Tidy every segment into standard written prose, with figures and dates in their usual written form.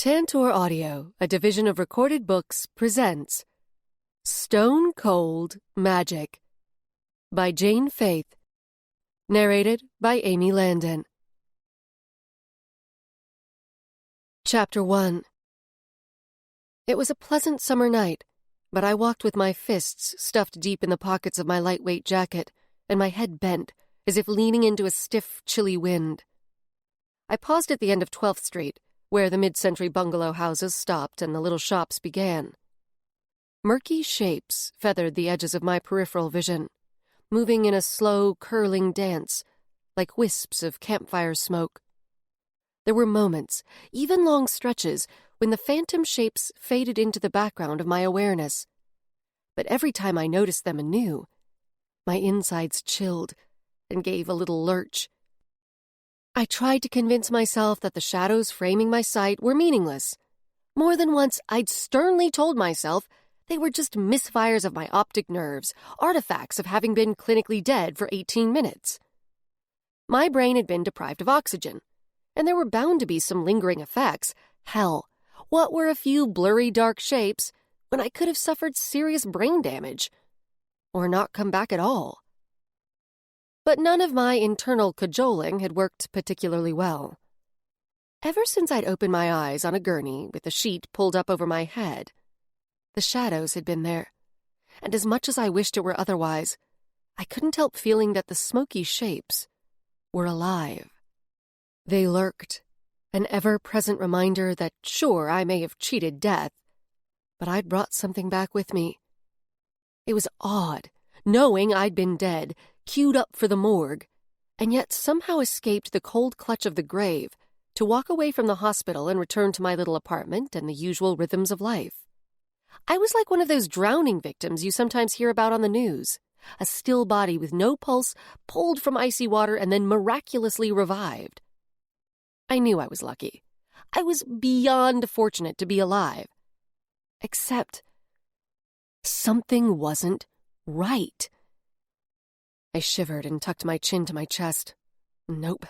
Tantor Audio, a division of Recorded Books, presents Stone Cold Magic by Jayne Faith, narrated by Amy Landon. Chapter 1. It was a pleasant summer night, but I walked with my fists stuffed deep in the pockets of my lightweight jacket and my head bent as if leaning into a stiff, chilly wind. I paused at the end of 12th Street, where the mid-century bungalow houses stopped and the little shops began. Murky shapes feathered the edges of my peripheral vision, moving in a slow, curling dance, like wisps of campfire smoke. There were moments, even long stretches, when the phantom shapes faded into the background of my awareness. But every time I noticed them anew, my insides chilled and gave a little lurch. I tried to convince myself that the shadows framing my sight were meaningless. More than once, I'd sternly told myself they were just misfires of my optic nerves, artifacts of having been clinically dead for 18 minutes. My brain had been deprived of oxygen, and there were bound to be some lingering effects. Hell, what were a few blurry dark shapes when I could have suffered serious brain damage? Or not come back at all? But none of my internal cajoling had worked particularly well. Ever since I'd opened my eyes on a gurney with a sheet pulled up over my head, the shadows had been there, and as much as I wished it were otherwise, I couldn't help feeling that the smoky shapes were alive. They lurked, an ever-present reminder that sure, I may have cheated death, but I'd brought something back with me. It was odd, knowing I'd been dead, queued up for the morgue, and yet somehow escaped the cold clutch of the grave to walk away from the hospital and return to my little apartment and the usual rhythms of life. I was like one of those drowning victims you sometimes hear about on the news, a still body with no pulse pulled from icy water and then miraculously revived. I knew I was lucky. I was beyond fortunate to be alive. Except something wasn't right. I shivered and tucked my chin to my chest. Nope,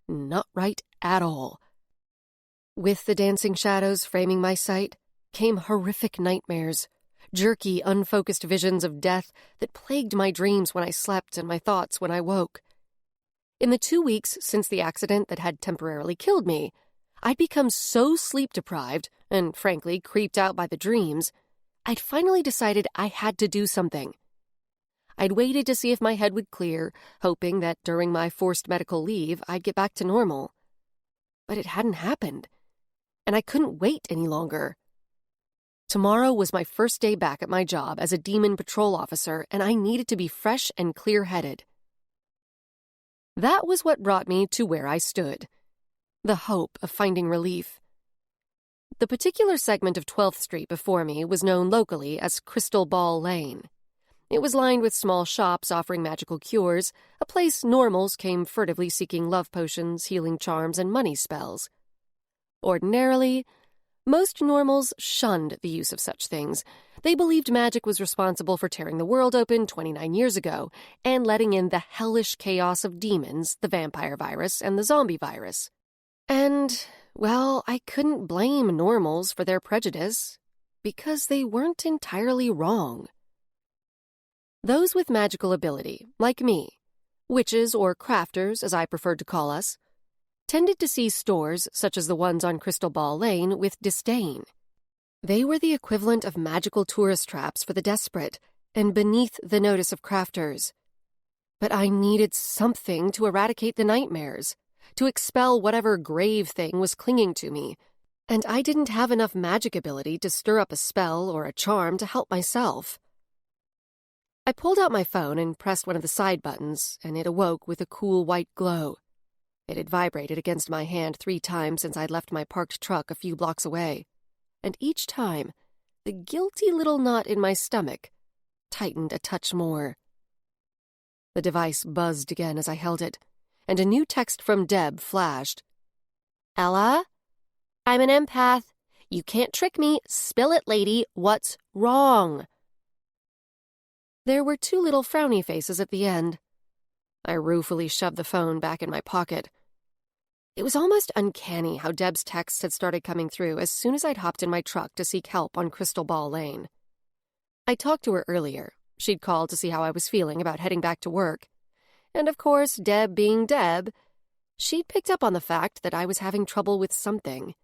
not right at all. With the dancing shadows framing my sight came horrific nightmares, jerky, unfocused visions of death that plagued my dreams when I slept and my thoughts when I woke. In the 2 weeks since the accident that had temporarily killed me, I'd become so sleep-deprived and, frankly, creeped out by the dreams, I'd finally decided I had to do something. I'd waited to see if my head would clear, hoping that during my forced medical leave I'd get back to normal. But it hadn't happened, and I couldn't wait any longer. Tomorrow was my first day back at my job as a demon patrol officer, and I needed to be fresh and clear-headed. That was what brought me to where I stood, the hope of finding relief. The particular segment of 12th Street before me was known locally as Crystal Ball Lane. It was lined with small shops offering magical cures, a place normals came furtively seeking love potions, healing charms, and money spells. Ordinarily, most normals shunned the use of such things. They believed magic was responsible for tearing the world open 29 years ago and letting in the hellish chaos of demons, the vampire virus, and the zombie virus. And, well, I couldn't blame normals for their prejudice, because they weren't entirely wrong. Those with magical ability, like me, witches or crafters as I preferred to call us, tended to see stores such as the ones on Crystal Ball Lane with disdain. They were the equivalent of magical tourist traps for the desperate and beneath the notice of crafters. But I needed something to eradicate the nightmares, to expel whatever grave thing was clinging to me, and I didn't have enough magic ability to stir up a spell or a charm to help myself. I pulled out my phone and pressed one of the side buttons, and it awoke with a cool white glow. It had vibrated against my hand 3 times since I'd left my parked truck a few blocks away, and each time, the guilty little knot in my stomach tightened a touch more. The device buzzed again as I held it, and a new text from Deb flashed. "Ella? I'm an empath. You can't trick me. Spill it, lady. What's wrong?" There were 2 little frowny faces at the end. I ruefully shoved the phone back in my pocket. It was almost uncanny how Deb's texts had started coming through as soon as I'd hopped in my truck to seek help on Crystal Ball Lane. I talked to her earlier. She'd called to see how I was feeling about heading back to work. And of course, Deb being Deb, she'd picked up on the fact that I was having trouble with something.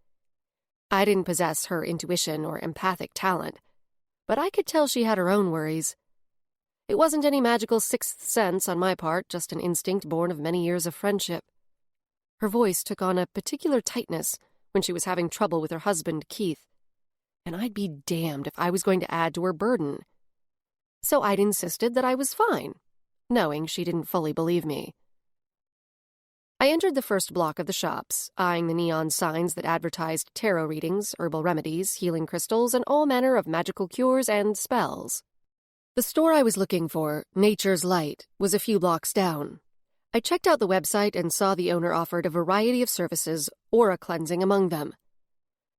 I didn't possess her intuition or empathic talent, but I could tell she had her own worries. It wasn't any magical sixth sense on my part, just an instinct born of many years of friendship. Her voice took on a particular tightness when she was having trouble with her husband, Keith, and I'd be damned if I was going to add to her burden. So I'd insisted that I was fine, knowing she didn't fully believe me. I entered the first block of the shops, eyeing the neon signs that advertised tarot readings, herbal remedies, healing crystals, and all manner of magical cures and spells. The store I was looking for, Nature's Light, was a few blocks down. I checked out the website and saw the owner offered a variety of services, aura cleansing among them.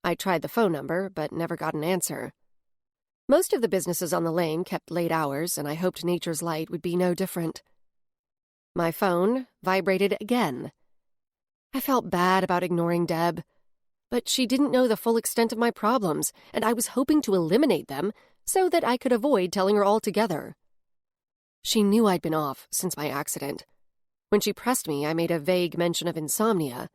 I tried the phone number, but never got an answer. Most of the businesses on the lane kept late hours, and I hoped Nature's Light would be no different. My phone vibrated again. I felt bad about ignoring Deb, but she didn't know the full extent of my problems, and I was hoping to eliminate them so that I could avoid telling her altogether. She knew I'd been off since my accident. When she pressed me, I made a vague mention of insomnia,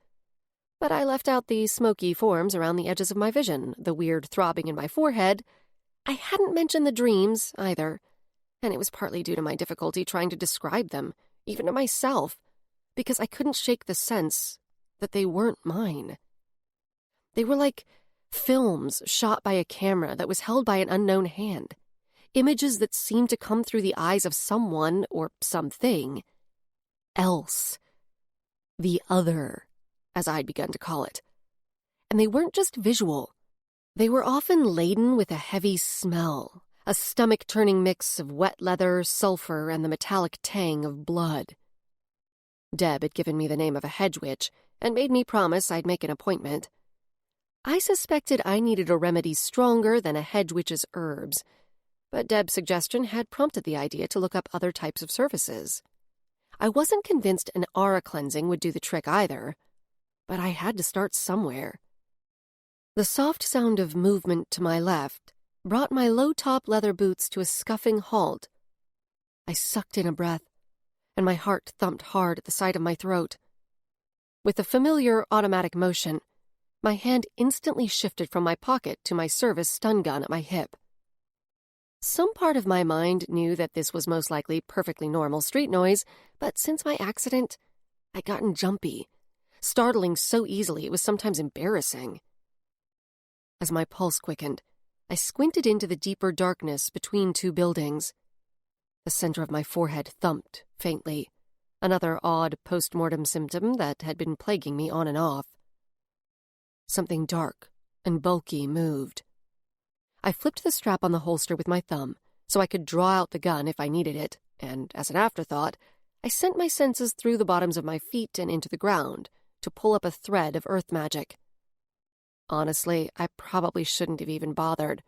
but I left out the smoky forms around the edges of my vision, the weird throbbing in my forehead. I hadn't mentioned the dreams, either, and it was partly due to my difficulty trying to describe them, even to myself, because I couldn't shake the sense that they weren't mine. They were like films shot by a camera that was held by an unknown hand, images that seemed to come through the eyes of someone or something else. The other, as I'd begun to call it. And they weren't just visual. They were often laden with a heavy smell, a stomach-turning mix of wet leather, sulfur, and the metallic tang of blood. Deb had given me the name of a hedge witch and made me promise I'd make an appointment. I suspected I needed a remedy stronger than a hedge witch's herbs, but Deb's suggestion had prompted the idea to look up other types of services. I wasn't convinced an aura cleansing would do the trick either, but I had to start somewhere. The soft sound of movement to my left brought my low-top leather boots to a scuffing halt. I sucked in a breath, and my heart thumped hard at the side of my throat. With a familiar automatic motion, my hand instantly shifted from my pocket to my service stun gun at my hip. Some part of my mind knew that this was most likely perfectly normal street noise, but since my accident, I'd gotten jumpy, startling so easily it was sometimes embarrassing. As my pulse quickened, I squinted into the deeper darkness between two buildings. The center of my forehead thumped faintly, another odd post-mortem symptom that had been plaguing me on and off. Something dark and bulky moved. I flipped the strap on the holster with my thumb so I could draw out the gun if I needed it, and as an afterthought, I sent my senses through the bottoms of my feet and into the ground to pull up a thread of earth magic. Honestly, I probably shouldn't have even bothered.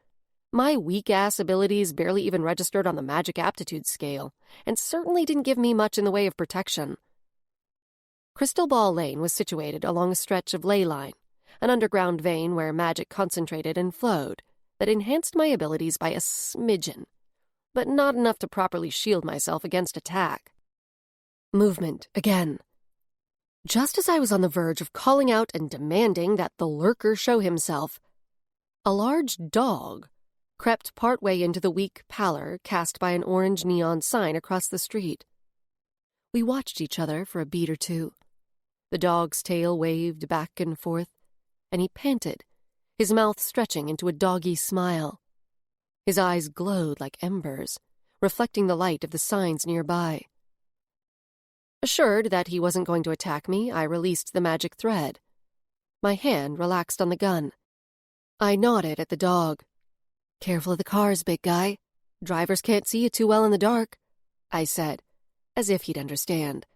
My weak-ass abilities barely even registered on the magic aptitude scale, and certainly didn't give me much in the way of protection. Crystal Ball Lane was situated along a stretch of ley line, an underground vein where magic concentrated and flowed, that enhanced my abilities by a smidgen, but not enough to properly shield myself against attack. Movement again. Just as I was on the verge of calling out and demanding that the lurker show himself, a large dog crept partway into the weak pallor cast by an orange neon sign across the street. We watched each other for a beat or two. The dog's tail waved back and forth, and he panted, his mouth stretching into a doggy smile. His eyes glowed like embers, reflecting the light of the signs nearby. Assured that he wasn't going to attack me, I released the magic thread. My hand relaxed on the gun. I nodded at the dog. "Careful of the cars, big guy. Drivers can't see you too well in the dark," I said, as if he'd understand.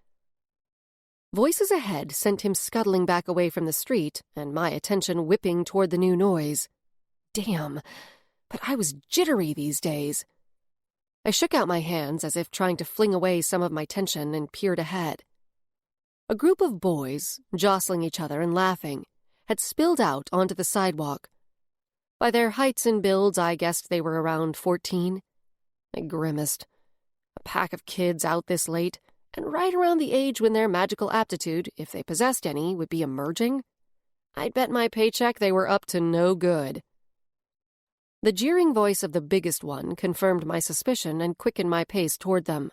Voices ahead sent him scuttling back away from the street, and my attention whipping toward the new noise. Damn, but I was jittery these days. I shook out my hands as if trying to fling away some of my tension and peered ahead. A group of boys, jostling each other and laughing, had spilled out onto the sidewalk. By their heights and builds, I guessed they were around 14. I grimaced. A pack of kids out this late, and right around the age when their magical aptitude, if they possessed any, would be emerging. I'd bet my paycheck they were up to no good. The jeering voice of the biggest one confirmed my suspicion and quickened my pace toward them.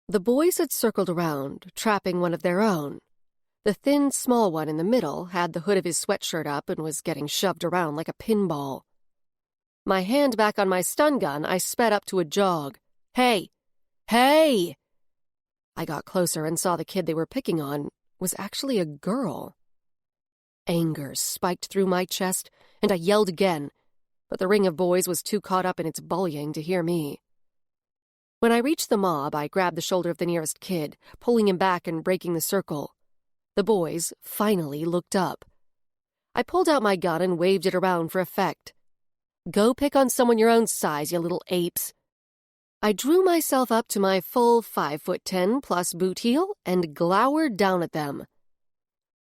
The boys had circled around, trapping one of their own. The thin, small one in the middle had the hood of his sweatshirt up and was getting shoved around like a pinball. My hand back on my stun gun, I sped up to a jog. "Hey! Hey!" I got closer and saw the kid they were picking on was actually a girl. Anger spiked through my chest, and I yelled again, but the ring of boys was too caught up in its bullying to hear me. When I reached the mob, I grabbed the shoulder of the nearest kid, pulling him back and breaking the circle. The boys finally looked up. I pulled out my gun and waved it around for effect. "Go pick on someone your own size, you little apes." I drew myself up to my full 5'10" plus boot heel and glowered down at them.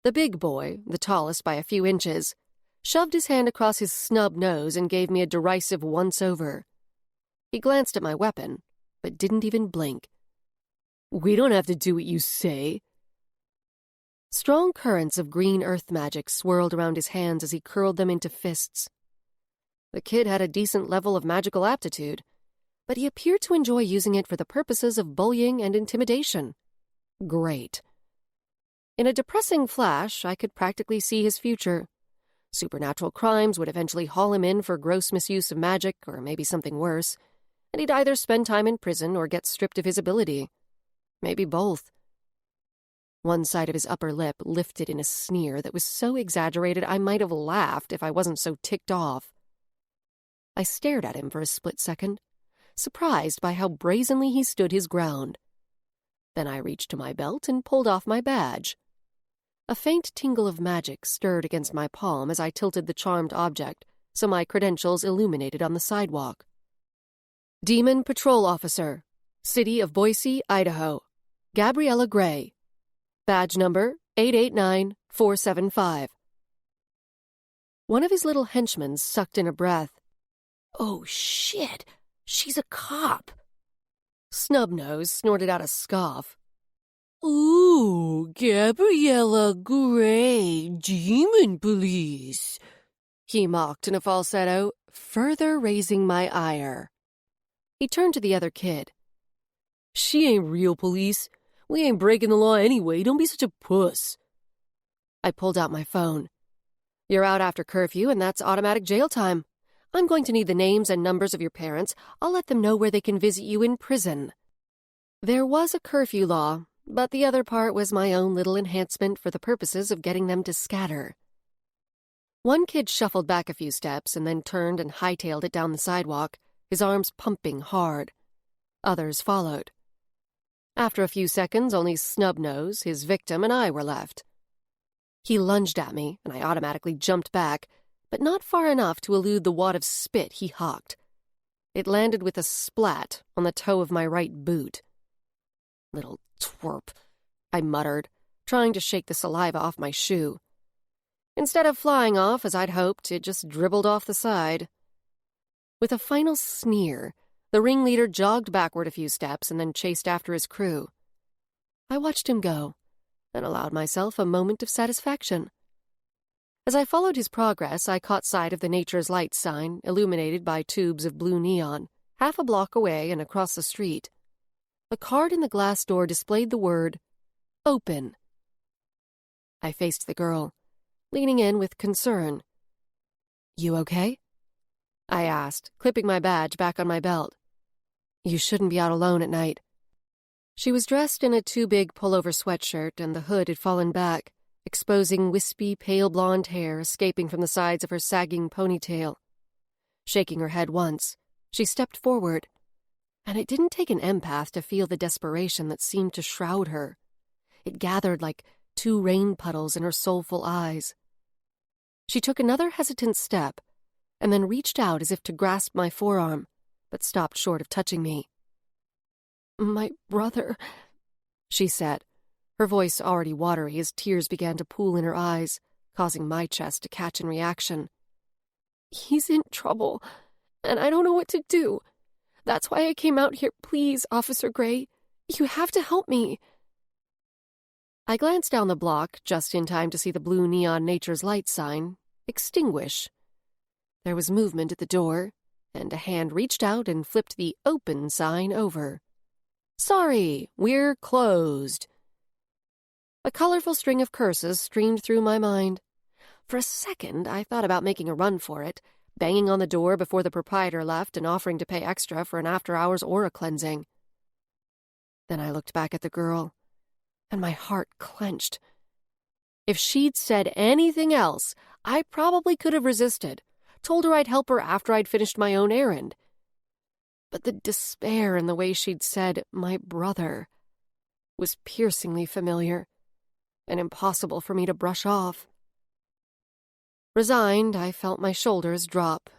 The big boy, the tallest by a few inches, shoved his hand across his snub nose and gave me a derisive once-over. He glanced at my weapon, but didn't even blink. "We don't have to do what you say." Strong currents of green earth magic swirled around his hands as he curled them into fists. The kid had a decent level of magical aptitude, but he appeared to enjoy using it for the purposes of bullying and intimidation. Great. In a depressing flash, I could practically see his future. Supernatural crimes would eventually haul him in for gross misuse of magic, or maybe something worse, and he'd either spend time in prison or get stripped of his ability. Maybe both. One side of his upper lip lifted in a sneer that was so exaggerated I might have laughed if I wasn't so ticked off. I stared at him for a split second, surprised by how brazenly he stood his ground. Then I reached to my belt and pulled off my badge. A faint tingle of magic stirred against my palm as I tilted the charmed object, so my credentials illuminated on the sidewalk. Demon Patrol Officer, City of Boise, Idaho. Gabriella Gray. Badge number 889475. One of his little henchmen sucked in a breath. "Oh, shit! She's a cop!" Snubnose snorted out a scoff. "Ooh, Gabriella Gray, Demon Police," he mocked in a falsetto, further raising my ire. He turned to the other kid. "She ain't real police. We ain't breaking the law anyway. Don't be such a puss." I pulled out my phone. "You're out after curfew, and that's automatic jail time. I'm going to need the names and numbers of your parents. I'll let them know where they can visit you in prison." There was a curfew law, but the other part was my own little enhancement for the purposes of getting them to scatter. One kid shuffled back a few steps and then turned and hightailed it down the sidewalk, his arms pumping hard. Others followed. After a few seconds, only Snubnose, his victim, and I were left. He lunged at me, and I automatically jumped back, but not far enough to elude the wad of spit he hawked. It landed with a splat on the toe of my right boot. "Little twerp," I muttered, trying to shake the saliva off my shoe. Instead of flying off as I'd hoped, it just dribbled off the side. With a final sneer, the ringleader jogged backward a few steps and then chased after his crew. I watched him go, and allowed myself a moment of satisfaction. As I followed his progress, I caught sight of the Nature's Light sign, illuminated by tubes of blue neon, half a block away and across the street. The card in the glass door displayed the word, "Open." I faced the girl, leaning in with concern. "You okay?" I asked, clipping my badge back on my belt. "You shouldn't be out alone at night." She was dressed in a too-big pullover sweatshirt, and the hood had fallen back, exposing wispy, pale blonde hair escaping from the sides of her sagging ponytail. Shaking her head once, she stepped forward, and it didn't take an empath to feel the desperation that seemed to shroud her. It gathered like 2 rain puddles in her soulful eyes. She took another hesitant step, and then reached out as if to grasp my forearm, but stopped short of touching me. "My brother," she said, her voice already watery as tears began to pool in her eyes, causing my chest to catch in reaction. "He's in trouble, and I don't know what to do. That's why I came out here. Please, Officer Gray, you have to help me." I glanced down the block just in time to see the blue neon Nature's Light sign extinguish. There was movement at the door, and a hand reached out and flipped the open sign over. "Sorry, we're closed." A colorful string of curses streamed through my mind. For a second, I thought about making a run for it, banging on the door before the proprietor left and offering to pay extra for an after-hours aura cleansing. Then I looked back at the girl, and my heart clenched. If she'd said anything else, I probably could have resisted, told her I'd help her after I'd finished my own errand. But the despair in the way she'd said, "my brother," was piercingly familiar and impossible for me to brush off. Resigned, I felt my shoulders drop.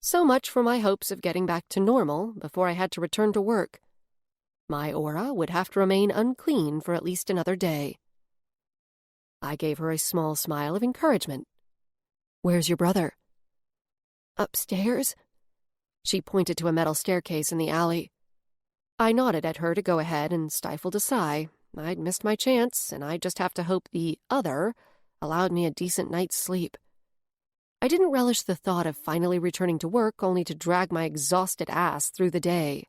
So much for my hopes of getting back to normal before I had to return to work. My aura would have to remain unclean for at least another day. I gave her a small smile of encouragement. "Where's your brother?" "Upstairs." She pointed to a metal staircase in the alley. I nodded at her to go ahead and stifled a sigh. I'd missed my chance, and I'd just have to hope the other allowed me a decent night's sleep. I didn't relish the thought of finally returning to work only to drag my exhausted ass through the day.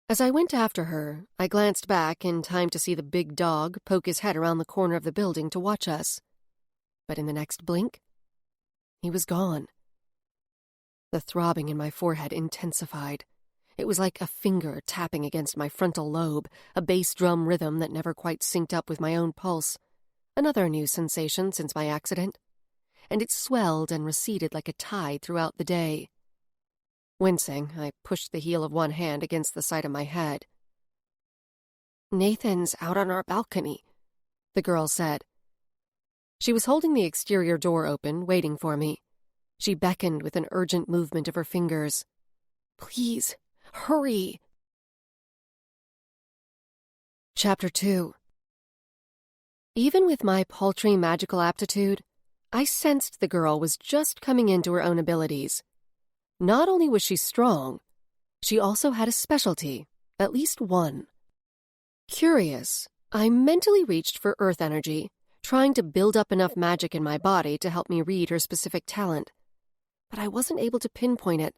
As I went after her, I glanced back in time to see the big dog poke his head around the corner of the building to watch us. But in the next blink, he was gone. The throbbing in my forehead intensified. It was like a finger tapping against my frontal lobe, a bass drum rhythm that never quite synced up with my own pulse. Another new sensation since my accident. And it swelled and receded like a tide throughout the day. Wincing, I pushed the heel of one hand against the side of my head. "Nathan's out on our balcony," the girl said. She was holding the exterior door open, waiting for me. She beckoned with an urgent movement of her fingers. "Please, hurry." Chapter 2. Even with my paltry magical aptitude, I sensed the girl was just coming into her own abilities. Not only was she strong, she also had a specialty, at least one. Curious, I mentally reached for earth energy, trying to build up enough magic in my body to help me read her specific talent. But I wasn't able to pinpoint it.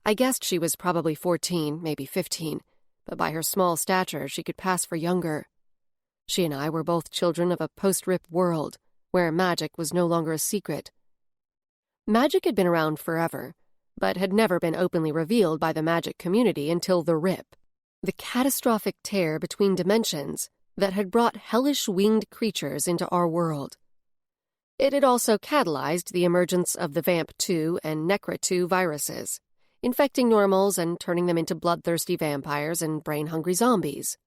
I guessed she was probably 14, maybe 15, but by her small stature she could pass for younger. She and I were both children of a post-RIP world, where magic was no longer a secret. Magic had been around forever, but had never been openly revealed by the magic community until the RIP, the catastrophic tear between dimensions that had brought hellish winged creatures into our world. It had also catalyzed the emergence of the VAMP2 and Necra2 viruses, infecting normals and turning them into bloodthirsty vampires and brain-hungry zombies.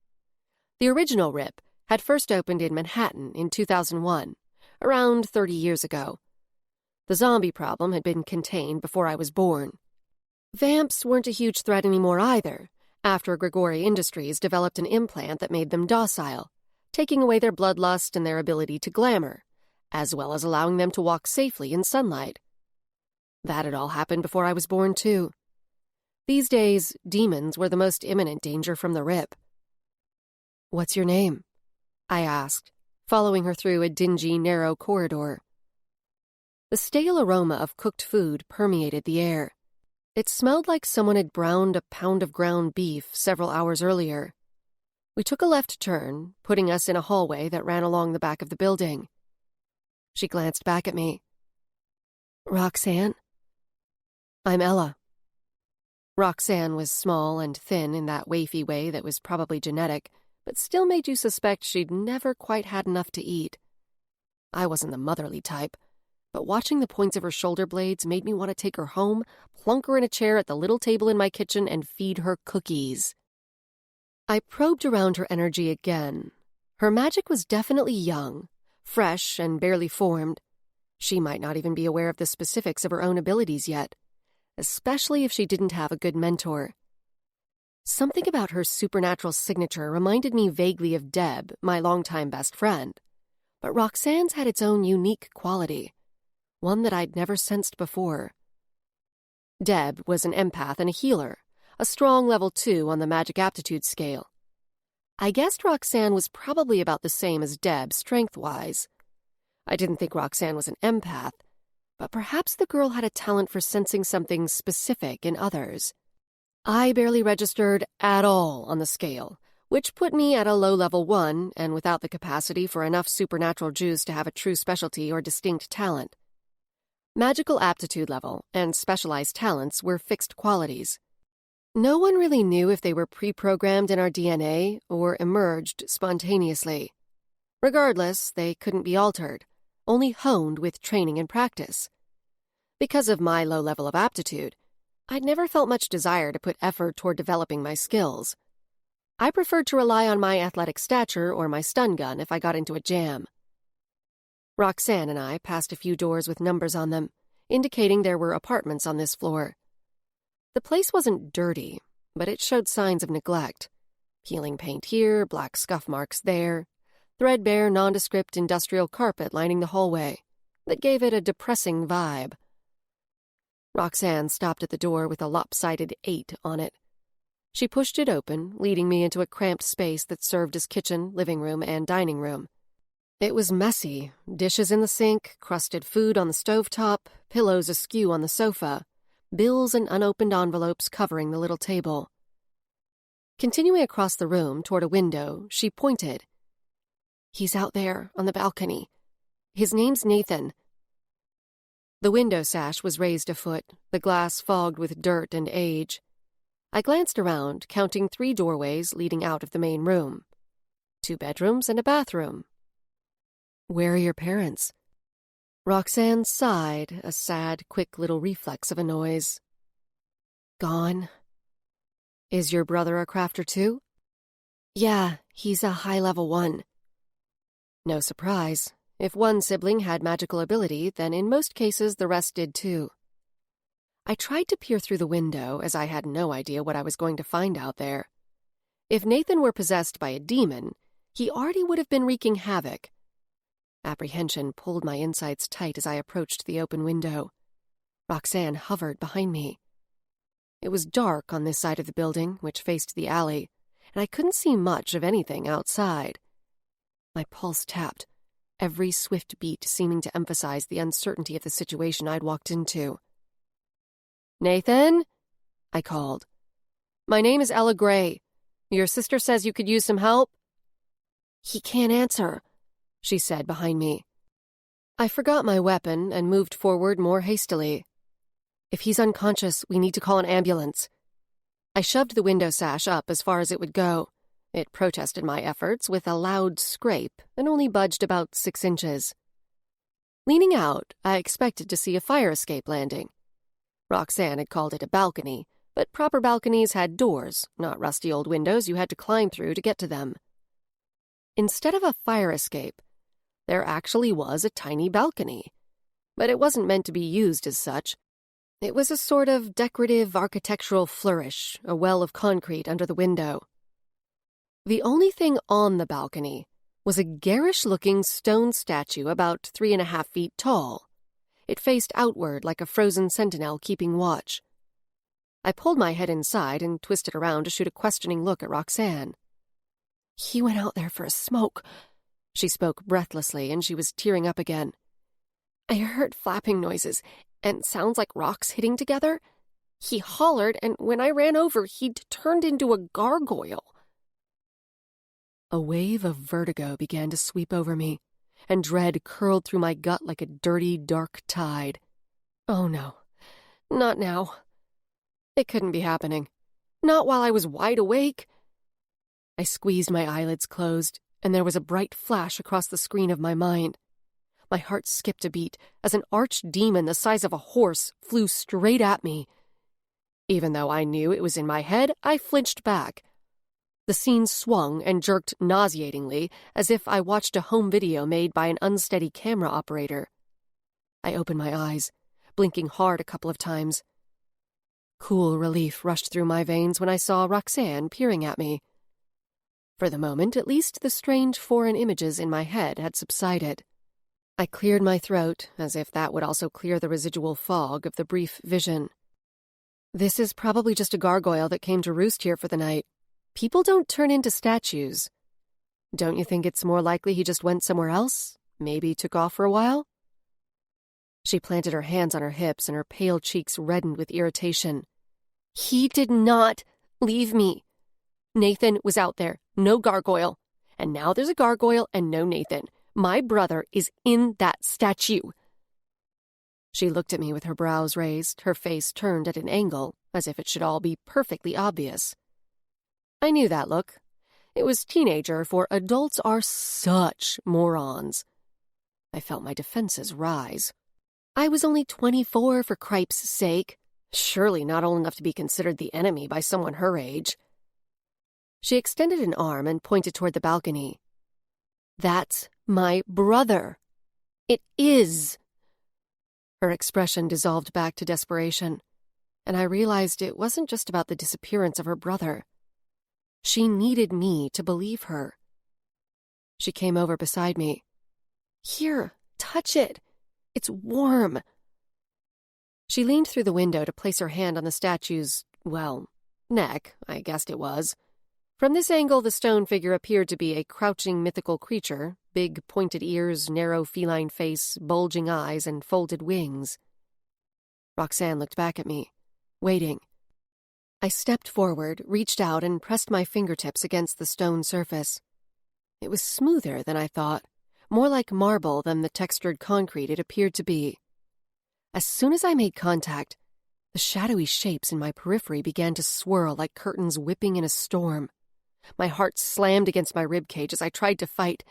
The original RIP had first opened in Manhattan in 2001, around 30 years ago. The zombie problem had been contained before I was born. Vamps weren't a huge threat anymore either, after Grigori Industries developed an implant that made them docile, taking away their bloodlust and their ability to glamour, as well as allowing them to walk safely in sunlight. That had all happened before I was born, too. These days, demons were the most imminent danger from the RIP. "What's your name?" I asked, following her through a dingy, narrow corridor. The stale aroma of cooked food permeated the air. It smelled like someone had browned a pound of ground beef several hours earlier. We took a left turn, putting us in a hallway that ran along the back of the building. She glanced back at me. "Roxanne?" "I'm Ella." Roxanne was small and thin in that wafy way that was probably genetic, but still made you suspect she'd never quite had enough to eat. I wasn't the motherly type, but watching the points of her shoulder blades made me want to take her home, plunk her in a chair at the little table in my kitchen, and feed her cookies. I probed around her energy again. Her magic was definitely young, fresh, and barely formed. She might not even be aware of the specifics of her own abilities yet, especially if she didn't have a good mentor. Something about her supernatural signature reminded me vaguely of Deb, my longtime best friend. But Roxanne's had its own unique quality, one that I'd never sensed before. Deb was an empath and a healer, a strong level 2 on the magic aptitude scale. I guessed Roxanne was probably about the same as Deb strength-wise. I didn't think Roxanne was an empath, but perhaps the girl had a talent for sensing something specific in others. I barely registered at all on the scale, which put me at a low level 1 and without the capacity for enough supernatural juice to have a true specialty or distinct talent. Magical aptitude level and specialized talents were fixed qualities. No one really knew if they were pre-programmed in our DNA or emerged spontaneously. Regardless, they couldn't be altered, only honed with training and practice. Because of my low level of aptitude, I'd never felt much desire to put effort toward developing my skills. I preferred to rely on my athletic stature or my stun gun if I got into a jam. Roxanne and I passed a few doors with numbers on them, indicating there were apartments on this floor. The place wasn't dirty, but it showed signs of neglect. Peeling paint here, black scuff marks there, threadbare, nondescript industrial carpet lining the hallway that gave it a depressing vibe. Roxanne stopped at the door with a lopsided 8 on it. She pushed it open, leading me into a cramped space that served as kitchen, living room, and dining room. It was messy, dishes in the sink, crusted food on the stovetop, pillows askew on the sofa, bills and unopened envelopes covering the little table. Continuing across the room toward a window, she pointed. "He's out there, on the balcony. His name's Nathan." The window sash was raised a foot, the glass fogged with dirt and age. I glanced around, counting 3 doorways leading out of the main room. 2 bedrooms and a bathroom. "Where are your parents?" Roxanne sighed, a sad, quick little reflex of a noise. "Gone." "Is your brother a crafter too?" "Yeah, he's a high-level 1. No surprise. If one sibling had magical ability, then in most cases the rest did too. I tried to peer through the window, as I had no idea what I was going to find out there. If Nathan were possessed by a demon, he already would have been wreaking havoc. Apprehension pulled my insides tight as I approached the open window. Roxanne hovered behind me. It was dark on this side of the building, which faced the alley, and I couldn't see much of anything outside. My pulse tapped, every swift beat seeming to emphasize the uncertainty of the situation I'd walked into. "Nathan?" I called. "My name is Ella Gray. Your sister says you could use some help?" "He can't answer," she said behind me. I forgot my weapon and moved forward more hastily. "If he's unconscious, we need to call an ambulance." I shoved the window sash up as far as it would go. It protested my efforts with a loud scrape and only budged about 6 inches. Leaning out, I expected to see a fire escape landing. Roxanne had called it a balcony, but proper balconies had doors, not rusty old windows you had to climb through to get to them. Instead of a fire escape, there actually was a tiny balcony, but it wasn't meant to be used as such. It was a sort of decorative architectural flourish, a well of concrete under the window. The only thing on the balcony was a garish-looking stone statue about 3.5 feet tall. It faced outward like a frozen sentinel keeping watch. I pulled my head inside and twisted around to shoot a questioning look at Roxanne. "He went out there for a smoke." She spoke breathlessly, and she was tearing up again. "I heard flapping noises and sounds like rocks hitting together. He hollered, and when I ran over, he'd turned into a gargoyle." A wave of vertigo began to sweep over me, and dread curled through my gut like a dirty, dark tide. Oh no, not now. It couldn't be happening. Not while I was wide awake. I squeezed my eyelids closed, and there was a bright flash across the screen of my mind. My heart skipped a beat as an archdemon the size of a horse flew straight at me. Even though I knew it was in my head, I flinched back. The scene swung and jerked nauseatingly, as if I watched a home video made by an unsteady camera operator. I opened my eyes, blinking hard a couple of times. Cool relief rushed through my veins when I saw Roxanne peering at me. For the moment, at least, the strange foreign images in my head had subsided. I cleared my throat, as if that would also clear the residual fog of the brief vision. This is probably just a gargoyle that came to roost here for the night. People don't turn into statues. Don't you think it's more likely he just went somewhere else? Maybe took off for a while? She planted her hands on her hips and her pale cheeks reddened with irritation. He did not leave me. Nathan was out there, no gargoyle. And now there's a gargoyle and no Nathan. My brother is in that statue. She looked at me with her brows raised, her face turned at an angle, as if it should all be perfectly obvious. I knew that look. It was teenager, for adults are such morons. I felt my defenses rise. I was only 24, for cripe's sake. Surely not old enough to be considered the enemy by someone her age. She extended an arm and pointed toward the balcony. That's my brother. It is. Her expression dissolved back to desperation, and I realized it wasn't just about the disappearance of her brother. She needed me to believe her. She came over beside me. Here, touch it. It's warm. She leaned through the window to place her hand on the statue's, well, neck, I guessed it was. From this angle, the stone figure appeared to be a crouching mythical creature, big pointed ears, narrow feline face, bulging eyes, and folded wings. Roxanne looked back at me, waiting. I stepped forward, reached out, and pressed my fingertips against the stone surface. It was smoother than I thought, more like marble than the textured concrete it appeared to be. As soon as I made contact, the shadowy shapes in my periphery began to swirl like curtains whipping in a storm. My heart slammed against my ribcage as I tried to fight,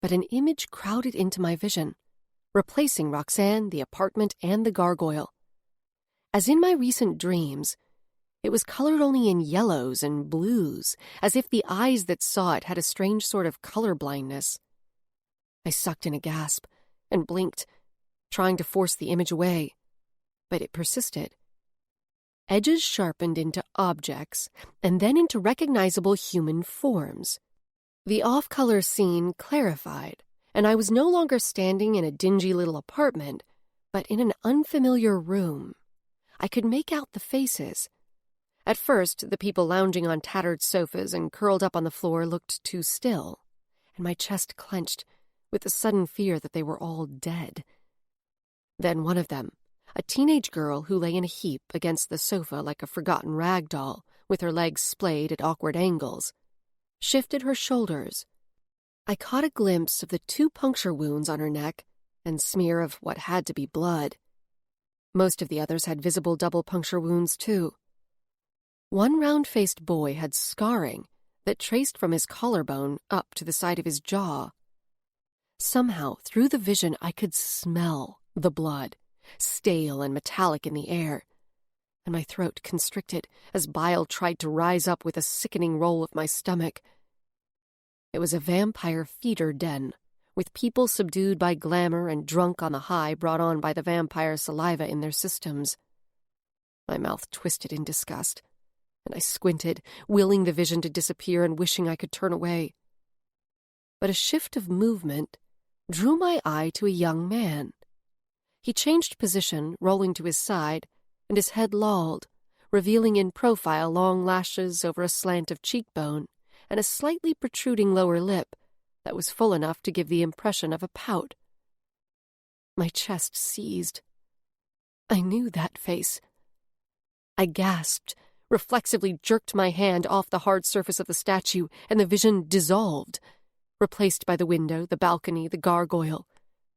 but an image crowded into my vision, replacing Roxanne, the apartment, and the gargoyle. As in my recent dreams, it was colored only in yellows and blues, as if the eyes that saw it had a strange sort of color blindness. I sucked in a gasp and blinked, trying to force the image away, but it persisted. Edges sharpened into objects, and then into recognizable human forms. The off-color scene clarified, and I was no longer standing in a dingy little apartment, but in an unfamiliar room. I could make out the faces. At first, the people lounging on tattered sofas and curled up on the floor looked too still, and my chest clenched with the sudden fear that they were all dead. Then one of them, a teenage girl who lay in a heap against the sofa like a forgotten rag doll, with her legs splayed at awkward angles, shifted her shoulders. I caught a glimpse of the 2 puncture wounds on her neck and smear of what had to be blood. Most of the others had visible double puncture wounds, too. One round-faced boy had scarring that traced from his collarbone up to the side of his jaw. Somehow, through the vision, I could smell the blood, stale and metallic in the air, and my throat constricted as bile tried to rise up with a sickening roll of my stomach. It was a vampire feeder den, with people subdued by glamour and drunk on the high brought on by the vampire saliva in their systems. My mouth twisted in disgust, and I squinted, willing the vision to disappear and wishing I could turn away. But a shift of movement drew my eye to a young man. He changed position, rolling to his side, and his head lolled, revealing in profile long lashes over a slant of cheekbone and a slightly protruding lower lip that was full enough to give the impression of a pout. My chest seized. I knew that face. I gasped, reflexively jerked my hand off the hard surface of the statue, and the vision dissolved, replaced by the window, the balcony, the gargoyle,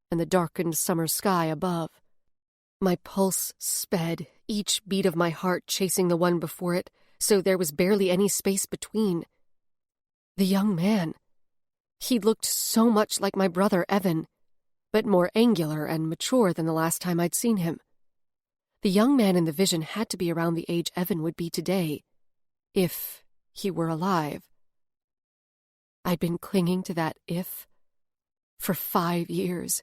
and the darkened summer sky above. My pulse sped, each beat of my heart chasing the one before it, so there was barely any space between. The young man. He looked so much like my brother Evan, but more angular and mature than the last time I'd seen him. The young man in the vision had to be around the age Evan would be today, if he were alive. I'd been clinging to that if for 5 years.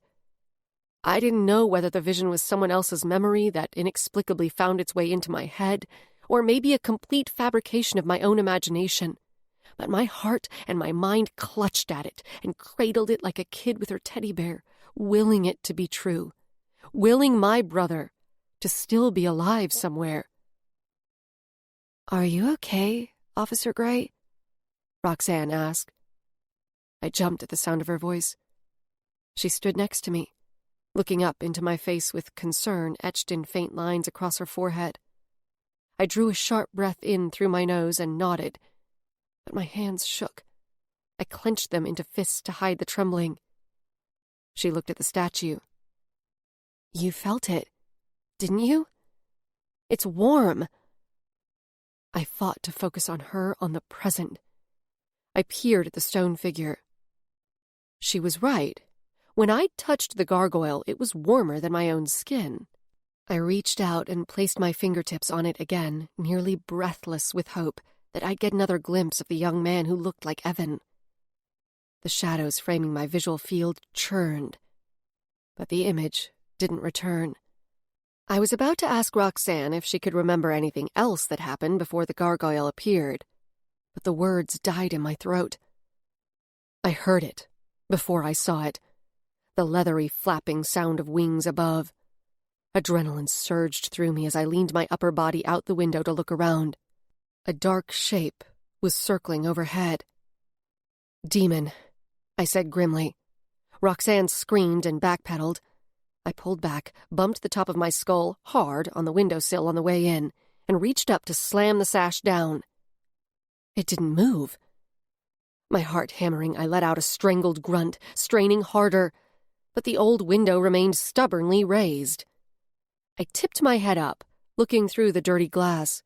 I didn't know whether the vision was someone else's memory that inexplicably found its way into my head, or maybe a complete fabrication of my own imagination. But my heart and my mind clutched at it and cradled it like a kid with her teddy bear, willing it to be true, willing my brother to still be alive somewhere. "Are you okay, Officer Gray?" Roxanne asked. I jumped at the sound of her voice. She stood next to me, looking up into my face with concern etched in faint lines across her forehead. I drew a sharp breath in through my nose and nodded, but my hands shook. I clenched them into fists to hide the trembling. She looked at the statue. "You felt it, didn't you? It's warm." I fought to focus on her, on the present. I peered at the stone figure. She was right. When I touched the gargoyle, it was warmer than my own skin. I reached out and placed my fingertips on it again, nearly breathless with hope that I'd get another glimpse of the young man who looked like Evan. The shadows framing my visual field churned, but the image didn't return. I was about to ask Roxanne if she could remember anything else that happened before the gargoyle appeared, but the words died in my throat. I heard it before I saw it, the leathery flapping sound of wings above. Adrenaline surged through me as I leaned my upper body out the window to look around. A dark shape was circling overhead. "Demon," I said grimly. Roxanne screamed and backpedaled. I pulled back, bumped the top of my skull hard on the windowsill on the way in, and reached up to slam the sash down. It didn't move. My heart hammering, I let out a strangled grunt, straining harder, but the old window remained stubbornly raised. I tipped my head up, looking through the dirty glass.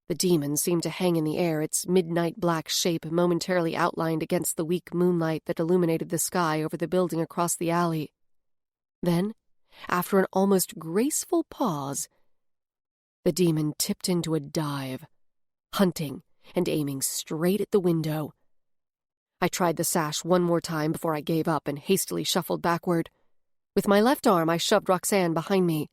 The demon seemed to hang in the air, its midnight black shape momentarily outlined against the weak moonlight that illuminated the sky over the building across the alley. Then, after an almost graceful pause, the demon tipped into a dive, hunting and aiming straight at the window. I tried the sash one more time before I gave up and hastily shuffled backward. With my left arm, I shoved Roxanne behind me.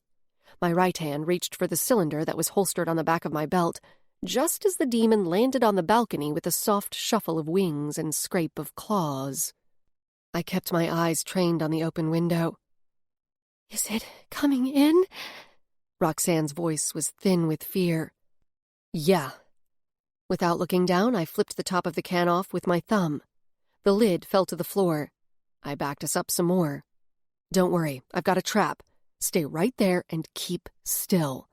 My right hand reached for the cylinder that was holstered on the back of my belt, just as the demon landed on the balcony with a soft shuffle of wings and scrape of claws. I kept my eyes trained on the open window. "Is it coming in?" Roxanne's voice was thin with fear. "Yeah." Without looking down, I flipped the top of the can off with my thumb. The lid fell to the floor. I backed us up some more. "Don't worry, I've got a trap. Stay right there and keep still."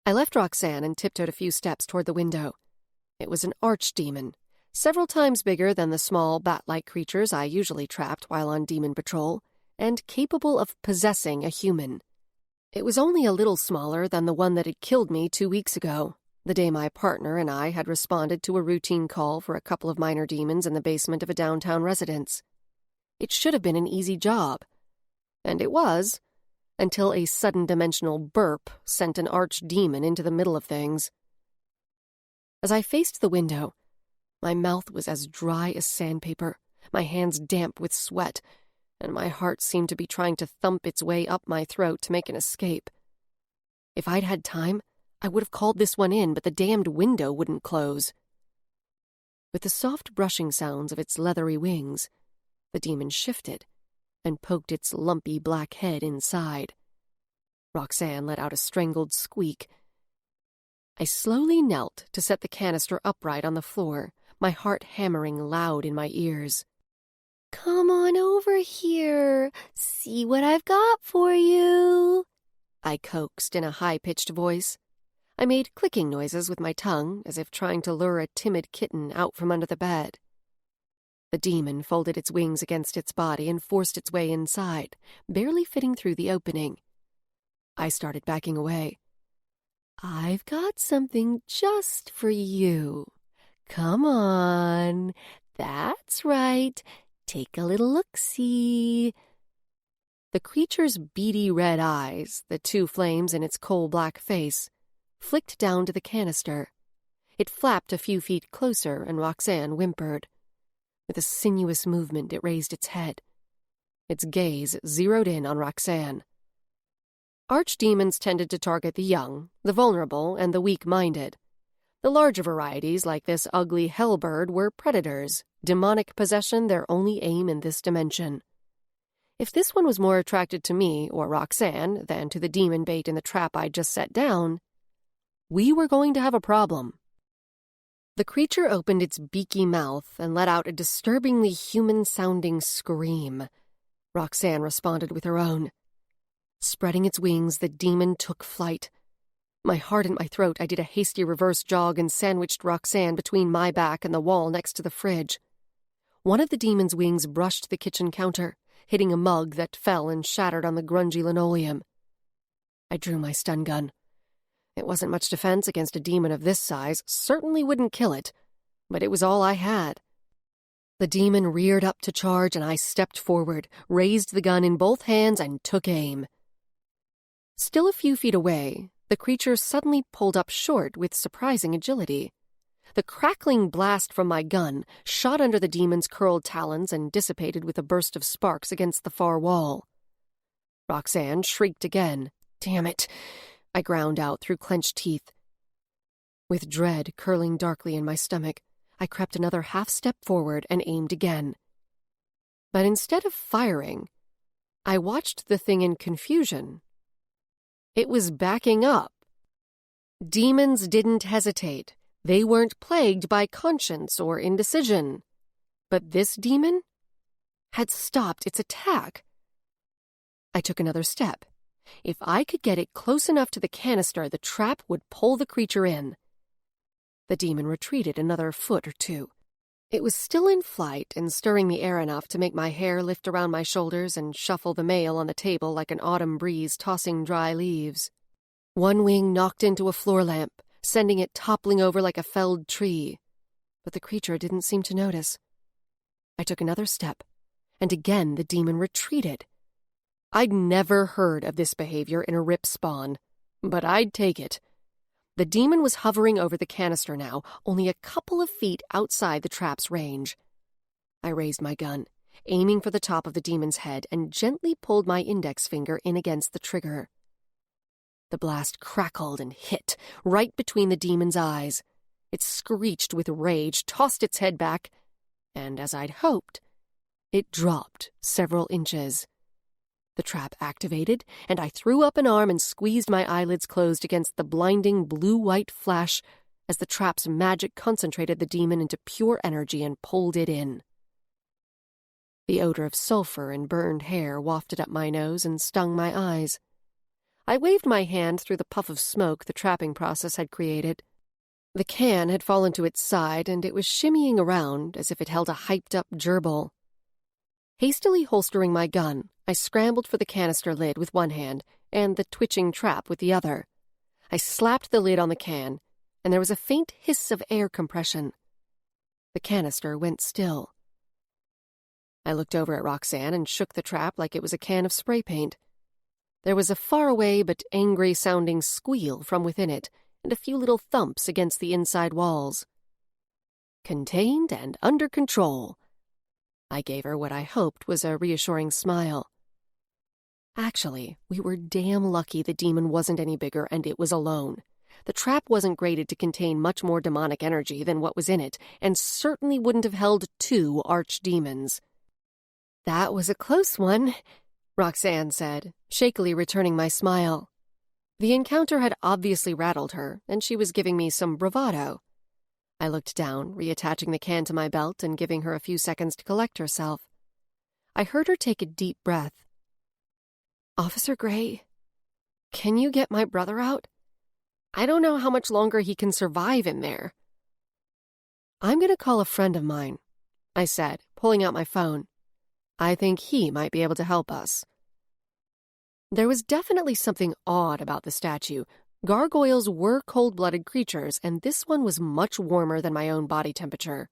I left Roxanne and tiptoed a few steps toward the window. It was an archdemon, several times bigger than the small, bat-like creatures I usually trapped while on demon patrol, and capable of possessing a human. It was only a little smaller than the one that had killed me 2 weeks ago, the day my partner and I had responded to a routine call for a couple of minor demons in the basement of a downtown residence. It should have been an easy job. And it was, until a sudden dimensional burp sent an archdemon into the middle of things. As I faced the window, my mouth was as dry as sandpaper, my hands damp with sweat, and my heart seemed to be trying to thump its way up my throat to make an escape. If I'd had time, I would have called this one in, but the damned window wouldn't close. With the soft brushing sounds of its leathery wings, the demon shifted and poked its lumpy black head inside. Roxanne let out a strangled squeak. I slowly knelt to set the canister upright on the floor, my heart hammering loud in my ears. "Come on over here. See what I've got for you," I coaxed in a high-pitched voice. I made clicking noises with my tongue, as if trying to lure a timid kitten out from under the bed. The demon folded its wings against its body and forced its way inside, barely fitting through the opening. I started backing away. "I've got something just for you. Come on. That's right. Take a little look-see." The creature's beady red eyes, the two flames in its coal-black face, flicked down to the canister. It flapped a few feet closer, and Roxanne whimpered. With a sinuous movement, it raised its head. its gaze zeroed in on Roxanne. Archdemons tended to target the young, the vulnerable, and the weak-minded. The larger varieties, like this ugly hellbird, were predators, demonic possession their only aim in this dimension. If this one was more attracted to me, or Roxanne, than to the demon bait in the trap I'd just set down, we were going to have a problem. The creature opened its beaky mouth and let out a disturbingly human-sounding scream. Roxanne responded with her own. Spreading its wings, the demon took flight. My heart in my throat, I did a hasty reverse jog and sandwiched Roxanne between my back and the wall next to the fridge. One of the demon's wings brushed the kitchen counter, hitting a mug that fell and shattered on the grungy linoleum. I drew my stun gun. It wasn't much defense against a demon of this size, certainly wouldn't kill it, but it was all I had. The demon reared up to charge, and I stepped forward, raised the gun in both hands, and took aim. Still a few feet away, the creature suddenly pulled up short with surprising agility. The crackling blast from my gun shot under the demon's curled talons and dissipated with a burst of sparks against the far wall. Roxanne shrieked again. "Damn it!" I ground out through clenched teeth. With dread curling darkly in my stomach, I crept another half-step forward and aimed again. But instead of firing, I watched the thing in confusion. It was backing up. Demons didn't hesitate. They weren't plagued by conscience or indecision. But this demon had stopped its attack. I took another step. If I could get it close enough to the canister, the trap would pull the creature in. The demon retreated another foot or two. It was still in flight and stirring the air enough to make my hair lift around my shoulders and shuffle the mail on the table like an autumn breeze tossing dry leaves. One wing knocked into a floor lamp, sending it toppling over like a felled tree. But the creature didn't seem to notice. I took another step, and again the demon retreated. I'd never heard of this behavior in a rip spawn, but I'd take it. The demon was hovering over the canister now, only a couple of feet outside the trap's range. I raised my gun, aiming for the top of the demon's head, and gently pulled my index finger in against the trigger. The blast crackled and hit, right between the demon's eyes. It screeched with rage, tossed its head back, and, as I'd hoped, it dropped several inches. The trap activated, and I threw up an arm and squeezed my eyelids closed against the blinding blue-white flash as the trap's magic concentrated the demon into pure energy and pulled it in. The odor of sulfur and burned hair wafted up my nose and stung my eyes. I waved my hand through the puff of smoke the trapping process had created. The can had fallen to its side, and it was shimmying around as if it held a hyped-up gerbil. Hastily holstering my gun, I scrambled for the canister lid with one hand and the twitching trap with the other. I slapped the lid on the can, and there was a faint hiss of air compression. The canister went still. I looked over at Roxanne and shook the trap like it was a can of spray paint. There was a faraway but angry-sounding squeal from within it, and a few little thumps against the inside walls. Contained and under control. I gave her what I hoped was a reassuring smile. Actually, we were damn lucky the demon wasn't any bigger and it was alone. The trap wasn't graded to contain much more demonic energy than what was in it, and certainly wouldn't have held 2 archdemons. "That was a close one," Roxanne said, shakily returning my smile. The encounter had obviously rattled her, and she was giving me some bravado. I looked down, reattaching the can to my belt and giving her a few seconds to collect herself. I heard her take a deep breath. "Officer Gray, can you get my brother out? I don't know how much longer he can survive in there." "I'm going to call a friend of mine," I said, pulling out my phone. "I think he might be able to help us." There was definitely something odd about the statue. Gargoyles were cold-blooded creatures, and this one was much warmer than my own body temperature.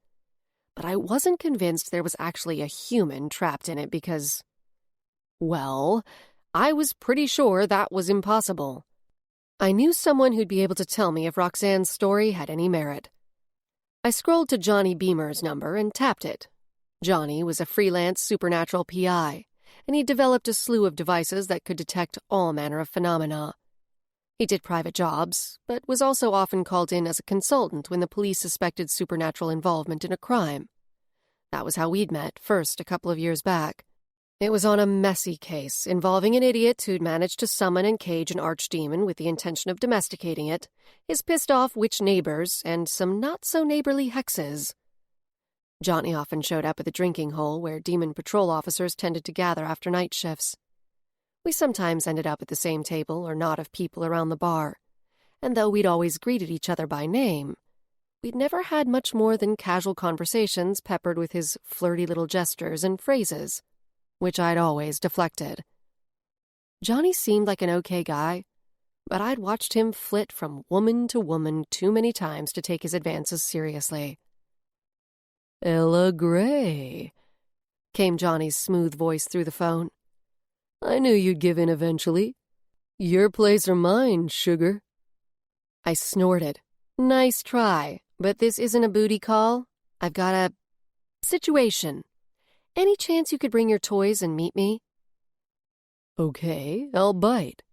But I wasn't convinced there was actually a human trapped in it because, well, I was pretty sure that was impossible. I knew someone who'd be able to tell me if Roxanne's story had any merit. I scrolled to Johnny Beamer's number and tapped it. Johnny was a freelance supernatural PI, and he developed a slew of devices that could detect all manner of phenomena. He did private jobs, but was also often called in as a consultant when the police suspected supernatural involvement in a crime. That was how we'd met, first a couple of years back. It was on a messy case involving an idiot who'd managed to summon and cage an archdemon with the intention of domesticating it, his pissed-off witch neighbors, and some not-so-neighborly hexes. Johnny often showed up at the drinking hole where demon patrol officers tended to gather after night shifts. We sometimes ended up at the same table or knot of people around the bar, and though we'd always greeted each other by name, we'd never had much more than casual conversations peppered with his flirty little gestures and phrases, which I'd always deflected. Johnny seemed like an okay guy, but I'd watched him flit from woman to woman too many times to take his advances seriously. "Ella Gray," came Johnny's smooth voice through the phone. "I knew you'd give in eventually. Your place or mine, sugar." I snorted. "Nice try, but this isn't a booty call. I've got a situation. Any chance you could bring your toys and meet me?" "Okay, I'll bite.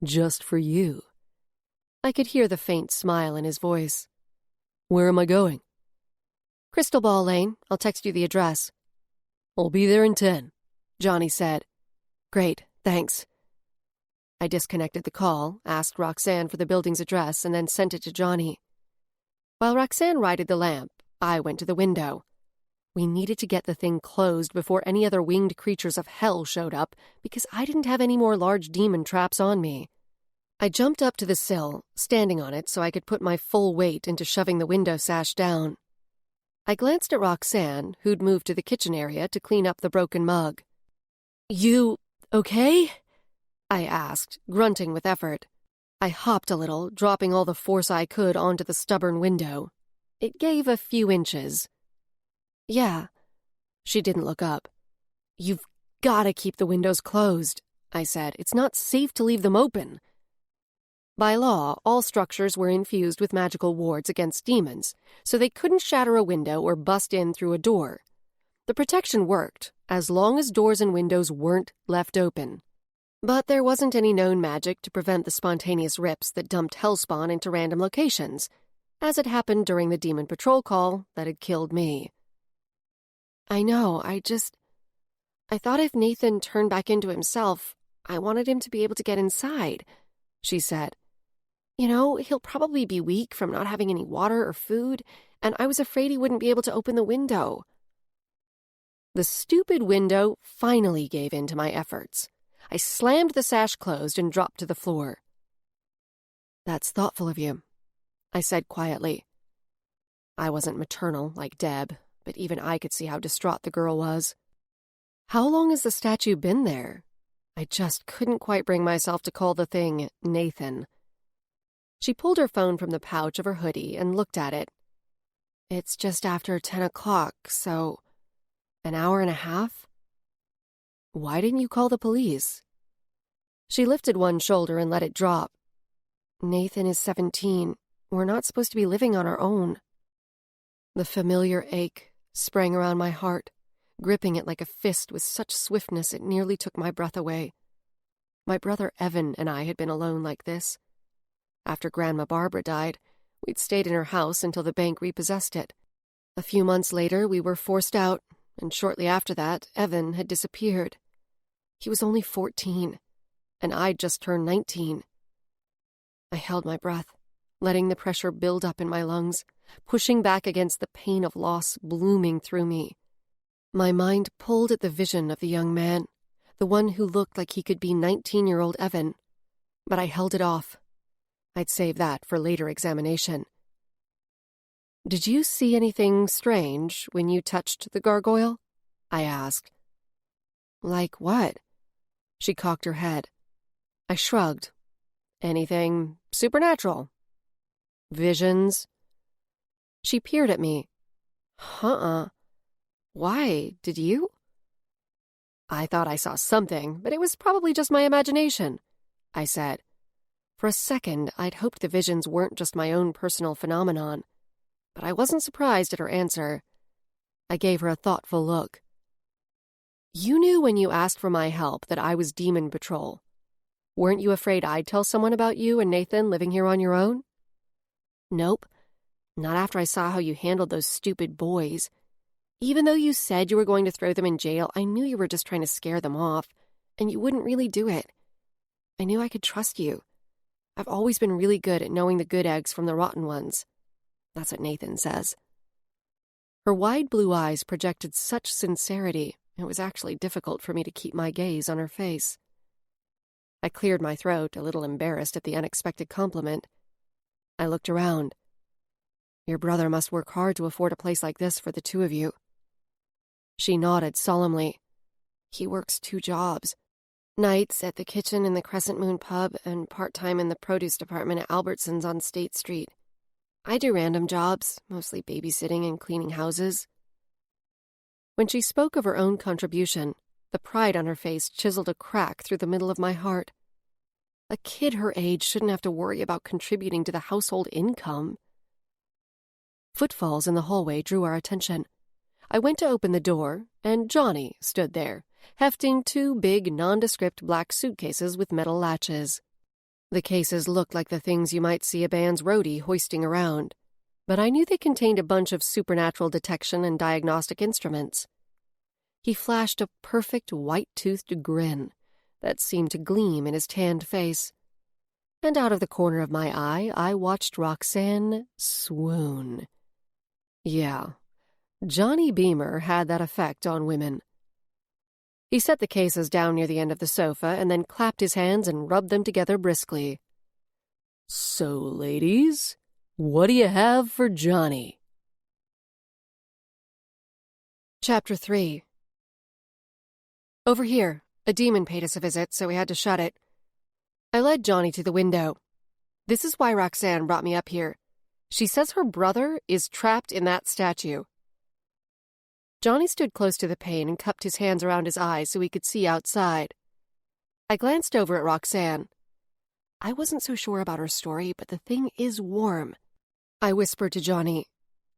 Just for you." I could hear the faint smile in his voice. "Where am I going?" "Crystal Ball Lane. I'll text you the address." "I'll be there in 10, Johnny said. "Great, thanks." I disconnected the call, asked Roxanne for the building's address, and then sent it to Johnny. While Roxanne righted the lamp, I went to the window. We needed to get the thing closed before any other winged creatures of hell showed up, because I didn't have any more large demon traps on me. I jumped up to the sill, standing on it so I could put my full weight into shoving the window sash down. I glanced at Roxanne, who'd moved to the kitchen area to clean up the broken mug. "You okay?" I asked, grunting with effort. I hopped a little, dropping all the force I could onto the stubborn window. It gave a few inches. "Yeah." She didn't look up. "You've got to keep the windows closed," I said. "It's not safe to leave them open." By law, all structures were infused with magical wards against demons, so they couldn't shatter a window or bust in through a door. The protection worked, as long as doors and windows weren't left open. But there wasn't any known magic to prevent the spontaneous rips that dumped hellspawn into random locations, as it happened during the demon patrol call that had killed me. "I know, I thought if Nathan turned back into himself, I wanted him to be able to get inside," she said. "You know, he'll probably be weak from not having any water or food, and I was afraid he wouldn't be able to open the window." The stupid window finally gave in to my efforts. I slammed the sash closed and dropped to the floor. "That's thoughtful of you," I said quietly. I wasn't maternal like Deb, but even I could see how distraught the girl was. "How long has the statue been there?" I just couldn't quite bring myself to call the thing Nathan. She pulled her phone from the pouch of her hoodie and looked at it. "It's just after 10 o'clock, so an hour and a half?" "Why didn't you call the police?" She lifted one shoulder and let it drop. "Nathan is 17. We're not supposed to be living on our own." The familiar ache sprang around my heart, gripping it like a fist with such swiftness it nearly took my breath away. My brother Evan and I had been alone like this. After Grandma Barbara died, we'd stayed in her house until the bank repossessed it. A few months later, we were forced out, and shortly after that, Evan had disappeared. He was only 14, and I'd just turned 19. I held my breath, letting the pressure build up in my lungs, pushing back against the pain of loss blooming through me. My mind pulled at the vision of the young man, the one who looked like he could be 19-year-old Evan, but I held it off. I'd save that for later examination. "Did you see anything strange when you touched the gargoyle?" I asked. "Like what?" She cocked her head. I shrugged. "Anything supernatural? Visions?" She peered at me. Why, did you?" "I thought I saw something, but it was probably just my imagination," I said. For a second, I'd hoped the visions weren't just my own personal phenomenon, but I wasn't surprised at her answer. I gave her a thoughtful look. You knew when you asked for my help that I was Demon Patrol. Weren't you afraid I'd tell someone about you and Nathan living here on your own? Nope. Not after I saw how you handled those stupid boys. Even though you said you were going to throw them in jail, I knew you were just trying to scare them off, and you wouldn't really do it. I knew I could trust you. I've always been really good at knowing the good eggs from the rotten ones. That's what Nathan says. Her wide blue eyes projected such sincerity, it was actually difficult for me to keep my gaze on her face. I cleared my throat, a little embarrassed at the unexpected compliment. I looked around. Your brother must work hard to afford a place like this for the two of you. She nodded solemnly. He works 2 jobs. Nights at the kitchen in the Crescent Moon pub and part-time in the produce department at Albertsons on State Street. I do random jobs, mostly babysitting and cleaning houses. When she spoke of her own contribution, the pride on her face chiseled a crack through the middle of my heart. A kid her age shouldn't have to worry about contributing to the household income. Footfalls in the hallway drew our attention. I went to open the door, and Johnny stood there, hefting 2 big, nondescript black suitcases with metal latches. The cases looked like the things you might see a band's roadie hoisting around, but I knew they contained a bunch of supernatural detection and diagnostic instruments. He flashed a perfect white-toothed grin that seemed to gleam in his tanned face, and out of the corner of my eye I watched Roxanne swoon. Yeah, Johnny Beamer had that effect on women. He set the cases down near the end of the sofa and then clapped his hands and rubbed them together briskly. So, ladies, what do you have for Johnny? Chapter 3. Over here. A demon paid us a visit, so we had to shut it. I led Johnny to the window. This is why Roxanne brought me up here. She says her brother is trapped in that statue. Johnny stood close to the pane and cupped his hands around his eyes so he could see outside. I glanced over at Roxanne. I wasn't so sure about her story, but the thing is warm. I whispered to Johnny,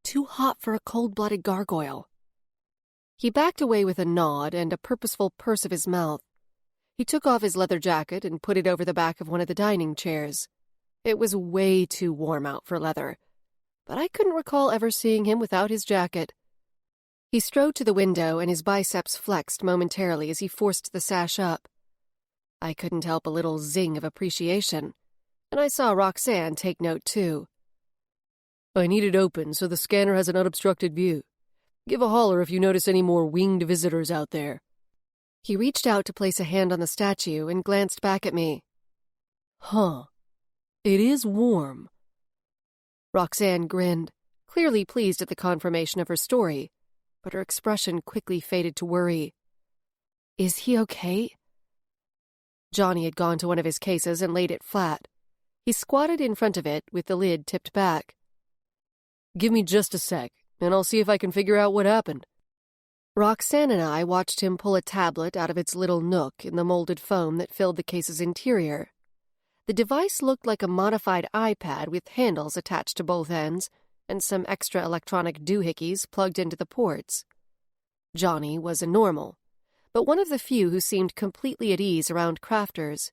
too hot for a cold-blooded gargoyle. He backed away with a nod and a purposeful purse of his mouth. He took off his leather jacket and put it over the back of one of the dining chairs. It was way too warm out for leather, but I couldn't recall ever seeing him without his jacket. He strode to the window and his biceps flexed momentarily as he forced the sash up. I couldn't help a little zing of appreciation, and I saw Roxanne take note too. I need it open so the scanner has an unobstructed view. Give a holler if you notice any more winged visitors out there. He reached out to place a hand on the statue and glanced back at me. Huh. It is warm. Roxanne grinned, clearly pleased at the confirmation of her story, but her expression quickly faded to worry. Is he okay? Johnny had gone to one of his cases and laid it flat. He squatted in front of it with the lid tipped back. Give me just a sec, and I'll see if I can figure out what happened. Roxanne and I watched him pull a tablet out of its little nook in the molded foam that filled the case's interior. The device looked like a modified iPad with handles attached to both ends and some extra electronic doohickeys plugged into the ports. Johnny was a normal, but one of the few who seemed completely at ease around crafters.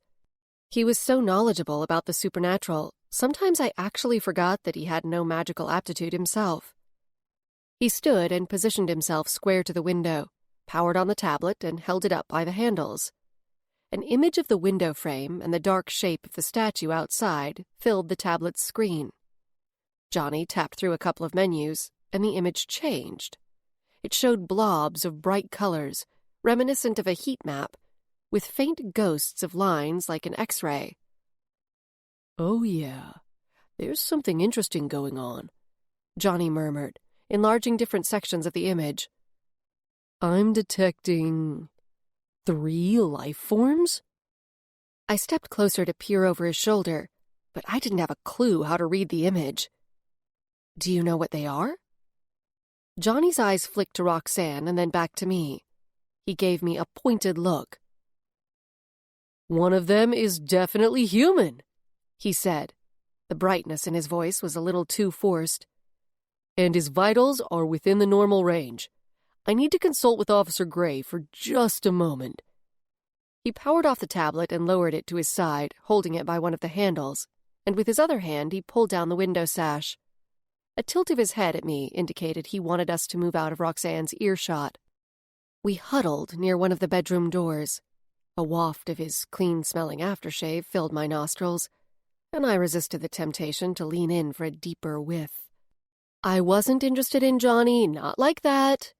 He was so knowledgeable about the supernatural, sometimes I actually forgot that he had no magical aptitude himself. He stood and positioned himself square to the window, powered on the tablet, and held it up by the handles. An image of the window frame and the dark shape of the statue outside filled the tablet's screen. Johnny tapped through a couple of menus, and the image changed. It showed blobs of bright colors, reminiscent of a heat map, with faint ghosts of lines like an X-ray. Oh yeah, there's something interesting going on, Johnny murmured, enlarging different sections of the image. I'm detecting 3 life forms? I stepped closer to peer over his shoulder, but I didn't have a clue how to read the image. Do you know what they are? Johnny's eyes flicked to Roxanne and then back to me. He gave me a pointed look. One of them is definitely human, he said. The brightness in his voice was a little too forced. And his vitals are within the normal range. I need to consult with Officer Gray for just a moment." He powered off the tablet and lowered it to his side, holding it by one of the handles, and with his other hand he pulled down the window sash. A tilt of his head at me indicated he wanted us to move out of Roxanne's earshot. We huddled near one of the bedroom doors. A waft of his clean-smelling aftershave filled my nostrils, and I resisted the temptation to lean in for a deeper whiff. I wasn't interested in Johnny, not like that.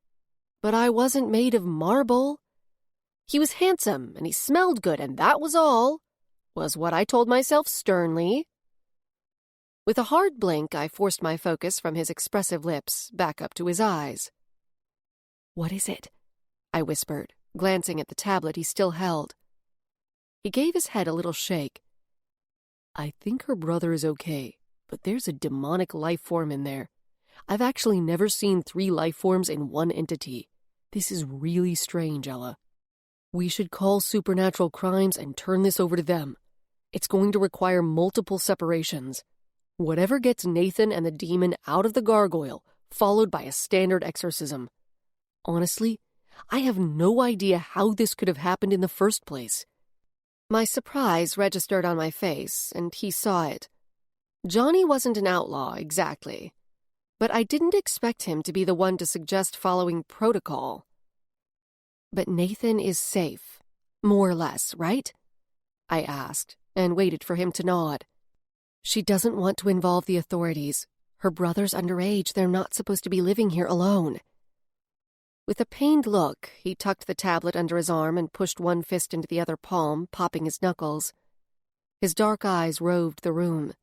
But I wasn't made of marble. He was handsome, and he smelled good, and that was all, was what I told myself sternly. With a hard blink, I forced my focus from his expressive lips back up to his eyes. "What is it?" I whispered, glancing at the tablet he still held. He gave his head a little shake. "I think her brother is okay, but there's a demonic life form in there. I've actually never seen 3 life forms in one entity. This is really strange, Ella. We should call Supernatural Crimes and turn this over to them. It's going to require multiple separations. Whatever gets Nathan and the demon out of the gargoyle, followed by a standard exorcism. Honestly, I have no idea how this could have happened in the first place." My surprise registered on my face, and he saw it. Johnny wasn't an outlaw, exactly. But I didn't expect him to be the one to suggest following protocol. "But Nathan is safe, more or less, right?" I asked, and waited for him to nod. "She doesn't want to involve the authorities. Her brother's underage. They're not supposed to be living here alone." With a pained look, he tucked the tablet under his arm and pushed one fist into the other palm, popping his knuckles. His dark eyes roved the room.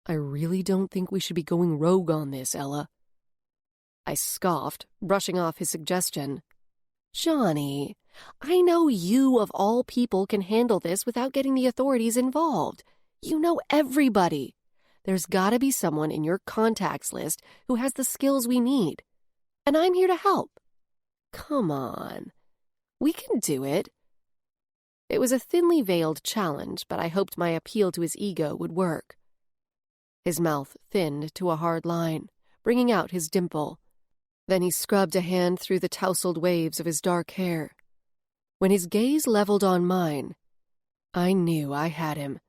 "I really don't think we should be going rogue on this, Ella." I scoffed, brushing off his suggestion. "Johnny, I know you, of all people, can handle this without getting the authorities involved. You know everybody. There's gotta be someone in your contacts list who has the skills we need. And I'm here to help. Come on. We can do it." It was a thinly veiled challenge, but I hoped my appeal to his ego would work. His mouth thinned to a hard line, bringing out his dimple. Then he scrubbed a hand through the tousled waves of his dark hair. When his gaze leveled on mine, I knew I had him.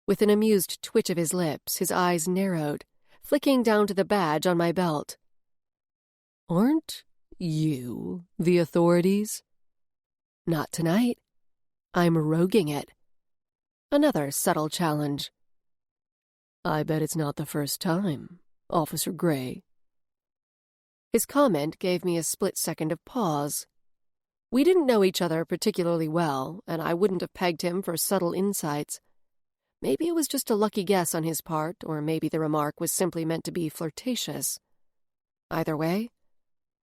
With an amused twitch of his lips, his eyes narrowed, flicking down to the badge on my belt. "Aren't you the authorities?" "Not tonight. I'm roguing it." Another subtle challenge. "I bet it's not the first time, Officer Gray." His comment gave me a split second of pause. We didn't know each other particularly well, and I wouldn't have pegged him for subtle insights. Maybe it was just a lucky guess on his part, or maybe the remark was simply meant to be flirtatious. Either way,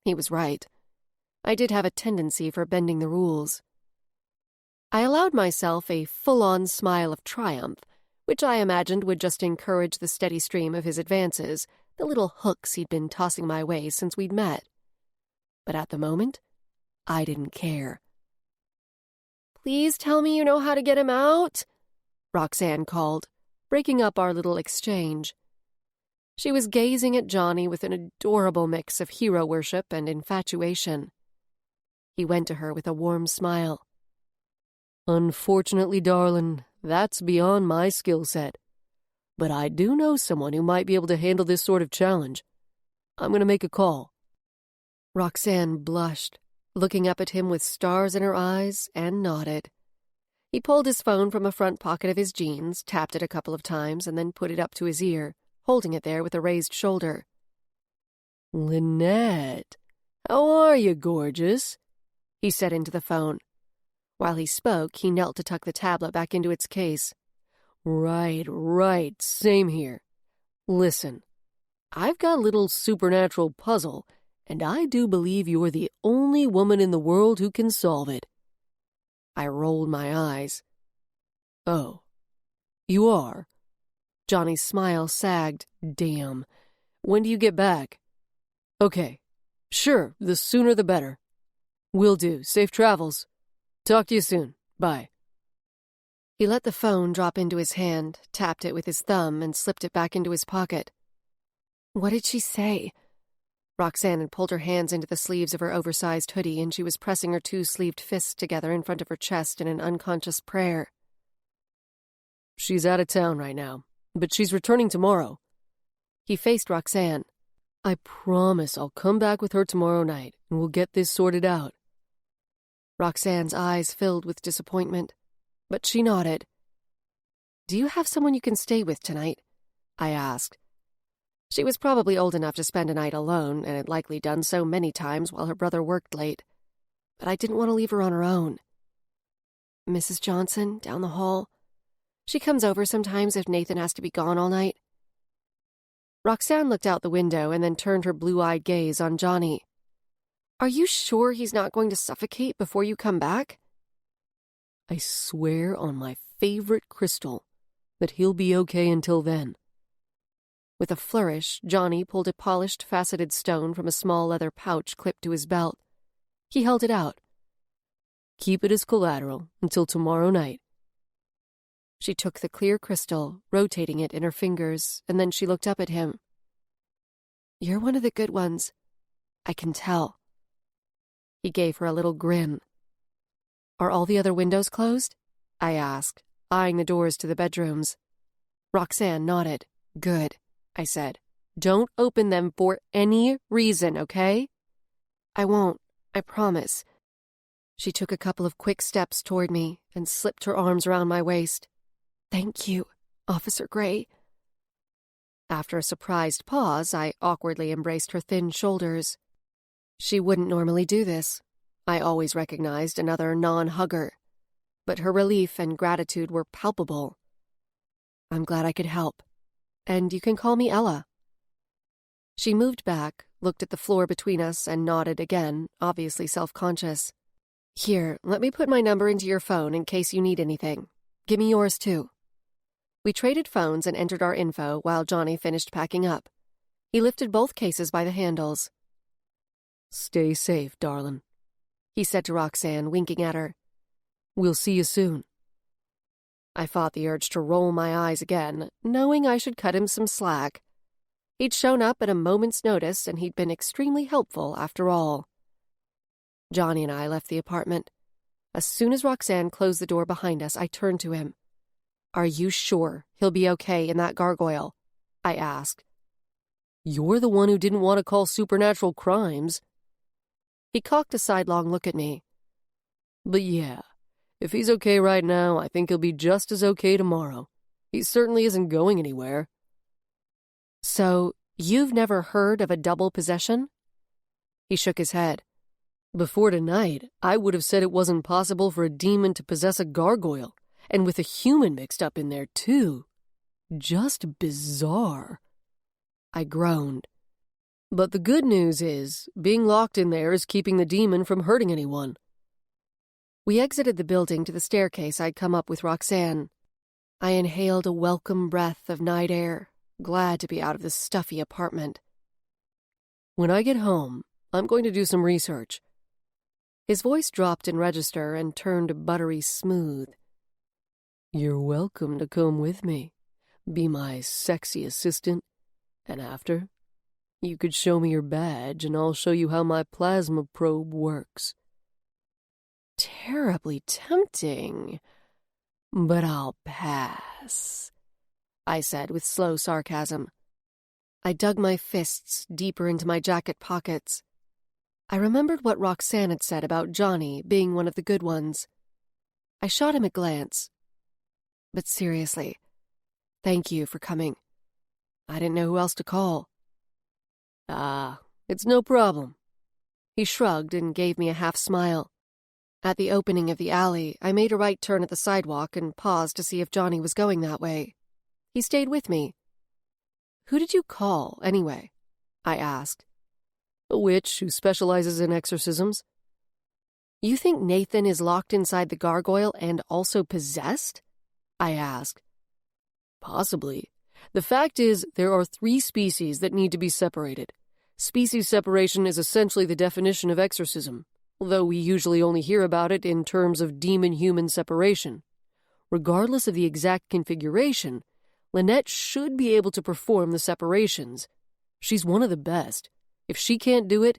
he was right. I did have a tendency for bending the rules. I allowed myself a full-on smile of triumph, which I imagined would just encourage the steady stream of his advances, the little hooks he'd been tossing my way since we'd met. But at the moment, I didn't care. "Please tell me you know how to get him out," Roxanne called, breaking up our little exchange. She was gazing at Johnny with an adorable mix of hero worship and infatuation. He went to her with a warm smile. "Unfortunately, darling, that's beyond my skill set. But I do know someone who might be able to handle this sort of challenge. I'm going to make a call." Roxanne blushed, looking up at him with stars in her eyes, and nodded. He pulled his phone from a front pocket of his jeans, tapped it a couple of times, and then put it up to his ear, holding it there with a raised shoulder. "Lynette, how are you, gorgeous?" he said into the phone. While he spoke, he knelt to tuck the tablet back into its case. Right, same here. Listen, I've got a little supernatural puzzle, and I do believe you're the only woman in the world who can solve it." I rolled my eyes. "Oh, you are?" Johnny's smile sagged. "Damn. When do you get back?" "Okay. Sure, the sooner the better." "Will do. Safe travels. Talk to you soon. Bye." He let the phone drop into his hand, tapped it with his thumb, and slipped it back into his pocket. "What did she say?" Roxanne had pulled her hands into the sleeves of her oversized hoodie, and she was pressing her two-sleeved fists together in front of her chest in an unconscious prayer. She's out of town right now, but she's returning tomorrow. He faced Roxanne. I promise I'll come back with her tomorrow night, and we'll get this sorted out. Roxanne's eyes filled with disappointment, but she nodded. Do you have someone you can stay with tonight? I asked. She was probably old enough to spend a night alone, and had likely done so many times while her brother worked late. But I didn't want to leave her on her own. Mrs. Johnson, down the hall. She comes over sometimes if Nathan has to be gone all night. Roxanne looked out the window and then turned her blue-eyed gaze on Johnny. Are you sure he's not going to suffocate before you come back? I swear on my favorite crystal that he'll be okay until then. With a flourish, Johnny pulled a polished, faceted stone from a small leather pouch clipped to his belt. He held it out. Keep it as collateral until tomorrow night. She took the clear crystal, rotating it in her fingers, and then she looked up at him. You're one of the good ones. I can tell. He gave her a little grin. Are all the other windows closed? I asked, eyeing the doors to the bedrooms. Roxanne nodded. Good, I said. Don't open them for any reason, okay? I won't, I promise. She took a couple of quick steps toward me and slipped her arms around my waist. Thank you, Officer Gray. After a surprised pause, I awkwardly embraced her thin shoulders. She wouldn't normally do this. I always recognized another non-hugger. But her relief and gratitude were palpable. I'm glad I could help. And you can call me Ella. She moved back, looked at the floor between us, and nodded again, obviously self-conscious. Here, let me put my number into your phone in case you need anything. Give me yours, too. We traded phones and entered our info while Johnny finished packing up. He lifted both cases by the handles. Stay safe, darling, he said to Roxanne, winking at her. We'll see you soon. I fought the urge to roll my eyes again, knowing I should cut him some slack. He'd shown up at a moment's notice, and he'd been extremely helpful after all. Johnny and I left the apartment. As soon as Roxanne closed the door behind us, I turned to him. Are you sure he'll be okay in that gargoyle? I asked. You're the one who didn't want to call supernatural crimes. He cocked a sidelong look at me. But yeah, if he's okay right now, I think he'll be just as okay tomorrow. He certainly isn't going anywhere. So, you've never heard of a double possession? He shook his head. Before tonight, I would have said it wasn't possible for a demon to possess a gargoyle, and with a human mixed up in there, too. Just bizarre. I groaned. But the good news is, being locked in there is keeping the demon from hurting anyone. We exited the building to the staircase I'd come up with Roxanne. I inhaled a welcome breath of night air, glad to be out of this stuffy apartment. When I get home, I'm going to do some research. His voice dropped in register and turned buttery smooth. You're welcome to come with me, be my sexy assistant, and after, you could show me your badge and I'll show you how my plasma probe works. Terribly tempting, but I'll pass, I said with slow sarcasm. I dug my fists deeper into my jacket pockets. I remembered what Roxanne had said about Johnny being one of the good ones. I shot him a glance. But seriously, thank you for coming. I didn't know who else to call. It's no problem. He shrugged and gave me a half smile. At the opening of the alley, I made a right turn at the sidewalk and paused to see if Johnny was going that way. He stayed with me. Who did you call, anyway? I asked. A witch who specializes in exorcisms. You think Nathan is locked inside the gargoyle and also possessed? I asked. Possibly. The fact is, there are 3 species that need to be separated. Species separation is essentially the definition of exorcism, although we usually only hear about it in terms of demon-human separation. Regardless of the exact configuration, Lynette should be able to perform the separations. She's one of the best, If she can't do it,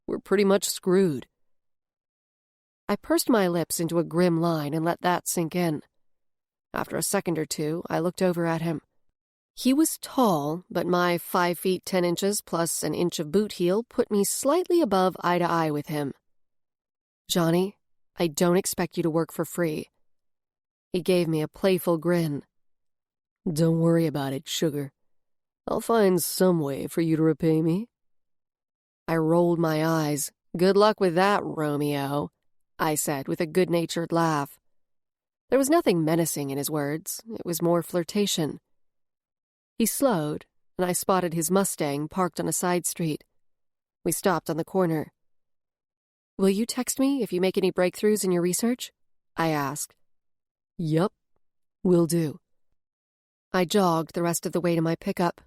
we're pretty much screwed. I pursed my lips into a grim line and let that sink in. After a second or two, I looked over at him. He was tall, but my 5 feet 10 inches plus an inch of boot heel put me slightly above eye to eye with him. "Johnny, I don't expect you to work for free." He gave me a playful grin. "Don't worry about it, sugar. I'll find some way for you to repay me." I rolled my eyes. "Good luck with that, Romeo," I said with a good-natured laugh. There was nothing menacing in his words. It was more flirtation. He slowed, and I spotted his Mustang parked on a side street. We stopped on the corner. "Will you text me if you make any breakthroughs in your research?" I asked. "Yup, will do." I jogged the rest of the way to my pickup.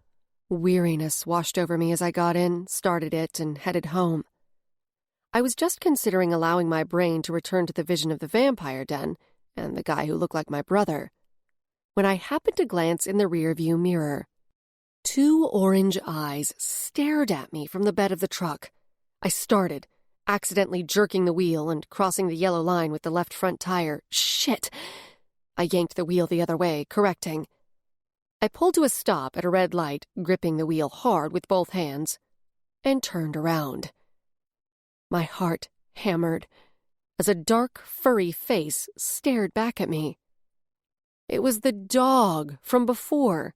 Weariness washed over me as I got in, started it, and headed home. I was just considering allowing my brain to return to the vision of the vampire den and the guy who looked like my brother, when I happened to glance in the rearview mirror. 2 orange eyes stared at me from the bed of the truck. I started, accidentally jerking the wheel and crossing the yellow line with the left front tire. Shit! I yanked the wheel the other way, correcting. I pulled to a stop at a red light, gripping the wheel hard with both hands, and turned around. My heart hammered as a dark, furry face stared back at me. It was the dog from before.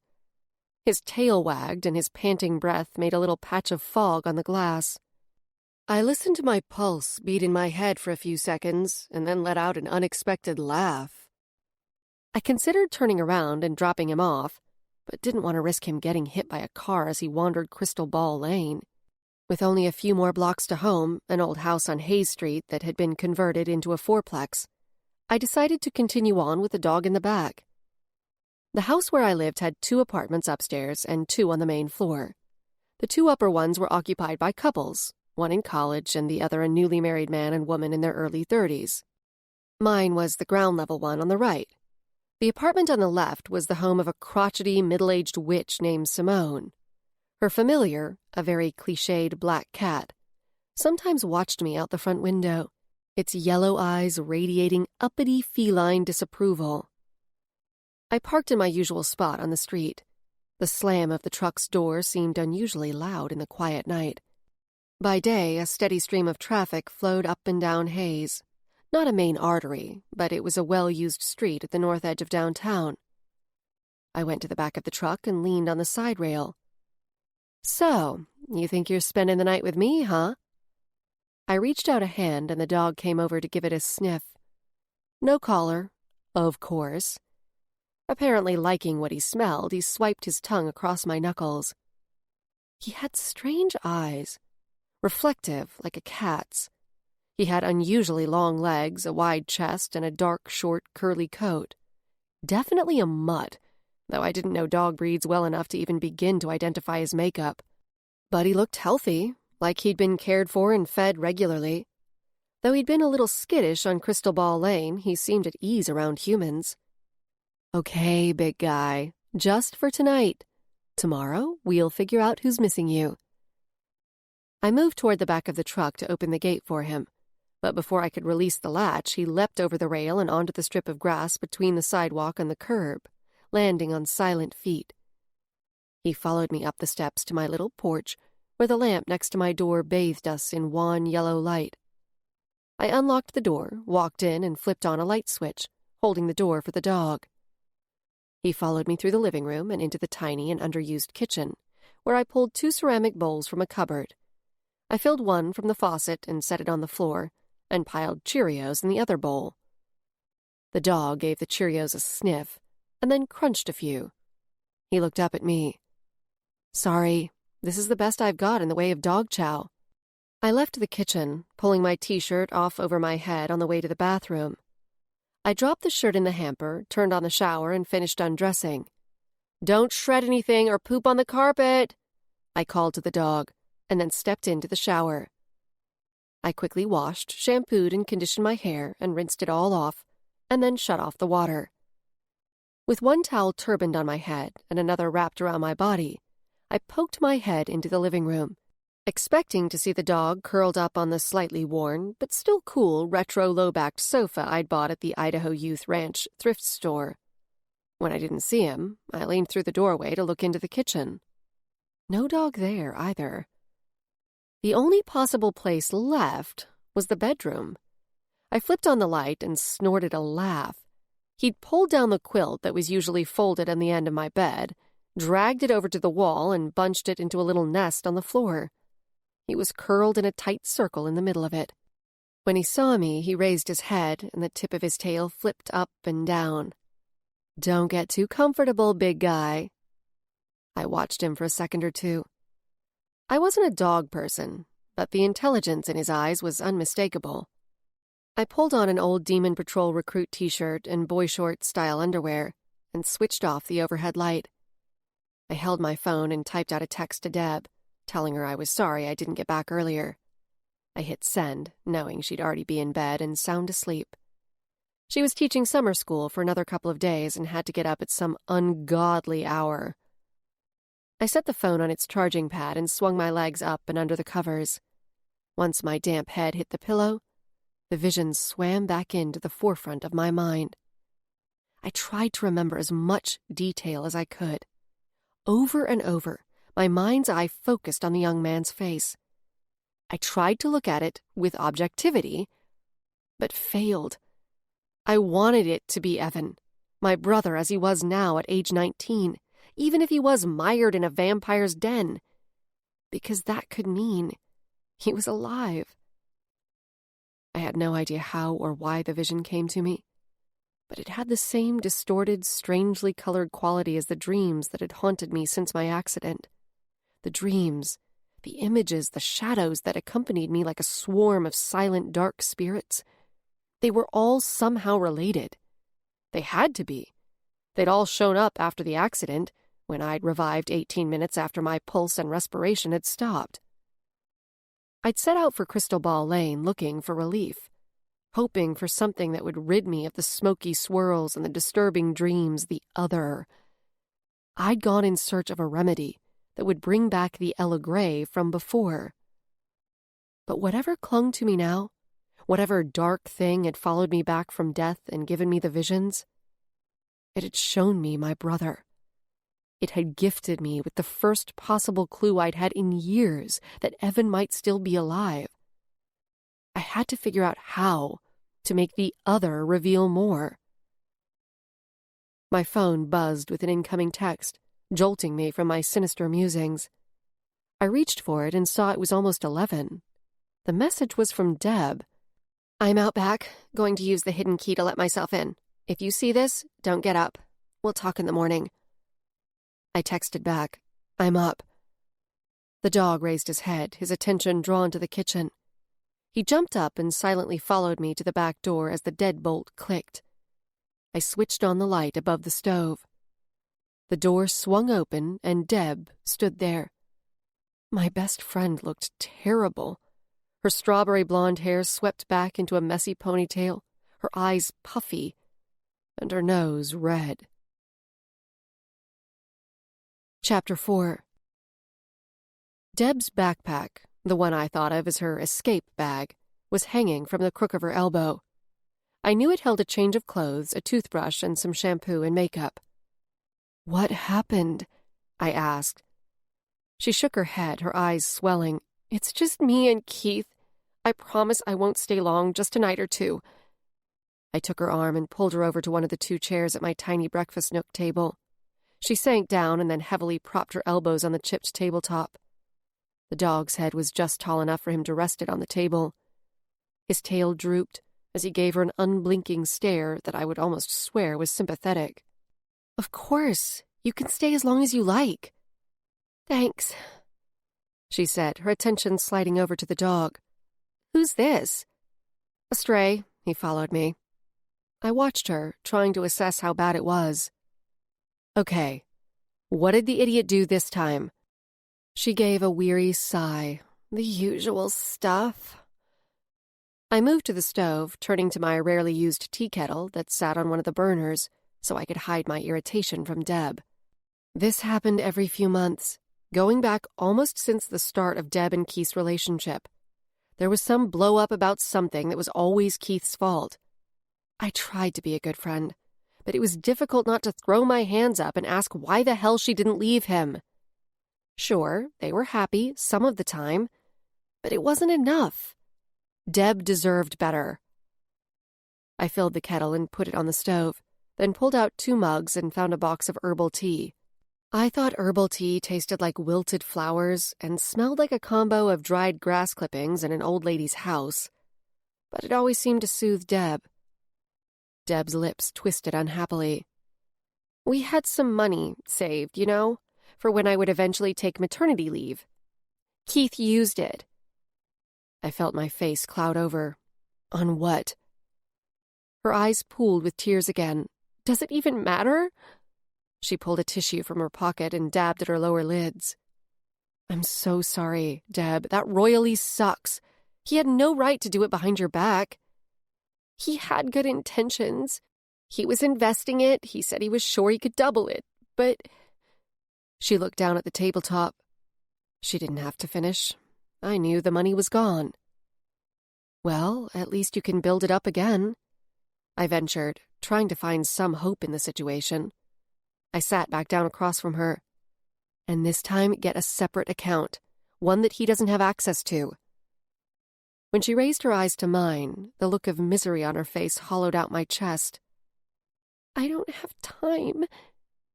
His tail wagged and his panting breath made a little patch of fog on the glass. I listened to my pulse beat in my head for a few seconds and then let out an unexpected laugh. I considered turning around and dropping him off, but didn't want to risk him getting hit by a car as he wandered Crystal Ball Lane. With only a few more blocks to home, an old house on Hayes Street that had been converted into a fourplex, I decided to continue on with the dog in the back. The house where I lived had 2 apartments upstairs and 2 on the main floor. The 2 upper ones were occupied by couples, one in college and the other a newly married man and woman in their early 30s. Mine was the ground-level one on the right. The apartment on the left was the home of a crotchety, middle-aged witch named Simone. Her familiar, a very cliched black cat, sometimes watched me out the front window, its yellow eyes radiating uppity feline disapproval. I parked in my usual spot on the street. The slam of the truck's door seemed unusually loud in the quiet night. By day, a steady stream of traffic flowed up and down Hayes. Not a main artery, but it was a well-used street at the north edge of downtown. I went to the back of the truck and leaned on the side rail. "So, you think you're spending the night with me, huh?" I reached out a hand and the dog came over to give it a sniff. No collar, of course. Apparently liking what he smelled, he swiped his tongue across my knuckles. He had strange eyes, reflective like a cat's. He had unusually long legs, a wide chest, and a dark, short, curly coat. Definitely a mutt, though I didn't know dog breeds well enough to even begin to identify his makeup. But he looked healthy, like he'd been cared for and fed regularly. Though he'd been a little skittish on Crystal Ball Lane, he seemed at ease around humans. "Okay, big guy, just for tonight. Tomorrow, we'll figure out who's missing you." I moved toward the back of the truck to open the gate for him, but before I could release the latch, he leapt over the rail and onto the strip of grass between the sidewalk and the curb, landing on silent feet. He followed me up the steps to my little porch, where the lamp next to my door bathed us in wan yellow light. I unlocked the door, walked in, and flipped on a light switch, holding the door for the dog. He followed me through the living room and into the tiny and underused kitchen, where I pulled 2 ceramic bowls from a cupboard. I filled one from the faucet and set it on the floor, and piled Cheerios in the other bowl. The dog gave the Cheerios a sniff, and then crunched a few. He looked up at me. "Sorry, this is the best I've got in the way of dog chow." I left the kitchen, pulling my t-shirt off over my head on the way to the bathroom. I dropped the shirt in the hamper, turned on the shower, and finished undressing. "Don't shred anything or poop on the carpet," I called to the dog, and then stepped into the shower. I quickly washed, shampooed, and conditioned my hair and rinsed it all off, and then shut off the water. With one towel turbaned on my head and another wrapped around my body, I poked my head into the living room, expecting to see the dog curled up on the slightly worn, but still cool, retro low-backed sofa I'd bought at the Idaho Youth Ranch thrift store. When I didn't see him, I leaned through the doorway to look into the kitchen. No dog there, either. The only possible place left was the bedroom. I flipped on the light and snorted a laugh. He'd pulled down the quilt that was usually folded on the end of my bed, dragged it over to the wall, and bunched it into a little nest on the floor. He was curled in a tight circle in the middle of it. When he saw me, he raised his head, and the tip of his tail flipped up and down. "Don't get too comfortable, big guy." I watched him for a second or two. I wasn't a dog person, but the intelligence in his eyes was unmistakable. I pulled on an old Demon Patrol recruit t-shirt and boy short-style underwear and switched off the overhead light. I held my phone and typed out a text to Deb, telling her I was sorry I didn't get back earlier. I hit send, knowing she'd already be in bed and sound asleep. She was teaching summer school for another couple of days and had to get up at some ungodly hour. I set the phone on its charging pad and swung my legs up and under the covers. Once my damp head hit the pillow, the visions swam back into the forefront of my mind. I tried to remember as much detail as I could. Over and over, my mind's eye focused on the young man's face. I tried to look at it with objectivity, but failed. I wanted it to be Evan, my brother as he was now at age 19, even if he was mired in a vampire's den, because that could mean he was alive. I had no idea how or why the vision came to me, but it had the same distorted, strangely colored quality as the dreams that had haunted me since my accident. The dreams, the images, the shadows that accompanied me like a swarm of silent, dark spirits, they were all somehow related. They had to be. They'd all shown up after the accident, when I'd revived 18 minutes after my pulse and respiration had stopped. I'd set out for Crystal Ball Lane looking for relief, hoping for something that would rid me of the smoky swirls and the disturbing dreams, the other. I'd gone in search of a remedy that would bring back the Ella Gray from before. But whatever clung to me now, whatever dark thing had followed me back from death and given me the visions, it had shown me my brother. It had gifted me with the first possible clue I'd had in years that Evan might still be alive. I had to figure out how to make the other reveal more. My phone buzzed with an incoming text, jolting me from my sinister musings. I reached for it and saw it was almost 11. The message was from Deb. "I'm out back, going to use the hidden key to let myself in. If you see this, don't get up. We'll talk in the morning." I texted back, "I'm up." The dog raised his head, his attention drawn to the kitchen. He jumped up and silently followed me to the back door as the deadbolt clicked. I switched on the light above the stove. The door swung open and Deb stood there. My best friend looked terrible. Her strawberry blonde hair swept back into a messy ponytail, her eyes puffy, and her nose red. Chapter 4. Deb's backpack, the one I thought of as her escape bag, was hanging from the crook of her elbow. I knew it held a change of clothes, a toothbrush, and some shampoo and makeup. "What happened?" I asked. She shook her head, her eyes swelling. "It's just me and Keith. I promise I won't stay long, just a night or two." I took her arm and pulled her over to one of the 2 chairs at my tiny breakfast nook table. She sank down and then heavily propped her elbows on the chipped tabletop. The dog's head was just tall enough for him to rest it on the table. His tail drooped as he gave her an unblinking stare that I would almost swear was sympathetic. "Of course, you can stay as long as you like." "Thanks," she said, her attention sliding over to the dog. "Who's this?" "A stray," he followed me. I watched her, trying to assess how bad it was. "Okay, what did the idiot do this time?" She gave a weary sigh. "The usual stuff." I moved to the stove, turning to my rarely used tea kettle that sat on one of the burners so I could hide my irritation from Deb. "This happened every few months. going back almost since the start of Deb and Keith's relationship. There was some blow-up about something that was always Keith's fault. I tried to be a good friend, but it was difficult not to throw my hands up and ask why the hell she didn't leave him. Sure, they were happy some of the time, but it wasn't enough. Deb deserved better. I filled the kettle and put it on the stove, then pulled out 2 mugs and found a box of herbal tea. I thought herbal tea tasted like wilted flowers and smelled like a combo of dried grass clippings in an old lady's house, but it always seemed to soothe Deb. Deb's lips twisted unhappily. We had some money saved, for when I would eventually take maternity leave. Keith used it. I felt my face cloud over. On what? Her eyes pooled with tears again. Does it even matter? She pulled a tissue from her pocket and dabbed at her lower lids. I'm so sorry, Deb. That royally sucks. He had no right to do it behind your back. He had good intentions. He was investing it. He said he was sure he could double it. But... She looked down at the tabletop. She didn't have to finish. I knew the money was gone. Well, at least you can build it up again, I ventured, trying to find some hope in the situation. I sat back down across from her. And this time get a separate account, one that he doesn't have access to. When she raised her eyes to mine, the look of misery on her face hollowed out my chest. I don't have time,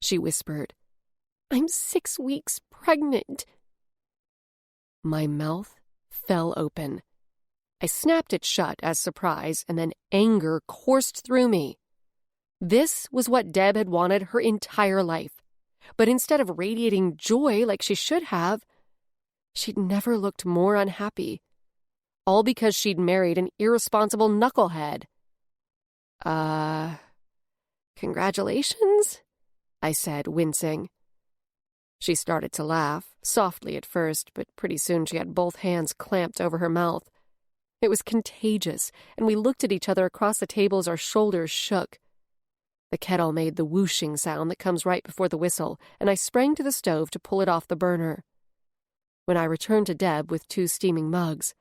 she whispered. I'm 6 weeks pregnant. My mouth fell open. I snapped it shut as surprise, and then anger coursed through me. This was what Deb had wanted her entire life. But instead of radiating joy like she should have, she'd never looked more unhappy. All because she'd married an irresponsible knucklehead. Congratulations? I said, wincing. She started to laugh, softly at first, but pretty soon she had both hands clamped over her mouth. It was contagious, and we looked at each other across the table as our shoulders shook. The kettle made the whooshing sound that comes right before the whistle, and I sprang to the stove to pull it off the burner. When I returned to Deb with 2 steaming mugs,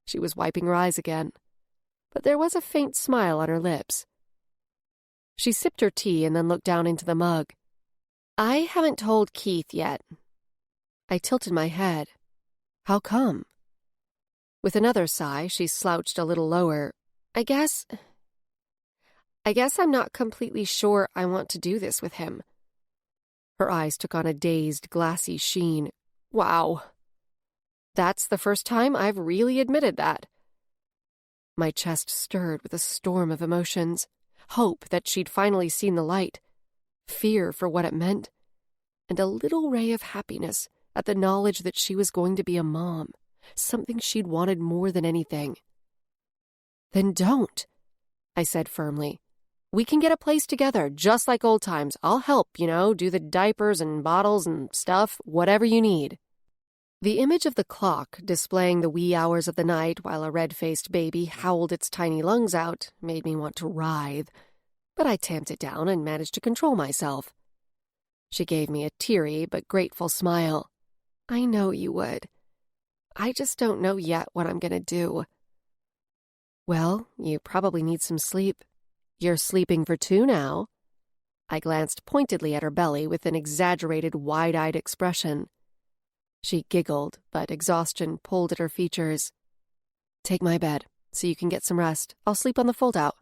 she was wiping her eyes again, but there was a faint smile on her lips. She sipped her tea and then looked down into the mug. I haven't told Keith yet. I tilted my head. How come? With another sigh, she slouched a little lower. I guess I'm not completely sure I want to do this with him. Her eyes took on a dazed, glassy sheen. Wow. That's the first time I've really admitted that. My chest stirred with a storm of emotions. Hope that she'd finally seen the light. Fear for what it meant. And a little ray of happiness at the knowledge that she was going to be a mom. Something she'd wanted more than anything. Then don't, I said firmly. We can get a place together, just like old times. I'll help, do the diapers and bottles and stuff, whatever you need. The image of the clock displaying the wee hours of the night while a red-faced baby howled its tiny lungs out made me want to writhe, but I tamped it down and managed to control myself. She gave me a teary but grateful smile. I know you would. I just don't know yet what I'm going to do. Well, you probably need some sleep. You're sleeping for 2 now. I glanced pointedly at her belly with an exaggerated, wide-eyed expression. She giggled, but exhaustion pulled at her features. Take my bed, so you can get some rest. I'll sleep on the fold-out.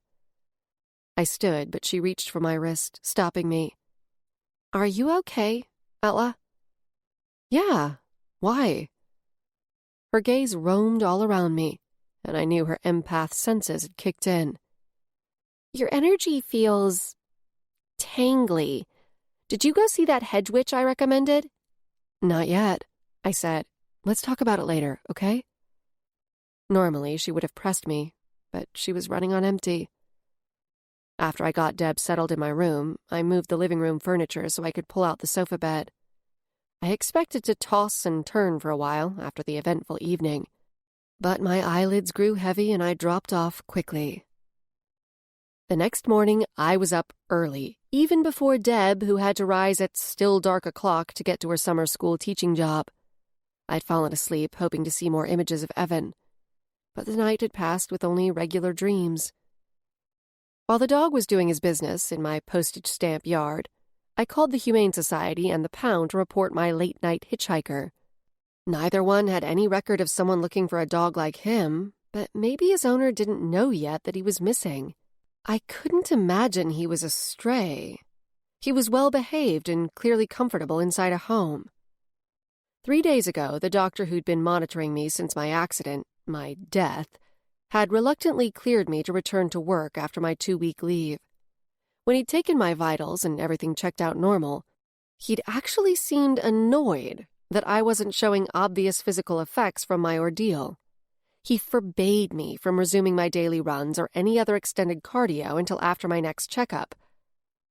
I stood, but she reached for my wrist, stopping me. Are you okay, Ella? Yeah. Why? Her gaze roamed all around me, and I knew her empath senses had kicked in. Your energy feels tangly. Did you go see that hedge witch I recommended? Not yet, I said. Let's talk about it later, okay? Normally, she would have pressed me, but she was running on empty. After I got Deb settled in my room, I moved the living room furniture so I could pull out the sofa bed. I expected to toss and turn for a while after the eventful evening, but my eyelids grew heavy and I dropped off quickly. The next morning, I was up early, even before Deb, who had to rise at still dark o'clock to get to her summer school teaching job. I'd fallen asleep, hoping to see more images of Evan, but the night had passed with only regular dreams. While the dog was doing his business in my postage stamp yard, I called the Humane Society and the Pound to report my late-night hitchhiker. Neither one had any record of someone looking for a dog like him, but maybe his owner didn't know yet that he was missing. I couldn't imagine he was a stray. He was well-behaved and clearly comfortable inside a home. 3 days ago, the doctor who'd been monitoring me since my accident, my death, had reluctantly cleared me to return to work after my 2-week leave. When he'd taken my vitals and everything checked out normal, he'd actually seemed annoyed that I wasn't showing obvious physical effects from my ordeal. He forbade me from resuming my daily runs or any other extended cardio until after my next checkup.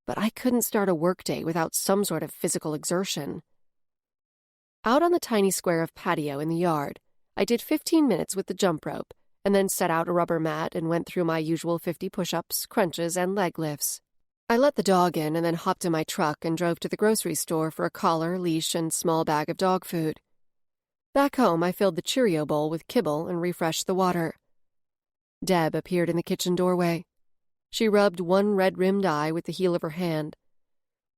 But I couldn't start a workday without some sort of physical exertion. Out on the tiny square of patio in the yard, I did 15 minutes with the jump rope, and then set out a rubber mat and went through my usual 50 push-ups, crunches, and leg lifts. I let the dog in and then hopped in my truck and drove to the grocery store for a collar, leash, and small bag of dog food. Back home, I filled the Cheerio bowl with kibble and refreshed the water. Deb appeared in the kitchen doorway. She rubbed one red-rimmed eye with the heel of her hand.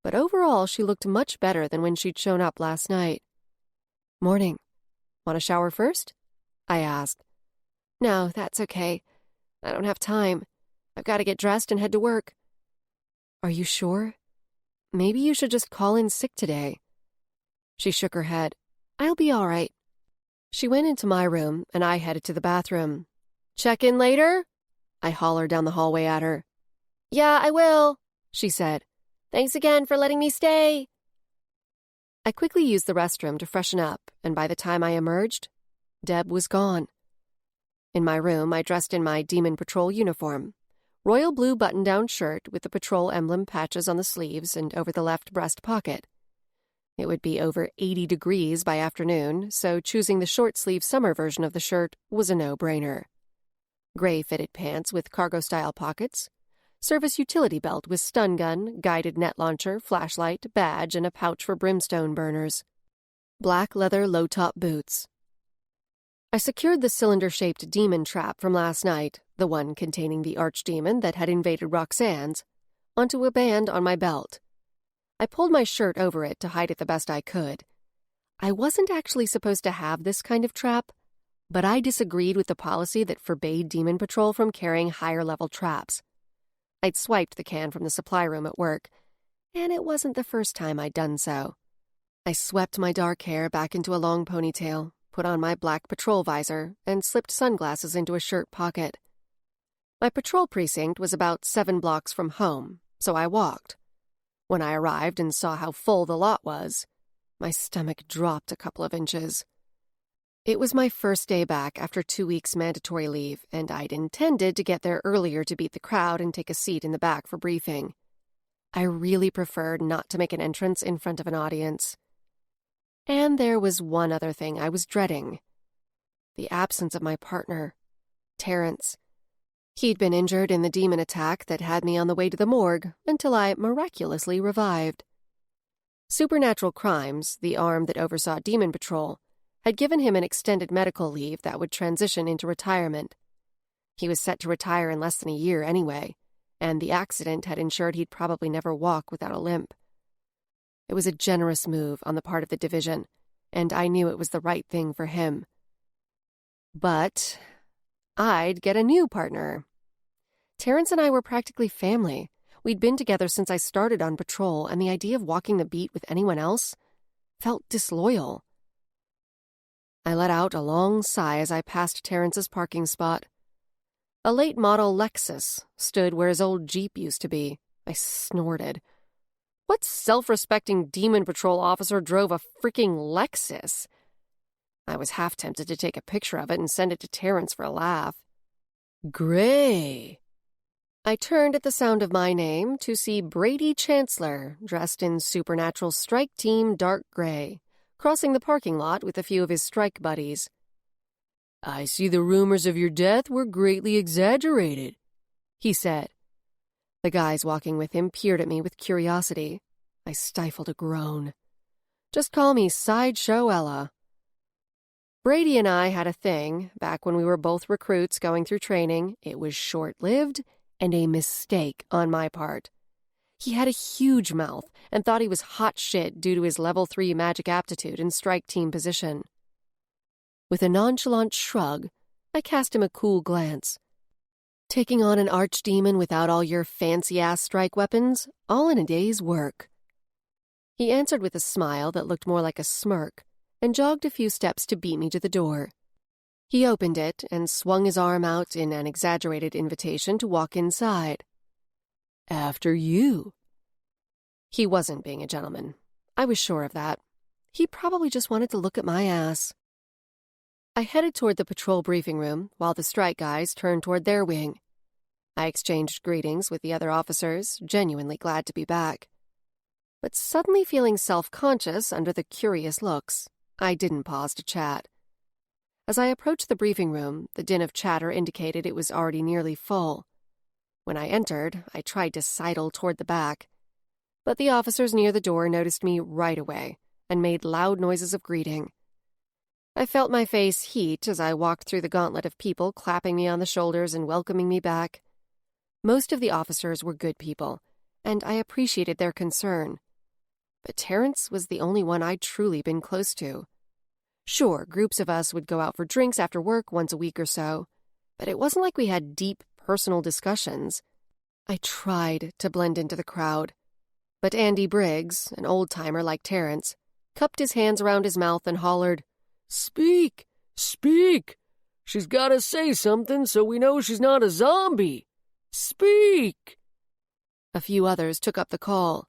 But overall, she looked much better than when she'd shown up last night. "Morning. Want a shower first?" I asked. "No, that's okay. I don't have time. I've got to get dressed and head to work." "Are you sure? Maybe you should just call in sick today." She shook her head. "I'll be all right." She went into my room, and I headed to the bathroom. "Check in later?" I hollered down the hallway at her. "Yeah, I will," she said. "Thanks again for letting me stay." I quickly used the restroom to freshen up, and by the time I emerged, Deb was gone. In my room, I dressed in my Demon Patrol uniform, royal blue button-down shirt with the patrol emblem patches on the sleeves and over the left breast pocket. It would be over 80 degrees by afternoon, so choosing the short-sleeve summer version of the shirt was a no-brainer. Gray-fitted pants with cargo-style pockets, service utility belt with stun gun, guided net launcher, flashlight, badge, and a pouch for brimstone burners. Black leather low-top boots. I secured the cylinder-shaped demon trap from last night, the one containing the archdemon that had invaded Roxanne's, onto a band on my belt. I pulled my shirt over it to hide it the best I could. I wasn't actually supposed to have this kind of trap, but I disagreed with the policy that forbade Demon Patrol from carrying higher-level traps. I'd swiped the can from the supply room at work, and it wasn't the first time I'd done so. I swept my dark hair back into a long ponytail, put on my black patrol visor, and slipped sunglasses into a shirt pocket. My patrol precinct was about 7 blocks from home, so I walked. When I arrived and saw how full the lot was, my stomach dropped a couple of inches. It was my first day back after 2 weeks mandatory leave, and I'd intended to get there earlier to beat the crowd and take a seat in the back for briefing. I really preferred not to make an entrance in front of an audience. And there was one other thing I was dreading. The absence of my partner, Terrence. He'd been injured in the demon attack that had me on the way to the morgue until I miraculously revived. Supernatural Crimes, the arm that oversaw Demon Patrol, had given him an extended medical leave that would transition into retirement. He was set to retire in less than a year anyway, and the accident had ensured he'd probably never walk without a limp. It was a generous move on the part of the division, and I knew it was the right thing for him. But I'd get a new partner. Terrence and I were practically family. We'd been together since I started on patrol, and the idea of walking the beat with anyone else felt disloyal. I let out a long sigh as I passed Terrence's parking spot. A late-model Lexus stood where his old Jeep used to be. I snorted. What self-respecting Demon Patrol officer drove a freaking Lexus? I was half tempted to take a picture of it and send it to Terrence for a laugh. Gray. I turned at the sound of my name to see Brady Chancellor, dressed in Supernatural Strike Team dark gray, crossing the parking lot with a few of his strike buddies. "I see the rumors of your death were greatly exaggerated," he said. The guys walking with him peered at me with curiosity. I stifled a groan. Just call me Sideshow Ella. Brady and I had a thing back when we were both recruits going through training. It was short-lived and a mistake on my part. He had a huge mouth and thought he was hot shit due to his level 3 magic aptitude and strike team position. With a nonchalant shrug, I cast him a cool glance. Taking on an archdemon without all your fancy-ass strike weapons, all in a day's work. He answered with a smile that looked more like a smirk, and jogged a few steps to beat me to the door. He opened it and swung his arm out in an exaggerated invitation to walk inside. "After you." He wasn't being a gentleman. I was sure of that. He probably just wanted to look at my ass. I headed toward the patrol briefing room while the strike guys turned toward their wing. I exchanged greetings with the other officers, genuinely glad to be back. But suddenly feeling self-conscious under the curious looks, I didn't pause to chat. As I approached the briefing room, the din of chatter indicated it was already nearly full. When I entered, I tried to sidle toward the back. But the officers near the door noticed me right away and made loud noises of greeting. I felt my face heat as I walked through the gauntlet of people clapping me on the shoulders and welcoming me back. Most of the officers were good people, and I appreciated their concern. But Terrence was the only one I'd truly been close to. Sure, groups of us would go out for drinks after work once a week or so, but it wasn't like we had deep, personal discussions. I tried to blend into the crowd, but Andy Briggs, an old-timer like Terrence, cupped his hands around his mouth and hollered, "Speak! Speak! She's gotta say something so we know she's not a zombie! Speak!" A few others took up the call.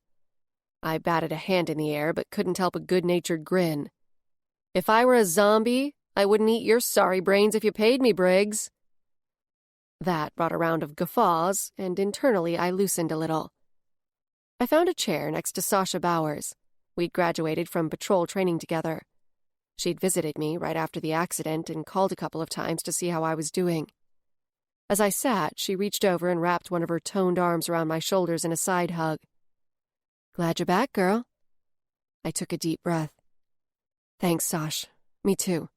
I batted a hand in the air but couldn't help a good-natured grin. "If I were a zombie, I wouldn't eat your sorry brains if you paid me, Briggs." That brought a round of guffaws, and internally I loosened a little. I found a chair next to Sasha Bowers. We'd graduated from patrol training together. She'd visited me right after the accident and called a couple of times to see how I was doing. As I sat, she reached over and wrapped one of her toned arms around my shoulders in a side hug. "Glad you're back, girl." I took a deep breath. "Thanks, Sash. Me too."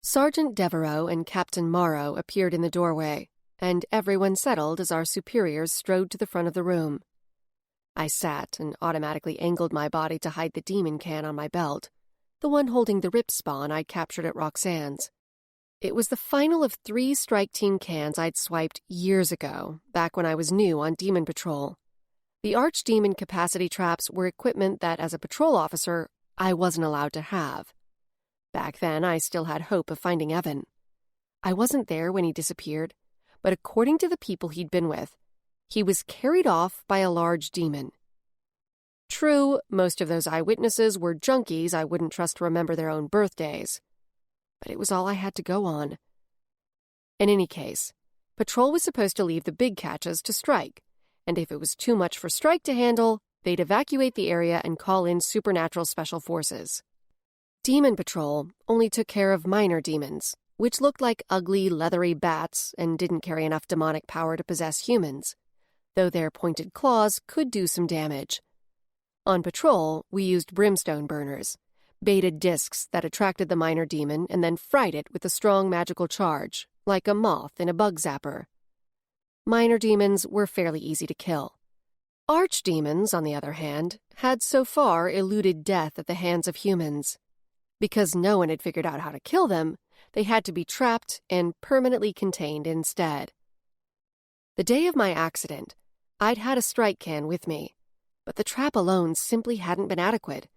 Sergeant Devereaux and Captain Morrow appeared in the doorway, and everyone settled as our superiors strode to the front of the room. I sat and automatically angled my body to hide the demon can on my belt, the one holding the rip spawn I'd captured at Roxanne's. It was the final of 3 strike team cans I'd swiped years ago, back when I was new on demon patrol. The archdemon capacity traps were equipment that, as a patrol officer, I wasn't allowed to have. Back then, I still had hope of finding Evan. I wasn't there when he disappeared, but according to the people he'd been with, he was carried off by a large demon. True, most of those eyewitnesses were junkies I wouldn't trust to remember their own birthdays. But it was all I had to go on. In any case, patrol was supposed to leave the big catches to strike, and if it was too much for strike to handle, they'd evacuate the area and call in supernatural special forces. Demon patrol only took care of minor demons, which looked like ugly, leathery bats and didn't carry enough demonic power to possess humans, though their pointed claws could do some damage. On patrol, we used brimstone burners, baited discs that attracted the minor demon and then fried it with a strong magical charge, like a moth in a bug zapper. Minor demons were fairly easy to kill. Archdemons, on the other hand, had so far eluded death at the hands of humans. Because no one had figured out how to kill them, they had to be trapped and permanently contained instead. The day of my accident, I'd had a strike can with me, but the trap alone simply hadn't been adequate.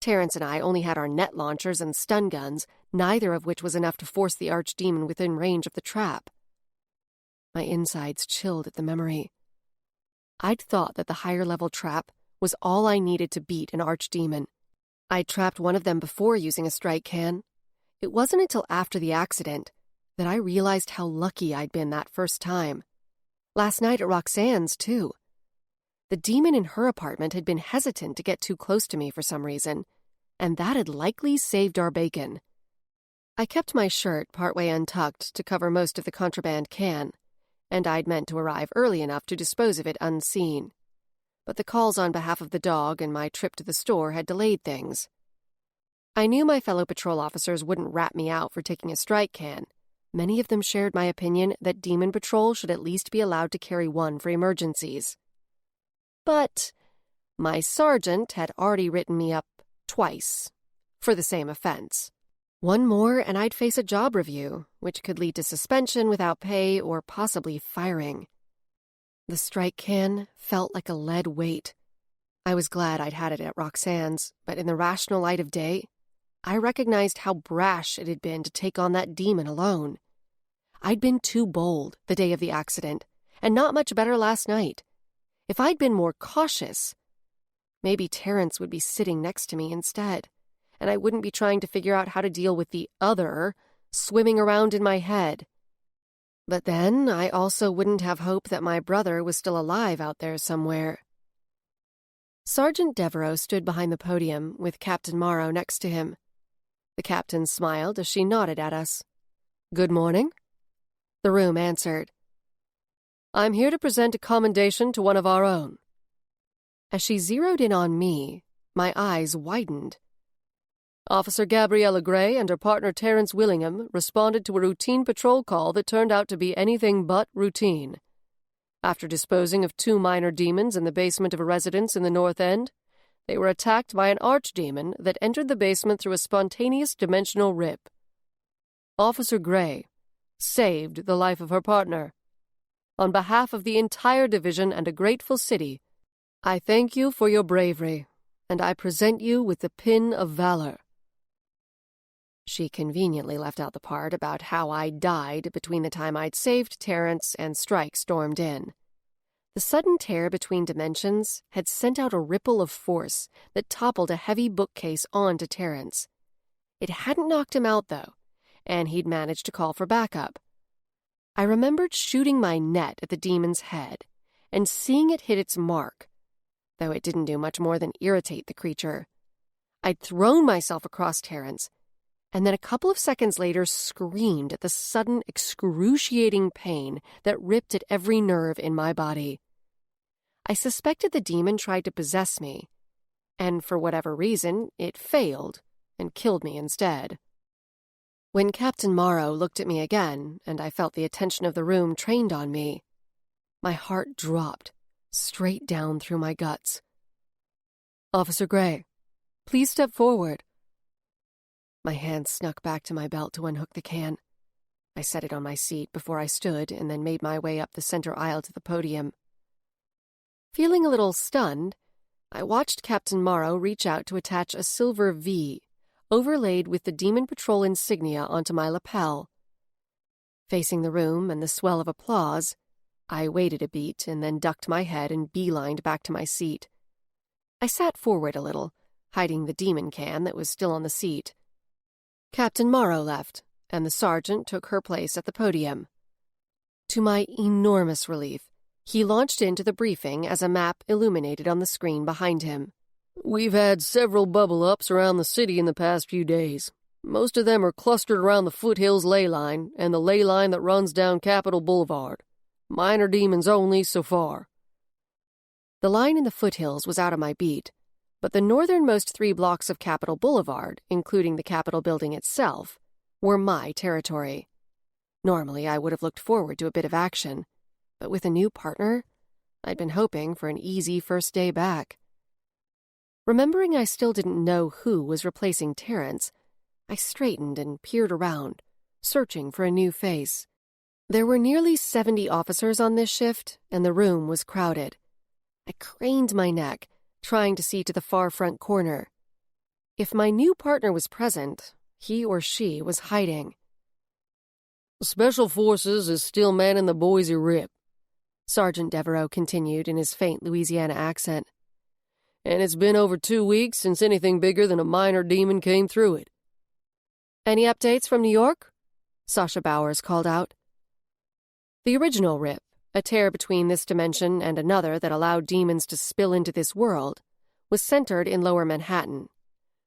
Terrence and I only had our net launchers and stun guns, neither of which was enough to force the archdemon within range of the trap. My insides chilled at the memory. I'd thought that the higher-level trap was all I needed to beat an archdemon. I'd trapped one of them before using a strike can. It wasn't until after the accident that I realized how lucky I'd been that first time. Last night at Roxanne's, too. The demon in her apartment had been hesitant to get too close to me for some reason, and that had likely saved our bacon. I kept my shirt partway untucked to cover most of the contraband can, and I'd meant to arrive early enough to dispose of it unseen. But the calls on behalf of the dog and my trip to the store had delayed things. I knew my fellow patrol officers wouldn't rat me out for taking a strike can. Many of them shared my opinion that Demon Patrol should at least be allowed to carry one for emergencies. But my sergeant had already written me up twice for the same offense. One more and I'd face a job review, which could lead to suspension without pay or possibly firing. The strike can felt like a lead weight. I was glad I'd had it at Roxanne's, but in the rational light of day, I recognized how brash it had been to take on that demon alone. I'd been too bold the day of the accident, and not much better last night. If I'd been more cautious, maybe Terrence would be sitting next to me instead, and I wouldn't be trying to figure out how to deal with the other swimming around in my head. But then I also wouldn't have hope that my brother was still alive out there somewhere. Sergeant Devereaux stood behind the podium with Captain Morrow next to him. The captain smiled as she nodded at us. "Good morning." The room answered. "I'm here to present a commendation to one of our own." As she zeroed in on me, my eyes widened. Officer Gabriella Gray and her partner Terrence Willingham responded to a routine patrol call that turned out to be anything but routine. After disposing of 2 minor demons in the basement of a residence in the North End, they were attacked by an archdemon that entered the basement through a spontaneous dimensional rip. Officer Gray saved the life of her partner. On behalf of the entire division and a grateful city, I thank you for your bravery, and I present you with the Pin of Valor. She conveniently left out the part about how I died between the time I'd saved Terrence and strike stormed in. The sudden tear between dimensions had sent out a ripple of force that toppled a heavy bookcase onto Terrence. It hadn't knocked him out, though, and he'd managed to call for backup. I remembered shooting my net at the demon's head and seeing it hit its mark, though it didn't do much more than irritate the creature. I'd thrown myself across Terrence, and then a couple of seconds later screamed at the sudden excruciating pain that ripped at every nerve in my body. I suspected the demon tried to possess me, and for whatever reason, it failed and killed me instead. When Captain Morrow looked at me again, and I felt the attention of the room trained on me, my heart dropped straight down through my guts. "Officer Gray, please step forward." My hand snuck back to my belt to unhook the can. I set it on my seat before I stood and then made my way up the center aisle to the podium. Feeling a little stunned, I watched Captain Morrow reach out to attach a silver V, overlaid with the Demon Patrol insignia, onto my lapel. Facing the room and the swell of applause, I waited a beat and then ducked my head and beelined back to my seat. I sat forward a little, hiding the demon can that was still on the seat. Captain Morrow left, and the sergeant took her place at the podium. To my enormous relief, he launched into the briefing as a map illuminated on the screen behind him. "We've had several bubble-ups around the city in the past few days. Most of them are clustered around the Foothills ley line and the ley line that runs down Capitol Boulevard. Minor demons only so far." The line in the Foothills was out of my beat, but the northernmost 3 blocks of Capitol Boulevard, including the Capitol building itself, were my territory. Normally, I would have looked forward to a bit of action, but with a new partner, I'd been hoping for an easy first day back. Remembering I still didn't know who was replacing Terrence, I straightened and peered around, searching for a new face. There were nearly 70 officers on this shift, and the room was crowded. I craned my neck, trying to see to the far front corner. If my new partner was present, he or she was hiding. "Special Forces is still manning the Boise Rip," Sergeant Devereaux continued in his faint Louisiana accent. "And it's been over 2 weeks since anything bigger than a minor demon came through it." "Any updates from New York?" Sasha Bowers called out. The original Rip, a tear between this dimension and another that allowed demons to spill into this world, was centered in Lower Manhattan.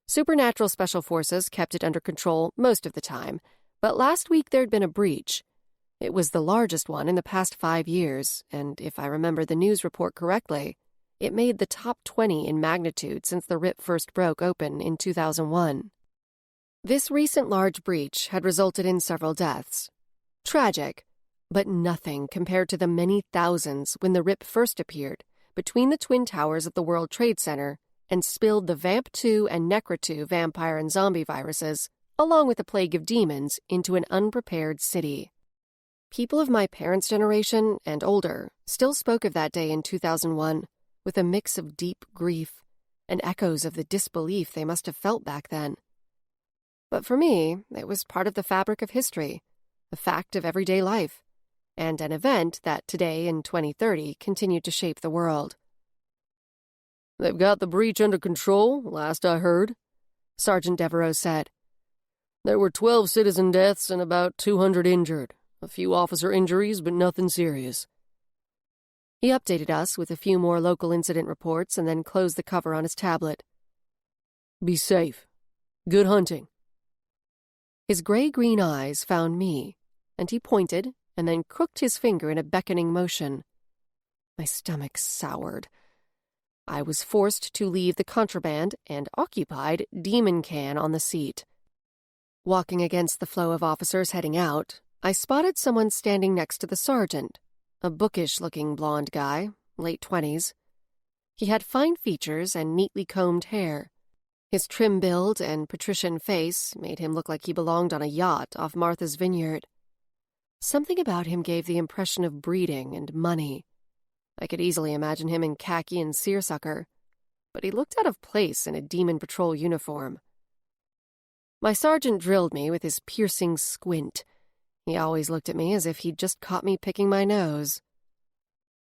Supernatural Special Forces kept it under control most of the time, but last week there'd been a breach. It was the largest one in the past 5 years, and if I remember the news report correctly, it made the top 20 in magnitude since the rip first broke open in 2001. This recent large breach had resulted in several deaths. Tragic, but nothing compared to the many thousands when the rip first appeared between the twin towers of the World Trade Center and spilled the Vamp2 and Necra2 vampire and zombie viruses, along with a plague of demons, into an unprepared city. People of my parents' generation and older still spoke of that day in 2001 with a mix of deep grief and echoes of the disbelief they must have felt back then. But for me, it was part of the fabric of history, a fact of everyday life, and an event that today in 2030 continued to shape the world. "They've got the breach under control, last I heard," Sergeant Devereaux said. "There were 12 citizen deaths and about 200 injured. A few officer injuries, but nothing serious." He updated us with a few more local incident reports and then closed the cover on his tablet. "Be safe. Good hunting." His gray-green eyes found me, and he pointed and then crooked his finger in a beckoning motion. My stomach soured. I was forced to leave the contraband and occupied demon can on the seat. Walking against the flow of officers heading out, I spotted someone standing next to the sergeant, a bookish-looking blonde guy, late 20s. He had fine features and neatly combed hair. His trim build and patrician face made him look like he belonged on a yacht off Martha's Vineyard. Something about him gave the impression of breeding and money. I could easily imagine him in khaki and seersucker, but he looked out of place in a Demon Patrol uniform. My sergeant drilled me with his piercing squint. He always looked at me as if he'd just caught me picking my nose.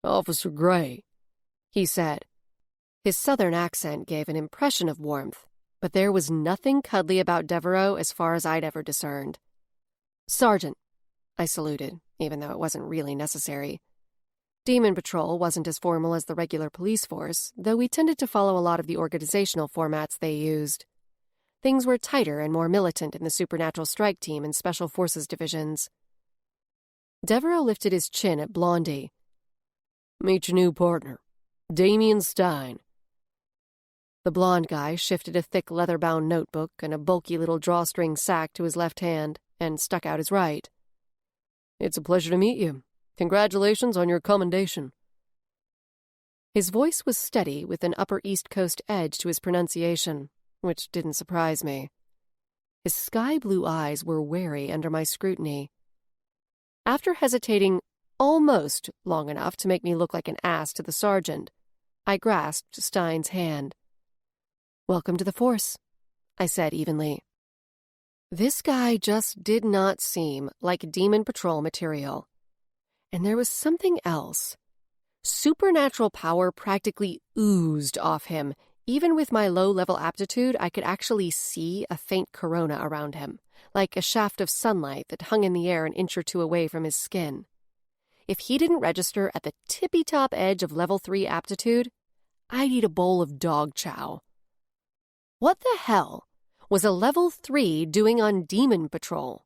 "Officer Gray," he said. His southern accent gave an impression of warmth, but there was nothing cuddly about Devereaux as far as I'd ever discerned. "Sergeant," I saluted, even though it wasn't really necessary. Demon Patrol wasn't as formal as the regular police force, though we tended to follow a lot of the organizational formats they used. Things were tighter and more militant in the Supernatural Strike Team and Special Forces divisions. Devereaux lifted his chin at Blondie. "Meet your new partner, Damien Stein." The blonde guy shifted a thick leather-bound notebook and a bulky little drawstring sack to his left hand and stuck out his right. "It's a pleasure to meet you. Congratulations on your commendation." His voice was steady with an Upper East Coast edge to his pronunciation, which didn't surprise me. His sky-blue eyes were wary under my scrutiny. After hesitating almost long enough to make me look like an ass to the sergeant, I grasped Stein's hand. "Welcome to the force," I said evenly. This guy just did not seem like Demon Patrol material. And there was something else. Supernatural power practically oozed off him. Even with my low-level aptitude, I could actually see a faint corona around him, like a shaft of sunlight that hung in the air an inch or two away from his skin. If he didn't register at the tippy-top edge of level 3 aptitude, I'd eat a bowl of dog chow. What the hell was a level 3 doing on Demon Patrol?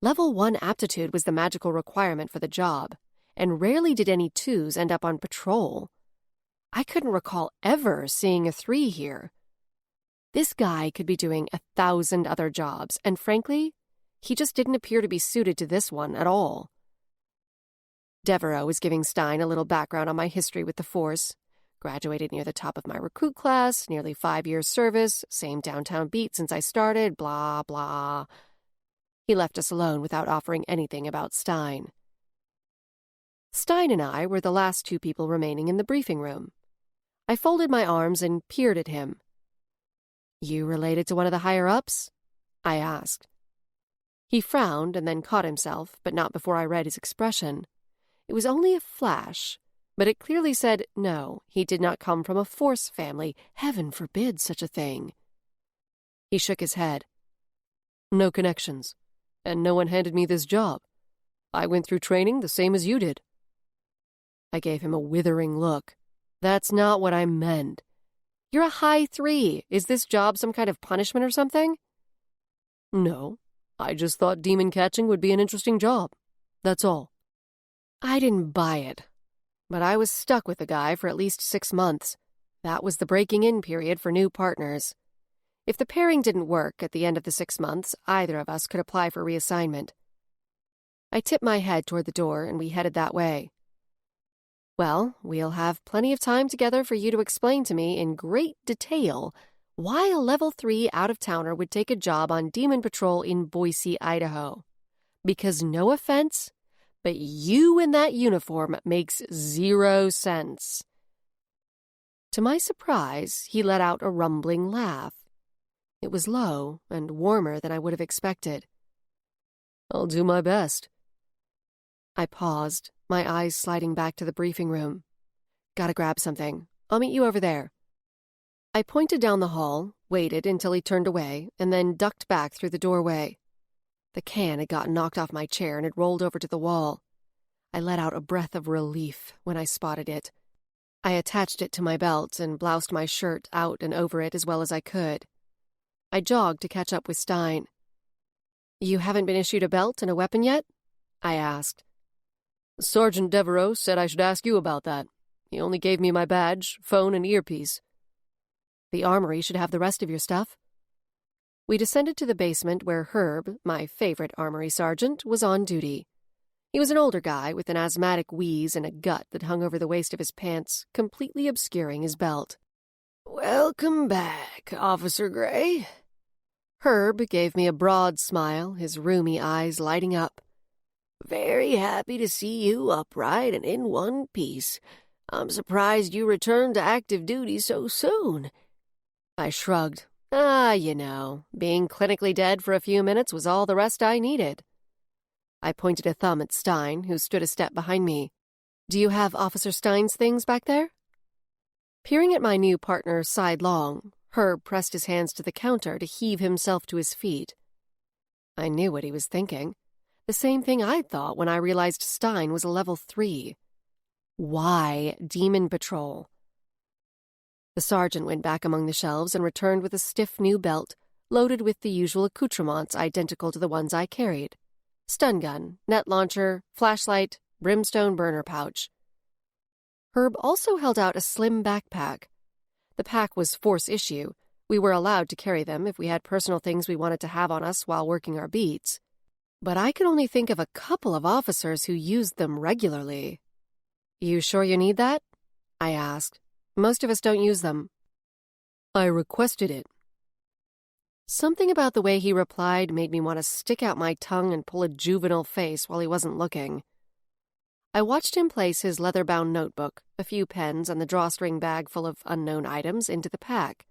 Level 1 aptitude was the magical requirement for the job, and rarely did any 2s end up on patrol. I couldn't recall ever seeing a 3 here. This guy could be doing 1,000 other jobs, and frankly, he just didn't appear to be suited to this one at all. Devereaux was giving Stein a little background on my history with the Force. Graduated near the top of my recruit class, nearly 5 years service, same downtown beat since I started, blah, blah. He left us alone without offering anything about Stein. Stein and I were the last 2 people remaining in the briefing room. I folded my arms and peered at him. "You related to one of the higher-ups?" I asked. He frowned and then caught himself, but not before I read his expression. It was only a flash, but it clearly said, no, he did not come from a Force family. Heaven forbid such a thing. He shook his head. "No connections, and no one handed me this job. I went through training the same as you did." I gave him a withering look. "That's not what I meant. You're a high 3. Is this job some kind of punishment or something?" "No, I just thought demon catching would be an interesting job. That's all. I didn't buy it, but I was stuck with the guy for at least 6 months. That was the breaking-in period for new partners. If the pairing didn't work at the end of the 6 months, either of us could apply for reassignment. I tipped my head toward the door, and we headed that way. Well, we'll have plenty of time together for you to explain to me in great detail why a level 3 out-of-towner would take a job on Demon Patrol in Boise, Idaho. Because no offense, but you in that uniform makes 0 sense. To my surprise, he let out a rumbling laugh. It was low and warmer than I would have expected. I'll do my best. I paused, my eyes sliding back to the briefing room. Gotta grab something. I'll meet you over there. I pointed down the hall, waited until he turned away, and then ducked back through the doorway. The can had gotten knocked off my chair and had rolled over to the wall. I let out a breath of relief when I spotted it. I attached it to my belt and bloused my shirt out and over it as well as I could. I jogged to catch up with Stein. You haven't been issued a belt and a weapon yet? I asked. Sergeant Devereaux said I should ask you about that. He only gave me my badge, phone, and earpiece. The armory should have the rest of your stuff. We descended to the basement where Herb, my favorite armory sergeant, was on duty. He was an older guy with an asthmatic wheeze and a gut that hung over the waist of his pants, completely obscuring his belt. "Welcome back, Officer Gray." Herb gave me a broad smile, his rheumy eyes lighting up. "Very happy to see you upright and in one piece. I'm surprised you returned to active duty so soon." I shrugged. Being clinically dead for a few minutes was all the rest I needed. I pointed a thumb at Stein, who stood a step behind me. Do you have Officer Stein's things back there? Peering at my new partner sidelong, Herb pressed his hands to the counter to heave himself to his feet. I knew what he was thinking. The same thing I'd thought when I realized Stein was a level 3. Why Demon Patrol? The sergeant went back among the shelves and returned with a stiff new belt, loaded with the usual accoutrements identical to the ones I carried. Stun gun, net launcher, flashlight, brimstone burner pouch. Herb also held out a slim backpack. The pack was force issue. We were allowed to carry them if we had personal things we wanted to have on us while working our beats. But I could only think of a couple of officers who used them regularly. You sure you need that? I asked. Most of us don't use them. I requested it. Something about the way he replied made me want to stick out my tongue and pull a juvenile face while he wasn't looking. I watched him place his leather-bound notebook, a few pens, and the drawstring bag full of unknown items into the pack.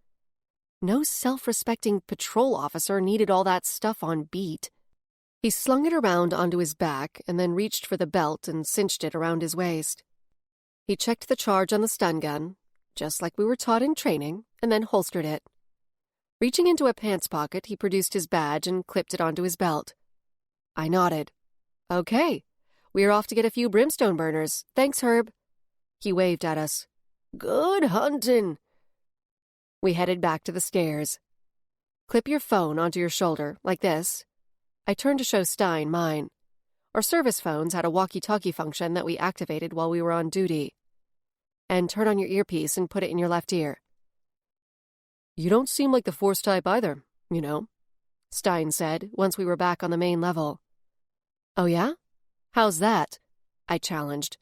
No self-respecting patrol officer needed all that stuff on beat. He slung it around onto his back and then reached for the belt and cinched it around his waist. He checked the charge on the stun gun, just like we were taught in training, and then holstered it. Reaching into a pants pocket, he produced his badge and clipped it onto his belt. I nodded. Okay, we're off to get a few brimstone burners. Thanks, Herb. He waved at us. "Good hunting." We headed back to the stairs. Clip your phone onto your shoulder, like this. I turned to show Stein mine. Our service phones had a walkie-talkie function that we activated while we were on duty. And turn on your earpiece and put it in your left ear. You don't seem like the force type either, you know, Stein said once we were back on the main level. Oh yeah? How's that? I challenged.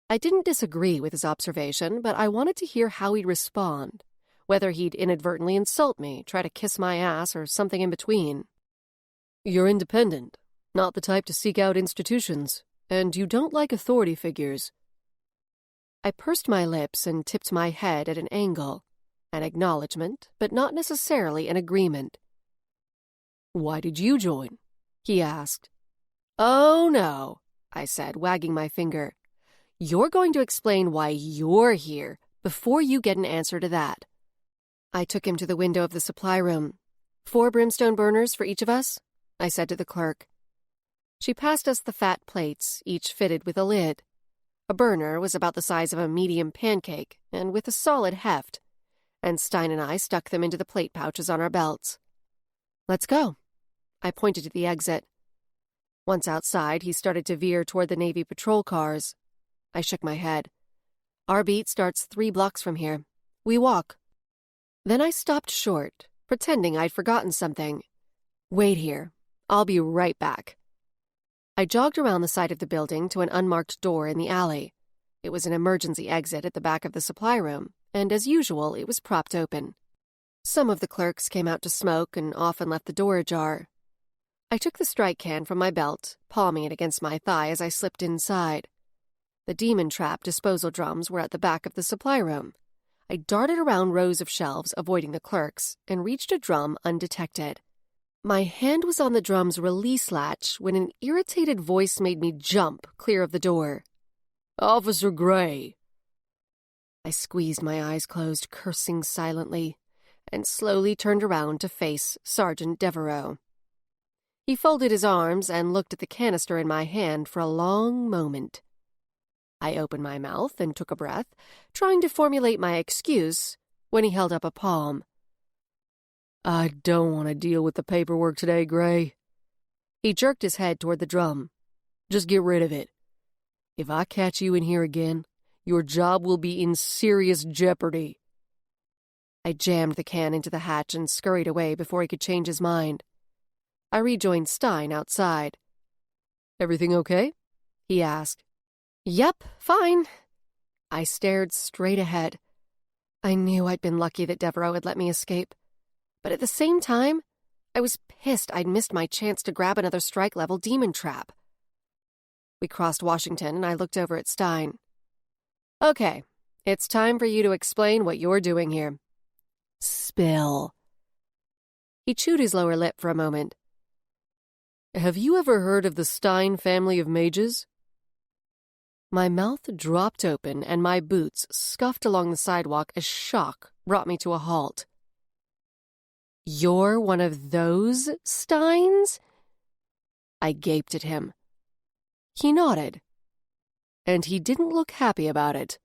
I didn't disagree with his observation, but I wanted to hear how he'd respond, whether he'd inadvertently insult me, try to kiss my ass, or something in between. You're independent, not the type to seek out institutions, and you don't like authority figures. I pursed my lips and tipped my head at an angle, an acknowledgement, but not necessarily an agreement. Why did you join? He asked. Oh, no, I said, wagging my finger. You're going to explain why you're here before you get an answer to that. I took him to the window of the supply room. 4 brimstone burners for each of us, I said to the clerk. She passed us the fat plates, each fitted with a lid. A burner was about the size of a medium pancake and with a solid heft, and Stein and I stuck them into the plate pouches on our belts. Let's go. I pointed to the exit. Once outside, he started to veer toward the Navy patrol cars. I shook my head. Our beat starts 3 blocks from here. We walk. Then I stopped short, pretending I'd forgotten something. Wait here. I'll be right back. I jogged around the side of the building to an unmarked door in the alley. It was an emergency exit at the back of the supply room, and as usual, it was propped open. Some of the clerks came out to smoke and often left the door ajar. I took the strike can from my belt, palming it against my thigh as I slipped inside. The demon trap disposal drums were at the back of the supply room. I darted around rows of shelves, avoiding the clerks, and reached a drum undetected. My hand was on the drum's release latch when an irritated voice made me jump clear of the door. "Officer Gray." I squeezed my eyes closed, cursing silently, and slowly turned around to face Sergeant Devereaux. He folded his arms and looked at the canister in my hand for a long moment. I opened my mouth and took a breath, trying to formulate my excuse, when he held up a palm. "I don't want to deal with the paperwork today, Gray." He jerked his head toward the drum. "Just get rid of it. If I catch you in here again, your job will be in serious jeopardy." I jammed the can into the hatch and scurried away before he could change his mind. I rejoined Stein outside. "Everything okay?" he asked. "Yep, fine." I stared straight ahead. I knew I'd been lucky that Devereaux had let me escape. But at the same time, I was pissed I'd missed my chance to grab another strike-level demon trap. We crossed Washington, and I looked over at Stein. "Okay, it's time for you to explain what you're doing here." "Spill." He chewed his lower lip for a moment. "Have you ever heard of the Stein family of mages?" My mouth dropped open and my boots scuffed along the sidewalk as shock brought me to a halt. "You're one of those Steins?" I gaped at him. He nodded, and he didn't look happy about it.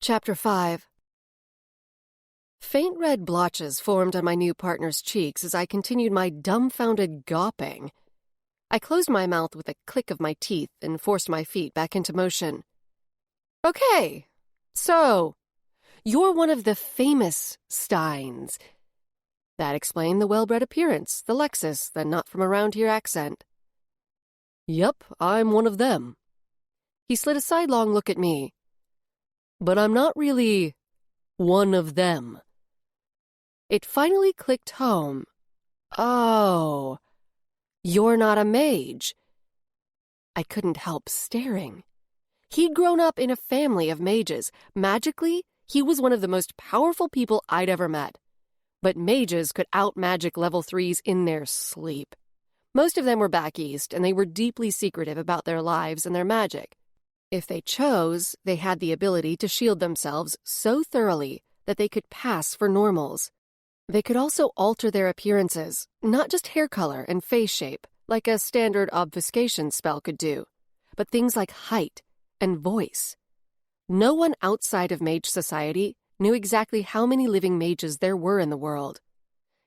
Chapter 5. Faint red blotches formed on my new partner's cheeks as I continued my dumbfounded gawping. I closed my mouth with a click of my teeth and forced my feet back into motion. "Okay, so you're one of the famous Steins." That explained the well-bred appearance, the Lexus, the not-from-around-here accent. "Yep, I'm one of them." He slid a sidelong look at me. "But I'm not really one of them." It finally clicked home. "Oh, you're not a mage." I couldn't help staring. He'd grown up in a family of mages. Magically, he was one of the most powerful people I'd ever met. But mages could out-magic level 3s in their sleep. Most of them were back east, and they were deeply secretive about their lives and their magic. If they chose, they had the ability to shield themselves so thoroughly that they could pass for normals. They could also alter their appearances, not just hair color and face shape, like a standard obfuscation spell could do, but things like height and voice. No one outside of mage society knew exactly how many living mages there were in the world.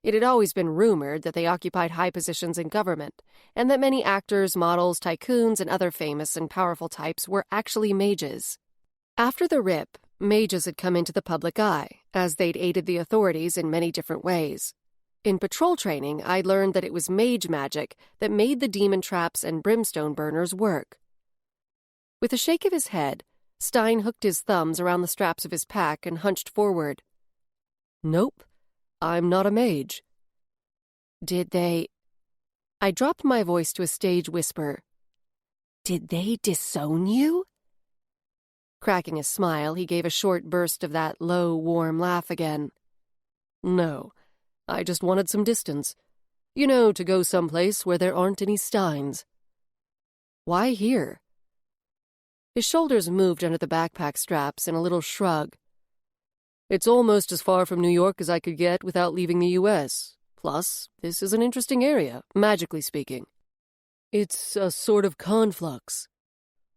It had always been rumored that they occupied high positions in government, and that many actors, models, tycoons, and other famous and powerful types were actually mages. After the Rip, mages had come into the public eye, as they'd aided the authorities in many different ways. In patrol training, I learned that it was mage magic that made the demon traps and brimstone burners work. With a shake of his head, Stein hooked his thumbs around the straps of his pack and hunched forward. "Nope, I'm not a mage." "Did they—" I dropped my voice to a stage whisper. "Did they disown you?" Cracking a smile, he gave a short burst of that low, warm laugh again. "No, I just wanted some distance. You know, to go someplace where there aren't any Steins." "Why here?" His shoulders moved under the backpack straps in a little shrug. "It's almost as far from New York as I could get without leaving the U.S. Plus, this is an interesting area, magically speaking. It's a sort of conflux.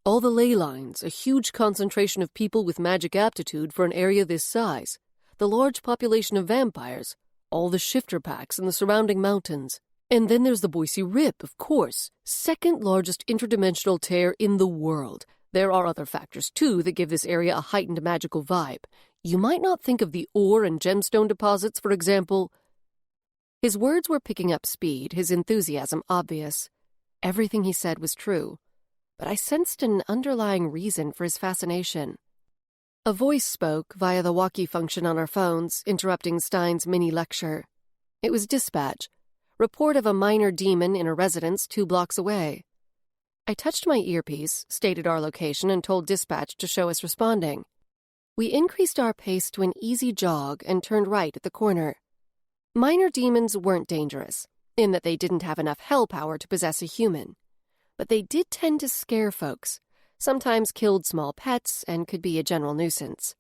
All the ley lines, a huge concentration of people with magic aptitude for an area this size, the large population of vampires, all the shifter packs in the surrounding mountains. And then there's the Boise Rip, of course. Second largest interdimensional tear in the world. There are other factors, too, that give this area a heightened magical vibe. You might not think of the ore and gemstone deposits, for example. His words were picking up speed, his enthusiasm obvious. Everything he said was true, but I sensed an underlying reason for his fascination. A voice spoke via the walkie function on our phones, interrupting Stein's mini-lecture. It was dispatch. Report of a minor demon in a residence 2 blocks away. I touched my earpiece, stated our location, and told dispatch to show us responding. We increased our pace to an easy jog and turned right at the corner. Minor demons weren't dangerous, in that they didn't have enough hell power to possess a human. But they did tend to scare folks, sometimes killed small pets, and could be a general nuisance.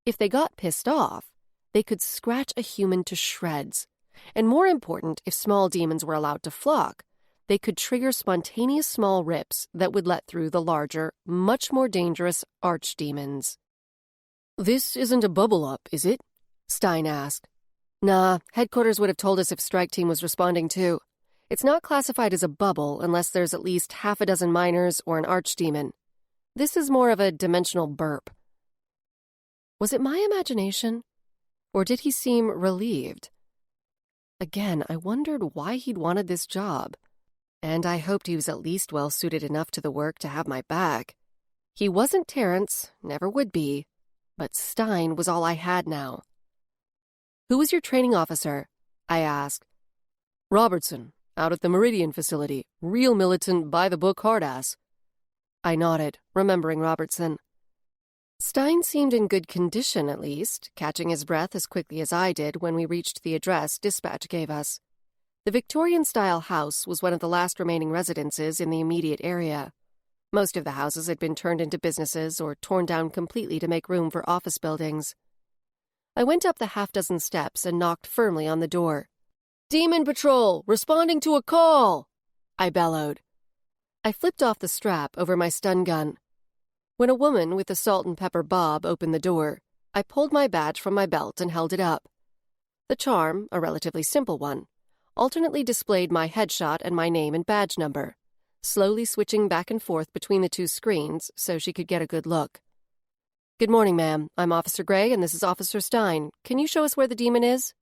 If they got pissed off, they could scratch a human to shreds. And more important, if small demons were allowed to flock, they could trigger spontaneous small rips that would let through the larger, much more dangerous archdemons. This isn't a bubble up, is it? Stein asked. Nah, headquarters would have told us if strike team was responding too. It's not classified as a bubble unless there's at least 6 minors or an archdemon. This is more of a dimensional burp. Was it my imagination? Or did he seem relieved? Again, I wondered why he'd wanted this job. And I hoped he was at least well-suited enough to the work to have my back. He wasn't Terrence, never would be, but Stein was all I had now. Who was your training officer? I asked. Robertson, out at the Meridian facility. Real militant, by-the-book hard-ass. I nodded, remembering Robertson. Stein seemed in good condition, at least, catching his breath as quickly as I did when we reached the address dispatch gave us. The Victorian-style house was one of the last remaining residences in the immediate area. Most of the houses had been turned into businesses or torn down completely to make room for office buildings. I went up the 6 steps and knocked firmly on the door. "Demon Patrol, responding to a call!" I bellowed. I flipped off the strap over my stun gun. When a woman with a salt and pepper bob opened the door, I pulled my badge from my belt and held it up. The charm, a relatively simple one, alternately displayed my headshot and my name and badge number, slowly switching back and forth between the 2 screens so she could get a good look. "Good morning, ma'am. I'm Officer Gray, and this is Officer Stein. Can you show us where the demon is?"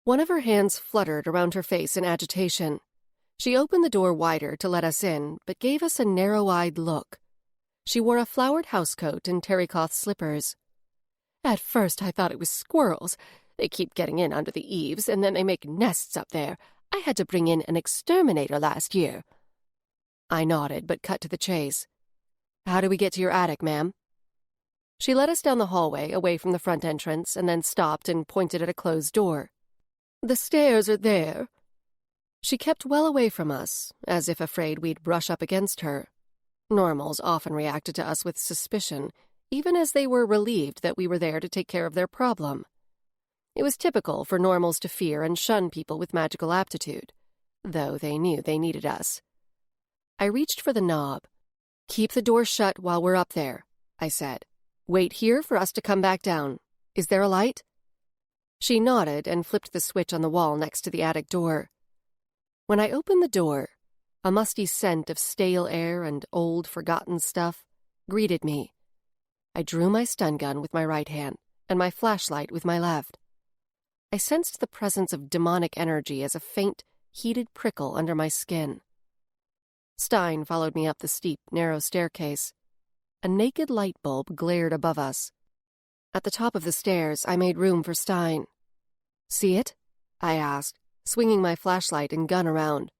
One of her hands fluttered around her face in agitation. She opened the door wider to let us in, but gave us a narrow-eyed look. She wore a flowered housecoat and terrycloth slippers. "At first I thought it was squirrels. They keep getting in under the eaves, and then they make nests up there. I had to bring in an exterminator last year." I nodded, but cut to the chase. "How do we get to your attic, ma'am?" She led us down the hallway, away from the front entrance, and then stopped and pointed at a closed door. "The stairs are there." She kept well away from us, as if afraid we'd brush up against her. Normals often reacted to us with suspicion, even as they were relieved that we were there to take care of their problem. It was typical for normals to fear and shun people with magical aptitude, though they knew they needed us. I reached for the knob. "Keep the door shut while we're up there," I said. "Wait here for us to come back down. Is there a light?" She nodded and flipped the switch on the wall next to the attic door. When I opened the door, a musty scent of stale air and old, forgotten stuff greeted me. I drew my stun gun with my right hand and my flashlight with my left. I sensed the presence of demonic energy as a faint, heated prickle under my skin. Stein followed me up the steep, narrow staircase. A naked light bulb glared above us. At the top of the stairs, I made room for Stein. "See it?" I asked, swinging my flashlight and gun around.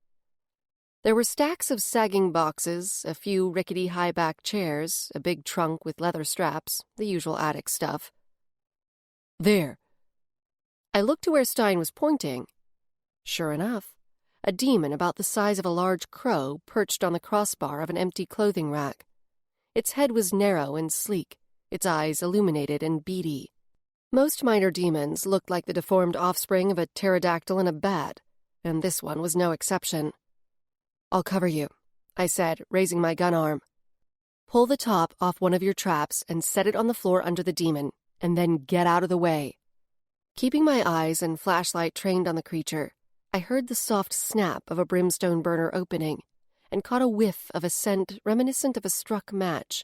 There were stacks of sagging boxes, a few rickety high-back chairs, a big trunk with leather straps, the usual attic stuff. "There." I looked to where Stein was pointing. Sure enough, a demon about the size of a large crow perched on the crossbar of an empty clothing rack. Its head was narrow and sleek, its eyes illuminated and beady. Most minor demons looked like the deformed offspring of a pterodactyl and a bat, and this one was no exception. "I'll cover you," I said, raising my gun arm. "Pull the top off one of your traps and set it on the floor under the demon, and then get out of the way." Keeping my eyes and flashlight trained on the creature, I heard the soft snap of a brimstone burner opening and caught a whiff of a scent reminiscent of a struck match.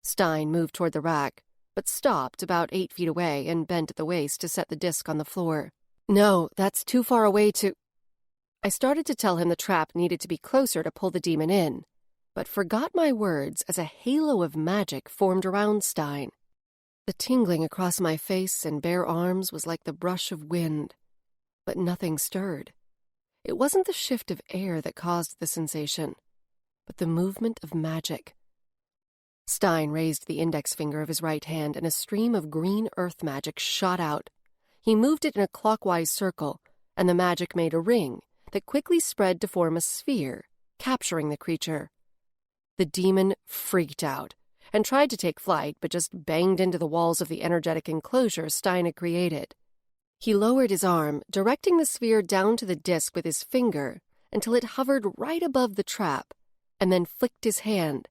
Stein moved toward the rack, but stopped about 8 feet away and bent at the waist to set the disc on the floor. No, that's too far away to... I started to tell him the trap needed to be closer to pull the demon in, but forgot my words as a halo of magic formed around Stein. The tingling across my face and bare arms was like the brush of wind, but nothing stirred. It wasn't the shift of air that caused the sensation, but the movement of magic. Stein raised the index finger of his right hand, and a stream of green earth magic shot out. He moved it in a clockwise circle, and the magic made a ring that quickly spread to form a sphere, capturing the creature. The demon freaked out and tried to take flight, but just banged into the walls of the energetic enclosure Stein had created. He lowered his arm, directing the sphere down to the disc with his finger until it hovered right above the trap, and then flicked his hand.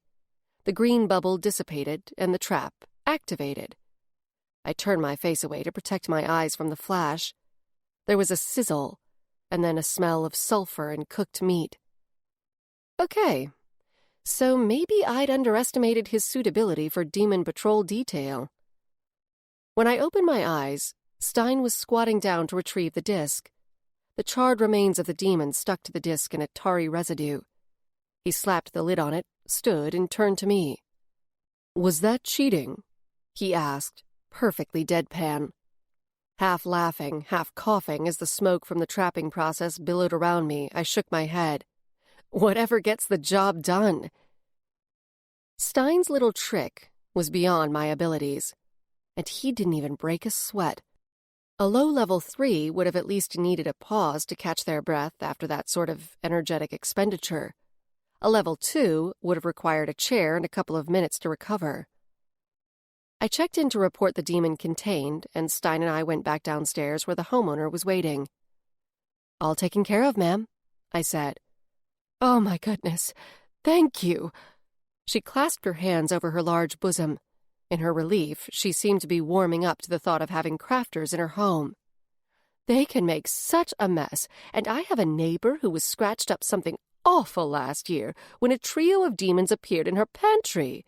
The green bubble dissipated, and the trap activated. I turned my face away to protect my eyes from the flash. There was a sizzle, and then a smell of sulfur and cooked meat. Okay, so maybe I'd underestimated his suitability for demon patrol detail. When I opened my eyes, Stein was squatting down to retrieve the disc. The charred remains of the demon stuck to the disc in a tarry residue. He slapped the lid on it, stood, and turned to me. "Was that cheating?" he asked, perfectly deadpan. Half laughing, half coughing as the smoke from the trapping process billowed around me, I shook my head. Whatever gets the job done. Stein's little trick was beyond my abilities, and he didn't even break a sweat. A low level 3 would have at least needed a pause to catch their breath after that sort of energetic expenditure. A level 2 would have required a chair and a couple of minutes to recover. I checked in to report the demon contained, and Stein and I went back downstairs where the homeowner was waiting. "All taken care of, ma'am," I said. "Oh, my goodness. Thank you." She clasped her hands over her large bosom. In her relief, she seemed to be warming up to the thought of having crafters in her home. "They can make such a mess, and I have a neighbor who was scratched up something awful last year when a trio of demons appeared in her pantry."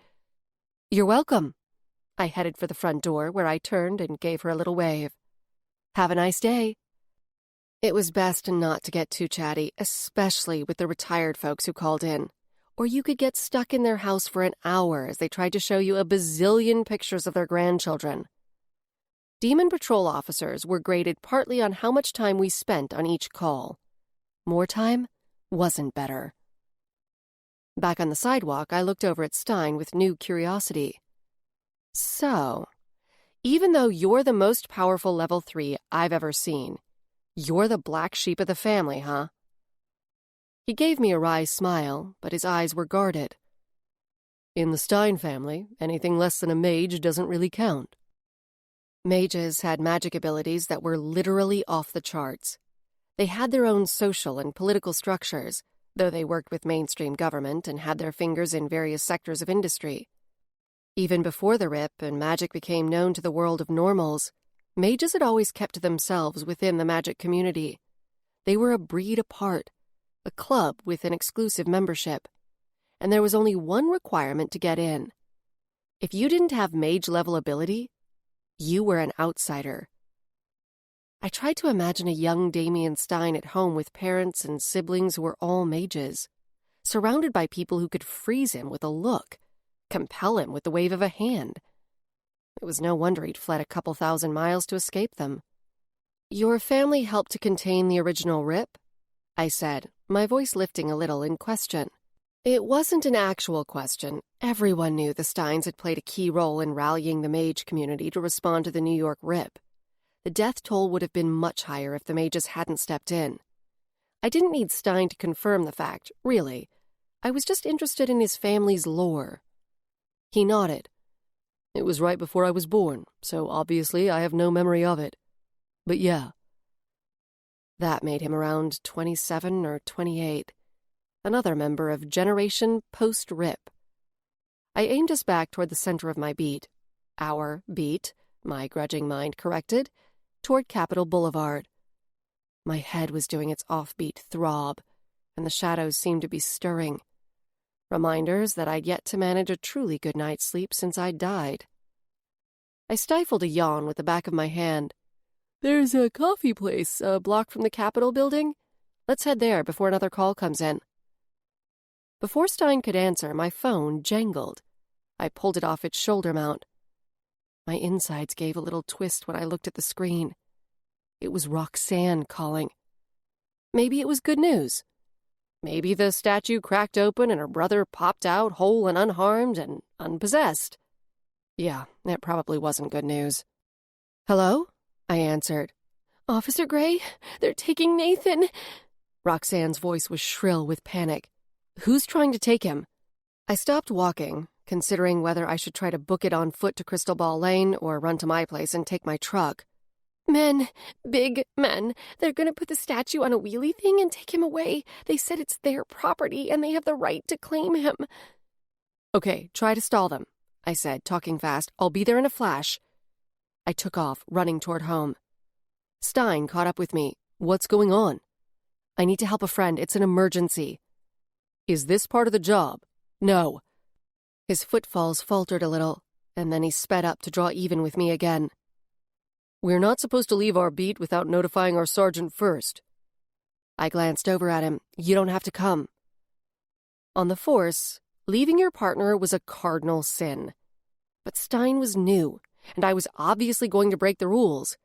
"You're welcome." I headed for the front door, where I turned and gave her a little wave. "Have a nice day." It was best not to get too chatty, especially with the retired folks who called in, or you could get stuck in their house for an hour as they tried to show you a bazillion pictures of their grandchildren. Demon Patrol officers were graded partly on how much time we spent on each call. More time wasn't better. Back on the sidewalk, I looked over at Stein with new curiosity. "So, even though you're the most powerful level 3 I've ever seen, you're the black sheep of the family, huh?" He gave me a wry smile, but his eyes were guarded. "In the Stein family, anything less than a mage doesn't really count." Mages had magic abilities that were literally off the charts. They had their own social and political structures, though they worked with mainstream government and had their fingers in various sectors of industry. Even before the Rip and magic became known to the world of normals, mages had always kept to themselves within the magic community. They were a breed apart, a club with an exclusive membership, and there was only one requirement to get in. If you didn't have mage-level ability, you were an outsider. I tried to imagine a young Damien Stein at home with parents and siblings who were all mages, surrounded by people who could freeze him with a look, compel him with the wave of a hand. It was no wonder he'd fled a couple 1,000 miles to escape them. "Your family helped to contain the original Rip?" I said, my voice lifting a little in question. It wasn't an actual question. Everyone knew the Steins had played a key role in rallying the mage community to respond to the New York Rip. The death toll would have been much higher if the mages hadn't stepped in. I didn't need Stein to confirm the fact, really. I was just interested in his family's lore. He nodded. "It was right before I was born, so obviously I have no memory of it. But yeah." That made him around 27 or 28. Another member of Generation Post-Rip. I aimed us back toward the center of my beat. Our beat, my grudging mind corrected, toward Capitol Boulevard. My head was doing its offbeat throb, and the shadows seemed to be stirring. Reminders that I'd yet to manage a truly good night's sleep since I'd died. I stifled a yawn with the back of my hand. "There's a coffee place a block from the Capitol building. Let's head there before another call comes in." Before Stein could answer, my phone jangled. I pulled it off its shoulder mount. My insides gave a little twist when I looked at the screen. It was Roxanne calling. Maybe it was good news. Maybe the statue cracked open and her brother popped out whole and unharmed and unpossessed. Yeah, it probably wasn't good news. "Hello?" I answered. "Officer Gray, they're taking Nathan." Roxanne's voice was shrill with panic. "Who's trying to take him?" I stopped walking, considering whether I should try to book it on foot to Crystal Ball Lane or run to my place and take my truck. "Men. Big men. They're going to put the statue on a wheelie thing and take him away. They said it's their property and they have the right to claim him." "Okay, try to stall them," I said, talking fast. "I'll be there in a flash." I took off, running toward home. Stein caught up with me. "What's going on?" "I need to help a friend. It's an emergency." "Is this part of the job?" "No." His footfalls faltered a little, and then he sped up to draw even with me again. "We're not supposed to leave our beat without notifying our sergeant first." I glanced over at him. "You don't have to come." On the force, leaving your partner was a cardinal sin. But Stein was new, and I was obviously going to break the rules.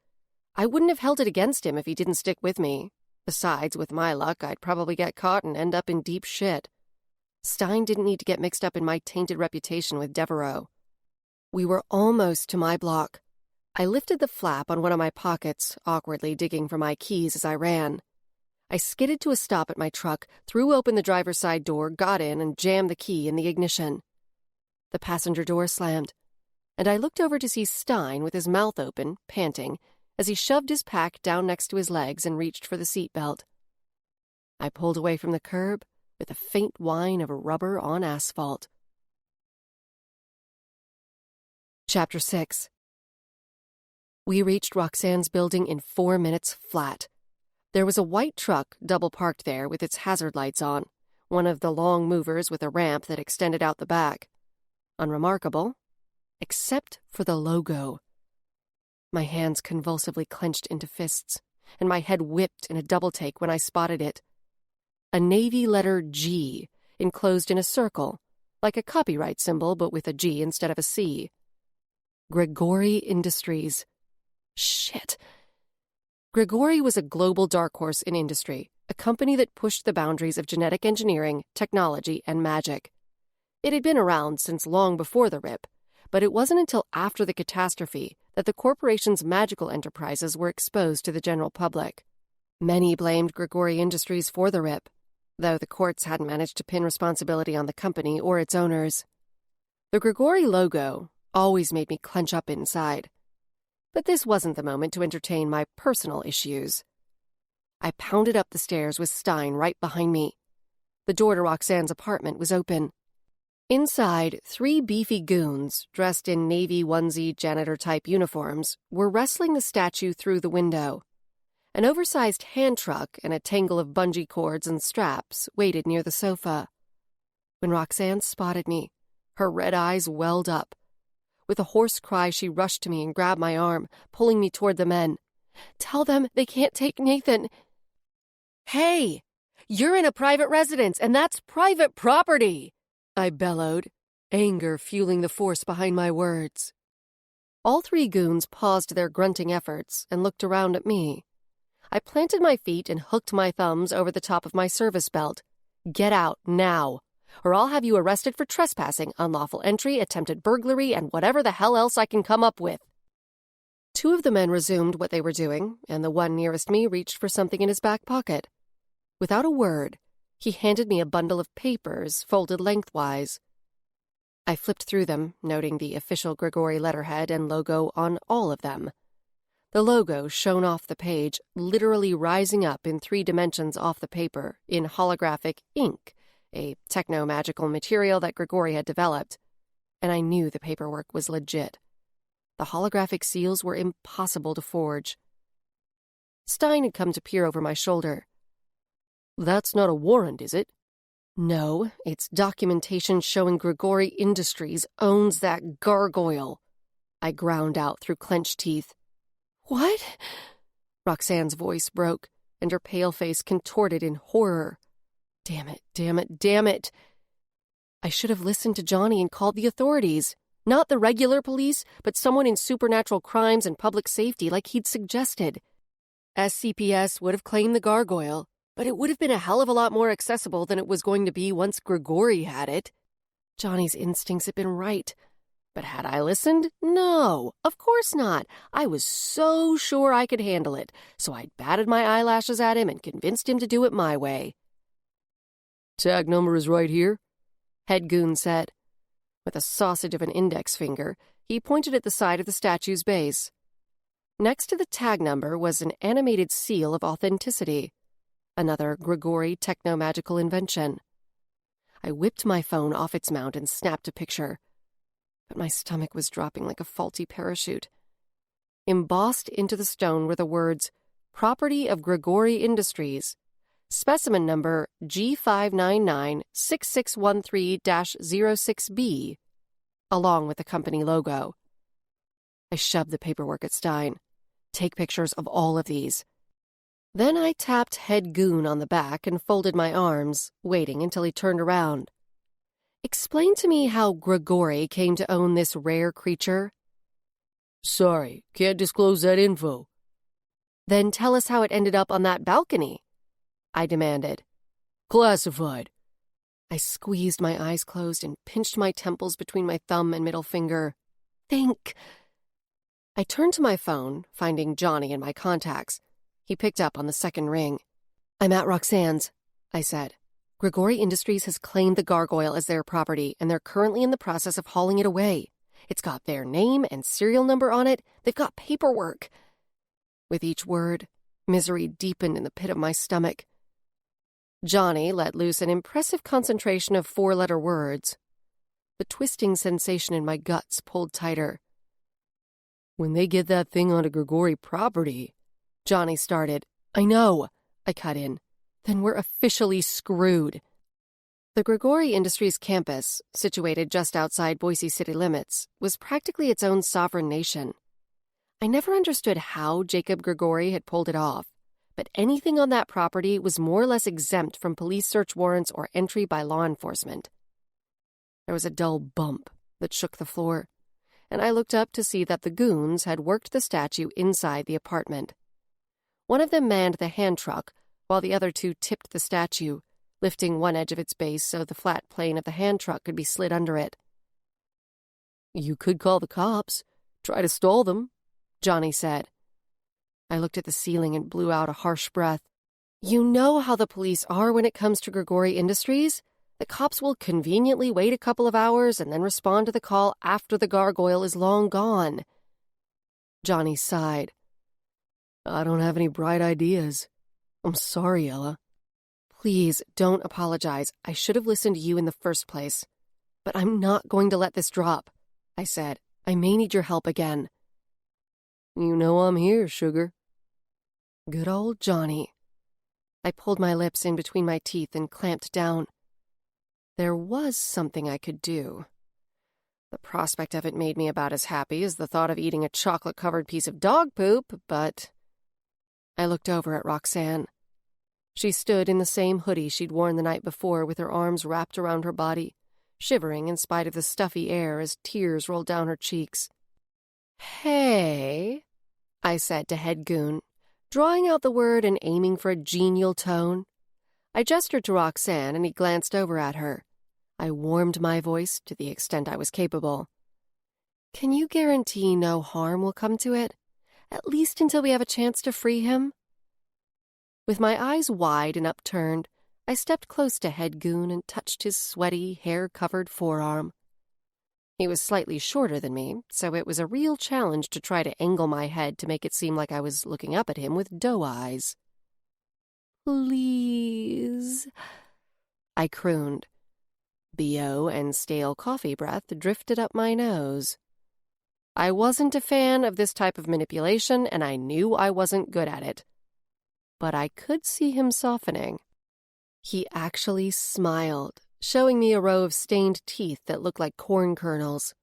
I wouldn't have held it against him if he didn't stick with me. Besides, with my luck, I'd probably get caught and end up in deep shit. Stein didn't need to get mixed up in my tainted reputation with Devereaux. We were almost to my block. I lifted the flap on one of my pockets, awkwardly digging for my keys as I ran. I skidded to a stop at my truck, threw open the driver's side door, got in, and jammed the key in the ignition. The passenger door slammed, and I looked over to see Stein with his mouth open, panting, as he shoved his pack down next to his legs and reached for the seatbelt. I pulled away from the curb with a faint whine of rubber on asphalt. Chapter 6. We reached Roxanne's building in 4 minutes flat. There was a white truck double-parked there with its hazard lights on, one of the long movers with a ramp that extended out the back. Unremarkable, except for the logo. My hands convulsively clenched into fists, and my head whipped in a double-take when I spotted it. A navy letter G, enclosed in a circle, like a copyright symbol but with a G instead of a C. Grigori Industries. Shit. Grigori was a global dark horse in industry, a company that pushed the boundaries of genetic engineering, technology, and magic. It had been around since long before the RIP, but it wasn't until after the catastrophe that the corporation's magical enterprises were exposed to the general public. Many blamed Grigori Industries for the RIP, though the courts hadn't managed to pin responsibility on the company or its owners. The Grigori logo always made me clench up inside. But this wasn't the moment to entertain my personal issues. I pounded up the stairs with Stein right behind me. The door to Roxanne's apartment was open. Inside, 3 beefy goons, dressed in navy onesie janitor-type uniforms, were wrestling the statue through the window. An oversized hand truck and a tangle of bungee cords and straps waited near the sofa. When Roxanne spotted me, her red eyes welled up. With a hoarse cry, she rushed to me and grabbed my arm, pulling me toward the men. "Tell them they can't take Nathan." "Hey, you're in a private residence, and that's private property!" I bellowed, anger fueling the force behind my words. All 3 goons paused their grunting efforts and looked around at me. I planted my feet and hooked my thumbs over the top of my service belt. "Get out, now, or I'll have you arrested for trespassing, unlawful entry, attempted burglary, and whatever the hell else I can come up with." 2 of the men resumed what they were doing, and the one nearest me reached for something in his back pocket. Without a word, he handed me a bundle of papers folded lengthwise. I flipped through them, noting the official Grigori letterhead and logo on all of them. The logo shone off the page, literally rising up in 3 dimensions off the paper in holographic ink, a techno-magical material that Grigori had developed, and I knew the paperwork was legit. The holographic seals were impossible to forge. Stein had come to peer over my shoulder. That's not a warrant, is it? No, it's documentation showing Grigori Industries owns that gargoyle, I ground out through clenched teeth. What? Roxanne's voice broke, and her pale face contorted in horror. Damn it, damn it, damn it. I should have listened to Johnny and called the authorities. Not the regular police, but someone in supernatural crimes and public safety like he'd suggested. SCPS would have claimed the gargoyle, but it would have been a hell of a lot more accessible than it was going to be once Grigori had it. Johnny's instincts had been right. But had I listened? No, of course not. I was so sure I could handle it, so I batted my eyelashes at him and convinced him to do it my way. Tag number is right here, Head Goon said. With a sausage of an index finger, he pointed at the side of the statue's base. Next to the tag number was an animated seal of authenticity, another Grigori techno-magical invention. I whipped my phone off its mount and snapped a picture, but my stomach was dropping like a faulty parachute. Embossed into the stone were the words, Property of Grigori Industries, specimen number G5996613-06B, along with the company logo. I shoved the paperwork at Stein. Take pictures of all of these. Then I tapped Head Goon on the back and folded my arms, waiting until he turned around. Explain to me how Grigori came to own this rare creature. Sorry, can't disclose that info. Then tell us how it ended up on that balcony, I demanded. Classified. I squeezed my eyes closed and pinched my temples between my thumb and middle finger. Think. I turned to my phone, finding Johnny in my contacts. He picked up on the second ring. I'm at Roxanne's, I said. Grigori Industries has claimed the gargoyle as their property, and they're currently in the process of hauling it away. It's got their name and serial number on it. They've got paperwork. With each word, misery deepened in the pit of my stomach. Johnny let loose an impressive concentration of four-letter words. The twisting sensation in my guts pulled tighter. When they get that thing onto Grigori property, Johnny started. I know, I cut in. Then we're officially screwed. The Grigori Industries campus, situated just outside Boise city limits, was practically its own sovereign nation. I never understood how Jacob Grigori had pulled it off, but anything on that property was more or less exempt from police search warrants or entry by law enforcement. There was a dull bump that shook the floor, and I looked up to see that the goons had worked the statue inside the apartment. One of them manned the hand truck, while the other two tipped the statue, lifting one edge of its base so the flat plane of the hand truck could be slid under it. You could call the cops, try to stall them, Johnny said. I looked at the ceiling and blew out a harsh breath. You know how the police are when it comes to Grigori Industries? The cops will conveniently wait a couple of hours and then respond to the call after the gargoyle is long gone. Johnny sighed. I don't have any bright ideas. I'm sorry, Ella. Please, don't apologize. I should have listened to you in the first place. But I'm not going to let this drop, I said. I may need your help again. You know I'm here, sugar. Good old Johnny. I pulled my lips in between my teeth and clamped down. There was something I could do. The prospect of it made me about as happy as the thought of eating a chocolate-covered piece of dog poop, but... I looked over at Roxanne. She stood in the same hoodie she'd worn the night before with her arms wrapped around her body, shivering in spite of the stuffy air as tears rolled down her cheeks. Hey, I said to Head Goon, drawing out the word and aiming for a genial tone. I gestured to Roxanne and he glanced over at her. I warmed my voice to the extent I was capable. Can you guarantee no harm will come to it? At least until we have a chance to free him? With my eyes wide and upturned, I stepped close to Head Goon and touched his sweaty, hair-covered forearm. He was slightly shorter than me, so it was a real challenge to try to angle my head to make it seem like I was looking up at him with doe eyes. Please, I crooned. BO and stale coffee breath drifted up my nose. I wasn't a fan of this type of manipulation, and I knew I wasn't good at it. but I could see him softening. He actually smiled, showing me a row of stained teeth that looked like corn kernels.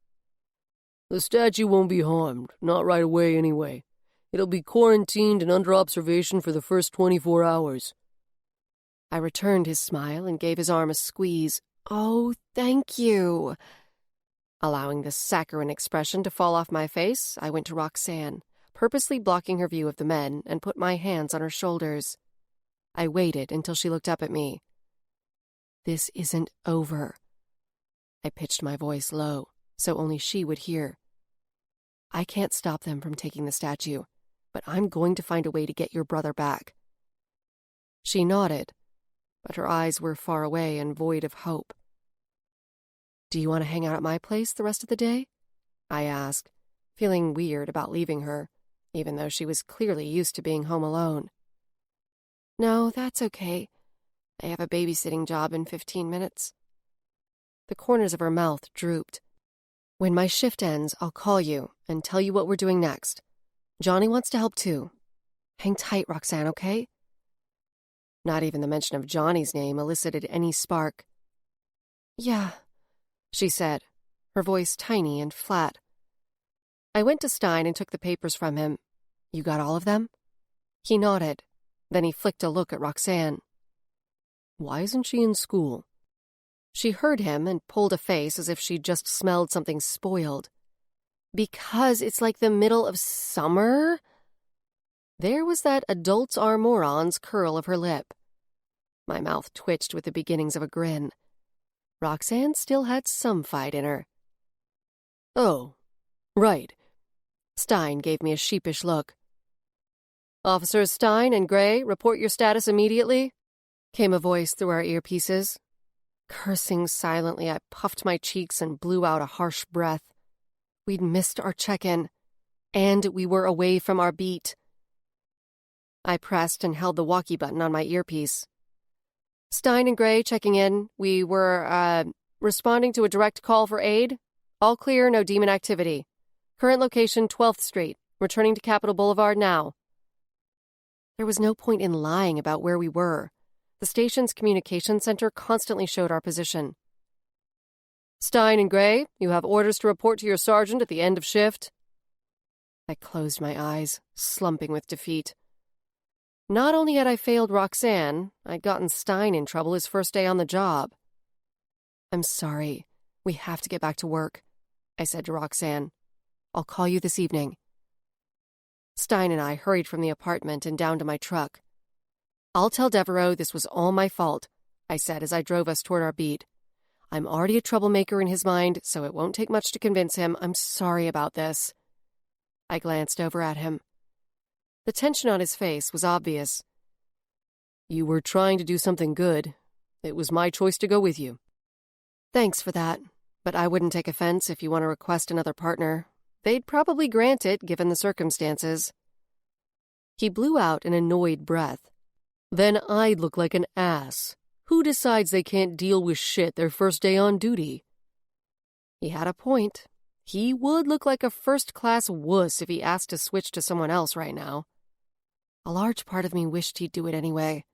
The statue won't be harmed, not right away anyway. It'll be quarantined and under observation for the first 24 hours. I returned his smile and gave his arm a squeeze. Oh, thank you. Allowing the saccharine expression to fall off my face, I went to Roxanne, purposely blocking her view of the men, and put my hands on her shoulders. I waited until she looked up at me. This isn't over. I pitched my voice low, so only she would hear. I can't stop them from taking the statue, but I'm going to find a way to get your brother back. She nodded, but her eyes were far away and void of hope. Do you want to hang out at my place the rest of the day? I asked, feeling weird about leaving her, even though she was clearly used to being home alone. No, that's okay. I have a babysitting job in 15 minutes. The corners of her mouth drooped. When my shift ends, I'll call you and tell you what we're doing next. Johnny wants to help too. Hang tight, Roxanne, okay? Not even the mention of Johnny's name elicited any spark. Yeah, she said, her voice tiny and flat. I went to Stein and took the papers from him. You got all of them? He nodded. Then he flicked a look at Roxanne. Why isn't she in school? She heard him and pulled a face as if she'd just smelled something spoiled. Because it's like the middle of summer? There was that adults are morons curl of her lip. My mouth twitched with the beginnings of a grin. Roxanne still had some fight in her. Oh, right. Stein gave me a sheepish look. Officers Stein and Gray, report your status immediately, came a voice through our earpieces. Cursing silently, I puffed my cheeks and blew out a harsh breath. We'd missed our check-in, and we were away from our beat. I pressed and held the walkie button on my earpiece. Stein and Gray checking in. We were, responding to a direct call for aid. All clear, no demon activity. Current location, 12th Street. Returning to Capitol Boulevard now. There was no point in lying about where we were. The station's communication center constantly showed our position. Stein and Gray, you have orders to report to your sergeant at the end of shift. I closed my eyes, slumping with defeat. Not only had I failed Roxanne, I'd gotten Stein in trouble his first day on the job. I'm sorry. We have to get back to work, I said to Roxanne. I'll call you this evening. Stein and I hurried from the apartment and down to my truck. I'll tell Devereaux this was all my fault, I said as I drove us toward our beat. I'm already a troublemaker in his mind, so it won't take much to convince him. I'm sorry about this. I glanced over at him. The tension on his face was obvious. You were trying to do something good. It was my choice to go with you. Thanks for that, but I wouldn't take offense if you want to request another partner. They'd probably grant it, given the circumstances. He blew out an annoyed breath. Then I'd look like an ass. Who decides they can't deal with shit their first day on duty? He had a point. He would look like a first-class wuss if he asked to switch to someone else right now. A large part of me wished he'd do it anyway.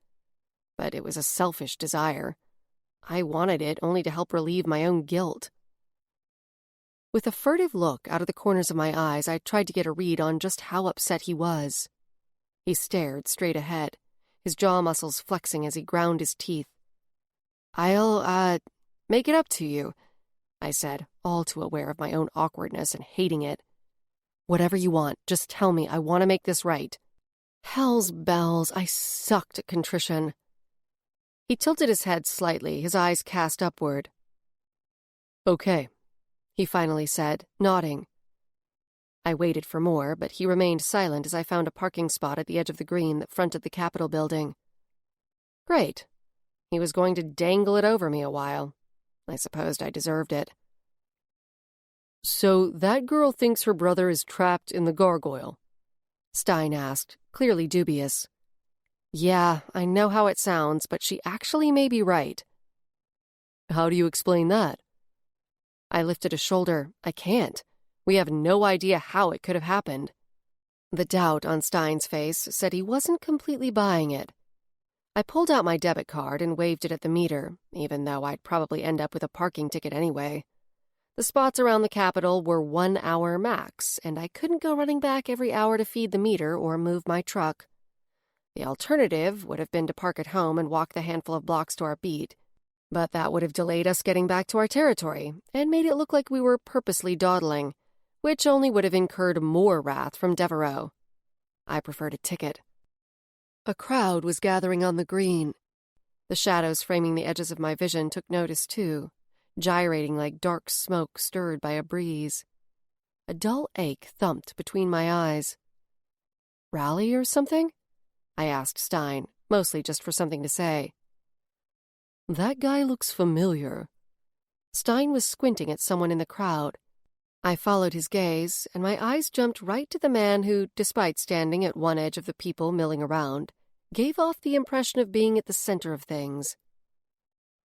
But it was a selfish desire. I wanted it only to help relieve my own guilt. With a furtive look out of the corners of my eyes, I tried to get a read on just how upset he was. He stared straight ahead, his jaw muscles flexing as he ground his teeth. I'll, make it up to you, I said, all too aware of my own awkwardness and hating it. Whatever you want, just tell me. I want to make this right. Hell's bells, I sucked at contrition. He tilted his head slightly, his eyes cast upward. Okay, he finally said, nodding. I waited for more, but he remained silent as I found a parking spot at the edge of the green that fronted the Capitol building. Great. He was going to dangle it over me a while. I supposed I deserved it. So that girl thinks her brother is trapped in the gargoyle? Stein asked, clearly dubious. Yeah, I know how it sounds, but she actually may be right. How do you explain that? I lifted a shoulder. I can't. We have no idea how it could have happened. The doubt on Stein's face said he wasn't completely buying it. I pulled out my debit card and waved it at the meter, even though I'd probably end up with a parking ticket anyway. The spots around the Capitol were 1 hour max, and I couldn't go running back every hour to feed the meter or move my truck. The alternative would have been to park at home and walk the handful of blocks to our beat, but that would have delayed us getting back to our territory and made it look like we were purposely dawdling, which only would have incurred more wrath from Devereaux. I preferred a ticket. A crowd was gathering on the green. The shadows framing the edges of my vision took notice, too, gyrating like dark smoke stirred by a breeze. A dull ache thumped between my eyes. "Rally or something?" I asked Stein, mostly just for something to say. "That guy looks familiar." Stein was squinting at someone in the crowd. I followed his gaze, and my eyes jumped right to the man who, despite standing at one edge of the people milling around, gave off the impression of being at the center of things.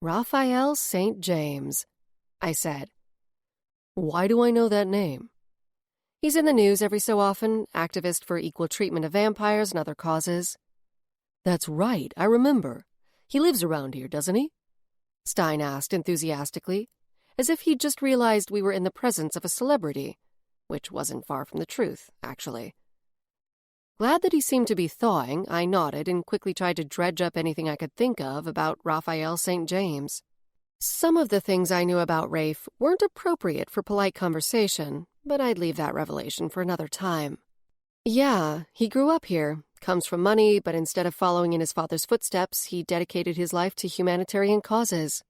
"Raphael St. James," I said. "Why do I know that name?" "He's in the news every so often, activist for equal treatment of vampires and other causes." "That's right, I remember. He lives around here, doesn't he?" Stein asked enthusiastically, as if he'd just realized we were in the presence of a celebrity, which wasn't far from the truth, actually. Glad that he seemed to be thawing, I nodded and quickly tried to dredge up anything I could think of about Raphael St. James. Some of the things I knew about Rafe weren't appropriate for polite conversation, but I'd leave that revelation for another time. Yeah, he grew up here, comes from money, but instead of following in his father's footsteps, he dedicated his life to humanitarian causes.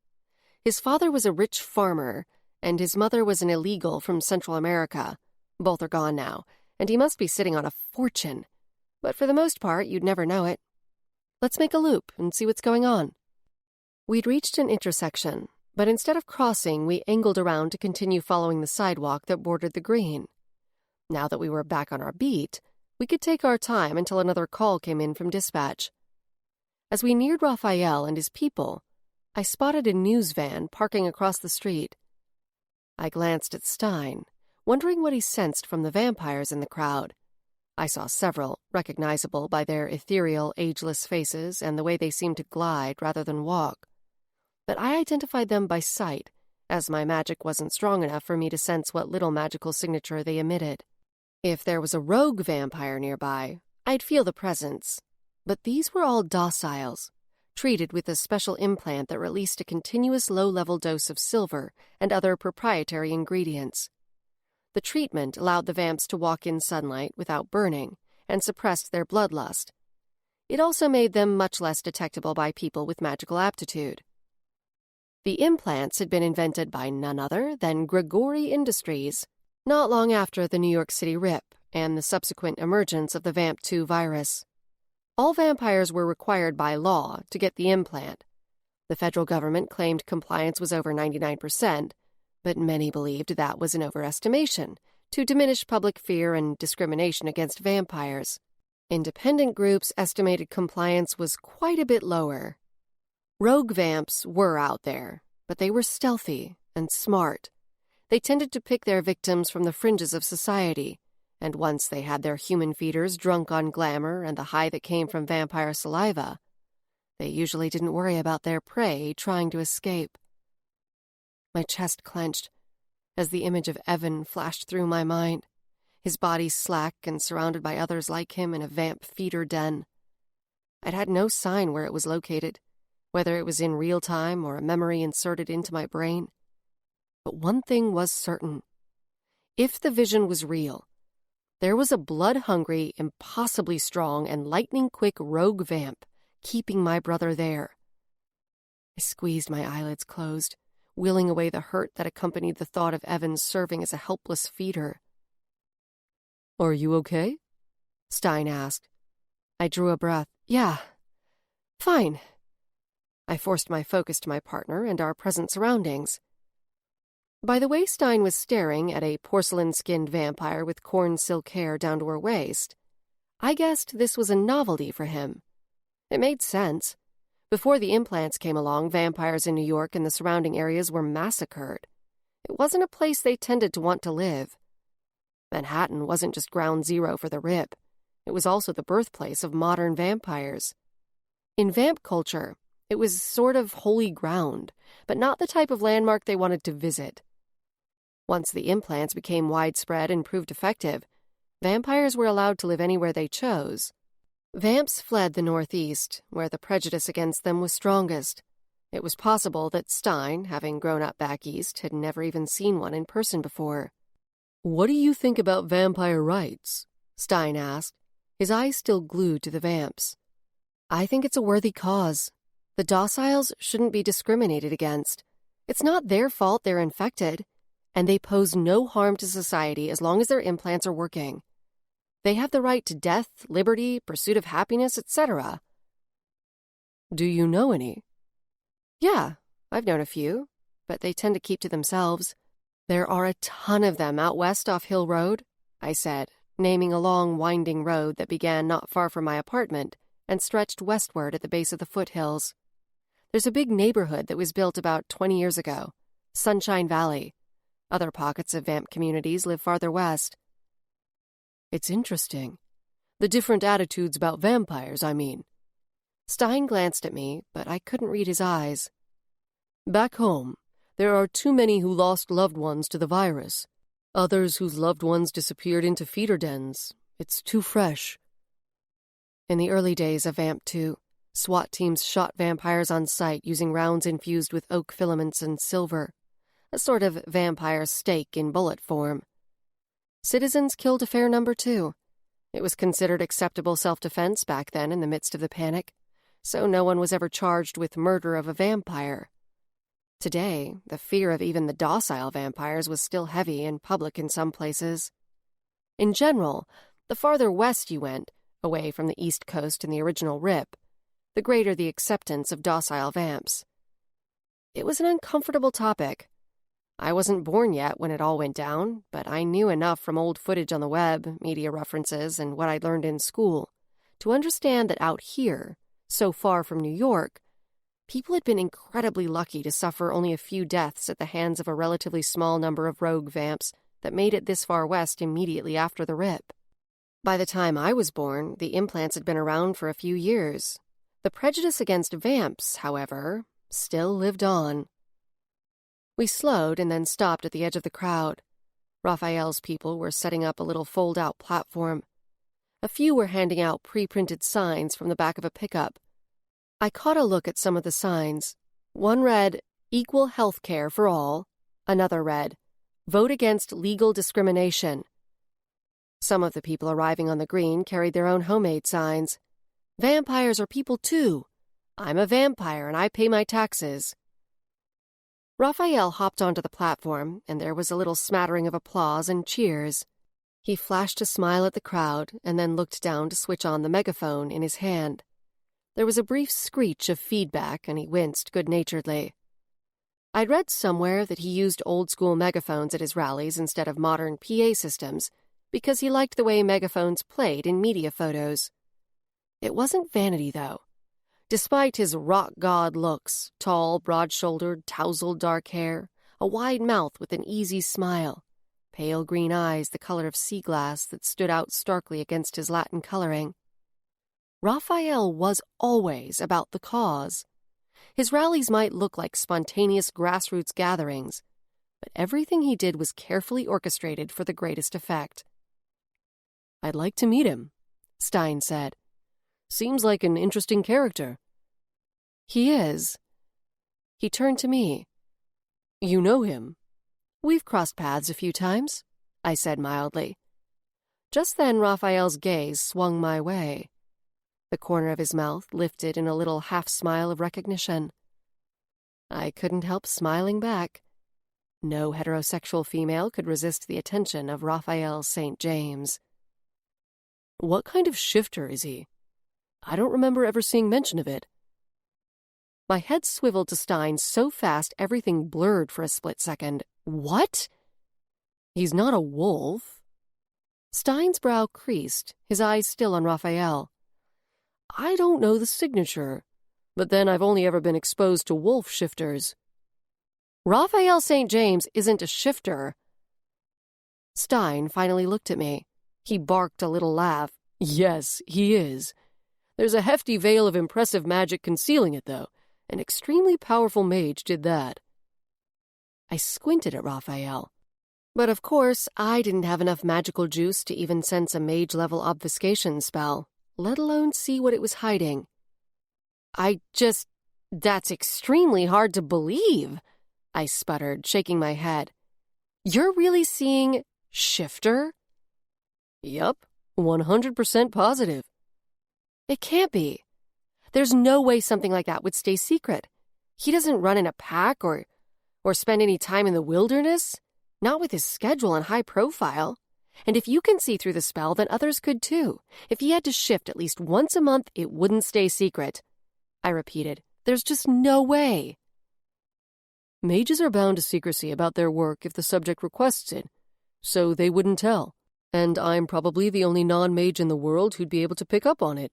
His father was a rich farmer, and his mother was an illegal from Central America. Both are gone now, and he must be sitting on a fortune. But for the most part, you'd never know it. Let's make a loop and see what's going on. We'd reached an intersection, but instead of crossing, we angled around to continue following the sidewalk that bordered the green. Now that we were back on our beat, we could take our time until another call came in from dispatch. As we neared Raphael and his people, I spotted a news van parking across the street. I glanced at Stein, wondering what he sensed from the vampires in the crowd. I saw several, recognizable by their ethereal, ageless faces and the way they seemed to glide rather than walk. But I identified them by sight, as my magic wasn't strong enough for me to sense what little magical signature they emitted. If there was a rogue vampire nearby, I'd feel the presence. But these were all dociles, treated with a special implant that released a continuous low-level dose of silver and other proprietary ingredients. The treatment allowed the vamps to walk in sunlight without burning and suppressed their bloodlust. It also made them much less detectable by people with magical aptitude. The implants had been invented by none other than Grigori Industries, not long after the New York City Rip and the subsequent emergence of the Vamp 2 virus. All vampires were required by law to get the implant. The federal government claimed compliance was over 99%, but many believed that was an overestimation to diminish public fear and discrimination against vampires. Independent groups estimated compliance was quite a bit lower. Rogue vamps were out there, but they were stealthy and smart. They tended to pick their victims from the fringes of society, and once they had their human feeders drunk on glamour and the high that came from vampire saliva, they usually didn't worry about their prey trying to escape. My chest clenched as the image of Evan flashed through my mind, his body slack and surrounded by others like him in a vamp feeder den. I'd had no sign where it was located, whether it was in real time or a memory inserted into my brain. But one thing was certain. If the vision was real, there was a blood-hungry, impossibly strong, and lightning-quick rogue vamp keeping my brother there. I squeezed my eyelids closed, willing away the hurt that accompanied the thought of Evans serving as a helpless feeder. "Are you okay?" Stein asked. I drew a breath. "Yeah, fine." I forced my focus to my partner and our present surroundings. By the way Stein was staring at a porcelain-skinned vampire with corn silk hair down to her waist, I guessed this was a novelty for him. It made sense. Before the implants came along, vampires in New York and the surrounding areas were massacred. It wasn't a place they tended to want to live. Manhattan wasn't just ground zero for the Rip. It was also the birthplace of modern vampires. In vamp culture, it was sort of holy ground, but not the type of landmark they wanted to visit. Once the implants became widespread and proved effective, vampires were allowed to live anywhere they chose. Vamps fled the Northeast, where the prejudice against them was strongest. It was possible that Stein, having grown up back east, had never even seen one in person before. "What do you think about vampire rights?" Stein asked, his eyes still glued to the vamps. "I think it's a worthy cause. The dociles shouldn't be discriminated against. It's not their fault they're infected, and they pose no harm to society as long as their implants are working. They have the right to death, liberty, pursuit of happiness, etc." "Do you know any?" "Yeah, I've known a few, but they tend to keep to themselves. There are a ton of them out west off Hill Road," I said, naming a long, winding road that began not far from my apartment and stretched westward at the base of the foothills. There's a big neighborhood that was built about 20 years ago, Sunshine Valley. Other pockets of vamp communities live farther west. "It's interesting. The different attitudes about vampires, I mean." Stein glanced at me, but I couldn't read his eyes. "Back home, there are too many who lost loved ones to the virus. Others whose loved ones disappeared into feeder dens. It's too fresh." In the early days of Vamp 2, SWAT teams shot vampires on sight using rounds infused with oak filaments and silver, a sort of vampire steak in bullet form. Citizens killed a fair number, too. It was considered acceptable self-defense back then in the midst of the panic, so no one was ever charged with murder of a vampire. Today, the fear of even the docile vampires was still heavy and public in some places. In general, the farther west you went, away from the East Coast and the original RIP, the greater the acceptance of docile vamps. It was an uncomfortable topic. I wasn't born yet when it all went down, but I knew enough from old footage on the web, media references, and what I'd learned in school to understand that out here, so far from New York, people had been incredibly lucky to suffer only a few deaths at the hands of a relatively small number of rogue vamps that made it this far west immediately after the RIP. By the time I was born, the implants had been around for a few years. The prejudice against vamps, however, still lived on. We slowed and then stopped at the edge of the crowd. Raphael's people were setting up a little fold-out platform. A few were handing out pre-printed signs from the back of a pickup. I caught a look at some of the signs. One read, "Equal health care for all." Another read, "Vote against legal discrimination." Some of the people arriving on the green carried their own homemade signs. "Vampires are people too. I'm a vampire and I pay my taxes." Raphael hopped onto the platform, and there was a little smattering of applause and cheers. He flashed a smile at the crowd and then looked down to switch on the megaphone in his hand. There was a brief screech of feedback, and he winced good-naturedly. I'd read somewhere that he used old-school megaphones at his rallies instead of modern PA systems because he liked the way megaphones played in media photos. It wasn't vanity, though. Despite his rock god looks, tall, broad-shouldered, tousled dark hair, a wide mouth with an easy smile, pale green eyes the color of sea glass that stood out starkly against his Latin coloring, Raphael was always about the cause. His rallies might look like spontaneous grassroots gatherings, but everything he did was carefully orchestrated for the greatest effect. "I'd like to meet him," Stein said. "Seems like an interesting character." "He is." He turned to me. "You know him?" "We've crossed paths a few times," I said mildly. Just then Raphael's gaze swung my way. The corner of his mouth lifted in a little half-smile of recognition. I couldn't help smiling back. No heterosexual female could resist the attention of Raphael St. James. "What kind of shifter is he? I don't remember ever seeing mention of it." My head swiveled to Stein so fast everything blurred for a split second. "What?" "He's not a wolf." Stein's brow creased, his eyes still on Raphael. "I don't know the signature, but then I've only ever been exposed to wolf shifters." "Raphael St. James isn't a shifter." Stein finally looked at me. He barked a little laugh. Yes, he is. There's a hefty veil of impressive magic concealing it, though. An extremely powerful mage did that. I squinted at Raphael. But of course, I didn't have enough magical juice to even sense a mage-level obfuscation spell, let alone see what it was hiding. That's extremely hard to believe, I sputtered, shaking my head. You're really seeing Shifter? Yup, 100% positive. It can't be. There's no way something like that would stay secret. He doesn't run in a pack or spend any time in the wilderness, not with his schedule and high profile. And if you can see through the spell, then others could too. If he had to shift at least once a month, it wouldn't stay secret. I repeated, there's just no way. Mages are bound to secrecy about their work if the subject requests it, so they wouldn't tell. And I'm probably the only non-mage in the world who'd be able to pick up on it.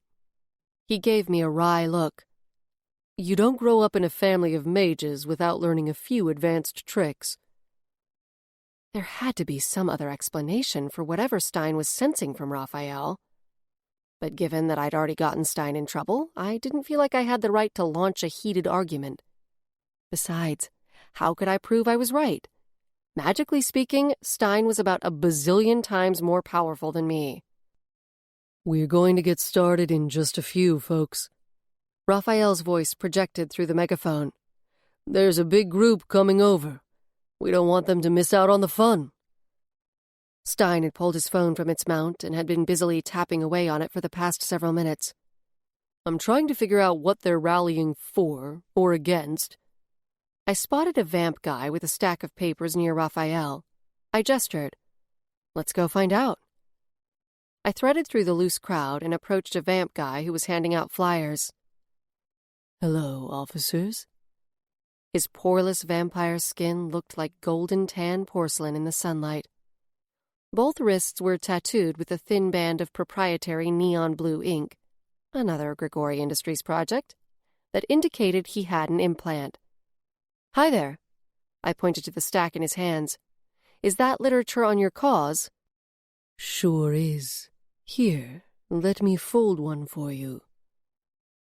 He gave me a wry look. You don't grow up in a family of mages without learning a few advanced tricks. There had to be some other explanation for whatever Stein was sensing from Raphael. But given that I'd already gotten Stein in trouble, I didn't feel like I had the right to launch a heated argument. Besides, how could I prove I was right? Magically speaking, Stein was about a bazillion times more powerful than me. We're going to get started in just a few, folks. Raphael's voice projected through the megaphone. There's a big group coming over. We don't want them to miss out on the fun. Stein had pulled his phone from its mount and had been busily tapping away on it for the past several minutes. I'm trying to figure out what they're rallying for or against. I spotted a vamp guy with a stack of papers near Raphael. I gestured. Let's go find out. I threaded through the loose crowd and approached a vamp guy who was handing out flyers. Hello, officers. His poreless vampire skin looked like golden tan porcelain in the sunlight. Both wrists were tattooed with a thin band of proprietary neon blue ink, another Grigori Industries project, that indicated he had an implant. Hi there. I pointed to the stack in his hands. Is that literature on your cause? Sure is. Here, let me fold one for you.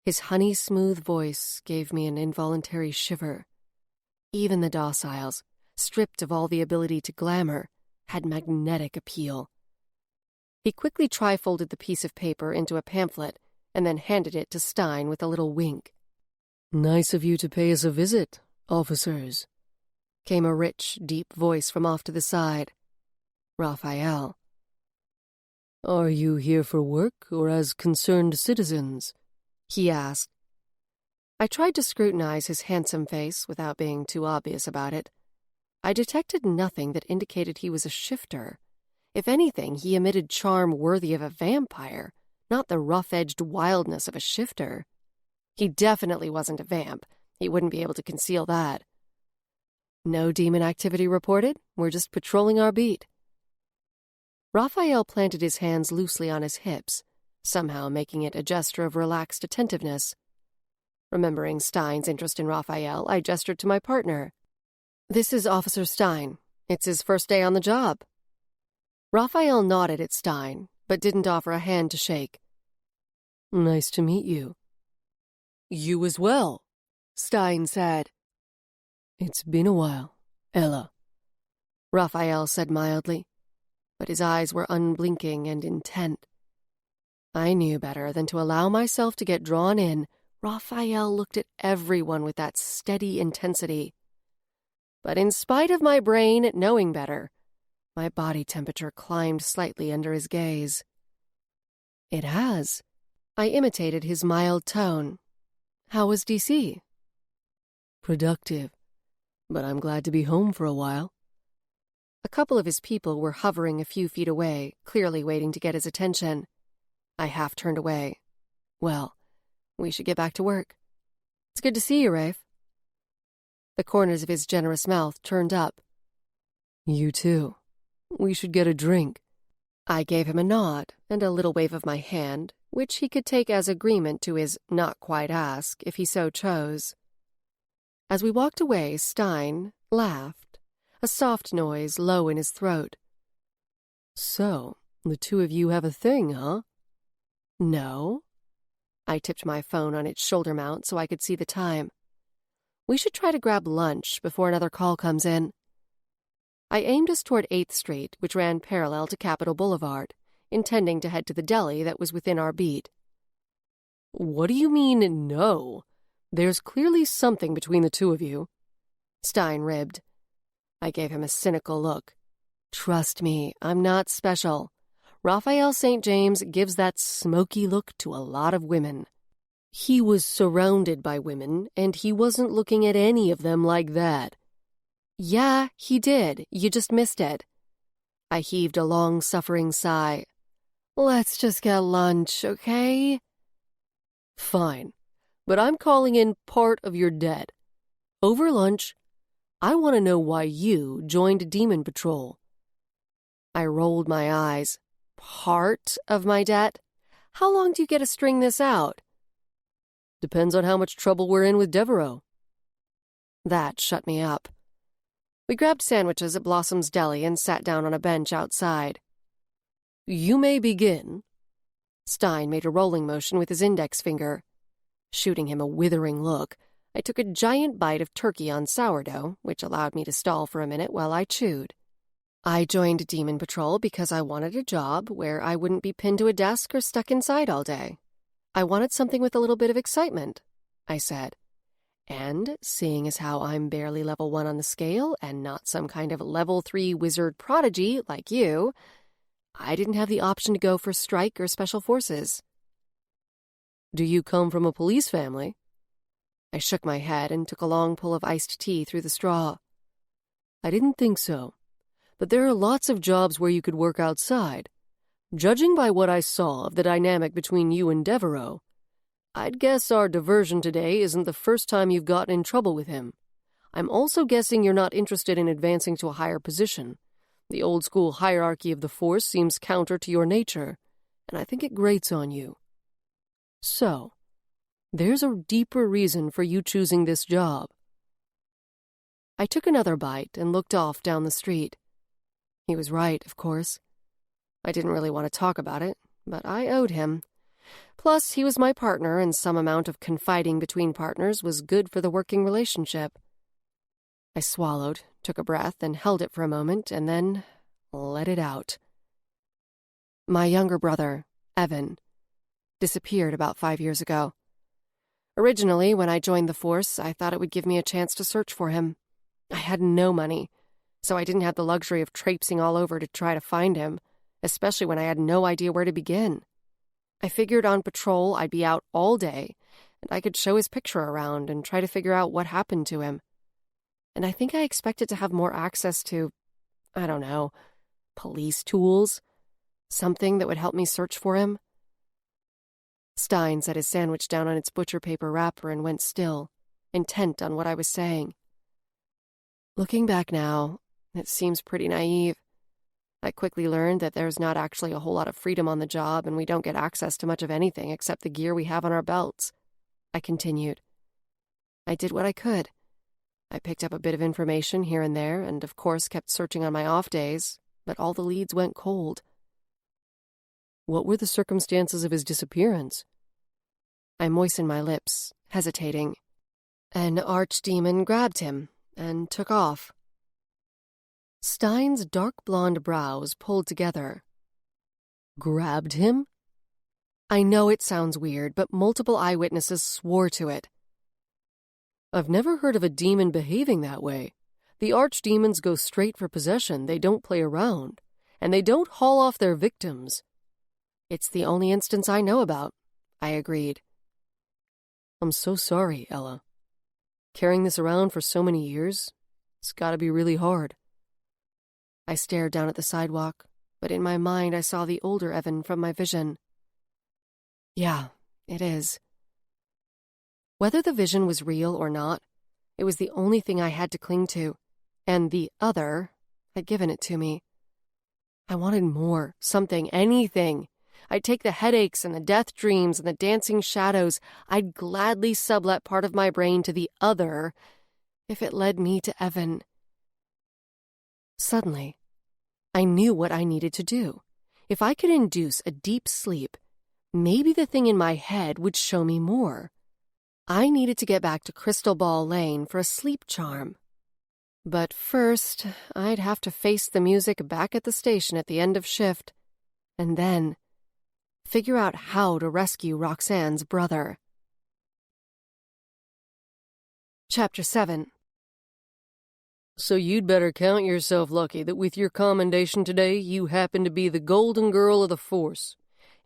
His honey-smooth voice gave me an involuntary shiver. Even the dociles, stripped of all the ability to glamour, had magnetic appeal. He quickly trifolded the piece of paper into a pamphlet and then handed it to Stein with a little wink. Nice of you to pay us a visit, officers, came a rich, deep voice from off to the side. Raphael. Are you here for work or as concerned citizens? He asked. I tried to scrutinize his handsome face without being too obvious about it. I detected nothing that indicated he was a shifter. If anything, he emitted charm worthy of a vampire, not the rough-edged wildness of a shifter. He definitely wasn't a vamp. He wouldn't be able to conceal that. No demon activity reported. We're just patrolling our beat. Raphael planted his hands loosely on his hips, somehow making it a gesture of relaxed attentiveness. Remembering Stein's interest in Raphael, I gestured to my partner. This is Officer Stein. It's his first day on the job. Raphael nodded at Stein, but didn't offer a hand to shake. Nice to meet you. You as well, Stein said. It's been a while, Ella, Raphael said mildly, but his eyes were unblinking and intent. I knew better than to allow myself to get drawn in. Raphael looked at everyone with that steady intensity. But in spite of my brain knowing better, my body temperature climbed slightly under his gaze. It has. I imitated his mild tone. How was DC? Productive, but I'm glad to be home for a while. A couple of his people were hovering a few feet away, clearly waiting to get his attention. I half turned away. Well, we should get back to work. It's good to see you, Rafe. The corners of his generous mouth turned up. You too. We should get a drink. I gave him a nod and a little wave of my hand, which he could take as agreement to his not quite ask if he so chose. As we walked away, Stein laughed, a soft noise low in his throat. So, the two of you have a thing, huh? No. I tipped my phone on its shoulder mount so I could see the time. We should try to grab lunch before another call comes in. I aimed us toward 8th Street, which ran parallel to Capitol Boulevard, intending to head to the deli that was within our beat. What do you mean, no? There's clearly something between the two of you. Stein ribbed. I gave him a cynical look. Trust me, I'm not special. Raphael St. James gives that smoky look to a lot of women. He was surrounded by women, and he wasn't looking at any of them like that. Yeah, he did. You just missed it. I heaved a long-suffering sigh. Let's just get lunch, okay? Fine, but I'm calling in part of your debt. Over lunch, I want to know why you joined Demon Patrol. I rolled my eyes. Part of my debt? How long do you get to string this out? Depends on how much trouble we're in with Devereaux. That shut me up. We grabbed sandwiches at Blossom's Deli and sat down on a bench outside. You may begin. Stein made a rolling motion with his index finger. Shooting him a withering look, I took a giant bite of turkey on sourdough, which allowed me to stall for a minute while I chewed. I joined Demon Patrol because I wanted a job where I wouldn't be pinned to a desk or stuck inside all day. I wanted something with a little bit of excitement, I said. And seeing as how I'm barely level 1 on the scale and not some kind of level 3 wizard prodigy like you, I didn't have the option to go for strike or special forces. Do you come from a police family? I shook my head and took a long pull of iced tea through the straw. I didn't think so, but there are lots of jobs where you could work outside. Judging by what I saw of the dynamic between you and Devereaux, I'd guess our diversion today isn't the first time you've gotten in trouble with him. I'm also guessing you're not interested in advancing to a higher position. The old-school hierarchy of the force seems counter to your nature, and I think it grates on you. So, there's a deeper reason for you choosing this job. I took another bite and looked off down the street. He was right, of course. I didn't really want to talk about it, but I owed him. Plus, he was my partner, and some amount of confiding between partners was good for the working relationship. I swallowed, took a breath, and held it for a moment, and then let it out. My younger brother, Evan, disappeared about 5 years ago. Originally, when I joined the force, I thought it would give me a chance to search for him. I had no money, so I didn't have the luxury of traipsing all over to try to find him, especially when I had no idea where to begin. I figured on patrol I'd be out all day, and I could show his picture around and try to figure out what happened to him. And I think I expected to have more access to, I don't know, police tools, something that would help me search for him. Stein set his sandwich down on its butcher paper wrapper and went still, intent on what I was saying. Looking back now, it seems pretty naive. I quickly learned that there's not actually a whole lot of freedom on the job, and we don't get access to much of anything except the gear we have on our belts. I continued. I did what I could. I picked up a bit of information here and there, and of course kept searching on my off days, but all the leads went cold. What were the circumstances of his disappearance? I moistened my lips, hesitating. An archdemon grabbed him and took off. Stein's dark blonde brows pulled together. Grabbed him? I know it sounds weird, but multiple eyewitnesses swore to it. I've never heard of a demon behaving that way. The archdemons go straight for possession. They don't play around, and they don't haul off their victims. It's the only instance I know about, I agreed. I'm so sorry, Ella. Carrying this around for so many years, it's gotta be really hard. I stared down at the sidewalk, but in my mind I saw the older Evan from my vision. Yeah, it is. Whether the vision was real or not, it was the only thing I had to cling to, and the other had given it to me. I wanted more, something, anything. I'd take the headaches and the death dreams and the dancing shadows. I'd gladly sublet part of my brain to the other if it led me to Evan. Suddenly, I knew what I needed to do. If I could induce a deep sleep, maybe the thing in my head would show me more. I needed to get back to Crystal Ball Lane for a sleep charm. But first, I'd have to face the music back at the station at the end of shift, and then figure out how to rescue Roxanne's brother. Chapter 7. So you'd better count yourself lucky that with your commendation today, you happen to be the golden girl of the force.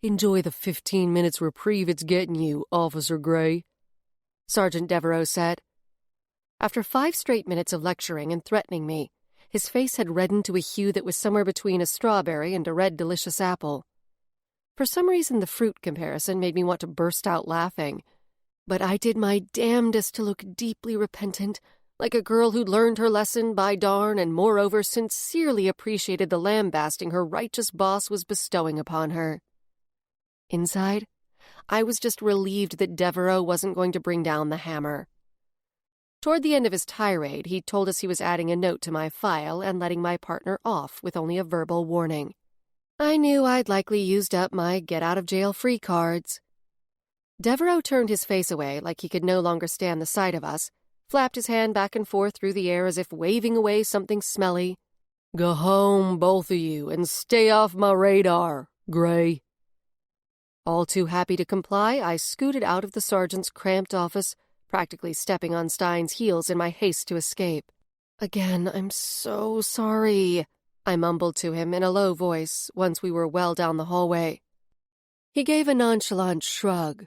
Enjoy the 15 minutes reprieve it's getting you, Officer Gray, Sergeant Devereaux said. After 5 straight minutes of lecturing and threatening me, his face had reddened to a hue that was somewhere between a strawberry and a red delicious apple. For some reason, the fruit comparison made me want to burst out laughing, but I did my damnedest to look deeply repentant, like a girl who'd learned her lesson by darn and moreover sincerely appreciated the lambasting her righteous boss was bestowing upon her. Inside, I was just relieved that Devereaux wasn't going to bring down the hammer. Toward the end of his tirade, he told us he was adding a note to my file and letting my partner off with only a verbal warning. I knew I'd likely used up my get-out-of-jail-free cards. Devereaux turned his face away like he could no longer stand the sight of us, flapped his hand back and forth through the air as if waving away something smelly. Go home, both of you, and stay off my radar, Gray. All too happy to comply, I scooted out of the sergeant's cramped office, practically stepping on Stein's heels in my haste to escape. Again, I'm so sorry, I mumbled to him in a low voice once we were well down the hallway. He gave a nonchalant shrug.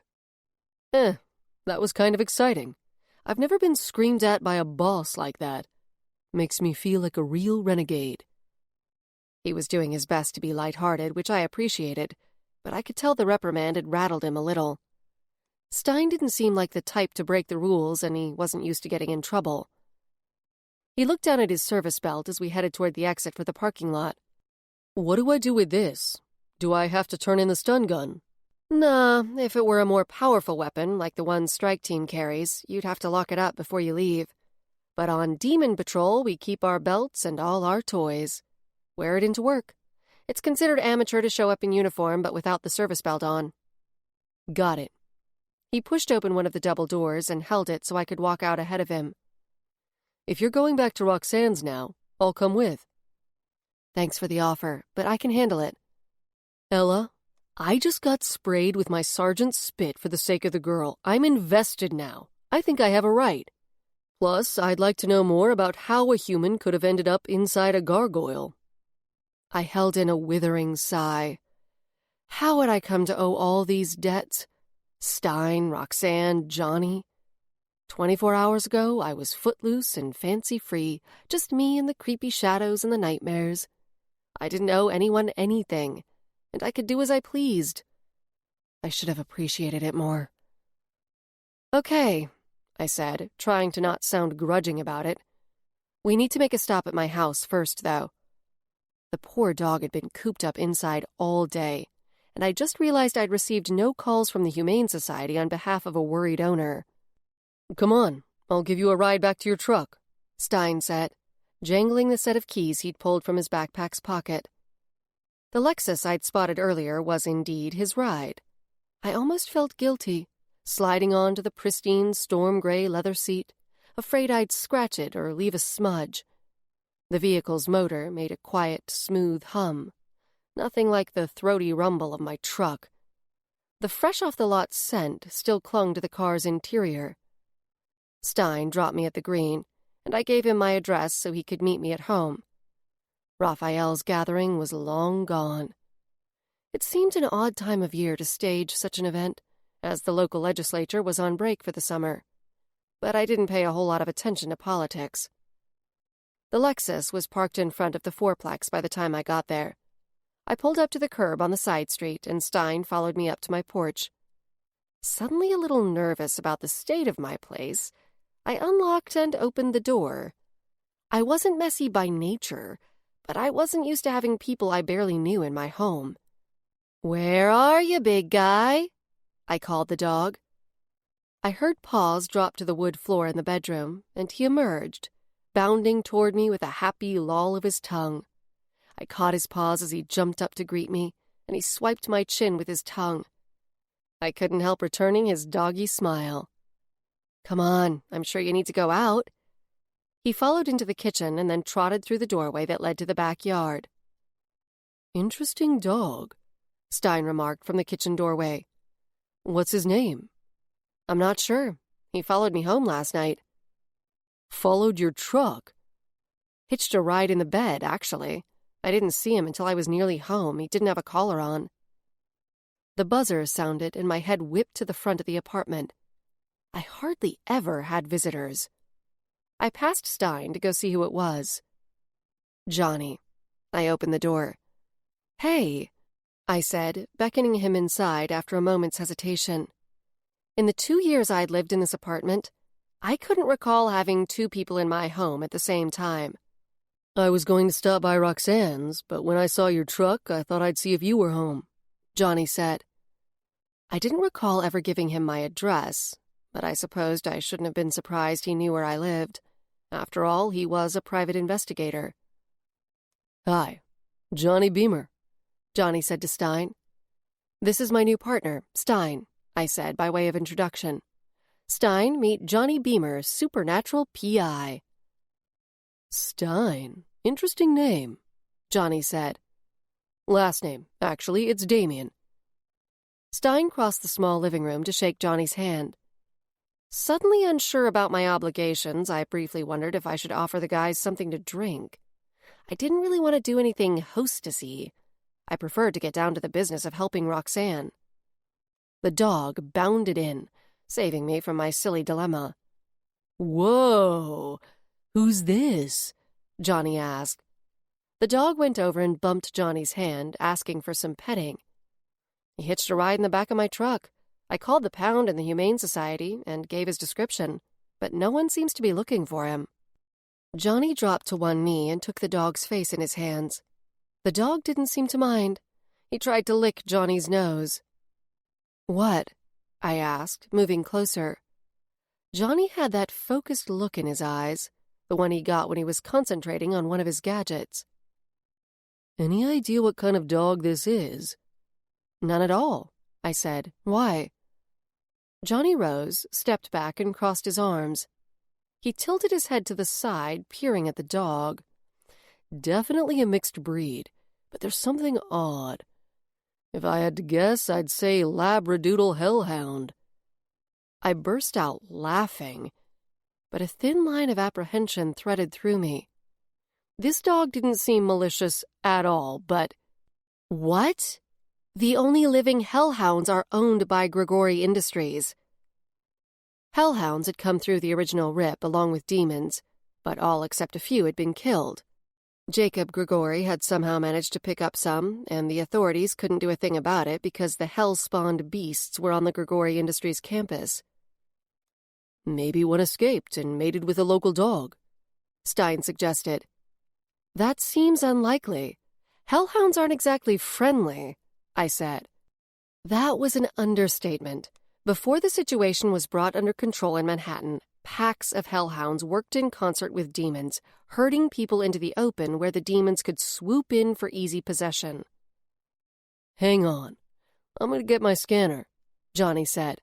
That was kind of exciting. I've never been screamed at by a boss like that. Makes me feel like a real renegade. He was doing his best to be lighthearted, which I appreciated, but I could tell the reprimand had rattled him a little. Stein didn't seem like the type to break the rules, and he wasn't used to getting in trouble. He looked down at his service belt as we headed toward the exit for the parking lot. What do I do with this? Do I have to turn in the stun gun? Nah, if it were a more powerful weapon, like the one Strike Team carries, you'd have to lock it up before you leave. But on Demon Patrol, we keep our belts and all our toys. Wear it into work. It's considered amateur to show up in uniform, but without the service belt on. Got it. He pushed open one of the double doors and held it so I could walk out ahead of him. If you're going back to Roxanne's now, I'll come with. Thanks for the offer, but I can handle it. Ella, I just got sprayed with my sergeant's spit for the sake of the girl. I'm invested now. I think I have a right. Plus, I'd like to know more about how a human could have ended up inside a gargoyle. I held in a withering sigh. How had I come to owe all these debts? Stein, Roxanne, Johnny. 24 hours ago, I was footloose and fancy-free, just me and the creepy shadows and the nightmares. I didn't owe anyone anything, and I could do as I pleased. I should have appreciated it more. Okay, I said, trying to not sound grudging about it. We need to make a stop at my house first, though. The poor dog had been cooped up inside all day, and I just realized I'd received no calls from the Humane Society on behalf of a worried owner. Come on, I'll give you a ride back to your truck, Stein said, jangling the set of keys he'd pulled from his backpack's pocket. The Lexus I'd spotted earlier was indeed his ride. I almost felt guilty, sliding onto the pristine storm-gray leather seat, afraid I'd scratch it or leave a smudge. The vehicle's motor made a quiet, smooth hum, nothing like the throaty rumble of my truck. The fresh-off-the-lot scent still clung to the car's interior. Stein dropped me at the green, and I gave him my address so he could meet me at home. Raphael's gathering was long gone. It seemed an odd time of year to stage such an event, as the local legislature was on break for the summer. But I didn't pay a whole lot of attention to politics. The Lexus was parked in front of the fourplex by the time I got there. I pulled up to the curb on the side street, and Stein followed me up to my porch. Suddenly a little nervous about the state of my place, I unlocked and opened the door. I wasn't messy by nature, but I wasn't used to having people I barely knew in my home. "Where are you, big guy?" I called the dog. I heard paws drop to the wood floor in the bedroom, and he emerged, bounding toward me with a happy loll of his tongue. I caught his paws as he jumped up to greet me, and he swiped my chin with his tongue. I couldn't help returning his doggy smile. Come on, I'm sure you need to go out. He followed into the kitchen and then trotted through the doorway that led to the backyard. Interesting dog, Stein remarked from the kitchen doorway. What's his name? I'm not sure. He followed me home last night. Followed your truck? Hitched a ride in the bed, actually. I didn't see him until I was nearly home. He didn't have a collar on. The buzzer sounded and my head whipped to the front of the apartment. I hardly ever had visitors. I passed Stein to go see who it was. Johnny. I opened the door. Hey, I said, beckoning him inside after a moment's hesitation. In the 2 years I'd lived in this apartment, I couldn't recall having 2 people in my home at the same time. I was going to stop by Roxanne's, but when I saw your truck, I thought I'd see if you were home, Johnny said. I didn't recall ever giving him my address, but I supposed I shouldn't have been surprised he knew where I lived. After all, he was a private investigator. Hi, Johnny Beamer, Johnny said to Stein. This is my new partner, Stein, I said by way of introduction. Stein, meet Johnny Beamer, supernatural PI. Stein, interesting name, Johnny said. Last name, actually, it's Damien. Stein crossed the small living room to shake Johnny's hand. Suddenly unsure about my obligations, I briefly wondered if I should offer the guys something to drink. I didn't really want to do anything hostessy. I preferred to get down to the business of helping Roxanne. The dog bounded in, saving me from my silly dilemma. Whoa, who's this? Johnny asked. The dog went over and bumped Johnny's hand, asking for some petting. He hitched a ride in the back of my truck. I called the Pound and the Humane Society and gave his description, but no one seems to be looking for him. Johnny dropped to one knee and took the dog's face in his hands. The dog didn't seem to mind. He tried to lick Johnny's nose. What? I asked, moving closer. Johnny had that focused look in his eyes, the one he got when he was concentrating on one of his gadgets. Any idea what kind of dog this is? None at all, I said. Why? Johnny rose, stepped back, and crossed his arms. He tilted his head to the side, peering at the dog. Definitely a mixed breed, but there's something odd. If I had to guess, I'd say Labradoodle Hellhound. I burst out laughing, but a thin line of apprehension threaded through me. This dog didn't seem malicious at all, but... What? The only living hellhounds are owned by Grigori Industries. Hellhounds had come through the original RIP along with demons, but all except a few had been killed. Jacob Grigori had somehow managed to pick up some, and the authorities couldn't do a thing about it because the hell-spawned beasts were on the Grigori Industries campus. Maybe one escaped and mated with a local dog, Stein suggested. That seems unlikely. Hellhounds aren't exactly friendly, I said. That was an understatement. Before the situation was brought under control in Manhattan, packs of hellhounds worked in concert with demons, herding people into the open where the demons could swoop in for easy possession. Hang on. I'm going to get my scanner, Johnny said.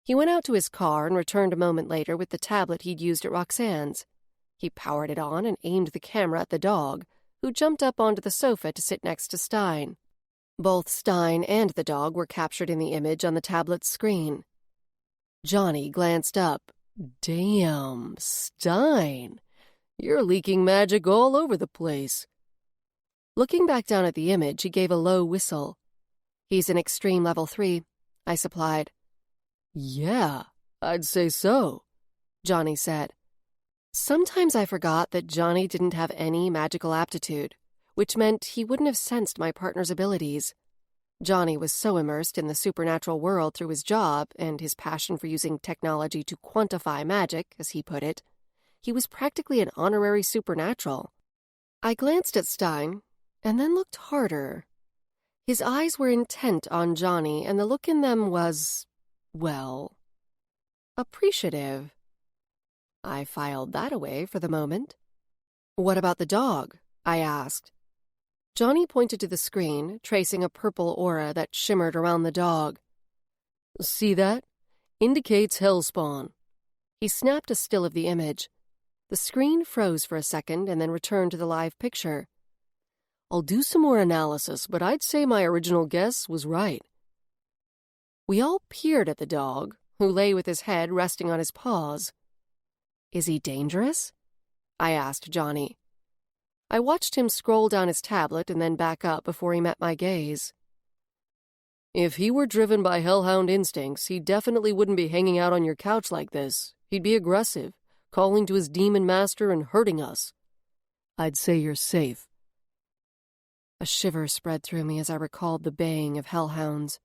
He went out to his car and returned a moment later with the tablet he'd used at Roxanne's. He powered it on and aimed the camera at the dog, who jumped up onto the sofa to sit next to Stein. Both Stein and the dog were captured in the image on the tablet's screen. Johnny glanced up. Damn, Stein. You're leaking magic all over the place. Looking back down at the image, he gave a low whistle. He's an extreme level 3, I supplied. Yeah, I'd say so, Johnny said. Sometimes I forgot that Johnny didn't have any magical aptitude, which meant he wouldn't have sensed my partner's abilities. Johnny was so immersed in the supernatural world through his job and his passion for using technology to quantify magic, as he put it, he was practically an honorary supernatural. I glanced at Stein and then looked harder. His eyes were intent on Johnny, and the look in them was, well, appreciative. I filed that away for the moment. What about the dog? I asked. Johnny pointed to the screen, tracing a purple aura that shimmered around the dog. See that? Indicates hellspawn. He snapped a still of the image. The screen froze for a second and then returned to the live picture. I'll do some more analysis, but I'd say my original guess was right. We all peered at the dog, who lay with his head resting on his paws. Is he dangerous? I asked Johnny. I watched him scroll down his tablet and then back up before he met my gaze. If he were driven by hellhound instincts, he definitely wouldn't be hanging out on your couch like this. He'd be aggressive, calling to his demon master and hurting us. I'd say you're safe. A shiver spread through me as I recalled the baying of hellhounds.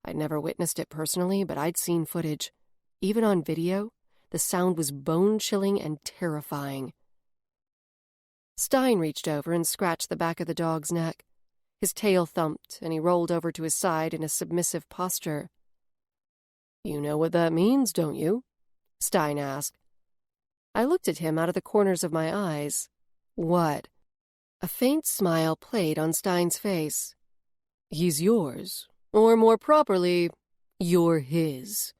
I'd never witnessed it personally, but I'd seen footage. Even on video, the sound was bone-chilling and terrifying. Stein reached over and scratched the back of the dog's neck. His tail thumped, and he rolled over to his side in a submissive posture. You know what that means, don't you? Stein asked. I looked at him out of the corners of my eyes. What? A faint smile played on Stein's face. He's yours, or more properly, you're his.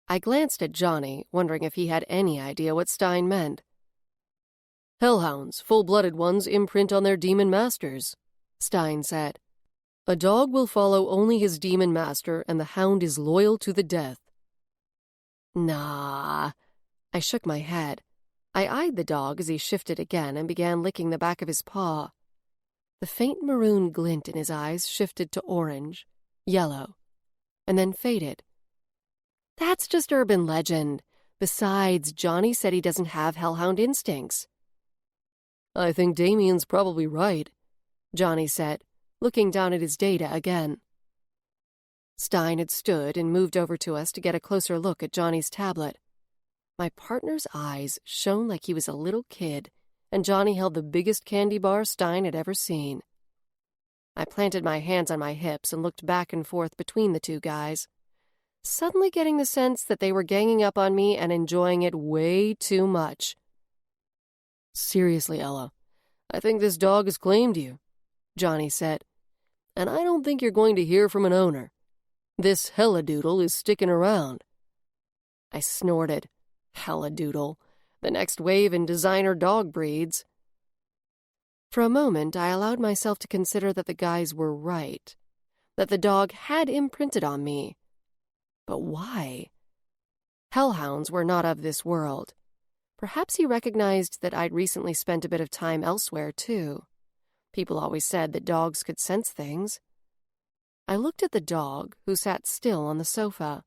I glanced at Johnny, wondering if he had any idea what Stein meant. Hellhounds, full-blooded ones, imprint on their demon masters, Stein said. A dog will follow only his demon master, and the hound is loyal to the death. Nah. I shook my head. I eyed the dog as he shifted again and began licking the back of his paw. The faint maroon glint in his eyes shifted to orange, yellow, and then faded. That's just urban legend. Besides, Johnny said he doesn't have hellhound instincts. I think Damien's probably right, Johnny said, looking down at his data again. Stein had stood and moved over to us to get a closer look at Johnny's tablet. My partner's eyes shone like he was a little kid, and Johnny held the biggest candy bar Stein had ever seen. I planted my hands on my hips and looked back and forth between the two guys, suddenly getting the sense that they were ganging up on me and enjoying it way too much. Seriously, Ella, I think this dog has claimed you, Johnny said, and I don't think you're going to hear from an owner. This helladoodle is sticking around. I snorted. Helladoodle, the next wave in designer dog breeds. For a moment, I allowed myself to consider that the guys were right, that the dog had imprinted on me. But why? Hellhounds were not of this world. Perhaps he recognized that I'd recently spent a bit of time elsewhere, too. People always said that dogs could sense things. I looked at the dog, who sat still on the sofa.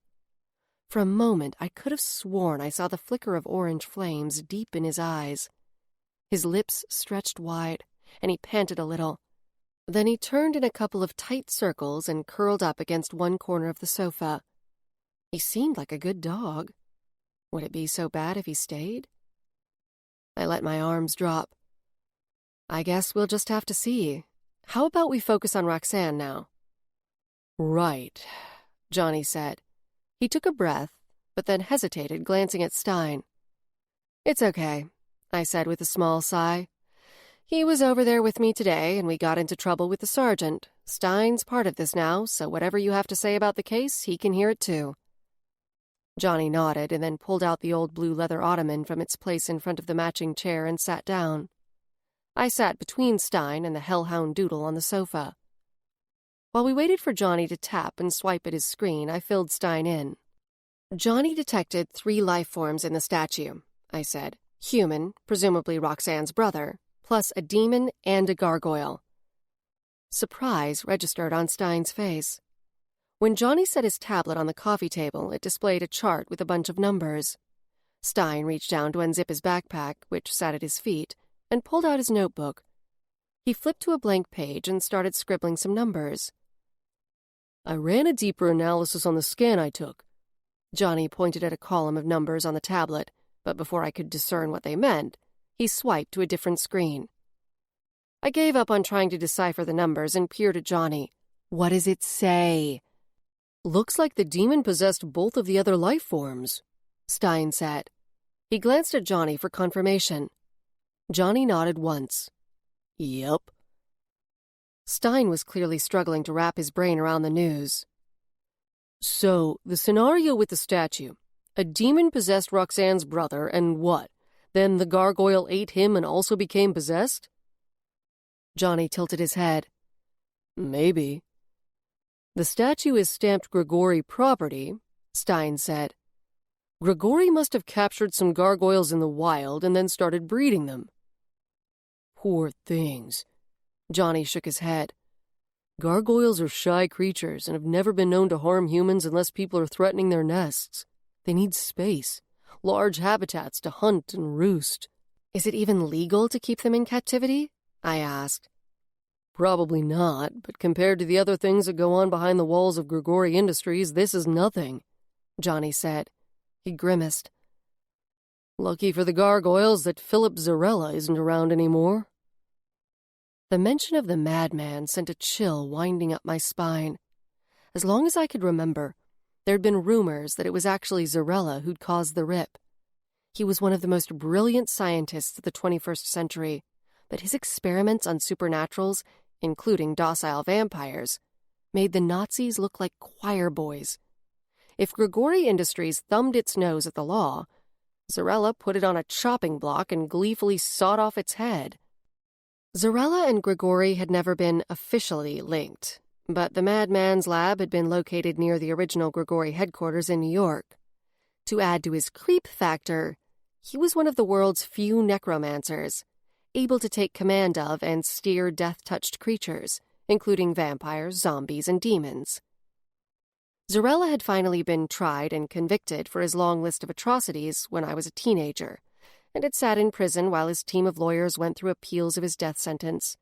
For a moment, I could have sworn I saw the flicker of orange flames deep in his eyes. His lips stretched wide, and he panted a little. Then he turned in a couple of tight circles and curled up against one corner of the sofa. He seemed like a good dog. Would it be so bad if he stayed? I let my arms drop. I guess we'll just have to see. How about we focus on Roxanne now? Right, Johnny said. He took a breath, but then hesitated, glancing at Stein. It's okay, I said with a small sigh. He was over there with me today, and we got into trouble with the sergeant. Stein's part of this now, so whatever you have to say about the case, he can hear it too. Johnny nodded and then pulled out the old blue leather ottoman from its place in front of the matching chair and sat down. I sat between Stein and the hellhound doodle on the sofa. While we waited for Johnny to tap and swipe at his screen, I filled Stein in. Johnny detected 3 life forms in the statue, I said. Human, presumably Roxanne's brother, plus a demon and a gargoyle. Surprise registered on Stein's face. When Johnny set his tablet on the coffee table, it displayed a chart with a bunch of numbers. Stein reached down to unzip his backpack, which sat at his feet, and pulled out his notebook. He flipped to a blank page and started scribbling some numbers. I ran a deeper analysis on the scan I took. Johnny pointed at a column of numbers on the tablet, but before I could discern what they meant, he swiped to a different screen. I gave up on trying to decipher the numbers and peered at Johnny. What does it say? Looks like the demon possessed both of the other life forms, Stein said. He glanced at Johnny for confirmation. Johnny nodded once. Yep. Stein was clearly struggling to wrap his brain around the news. So, the scenario with the statue. A demon possessed Roxanne's brother, and what? Then the gargoyle ate him and also became possessed? Johnny tilted his head. Maybe. The statue is stamped Grigori property, Stein said. Grigori must have captured some gargoyles in the wild and then started breeding them. Poor things. Johnny shook his head. Gargoyles are shy creatures and have never been known to harm humans unless people are threatening their nests. They need space, large habitats to hunt and roost. Is it even legal to keep them in captivity? I asked. Probably not, but compared to the other things that go on behind the walls of Grigori Industries, this is nothing, Johnny said. He grimaced. Lucky for the gargoyles that Philip Zarella isn't around anymore. The mention of the madman sent a chill winding up my spine. As long as I could remember, there'd been rumors that it was actually Zarella who'd caused the rip. He was one of the most brilliant scientists of the 21st century, but his experiments on supernaturals, including docile vampires, made the Nazis look like choir boys. If Grigori Industries thumbed its nose at the law, Zarella put it on a chopping block and gleefully sawed off its head. Zarella and Grigori had never been officially linked, but the madman's lab had been located near the original Grigori headquarters in New York. To add to his creep factor, he was one of the world's few necromancers, able to take command of and steer death-touched creatures, including vampires, zombies, and demons. Zarella had finally been tried and convicted for his long list of atrocities when I was a teenager, and had sat in prison while his team of lawyers went through appeals of his death sentence.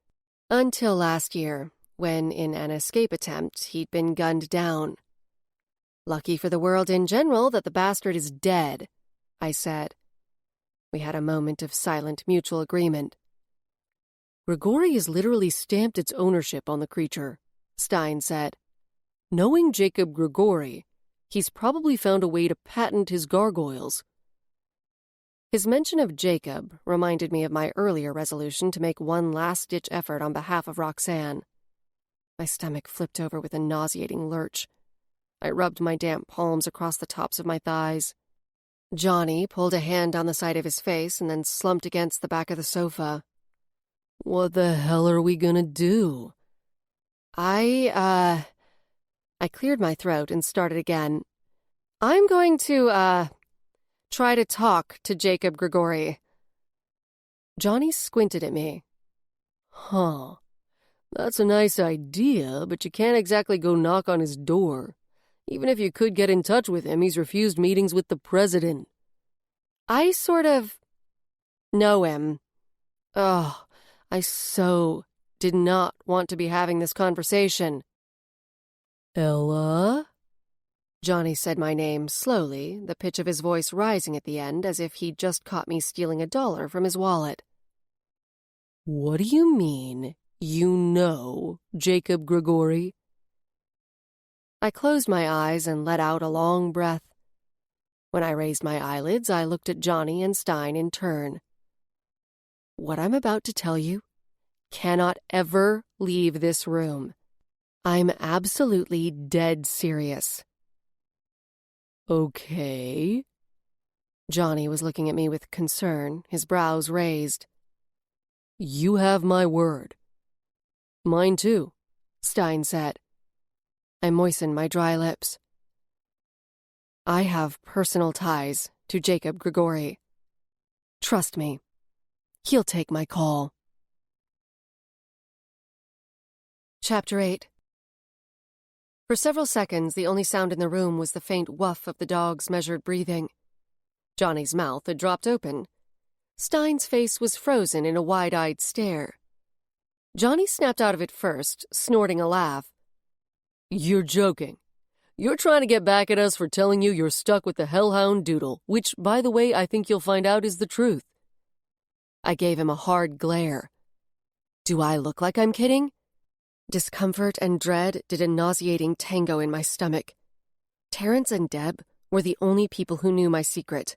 Until last year, when, in an escape attempt, he'd been gunned down. Lucky for the world in general that the bastard is dead, I said. We had a moment of silent mutual agreement. Grigori has literally stamped its ownership on the creature, Stein said. Knowing Jacob Grigori, he's probably found a way to patent his gargoyles. His mention of Jacob reminded me of my earlier resolution to make one last-ditch effort on behalf of Roxanne. My stomach flipped over with a nauseating lurch. I rubbed my damp palms across the tops of my thighs. Johnny pulled a hand down the side of his face and then slumped against the back of the sofa. What the hell are we gonna do? I cleared my throat and started again. I'm going to, try to talk to Jacob Grigori. Johnny squinted at me. Huh. That's a nice idea, but you can't exactly go knock on his door. Even if you could get in touch with him, he's refused meetings with the president. I sort of know him. Oh, I so did not want to be having this conversation. Ella? Johnny said my name slowly, the pitch of his voice rising at the end as if he'd just caught me stealing $1 from his wallet. What do you mean, you know, Jacob Grigori? I closed my eyes and let out a long breath. When I raised my eyelids, I looked at Johnny and Stein in turn. What I'm about to tell you cannot ever leave this room. I'm absolutely dead serious. Okay. Johnny was looking at me with concern, his brows raised. You have my word. Mine too, Stein said. I moistened my dry lips. I have personal ties to Jacob Grigori. Trust me, he'll take my call. Chapter 8. For several seconds, the only sound in the room was the faint woof of the dog's measured breathing. Johnny's mouth had dropped open. Stein's face was frozen in a wide-eyed stare. Johnny snapped out of it first, snorting a laugh. You're joking. You're trying to get back at us for telling you you're stuck with the hellhound Doodle, which, by the way, I think you'll find out is the truth. I gave him a hard glare. Do I look like I'm kidding? Discomfort and dread did a nauseating tango in my stomach. Terrence and Deb were the only people who knew my secret.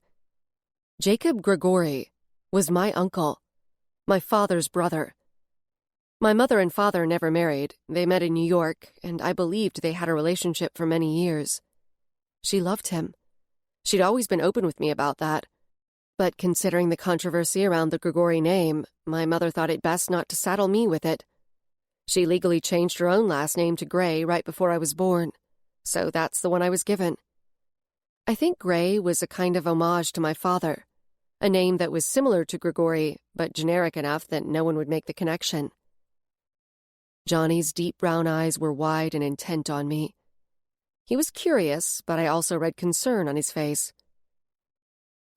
Jacob Grigori was my uncle, my father's brother. My mother and father never married. They met in New York, and I believed they had a relationship for many years. She loved him. She'd always been open with me about that. But considering the controversy around the Grigori name, my mother thought it best not to saddle me with it. She legally changed her own last name to Gray right before I was born, so that's the one I was given. I think Gray was a kind of homage to my father, a name that was similar to Grigori, but generic enough that no one would make the connection. Johnny's deep brown eyes were wide and intent on me. He was curious, but I also read concern on his face.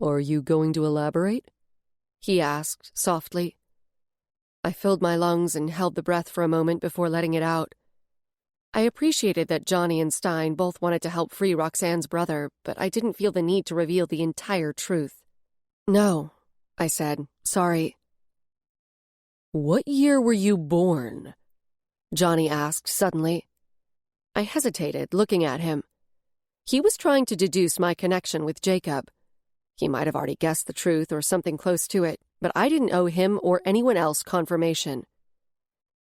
"Are you going to elaborate?" he asked, softly. I filled my lungs and held the breath for a moment before letting it out. I appreciated that Johnny and Stein both wanted to help free Roxanne's brother, but I didn't feel the need to reveal the entire truth. "No," I said, "sorry." "What year were you born?" Johnny asked suddenly. I hesitated, looking at him. He was trying to deduce my connection with Jacob. He might have already guessed the truth or something close to it, but I didn't owe him or anyone else confirmation.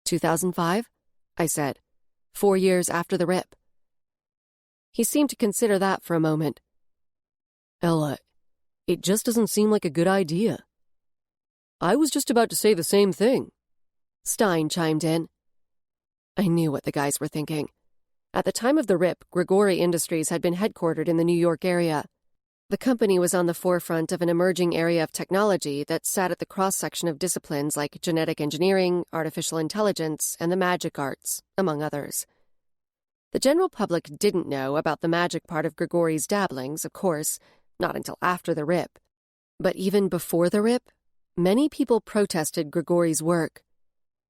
2005, I said, 4 years after the rip. He seemed to consider that for a moment. "Ella, it just doesn't seem like a good idea." "I was just about to say the same thing," Stein chimed in. I knew what the guys were thinking. At the time of the rip, Grigori Industries had been headquartered in the New York area. The company was on the forefront of an emerging area of technology that sat at the cross-section of disciplines like genetic engineering, artificial intelligence, and the magic arts, among others. The general public didn't know about the magic part of Grigori's dabblings, of course, not until after the rip. But even before the rip, many people protested Grigori's work.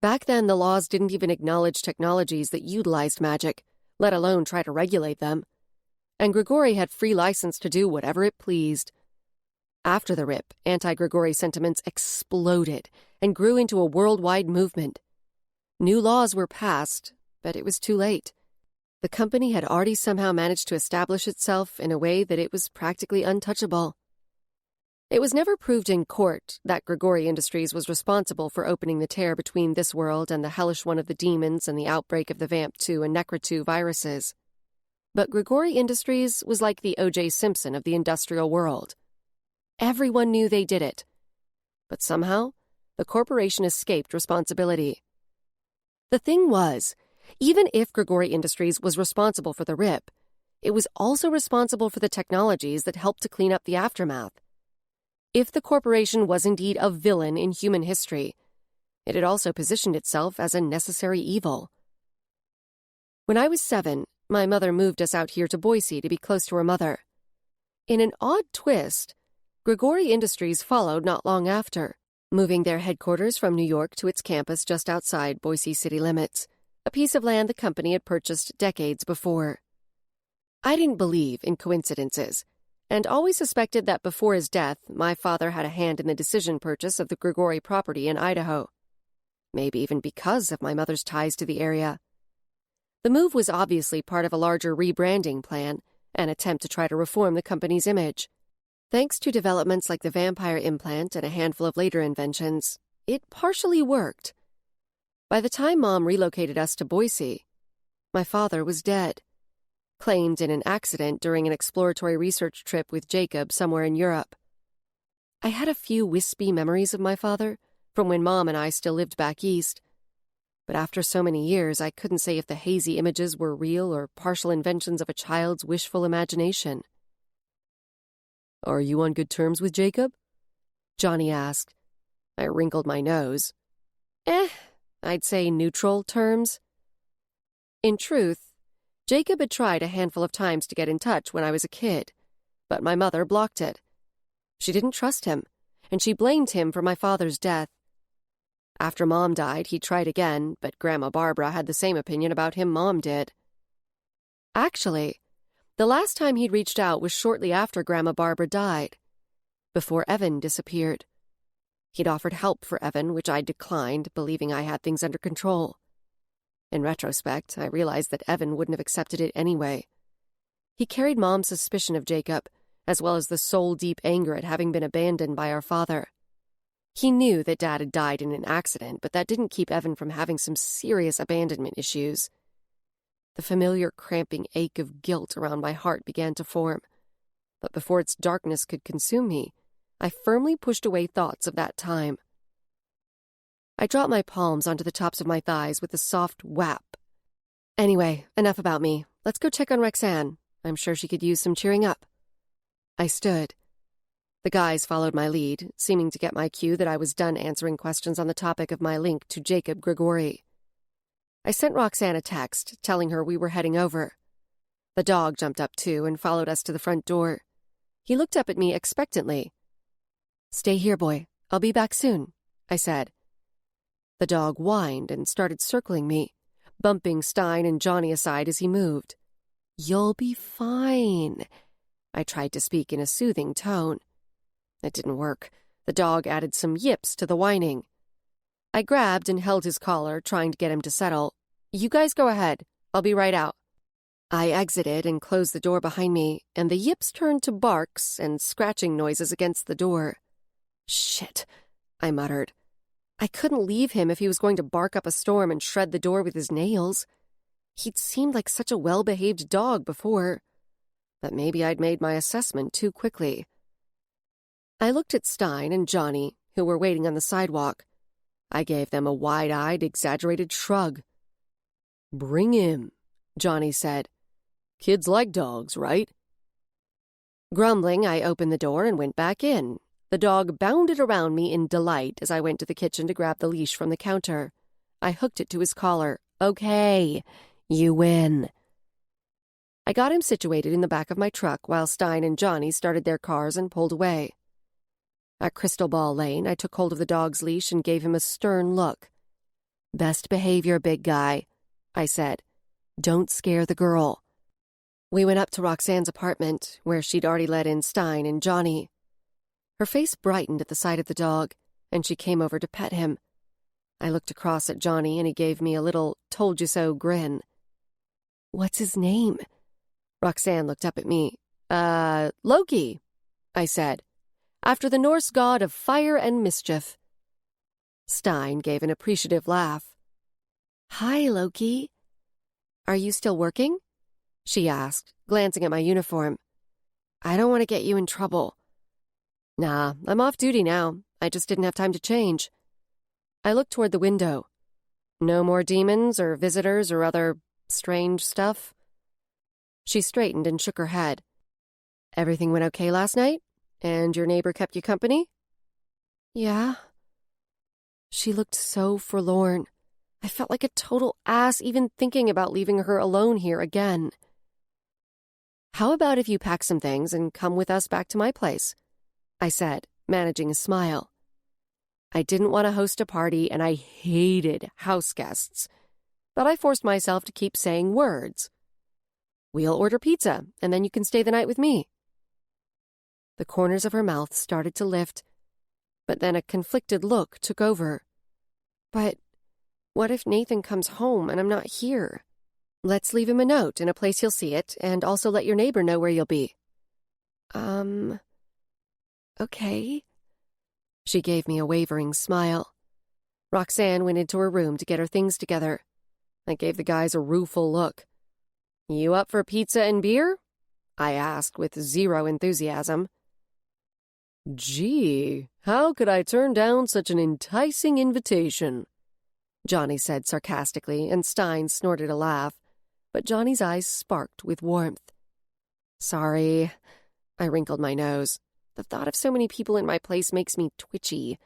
Back then, the laws didn't even acknowledge technologies that utilized magic, let alone try to regulate them. And Grigori had free license to do whatever it pleased. After the rip, anti-Grigori sentiments exploded and grew into a worldwide movement. New laws were passed, but it was too late. The company had already somehow managed to establish itself in a way that it was practically untouchable. It was never proved in court that Grigori Industries was responsible for opening the tear between this world and the hellish one of the demons and the outbreak of the Vamp2 and Necra2 viruses. But Grigori Industries was like the O.J. Simpson of the industrial world. Everyone knew they did it. But somehow, the corporation escaped responsibility. The thing was, even if Grigori Industries was responsible for the rip, it was also responsible for the technologies that helped to clean up the aftermath. If the corporation was indeed a villain in human history, it had also positioned itself as a necessary evil. When I was 7, my mother moved us out here to Boise to be close to her mother. In an odd twist, Grigori Industries followed not long after, moving their headquarters from New York to its campus just outside Boise city limits, a piece of land the company had purchased decades before. I didn't believe in coincidences, and always suspected that before his death, my father had a hand in the decision purchase of the Grigori property in Idaho. Maybe even because of my mother's ties to the area. The move was obviously part of a larger rebranding plan, an attempt to try to reform the company's image. Thanks to developments like the vampire implant and a handful of later inventions, it partially worked. By the time Mom relocated us to Boise, my father was dead. Claimed in an accident during an exploratory research trip with Jacob somewhere in Europe. I had a few wispy memories of my father from when Mom and I still lived back east, but after so many years I couldn't say if the hazy images were real or partial inventions of a child's wishful imagination. "Are you on good terms with Jacob?" Johnny asked. I wrinkled my nose. I'd say neutral terms. In truth, Jacob had tried a handful of times to get in touch when I was a kid, but my mother blocked it. She didn't trust him, and she blamed him for my father's death. After Mom died, he tried again, but Grandma Barbara had the same opinion about him Mom did. Actually, the last time he'd reached out was shortly after Grandma Barbara died, before Evan disappeared. He'd offered help for Evan, which I declined, believing I had things under control. In retrospect, I realized that Evan wouldn't have accepted it anyway. He carried Mom's suspicion of Jacob, as well as the soul-deep anger at having been abandoned by our father. He knew that Dad had died in an accident, but that didn't keep Evan from having some serious abandonment issues. The familiar cramping ache of guilt around my heart began to form. But before its darkness could consume me, I firmly pushed away thoughts of that time. I dropped my palms onto the tops of my thighs with a soft whap. Anyway, enough about me. Let's go check on Roxanne. I'm sure she could use some cheering up. I stood. The guys followed my lead, seeming to get my cue that I was done answering questions on the topic of my link to Jacob Grigori. I sent Roxanne a text, telling her we were heading over. The dog jumped up too and followed us to the front door. He looked up at me expectantly. "Stay here, boy. I'll be back soon," I said. The dog whined and started circling me, bumping Stein and Johnny aside as he moved. "You'll be fine," I tried to speak in a soothing tone. It didn't work. The dog added some yips to the whining. I grabbed and held his collar, trying to get him to settle. "You guys go ahead. I'll be right out." I exited and closed the door behind me, and the yips turned to barks and scratching noises against the door. "Shit," I muttered. I couldn't leave him if he was going to bark up a storm and shred the door with his nails. He'd seemed like such a well-behaved dog before. But maybe I'd made my assessment too quickly. I looked at Stein and Johnny, who were waiting on the sidewalk. I gave them a wide-eyed, exaggerated shrug. "Bring him," Johnny said. "Kids like dogs, right?" Grumbling, I opened the door and went back in. The dog bounded around me in delight as I went to the kitchen to grab the leash from the counter. I hooked it to his collar. "Okay, you win." I got him situated in the back of my truck while Stein and Johnny started their cars and pulled away. At Crystal Ball Lane, I took hold of the dog's leash and gave him a stern look. "Best behavior, big guy," I said. "Don't scare the girl." We went up to Roxanne's apartment, where she'd already let in Stein and Johnny. Her face brightened at the sight of the dog, and she came over to pet him. I looked across at Johnny, and he gave me a little told-you-so grin. "What's his name?" Roxanne looked up at me. Loki," I said, "after the Norse god of fire and mischief." Stein gave an appreciative laugh. "Hi, Loki." "Are you still working?" she asked, glancing at my uniform. "I don't want to get you in trouble." "Nah, I'm off duty now. I just didn't have time to change." I looked toward the window. "No more demons or visitors or other strange stuff?" She straightened and shook her head. "Everything went okay last night? And your neighbor kept you company?" "Yeah." She looked so forlorn. I felt like a total ass even thinking about leaving her alone here again. "How about if you pack some things and come with us back to my place?" I said, managing a smile. I didn't want to host a party, and I hated house guests. But I forced myself to keep saying words. "We'll order pizza, and then you can stay the night with me." The corners of her mouth started to lift, but then a conflicted look took over. "But what if Nathan comes home and I'm not here?" "Let's leave him a note in a place he'll see it, and also let your neighbor know where you'll be." Okay." She gave me a wavering smile. Roxanne went into her room to get her things together. I gave the guys a rueful look. "You up for pizza and beer?" I asked with zero enthusiasm. "Gee, how could I turn down such an enticing invitation?" Johnny said sarcastically, and Stein snorted a laugh, but Johnny's eyes sparked with warmth. "Sorry." I wrinkled my nose. The thought of so many people in my place makes me twitchy.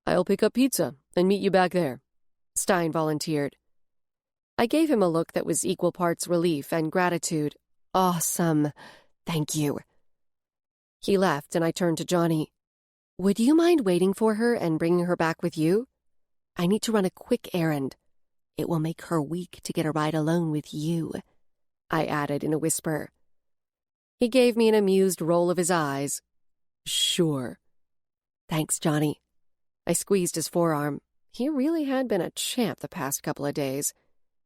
"I'll pick up pizza and meet you back there," Stein volunteered. I gave him a look that was equal parts relief and gratitude. "Awesome. Thank you." He left, and I turned to Johnny. "Would you mind waiting for her and bringing her back with you? I need to run a quick errand. It will make her weak to get a ride alone with you," I added in a whisper. He gave me an amused roll of his eyes. "Sure." "Thanks, Johnny." I squeezed his forearm. He really had been a champ the past couple of days,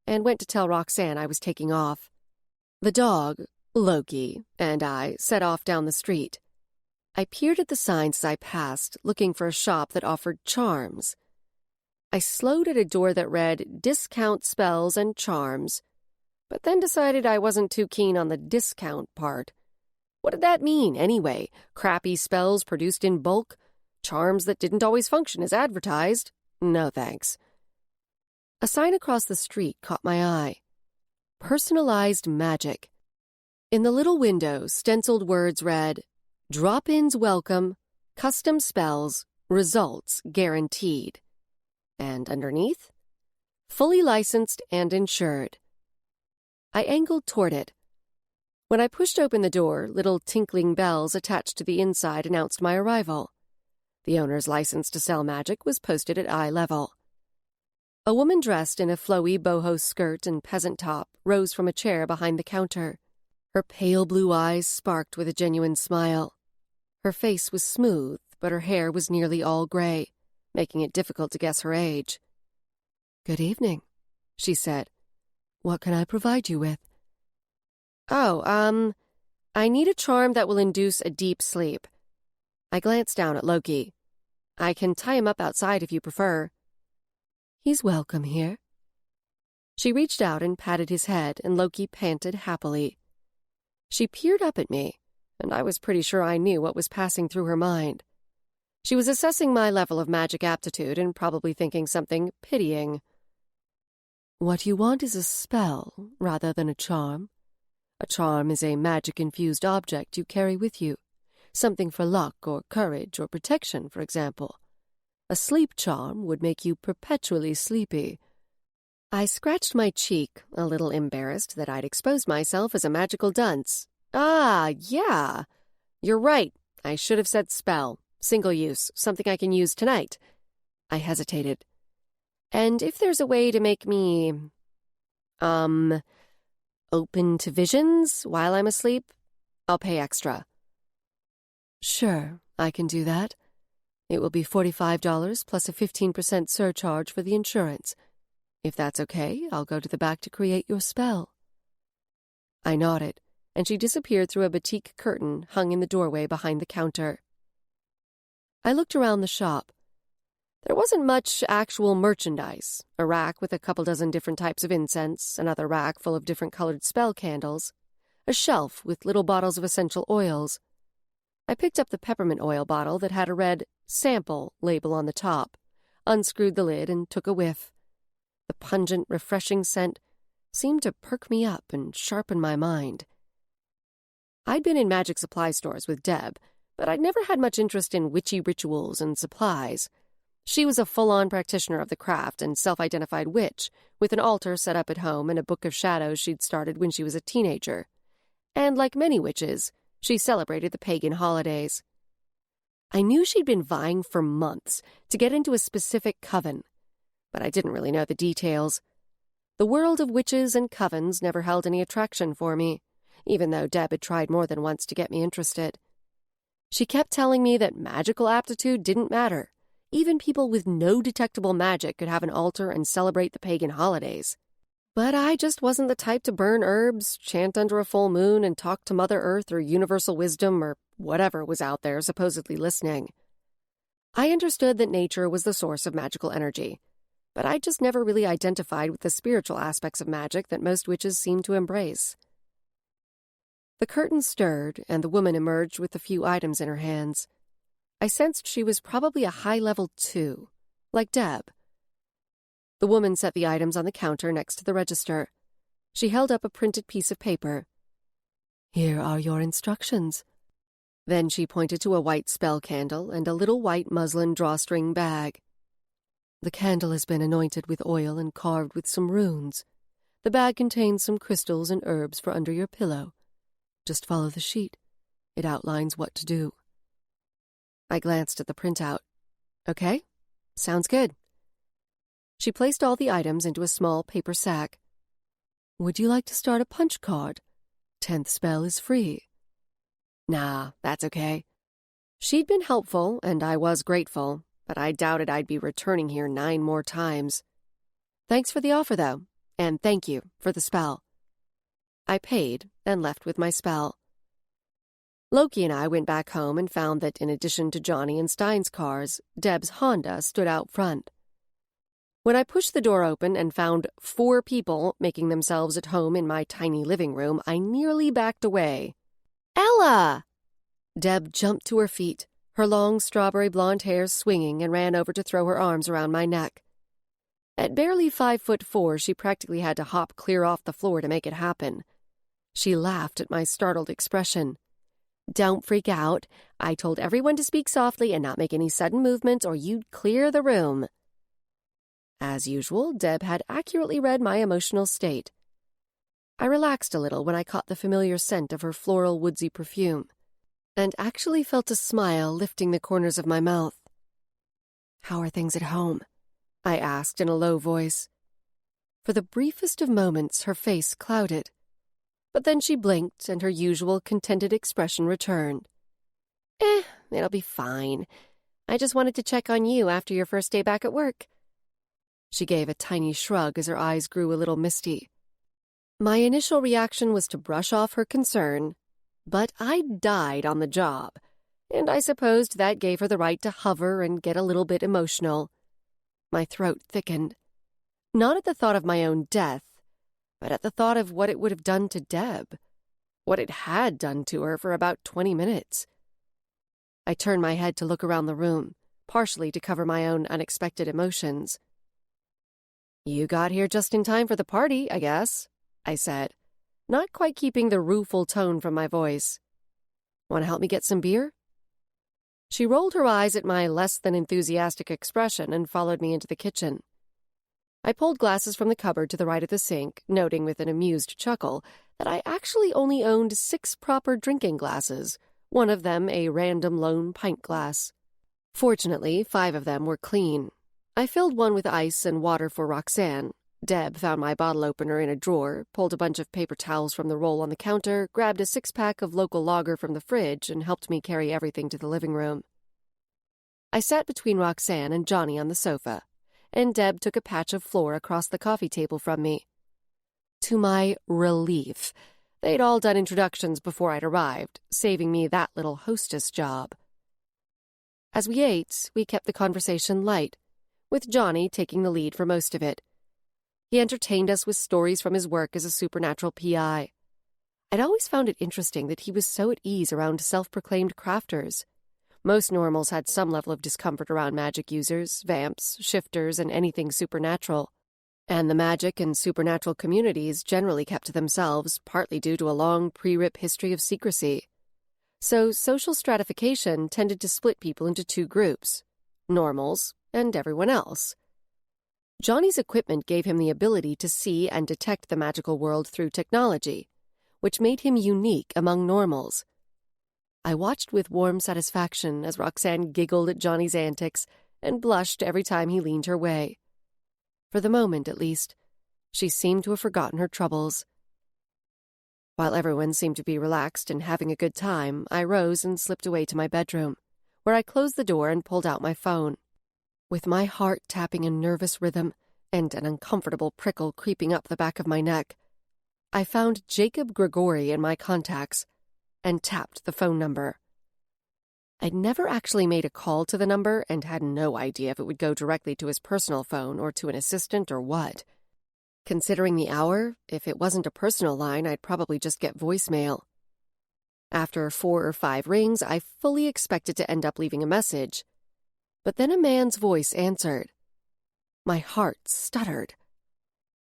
and went to tell Roxanne I was taking off. The dog, Loki, and I set off down the street. I peered at the signs as I passed, looking for a shop that offered charms. I slowed at a door that read, "Discount spells and charms." but then decided I wasn't too keen on the discount part. What did that mean, anyway? Crappy spells produced in bulk? Charms that didn't always function as advertised? No thanks. A sign across the street caught my eye. Personalized magic. In the little window, stenciled words read, "Drop-ins welcome, custom spells, results guaranteed." And underneath, "Fully licensed and insured." I angled toward it. When I pushed open the door, little tinkling bells attached to the inside announced my arrival. The owner's license to sell magic was posted at eye level. A woman dressed in a flowy boho skirt and peasant top rose from a chair behind the counter. Her pale blue eyes sparked with a genuine smile. Her face was smooth, but her hair was nearly all gray, making it difficult to guess her age. "Good evening," she said. "What can I provide you with?" "Oh, I need a charm that will induce a deep sleep." I glanced down at Loki. "I can tie him up outside if you prefer." "He's welcome here." She reached out and patted his head, and Loki panted happily. She peered up at me, and I was pretty sure I knew what was passing through her mind. She was assessing my level of magic aptitude and probably thinking something pitying. "What you want is a spell rather than a charm. A charm is a magic-infused object you carry with you, something for luck or courage or protection, for example. A sleep charm would make you perpetually sleepy." I scratched my cheek, a little embarrassed that I'd exposed myself as a magical dunce. Yeah. You're right. I should have said spell. Single use. Something I can use tonight. I hesitated. "And if there's a way to make me, open to visions while I'm asleep, I'll pay extra." "Sure, I can do that. It will be $45 plus a 15% surcharge for the insurance. If that's okay, I'll go to the back to create your spell." I nodded, and she disappeared through a batik curtain hung in the doorway behind the counter. I looked around the shop. There wasn't much actual merchandise. A rack with a couple dozen different types of incense, another rack full of different colored spell candles, a shelf with little bottles of essential oils. I picked up the peppermint oil bottle that had a red sample label on the top, unscrewed the lid, and took a whiff. The pungent, refreshing scent seemed to perk me up and sharpen my mind. I'd been in magic supply stores with Deb, but I'd never had much interest in witchy rituals and supplies. She was a full-on practitioner of the craft and self-identified witch, with an altar set up at home and a book of shadows she'd started when she was a teenager. And like many witches, she celebrated the pagan holidays. I knew she'd been vying for months to get into a specific coven, but I didn't really know the details. The world of witches and covens never held any attraction for me, even though Deb had tried more than once to get me interested. She kept telling me that magical aptitude didn't matter. Even people with no detectable magic could have an altar and celebrate the pagan holidays. But I just wasn't the type to burn herbs, chant under a full moon, and talk to Mother Earth or universal wisdom or whatever was out there supposedly listening. I understood that nature was the source of magical energy, but I just never really identified with the spiritual aspects of magic that most witches seem to embrace. The curtain stirred, and the woman emerged with a few items in her hands. I sensed she was probably a high-level 2, like Deb. The woman set the items on the counter next to the register. She held up a printed piece of paper. "Here are your instructions." Then she pointed to a white spell candle and a little white muslin drawstring bag. "The candle has been anointed with oil and carved with some runes. The bag contains some crystals and herbs for under your pillow. Just follow the sheet. It outlines what to do." I glanced at the printout. "Okay, sounds good." She placed all the items into a small paper sack. "Would you like to start a punch card? 10th spell is free." "Nah, that's okay." She'd been helpful, and I was grateful, but I doubted I'd be returning here 9 more times. "Thanks for the offer, though, and thank you for the spell." I paid and left with my spell. Loki and I went back home and found that in addition to Johnny and Stein's cars, Deb's Honda stood out front. When I pushed the door open and found 4 people making themselves at home in my tiny living room, I nearly backed away. "Ella!" Deb jumped to her feet, her long strawberry blonde hair swinging, and ran over to throw her arms around my neck. At barely 5'4", she practically had to hop clear off the floor to make it happen. She laughed at my startled expression. "Don't freak out. I told everyone to speak softly and not make any sudden movements or you'd clear the room." As usual, Deb had accurately read my emotional state. I relaxed a little when I caught the familiar scent of her floral woodsy perfume, and actually felt a smile lifting the corners of my mouth. "How are things at home?" I asked in a low voice. For the briefest of moments, her face clouded. But then she blinked, and her usual contented expression returned. It'll be fine. I just wanted to check on you after your first day back at work." She gave a tiny shrug as her eyes grew a little misty. My initial reaction was to brush off her concern, but I died on the job, and I supposed that gave her the right to hover and get a little bit emotional. My throat thickened, not at the thought of my own death, but at the thought of what it would have done to Deb, what it had done to her for about 20 minutes. I turned my head to look around the room, partially to cover my own unexpected emotions. "You got here just in time for the party, I guess," I said, not quite keeping the rueful tone from my voice. "Want to help me get some beer?" She rolled her eyes at my less than enthusiastic expression and followed me into the kitchen. I pulled glasses from the cupboard to the right of the sink, noting with an amused chuckle that I actually only owned 6 proper drinking glasses, one of them a random lone pint glass. Fortunately, 5 of them were clean. I filled one with ice and water for Roxanne. Deb found my bottle opener in a drawer, pulled a bunch of paper towels from the roll on the counter, grabbed a 6-pack of local lager from the fridge, and helped me carry everything to the living room. I sat between Roxanne and Johnny on the sofa, and Deb took a patch of floor across the coffee table from me. To my relief, they'd all done introductions before I'd arrived, saving me that little hostess job. As we ate, we kept the conversation light, with Johnny taking the lead for most of it. He entertained us with stories from his work as a supernatural PI. I'd always found it interesting that he was so at ease around self-proclaimed crafters. Most normals had some level of discomfort around magic users, vamps, shifters, and anything supernatural. And the magic and supernatural communities generally kept to themselves, partly due to a long pre-rip history of secrecy. So social stratification tended to split people into 2 groups, normals and everyone else. Johnny's equipment gave him the ability to see and detect the magical world through technology, which made him unique among normals. I watched with warm satisfaction as Roxanne giggled at Johnny's antics and blushed every time he leaned her way. For the moment, at least, she seemed to have forgotten her troubles. While everyone seemed to be relaxed and having a good time, I rose and slipped away to my bedroom, where I closed the door and pulled out my phone. With my heart tapping a nervous rhythm and an uncomfortable prickle creeping up the back of my neck, I found Jacob Grigori in my contacts and tapped the phone number. I'd never actually made a call to the number and had no idea if it would go directly to his personal phone or to an assistant or what. Considering the hour, if it wasn't a personal line, I'd probably just get voicemail. After 4 or 5 rings, I fully expected to end up leaving a message. But then a man's voice answered. My heart stuttered.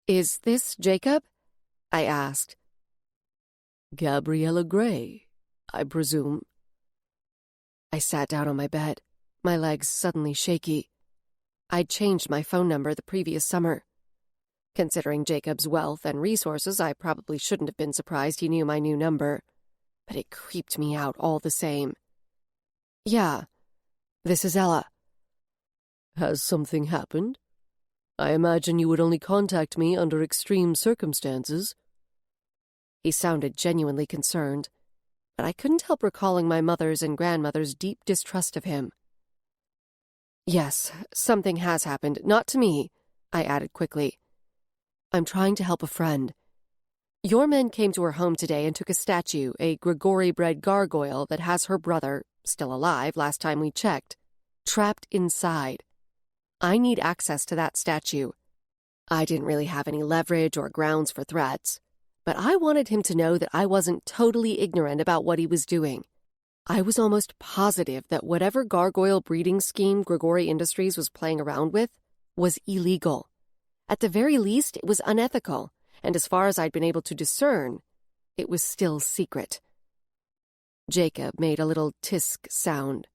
"Is this Jacob?" I asked. "Gabriella Gray, I presume." I sat down on my bed, my legs suddenly shaky. I'd changed my phone number the previous summer. Considering Jacob's wealth and resources, I probably shouldn't have been surprised he knew my new number, but it creeped me out all the same. "Yeah, this is Ella." "Has something happened? I imagine you would only contact me under extreme circumstances." He sounded genuinely concerned, but I couldn't help recalling my mother's and grandmother's deep distrust of him. "Yes, something has happened. Not to me," I added quickly. "I'm trying to help a friend. Your men came to her home today and took a statue, a Grigori-bred gargoyle that has her brother, still alive last time we checked, trapped inside. I need access to that statue. I didn't really have any leverage or grounds for threats, but I wanted him to know that I wasn't totally ignorant about what he was doing. I was almost positive that whatever gargoyle breeding scheme Grigori Industries was playing around with was illegal. At the very least, it was unethical, and as far as I'd been able to discern, it was still secret. Jacob made a little tisk sound.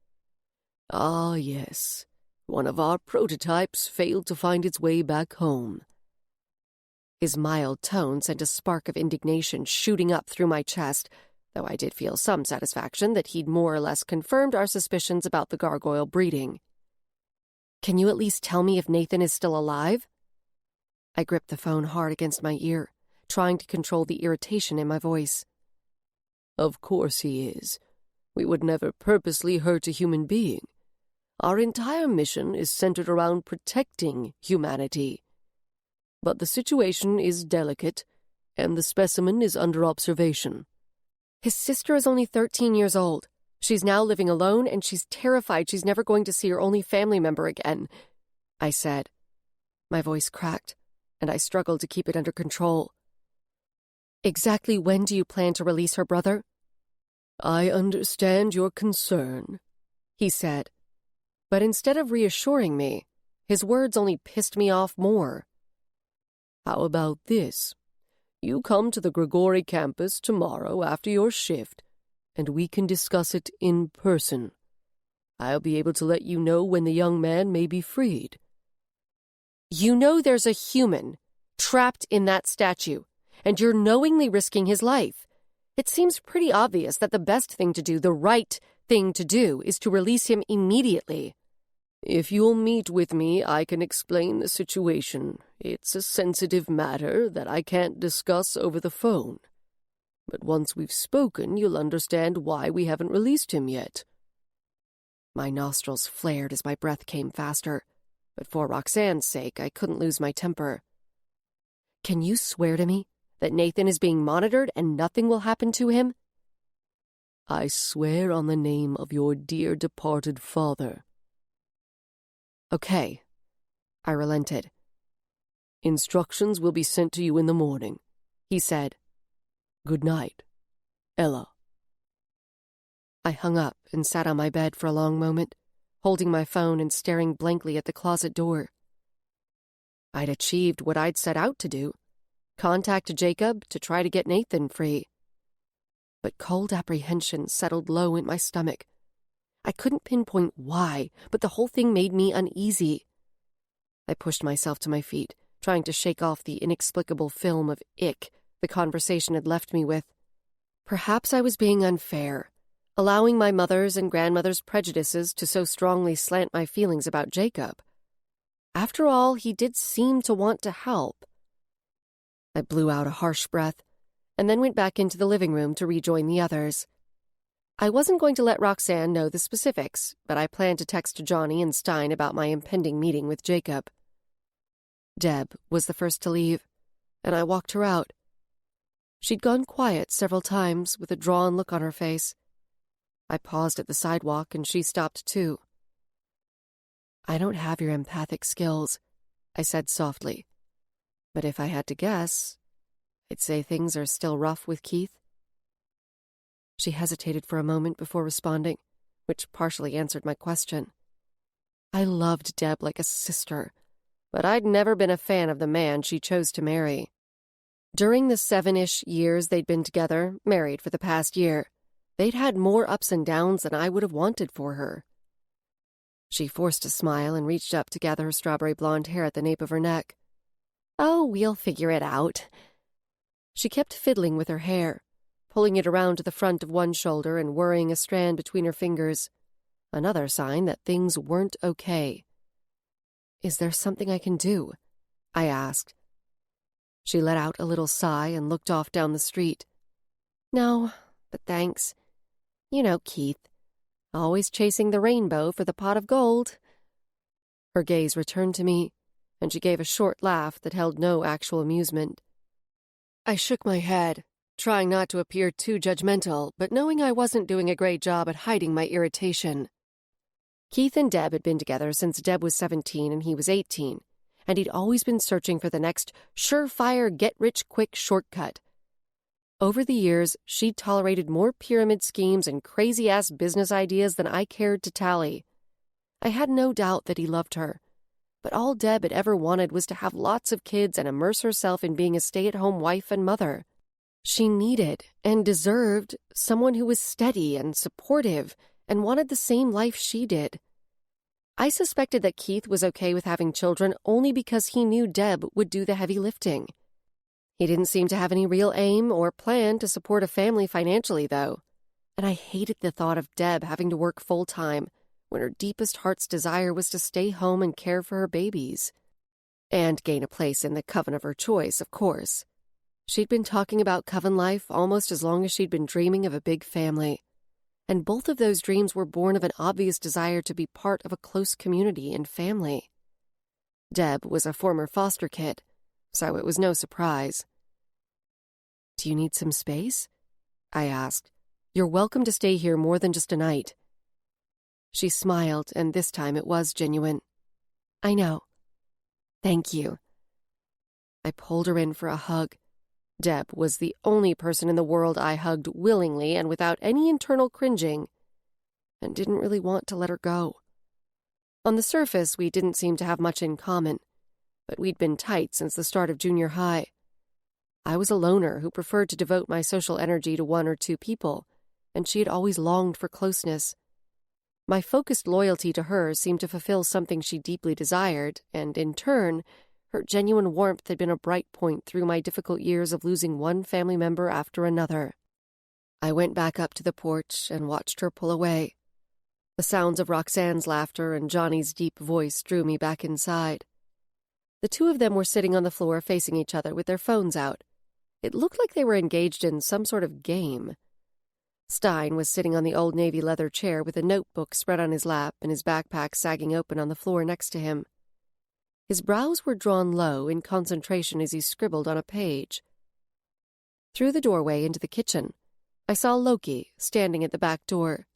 Ah, yes. One of our prototypes failed to find its way back home. His mild tone sent a spark of indignation shooting up through my chest, though I did feel some satisfaction that he'd more or less confirmed our suspicions about the gargoyle breeding. Can you at least tell me if Nathan is still alive? I gripped the phone hard against my ear, trying to control the irritation in my voice. Of course he is. We would never purposely hurt a human being. Our entire mission is centered around protecting humanity. But the situation is delicate, and the specimen is under observation. His sister is only 13 years old. She's now living alone, and she's terrified she's never going to see her only family member again, I said. My voice cracked, and I struggled to keep it under control. Exactly when do you plan to release her brother? I understand your concern, he said. But instead of reassuring me, his words only pissed me off more. How about this? You come to the Grigori campus tomorrow after your shift, and we can discuss it in person. I'll be able to let you know when the young man may be freed. You know there's a human trapped in that statue, and you're knowingly risking his life. It seems pretty obvious that the best thing to do, the right thing to do, is to release him immediately. If you'll meet with me, I can explain the situation. It's a sensitive matter that I can't discuss over the phone. But once we've spoken, you'll understand why we haven't released him yet. My nostrils flared as my breath came faster, but for Roxanne's sake, I couldn't lose my temper. Can you swear to me that Nathan is being monitored and nothing will happen to him? I swear on the name of your dear departed father. Okay, I relented. Instructions will be sent to you in the morning, he said. Good night, Ella. I hung up and sat on my bed for a long moment, holding my phone and staring blankly at the closet door. I'd achieved what I'd set out to do, contact Jacob to try to get Nathan free. But cold apprehension settled low in my stomach. I couldn't pinpoint why, but the whole thing made me uneasy. I pushed myself to my feet, trying to shake off the inexplicable film of ick the conversation had left me with. Perhaps I was being unfair, allowing my mother's and grandmother's prejudices to so strongly slant my feelings about Jacob. After all, he did seem to want to help. I blew out a harsh breath, and then went back into the living room to rejoin the others. I wasn't going to let Roxanne know the specifics, but I planned to text Johnny and Stein about my impending meeting with Jacob. Deb was the first to leave, and I walked her out. She'd gone quiet several times with a drawn look on her face. I paused at the sidewalk, and she stopped too. I don't have your empathic skills, I said softly. But if I had to guess, I'd say things are still rough with Keith. She hesitated for a moment before responding, which partially answered my question. I loved Deb like a sister, but I'd never been a fan of the man she chose to marry. During the 7-ish years they'd been together, married for the past year, they'd had more ups and downs than I would have wanted for her. She forced a smile and reached up to gather her strawberry blonde hair at the nape of her neck. Oh, we'll figure it out. She kept fiddling with her hair, pulling it around to the front of one shoulder and worrying a strand between her fingers. Another sign that things weren't okay. Is there something I can do? I asked. She let out a little sigh and looked off down the street. No, but thanks. You know Keith, always chasing the rainbow for the pot of gold. Her gaze returned to me, and she gave a short laugh that held no actual amusement. I shook my head, trying not to appear too judgmental, but knowing I wasn't doing a great job at hiding my irritation. Keith and Deb had been together since Deb was 17 and he was 18, and he'd always been searching for the next surefire get-rich-quick shortcut. Over the years, she'd tolerated more pyramid schemes and crazy-ass business ideas than I cared to tally. I had no doubt that he loved her, but all Deb had ever wanted was to have lots of kids and immerse herself in being a stay-at-home wife and mother. She needed and deserved someone who was steady and supportive and wanted the same life she did. I suspected that Keith was okay with having children only because he knew Deb would do the heavy lifting. He didn't seem to have any real aim or plan to support a family financially, though, and I hated the thought of Deb having to work full-time when her deepest heart's desire was to stay home and care for her babies. And gain a place in the coven of her choice, of course. She'd been talking about coven life almost as long as she'd been dreaming of a big family. And both of those dreams were born of an obvious desire to be part of a close community and family. Deb was a former foster kid, so it was no surprise. "Do you need some space?" I asked. "You're welcome to stay here more than just a night." She smiled, and this time it was genuine. "I know. Thank you." I pulled her in for a hug. Deb was the only person in the world I hugged willingly and without any internal cringing, and didn't really want to let her go. On the surface, we didn't seem to have much in common, but we'd been tight since the start of junior high. I was a loner who preferred to devote my social energy to one or two people, and she had always longed for closeness. My focused loyalty to her seemed to fulfill something she deeply desired, and in turn, her genuine warmth had been a bright point through my difficult years of losing one family member after another. I went back up to the porch and watched her pull away. The sounds of Roxanne's laughter and Johnny's deep voice drew me back inside. The two of them were sitting on the floor facing each other with their phones out. It looked like they were engaged in some sort of game. Stein was sitting on the old navy leather chair with a notebook spread on his lap and his backpack sagging open on the floor next to him. His brows were drawn low in concentration as he scribbled on a page. Through the doorway into the kitchen, I saw Loki standing at the back door.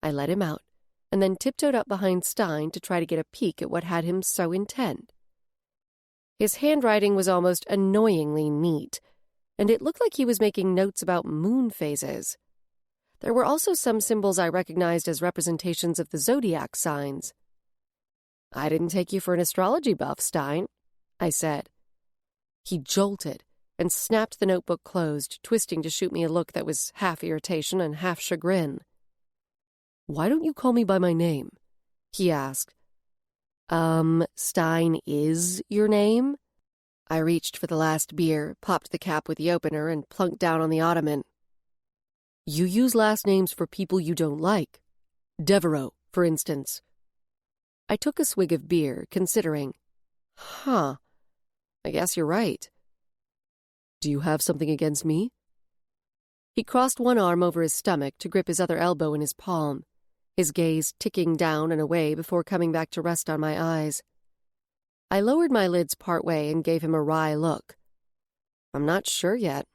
I let him out, and then tiptoed up behind Stein to try to get a peek at what had him so intent. His handwriting was almost annoyingly neat, and it looked like he was making notes about moon phases. There were also some symbols I recognized as representations of the zodiac signs. "I didn't take you for an astrology buff, Stein," I said. He jolted and snapped the notebook closed, twisting to shoot me a look that was half irritation and half chagrin. "Why don't you call me by my name?" he asked. Stein is your name?" I reached for the last beer, popped the cap with the opener, and plunked down on the ottoman. "You use last names for people you don't like. Devereaux, for instance." I took a swig of beer, considering. I guess you're right. "Do you have something against me?" He crossed one arm over his stomach to grip his other elbow in his palm, his gaze ticking down and away before coming back to rest on my eyes. I lowered my lids partway and gave him a wry look. "I'm not sure yet."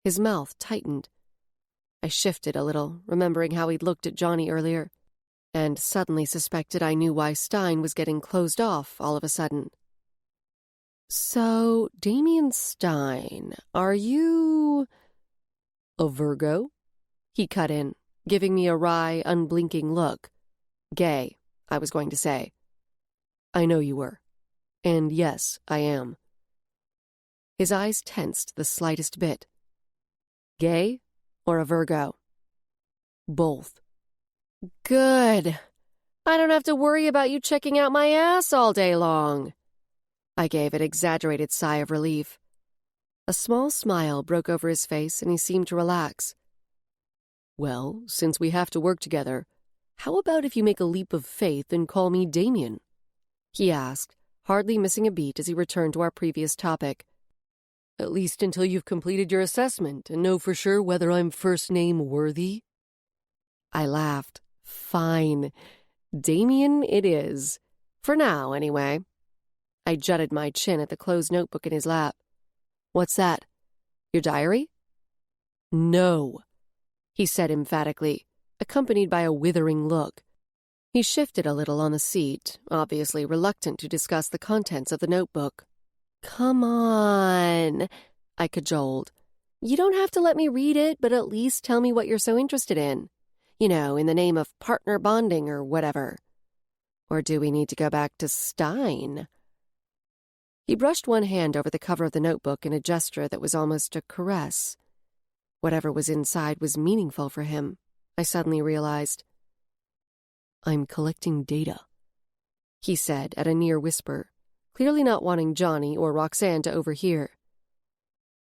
His mouth tightened. I shifted a little, remembering how he'd looked at Johnny earlier, and suddenly suspected I knew why Stein was getting closed off all of a sudden. "So, Damien Stein, are you a Virgo?" He cut in, giving me a wry, unblinking look. "Gay," I was going to say. "I know you were. And yes, I am." His eyes tensed the slightest bit. "Gay or a Virgo?" "Both." "Good. I don't have to worry about you checking out my ass all day long." I gave an exaggerated sigh of relief. A small smile broke over his face and he seemed to relax. "Well, since we have to work together, how about if you make a leap of faith and call me Damien?" he asked, hardly missing a beat as he returned to our previous topic. "At least until you've completed your assessment and know for sure whether I'm first-name worthy." I laughed. "Fine. Damien it is. For now, anyway." I jutted my chin at the closed notebook in his lap. "What's that? Your diary?" "No," he said emphatically, accompanied by a withering look. He shifted a little on the seat, obviously reluctant to discuss the contents of the notebook. "Come on," I cajoled. "You don't have to let me read it, but at least tell me what you're so interested in. You know, in the name of partner bonding or whatever. Or do we need to go back to Stein?" He brushed one hand over the cover of the notebook in a gesture that was almost a caress. Whatever was inside was meaningful for him, I suddenly realized. "I'm collecting data," he said at a near whisper, clearly not wanting Johnny or Roxanne to overhear.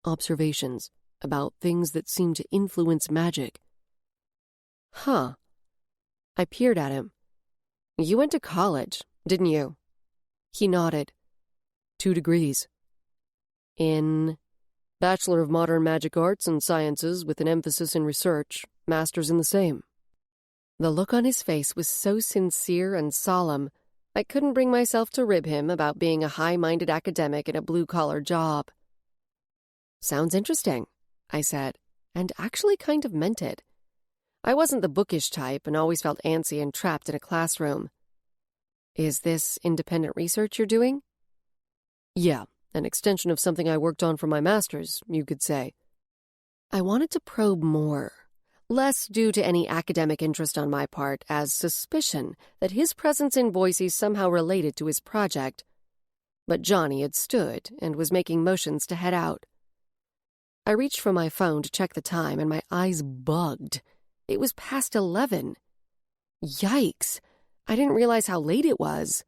"Observations about things that seem to influence magic." Huh. I peered at him. "You went to college, didn't you?" He nodded. 2 degrees. In Bachelor of Modern Magic Arts and Sciences with an emphasis in research, master's in the same. The look on his face was so sincere and solemn, I couldn't bring myself to rib him about being a high-minded academic in a blue-collar job. "Sounds interesting," I said, and actually kind of meant it. I wasn't the bookish type and always felt antsy and trapped in a classroom. "Is this independent research you're doing?" "Yeah, an extension of something I worked on for my master's, you could say." I wanted to probe more, less due to any academic interest on my part as suspicion that his presence in Boise somehow related to his project. But Johnny had stood and was making motions to head out. I reached for my phone to check the time and my eyes bugged. It was past 11. Yikes! I didn't realize how late it was.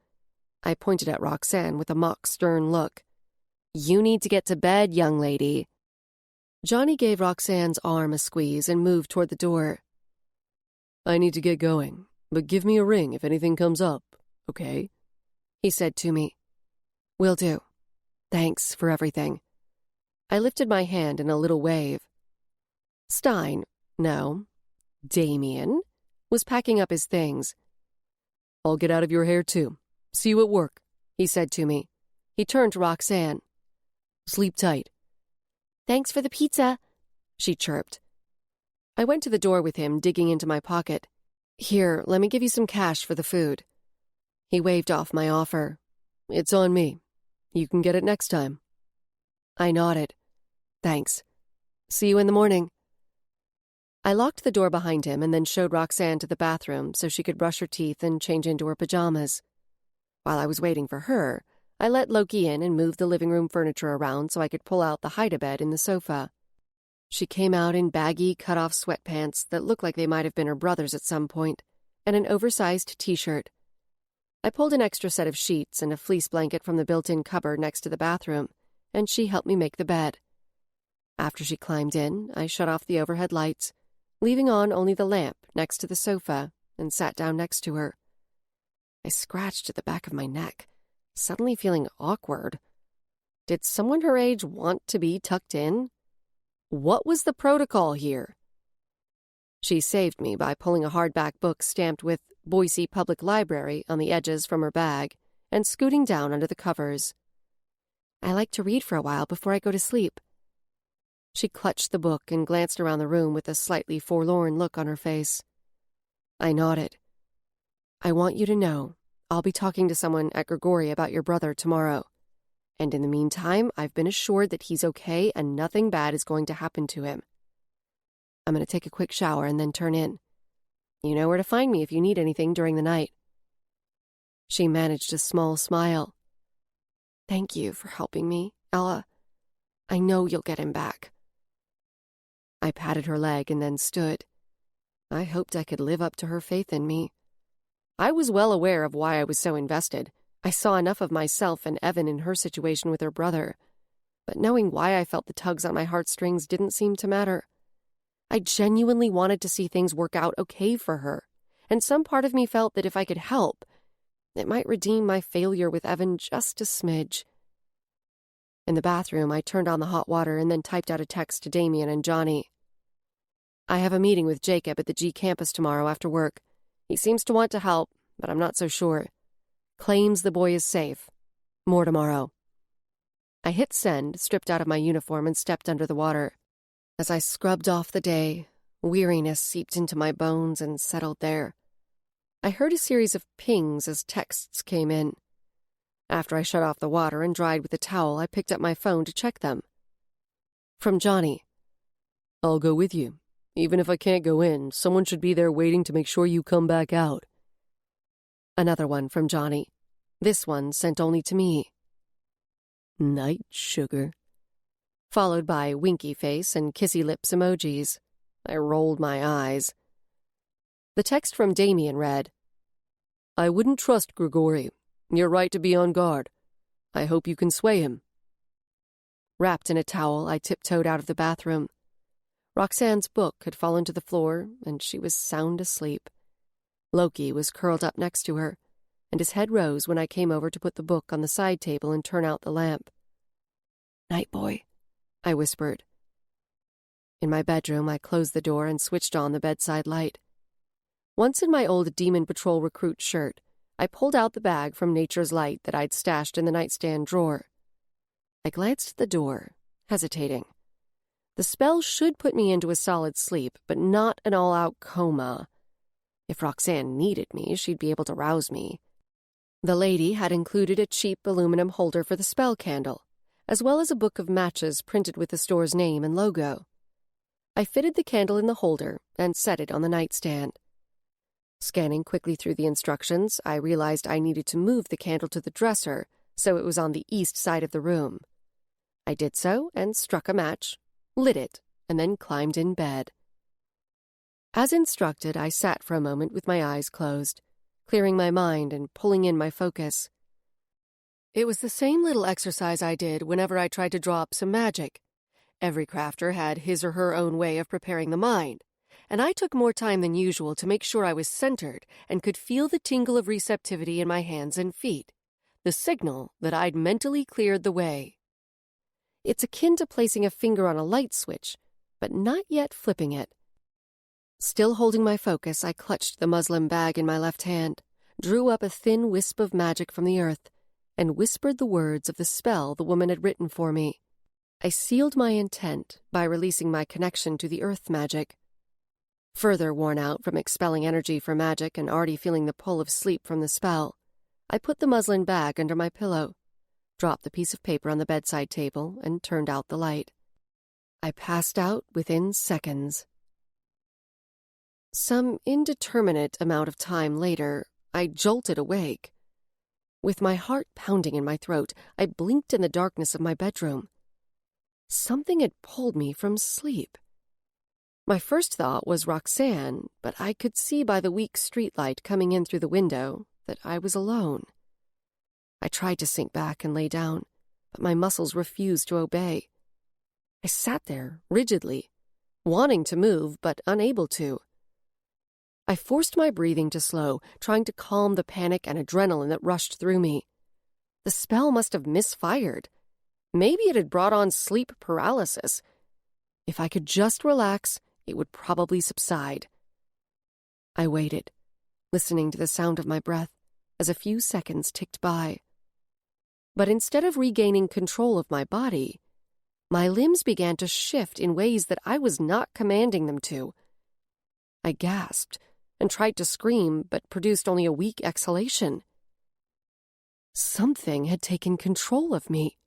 I pointed at Roxanne with a mock stern look. "You need to get to bed, young lady." Johnny gave Roxanne's arm a squeeze and moved toward the door. "I need to get going, but give me a ring if anything comes up, okay?" he said to me. "Will do. Thanks for everything." I lifted my hand in a little wave. Damien, was packing up his things. "I'll get out of your hair, too. See you at work," he said to me. He turned to Roxanne. "Sleep tight." "Thanks for the pizza," she chirped. I went to the door with him, digging into my pocket. "Here, let me give you some cash for the food." He waved off my offer. "It's on me. You can get it next time." I nodded. "Thanks. See you in the morning." I locked the door behind him and then showed Roxanne to the bathroom so she could brush her teeth and change into her pajamas. While I was waiting for her, I let Loki in and moved the living room furniture around so I could pull out the hide-a-bed in the sofa. She came out in baggy, cut-off sweatpants that looked like they might have been her brother's at some point, and an oversized t-shirt. I pulled an extra set of sheets and a fleece blanket from the built-in cupboard next to the bathroom, and she helped me make the bed. After she climbed in, I shut off the overhead lights, leaving on only the lamp next to the sofa, and sat down next to her. I scratched at the back of my neck, suddenly feeling awkward. Did someone her age want to be tucked in? What was the protocol here? She saved me by pulling a hardback book stamped with Boise Public Library on the edges from her bag and scooting down under the covers. "I like to read for a while before I go to sleep." She clutched the book and glanced around the room with a slightly forlorn look on her face. I nodded. "I want you to know I'll be talking to someone at Grigori about your brother tomorrow. And in the meantime, I've been assured that he's okay and nothing bad is going to happen to him. I'm going to take a quick shower and then turn in. You know where to find me if you need anything during the night." She managed a small smile. "Thank you for helping me, Ella. I know you'll get him back." I patted her leg and then stood. I hoped I could live up to her faith in me. I was well aware of why I was so invested. I saw enough of myself and Evan in her situation with her brother. But knowing why I felt the tugs on my heartstrings didn't seem to matter. I genuinely wanted to see things work out okay for her, and some part of me felt that if I could help, it might redeem my failure with Evan just a smidge. In the bathroom, I turned on the hot water and then typed out a text to Damien and Johnny. "I have a meeting with Jacob at the G campus tomorrow after work. He seems to want to help, but I'm not so sure. Claims the boy is safe. More tomorrow." I hit send, stripped out of my uniform, and stepped under the water. As I scrubbed off the day, weariness seeped into my bones and settled there. I heard a series of pings as texts came in. After I shut off the water and dried with a towel, I picked up my phone to check them. From Johnny. I'll go with you. Even if I can't go in, someone should be there waiting to make sure you come back out. Another one from Johnny. This one sent only to me. Night, sugar. Followed by winky face and kissy lips emojis. I rolled my eyes. The text from Damien read, I wouldn't trust Grigori. You're right to be on guard. I hope you can sway him. Wrapped in a towel, I tiptoed out of the bathroom. Roxanne's book had fallen to the floor, and she was sound asleep. Loki was curled up next to her, and his head rose when I came over to put the book on the side table and turn out the lamp. "Night, boy," I whispered. In my bedroom, I closed the door and switched on the bedside light. Once in my old Demon Patrol recruit shirt, I pulled out the bag from Nature's Light that I'd stashed in the nightstand drawer. I glanced at the door, hesitating. The spell should put me into a solid sleep, but not an all-out coma. If Roxanne needed me, she'd be able to rouse me. The lady had included a cheap aluminum holder for the spell candle, as well as a book of matches printed with the store's name and logo. I fitted the candle in the holder and set it on the nightstand. Scanning quickly through the instructions, I realized I needed to move the candle to the dresser so it was on the east side of the room. I did so and struck a match, lit it, and then climbed in bed. As instructed, I sat for a moment with my eyes closed, clearing my mind and pulling in my focus. It was the same little exercise I did whenever I tried to draw up some magic. Every crafter had his or her own way of preparing the mind, and I took more time than usual to make sure I was centered and could feel the tingle of receptivity in my hands and feet, the signal that I'd mentally cleared the way. It's akin to placing a finger on a light switch, but not yet flipping it. Still holding my focus, I clutched the muslin bag in my left hand, drew up a thin wisp of magic from the earth, and whispered the words of the spell the woman had written for me. I sealed my intent by releasing my connection to the earth magic. Further worn out from expelling energy for magic and already feeling the pull of sleep from the spell, I put the muslin bag under my pillow, dropped the piece of paper on the bedside table, and turned out the light. I passed out within seconds. Some indeterminate amount of time later, I jolted awake. With my heart pounding in my throat, I blinked in the darkness of my bedroom. Something had pulled me from sleep. My first thought was Roxanne, but I could see by the weak streetlight coming in through the window that I was alone. I tried to sink back and lay down, but my muscles refused to obey. I sat there rigidly, wanting to move but unable to. I forced my breathing to slow, trying to calm the panic and adrenaline that rushed through me. The spell must have misfired. Maybe it had brought on sleep paralysis. If I could just relax, it would probably subside. I waited, listening to the sound of my breath as a few seconds ticked by. But instead of regaining control of my body, my limbs began to shift in ways that I was not commanding them to. I gasped and tried to scream, but produced only a weak exhalation. Something had taken control of me.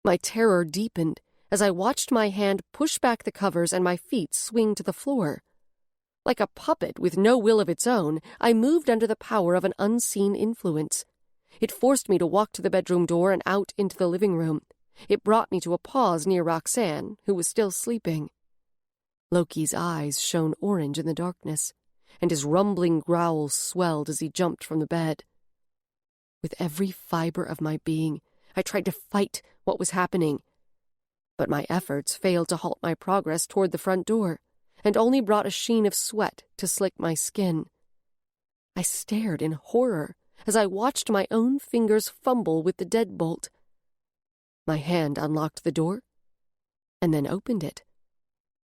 My terror deepened as I watched my hand push back the covers and my feet swing to the floor. Like a puppet with no will of its own, I moved under the power of an unseen influence. It forced me to walk to the bedroom door and out into the living room. It brought me to a pause near Roxanne, who was still sleeping. Loki's eyes shone orange in the darkness, and his rumbling growl swelled as he jumped from the bed. With every fiber of my being, I tried to fight what was happening, but my efforts failed to halt my progress toward the front door, and only brought a sheen of sweat to slick my skin. I stared in horror as I watched my own fingers fumble with the deadbolt. My hand unlocked the door, and then opened it.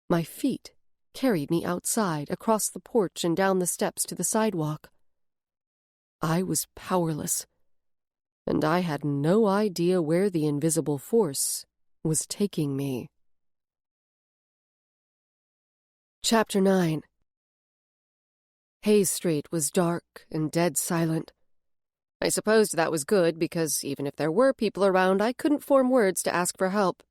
My feet carried me outside, across the porch and down the steps to the sidewalk. I was powerless, and I had no idea where the invisible force was taking me. Chapter 9. Hayes Street was dark and dead silent. I supposed that was good because even if there were people around, I couldn't form words to ask for help.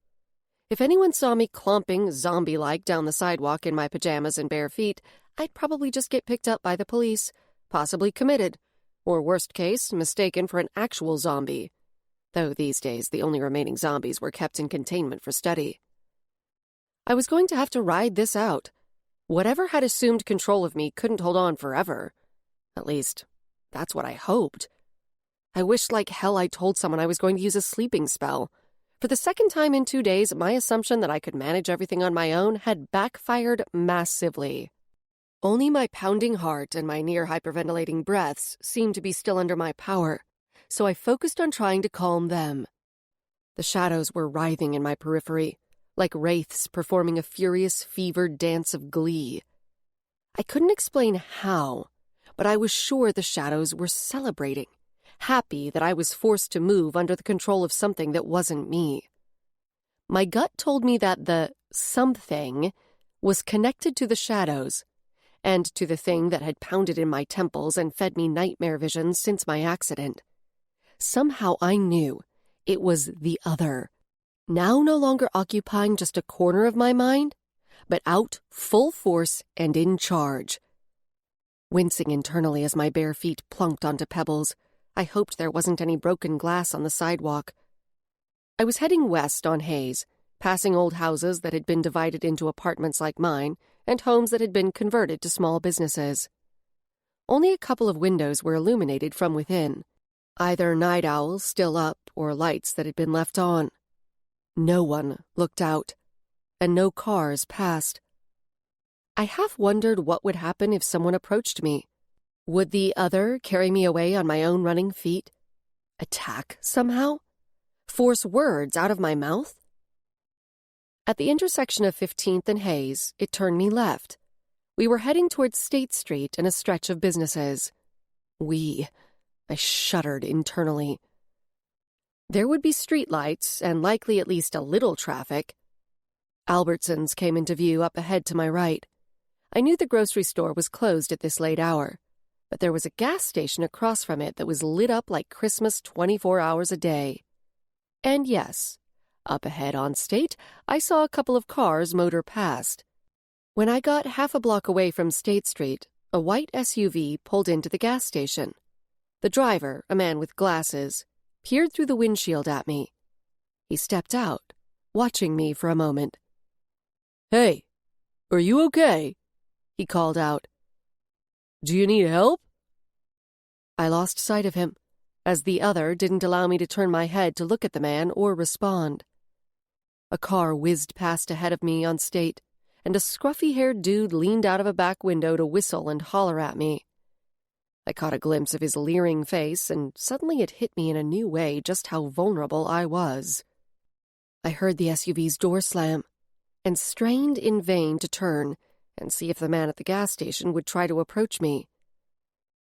If anyone saw me clomping zombie-like down the sidewalk in my pajamas and bare feet, I'd probably just get picked up by the police, possibly committed, or worst case, mistaken for an actual zombie. Though these days the only remaining zombies were kept in containment for study. I was going to have to ride this out. Whatever had assumed control of me couldn't hold on forever. At least, that's what I hoped. I wished like hell I'd told someone I was going to use a sleeping spell. For the second time in 2 days, my assumption that I could manage everything on my own had backfired massively. Only my pounding heart and my near-hyperventilating breaths seemed to be still under my power, so I focused on trying to calm them. The shadows were writhing in my periphery, like wraiths performing a furious, fevered dance of glee. I couldn't explain how, but I was sure the shadows were celebrating, happy that I was forced to move under the control of something that wasn't me. My gut told me that the something was connected to the shadows and to the thing that had pounded in my temples and fed me nightmare visions since my accident. Somehow I knew it was the other, now no longer occupying just a corner of my mind, but out full force and in charge. Wincing internally as my bare feet plunked onto pebbles, I hoped there wasn't any broken glass on the sidewalk. I was heading west on Hayes, passing old houses that had been divided into apartments like mine and homes that had been converted to small businesses. Only a couple of windows were illuminated from within, either night owls still up or lights that had been left on. No one looked out, and no cars passed. I half wondered what would happen if someone approached me. Would the other carry me away on my own running feet? Attack somehow? Force words out of my mouth? At the intersection of 15th and Hayes, it turned me left. We were heading towards State Street and a stretch of businesses. I shuddered internally. There would be streetlights and likely at least a little traffic. Albertsons came into view up ahead to my right. I knew the grocery store was closed at this late hour, but there was a gas station across from it that was lit up like Christmas 24 hours a day. And yes, up ahead on State, I saw a couple of cars motor past. When I got half a block away from State Street, a white SUV pulled into the gas station. The driver, a man with glasses, peered through the windshield at me. He stepped out, watching me for a moment. "Hey, are you okay?" he called out. "Do you need help?" I lost sight of him, as the other didn't allow me to turn my head to look at the man or respond. A car whizzed past ahead of me on State, and a scruffy-haired dude leaned out of a back window to whistle and holler at me. I caught a glimpse of his leering face, and suddenly it hit me in a new way just how vulnerable I was. I heard the SUV's door slam, and strained in vain to turn and see if the man at the gas station would try to approach me.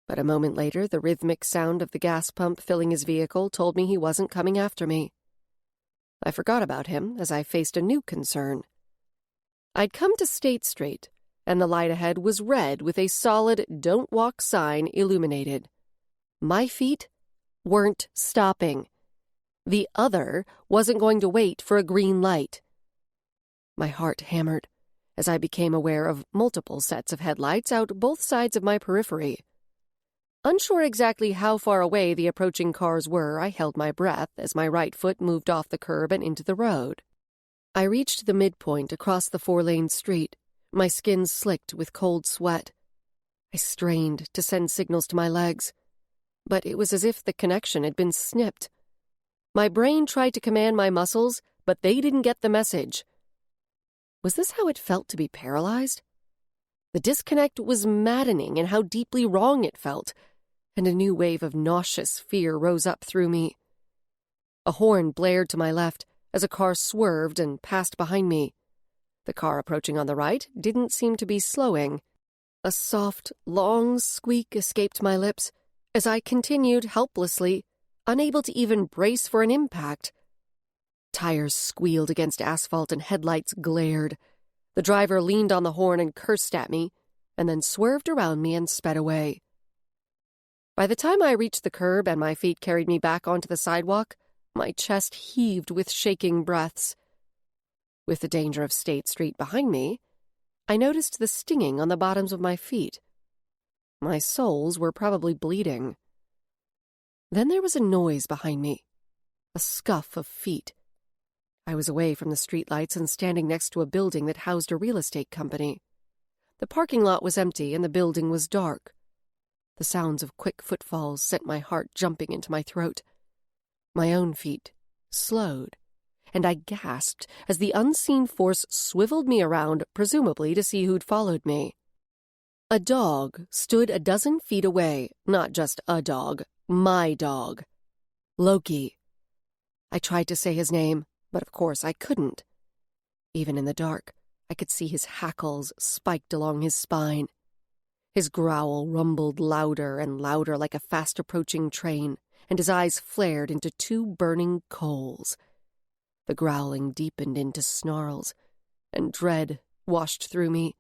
But a moment later, the rhythmic sound of the gas pump filling his vehicle told me he wasn't coming after me. I forgot about him as I faced a new concern. I'd come to State Street, and the light ahead was red with a solid "Don't Walk" sign illuminated. My feet weren't stopping. The other wasn't going to wait for a green light. My heart hammered as I became aware of multiple sets of headlights out both sides of my periphery. Unsure exactly how far away the approaching cars were, I held my breath as my right foot moved off the curb and into the road. I reached the midpoint across the 4-lane street, my skin slicked with cold sweat. I strained to send signals to my legs, but it was as if the connection had been snipped. My brain tried to command my muscles, but they didn't get the message. Was this how it felt to be paralyzed? The disconnect was maddening in how deeply wrong it felt, and a new wave of nauseous fear rose up through me. A horn blared to my left as a car swerved and passed behind me. The car approaching on the right didn't seem to be slowing. A soft, long squeak escaped my lips as I continued helplessly, unable to even brace for an impact. Tires squealed against asphalt and headlights glared. The driver leaned on the horn and cursed at me, and then swerved around me and sped away. By the time I reached the curb and my feet carried me back onto the sidewalk, my chest heaved with shaking breaths. With the danger of State Street behind me, I noticed the stinging on the bottoms of my feet. My soles were probably bleeding. Then there was a noise behind me, a scuff of feet. I was away from the streetlights and standing next to a building that housed a real estate company. The parking lot was empty and the building was dark. The sounds of quick footfalls sent my heart jumping into my throat. My own feet slowed, and I gasped as the unseen force swiveled me around, presumably to see who'd followed me. A dog stood a dozen feet away, not just a dog, my dog. Loki. I tried to say his name, but of course I couldn't. Even in the dark, I could see his hackles spiked along his spine. His growl rumbled louder and louder like a fast-approaching train, and his eyes flared into two burning coals. The growling deepened into snarls, and dread washed through me.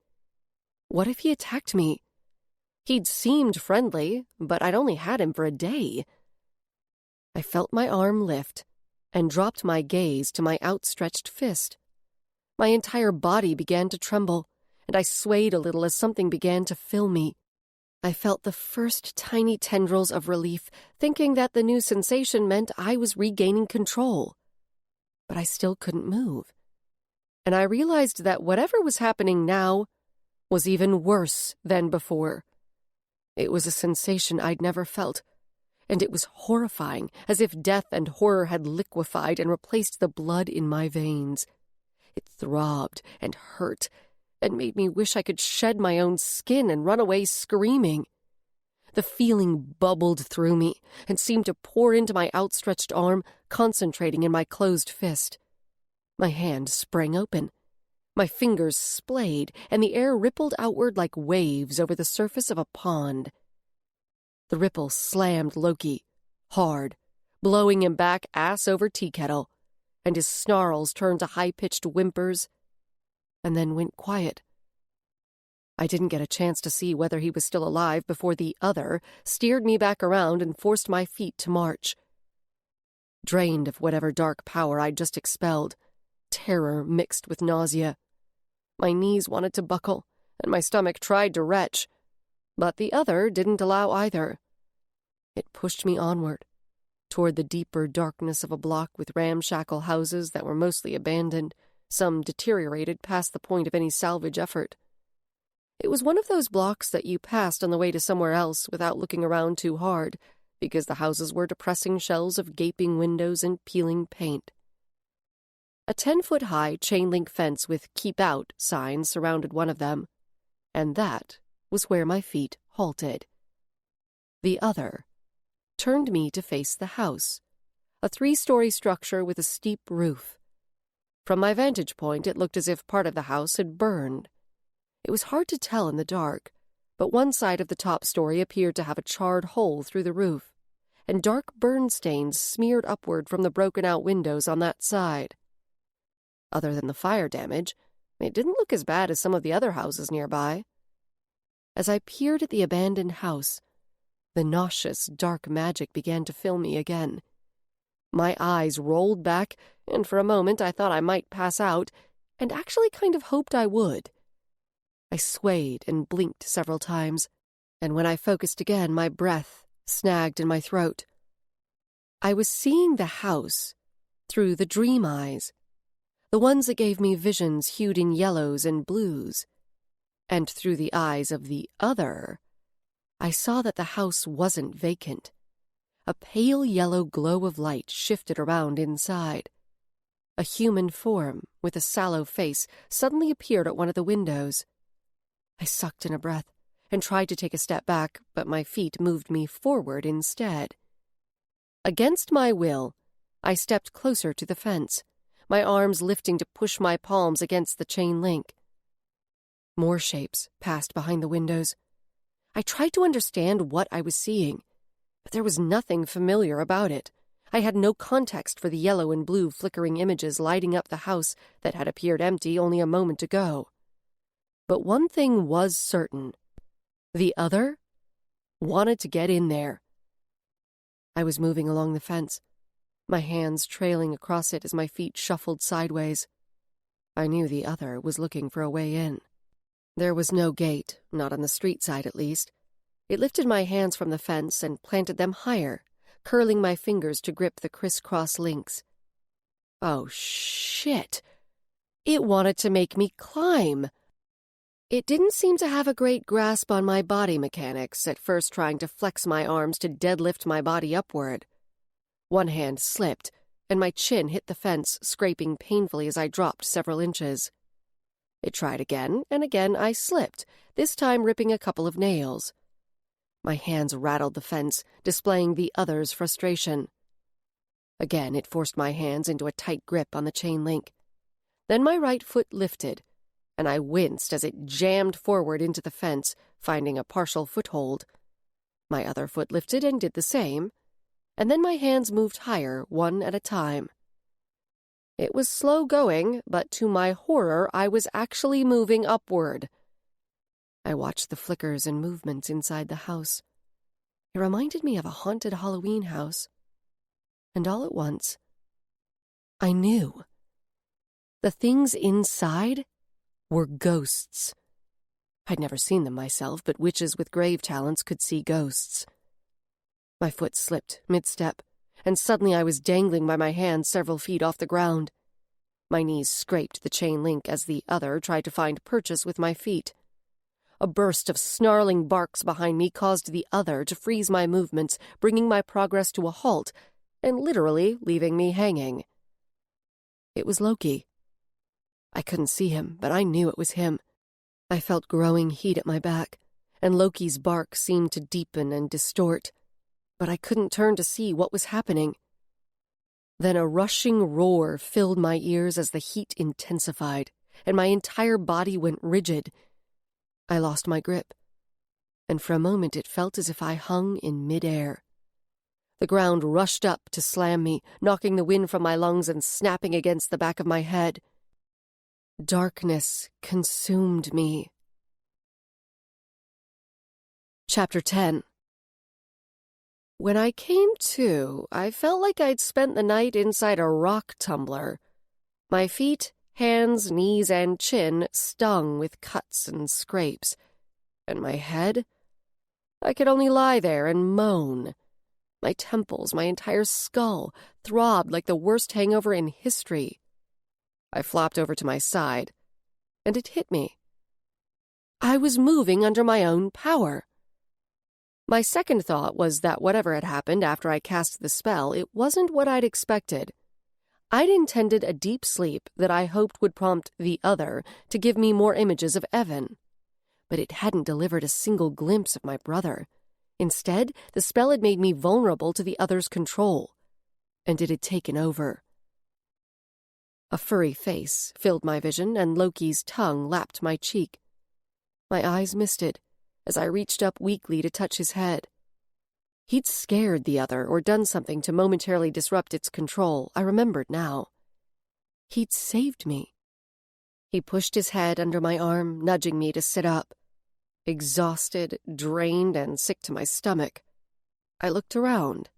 What if he attacked me? He'd seemed friendly, but I'd only had him for a day. I felt my arm lift and dropped my gaze to my outstretched fist. My entire body began to tremble, and I swayed a little as something began to fill me. I felt the first tiny tendrils of relief, thinking that the new sensation meant I was regaining control. But I still couldn't move. And I realized that whatever was happening now was even worse than before. It was a sensation I'd never felt, and it was horrifying, as if death and horror had liquefied and replaced the blood in my veins. It throbbed and hurt, and made me wish I could shed my own skin and run away screaming. The feeling bubbled through me and seemed to pour into my outstretched arm, concentrating in my closed fist. My hand sprang open. My fingers splayed, and the air rippled outward like waves over the surface of a pond. The ripple slammed Loki, hard, blowing him back ass over tea kettle, and his snarls turned to high-pitched whimpers, and then went quiet. I didn't get a chance to see whether he was still alive before the other steered me back around and forced my feet to march. Drained of whatever dark power I'd just expelled, terror mixed with nausea. My knees wanted to buckle, and my stomach tried to retch, but the other didn't allow either. It pushed me onward, toward the deeper darkness of a block with ramshackle houses that were mostly abandoned, some deteriorated past the point of any salvage effort. It was one of those blocks that you passed on the way to somewhere else without looking around too hard, because the houses were depressing shells of gaping windows and peeling paint. A 10-foot-high chain-link fence with "Keep Out" signs surrounded one of them, and that was where my feet halted. The other turned me to face the house, a 3-story structure with a steep roof. From my vantage point, it looked as if part of the house had burned. It was hard to tell in the dark, but one side of the top story appeared to have a charred hole through the roof, and dark burn stains smeared upward from the broken-out windows on that side. Other than the fire damage, it didn't look as bad as some of the other houses nearby. As I peered at the abandoned house, the nauseous, dark magic began to fill me again. My eyes rolled back, and for a moment I thought I might pass out, and actually kind of hoped I would. I swayed and blinked several times, and when I focused again, my breath snagged in my throat. I was seeing the house through the dream eyes, the ones that gave me visions hued in yellows and blues. And through the eyes of the other, I saw that the house wasn't vacant. A pale yellow glow of light shifted around inside. A human form with a sallow face suddenly appeared at one of the windows. I sucked in a breath and tried to take a step back, but my feet moved me forward instead. Against my will, I stepped closer to the fence, my arms lifting to push my palms against the chain link. More shapes passed behind the windows. I tried to understand what I was seeing, but there was nothing familiar about it. I had no context for the yellow and blue flickering images lighting up the house that had appeared empty only a moment ago. But one thing was certain. The other wanted to get in there. I was moving along the fence, my hands trailing across it as my feet shuffled sideways. I knew the other was looking for a way in. There was no gate, not on the street side at least. It lifted my hands from the fence and planted them higher, curling my fingers to grip the crisscross links. Oh, shit! It wanted to make me climb. It didn't seem to have a great grasp on my body mechanics, at first trying to flex my arms to deadlift my body upward. One hand slipped, and my chin hit the fence, scraping painfully as I dropped several inches. It tried again, and again I slipped, this time ripping a couple of nails. My hands rattled the fence, displaying the other's frustration. Again it forced my hands into a tight grip on the chain link. Then my right foot lifted, and I winced as it jammed forward into the fence, finding a partial foothold. My other foot lifted and did the same, and then my hands moved higher, one at a time. It was slow going, but to my horror, I was actually moving upward. I watched the flickers and movements inside the house. It reminded me of a haunted Halloween house. And all at once, I knew. The things inside were ghosts. I'd never seen them myself, but witches with grave talents could see ghosts. My foot slipped mid-step, and suddenly I was dangling by my hands several feet off the ground. My knees scraped the chain link as the other tried to find purchase with my feet. A burst of snarling barks behind me caused the other to freeze my movements, bringing my progress to a halt, and literally leaving me hanging. It was Loki. I couldn't see him, but I knew it was him. I felt growing heat at my back, and Loki's bark seemed to deepen and distort, but I couldn't turn to see what was happening. Then a rushing roar filled my ears as the heat intensified, and my entire body went rigid. I lost my grip, and for a moment it felt as if I hung in midair. The ground rushed up to slam me, knocking the wind from my lungs and snapping against the back of my head. Darkness consumed me. Chapter 10. When I came to, I felt like I'd spent the night inside a rock tumbler. My feet, hands, knees, and chin stung with cuts and scrapes. And my head? I could only lie there and moan. My temples, my entire skull, throbbed like the worst hangover in history. I flopped over to my side, and it hit me. I was moving under my own power. My second thought was that whatever had happened after I cast the spell, it wasn't what I'd expected. I'd intended a deep sleep that I hoped would prompt the other to give me more images of Evan. But it hadn't delivered a single glimpse of my brother. Instead, the spell had made me vulnerable to the other's control, and it had taken over. A furry face filled my vision, and Loki's tongue lapped my cheek. My eyes misted as I reached up weakly to touch his head. He'd scared the other or done something to momentarily disrupt its control. I remembered now. He'd saved me. He pushed his head under my arm, nudging me to sit up. Exhausted, drained, and sick to my stomach, I looked around.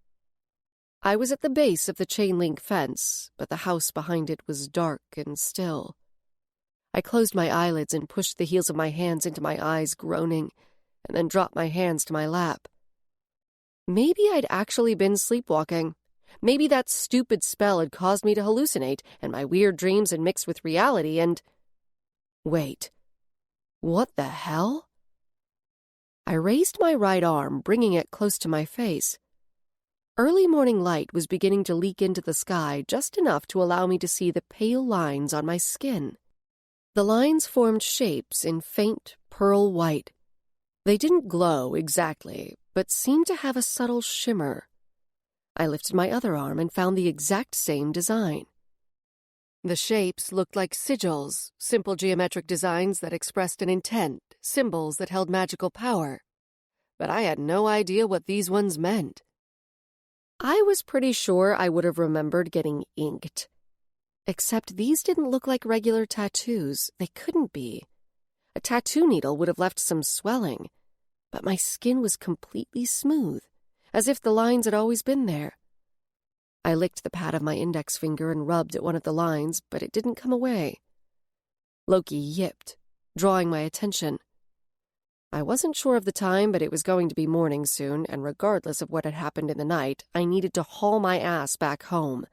I was at the base of the chain-link fence, but the house behind it was dark and still. I closed my eyelids and pushed the heels of my hands into my eyes, groaning, and then dropped my hands to my lap. Maybe I'd actually been sleepwalking. Maybe that stupid spell had caused me to hallucinate, and my weird dreams had mixed with reality, and... Wait. What the hell? I raised my right arm, bringing it close to my face. Early morning light was beginning to leak into the sky just enough to allow me to see the pale lines on my skin. The lines formed shapes in faint pearl white. They didn't glow exactly, but seemed to have a subtle shimmer. I lifted my other arm and found the exact same design. The shapes looked like sigils, simple geometric designs that expressed an intent, symbols that held magical power. But I had no idea what these ones meant. I was pretty sure I would have remembered getting inked. Except these didn't look like regular tattoos. They couldn't be. A tattoo needle would have left some swelling. but my skin was completely smooth, as if the lines had always been there. I licked the pad of my index finger and rubbed at one of the lines, but it didn't come away. Loki yipped, drawing my attention. I wasn't sure of the time, but it was going to be morning soon, and regardless of what had happened in the night, I needed to haul my ass back home.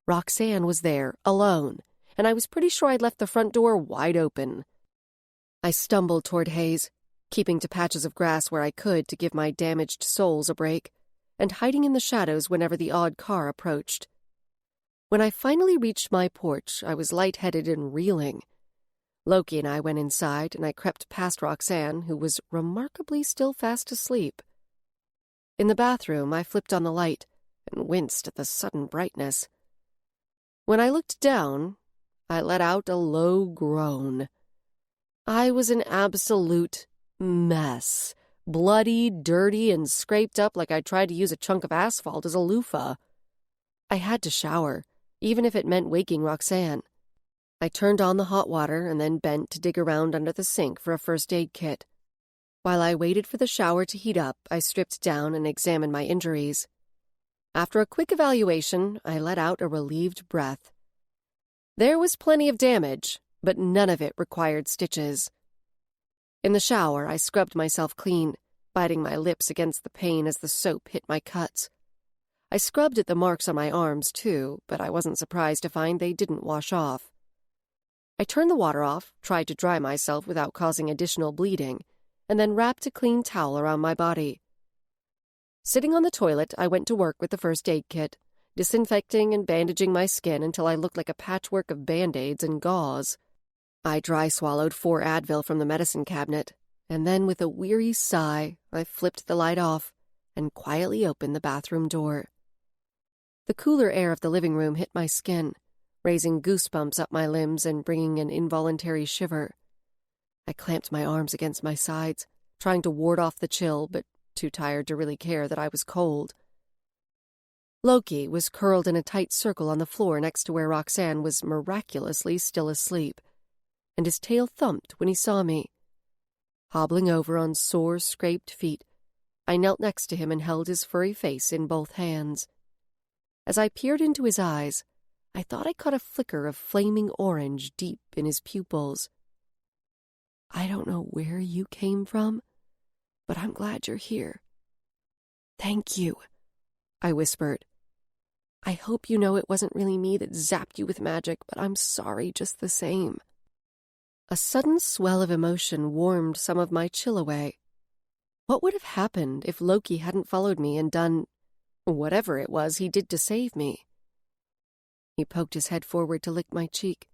Roxanne was there, alone, and I was pretty sure I'd left the front door wide open. I stumbled toward Hayes, keeping to patches of grass where I could to give my damaged soles a break, and hiding in the shadows whenever the odd car approached. When I finally reached my porch, I was lightheaded and reeling. Loki and I went inside, and I crept past Roxanne, who was remarkably still fast asleep. In the bathroom, I flipped on the light and winced at the sudden brightness. When I looked down, I let out a low groan. I was an absolute mess, bloody, dirty, and scraped up like I tried to use a chunk of asphalt as a loofah. I had to shower, even if it meant waking Roxanne. I turned on the hot water and then bent to dig around under the sink for a first aid kit. While I waited for the shower to heat up, I stripped down and examined my injuries. After a quick evaluation, I let out a relieved breath. There was plenty of damage, but none of it required stitches. In the shower, I scrubbed myself clean, biting my lips against the pain as the soap hit my cuts. I scrubbed at the marks on my arms, too, but I wasn't surprised to find they didn't wash off. I turned the water off, tried to dry myself without causing additional bleeding, and then wrapped a clean towel around my body. Sitting on the toilet, I went to work with the first aid kit, disinfecting and bandaging my skin until I looked like a patchwork of Band-Aids and gauze. I dry-swallowed 4 Advil from the medicine cabinet, and then with a weary sigh, I flipped the light off and quietly opened the bathroom door. The cooler air of the living room hit my skin, raising goosebumps up my limbs and bringing an involuntary shiver. I clamped my arms against my sides, trying to ward off the chill, but too tired to really care that I was cold. Loki was curled in a tight circle on the floor next to where Roxanne was miraculously still asleep, and his tail thumped when he saw me. Hobbling over on sore, scraped feet, I knelt next to him and held his furry face in both hands. As I peered into his eyes, I thought I caught a flicker of flaming orange deep in his pupils. I don't know where you came from, but I'm glad you're here. Thank you, I whispered. I hope you know it wasn't really me that zapped you with magic, but I'm sorry just the same. A sudden swell of emotion warmed some of my chill away. What would have happened if Loki hadn't followed me and done whatever it was he did to save me? He poked his head forward to lick my cheek.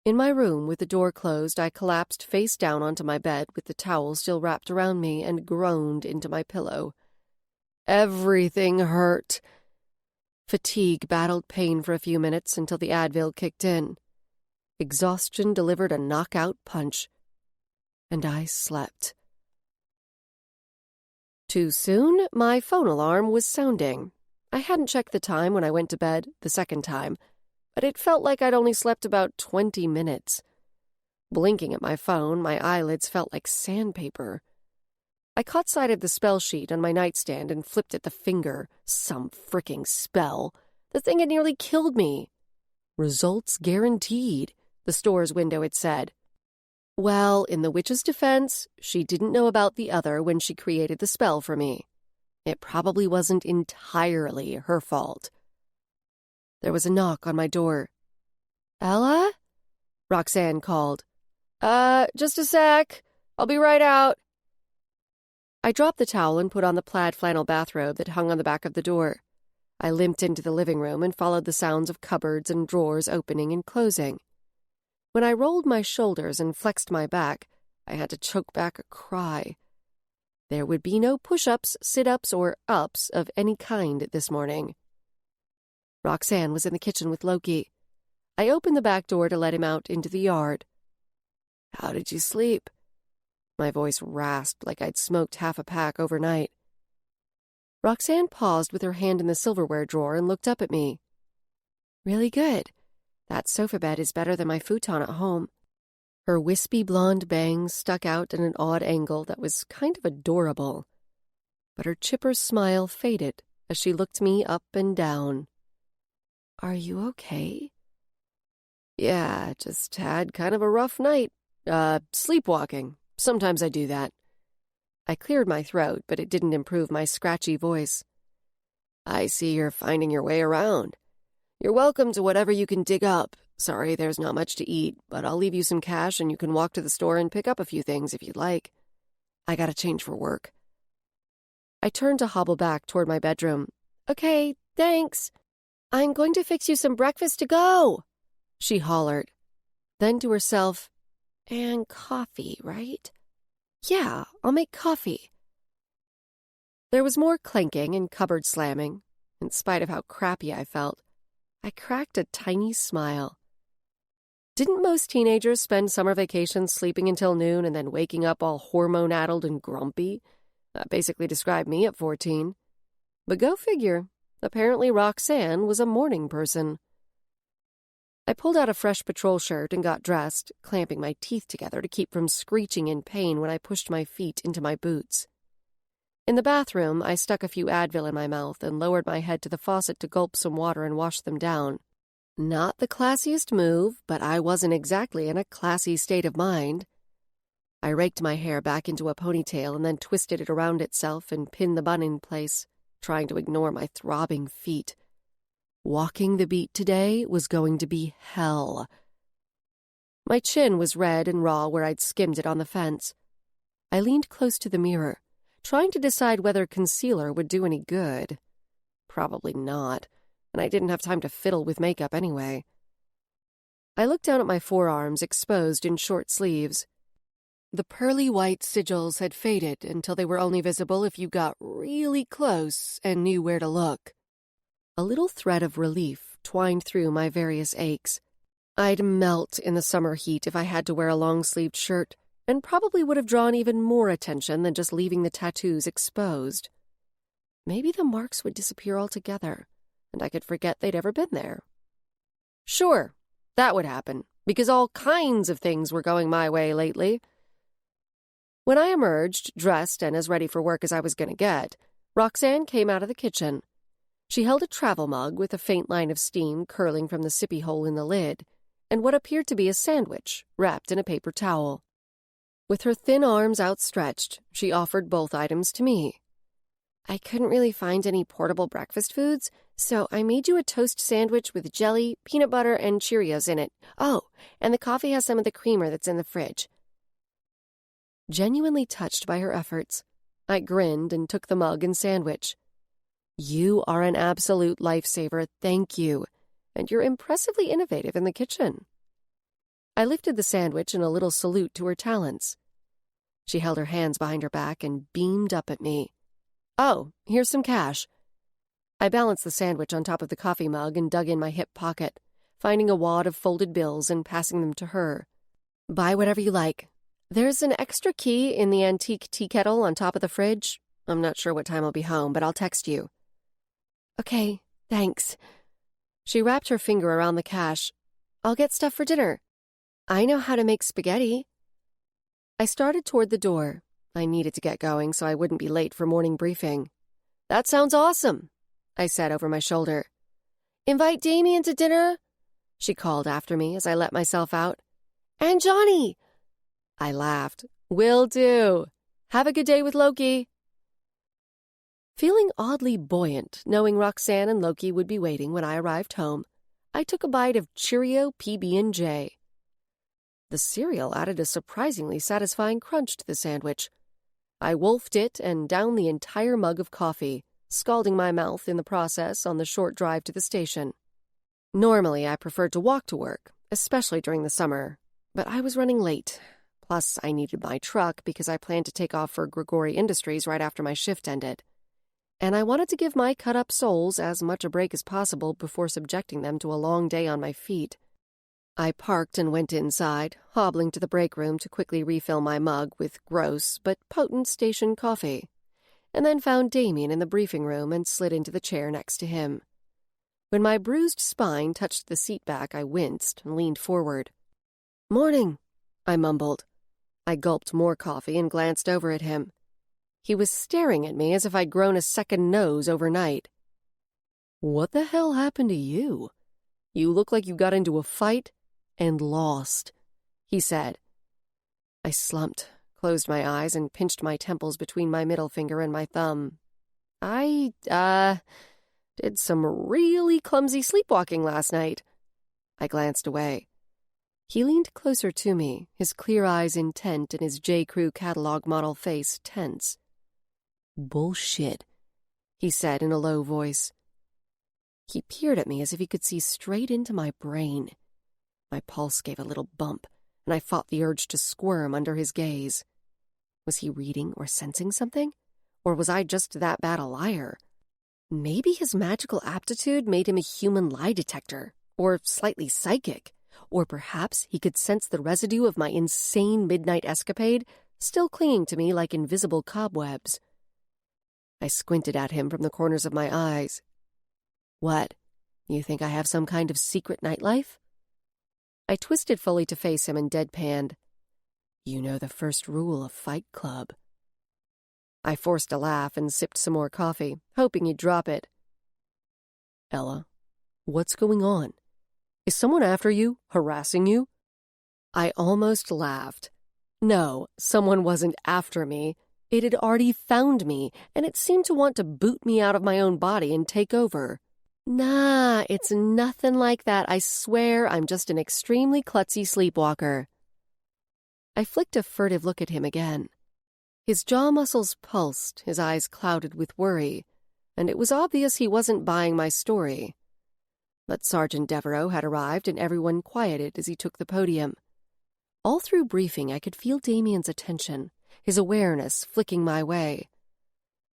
In my room, with the door closed, I collapsed face down onto my bed with the towel still wrapped around me and groaned into my pillow. Everything hurt. Fatigue battled pain for a few minutes until the Advil kicked in. Exhaustion delivered a knockout punch, and I slept. Too soon, my phone alarm was sounding. I hadn't checked the time when I went to bed the second time, but it felt like I'd only slept about 20 minutes. Blinking at my phone, my eyelids felt like sandpaper. I caught sight of the spell sheet on my nightstand and flipped at the finger. Some fricking spell. The thing had nearly killed me. Results guaranteed, the store's window had said. Well, in the witch's defense, she didn't know about the other when she created the spell for me. It probably wasn't entirely her fault. There was a knock on my door. Ella? Roxanne called. Just a sec. I'll be right out. I dropped the towel and put on the plaid flannel bathrobe that hung on the back of the door. I limped into the living room and followed the sounds of cupboards and drawers opening and closing. When I rolled my shoulders and flexed my back, I had to choke back a cry. There would be no push-ups, sit-ups, or ups of any kind this morning. Roxanne was in the kitchen with Loki. I opened the back door to let him out into the yard. How did you sleep? My voice rasped like I'd smoked half a pack overnight. Roxanne paused with her hand in the silverware drawer and looked up at me. Really good. That sofa bed is better than my futon at home. Her wispy blonde bangs stuck out at an odd angle that was kind of adorable. But her chipper smile faded as she looked me up and down. "Are you okay?" "Yeah, just had kind of a rough night. Sleepwalking. Sometimes I do that." I cleared my throat, but it didn't improve my scratchy voice. "I see you're finding your way around. You're welcome to whatever you can dig up. Sorry there's not much to eat, but I'll leave you some cash and you can walk to the store and pick up a few things if you'd like. I gotta change for work." I turned to hobble back toward my bedroom. "Okay, thanks. I'm going to fix you some breakfast to go," she hollered. Then to herself, "And coffee, right? Yeah, I'll make coffee." There was more clanking and cupboard slamming. In spite of how crappy I felt, I cracked a tiny smile. Didn't most teenagers spend summer vacations sleeping until noon and then waking up all hormone-addled and grumpy? That basically described me at 14. But go figure, apparently Roxanne was a morning person. I pulled out a fresh patrol shirt and got dressed, clamping my teeth together to keep from screeching in pain when I pushed my feet into my boots. In the bathroom, I stuck a few Advil in my mouth and lowered my head to the faucet to gulp some water and wash them down. Not the classiest move, but I wasn't exactly in a classy state of mind. I raked my hair back into a ponytail and then twisted it around itself and pinned the bun in place, trying to ignore my throbbing feet. Walking the beat today was going to be hell. My chin was red and raw where I'd skimmed it on the fence. I leaned close to the mirror, trying to decide whether concealer would do any good. Probably not, and I didn't have time to fiddle with makeup anyway. I looked down at my forearms, exposed in short sleeves. The pearly white sigils had faded until they were only visible if you got really close and knew where to look. A little thread of relief twined through my various aches. I'd melt in the summer heat if I had to wear a long-sleeved shirt, and probably would have drawn even more attention than just leaving the tattoos exposed. Maybe the marks would disappear altogether, and I could forget they'd ever been there. Sure, that would happen, because all kinds of things were going my way lately. When I emerged, dressed and as ready for work as I was going to get, Roxanne came out of the kitchen. She held a travel mug with a faint line of steam curling from the sippy hole in the lid, and what appeared to be a sandwich wrapped in a paper towel. With her thin arms outstretched, she offered both items to me. "I couldn't really find any portable breakfast foods, so I made you a toast sandwich with jelly, peanut butter, and Cheerios in it. Oh, and the coffee has some of the creamer that's in the fridge." Genuinely touched by her efforts, I grinned and took the mug and sandwich. "You are an absolute lifesaver, thank you, and you're impressively innovative in the kitchen." I lifted the sandwich in a little salute to her talents. She held her hands behind her back and beamed up at me. "Oh, here's some cash." I balanced the sandwich on top of the coffee mug and dug in my hip pocket, finding a wad of folded bills and passing them to her. "Buy whatever you like. There's an extra key in the antique tea kettle on top of the fridge. I'm not sure what time I'll be home, but I'll text you." "Okay, thanks." She wrapped her finger around the cash. "I'll get stuff for dinner. I know how to make spaghetti." I started toward the door. I needed to get going so I wouldn't be late for morning briefing. "That sounds awesome," I said over my shoulder. "Invite Damien to dinner," she called after me as I let myself out. "And Johnny." I laughed. "Will do. Have a good day with Loki." Feeling oddly buoyant, knowing Roxanne and Loki would be waiting when I arrived home, I took a bite of Cheerio PB&J. The cereal added a surprisingly satisfying crunch to the sandwich. I wolfed it and downed the entire mug of coffee, scalding my mouth in the process on the short drive to the station. Normally, I preferred to walk to work, especially during the summer, but I was running late. Plus, I needed my truck because I planned to take off for Grigori Industries right after my shift ended. And I wanted to give my cut-up soles as much a break as possible before subjecting them to a long day on my feet. I parked and went inside, hobbling to the break room to quickly refill my mug with gross but potent station coffee, and then found Damien in the briefing room and slid into the chair next to him. When my bruised spine touched the seat back, I winced and leaned forward. "Morning," I mumbled. I gulped more coffee and glanced over at him. He was staring at me as if I'd grown a second nose overnight. What the hell happened to you? You look like you got into a fight and lost, he said. I slumped, closed my eyes, and pinched my temples between my middle finger and my thumb. I, did some really clumsy sleepwalking last night. I glanced away. He leaned closer to me, his clear eyes intent and his J. Crew catalog model face tense. Bullshit, he said in a low voice. He peered at me as if he could see straight into my brain. My pulse gave a little bump, and I fought the urge to squirm under his gaze. Was he reading or sensing something? Or was I just that bad a liar? Maybe his magical aptitude made him a human lie detector, or slightly psychic, or perhaps he could sense the residue of my insane midnight escapade still clinging to me like invisible cobwebs. I squinted at him from the corners of my eyes. What, you think I have some kind of secret nightlife? I twisted fully to face him and deadpanned. You know the first rule of Fight Club. I forced a laugh and sipped some more coffee, hoping he'd drop it. Ella, what's going on? Is someone after you, harassing you? I almost laughed. No, someone wasn't after me. It had already found me, and it seemed to want to boot me out of my own body and take over. Nah, it's nothing like that. I swear I'm just an extremely klutzy sleepwalker. I flicked a furtive look at him again. His jaw muscles pulsed, his eyes clouded with worry, and it was obvious he wasn't buying my story. But Sergeant Devereaux had arrived and everyone quieted as he took the podium. All through briefing I could feel Damien's attention, his awareness flicking my way.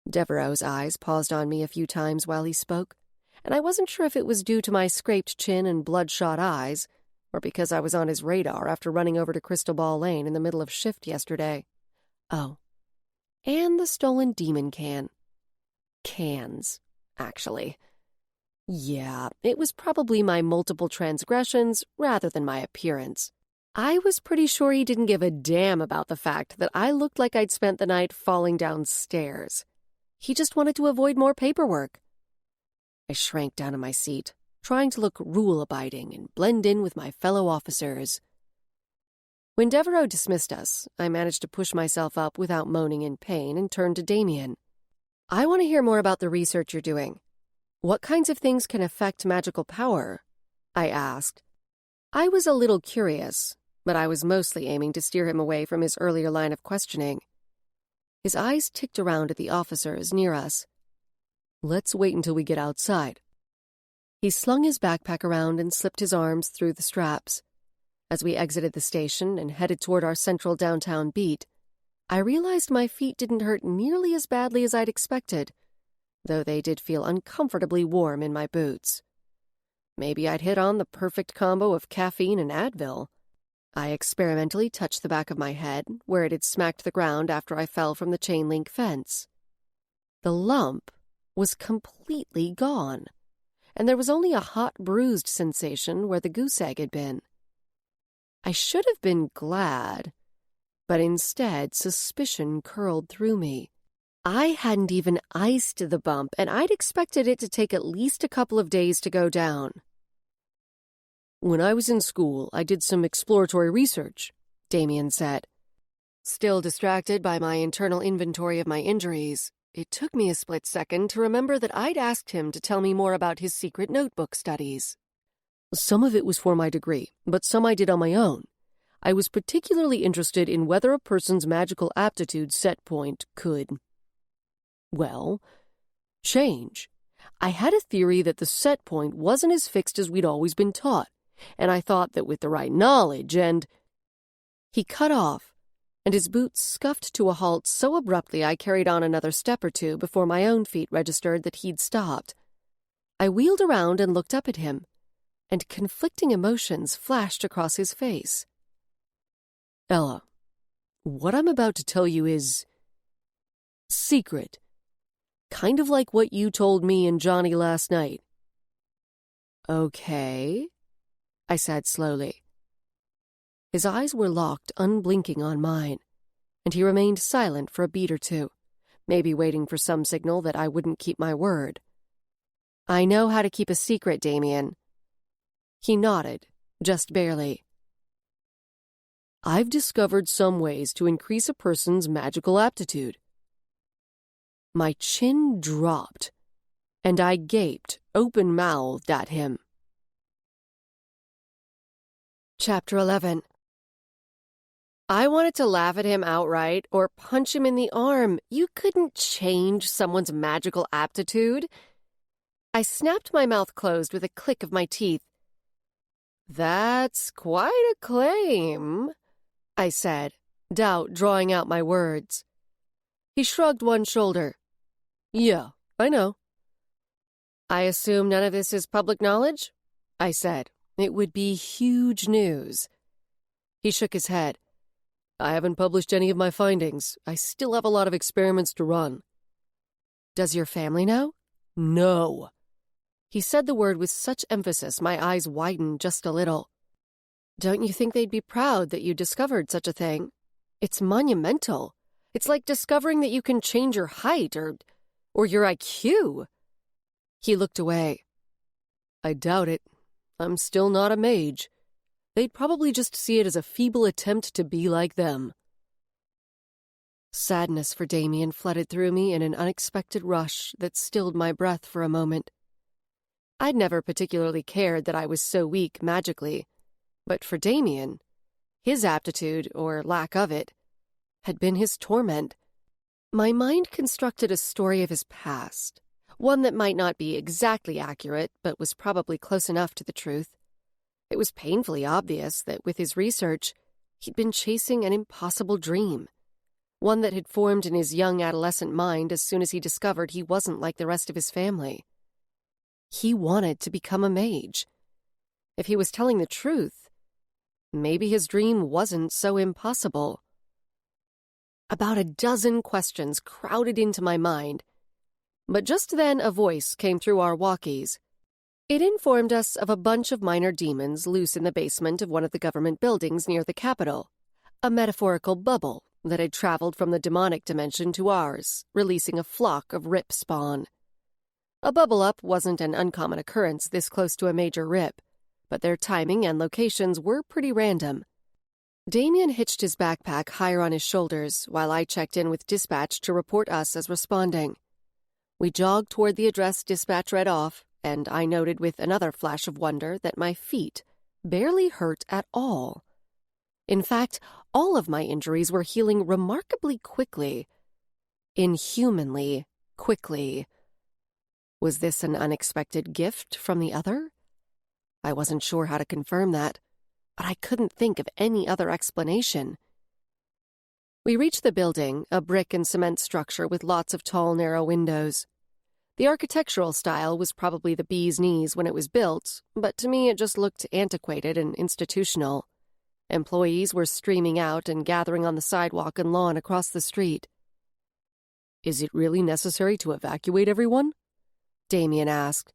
Devereaux's eyes paused on me a few times while he spoke, and I wasn't sure if it was due to my scraped chin and bloodshot eyes, or because I was on his radar after running over to Crystal Ball Lane in the middle of shift yesterday. Oh, and the stolen demon can. Cans, actually. Yeah, it was probably my multiple transgressions rather than my appearance. I was pretty sure he didn't give a damn about the fact that I looked like I'd spent the night falling down stairs. He just wanted to avoid more paperwork. I shrank down in my seat, trying to look rule-abiding and blend in with my fellow officers. When Devereaux dismissed us, I managed to push myself up without moaning in pain and turned to Damien. I want to hear more about the research you're doing. What kinds of things can affect magical power? I asked. I was a little curious, but I was mostly aiming to steer him away from his earlier line of questioning. His eyes ticked around at the officers near us. Let's wait until we get outside. He slung his backpack around and slipped his arms through the straps. As we exited the station and headed toward our central downtown beat, I realized my feet didn't hurt nearly as badly as I'd expected, though they did feel uncomfortably warm in my boots. Maybe I'd hit on the perfect combo of caffeine and Advil. I experimentally touched the back of my head, where it had smacked the ground after I fell from the chain-link fence. The lump was completely gone, and there was only a hot, bruised sensation where the goose egg had been. I should have been glad, but instead suspicion curled through me. I hadn't even iced the bump, and I'd expected it to take at least a couple of days to go down. When I was in school, I did some exploratory research, Damien said. Still distracted by my internal inventory of my injuries, it took me a split second to remember that I'd asked him to tell me more about his secret notebook studies. Some of it was for my degree, but some I did on my own. I was particularly interested in whether a person's magical aptitude set point could, well, change. I had a theory that the set point wasn't as fixed as we'd always been taught, and I thought that with the right knowledge and... He cut off, and his boots scuffed to a halt so abruptly I carried on another step or two before my own feet registered that he'd stopped. I wheeled around and looked up at him, and conflicting emotions flashed across his face. Ella, what I'm about to tell you is... secret. Kind of like what you told me and Johnny last night. Okay, I said slowly. His eyes were locked, unblinking on mine, and he remained silent for a beat or two, maybe waiting for some signal that I wouldn't keep my word. "I know how to keep a secret, Damien." He nodded, just barely. "I've discovered some ways to increase a person's magical aptitude." My chin dropped, and I gaped, open-mouthed at him. Chapter 11. I wanted to laugh at him outright or punch him in the arm. You couldn't change someone's magical aptitude. I snapped my mouth closed with a click of my teeth. "That's quite a claim," I said, doubt drawing out my words. He shrugged one shoulder. "Yeah, I know." "I assume none of this is public knowledge?" I said. It would be huge news. He shook his head. "I haven't published any of my findings. I still have a lot of experiments to run." "Does your family know?" "No." He said the word with such emphasis my eyes widened just a little. "Don't you think they'd be proud that you discovered such a thing? It's monumental. It's like discovering that you can change your height or your IQ." He looked away. "I doubt it. I'm still not a mage. They'd probably just see it as a feeble attempt to be like them." Sadness for Damien flooded through me in an unexpected rush that stilled my breath for a moment. I'd never particularly cared that I was so weak magically, but for Damien, his aptitude, or lack of it, had been his torment. My mind constructed a story of his past, one that might not be exactly accurate, but was probably close enough to the truth. It was painfully obvious that with his research, he'd been chasing an impossible dream, one that had formed in his young adolescent mind as soon as he discovered he wasn't like the rest of his family. He wanted to become a mage. If he was telling the truth, maybe his dream wasn't so impossible. About a dozen questions crowded into my mind, but just then a voice came through our walkies. It informed us of a bunch of minor demons loose in the basement of one of the government buildings near the Capitol, a metaphorical bubble that had traveled from the demonic dimension to ours, releasing a flock of rip spawn. A bubble-up wasn't an uncommon occurrence this close to a major rip, but their timing and locations were pretty random. Damien hitched his backpack higher on his shoulders while I checked in with dispatch to report us as responding. We jogged toward the address dispatch read off, and I noted with another flash of wonder that my feet barely hurt at all. In fact, all of my injuries were healing remarkably quickly. Inhumanly quickly. Was this an unexpected gift from the other? I wasn't sure how to confirm that, but I couldn't think of any other explanation. We reached the building, a brick and cement structure with lots of tall, narrow windows. The architectural style was probably the bee's knees when it was built, but to me it just looked antiquated and institutional. Employees were streaming out and gathering on the sidewalk and lawn across the street. "Is it really necessary to evacuate everyone?" Damien asked.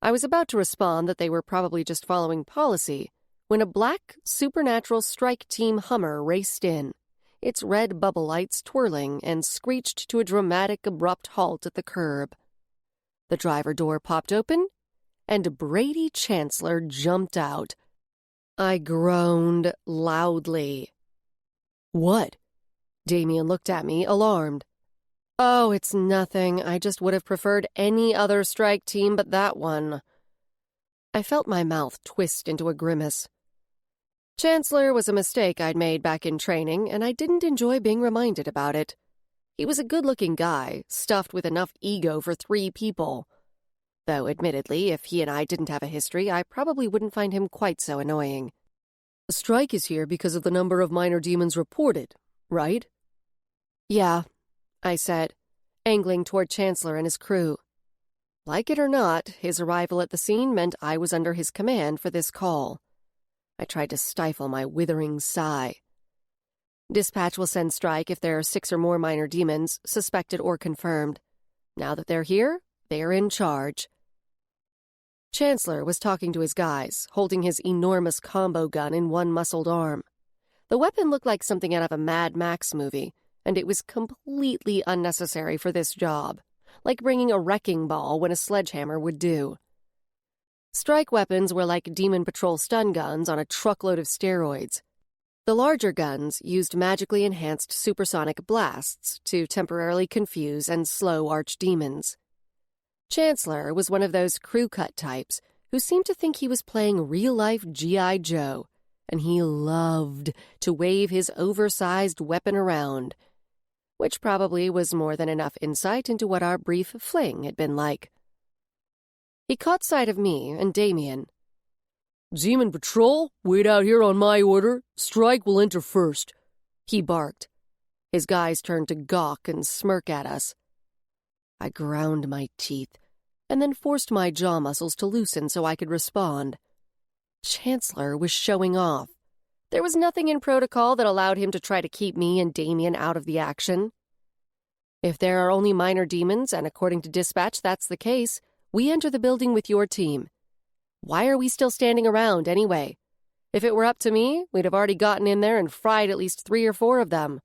I was about to respond that they were probably just following policy when a black, supernatural strike team Hummer raced in, its red bubble lights twirling, and screeched to a dramatic, abrupt halt at the curb. The driver door popped open, and Brady Chancellor jumped out. I groaned loudly. "What?" Damien looked at me, alarmed. "Oh, it's nothing. I just would have preferred any other strike team but that one." I felt my mouth twist into a grimace. Chancellor was a mistake I'd made back in training, and I didn't enjoy being reminded about it. He was a good-looking guy, stuffed with enough ego for 3 people. Though, admittedly, if he and I didn't have a history, I probably wouldn't find him quite so annoying. "The strike is here because of the number of minor demons reported, right?" "Yeah," I said, angling toward Chancellor and his crew. Like it or not, his arrival at the scene meant I was under his command for this call. I tried to stifle my withering sigh. "Dispatch will send strike if there are 6 or more minor demons, suspected or confirmed. Now that they're here, they're in charge." Chancellor was talking to his guys, holding his enormous combo gun in one muscled arm. The weapon looked like something out of a Mad Max movie, and it was completely unnecessary for this job, like bringing a wrecking ball when a sledgehammer would do. Strike weapons were like Demon Patrol stun guns on a truckload of steroids. The larger guns used magically enhanced supersonic blasts to temporarily confuse and slow archdemons. Chancellor was one of those crew-cut types who seemed to think he was playing real-life G.I. Joe, and he loved to wave his oversized weapon around, which probably was more than enough insight into what our brief fling had been like. He caught sight of me and Damien. "Demon Patrol, wait out here on my order. Strike will enter first," he barked. His guys turned to gawk and smirk at us. I ground my teeth and then forced my jaw muscles to loosen so I could respond. Chancellor was showing off. There was nothing in protocol that allowed him to try to keep me and Damien out of the action. If there are only minor demons, and according to dispatch that's the case, we enter the building with your team. Why are we still standing around, anyway? If it were up to me, we'd have already gotten in there and fried at least 3 or 4 of them.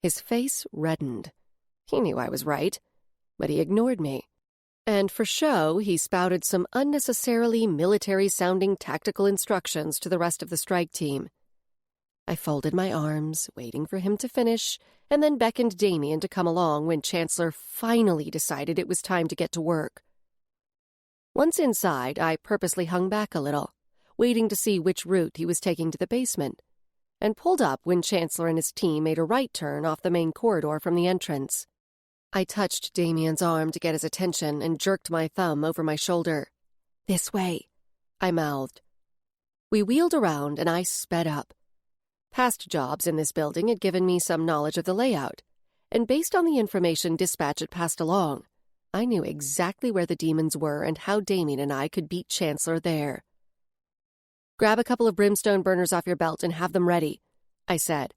His face reddened. He knew I was right, but he ignored me. And for show, he spouted some unnecessarily military-sounding tactical instructions to the rest of the strike team. I folded my arms, waiting for him to finish, and then beckoned Damien to come along when Chancellor finally decided it was time to get to work. Once inside, I purposely hung back a little, waiting to see which route he was taking to the basement, and pulled up when Chancellor and his team made a right turn off the main corridor from the entrance. I touched Damien's arm to get his attention and jerked my thumb over my shoulder. "This way," I mouthed. We wheeled around and I sped up. Past jobs in this building had given me some knowledge of the layout, and based on the information dispatch had passed along, I knew exactly where the demons were and how Damien and I could beat Chancellor there. "Grab a couple of brimstone burners off your belt and have them ready," I said.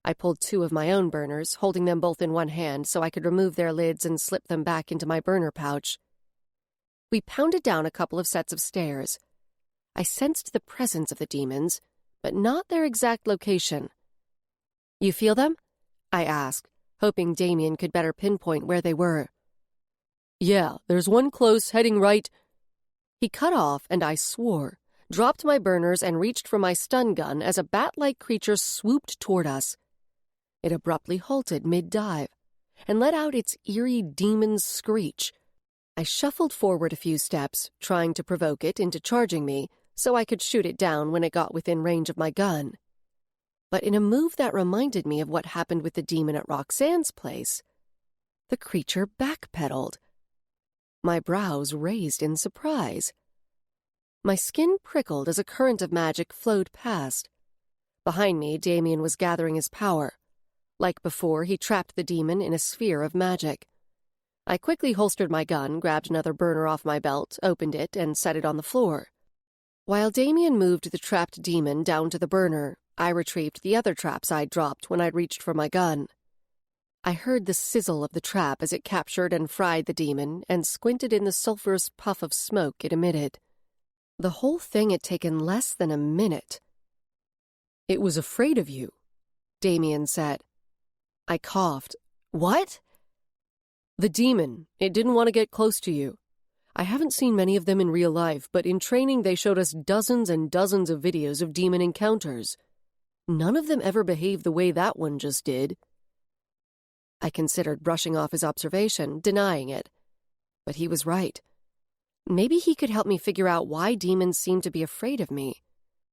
I pulled 2 of my own burners, holding them both in one hand so I could remove their lids and slip them back into my burner pouch. We pounded down a couple of sets of stairs. I sensed the presence of the demons, but not their exact location. "You feel them?" I asked, hoping Damien could better pinpoint where they were. "Yeah, there's one close, heading right." He cut off, and I swore, dropped my burners, and reached for my stun gun as a bat-like creature swooped toward us. It abruptly halted mid-dive and let out its eerie demon's screech. I shuffled forward a few steps, trying to provoke it into charging me so I could shoot it down when it got within range of my gun. But in a move that reminded me of what happened with the demon at Roxanne's place, the creature backpedaled. My brows raised in surprise. My skin prickled as a current of magic flowed past. Behind me, Damien was gathering his power. Like before, he trapped the demon in a sphere of magic. I quickly holstered my gun, grabbed another burner off my belt, opened it, and set it on the floor. While Damien moved the trapped demon down to the burner, I retrieved the other traps I'd dropped when I'd reached for my gun. I heard the sizzle of the trap as it captured and fried the demon and squinted in the sulphurous puff of smoke it emitted. The whole thing had taken less than a minute. "It was afraid of you," Damien said. I coughed. "What?" "The demon. It didn't want to get close to you. I haven't seen many of them in real life, but in training they showed us dozens and dozens of videos of demon encounters. None of them ever behaved the way that one just did." I considered brushing off his observation, denying it. But he was right. Maybe he could help me figure out why demons seemed to be afraid of me.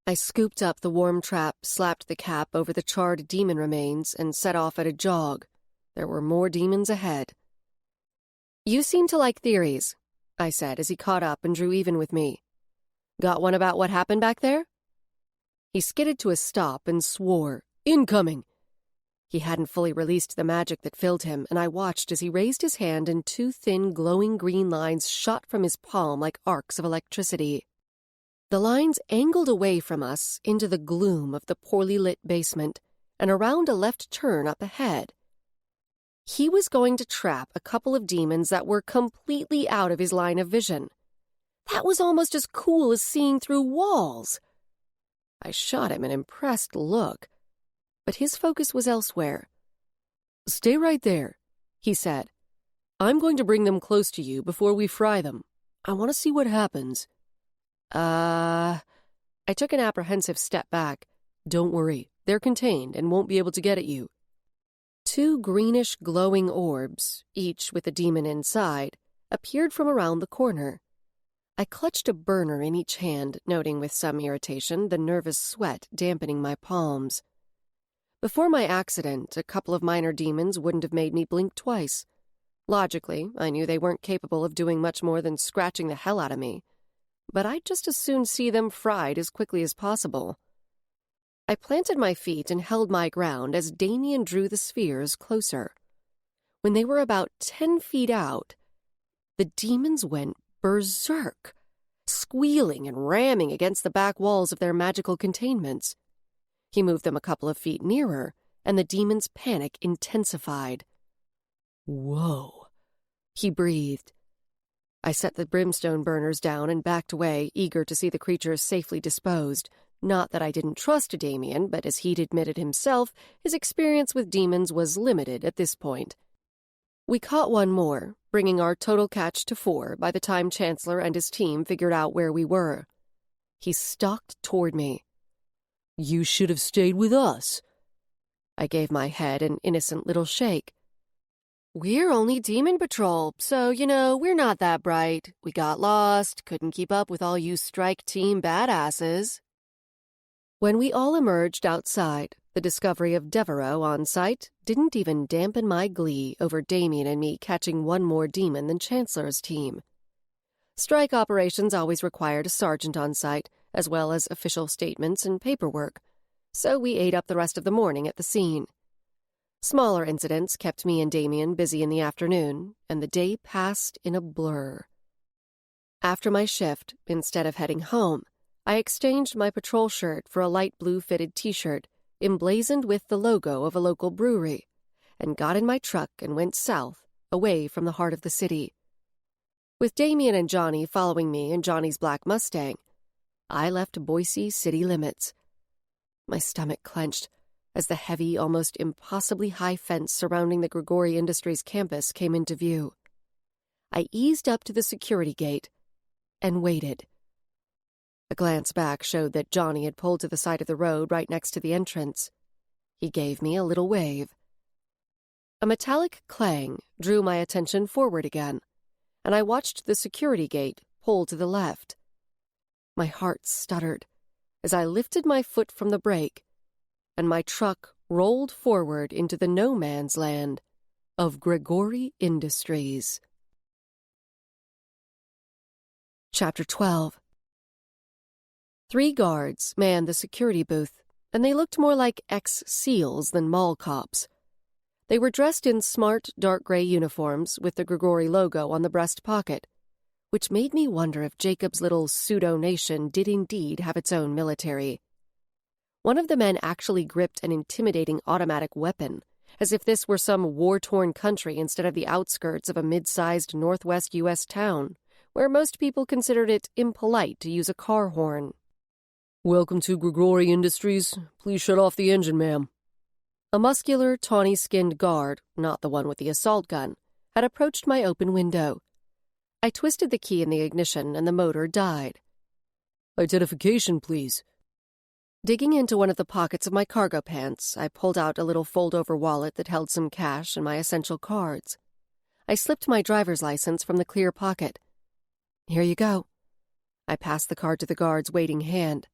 I scooped up the warm trap, slapped the cap over the charred demon remains, and set off at a jog. There were more demons ahead. "You seem to like theories," I said as he caught up and drew even with me. "Got one about what happened back there?" He skidded to a stop and swore, "Incoming!" He hadn't fully released the magic that filled him, and I watched as he raised his hand and 2 thin, glowing green lines shot from his palm like arcs of electricity. The lines angled away from us into the gloom of the poorly lit basement and around a left turn up ahead. He was going to trap a couple of demons that were completely out of his line of vision. That was almost as cool as seeing through walls. I shot him an impressed look, but his focus was elsewhere. "Stay right there," he said. "I'm going to bring them close to you before we fry them. I want to see what happens." I took an apprehensive step back. "Don't worry, they're contained and won't be able to get at you." 2 greenish glowing orbs, each with a demon inside, appeared from around the corner. I clutched a burner in each hand, noting with some irritation the nervous sweat dampening my palms. Before my accident, a couple of minor demons wouldn't have made me blink twice. Logically, I knew they weren't capable of doing much more than scratching the hell out of me, but I'd just as soon see them fried as quickly as possible. I planted my feet and held my ground as Damien drew the spheres closer. When they were about 10 feet out, the demons went berserk, squealing and ramming against the back walls of their magical containments. He moved them a couple of feet nearer, and the demon's panic intensified. "Whoa," he breathed. I set the brimstone burners down and backed away, eager to see the creatures safely disposed. Not that I didn't trust Damien, but as he'd admitted himself, his experience with demons was limited at this point. We caught one more, bringing our total catch to 4 by the time Chancellor and his team figured out where we were. He stalked toward me. "You should have stayed with us." I gave my head an innocent little shake. "We're only Demon Patrol, so, we're not that bright. We got lost, couldn't keep up with all you strike team badasses." When we all emerged outside, the discovery of Devereaux on site didn't even dampen my glee over Damien and me catching one more demon than Chancellor's team. Strike operations always required a sergeant on site, as well as official statements and paperwork, so we ate up the rest of the morning at the scene. Smaller incidents kept me and Damien busy in the afternoon, and the day passed in a blur. After my shift, instead of heading home, I exchanged my patrol shirt for a light blue fitted t-shirt, emblazoned with the logo of a local brewery, and got in my truck and went south, away from the heart of the city. With Damien and Johnny following me in Johnny's black Mustang, I left Boise city limits. My stomach clenched as the heavy, almost impossibly high fence surrounding the Grigori Industries campus came into view. I eased up to the security gate and waited. A glance back showed that Johnny had pulled to the side of the road right next to the entrance. He gave me a little wave. A metallic clang drew my attention forward again, and I watched the security gate pull to the left. My heart stuttered as I lifted my foot from the brake, and my truck rolled forward into the no-man's land of Grigori Industries. Chapter 12. 3 guards manned the security booth, and they looked more like ex-SEALs than mall cops. They were dressed in smart, dark gray uniforms with the Grigori logo on the breast pocket, which made me wonder if Jacob's little pseudo-nation did indeed have its own military. One of the men actually gripped an intimidating automatic weapon, as if this were some war-torn country instead of the outskirts of a mid-sized northwest U.S. town, where most people considered it impolite to use a car horn. "Welcome to Grigori Industries. Please shut off the engine, ma'am." A muscular, tawny-skinned guard, not the one with the assault gun, had approached my open window. I twisted the key in the ignition and the motor died. "Identification, please." Digging into one of the pockets of my cargo pants, I pulled out a little fold-over wallet that held some cash and my essential cards. I slipped my driver's license from the clear pocket. "Here you go." I passed the card to the guard's waiting hand.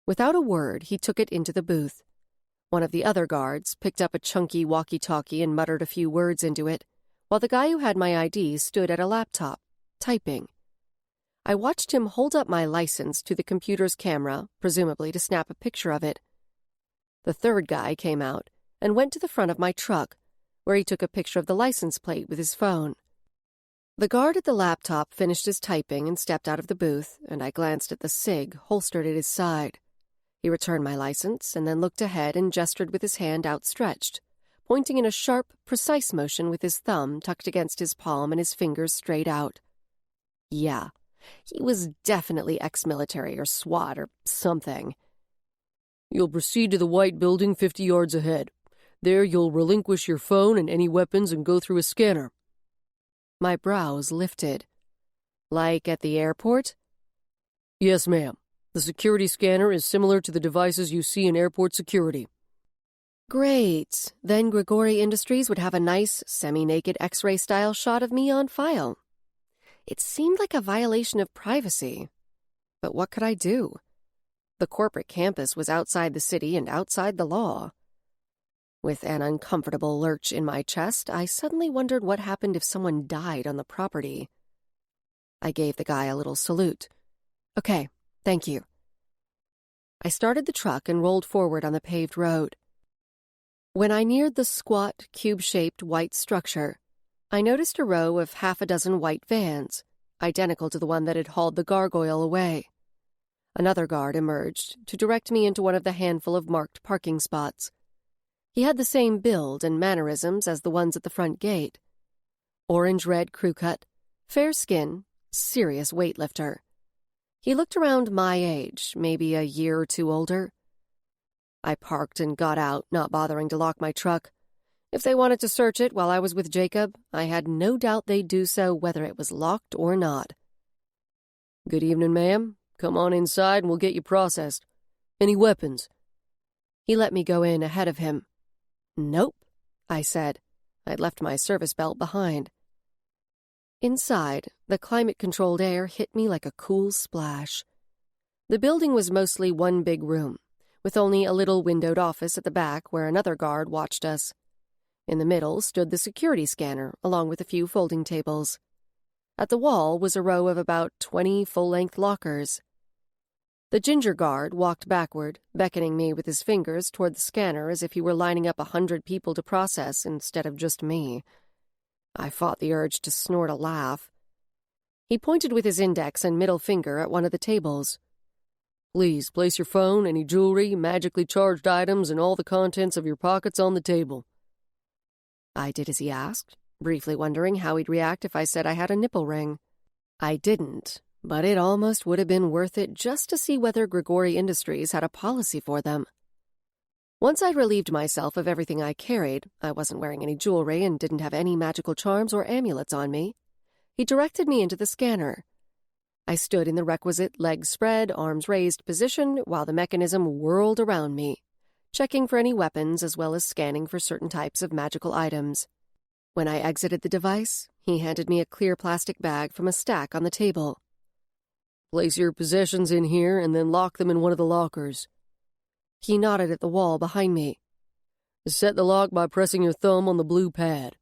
Without a word, he took it into the booth. One of the other guards picked up a chunky walkie-talkie and muttered a few words into it, while the guy who had my ID stood at a laptop, typing. I watched him hold up my license to the computer's camera, presumably to snap a picture of it. The third guy came out and went to the front of my truck, where he took a picture of the license plate with his phone. The guard at the laptop finished his typing and stepped out of the booth, and I glanced at the SIG holstered at his side. He returned my license and then looked ahead and gestured with his hand outstretched, pointing in a sharp, precise motion with his thumb tucked against his palm and his fingers straight out. Yeah, He was definitely ex-military or SWAT or something. You'll proceed to the white building 50 yards ahead. There you'll relinquish your phone and any weapons and go through a scanner. My brows lifted. Like at the airport? Yes, ma'am. The security scanner is similar to the devices you see in airport security. Great. Then Grigori Industries would have a nice, semi-naked X-ray style shot of me on file. It seemed like a violation of privacy. But what could I do? The corporate campus was outside the city and outside the law. With an uncomfortable lurch in my chest, I suddenly wondered what happened if someone died on the property. I gave the guy a little salute. Okay, thank you. I started the truck and rolled forward on the paved road. When I neared the squat, cube-shaped white structure, I noticed a row of half a dozen white vans, identical to the one that had hauled the gargoyle away. Another guard emerged to direct me into one of the handful of marked parking spots. He had the same build and mannerisms as the ones at the front gate. Orange-red crew cut, fair skin, serious weightlifter. He looked around my age, maybe a year or two older. I parked and got out, not bothering to lock my truck. If they wanted to search it while I was with Jacob, I had no doubt they'd do so whether it was locked or not. Good evening, ma'am. Come on inside and we'll get you processed. Any weapons? He let me go in ahead of him. Nope, I said. I'd left my service belt behind. Inside, the climate-controlled air hit me like a cool splash. The building was mostly one big room, with only a little windowed office at the back where another guard watched us. In the middle stood the security scanner, along with a few folding tables. At the wall was a row of about 20 full-length lockers. The ginger guard walked backward, beckoning me with his fingers toward the scanner as if he were lining up 100 people to process instead of just me. I fought the urge to snort a laugh. He pointed with his index and middle finger at one of the tables. Please place your phone, any jewelry, magically charged items, and all the contents of your pockets on the table. I did as he asked, briefly wondering how he'd react if I said I had a nipple ring. I didn't, but it almost would have been worth it just to see whether Grigori Industries had a policy for them. Once I'd relieved myself of everything I carried, I wasn't wearing any jewelry and didn't have any magical charms or amulets on me, he directed me into the scanner. I stood in the requisite legs spread, arms raised position while the mechanism whirled around me, checking for any weapons as well as scanning for certain types of magical items. When I exited the device, he handed me a clear plastic bag from a stack on the table. Place your possessions in here and then lock them in one of the lockers. He nodded at the wall behind me. Set the lock by pressing your thumb on the blue pad.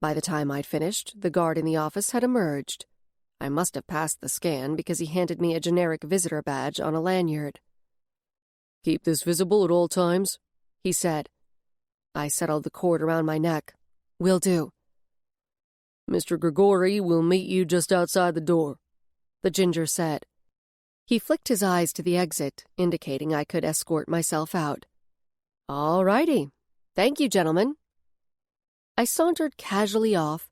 By the time I'd finished, the guard in the office had emerged. I must have passed the scan because he handed me a generic visitor badge on a lanyard. Keep this visible at all times, he said. I settled the cord around my neck. Will do. Mr. Grigori will meet you just outside the door, the ginger said. He flicked his eyes to the exit, indicating I could escort myself out. All righty. Thank you, gentlemen. I sauntered casually off,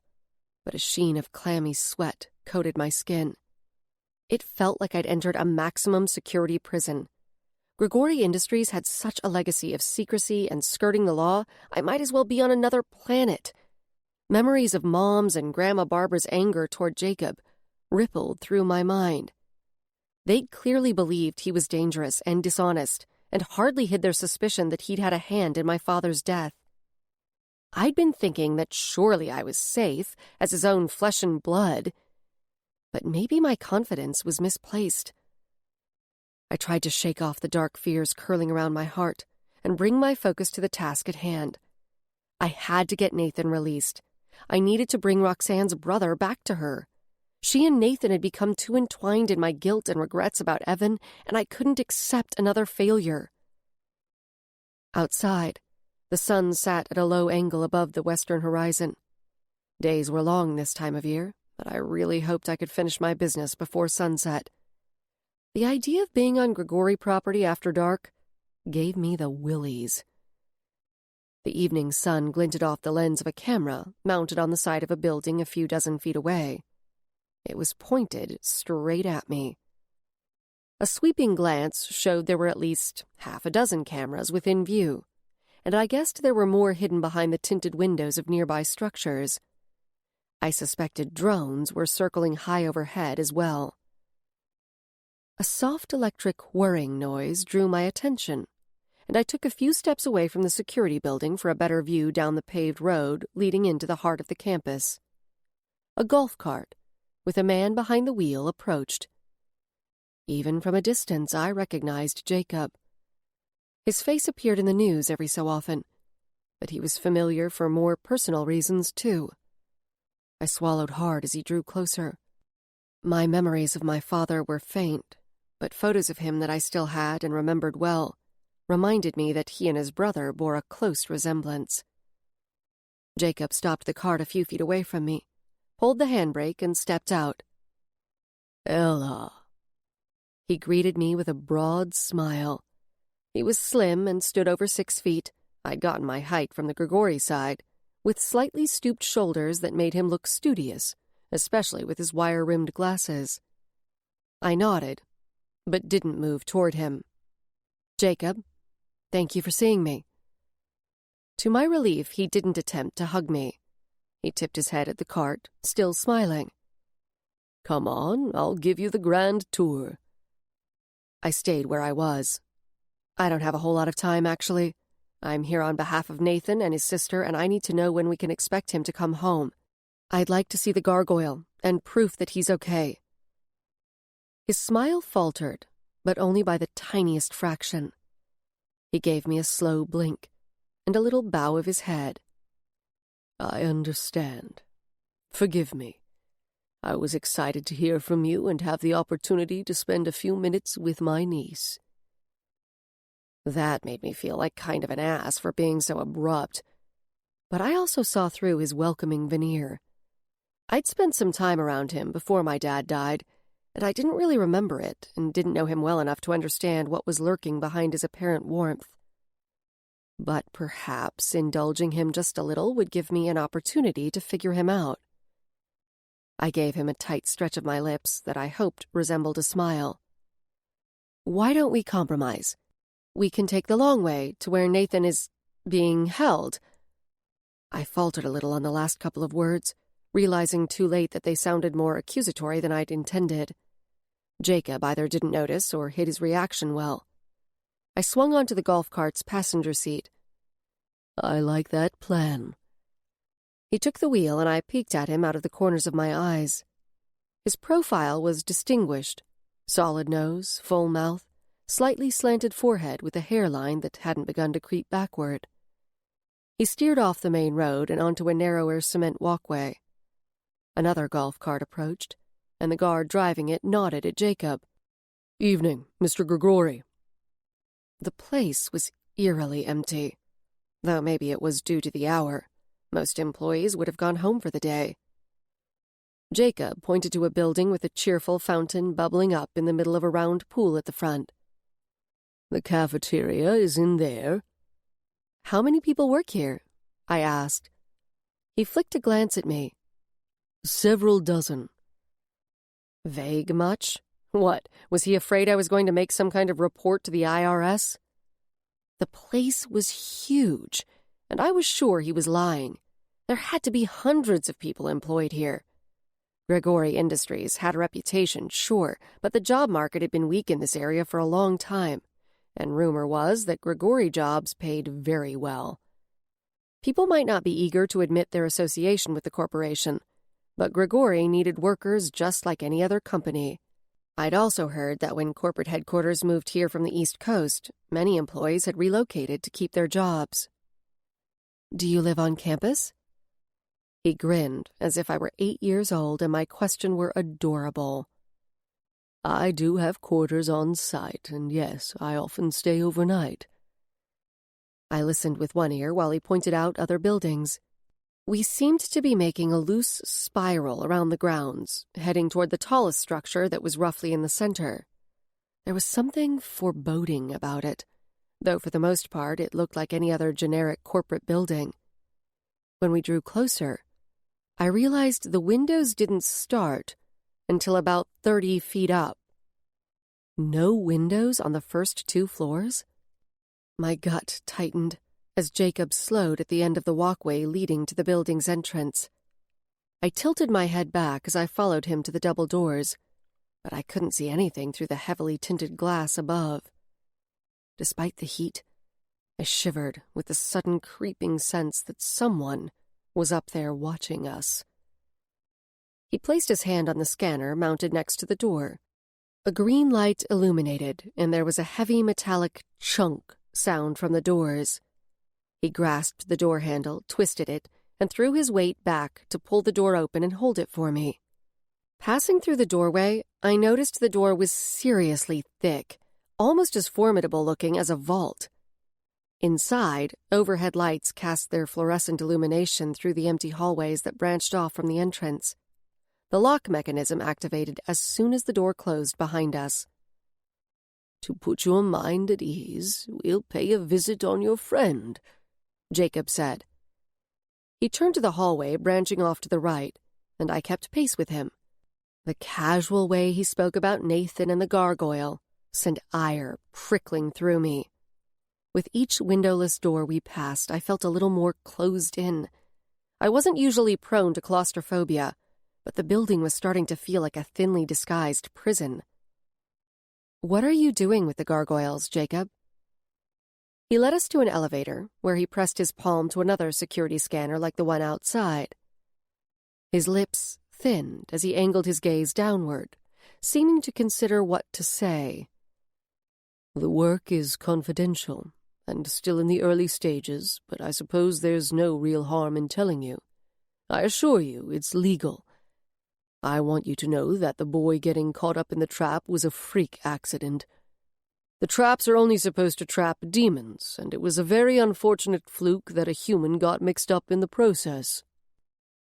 but a sheen of clammy sweat coated my skin. It felt like I'd entered a maximum security prison. Grigori Industries had such a legacy of secrecy and skirting the law, I might as well be on another planet. Memories of Mom's and Grandma Barbara's anger toward Jacob rippled through my mind. They'd clearly believed he was dangerous and dishonest, and hardly hid their suspicion that he'd had a hand in my father's death. I'd been thinking that surely I was safe, as his own flesh and blood. But maybe my confidence was misplaced. I tried to shake off the dark fears curling around my heart and bring my focus to the task at hand. I had to get Nathan released. I needed to bring Roxanne's brother back to her. She and Nathan had become too entwined in my guilt and regrets about Evan, and I couldn't accept another failure. Outside, the sun sat at a low angle above the western horizon. Days were long this time of year, but I really hoped I could finish my business before sunset. The idea of being on Grigori property after dark gave me the willies. The evening sun glinted off the lens of a camera mounted on the side of a building a few dozen feet away. It was pointed straight at me. A sweeping glance showed there were at least half a dozen cameras within view, and I guessed there were more hidden behind the tinted windows of nearby structures. I suspected drones were circling high overhead as well. A soft electric whirring noise drew my attention, and I took a few steps away from the security building for a better view down the paved road leading into the heart of the campus. A golf cart, with a man behind the wheel, approached. Even from a distance, I recognized Jacob. His face appeared in the news every so often, but he was familiar for more personal reasons, too. I swallowed hard as he drew closer. My memories of my father were faint, but photos of him that I still had and remembered well reminded me that he and his brother bore a close resemblance. Jacob stopped the cart a few feet away from me, pulled the handbrake, and stepped out. "Ella." He greeted me with a broad smile. He was slim and stood over 6 feet. I'd gotten my height from the Grigori side, with slightly stooped shoulders that made him look studious, especially with his wire-rimmed glasses. I nodded, but didn't move toward him. "Jacob, thank you for seeing me." To my relief, he didn't attempt to hug me. He tipped his head at the cart, still smiling. "Come on, I'll give you the grand tour." I stayed where I was. "I don't have a whole lot of time, actually. I'm here on behalf of Nathan and his sister, and I need to know when we can expect him to come home. I'd like to see the gargoyle and proof that he's okay." His smile faltered, but only by the tiniest fraction. He gave me a slow blink and a little bow of his head. "I understand. Forgive me. I was excited to hear from you and have the opportunity to spend a few minutes with my niece." That made me feel like kind of an ass for being so abrupt. But I also saw through his welcoming veneer. I'd spent some time around him before my dad died, and I didn't really remember it and didn't know him well enough to understand what was lurking behind his apparent warmth. But perhaps indulging him just a little would give me an opportunity to figure him out. I gave him a tight stretch of my lips that I hoped resembled a smile. "Why don't we compromise? We can take the long way to where Nathan is being held." I faltered a little on the last couple of words, realizing too late that they sounded more accusatory than I'd intended. Jacob either didn't notice or hid his reaction well. I swung onto the golf cart's passenger seat. "I like that plan." He took the wheel, and I peeked at him out of the corners of my eyes. His profile was distinguished. Solid nose, full mouth, slightly slanted forehead with a hairline that hadn't begun to creep backward. He steered off the main road and onto a narrower cement walkway. Another golf cart approached, and the guard driving it nodded at Jacob. "Evening, Mr. Grigori." The place was eerily empty, though maybe it was due to the hour. Most employees would have gone home for the day. Jacob pointed to a building with a cheerful fountain bubbling up in the middle of a round pool at the front. "The cafeteria is in there." "How many people work here?" I asked. He flicked a glance at me. "Several dozen." Vague much? What, was he afraid I was going to make some kind of report to the IRS? The place was huge, and I was sure he was lying. There had to be hundreds of people employed here. Grigori Industries had a reputation, sure, but the job market had been weak in this area for a long time, and rumor was that Grigori jobs paid very well. People might not be eager to admit their association with the corporation, but Grigori needed workers just like any other company. I'd also heard that when corporate headquarters moved here from the East Coast, many employees had relocated to keep their jobs. "Do you live on campus?" He grinned, as if I were 8 years old and my question were adorable. "I do have quarters on site, and yes, I often stay overnight." I listened with one ear while he pointed out other buildings. We seemed to be making a loose spiral around the grounds, heading toward the tallest structure that was roughly in the center. There was something foreboding about it, though for the most part it looked like any other generic corporate building. When we drew closer, I realized the windows didn't start, until about 30 feet up. No windows on the first 2 floors? My gut tightened as Jacob slowed at the end of the walkway leading to the building's entrance. I tilted my head back as I followed him to the double doors, but I couldn't see anything through the heavily tinted glass above. Despite the heat, I shivered with the sudden creeping sense that someone was up there watching us. He placed his hand on the scanner mounted next to the door. A green light illuminated, and there was a heavy metallic chunk sound from the doors. He grasped the door handle, twisted it, and threw his weight back to pull the door open and hold it for me. Passing through the doorway, I noticed the door was seriously thick, almost as formidable-looking as a vault. Inside, overhead lights cast their fluorescent illumination through the empty hallways that branched off from the entrance. The lock mechanism activated as soon as the door closed behind us. "To put your mind at ease, we'll pay a visit on your friend," Jacob said. He turned to the hallway branching off to the right, and I kept pace with him. The casual way he spoke about Nathan and the gargoyle sent ire prickling through me. With each windowless door we passed, I felt a little more closed in. I wasn't usually prone to claustrophobia, but the building was starting to feel like a thinly disguised prison. "What are you doing with the gargoyles, Jacob?" He led us to an elevator, where he pressed his palm to another security scanner like the one outside. His lips thinned as he angled his gaze downward, seeming to consider what to say. "The work is confidential, and still in the early stages, but I suppose there's no real harm in telling you. I assure you, it's legal. I want you to know that the boy getting caught up in the trap was a freak accident. The traps are only supposed to trap demons, and it was a very unfortunate fluke that a human got mixed up in the process."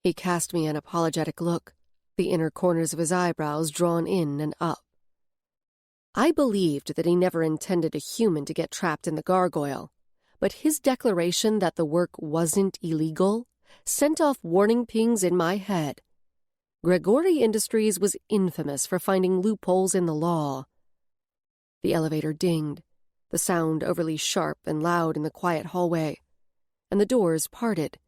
He cast me an apologetic look, the inner corners of his eyebrows drawn in and up. I believed that he never intended a human to get trapped in the gargoyle, but his declaration that the work wasn't illegal sent off warning pings in my head. Gregory Industries was infamous for finding loopholes in the law. The elevator dinged, the sound overly sharp and loud in the quiet hallway, and the doors parted.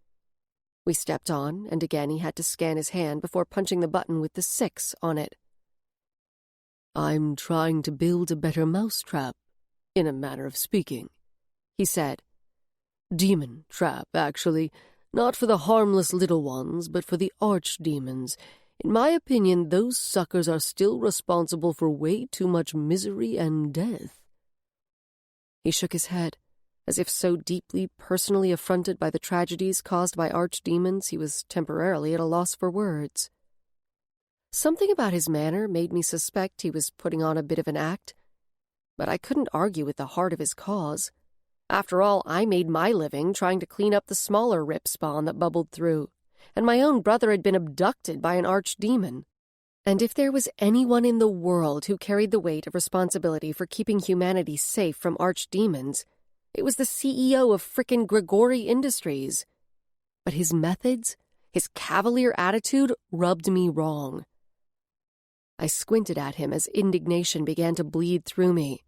We stepped on, and again he had to scan his hand before punching the button with the 6 on it. "I'm trying to build a better mousetrap, in a manner of speaking," he said. "Demon trap, actually, not for the harmless little ones, but for the archdemons. In my opinion, those suckers are still responsible for way too much misery and death." He shook his head, as if so deeply personally affronted by the tragedies caused by archdemons he was temporarily at a loss for words. Something about his manner made me suspect he was putting on a bit of an act, but I couldn't argue with the heart of his cause. After all, I made my living trying to clean up the smaller rip spawn that bubbled through, and my own brother had been abducted by an archdemon. And if there was anyone in the world who carried the weight of responsibility for keeping humanity safe from archdemons, it was the CEO of frickin' Gregory Industries. But his methods, his cavalier attitude, rubbed me wrong. I squinted at him as indignation began to bleed through me.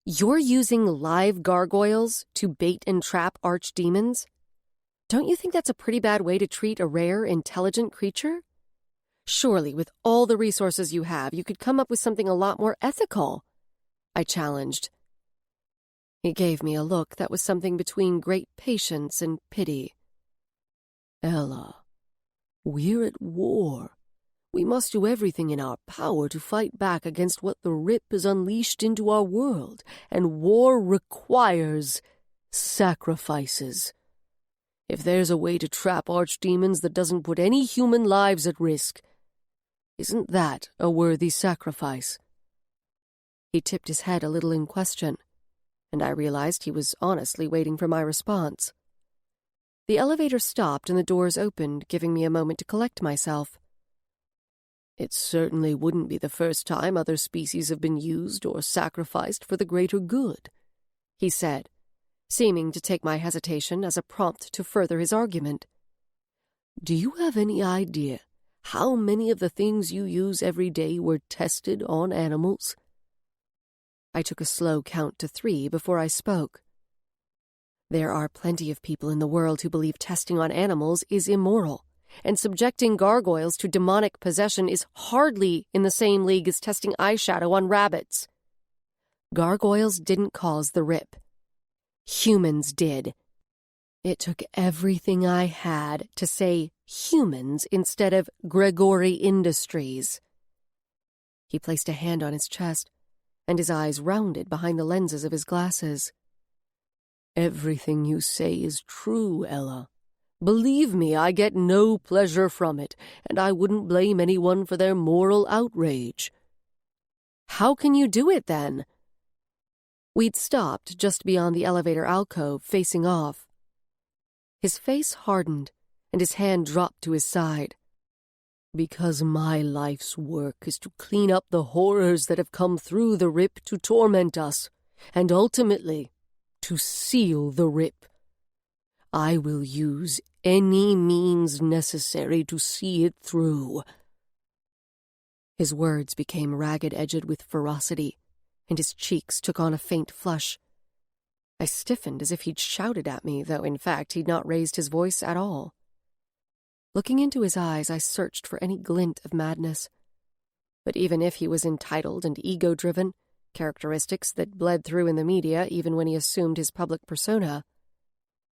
"You're using live gargoyles to bait and trap archdemons? Don't you think that's a pretty bad way to treat a rare, intelligent creature? Surely, with all the resources you have, you could come up with something a lot more ethical," I challenged. He gave me a look that was something between great patience and pity. "Ella, we're at war. We must do everything in our power to fight back against what the Rip has unleashed into our world, and war requires sacrifices. If there's a way to trap archdemons that doesn't put any human lives at risk, isn't that a worthy sacrifice?" He tipped his head a little in question, and I realized he was honestly waiting for my response. The elevator stopped and the doors opened, giving me a moment to collect myself. "It certainly wouldn't be the first time other species have been used or sacrificed for the greater good," he said, seeming to take my hesitation as a prompt to further his argument. "Do you have any idea How many of the things you use every day were tested on animals? I took a slow count to 3 before I spoke. There are plenty of people in the world who believe testing on animals is immoral, and subjecting gargoyles to demonic possession is hardly in the same league as testing eyeshadow on rabbits. Gargoyles didn't cause the rip. Humans did. It took everything I had to say humans instead of Gregory Industries. He placed a hand on his chest, and his eyes rounded behind the lenses of his glasses. Everything you say is true, Ella. Believe me, I get no pleasure from it, and I wouldn't blame anyone for their moral outrage. How can you do it, then? We'd stopped just beyond the elevator alcove, facing off. His face hardened, and his hand dropped to his side. Because my life's work is to clean up the horrors that have come through the rip to torment us, and ultimately to seal the rip. I will use any means necessary to see it through. His words became ragged-edged with ferocity, and his cheeks took on a faint flush. I stiffened as if he'd shouted at me, though in fact he'd not raised his voice at all. Looking into his eyes, I searched for any glint of madness. But even if he was entitled and ego-driven, characteristics that bled through in the media even when he assumed his public persona,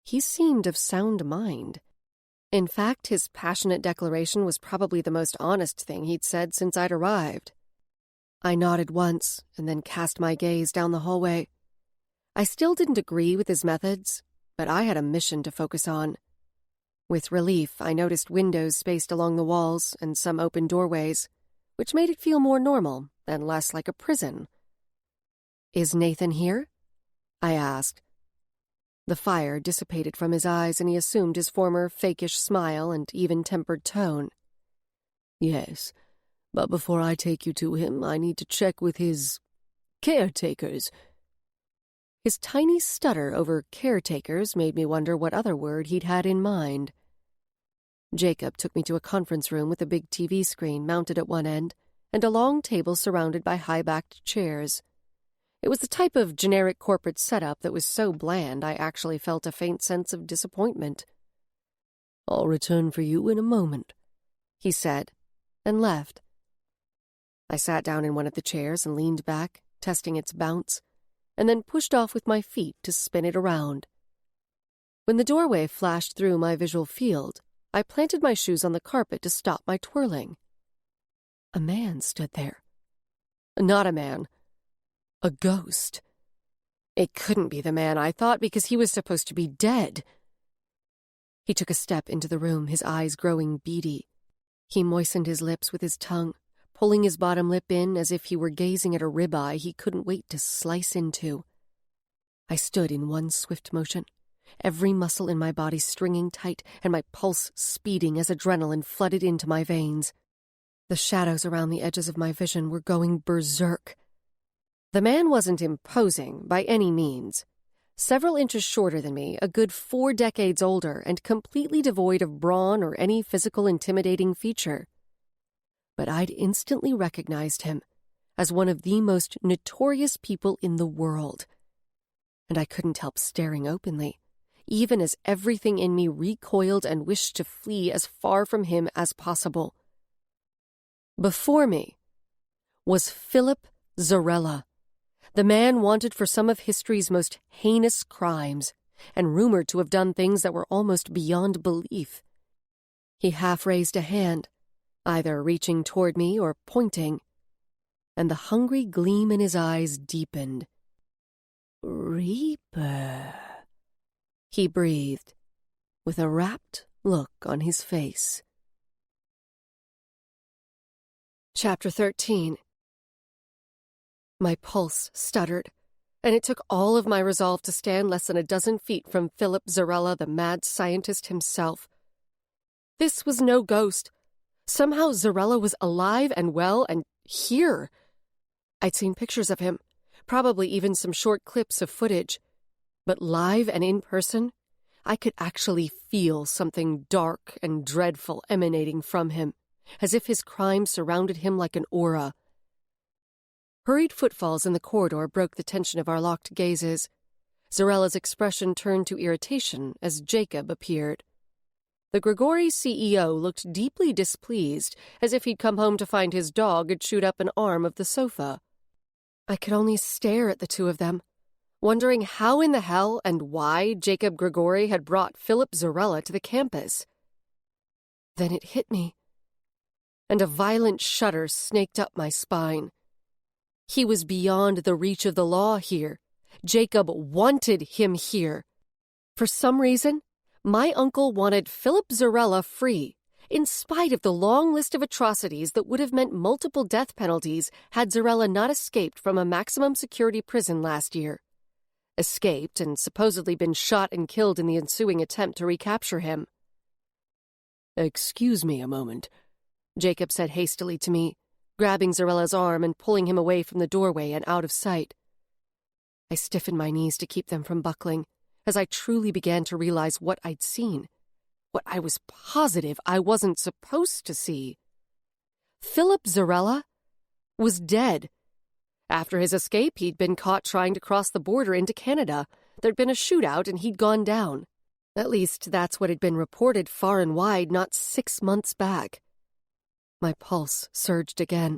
he seemed of sound mind. In fact, his passionate declaration was probably the most honest thing he'd said since I'd arrived. I nodded once and then cast my gaze down the hallway. I still didn't agree with his methods, but I had a mission to focus on. With relief, I noticed windows spaced along the walls and some open doorways, which made it feel more normal and less like a prison. Is Nathan here? I asked. The fire dissipated from his eyes, and he assumed his former fakish smile and even-tempered tone. Yes, but before I take you to him, I need to check with his caretakers. His tiny stutter over caretakers made me wonder what other word he'd had in mind. Jacob took me to a conference room with a big TV screen mounted at one end and a long table surrounded by high-backed chairs. It was the type of generic corporate setup that was so bland I actually felt a faint sense of disappointment. "I'll return for you in a moment," he said, and left. I sat down in one of the chairs and leaned back, testing its bounce, and then pushed off with my feet to spin it around. When the doorway flashed through my visual field, I planted my shoes on the carpet to stop my twirling. A man stood there. Not a man. A ghost. It couldn't be the man I thought because he was supposed to be dead. He took a step into the room, his eyes growing beady. He moistened his lips with his tongue, pulling his bottom lip in as if he were gazing at a ribeye he couldn't wait to slice into. I stood in one swift motion, every muscle in my body stringing tight and my pulse speeding as adrenaline flooded into my veins. The shadows around the edges of my vision were going berserk. The man wasn't imposing by any means. Several inches shorter than me, a good 4 decades older, and completely devoid of brawn or any physical intimidating feature. But I'd instantly recognized him as one of the most notorious people in the world. And I couldn't help staring openly, even as everything in me recoiled and wished to flee as far from him as possible. Before me was Philip Zarella, the man wanted for some of history's most heinous crimes, and rumored to have done things that were almost beyond belief. He half raised a hand, either reaching toward me or pointing, and the hungry gleam in his eyes deepened. "Reaper," he breathed, with a rapt look on his face. Chapter 13. My pulse stuttered, and it took all of my resolve to stand less than a dozen feet from Philip Zarella, the mad scientist himself. This was no ghost. Somehow Zarella was alive and well and here. I'd seen pictures of him, probably even some short clips of footage. But live and in person, I could actually feel something dark and dreadful emanating from him, as if his crime surrounded him like an aura. Hurried footfalls in the corridor broke the tension of our locked gazes. Zarella's expression turned to irritation as Jacob appeared. The Grigori CEO looked deeply displeased, as if he'd come home to find his dog had chewed up an arm of the sofa. I could only stare at the two of them, wondering how in the hell and why Jacob Grigori had brought Philip Zarella to the campus. Then it hit me, and a violent shudder snaked up my spine. He was beyond the reach of the law here. Jacob wanted him here. For some reason, my uncle wanted Philip Zarella free, in spite of the long list of atrocities that would have meant multiple death penalties had Zarella not escaped from a maximum security prison last year. Escaped and supposedly been shot and killed in the ensuing attempt to recapture him. "Excuse me a moment," Jacob said hastily to me, grabbing Zarella's arm and pulling him away from the doorway and out of sight. I stiffened my knees to keep them from buckling, as I truly began to realize what I'd seen, what I was positive I wasn't supposed to see. Philip Zarella was dead. After his escape, he'd been caught trying to cross the border into Canada. There'd been a shootout and he'd gone down. At least that's what had been reported far and wide not 6 months back. My pulse surged again,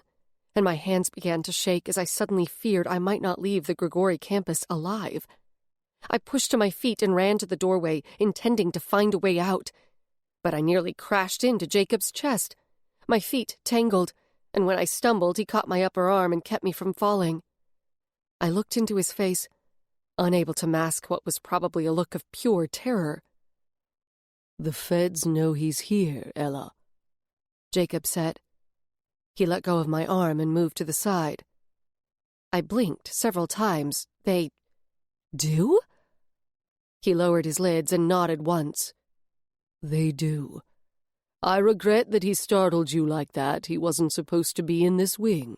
and my hands began to shake as I suddenly feared I might not leave the Grigori campus alive. I pushed to my feet and ran to the doorway, intending to find a way out. But I nearly crashed into Jacob's chest. My feet tangled, and when I stumbled, he caught my upper arm and kept me from falling. I looked into his face, unable to mask what was probably a look of pure terror. "The feds know he's here, Ella," Jacob said. He let go of my arm and moved to the side. I blinked several times. They do? He lowered his lids and nodded once. "They do. I regret that he startled you like that. He wasn't supposed to be in this wing.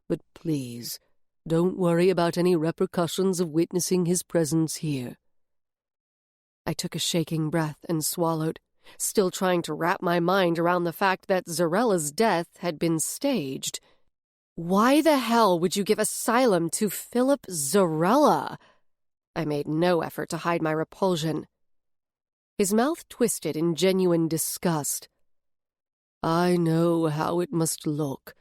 But please, don't worry about any repercussions of witnessing his presence here." I took a shaking breath and swallowed, still trying to wrap my mind around the fact that Zarella's death had been staged. Why the hell would you give asylum to Philip Zarella? I made no effort to hide my repulsion. His mouth twisted in genuine disgust. "I know how it must look,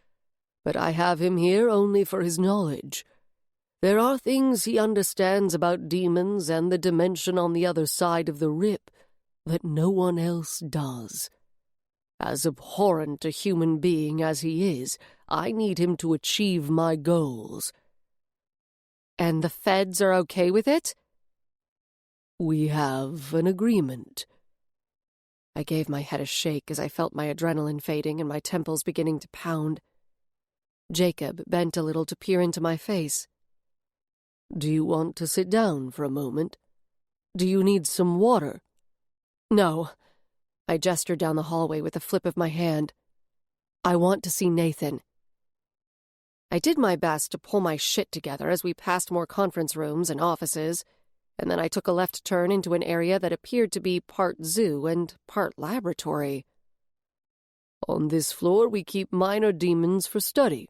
but I have him here only for his knowledge. There are things he understands about demons and the dimension on the other side of the rip that no one else does. As abhorrent a human being as he is, I need him to achieve my goals." "And the feds are okay with it?" "We have an agreement." I gave my head a shake as I felt my adrenaline fading and my temples beginning to pound. Jacob bent a little to peer into my face. "Do you want to sit down for a moment? Do you need some water?" "No." I gestured down the hallway with a flip of my hand. "I want to see Nathan." I did my best to pull my shit together as we passed more conference rooms and offices, and then I took a left turn into an area that appeared to be part zoo and part laboratory. "On this floor we keep minor demons for study,"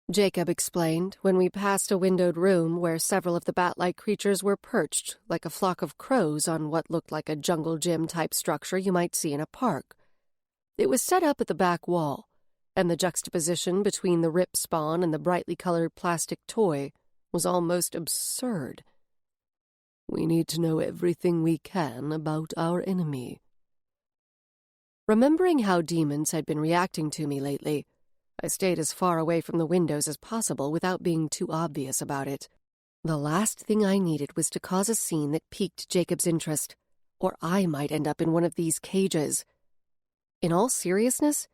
Jacob explained when we passed a windowed room where several of the bat-like creatures were perched like a flock of crows on what looked like a jungle gym-type structure you might see in a park. It was set up at the back wall, and the juxtaposition between the rip spawn and the brightly colored plastic toy was almost absurd. "We need to know everything we can about our enemy." Remembering how demons had been reacting to me lately, I stayed as far away from the windows as possible without being too obvious about it. The last thing I needed was to cause a scene that piqued Jacob's interest, or I might end up in one of these cages. In all seriousness,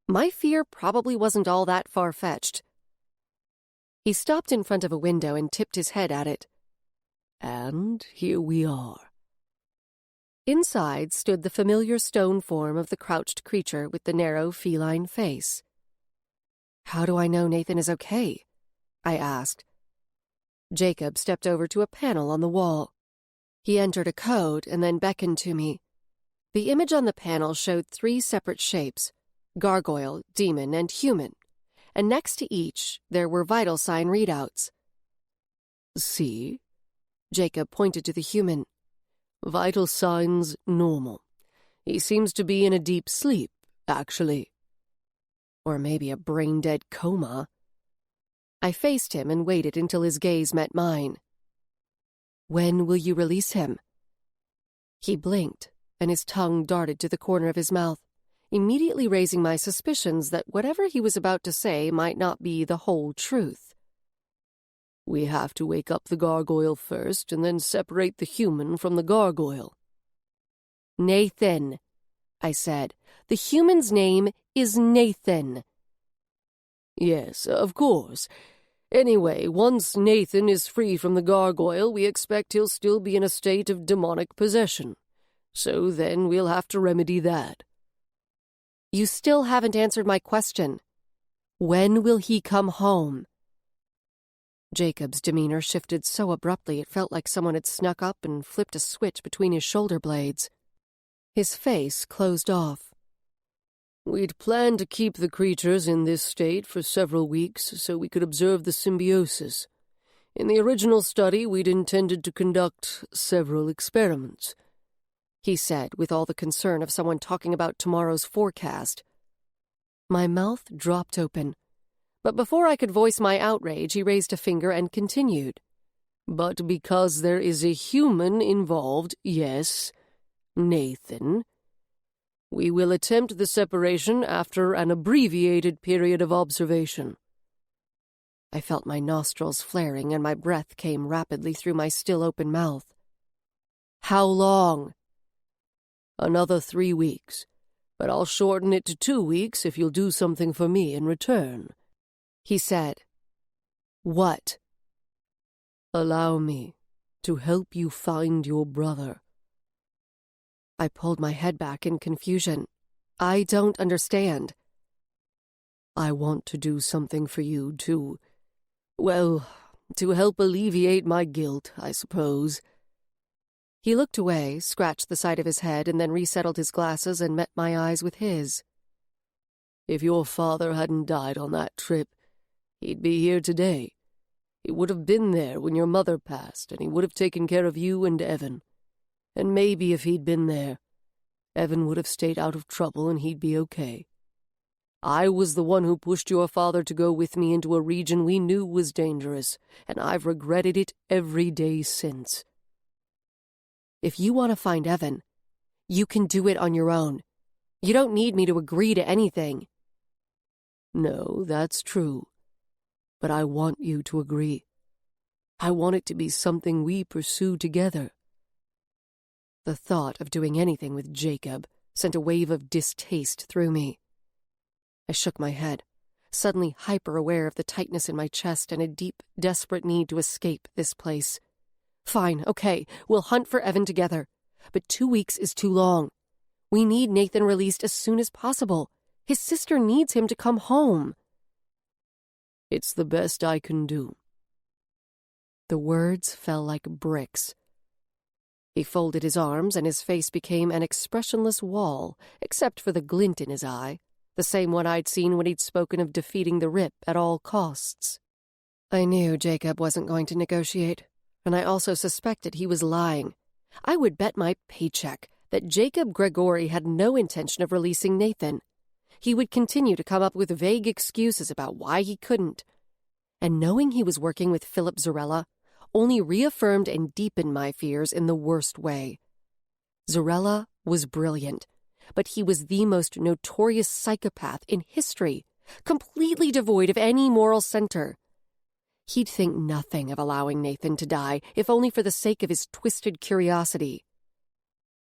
my fear probably wasn't all that far-fetched. He stopped in front of a window and tipped his head at it. "And here we are." Inside stood the familiar stone form of the crouched creature with the narrow feline face. "How do I know Nathan is okay?" I asked. Jacob stepped over to a panel on the wall. He entered a code and then beckoned to me. The image on the panel showed 3 separate shapes, gargoyle, demon, and human, and next to each there were vital sign readouts. See? Jacob pointed to the human. Vital signs normal. He seems to be in a deep sleep, actually. Or maybe a brain-dead coma. I faced him and waited until his gaze met mine. When will you release him? He blinked, and his tongue darted to the corner of his mouth, immediately raising my suspicions that whatever he was about to say might not be the whole truth. We have to wake up the gargoyle first and then separate the human from the gargoyle. Nathan, I said. The human's name is Nathan. Yes, of course. Anyway, once Nathan is free from the gargoyle, we expect he'll still be in a state of demonic possession. So then we'll have to remedy that. You still haven't answered my question. When will he come home? Jacob's demeanor shifted so abruptly it felt like someone had snuck up and flipped a switch between his shoulder blades. His face closed off. We'd planned to keep the creatures in this state for several weeks so we could observe the symbiosis. In the original study, we'd intended to conduct several experiments, he said with all the concern of someone talking about tomorrow's forecast. My mouth dropped open, but before I could voice my outrage, he raised a finger and continued. But because there is a human involved, yes, Nathan, we will attempt the separation after an abbreviated period of observation. I felt my nostrils flaring and my breath came rapidly through my still open mouth. How long? Another 3 weeks, but I'll shorten it to 2 weeks if you'll do something for me in return, he said. What? Allow me to help you find your brother. I pulled my head back in confusion. I don't understand. I want to do something for you, too. Well, to help alleviate my guilt, I suppose. He looked away, scratched the side of his head, and then resettled his glasses and met my eyes with his. If your father hadn't died on that trip, he'd be here today. He would have been there when your mother passed, and he would have taken care of you and Evan. And maybe if he'd been there, Evan would have stayed out of trouble and he'd be okay. I was the one who pushed your father to go with me into a region we knew was dangerous, and I've regretted it every day since. If you want to find Evan, you can do it on your own. You don't need me to agree to anything. No, that's true. But I want you to agree. I want it to be something we pursue together. The thought of doing anything with Jacob sent a wave of distaste through me. I shook my head, suddenly hyper-aware of the tightness in my chest and a deep, desperate need to escape this place. Fine, okay, we'll hunt for Evan together, but 2 weeks is too long. We need Nathan released as soon as possible. His sister needs him to come home. It's the best I can do. The words fell like bricks. He folded his arms and his face became an expressionless wall, except for the glint in his eye, the same one I'd seen when he'd spoken of defeating the Rip at all costs. I knew Jacob wasn't going to negotiate, and I also suspected he was lying. I would bet my paycheck that Jacob Gregory had no intention of releasing Nathan. He would continue to come up with vague excuses about why he couldn't. And knowing he was working with Philip Zarella only reaffirmed and deepened my fears in the worst way. Zarella was brilliant, but he was the most notorious psychopath in history, completely devoid of any moral center. He'd think nothing of allowing Nathan to die, if only for the sake of his twisted curiosity.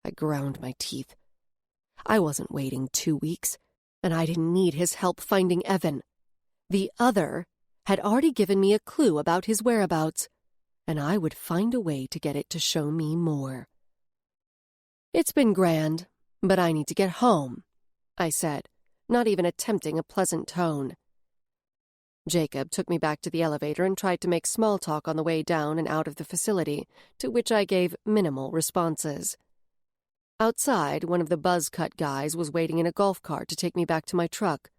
I ground my teeth. I wasn't waiting 2 weeks, and I didn't need his help finding Evan. The other had already given me a clue about his whereabouts, and I would find a way to get it to show me more. It's been grand, but I need to get home, I said, not even attempting a pleasant tone. Jacob took me back to the elevator and tried to make small talk on the way down and out of the facility, to which I gave minimal responses. Outside, one of the buzz-cut guys was waiting in a golf cart to take me back to my truck.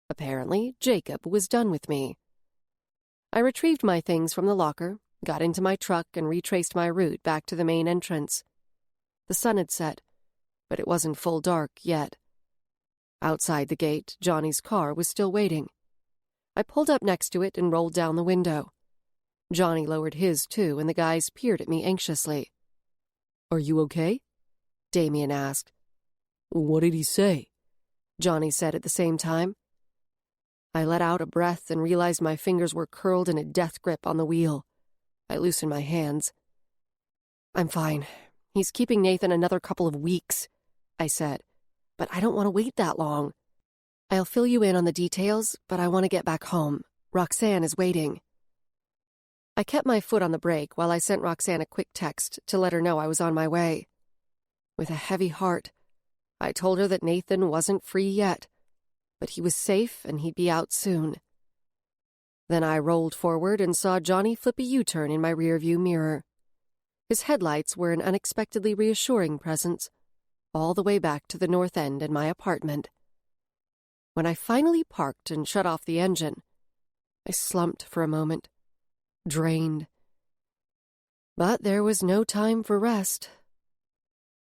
Apparently, Jacob was done with me. I retrieved my things from the locker, got into my truck, and retraced my route back to the main entrance. The sun had set, but it wasn't full dark yet. Outside the gate, Johnny's car was still waiting. I pulled up next to it and rolled down the window. Johnny lowered his, too, and the guys peered at me anxiously. "Are you okay?" Damien asked. "What did he say?" Johnny said at the same time. I let out a breath and realized my fingers were curled in a death grip on the wheel. I loosened my hands. "I'm fine. He's keeping Nathan another couple of weeks," I said. "But I don't want to wait that long. I'll fill you in on the details, but I want to get back home. Roxanne is waiting." I kept my foot on the brake while I sent Roxanne a quick text to let her know I was on my way. With a heavy heart, I told her that Nathan wasn't free yet, but he was safe and he'd be out soon. Then I rolled forward and saw Johnny flip a U-turn in my rearview mirror. His headlights were an unexpectedly reassuring presence, all the way back to the north end and my apartment. When I finally parked and shut off the engine, I slumped for a moment, drained. But there was no time for rest.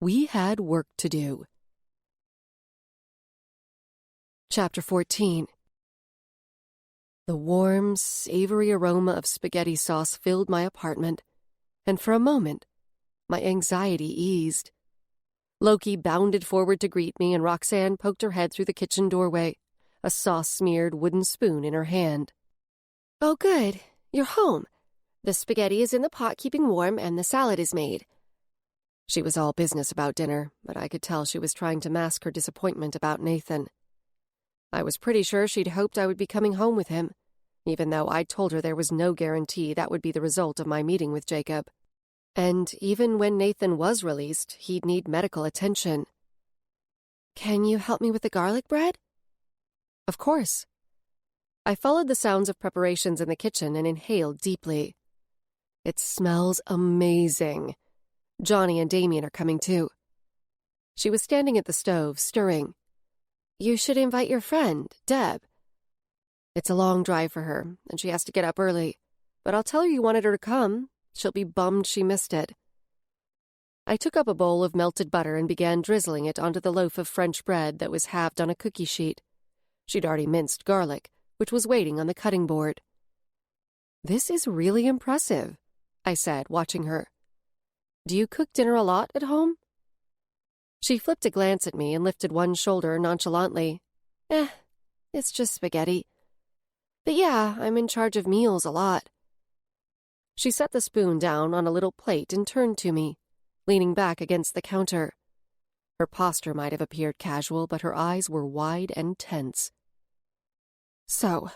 We had work to do. Chapter 14. The warm, savory aroma of spaghetti sauce filled my apartment, and for a moment, my anxiety eased. Loki bounded forward to greet me, and Roxanne poked her head through the kitchen doorway, a sauce-smeared wooden spoon in her hand. "Oh, good. You're home. The spaghetti is in the pot keeping warm, and the salad is made." She was all business about dinner, but I could tell she was trying to mask her disappointment about Nathan. I was pretty sure she'd hoped I would be coming home with him, even though I'd told her there was no guarantee that would be the result of my meeting with Jacob. And even when Nathan was released, he'd need medical attention. "Can you help me with the garlic bread?" "Of course." I followed the sounds of preparations in the kitchen and inhaled deeply. It smells amazing. Johnny and Damien are coming too. She was standing at the stove, stirring. "You should invite your friend, Deb." "It's a long drive for her, and she has to get up early. But I'll tell her you wanted her to come. She'll be bummed she missed it." I took up a bowl of melted butter and began drizzling it onto the loaf of French bread that was halved on a cookie sheet. She'd already minced garlic, which was waiting on the cutting board. "This is really impressive," I said, watching her. "Do you cook dinner a lot at home?" She flipped a glance at me and lifted one shoulder nonchalantly. It's just spaghetti. But yeah, I'm in charge of meals a lot." She set the spoon down on a little plate and turned to me, leaning back against the counter. Her posture might have appeared casual, but her eyes were wide and tense. "So,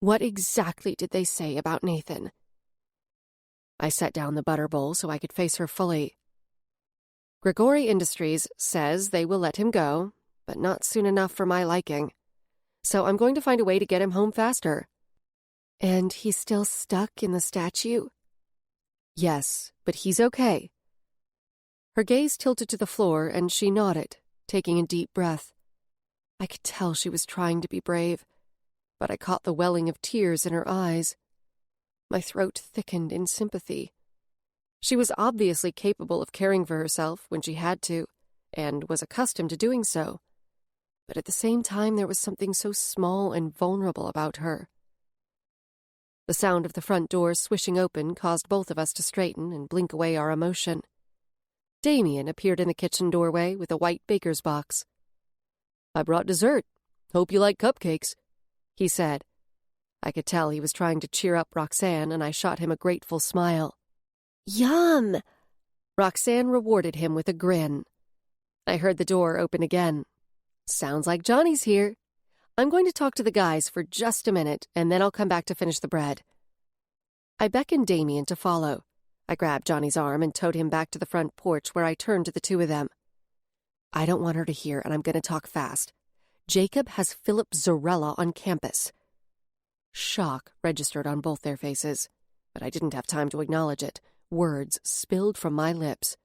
what exactly did they say about Nathan?" I set down the butter bowl so I could face her fully. "Grigori Industries says they will let him go, but not soon enough for my liking. So I'm going to find a way to get him home faster." "And he's still stuck in the statue?" "Yes, but he's okay." Her gaze tilted to the floor, and she nodded, taking a deep breath. I could tell she was trying to be brave, but I caught the welling of tears in her eyes. My throat thickened in sympathy. She was obviously capable of caring for herself when she had to, and was accustomed to doing so. But at the same time, there was something so small and vulnerable about her. The sound of the front door swishing open caused both of us to straighten and blink away our emotion. Damien appeared in the kitchen doorway with a white baker's box. "I brought dessert. Hope you like cupcakes," he said. I could tell he was trying to cheer up Roxanne, and I shot him a grateful smile. "Yum!" Roxanne rewarded him with a grin. I heard the door open again. "Sounds like Johnny's here. I'm going to talk to the guys for just a minute, and then I'll come back to finish the bread." I beckoned Damien to follow. I grabbed Johnny's arm and towed him back to the front porch, where I turned to the two of them. "I don't want her to hear, and I'm going to talk fast. Jacob has Philip Zarella on campus." Shock registered on both their faces, but I didn't have time to acknowledge it. Words spilled from my lips.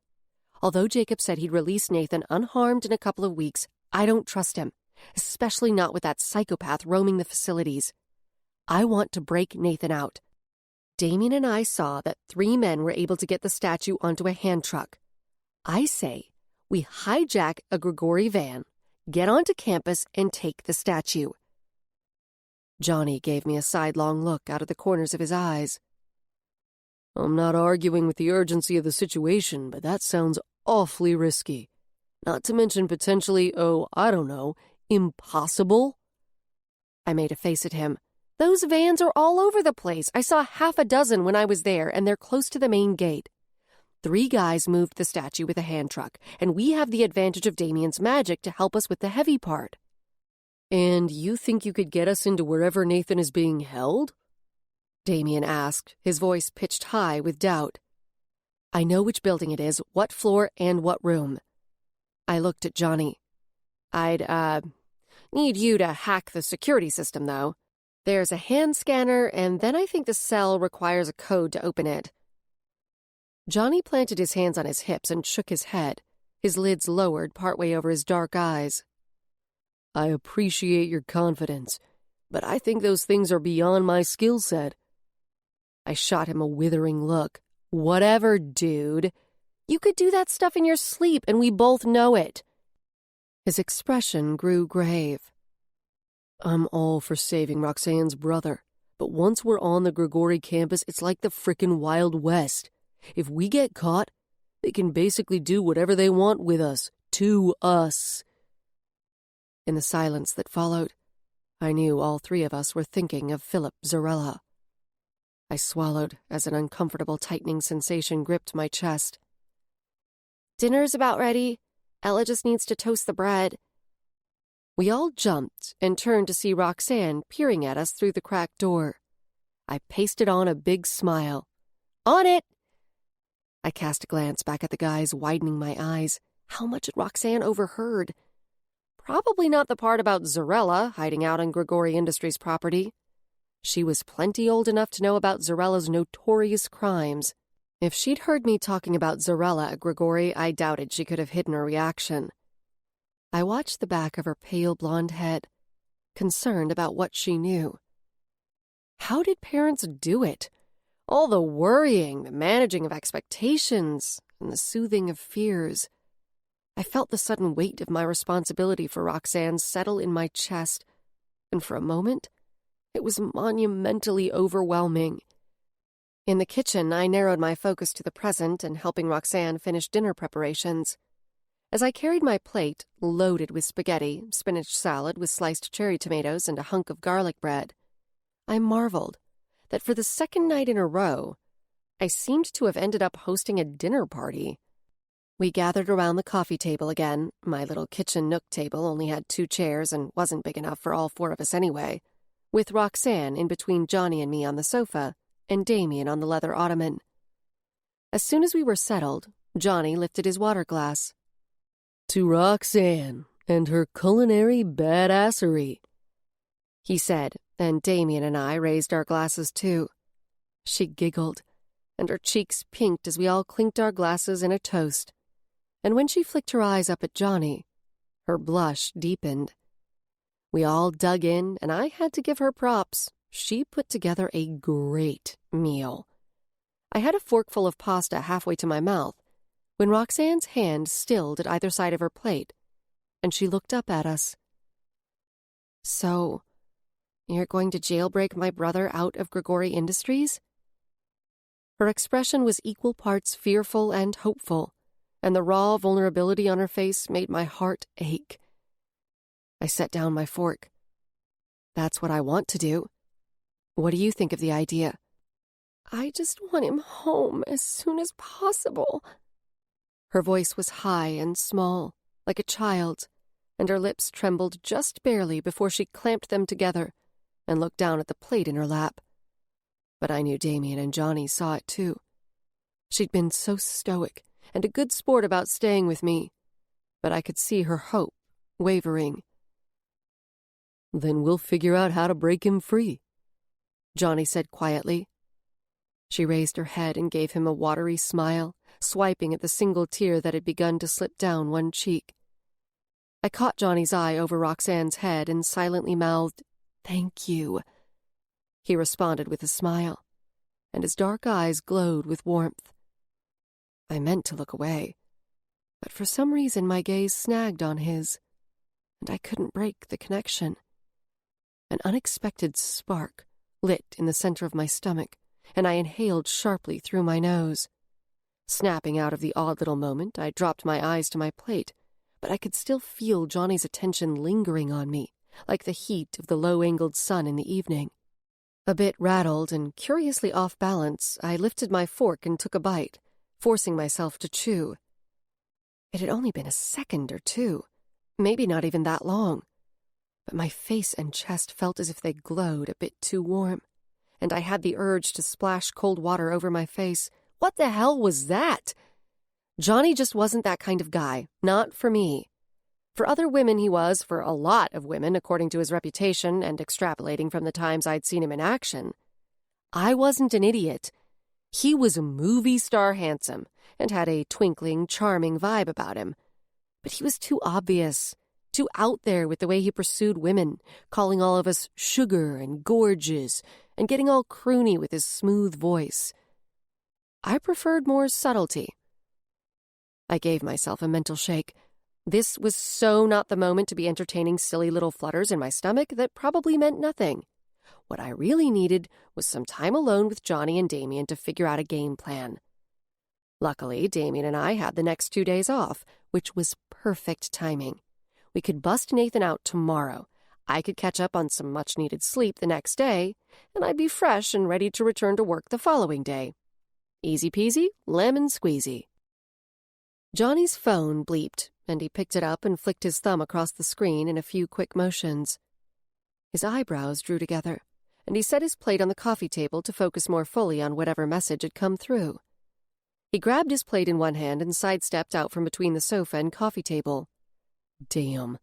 Although Jacob said he'd release Nathan unharmed in a couple of weeks, I don't trust him, especially not with that psychopath roaming the facilities. I want to break Nathan out. Damien and I saw that 3 men were able to get the statue onto a hand truck. I say we hijack a Grigori van, get onto campus, and take the statue. Johnny gave me a sidelong look out of the corners of his eyes. I'm not arguing with the urgency of the situation, but that sounds awfully risky. Not to mention potentially, impossible. I made a face at him. Those vans are all over the place. I saw 6 when I was there, and they're close to the main gate. 3 guys moved the statue with a hand truck, and we have the advantage of Damien's magic to help us with the heavy part. And you think you could get us into wherever Nathan is being held? Damien asked, his voice pitched high with doubt. I know which building it is, what floor, and what room. I looked at Johnny. I'd, need you to hack the security system, though. There's a hand scanner, and then I think the cell requires a code to open it. Johnny planted his hands on his hips and shook his head, his lids lowered partway over his dark eyes. I appreciate your confidence, but I think those things are beyond my skill set. I shot him a withering look. Whatever, dude. You could do that stuff in your sleep, and we both know it. His expression grew grave. I'm all for saving Roxanne's brother, but once we're on the Grigori campus, it's like the frickin' Wild West. If we get caught, they can basically do whatever they want with us, to us. In the silence that followed, I knew all 3 of us were thinking of Philip Zarella. I swallowed as an uncomfortable tightening sensation gripped my chest. Dinner's about ready. Ella just needs to toast the bread. We all jumped and turned to see Roxanne peering at us through the cracked door. I pasted on a big smile. On it! I cast a glance back at the guys, widening my eyes. How much had Roxanne overheard? Probably not the part about Zarella hiding out on Grigori Industries' property. She was plenty old enough to know about Zarella's notorious crimes. If she'd heard me talking about Zarella at Grigori, I doubted she could have hidden her reaction. I watched the back of her pale blonde head, concerned about what she knew. How did parents do it? All the worrying, the managing of expectations, and the soothing of fears. I felt the sudden weight of my responsibility for Roxanne settle in my chest, and for a moment, it was monumentally overwhelming. In the kitchen, I narrowed my focus to the present and helping Roxanne finish dinner preparations. As I carried my plate, loaded with spaghetti, spinach salad with sliced cherry tomatoes, and a hunk of garlic bread, I marveled that for the 2nd night in a row, I seemed to have ended up hosting a dinner party. We gathered around the coffee table again. My little kitchen nook table only had 2 chairs and wasn't big enough for all 4 of us anyway, with Roxanne in between Johnny and me on the sofa, and Damien on the leather ottoman. As soon as we were settled, Johnny lifted his water glass. To Roxanne and her culinary badassery, he said, and Damien and I raised our glasses too. She giggled, and her cheeks pinked as we all clinked our glasses in a toast. And when she flicked her eyes up at Johnny, her blush deepened. We all dug in, and I had to give her props. She put together a great meal. I had a forkful of pasta halfway to my mouth when Roxanne's hand stilled at either side of her plate, and she looked up at us. So, you're going to jailbreak my brother out of Grigori Industries? Her expression was equal parts fearful and hopeful, and the raw vulnerability on her face made my heart ache. I set down my fork. That's what I want to do. What do you think of the idea? I just want him home as soon as possible. Her voice was high and small, like a child's, and her lips trembled just barely before she clamped them together and looked down at the plate in her lap. But I knew Damien and Johnny saw it too. She'd been so stoic and a good sport about staying with me, but I could see her hope wavering. Then we'll figure out how to break him free, Johnny said quietly. She raised her head and gave him a watery smile, swiping at the single tear that had begun to slip down one cheek. I caught Johnny's eye over Roxanne's head and silently mouthed, "Thank you." He responded with a smile, and his dark eyes glowed with warmth. I meant to look away, but for some reason my gaze snagged on his, and I couldn't break the connection. An unexpected spark lit in the center of my stomach, and I inhaled sharply through my nose. Snapping out of the odd little moment, I dropped my eyes to my plate, but I could still feel Johnny's attention lingering on me, like the heat of the low-angled sun in the evening. A bit rattled and curiously off balance, I lifted my fork and took a bite, forcing myself to chew. It had only been a second or two, maybe not even that long, but my face and chest felt as if they glowed a bit too warm, and I had the urge to splash cold water over my face. What the hell was that? Johnny just wasn't that kind of guy, not for me. For other women he was, for a lot of women, according to his reputation and extrapolating from the times I'd seen him in action. I wasn't an idiot. He was a movie star handsome and had a twinkling, charming vibe about him. But he was too obvious, too out there with the way he pursued women, calling all of us sugar and gorgeous, and getting all croony with his smooth voice. I preferred more subtlety. I gave myself a mental shake. This was so not the moment to be entertaining silly little flutters in my stomach that probably meant nothing. What I really needed was some time alone with Johnny and Damien to figure out a game plan. Luckily, Damien and I had the next 2 days off, which was perfect timing. We could bust Nathan out tomorrow. I could catch up on some much-needed sleep the next day, and I'd be fresh and ready to return to work the following day. Easy peasy, lemon squeezy. Johnny's phone bleeped, and he picked it up and flicked his thumb across the screen in a few quick motions. His eyebrows drew together, and he set his plate on the coffee table to focus more fully on whatever message had come through. He grabbed his plate in one hand and sidestepped out from between the sofa and coffee table. "Damn.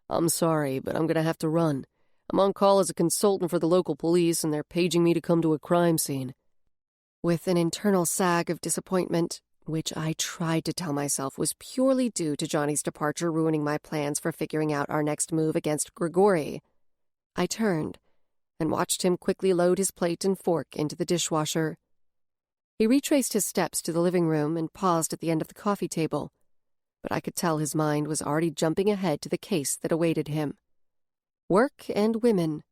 I'm sorry, but I'm going to have to run. I'm on call as a consultant for the local police, and they're paging me to come to a crime scene." With an internal sag of disappointment, which I tried to tell myself was purely due to Johnny's departure ruining my plans for figuring out our next move against Grigori, I turned and watched him quickly load his plate and fork into the dishwasher. He retraced his steps to the living room and paused at the end of the coffee table, but I could tell his mind was already jumping ahead to the case that awaited him. Work and women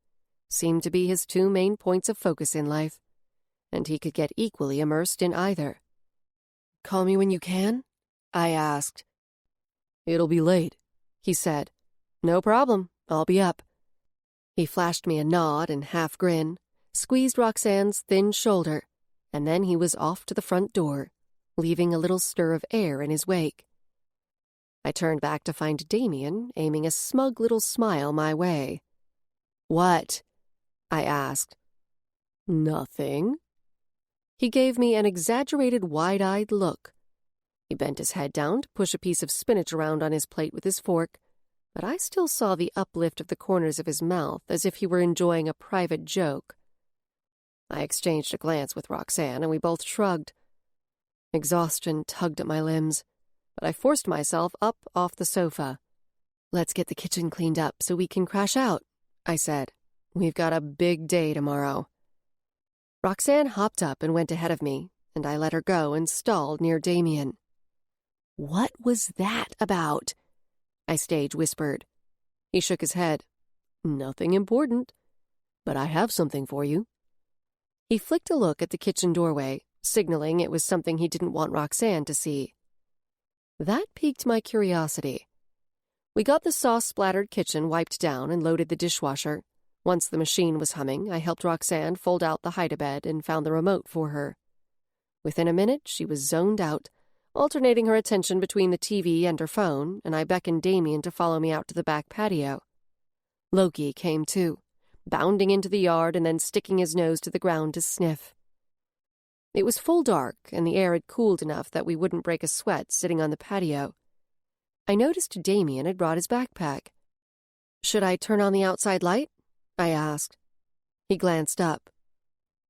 seemed to be his two main points of focus in life, and he could get equally immersed in either. "Call me when you can?" I asked. "It'll be late," he said. "No problem. I'll be up." He flashed me a nod and half grin, squeezed Roxanne's thin shoulder, and then he was off to the front door, leaving a little stir of air in his wake. I turned back to find Damien aiming a smug little smile my way. "What?" I asked. "Nothing." He gave me an exaggerated wide-eyed look. He bent his head down to push a piece of spinach around on his plate with his fork, but I still saw the uplift of the corners of his mouth as if he were enjoying a private joke. I exchanged a glance with Roxanne, and we both shrugged. Exhaustion tugged at my limbs, but I forced myself up off the sofa. "Let's get the kitchen cleaned up so we can crash out," I said. "We've got a big day tomorrow." Roxanne hopped up and went ahead of me, and I let her go and stalled near Damien. "What was that about?" I stage whispered. He shook his head. "Nothing important, but I have something for you." He flicked a look at the kitchen doorway, signaling it was something he didn't want Roxanne to see. That piqued my curiosity. We got the sauce-splattered kitchen wiped down and loaded the dishwasher. Once the machine was humming, I helped Roxanne fold out the hide-a-bed and found the remote for her. Within a minute, she was zoned out, alternating her attention between the TV and her phone, and I beckoned Damien to follow me out to the back patio. Loki came too, bounding into the yard and then sticking his nose to the ground to sniff. It was full dark, and the air had cooled enough that we wouldn't break a sweat sitting on the patio. I noticed Damien had brought his backpack. "Should I turn on the outside light?" I asked. He glanced up.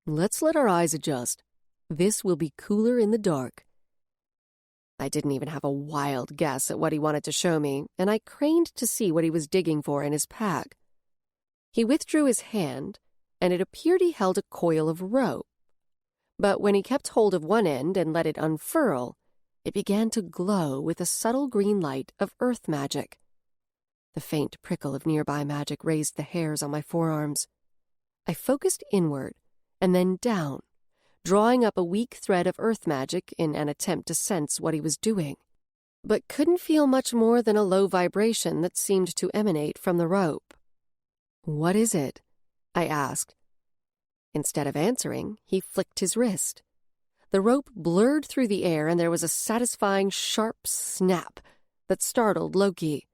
"Let's let our eyes adjust. This will be cooler in the dark." I didn't even have a wild guess at what he wanted to show me, and I craned to see what he was digging for in his pack. He withdrew his hand, and it appeared he held a coil of rope. But when he kept hold of one end and let it unfurl, it began to glow with a subtle green light of earth magic. The faint prickle of nearby magic raised the hairs on my forearms. I focused inward and then down, drawing up a weak thread of earth magic in an attempt to sense what he was doing, but couldn't feel much more than a low vibration that seemed to emanate from the rope. "What is it?" I asked. Instead of answering, he flicked his wrist. The rope blurred through the air, and there was a satisfying sharp snap that startled Loki.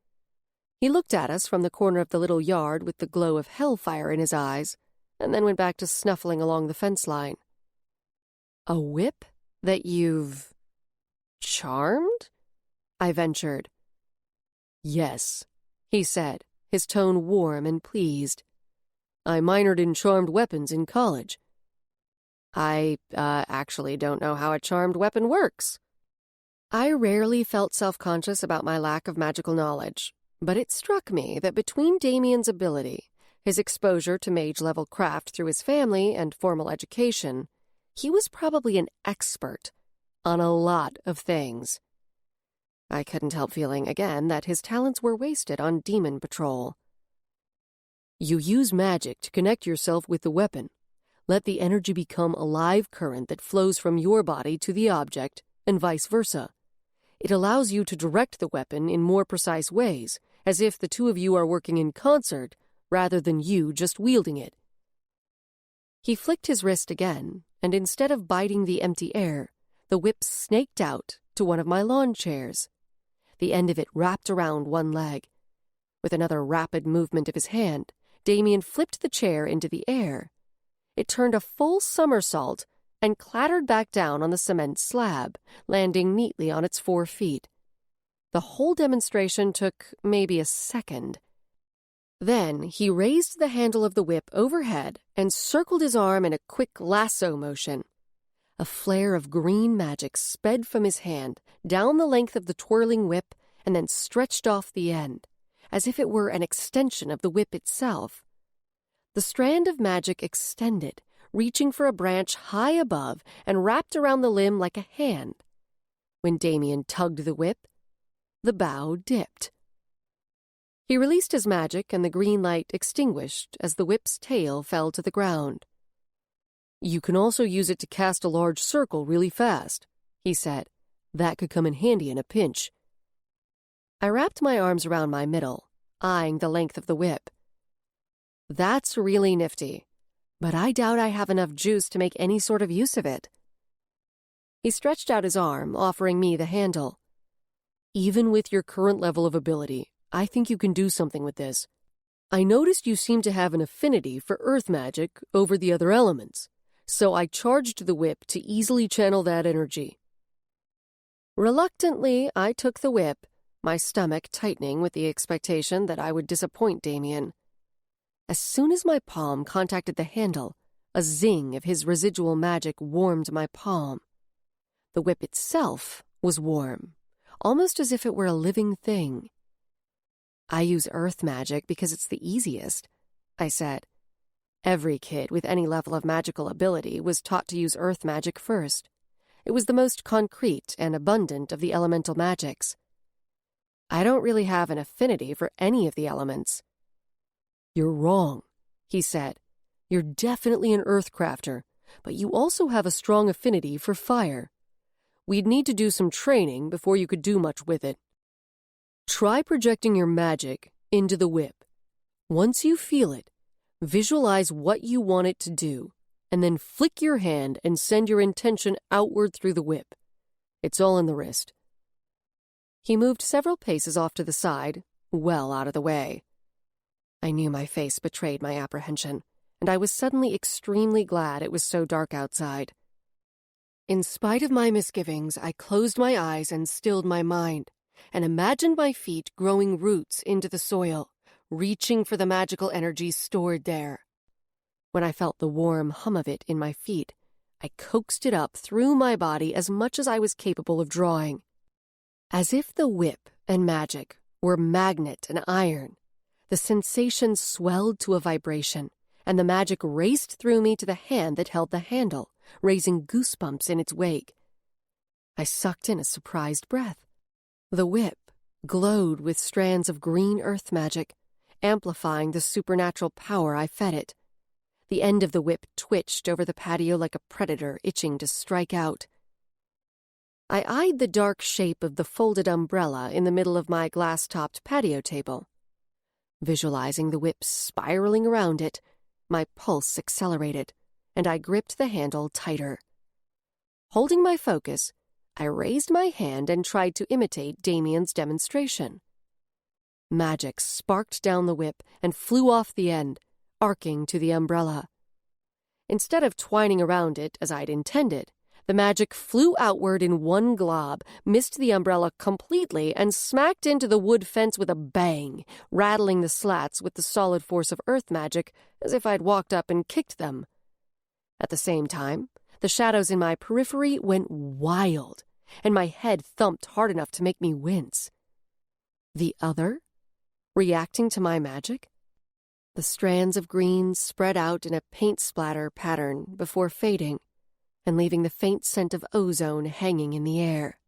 He looked at us from the corner of the little yard with the glow of hellfire in his eyes, and then went back to snuffling along the fence line. "A whip that you've charmed?" I ventured. "Yes," he said, his tone warm and pleased. "I minored in charmed weapons in college." I actually don't know how a charmed weapon works." I rarely felt self-conscious about my lack of magical knowledge, but it struck me that between Damien's ability, his exposure to mage-level craft through his family, and formal education, he was probably an expert on a lot of things. I couldn't help feeling again that his talents were wasted on demon patrol. "You use magic to connect yourself with the weapon. Let the energy become a live current that flows from your body to the object, and vice versa. It allows you to direct the weapon in more precise ways, as if the two of you are working in concert, rather than you just wielding it." He flicked his wrist again, and instead of biting the empty air, the whip snaked out to one of my lawn chairs. The end of it wrapped around one leg. With another rapid movement of his hand, Damien flipped the chair into the air. It turned a full somersault and clattered back down on the cement slab, landing neatly on its 4 feet. The whole demonstration took maybe a second. Then he raised the handle of the whip overhead and circled his arm in a quick lasso motion. A flare of green magic sped from his hand, down the length of the twirling whip, and then stretched off the end, as if it were an extension of the whip itself. The strand of magic extended, reaching for a branch high above and wrapped around the limb like a hand. When Damien tugged the whip, the bough dipped. He released his magic, and the green light extinguished as the whip's tail fell to the ground. "You can also use it to cast a large circle really fast," he said. "That could come in handy in a pinch." I wrapped my arms around my middle, eyeing the length of the whip. "That's really nifty, but I doubt I have enough juice to make any sort of use of it." He stretched out his arm, offering me the handle. "Even with your current level of ability, I think you can do something with this. I noticed you seem to have an affinity for earth magic over the other elements, so I charged the whip to easily channel that energy." Reluctantly, I took the whip, my stomach tightening with the expectation that I would disappoint Damien. As soon as my palm contacted the handle, a zing of his residual magic warmed my palm. The whip itself was warm, almost as if it were a living thing. "I use earth magic because it's the easiest," I said. Every kid with any level of magical ability was taught to use earth magic first. It was the most concrete and abundant of the elemental magics. I don't really have an affinity for any of the elements. "You're wrong," he said. "You're definitely an earthcrafter, but you also have a strong affinity for fire. We'd need to do some training before you could do much with it. Try projecting your magic into the whip. Once you feel it, visualize what you want it to do, and then flick your hand and send your intention outward through the whip. It's all in the wrist." He moved several paces off to the side, well out of the way. I knew my face betrayed my apprehension, and I was suddenly extremely glad it was so dark outside. In spite of my misgivings, I closed my eyes and stilled my mind, and imagined my feet growing roots into the soil, reaching for the magical energy stored there. When I felt the warm hum of it in my feet, I coaxed it up through my body as much as I was capable of drawing. As if the whip and magic were magnet and iron, the sensation swelled to a vibration, and the magic raced through me to the hand that held the handle, raising goosebumps in its wake. I sucked in a surprised breath. The whip glowed with strands of green earth magic, amplifying the supernatural power I fed it. The end of the whip twitched over the patio like a predator itching to strike out. I eyed the dark shape of the folded umbrella in the middle of my glass-topped patio table. Visualizing the whip spiraling around it, my pulse accelerated, and I gripped the handle tighter. Holding my focus, I raised my hand and tried to imitate Damien's demonstration. Magic sparked down the whip and flew off the end, arcing to the umbrella. Instead of twining around it as I'd intended, the magic flew outward in one glob, missed the umbrella completely, and smacked into the wood fence with a bang, rattling the slats with the solid force of earth magic as if I'd walked up and kicked them. At the same time, the shadows in my periphery went wild, and my head thumped hard enough to make me wince. The other? Reacting to my magic? The strands of green spread out in a paint splatter pattern before fading and leaving the faint scent of ozone hanging in the air.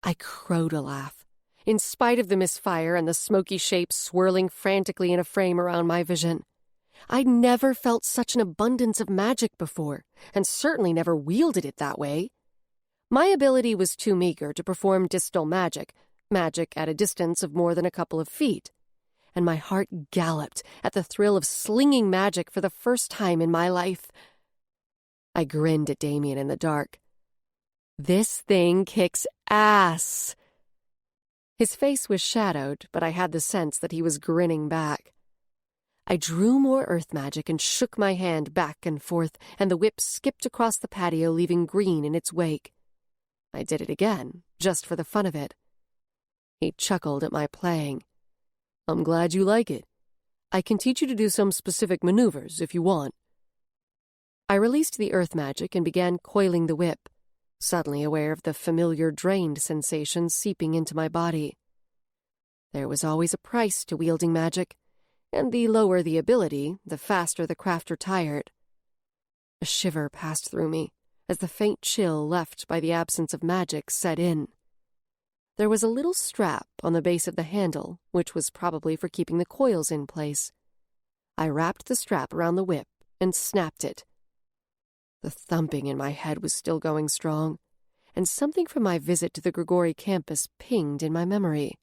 I crowed a laugh, in spite of the misfire and the smoky shapes swirling frantically in a frame around my vision. I'd never felt such an abundance of magic before, and certainly never wielded it that way. My ability was too meager to perform distal magic at a distance of more than a couple of feet, and my heart galloped at the thrill of slinging magic for the first time in my life. I grinned at Damien in the dark. This thing kicks ass. His face was shadowed, but I had the sense that he was grinning back. I drew more earth magic and shook my hand back and forth, and the whip skipped across the patio, leaving green in its wake. I did it again, just for the fun of it. He chuckled at my playing. I'm glad you like it. I can teach you to do some specific maneuvers if you want. I released the earth magic and began coiling the whip, suddenly aware of the familiar drained sensation seeping into my body. There was always a price to wielding magic, and the lower the ability, the faster the crafter tired. A shiver passed through me as the faint chill left by the absence of magic set in. There was a little strap on the base of the handle, which was probably for keeping the coils in place. I wrapped the strap around the whip and snapped it. The thumping in my head was still going strong, and something from my visit to the Grigori campus pinged in my memory.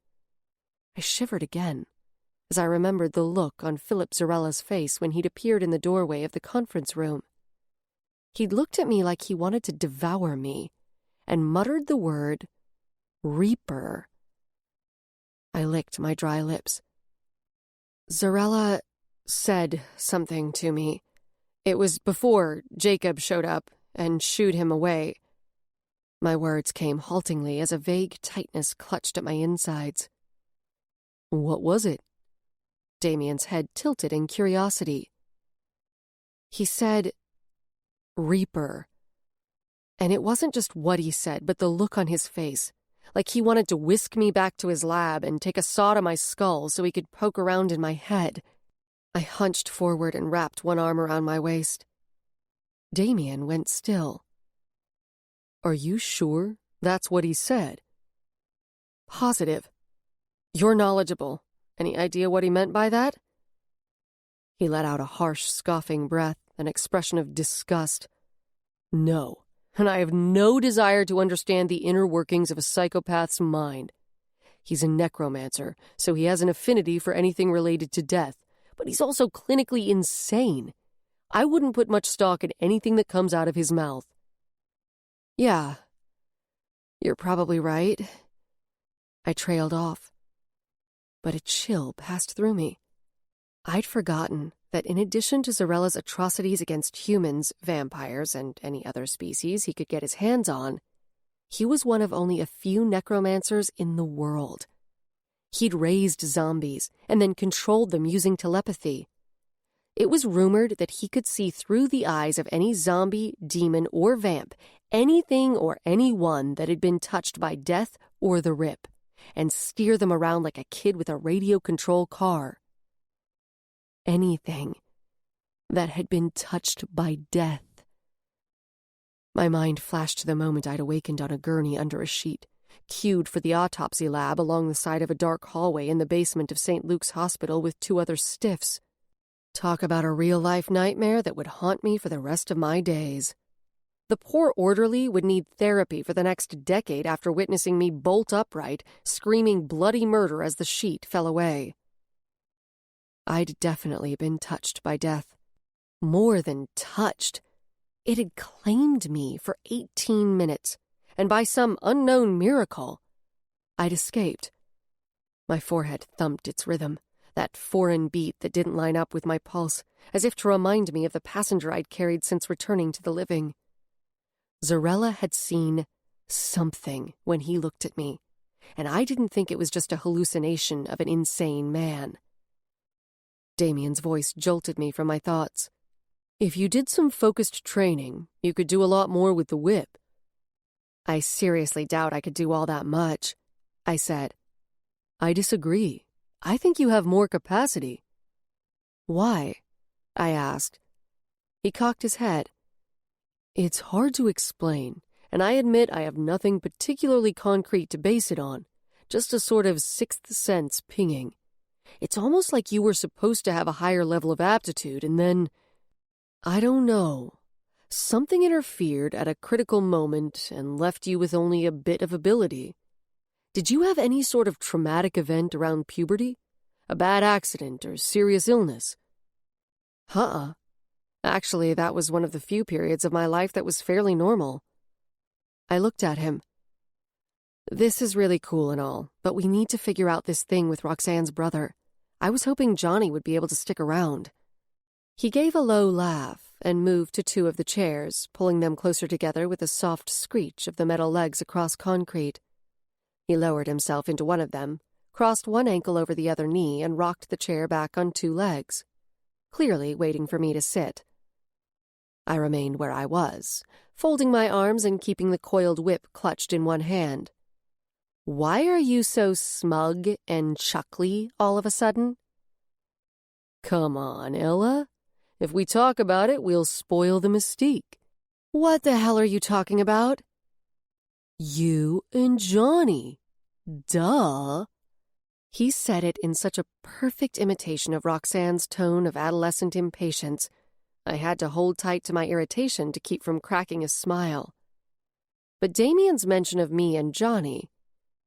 I shivered again as I remembered the look on Philip Zarella's face when he'd appeared in the doorway of the conference room. He'd looked at me like he wanted to devour me, and muttered the word, Reaper. I licked my dry lips. Zarella said something to me. It was before Jacob showed up and shooed him away. My words came haltingly as a vague tightness clutched at my insides. What was it? Damien's head tilted in curiosity. He said, Reaper. And it wasn't just what he said, but the look on his face, like he wanted to whisk me back to his lab and take a saw to my skull so he could poke around in my head. I hunched forward and wrapped one arm around my waist. Damien went still. Are you sure that's what he said? Positive. You're knowledgeable. Any idea what he meant by that? He let out a harsh, scoffing breath, an expression of disgust. No, and I have no desire to understand the inner workings of a psychopath's mind. He's a necromancer, so he has an affinity for anything related to death, but he's also clinically insane. I wouldn't put much stock in anything that comes out of his mouth. Yeah, you're probably right. I trailed off. But a chill passed through me. I'd forgotten that in addition to Zarella's atrocities against humans, vampires, and any other species he could get his hands on, he was one of only a few necromancers in the world. He'd raised zombies and then controlled them using telepathy. It was rumored that he could see through the eyes of any zombie, demon, or vamp, anything or anyone that had been touched by death or the Rip, and steer them around like a kid with a radio control car. Anything that had been touched by death. My mind flashed to the moment I'd awakened on a gurney under a sheet, queued for the autopsy lab along the side of a dark hallway in the basement of St. Luke's Hospital with 2 other stiffs. Talk about a real-life nightmare that would haunt me for the rest of my days. The poor orderly would need therapy for the next decade after witnessing me bolt upright, screaming bloody murder as the sheet fell away. I'd definitely been touched by death. More than touched. It had claimed me for 18 minutes, and by some unknown miracle, I'd escaped. My forehead thumped its rhythm, that foreign beat that didn't line up with my pulse, as if to remind me of the passenger I'd carried since returning to the living. Zarella had seen something when he looked at me, and I didn't think it was just a hallucination of an insane man. Damien's voice jolted me from my thoughts. If you did some focused training, you could do a lot more with the whip. I seriously doubt I could do all that much, I said. I disagree. I think you have more capacity. Why? I asked. He cocked his head. It's hard to explain, and I admit I have nothing particularly concrete to base it on, just a sort of sixth sense pinging. It's almost like you were supposed to have a higher level of aptitude, and then, I don't know, something interfered at a critical moment and left you with only a bit of ability. Did you have any sort of traumatic event around puberty? A bad accident or serious illness? Actually, that was one of the few periods of my life that was fairly normal. I looked at him. This is really cool and all, but we need to figure out this thing with Roxanne's brother. I was hoping Johnny would be able to stick around. He gave a low laugh and moved to 2 of the chairs, pulling them closer together with a soft screech of the metal legs across concrete. He lowered himself into one of them, crossed one ankle over the other knee, and rocked the chair back on 2 legs, clearly waiting for me to sit. I remained where I was, folding my arms and keeping the coiled whip clutched in one hand. Why are you so smug and chuckly all of a sudden? Come on, Ella. If we talk about it, we'll spoil the mystique. What the hell are you talking about? You and Johnny. Duh. He said it in such a perfect imitation of Roxanne's tone of adolescent impatience, I had to hold tight to my irritation to keep from cracking a smile. But Damien's mention of me and Johnny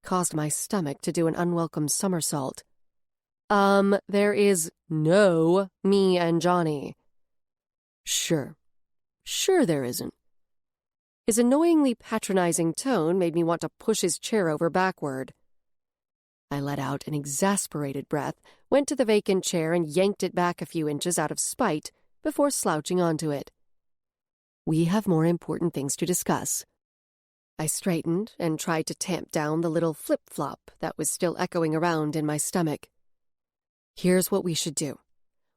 caused my stomach to do an unwelcome somersault. There is no me and Johnny. Sure there isn't. His annoyingly patronizing tone made me want to push his chair over backward. I let out an exasperated breath, went to the vacant chair and yanked it back a few inches out of spite before slouching onto it. We have more important things to discuss. I straightened and tried to tamp down the little flip-flop that was still echoing around in my stomach. Here's what we should do.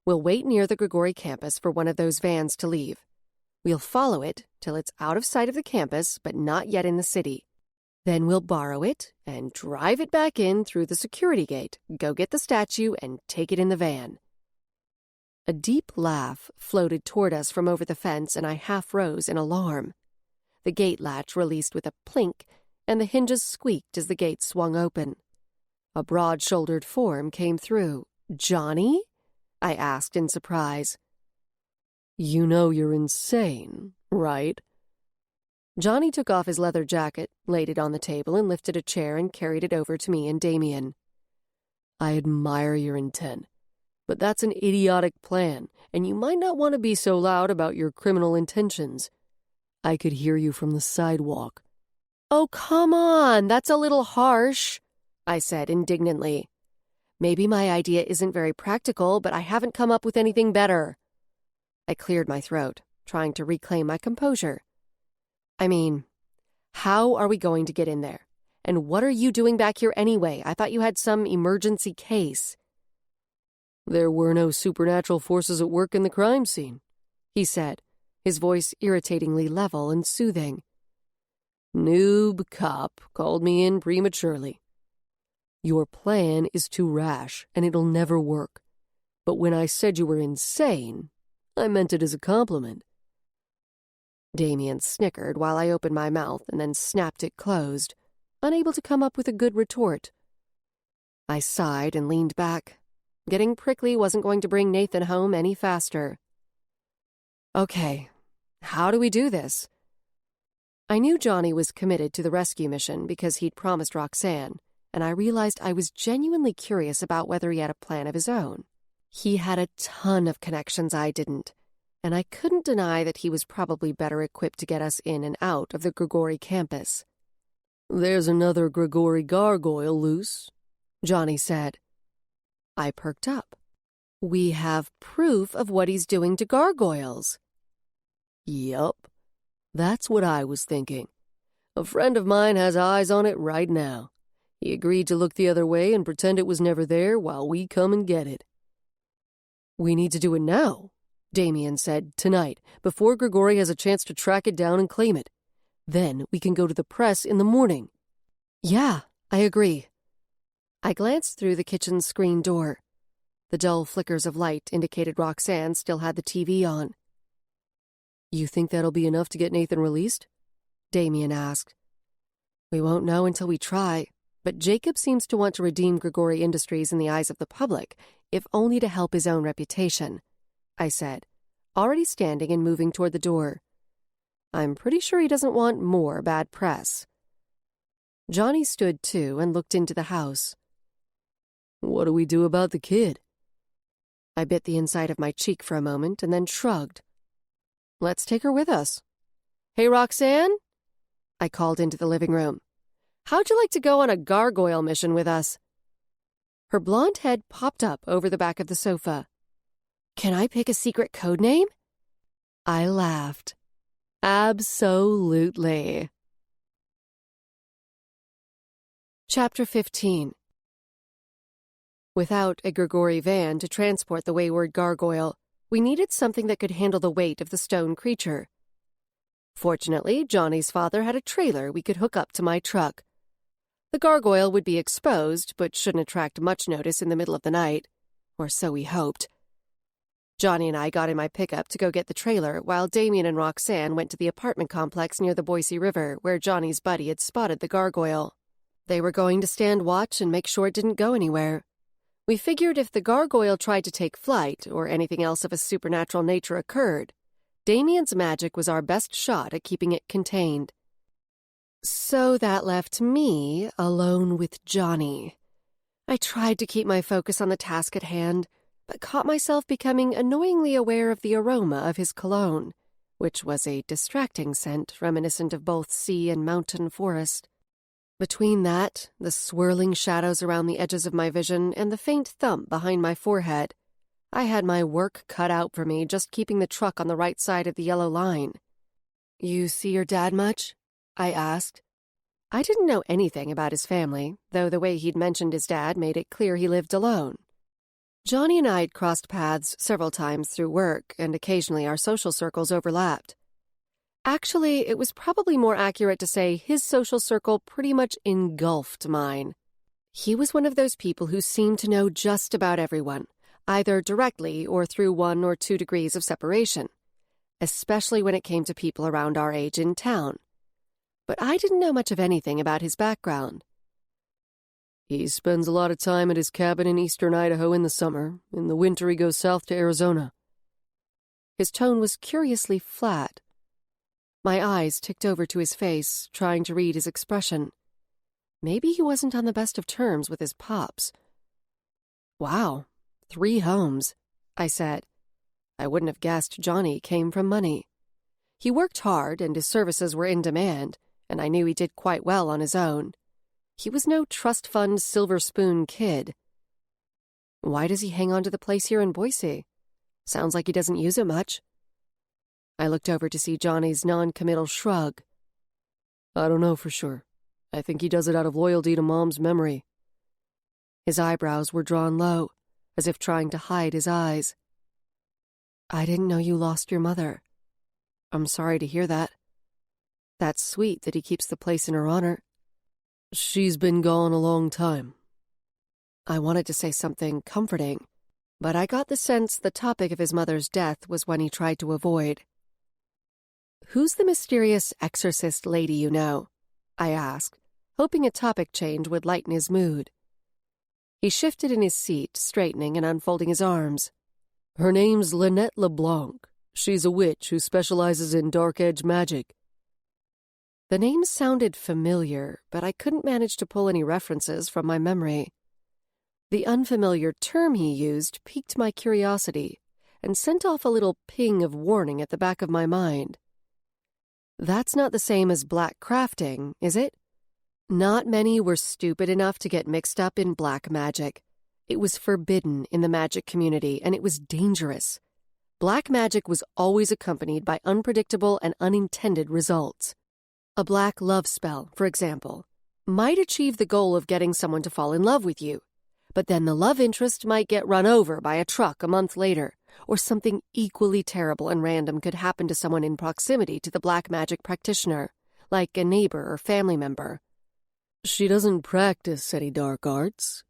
We'll wait near the Grigori campus for one of those vans to leave. We'll follow it till it's out of sight of the campus, but not yet in the city. Then we'll borrow it and drive it back in through the security gate, go get the statue, and take it in the van. A deep laugh floated toward us from over the fence, and I half rose in alarm. The gate latch released with a plink, and the hinges squeaked as the gate swung open. A broad-shouldered form came through. Johnny? I asked in surprise. You know you're insane, right? Johnny took off his leather jacket, laid it on the table, and lifted a chair and carried it over to me and Damien. I admire your intent, but that's an idiotic plan, and you might not want to be so loud about your criminal intentions. I could hear you from the sidewalk. Oh, come on, that's a little harsh, I said indignantly. Maybe my idea isn't very practical, but I haven't come up with anything better. I cleared my throat, trying to reclaim my composure. I mean, how are we going to get in there? And what are you doing back here anyway? I thought you had some emergency case. There were no supernatural forces at work in the crime scene, he said, his voice irritatingly level and soothing. Noob cop called me in prematurely. Your plan is too rash, and it'll never work. But when I said you were insane, I meant it as a compliment. Damien snickered while I opened my mouth and then snapped it closed, unable to come up with a good retort. I sighed and leaned back. Getting prickly wasn't going to bring Nathan home any faster. Okay, how do we do this? I knew Johnny was committed to the rescue mission because he'd promised Roxanne, and I realized I was genuinely curious about whether he had a plan of his own. He had a ton of connections I didn't, and I couldn't deny that he was probably better equipped to get us in and out of the Grigori campus. There's another Grigori gargoyle loose, Johnny said. I perked up. We have proof of what he's doing to gargoyles. Yup. That's what I was thinking. A friend of mine has eyes on it right now. He agreed to look the other way and pretend it was never there while we come and get it. We need to do it now, Damien said, tonight, before Grigori has a chance to track it down and claim it. Then we can go to the press in the morning. Yeah, I agree. I glanced through the kitchen screen door. The dull flickers of light indicated Roxanne still had the TV on. You think that'll be enough to get Nathan released? Damien asked. We won't know until we try, but Jacob seems to want to redeem Grigori Industries in the eyes of the public, if only to help his own reputation, I said, already standing and moving toward the door. I'm pretty sure he doesn't want more bad press. Johnny stood too and looked into the house. What do we do about the kid? I bit the inside of my cheek for a moment and then shrugged. Let's take her with us. Hey, Roxanne? I called into the living room. How'd you like to go on a gargoyle mission with us? Her blonde head popped up over the back of the sofa. Can I pick a secret code name? I laughed. Absolutely. Chapter 15. Without a Grigori van to transport the wayward gargoyle, we needed something that could handle the weight of the stone creature. Fortunately, Johnny's father had a trailer we could hook up to my truck. The gargoyle would be exposed, but shouldn't attract much notice in the middle of the night, or so we hoped. Johnny and I got in my pickup to go get the trailer, while Damien and Roxanne went to the apartment complex near the Boise River, where Johnny's buddy had spotted the gargoyle. They were going to stand watch and make sure it didn't go anywhere. We figured if the gargoyle tried to take flight, or anything else of a supernatural nature occurred, Damien's magic was our best shot at keeping it contained. So that left me alone with Johnny. I tried to keep my focus on the task at hand, but caught myself becoming annoyingly aware of the aroma of his cologne, which was a distracting scent reminiscent of both sea and mountain forest. Between that, the swirling shadows around the edges of my vision, and the faint thump behind my forehead, I had my work cut out for me just keeping the truck on the right side of the yellow line. You see your dad much? I asked. I didn't know anything about his family, though the way he'd mentioned his dad made it clear he lived alone. Johnny and I had crossed paths several times through work, and occasionally our social circles overlapped. Actually, it was probably more accurate to say his social circle pretty much engulfed mine. He was one of those people who seemed to know just about everyone, either directly or through 1 or 2 degrees of separation, especially when it came to people around our age in town. But I didn't know much of anything about his background. He spends a lot of time at his cabin in eastern Idaho in the summer. In the winter he goes south to Arizona. His tone was curiously flat. My eyes ticked over to his face, trying to read his expression. Maybe he wasn't on the best of terms with his pops. Wow, 3 homes, I said. I wouldn't have guessed Johnny came from money. He worked hard, and his services were in demand, and I knew he did quite well on his own. He was no trust fund silver spoon kid. Why does he hang on to the place here in Boise? Sounds like he doesn't use it much. I looked over to see Johnny's non-committal shrug. I don't know for sure. I think he does it out of loyalty to Mom's memory. His eyebrows were drawn low, as if trying to hide his eyes. "I didn't know you lost your mother. I'm sorry to hear that. That's sweet that he keeps the place in her honor." "She's been gone a long time." I wanted to say something comforting, but I got the sense the topic of his mother's death was one he tried to avoid. "Who's the mysterious exorcist lady you know?" I asked, hoping a topic change would lighten his mood. He shifted in his seat, straightening and unfolding his arms. "Her name's Lynette LeBlanc. She's a witch who specializes in dark edge magic." The name sounded familiar, but I couldn't manage to pull any references from my memory. The unfamiliar term he used piqued my curiosity and sent off a little ping of warning at the back of my mind. That's not the same as black crafting, is it? Not many were stupid enough to get mixed up in black magic. It was forbidden in the magic community, and it was dangerous. Black magic was always accompanied by unpredictable and unintended results. A black love spell, for example, might achieve the goal of getting someone to fall in love with you, but then the love interest might get run over by a truck a month later, or something equally terrible and random could happen to someone in proximity to the black magic practitioner, like a neighbor or family member. "She doesn't practice any dark arts.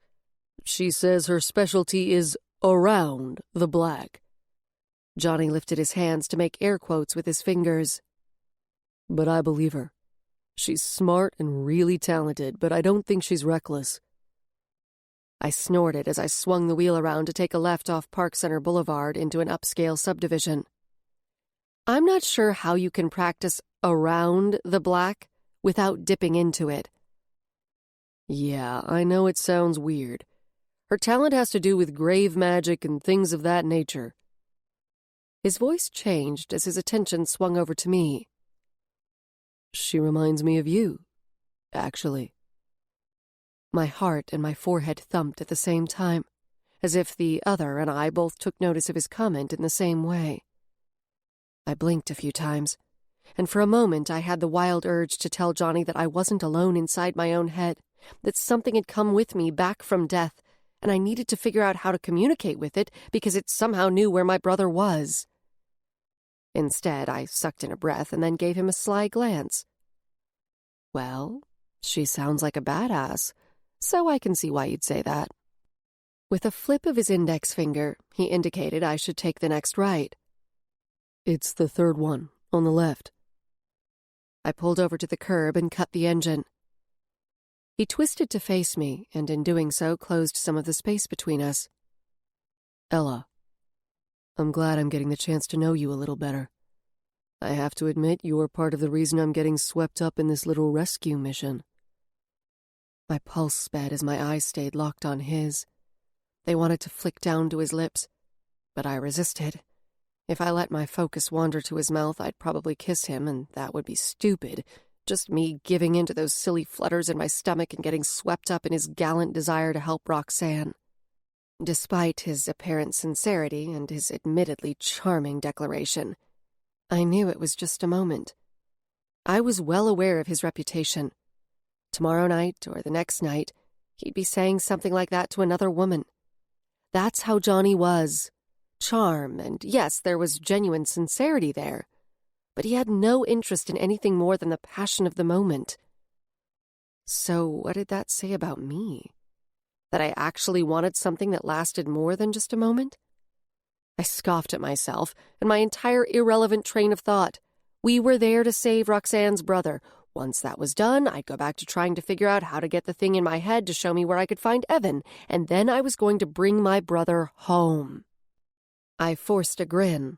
She says her specialty is around the black." Johnny lifted his hands to make air quotes with his fingers. "But I believe her. She's smart and really talented, but I don't think she's reckless." I snorted as I swung the wheel around to take a left off Park Center Boulevard into an upscale subdivision. I'm not sure how you can practice around the black without dipping into it. "Yeah, I know it sounds weird. Her talent has to do with grave magic and things of that nature." His voice changed as his attention swung over to me. "She reminds me of you, actually." My heart and my forehead thumped at the same time, as if the other and I both took notice of his comment in the same way. I blinked a few times, and for a moment I had the wild urge to tell Johnny that I wasn't alone inside my own head, that something had come with me back from death, and I needed to figure out how to communicate with it because it somehow knew where my brother was. Instead, I sucked in a breath and then gave him a sly glance. "Well, she sounds like a badass, so I can see why you'd say that." With a flip of his index finger, he indicated I should take the next right. "It's the third one, on the left." I pulled over to the curb and cut the engine. He twisted to face me, and in doing so closed some of the space between us. "Ella, I'm glad I'm getting the chance to know you a little better. I have to admit you're part of the reason I'm getting swept up in this little rescue mission." My pulse sped as my eyes stayed locked on his. They wanted to flick down to his lips, but I resisted. If I let my focus wander to his mouth, I'd probably kiss him, and that would be stupid. Just me giving in to those silly flutters in my stomach and getting swept up in his gallant desire to help Roxanne. Despite his apparent sincerity and his admittedly charming declaration, I knew it was just a moment. I was well aware of his reputation. Tomorrow night or the next night, he'd be saying something like that to another woman. That's how Johnny was. Charm, and yes, there was genuine sincerity there. But he had no interest in anything more than the passion of the moment. So what did that say about me? That I actually wanted something that lasted more than just a moment? I scoffed at myself and my entire irrelevant train of thought. We were there to save Roxanne's brother. Once that was done, I'd go back to trying to figure out how to get the thing in my head to show me where I could find Evan, and then I was going to bring my brother home. I forced a grin.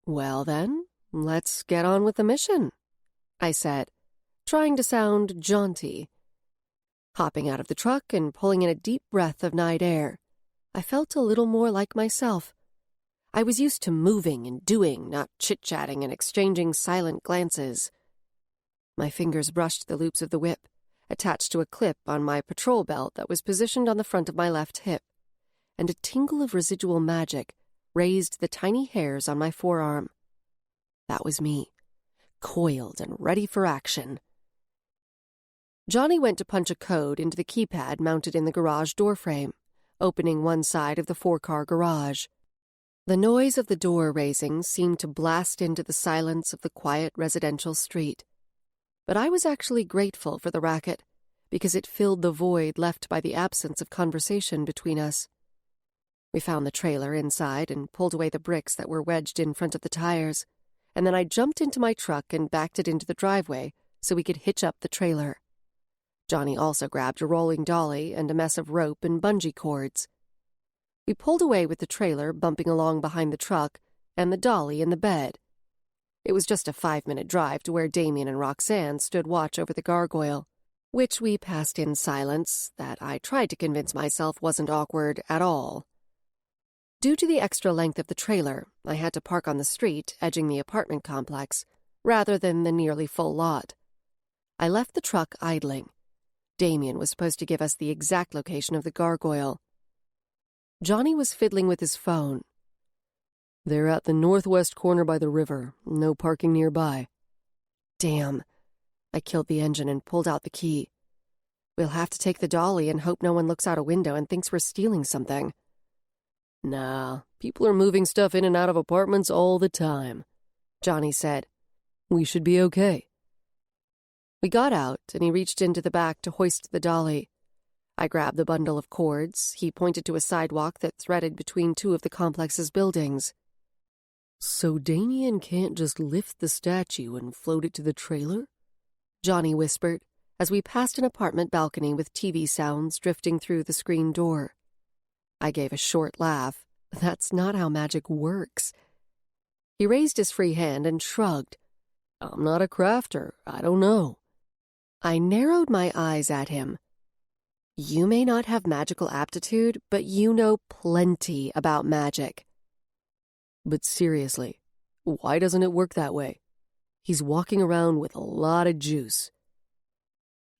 "Well then, let's get on with the mission," I said, trying to sound jaunty. Hopping out of the truck and pulling in a deep breath of night air, I felt a little more like myself. I was used to moving and doing, not chit-chatting and exchanging silent glances. My fingers brushed the loops of the whip, attached to a clip on my patrol belt that was positioned on the front of my left hip, and a tingle of residual magic raised the tiny hairs on my forearm. That was me, coiled and ready for action. Johnny went to punch a code into the keypad mounted in the garage doorframe. opening one side of the 4-car garage. The noise of the door raising seemed to blast into the silence of the quiet residential street. But I was actually grateful for the racket, because it filled the void left by the absence of conversation between us. We found the trailer inside and pulled away the bricks that were wedged in front of the tires, and then I jumped into my truck and backed it into the driveway so we could hitch up the trailer. Johnny also grabbed a rolling dolly and a mess of rope and bungee cords. We pulled away with the trailer bumping along behind the truck and the dolly in the bed. It was just a 5-minute drive to where Damien and Roxanne stood watch over the gargoyle, which we passed in silence that I tried to convince myself wasn't awkward at all. Due to the extra length of the trailer, I had to park on the street edging the apartment complex, rather than the nearly full lot. I left the truck idling. Damien was supposed to give us the exact location of the gargoyle. Johnny was fiddling with his phone. They're at the northwest corner by the river. No parking nearby. Damn. I killed the engine and pulled out the key. We'll have to take the dolly and hope no one looks out a window and thinks we're stealing something. Nah, people are moving stuff in and out of apartments all the time, Johnny said. We should be okay. We got out, and he reached into the back to hoist the dolly. I grabbed the bundle of cords. He pointed to a sidewalk that threaded between two of the complex's buildings. So Damien can't just lift the statue and float it to the trailer? Johnny whispered, as we passed an apartment balcony with TV sounds drifting through the screen door. I gave a short laugh. That's not how magic works. He raised his free hand and shrugged. I'm not a crafter. I don't know. I narrowed my eyes at him. You may not have magical aptitude, but you know plenty about magic. But seriously, why doesn't it work that way? He's walking around with a lot of juice.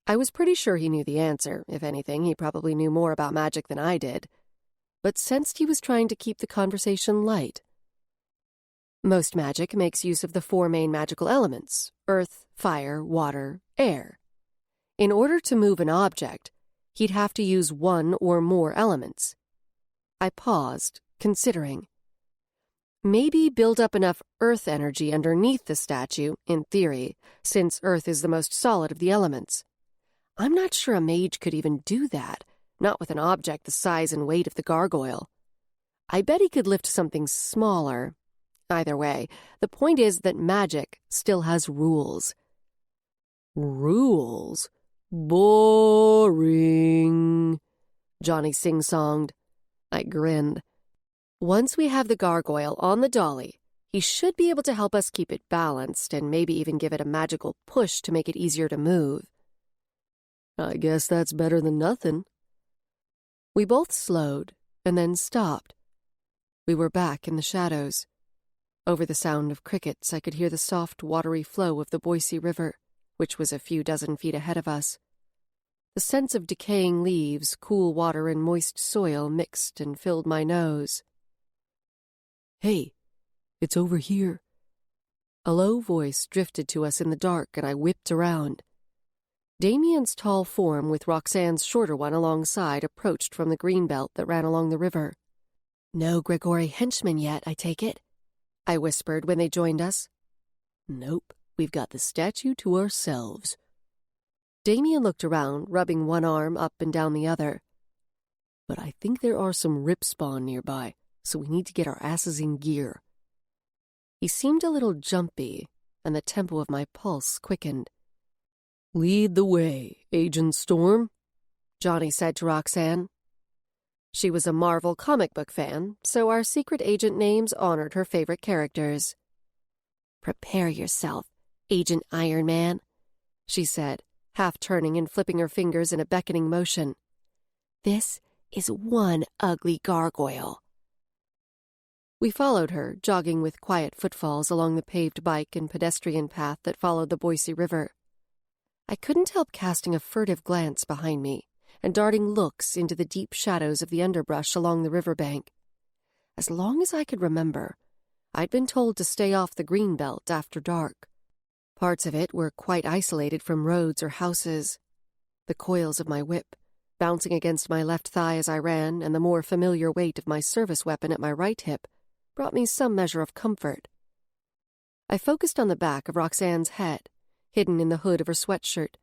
I was pretty sure he knew the answer. If anything, he probably knew more about magic than I did. But sensed he was trying to keep the conversation light. Most magic makes use of the 4 main magical elements: earth, fire, water, air. In order to move an object, he'd have to use one or more elements. I paused, considering. Maybe build up enough earth energy underneath the statue, in theory, since earth is the most solid of the elements. I'm not sure a mage could even do that, not with an object the size and weight of the gargoyle. I bet he could lift something smaller. Either way, the point is that magic still has rules. Rules? Boring, Johnny sing-songed. I grinned. Once we have the gargoyle on the dolly, he should be able to help us keep it balanced and maybe even give it a magical push to make it easier to move. I guess that's better than nothing. We both slowed and then stopped. We were back in the shadows. Over the sound of crickets, I could hear the soft, watery flow of the Boise River, which was a few dozen feet ahead of us. The sense of decaying leaves, cool water, and moist soil mixed and filled my nose. Hey, it's over here. A low voice drifted to us in the dark, and I whipped around. Damien's tall form with Roxanne's shorter one alongside approached from the green belt that ran along the river. No Grigori henchmen yet, I take it? I whispered when they joined us. Nope. We've got the statue to ourselves. Damien looked around, rubbing one arm up and down the other. But I think there are some rip spawn nearby, so we need to get our asses in gear. He seemed a little jumpy, and the tempo of my pulse quickened. Lead the way, Agent Storm, Johnny said to Roxanne. She was a Marvel comic book fan, so our secret agent names honored her favorite characters. Prepare yourself, Agent Iron Man, she said, half turning and flipping her fingers in a beckoning motion. This is one ugly gargoyle. We followed her, jogging with quiet footfalls along the paved bike and pedestrian path that followed the Boise River. I couldn't help casting a furtive glance behind me and darting looks into the deep shadows of the underbrush along the riverbank. As long as I could remember, I'd been told to stay off the green belt after dark. Parts of it were quite isolated from roads or houses. The coils of my whip, bouncing against my left thigh as I ran, and the more familiar weight of my service weapon at my right hip brought me some measure of comfort. I focused on the back of Roxanne's head, hidden in the hood of her sweatshirt,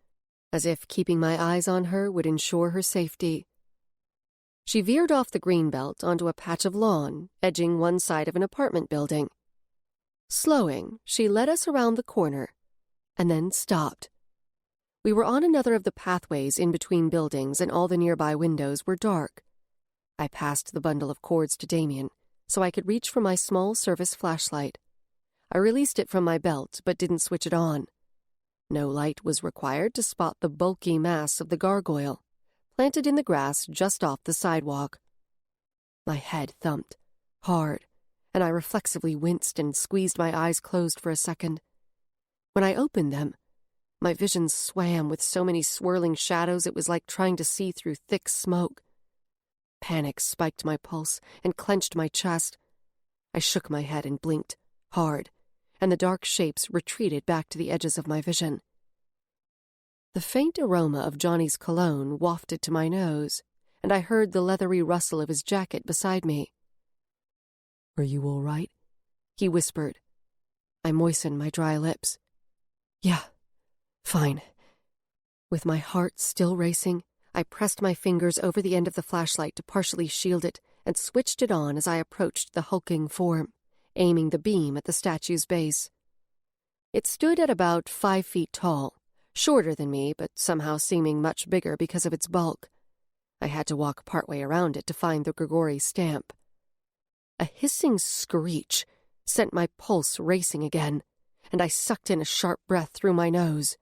as if keeping my eyes on her would ensure her safety. She veered off the greenbelt onto a patch of lawn, edging one side of an apartment building. Slowing, she led us around the corner, and then stopped. We were on another of the pathways in between buildings, and all the nearby windows were dark. I passed the bundle of cords to Damien, so I could reach for my small service flashlight. I released it from my belt, but didn't switch it on. No light was required to spot the bulky mass of the gargoyle, planted in the grass just off the sidewalk. My head thumped, hard, and I reflexively winced and squeezed my eyes closed for a second. When I opened them, my vision swam with so many swirling shadows it was like trying to see through thick smoke. Panic spiked my pulse and clenched my chest. I shook my head and blinked, hard, and the dark shapes retreated back to the edges of my vision. The faint aroma of Johnny's cologne wafted to my nose, and I heard the leathery rustle of his jacket beside me. "Are you all right?" he whispered. I moistened my dry lips. "Yeah, fine." With my heart still racing, I pressed my fingers over the end of the flashlight to partially shield it and switched it on as I approached the hulking form, aiming the beam at the statue's base. It stood at about 5 feet tall, shorter than me, but somehow seeming much bigger because of its bulk. I had to walk partway around it to find the Grigori stamp. A hissing screech sent my pulse racing again, and I sucked in a sharp breath through my nose.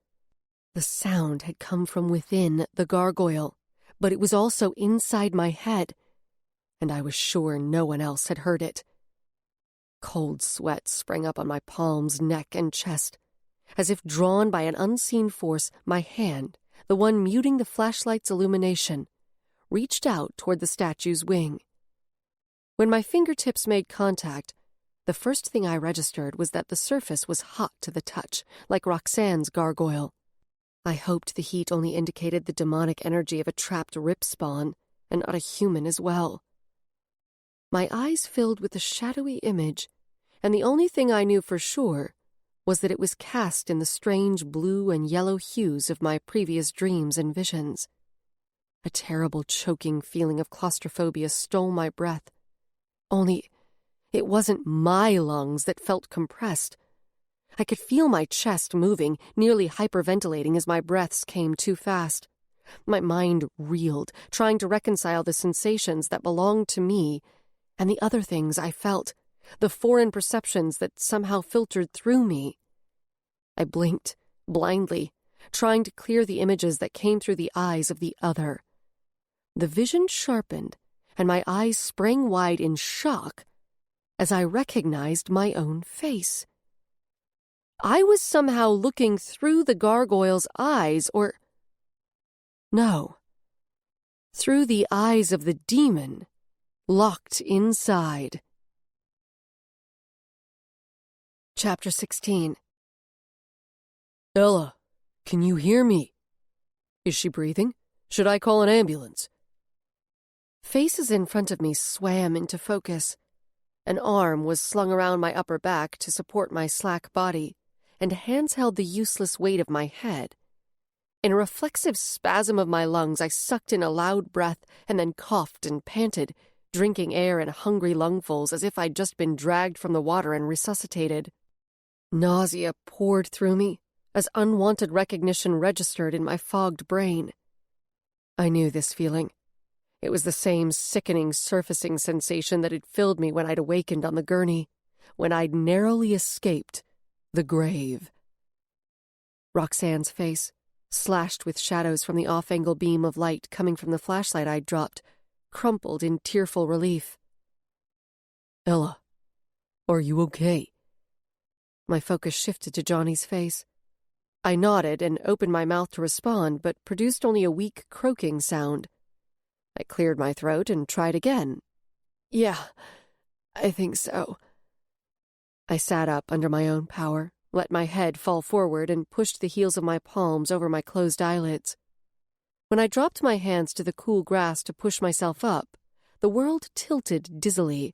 The sound had come from within the gargoyle, but it was also inside my head, and I was sure no one else had heard it. Cold sweat sprang up on my palms, neck, and chest. As if drawn by an unseen force, my hand, the one muting the flashlight's illumination, reached out toward the statue's wing. When my fingertips made contact, the first thing I registered was that the surface was hot to the touch, like Roxanne's gargoyle. I hoped the heat only indicated the demonic energy of a trapped rip spawn, and not a human as well. My eyes filled with a shadowy image, and the only thing I knew for sure was that it was cast in the strange blue and yellow hues of my previous dreams and visions. A terrible choking feeling of claustrophobia stole my breath. Only it wasn't my lungs that felt compressed. I could feel my chest moving, nearly hyperventilating as my breaths came too fast. My mind reeled, trying to reconcile the sensations that belonged to me and the other things I felt, the foreign perceptions that somehow filtered through me. I blinked, blindly, trying to clear the images that came through the eyes of the other. The vision sharpened, and my eyes sprang wide in shock as I recognized my own face. I was somehow looking through the gargoyle's eyes, or... no. Through the eyes of the demon, locked inside. Chapter 16. "Ella, can you hear me? Is she breathing? Should I call an ambulance?" Faces in front of me swam into focus. An arm was slung around my upper back to support my slack body, and hands held the useless weight of my head. In a reflexive spasm of my lungs, I sucked in a loud breath and then coughed and panted, drinking air in hungry lungfuls as if I'd just been dragged from the water and resuscitated. Nausea poured through me as unwanted recognition registered in my fogged brain. I knew this feeling. It was the same sickening surfacing sensation that had filled me when I'd awakened on the gurney, when I'd narrowly escaped the grave. Roxanne's face, slashed with shadows from the off-angle beam of light coming from the flashlight I'd dropped, crumpled in tearful relief. "Ella, are you okay?" My focus shifted to Johnny's face. I nodded and opened my mouth to respond, but produced only a weak croaking sound. I cleared my throat and tried again. "Yeah, I think so." I sat up under my own power, let my head fall forward, and pushed the heels of my palms over my closed eyelids. When I dropped my hands to the cool grass to push myself up, the world tilted dizzily,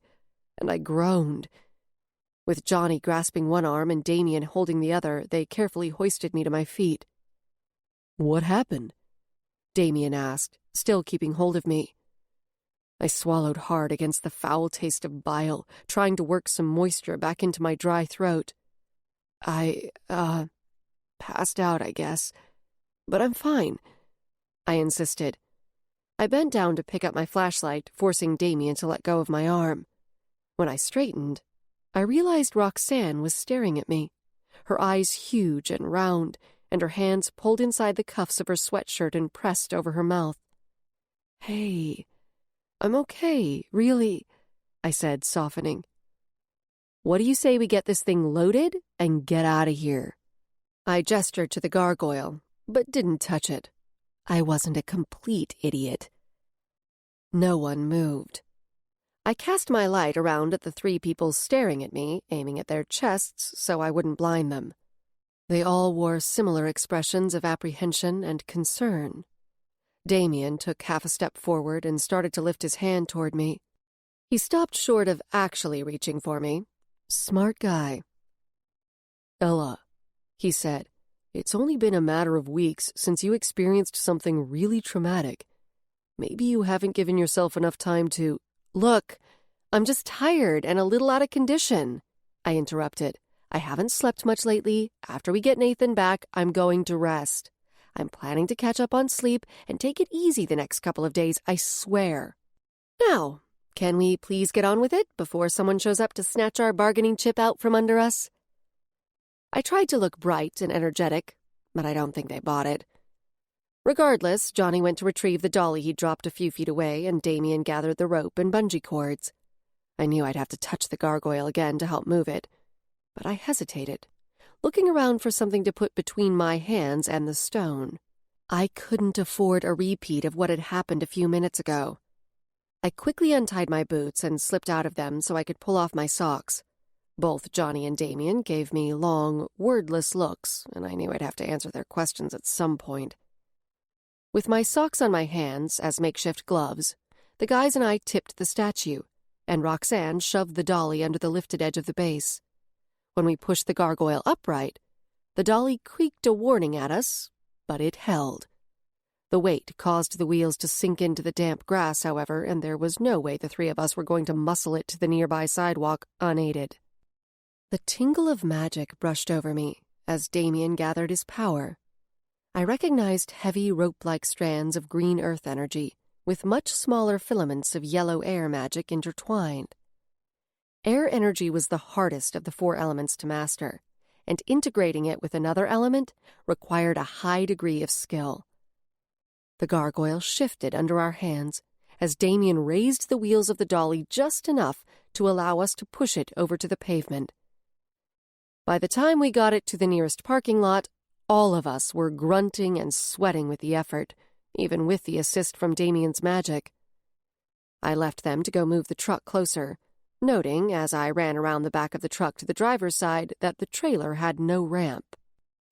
and I groaned. With Johnny grasping one arm and Damien holding the other, they carefully hoisted me to my feet. "What happened?" Damien asked, still keeping hold of me. I swallowed hard against the foul taste of bile, trying to work some moisture back into my dry throat. I passed out, I guess. But I'm fine, I insisted. I bent down to pick up my flashlight, forcing Damien to let go of my arm. When I straightened, I realized Roxanne was staring at me, her eyes huge and round, and her hands pulled inside the cuffs of her sweatshirt and pressed over her mouth. "Hey, I'm okay, really," I said, softening. "What do you say we get this thing loaded and get out of here?" I gestured to the gargoyle, but didn't touch it. I wasn't a complete idiot. No one moved. I cast my light around at the three people staring at me, aiming at their chests so I wouldn't blind them. They all wore similar expressions of apprehension and concern. Damien took half a step forward and started to lift his hand toward me. He stopped short of actually reaching for me. Smart guy. "Ella," he said, "it's only been a matter of weeks since you experienced something really traumatic. Maybe you haven't given yourself enough time to—" "Look, I'm just tired and a little out of condition," I interrupted. "I haven't slept much lately. After we get Nathan back, I'm going to rest. I'm planning to catch up on sleep and take it easy the next couple of days, I swear. Now, can we please get on with it before someone shows up to snatch our bargaining chip out from under us?" I tried to look bright and energetic, but I don't think they bought it. Regardless, Johnny went to retrieve the dolly he'd dropped a few feet away, and Damien gathered the rope and bungee cords. I knew I'd have to touch the gargoyle again to help move it, but I hesitated, looking around for something to put between my hands and the stone. I couldn't afford a repeat of what had happened a few minutes ago. I quickly untied my boots and slipped out of them so I could pull off my socks. Both Johnny and Damien gave me long, wordless looks, and I knew I'd have to answer their questions at some point. With my socks on my hands as makeshift gloves, the guys and I tipped the statue, and Roxanne shoved the dolly under the lifted edge of the base. When we pushed the gargoyle upright, the dolly creaked a warning at us, but it held. The weight caused the wheels to sink into the damp grass, however, and there was no way the three of us were going to muscle it to the nearby sidewalk unaided. The tingle of magic brushed over me as Damien gathered his power. I recognized heavy rope-like strands of green earth energy with much smaller filaments of yellow air magic intertwined. Air energy was the hardest of the four elements to master, and integrating it with another element required a high degree of skill. The gargoyle shifted under our hands as Damien raised the wheels of the dolly just enough to allow us to push it over to the pavement. By the time we got it to the nearest parking lot, all of us were grunting and sweating with the effort, even with the assist from Damien's magic. I left them to go move the truck closer, noting, as I ran around the back of the truck to the driver's side, that the trailer had no ramp.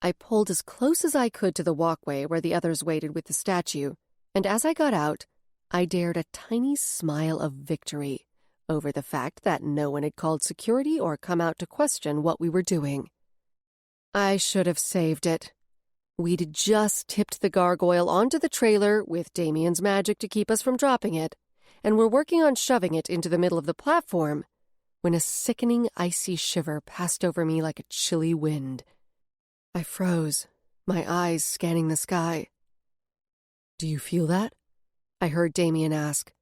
I pulled as close as I could to the walkway where the others waited with the statue, and as I got out, I dared a tiny smile of victory over the fact that no one had called security or come out to question what we were doing. I should have saved it. We'd just tipped the gargoyle onto the trailer with Damien's magic to keep us from dropping it, and were working on shoving it into the middle of the platform, when a sickening icy shiver passed over me like a chilly wind. I froze, my eyes scanning the sky. "Do you feel that?" I heard Damien ask.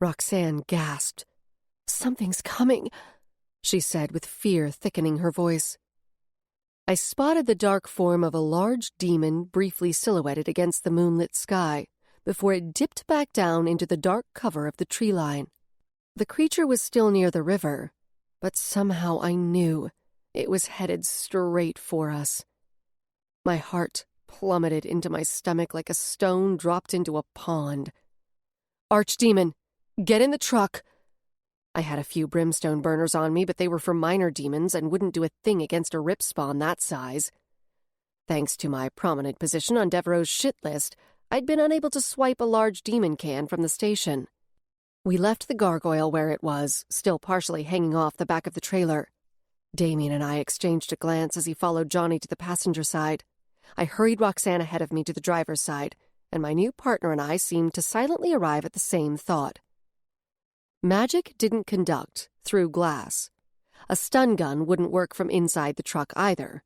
Roxanne gasped. "Something's coming," she said with fear thickening her voice. I spotted the dark form of a large demon briefly silhouetted against the moonlit sky before it dipped back down into the dark cover of the tree line. The creature was still near the river, but somehow I knew it was headed straight for us. My heart plummeted into my stomach like a stone dropped into a pond. "Archdemon, get in the truck!" I had a few brimstone burners on me, but they were for minor demons and wouldn't do a thing against a rip spawn that size. Thanks to my prominent position on Devereaux's shit list, I'd been unable to swipe a large demon can from the station. We left the gargoyle where it was, still partially hanging off the back of the trailer. Damien and I exchanged a glance as he followed Johnny to the passenger side. I hurried Roxanne ahead of me to the driver's side, and my new partner and I seemed to silently arrive at the same thought. Magic didn't conduct through glass. A stun gun wouldn't work from inside the truck either.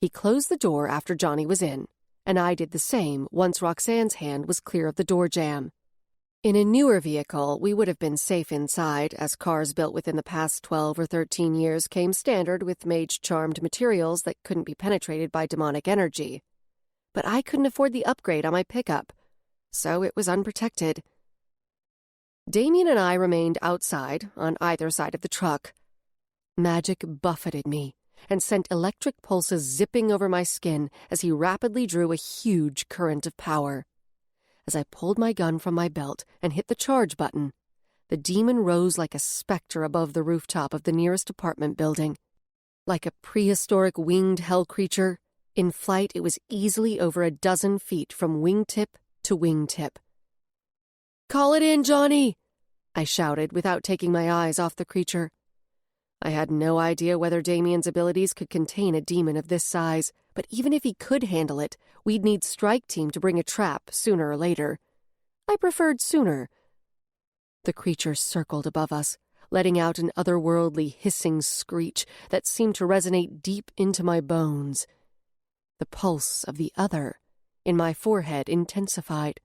He closed the door after Johnny was in, and I did the same once Roxanne's hand was clear of the door jamb. In a newer vehicle, we would have been safe inside, as cars built within the past 12 or 13 years came standard with mage-charmed materials that couldn't be penetrated by demonic energy. But I couldn't afford the upgrade on my pickup, so it was unprotected. Damien and I remained outside, on either side of the truck. Magic buffeted me and sent electric pulses zipping over my skin as he rapidly drew a huge current of power. As I pulled my gun from my belt and hit the charge button, the demon rose like a specter above the rooftop of the nearest apartment building. Like a prehistoric winged hell creature, in flight it was easily over a dozen feet from wingtip to wingtip. "Call it in, Johnny!" I shouted without taking my eyes off the creature. I had no idea whether Damien's abilities could contain a demon of this size, but even if he could handle it, we'd need Strike Team to bring a trap sooner or later. I preferred sooner. The creature circled above us, letting out an otherworldly hissing screech that seemed to resonate deep into my bones. The pulse of the other in my forehead intensified,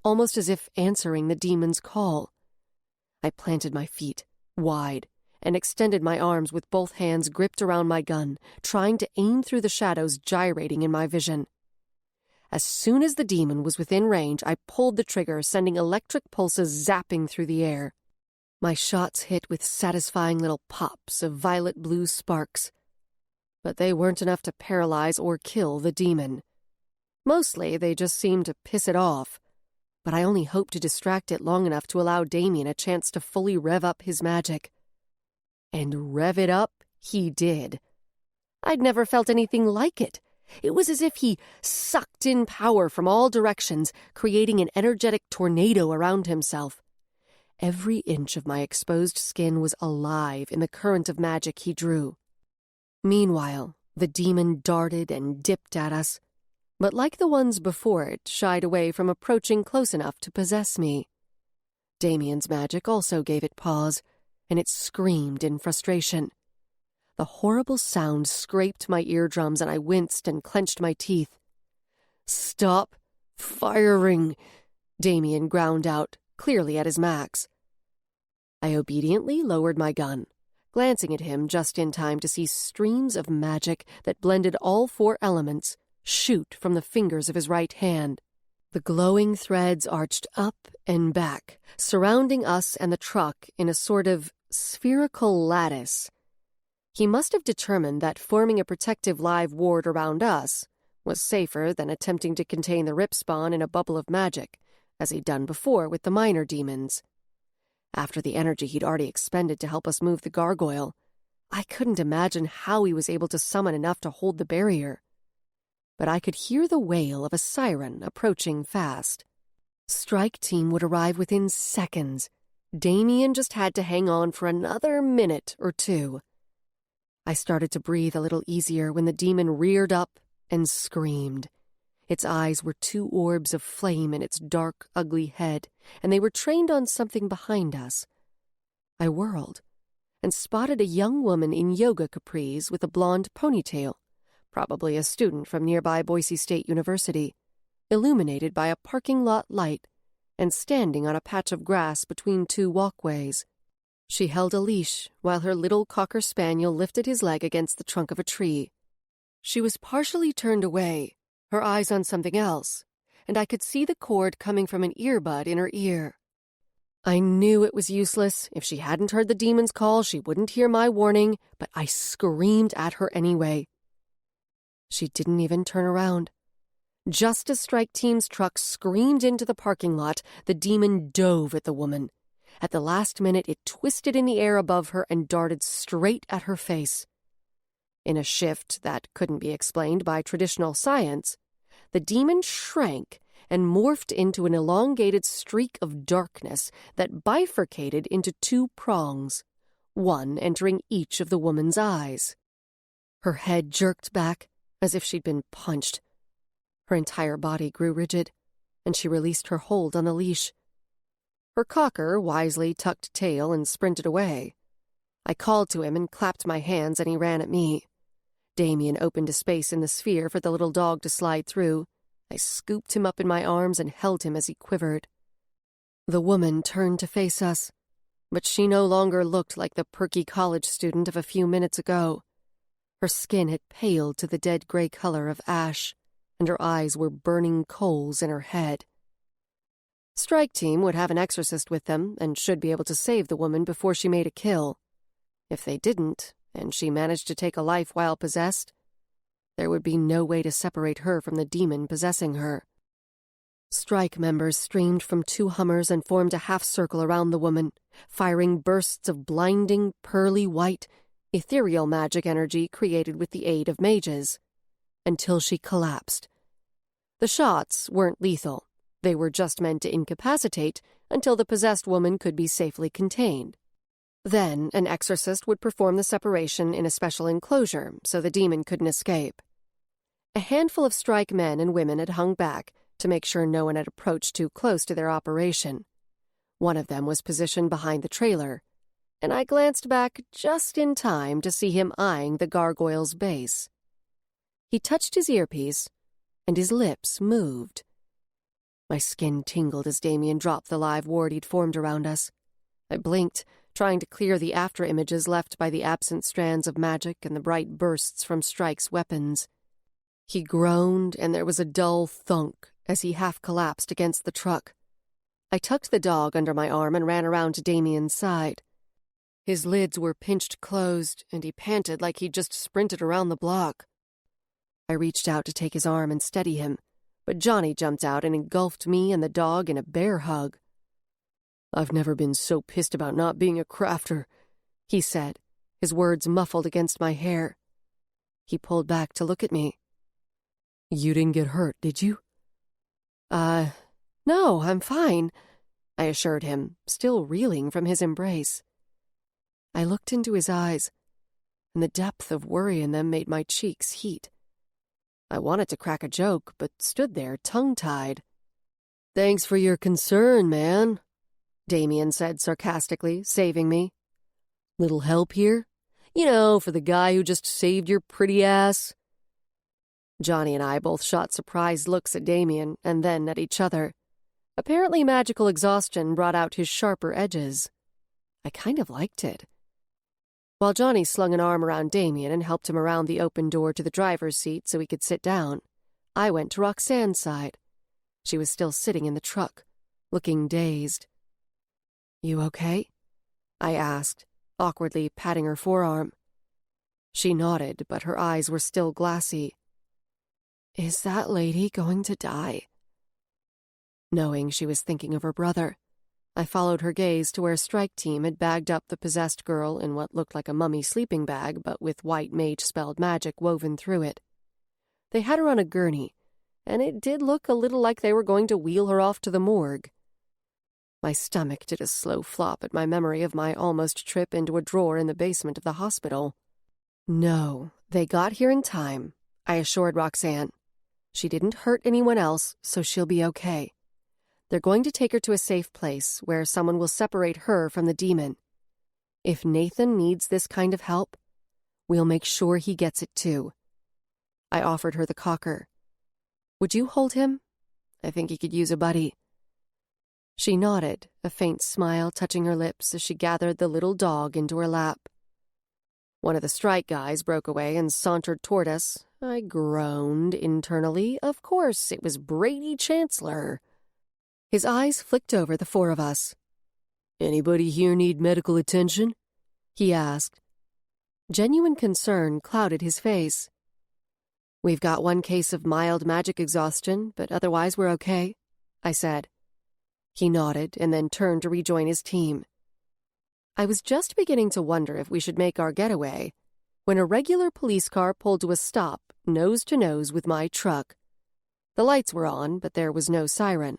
almost as if answering the demon's call. I planted my feet, wide, and extended my arms with both hands gripped around my gun, trying to aim through the shadows gyrating in my vision. As soon as the demon was within range, I pulled the trigger, sending electric pulses zapping through the air. My shots hit with satisfying little pops of violet-blue sparks. But they weren't enough to paralyze or kill the demon. Mostly, they just seemed to piss it off. But I only hoped to distract it long enough to allow Damien a chance to fully rev up his magic. And rev it up he did. I'd never felt anything like it. It was as if he sucked in power from all directions, creating an energetic tornado around himself. Every inch of my exposed skin was alive in the current of magic he drew. Meanwhile, the demon darted and dipped at us, but like the ones before it, shied away from approaching close enough to possess me. Damien's magic also gave it pause, and it screamed in frustration. The horrible sound scraped my eardrums, and I winced and clenched my teeth. "Stop firing," Damien ground out, clearly at his max. I obediently lowered my gun, glancing at him just in time to see streams of magic that blended all four elements shoot from the fingers of his right hand. The glowing threads arched up and back, surrounding us and the truck in a sort of spherical lattice. He must have determined that forming a protective live ward around us was safer than attempting to contain the rip spawn in a bubble of magic, as he'd done before with the minor demons. After the energy he'd already expended to help us move the gargoyle, I couldn't imagine how he was able to summon enough to hold the barrier. But I could hear the wail of a siren approaching fast. Strike Team would arrive within seconds. Damien just had to hang on for another minute or two. I started to breathe a little easier when the demon reared up and screamed. Its eyes were two orbs of flame in its dark, ugly head, and they were trained on something behind us. I whirled and spotted a young woman in yoga capris with a blonde ponytail, probably a student from nearby Boise State University, illuminated by a parking lot light and standing on a patch of grass between two walkways. She held a leash while her little cocker spaniel lifted his leg against the trunk of a tree. She was partially turned away, her eyes on something else, and I could see the cord coming from an earbud in her ear. I knew it was useless. If she hadn't heard the demon's call, she wouldn't hear my warning, but I screamed at her anyway. She didn't even turn around. Just as Strike Team's truck screamed into the parking lot, the demon dove at the woman. At the last minute, it twisted in the air above her and darted straight at her face. In a shift that couldn't be explained by traditional science, the demon shrank and morphed into an elongated streak of darkness that bifurcated into two prongs, one entering each of the woman's eyes. Her head jerked back as if she'd been punched. Her entire body grew rigid, and she released her hold on the leash. Her cocker wisely tucked tail and sprinted away. I called to him and clapped my hands, and he ran at me. Damien opened a space in the sphere for the little dog to slide through. I scooped him up in my arms and held him as he quivered. The woman turned to face us, but she no longer looked like the perky college student of a few minutes ago. Her skin had paled to the dead gray color of ash, and her eyes were burning coals in her head. Strike team would have an exorcist with them and should be able to save the woman before she made a kill. If they didn't, and she managed to take a life while possessed, there would be no way to separate her from the demon possessing her. Strike members streamed from two Hummers and formed a half-circle around the woman, firing bursts of blinding, pearly white, ethereal magic energy created with the aid of mages, until she collapsed. The shots weren't lethal. They were just meant to incapacitate until the possessed woman could be safely contained. Then an exorcist would perform the separation in a special enclosure so the demon couldn't escape. A handful of strike men and women had hung back to make sure no one had approached too close to their operation. One of them was positioned behind the trailer, and I glanced back just in time to see him eyeing the gargoyle's base. He touched his earpiece, and his lips moved. My skin tingled as Damien dropped the live ward he'd formed around us. I blinked, trying to clear the after-images left by the absent strands of magic and the bright bursts from Strike's weapons. He groaned, and there was a dull thunk as he half-collapsed against the truck. I tucked the dog under my arm and ran around to Damien's side. His lids were pinched closed, and he panted like he'd just sprinted around the block. I reached out to take his arm and steady him, but Johnny jumped out and engulfed me and the dog in a bear hug. "I've never been so pissed about not being a crafter," he said, his words muffled against my hair. He pulled back to look at me. "You didn't get hurt, did you?" No, I'm fine," I assured him, still reeling from his embrace. I looked into his eyes, and the depth of worry in them made my cheeks heat. I wanted to crack a joke, but stood there tongue-tied. "Thanks for your concern, man," Damien said sarcastically, saving me. "Little help here? You know, for the guy who just saved your pretty ass." Johnny and I both shot surprised looks at Damien and then at each other. Apparently magical exhaustion brought out his sharper edges. I kind of liked it. While Johnny slung an arm around Damien and helped him around the open door to the driver's seat so he could sit down, I went to Roxanne's side. She was still sitting in the truck, looking dazed. "You okay?" I asked, awkwardly patting her forearm. She nodded, but her eyes were still glassy. "Is that lady going to die?" Knowing she was thinking of her brother, I followed her gaze to where Strike Team had bagged up the possessed girl in what looked like a mummy sleeping bag, but with white mage-spelled magic woven through it. They had her on a gurney, and it did look a little like they were going to wheel her off to the morgue. My stomach did a slow flop at my memory of my almost trip into a drawer in the basement of the hospital. "No, they got here in time," I assured Roxanne. "She didn't hurt anyone else, so she'll be okay. They're going to take her to a safe place where someone will separate her from the demon. If Nathan needs this kind of help, we'll make sure he gets it too." I offered her the cocker. "Would you hold him? I think he could use a buddy." She nodded, a faint smile touching her lips as she gathered the little dog into her lap. One of the strike guys broke away and sauntered toward us. I groaned internally. Of course, it was Brady Chancellor. His eyes flicked over the four of us. "Anybody here need medical attention?" he asked. Genuine concern clouded his face. "We've got one case of mild magic exhaustion, but otherwise we're okay," I said. He nodded and then turned to rejoin his team. I was just beginning to wonder if we should make our getaway when a regular police car pulled to a stop, nose to nose with my truck. The lights were on, but there was no siren.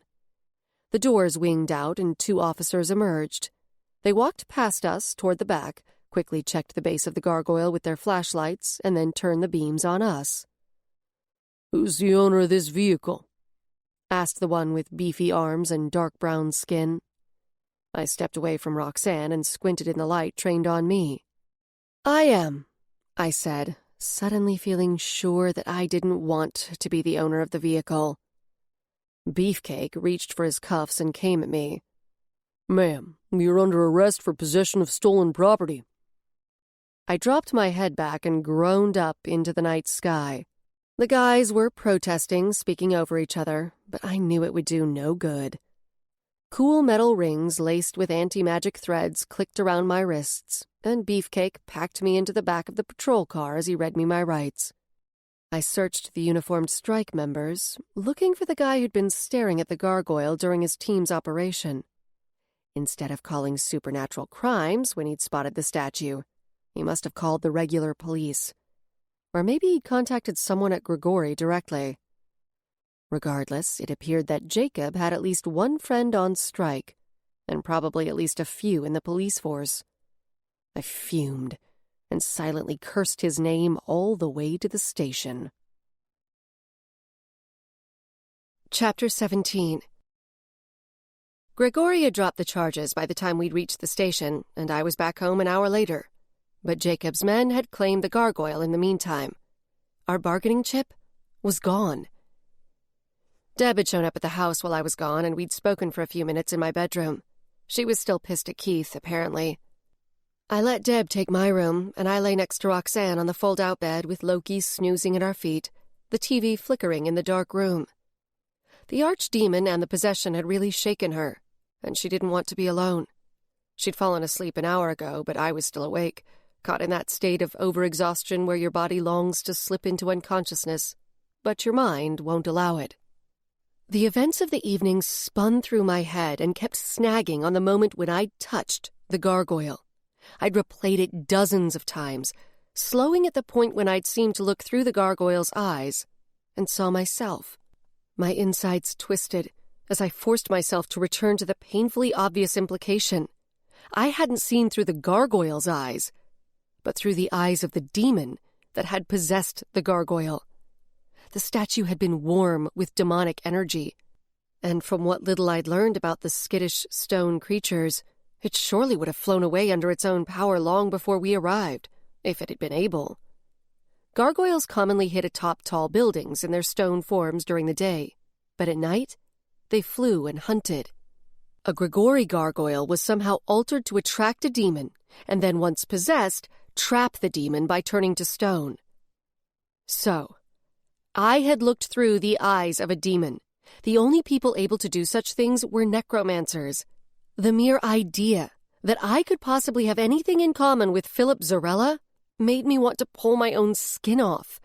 The doors winged out and 2 officers emerged. They walked past us toward the back, quickly checked the base of the gargoyle with their flashlights, and then turned the beams on us. "Who's the owner of this vehicle?" asked the one with beefy arms and dark brown skin. I stepped away from Roxanne and squinted in the light trained on me. "I am," I said, suddenly feeling sure that I didn't want to be the owner of the vehicle. Beefcake reached for his cuffs and came at me. "Ma'am, you're under arrest for possession of stolen property." I dropped my head back and groaned up into the night sky. The guys were protesting, speaking over each other, but I knew it would do no good. Cool metal rings laced with anti-magic threads clicked around my wrists, and Beefcake packed me into the back of the patrol car as he read me my rights. I searched the uniformed strike members, looking for the guy who'd been staring at the gargoyle during his team's operation. Instead of calling supernatural crimes when he'd spotted the statue, he must have called the regular police. Or maybe he'd contacted someone at Grigori directly. Regardless, it appeared that Jacob had at least one friend on strike, and probably at least a few in the police force. I fumed and silently cursed his name all the way to the station. Chapter 17. Grigori had dropped the charges by the time we'd reached the station, and I was back home an hour later. But Jacob's men had claimed the gargoyle in the meantime. Our bargaining chip was gone. Deb had shown up at the house while I was gone, and we'd spoken for a few minutes in my bedroom. She was still pissed at Keith, apparently. I let Deb take my room, and I lay next to Roxanne on the fold-out bed with Loki snoozing at our feet, the TV flickering in the dark room. The archdemon and the possession had really shaken her, and she didn't want to be alone. She'd fallen asleep an hour ago, but I was still awake, caught in that state of overexhaustion where your body longs to slip into unconsciousness, but your mind won't allow it. The events of the evening spun through my head and kept snagging on the moment when I'd touched the gargoyle. I'd replayed it dozens of times, slowing at the point when I'd seemed to look through the gargoyle's eyes and saw myself. My insides twisted as I forced myself to return to the painfully obvious implication. I hadn't seen through the gargoyle's eyes, but through the eyes of the demon that had possessed the gargoyle. The statue had been warm with demonic energy, and from what little I'd learned about the skittish stone creatures, it surely would have flown away under its own power long before we arrived, if it had been able. Gargoyles commonly hid atop tall buildings in their stone forms during the day, but at night, they flew and hunted. A Grigori gargoyle was somehow altered to attract a demon, and then once possessed, trap the demon by turning to stone. So, I had looked through the eyes of a demon. The only people able to do such things were necromancers. The mere idea that I could possibly have anything in common with Philip Zarella made me want to pull my own skin off.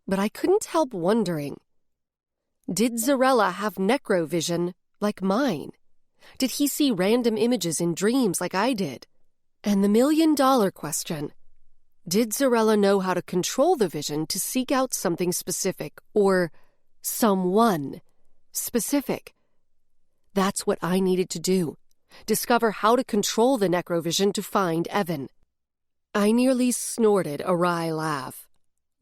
But I couldn't help wondering, did Zarella have necrovision like mine? Did he see random images in dreams like I did? And the million-dollar question, did Zarella know how to control the vision to seek out something specific, or someone specific? That's what I needed to do, discover how to control the necrovision to find Evan. I nearly snorted a wry laugh.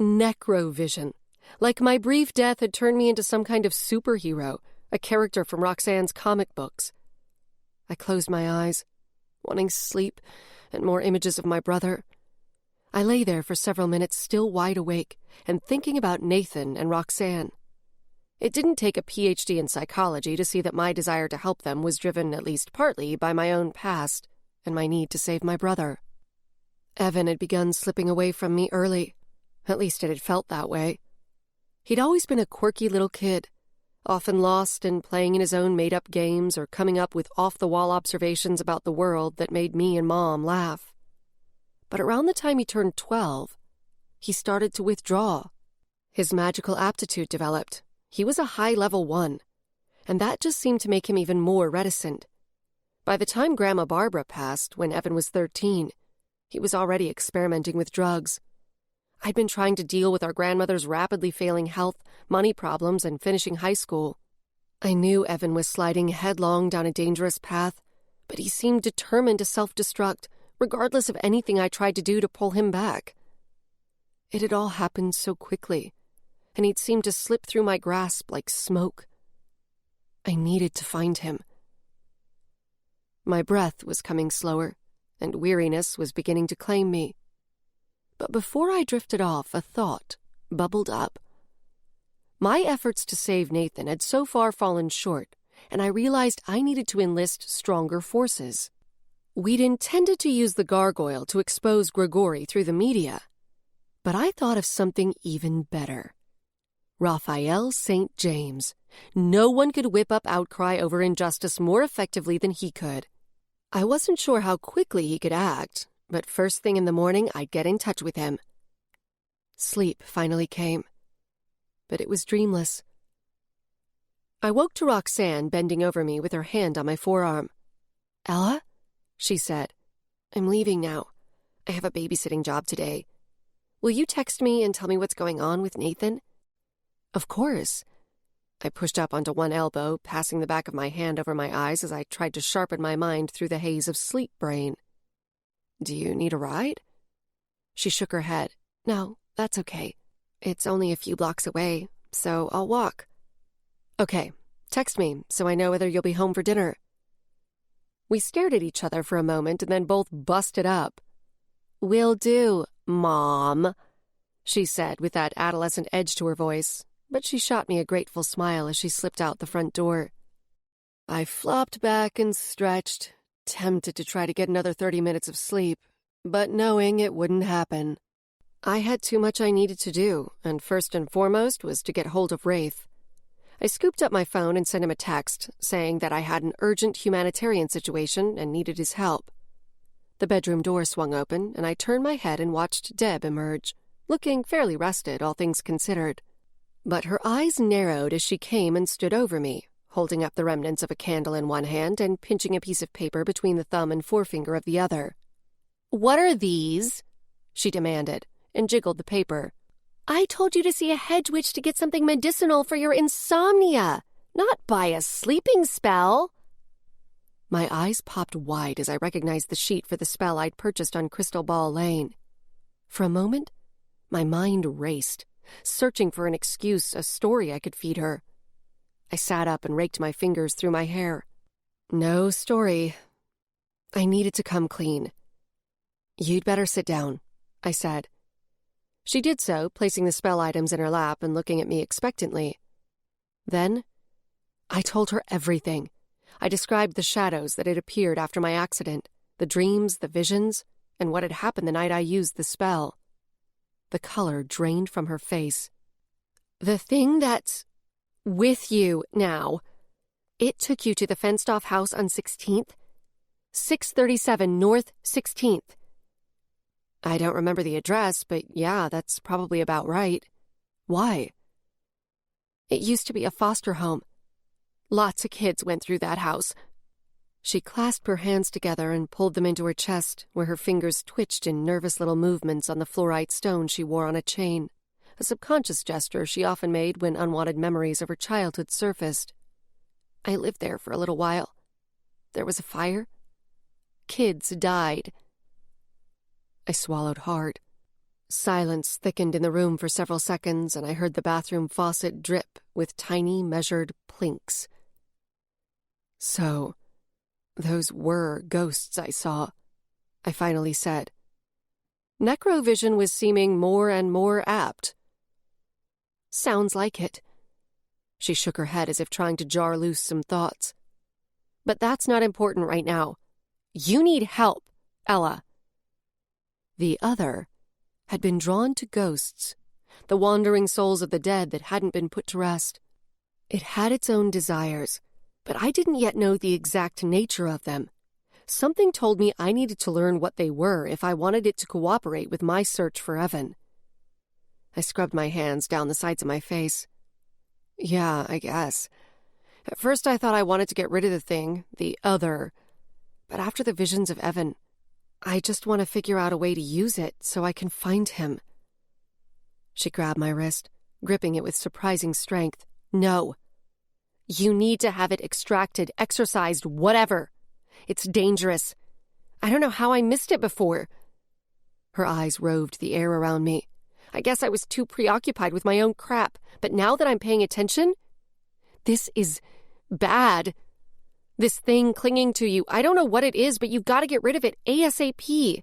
Necrovision. Like my brief death had turned me into some kind of superhero, a character from Roxanne's comic books. I closed my eyes, wanting sleep and more images of my brother. I lay there for several minutes, still wide awake, and thinking about Nathan and Roxanne. It didn't take a PhD in psychology to see that my desire to help them was driven at least partly by my own past and my need to save my brother. Evan had begun slipping away from me early. At least it had felt that way. He'd always been a quirky little kid, often lost and playing in his own made-up games or coming up with off-the-wall observations about the world that made me and Mom laugh. But around the time he turned 12, he started to withdraw. His magical aptitude developed. He was a high-level 1, and that just seemed to make him even more reticent. By the time Grandma Barbara passed, when Evan was 13, he was already experimenting with drugs. I'd been trying to deal with our grandmother's rapidly failing health, money problems, and finishing high school. I knew Evan was sliding headlong down a dangerous path, but he seemed determined to self-destruct, regardless of anything I tried to do to pull him back. It had all happened so quickly, and he'd seemed to slip through my grasp like smoke. I needed to find him. My breath was coming slower, and weariness was beginning to claim me. But before I drifted off, a thought bubbled up. My efforts to save Nathan had so far fallen short, and I realized I needed to enlist stronger forces. We'd intended to use the gargoyle to expose Grigori through the media, but I thought of something even better. Raphael St. James. No one could whip up outcry over injustice more effectively than he could. I wasn't sure how quickly he could act, but first thing in the morning I'd get in touch with him. Sleep finally came, but it was dreamless. I woke to Roxanne bending over me with her hand on my forearm. "Ella?" she said. "I'm leaving now. I have a babysitting job today. Will you text me and tell me what's going on with Nathan?" "Of course." I pushed up onto one elbow, passing the back of my hand over my eyes as I tried to sharpen my mind through the haze of sleep brain. "Do you need a ride?" She shook her head. "No, that's okay. It's only a few blocks away, so I'll walk." "Okay, text me so I know whether you'll be home for dinner." We stared at each other for a moment and then both busted up. "Will do, Mom," she said with that adolescent edge to her voice, but she shot me a grateful smile as she slipped out the front door. I flopped back and stretched, tempted to try to get another 30 minutes of sleep, but knowing it wouldn't happen. I had too much I needed to do, and first and foremost was to get hold of Rafe. I scooped up my phone and sent him a text, saying that I had an urgent humanitarian situation and needed his help. The bedroom door swung open, and I turned my head and watched Deb emerge, looking fairly rested, all things considered. But her eyes narrowed as she came and stood over me, holding up the remnants of a candle in one hand and pinching a piece of paper between the thumb and forefinger of the other. "What are these?" she demanded, and jiggled the paper. "I told you to see a hedge witch to get something medicinal for your insomnia, not buy a sleeping spell." My eyes popped wide as I recognized the sheet for the spell I'd purchased on Crystal Ball Lane. For a moment, my mind raced, searching for an excuse, a story I could feed her. I sat up and raked my fingers through my hair. No story. I needed to come clean. "You'd better sit down," I said. She did so, placing the spell items in her lap and looking at me expectantly. Then, I told her everything. I described the shadows that had appeared after my accident, the dreams, the visions, and what had happened the night I used the spell. The color drained from her face. "The thing that's with you now, it took you to the fenced-off house on 16th? 637 North 16th. I don't remember the address, but yeah, that's probably about right. Why?" "It used to be a foster home. Lots of kids went through that house." She clasped her hands together and pulled them into her chest, where her fingers twitched in nervous little movements on the fluorite stone she wore on a chain, a subconscious gesture she often made when unwanted memories of her childhood surfaced. "I lived there for a little while. There was a fire. Kids died." I swallowed hard. Silence thickened in the room for several seconds, and I heard the bathroom faucet drip with tiny, measured plinks. "So, those were ghosts I saw," I finally said. Necrovision was seeming more and more apt. "Sounds like it." She shook her head as if trying to jar loose some thoughts. "But that's not important right now. You need help, Ella." The other had been drawn to ghosts, the wandering souls of the dead that hadn't been put to rest. It had its own desires, but I didn't yet know the exact nature of them. Something told me I needed to learn what they were if I wanted it to cooperate with my search for Evan. I scrubbed my hands down the sides of my face. "Yeah, I guess. At first I thought I wanted to get rid of the thing, the other. But after the visions of Evan, I just want to figure out a way to use it so I can find him." She grabbed my wrist, gripping it with surprising strength. No. You need to have it extracted, exorcised, whatever. It's dangerous. I don't know how I missed it before. Her eyes roved the air around me. I guess I was too preoccupied with my own crap, but now that I'm paying attention, this is bad. This thing clinging to you, I don't know what it is, but you've got to get rid of it ASAP.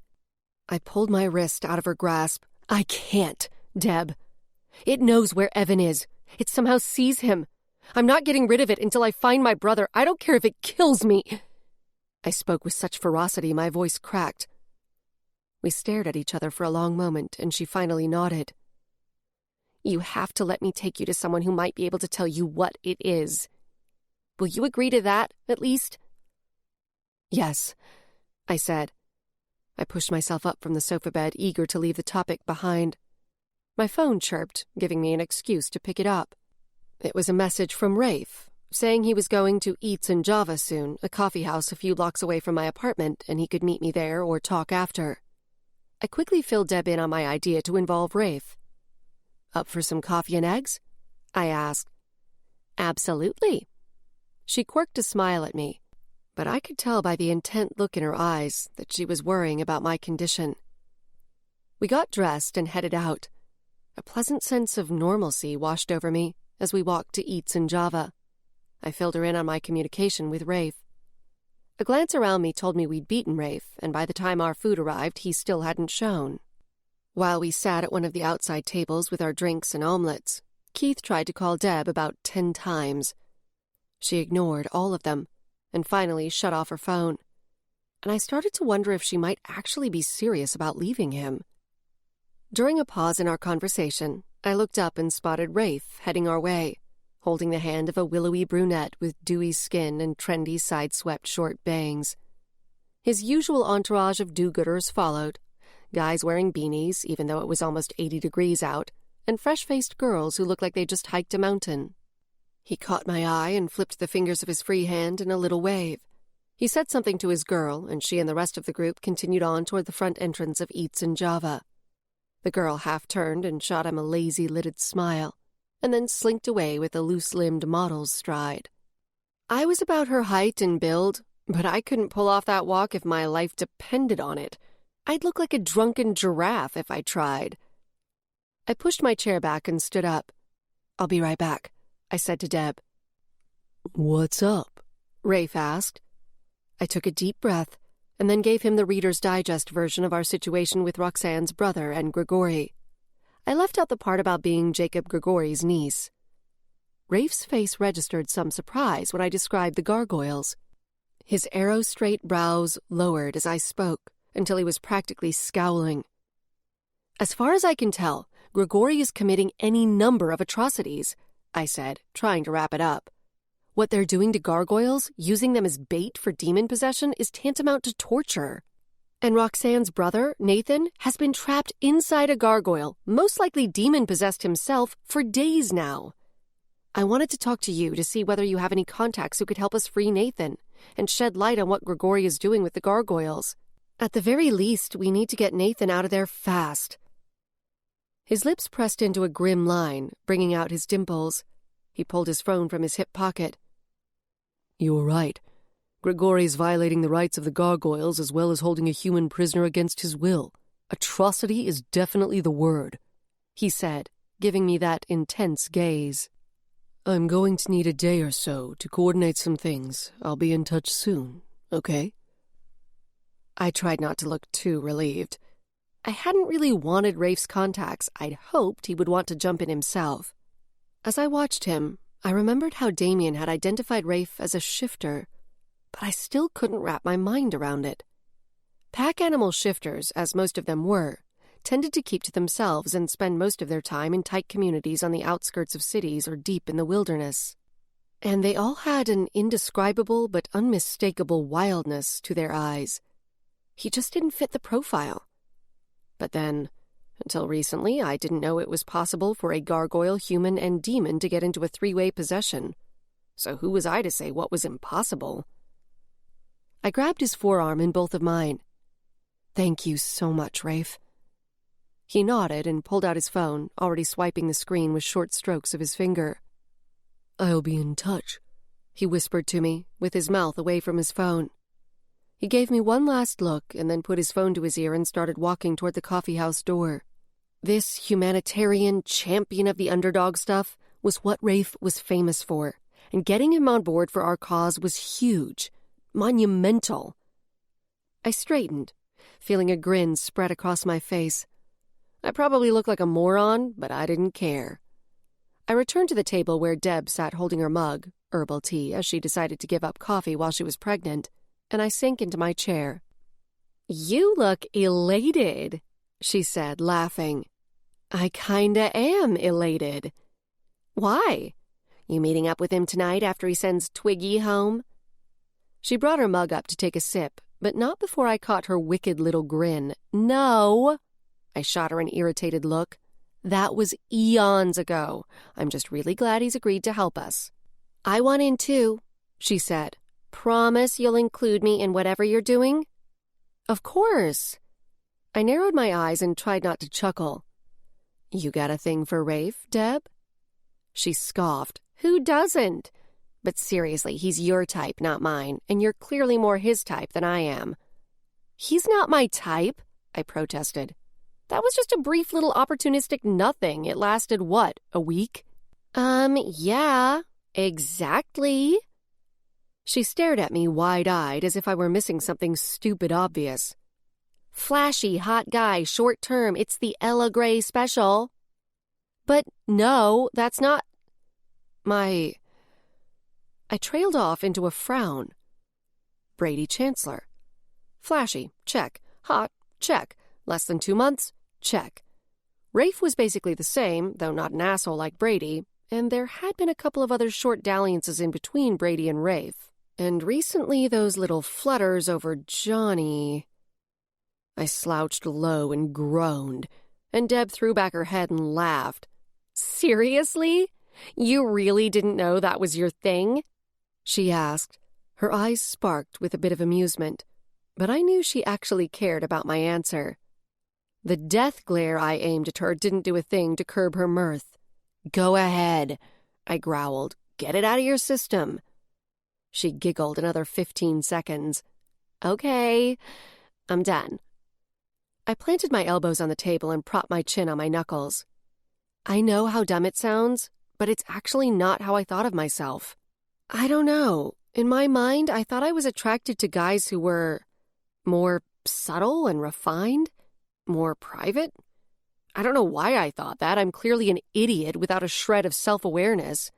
I pulled my wrist out of her grasp. I can't, Deb. It knows where Evan is. It somehow sees him. I'm not getting rid of it until I find my brother. I don't care if it kills me. I spoke with such ferocity my voice cracked. We stared at each other for a long moment, and she finally nodded. You have to let me take you to someone who might be able to tell you what it is. Will you agree to that, at least? Yes, I said. I pushed myself up from the sofa bed, eager to leave the topic behind. My phone chirped, giving me an excuse to pick it up. It was a message from Rafe, saying he was going to Eats in Java soon, a coffee house a few blocks away from my apartment, and he could meet me there or talk after. I quickly filled Deb in on my idea to involve Rafe. Up for some coffee and eggs? I asked. Absolutely. She quirked a smile at me, but I could tell by the intent look in her eyes that she was worrying about my condition. We got dressed and headed out. A pleasant sense of normalcy washed over me as we walked to Eats in Java. I filled her in on my communication with Rafe. A glance around me told me we'd beaten Rafe, and by the time our food arrived, he still hadn't shown. While we sat at one of the outside tables with our drinks and omelets, Keith tried to call Deb about 10 times. She ignored all of them, and finally shut off her phone. And I started to wonder if she might actually be serious about leaving him. During a pause in our conversation, I looked up and spotted Rafe heading our way, holding the hand of a willowy brunette with dewy skin and trendy side-swept short bangs. His usual entourage of do-gooders followed, guys wearing beanies, even though it was almost 80 degrees out, and fresh-faced girls who looked like they just hiked a mountain. He caught my eye and flipped the fingers of his free hand in a little wave. He said something to his girl, and she and the rest of the group continued on toward the front entrance of Eats in Java. The girl half-turned and shot him a lazy-lidded smile, and then slinked away with a loose-limbed model's stride. I was about her height and build, but I couldn't pull off that walk if my life depended on it. I'd look like a drunken giraffe if I tried. I pushed my chair back and stood up. I'll be right back, I said to Deb. What's up? Rafe asked. I took a deep breath and then gave him the Reader's Digest version of our situation with Roxanne's brother and Grigori. I left out the part about being Jacob Grigori's niece. Rafe's face registered some surprise when I described the gargoyles. His arrow-straight brows lowered as I spoke until he was practically scowling. As far as I can tell, Grigori is committing any number of atrocities, I said, trying to wrap it up. What they're doing to gargoyles, using them as bait for demon possession, is tantamount to torture. And Roxanne's brother, Nathan, has been trapped inside a gargoyle, most likely demon-possessed himself, for days now. I wanted to talk to you to see whether you have any contacts who could help us free Nathan and shed light on what Grigori is doing with the gargoyles. At the very least, we need to get Nathan out of there fast. His lips pressed into a grim line, bringing out his dimples. He pulled his phone from his hip pocket. You're right. Grigori's violating the rights of the gargoyles as well as holding a human prisoner against his will. Atrocity is definitely the word, he said, giving me that intense gaze. I'm going to need a day or so to coordinate some things. I'll be in touch soon, okay? I tried not to look too relieved. I hadn't really wanted Rafe's contacts. I'd hoped he would want to jump in himself. As I watched him, I remembered how Damien had identified Rafe as a shifter, but I still couldn't wrap my mind around it. Pack animal shifters, as most of them were, tended to keep to themselves and spend most of their time in tight communities on the outskirts of cities or deep in the wilderness. And they all had an indescribable but unmistakable wildness to their eyes. He just didn't fit the profile. But then, until recently, I didn't know it was possible for a gargoyle, human, and demon to get into a three-way possession. So who was I to say what was impossible? I grabbed his forearm in both of mine. Thank you so much, Rafe. He nodded and pulled out his phone, already swiping the screen with short strokes of his finger. "I'll be in touch," he whispered to me, with his mouth away from his phone. He gave me one last look and then put his phone to his ear and started walking toward the coffeehouse door. This humanitarian champion of the underdog stuff was what Rafe was famous for, and getting him on board for our cause was huge, monumental. I straightened, feeling a grin spread across my face. I probably looked like a moron, but I didn't care. I returned to the table where Deb sat holding her mug, herbal tea, as she decided to give up coffee while she was pregnant, and I sank into my chair. "You look elated," she said, laughing. "I kinda am elated." "Why? You meeting up with him tonight after he sends Twiggy home?" She brought her mug up to take a sip, but not before I caught her wicked little grin. "No!" I shot her an irritated look. "That was eons ago. I'm just really glad he's agreed to help us." "I want in too," she said. "Promise you'll include me in whatever you're doing?" "Of course." I narrowed my eyes and tried not to chuckle. "You got a thing for Rafe, Deb?" She scoffed. "Who doesn't? But seriously, he's your type, not mine, and you're clearly more his type than I am." "He's not my type," I protested. "That was just a brief little opportunistic nothing. It lasted, what, a week?" Yeah, exactly." She stared at me wide-eyed as if I were missing something stupid obvious. "Flashy, hot guy, short-term, it's the Ella Gray special." "But no, that's not I trailed off into a frown. Brady Chancellor. Flashy, check. Hot, check. Less than 2 months, check. Rafe was basically the same, though not an asshole like Brady, and there had been a couple of other short dalliances in between Brady and Rafe. And recently those little flutters over Johnny. I slouched low and groaned, and Deb threw back her head and laughed. "Seriously? You really didn't know that was your thing?" she asked. Her eyes sparked with a bit of amusement, but I knew she actually cared about my answer. The death glare I aimed at her didn't do a thing to curb her mirth. "Go ahead," I growled. "Get it out of your system." She giggled another 15 seconds. "Okay, I'm done." I planted my elbows on the table and propped my chin on my knuckles. I know how dumb it sounds, but it's actually not how I thought of myself. I don't know. In my mind, I thought I was attracted to guys who were more subtle and refined, more private. I don't know why I thought that. I'm clearly an idiot without a shred of self-awareness.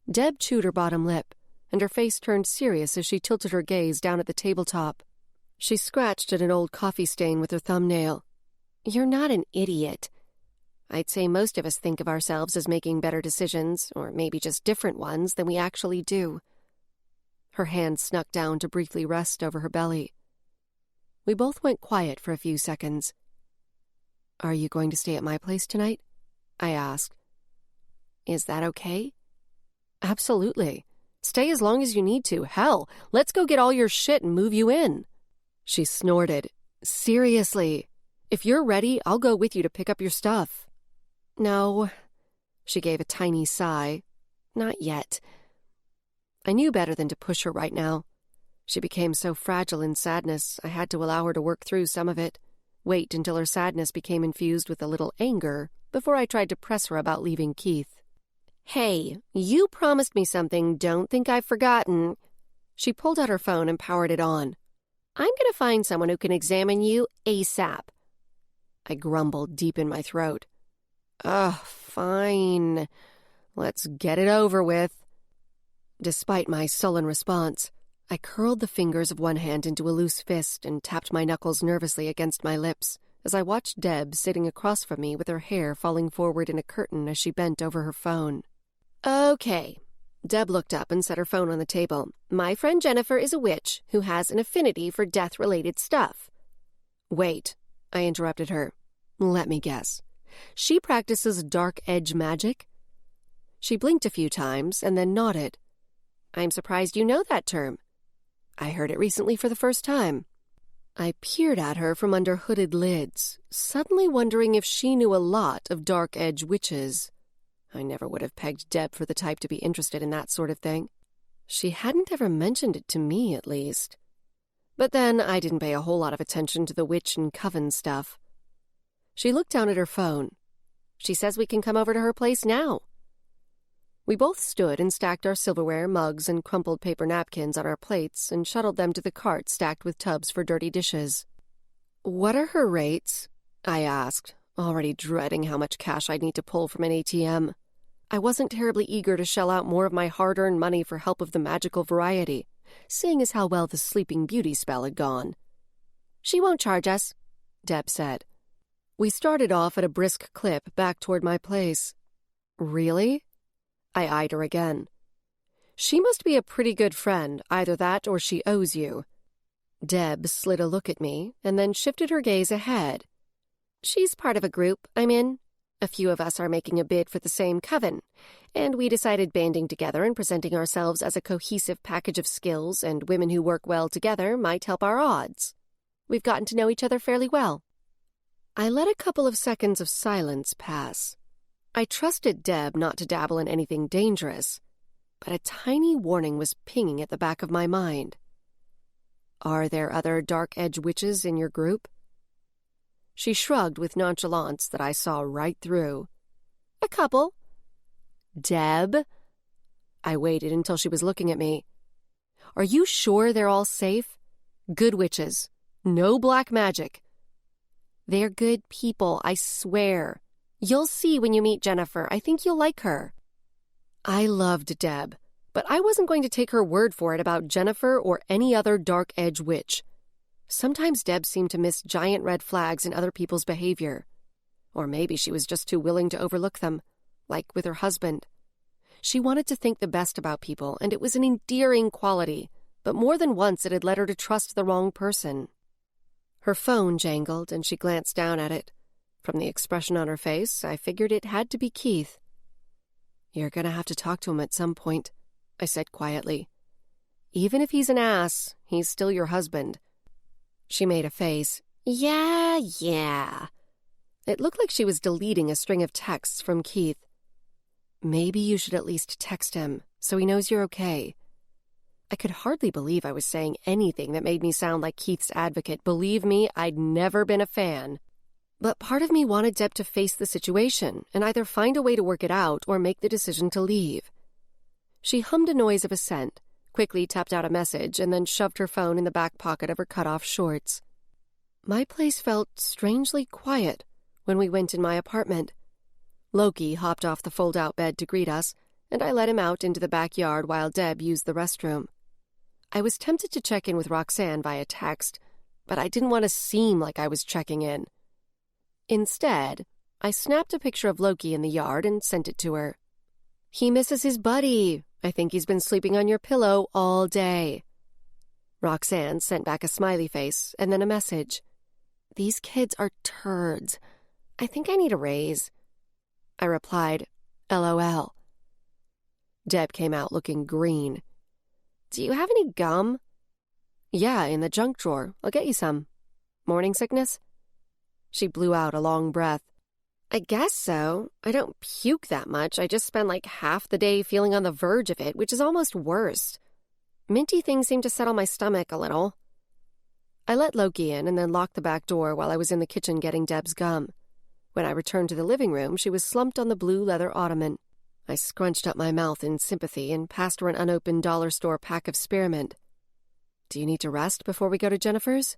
Deb chewed her bottom lip, and her face turned serious as she tilted her gaze down at the tabletop. She scratched at an old coffee stain with her thumbnail. "You're not an idiot. I'd say most of us think of ourselves as making better decisions, or maybe just different ones, than we actually do." Her hand snuck down to briefly rest over her belly. We both went quiet for a few seconds. "Are you going to stay at my place tonight?" I asked. "Is that okay?" "Absolutely. Stay as long as you need to. Hell, let's go get all your shit and move you in." She snorted. "Seriously, if you're ready, I'll go with you to pick up your stuff." "No." She gave a tiny sigh. "Not yet." I knew better than to push her right now. She became so fragile in sadness, I had to allow her to work through some of it, wait until her sadness became infused with a little anger before I tried to press her about leaving Keith. "Hey, you promised me something. Don't think I've forgotten." She pulled out her phone and powered it on. "I'm going to find someone who can examine you ASAP." I grumbled deep in my throat. "Ugh, fine. Let's get it over with." Despite my sullen response, I curled the fingers of one hand into a loose fist and tapped my knuckles nervously against my lips as I watched Deb sitting across from me with her hair falling forward in a curtain as she bent over her phone. "Okay." Deb looked up and set her phone on the table. "My friend Jennifer is a witch who has an affinity for death-related stuff." "Wait," I interrupted her. "Let me guess. She practices dark edge magic?" She blinked a few times and then nodded. "I'm surprised you know that term. I heard it recently for the first time." I peered at her from under hooded lids, suddenly wondering if she knew a lot of dark edge witches. I never would have pegged Deb for the type to be interested in that sort of thing. She hadn't ever mentioned it to me, at least. But then I didn't pay a whole lot of attention to the witch and coven stuff. She looked down at her phone. She says we can come over to her place now. We both stood and stacked our silverware, mugs, and crumpled paper napkins on our plates and shuttled them to the cart stacked with tubs for dirty dishes. "What are her rates?" I asked, already dreading how much cash I'd need to pull from an ATM. I wasn't terribly eager to shell out more of my hard-earned money for help of the magical variety, seeing as how well the Sleeping Beauty spell had gone. "She won't charge us," Deb said. We started off at a brisk clip back toward my place. "Really?" I eyed her again. "She must be a pretty good friend, either that or she owes you." Deb slid a look at me and then shifted her gaze ahead. "She's part of a group I'm in. A few of us are making a bid for the same coven, and we decided banding together and presenting ourselves as a cohesive package of skills and women who work well together might help our odds. We've gotten to know each other fairly well." I let a couple of seconds of silence pass. I trusted Deb not to dabble in anything dangerous, but a tiny warning was pinging at the back of my mind. "Are there other dark edge witches in your group?" She shrugged with nonchalance that I saw right through. "A couple." "Deb?" I waited until she was looking at me. "Are you sure they're all safe? Good witches. No black magic." "They're good people, I swear. You'll see when you meet Jennifer. I think you'll like her." I loved Deb, but I wasn't going to take her word for it about Jennifer or any other dark edge witch. Sometimes Deb seemed to miss giant red flags in other people's behavior. Or maybe she was just too willing to overlook them, like with her husband. She wanted to think the best about people, and it was an endearing quality, but more than once it had led her to trust the wrong person. Her phone jangled, and she glanced down at it. From the expression on her face, I figured it had to be Keith. "You're going to have to talk to him at some point," I said quietly. "Even if he's an ass, he's still your husband." She made a face. Yeah. It looked like she was deleting a string of texts from Keith. "Maybe you should at least text him, so he knows you're okay." I could hardly believe I was saying anything that made me sound like Keith's advocate. Believe me, I'd never been a fan. But part of me wanted Deb to face the situation and either find a way to work it out or make the decision to leave. She hummed a noise of assent, quickly tapped out a message, and then shoved her phone in the back pocket of her cut-off shorts. My place felt strangely quiet when we went in my apartment. Loki hopped off the fold-out bed to greet us, and I let him out into the backyard while Deb used the restroom. I was tempted to check in with Roxanne via text, but I didn't want to seem like I was checking in. Instead, I snapped a picture of Loki in the yard and sent it to her. "He misses his buddy. I think he's been sleeping on your pillow all day." Roxanne sent back a smiley face and then a message. "These kids are turds. I think I need a raise." I replied, "LOL." Deb came out looking green. "Do you have any gum?" "Yeah, in the junk drawer. I'll get you some. Morning sickness?" She blew out a long breath. "I guess so. I don't puke that much. I just spend like half the day feeling on the verge of it, which is almost worse. Minty things seem to settle my stomach a little." I let Loki in and then locked the back door while I was in the kitchen getting Deb's gum. When I returned to the living room, she was slumped on the blue leather ottoman. I scrunched up my mouth in sympathy and passed her an unopened dollar store pack of spearmint. "Do you need to rest before we go to Jennifer's?"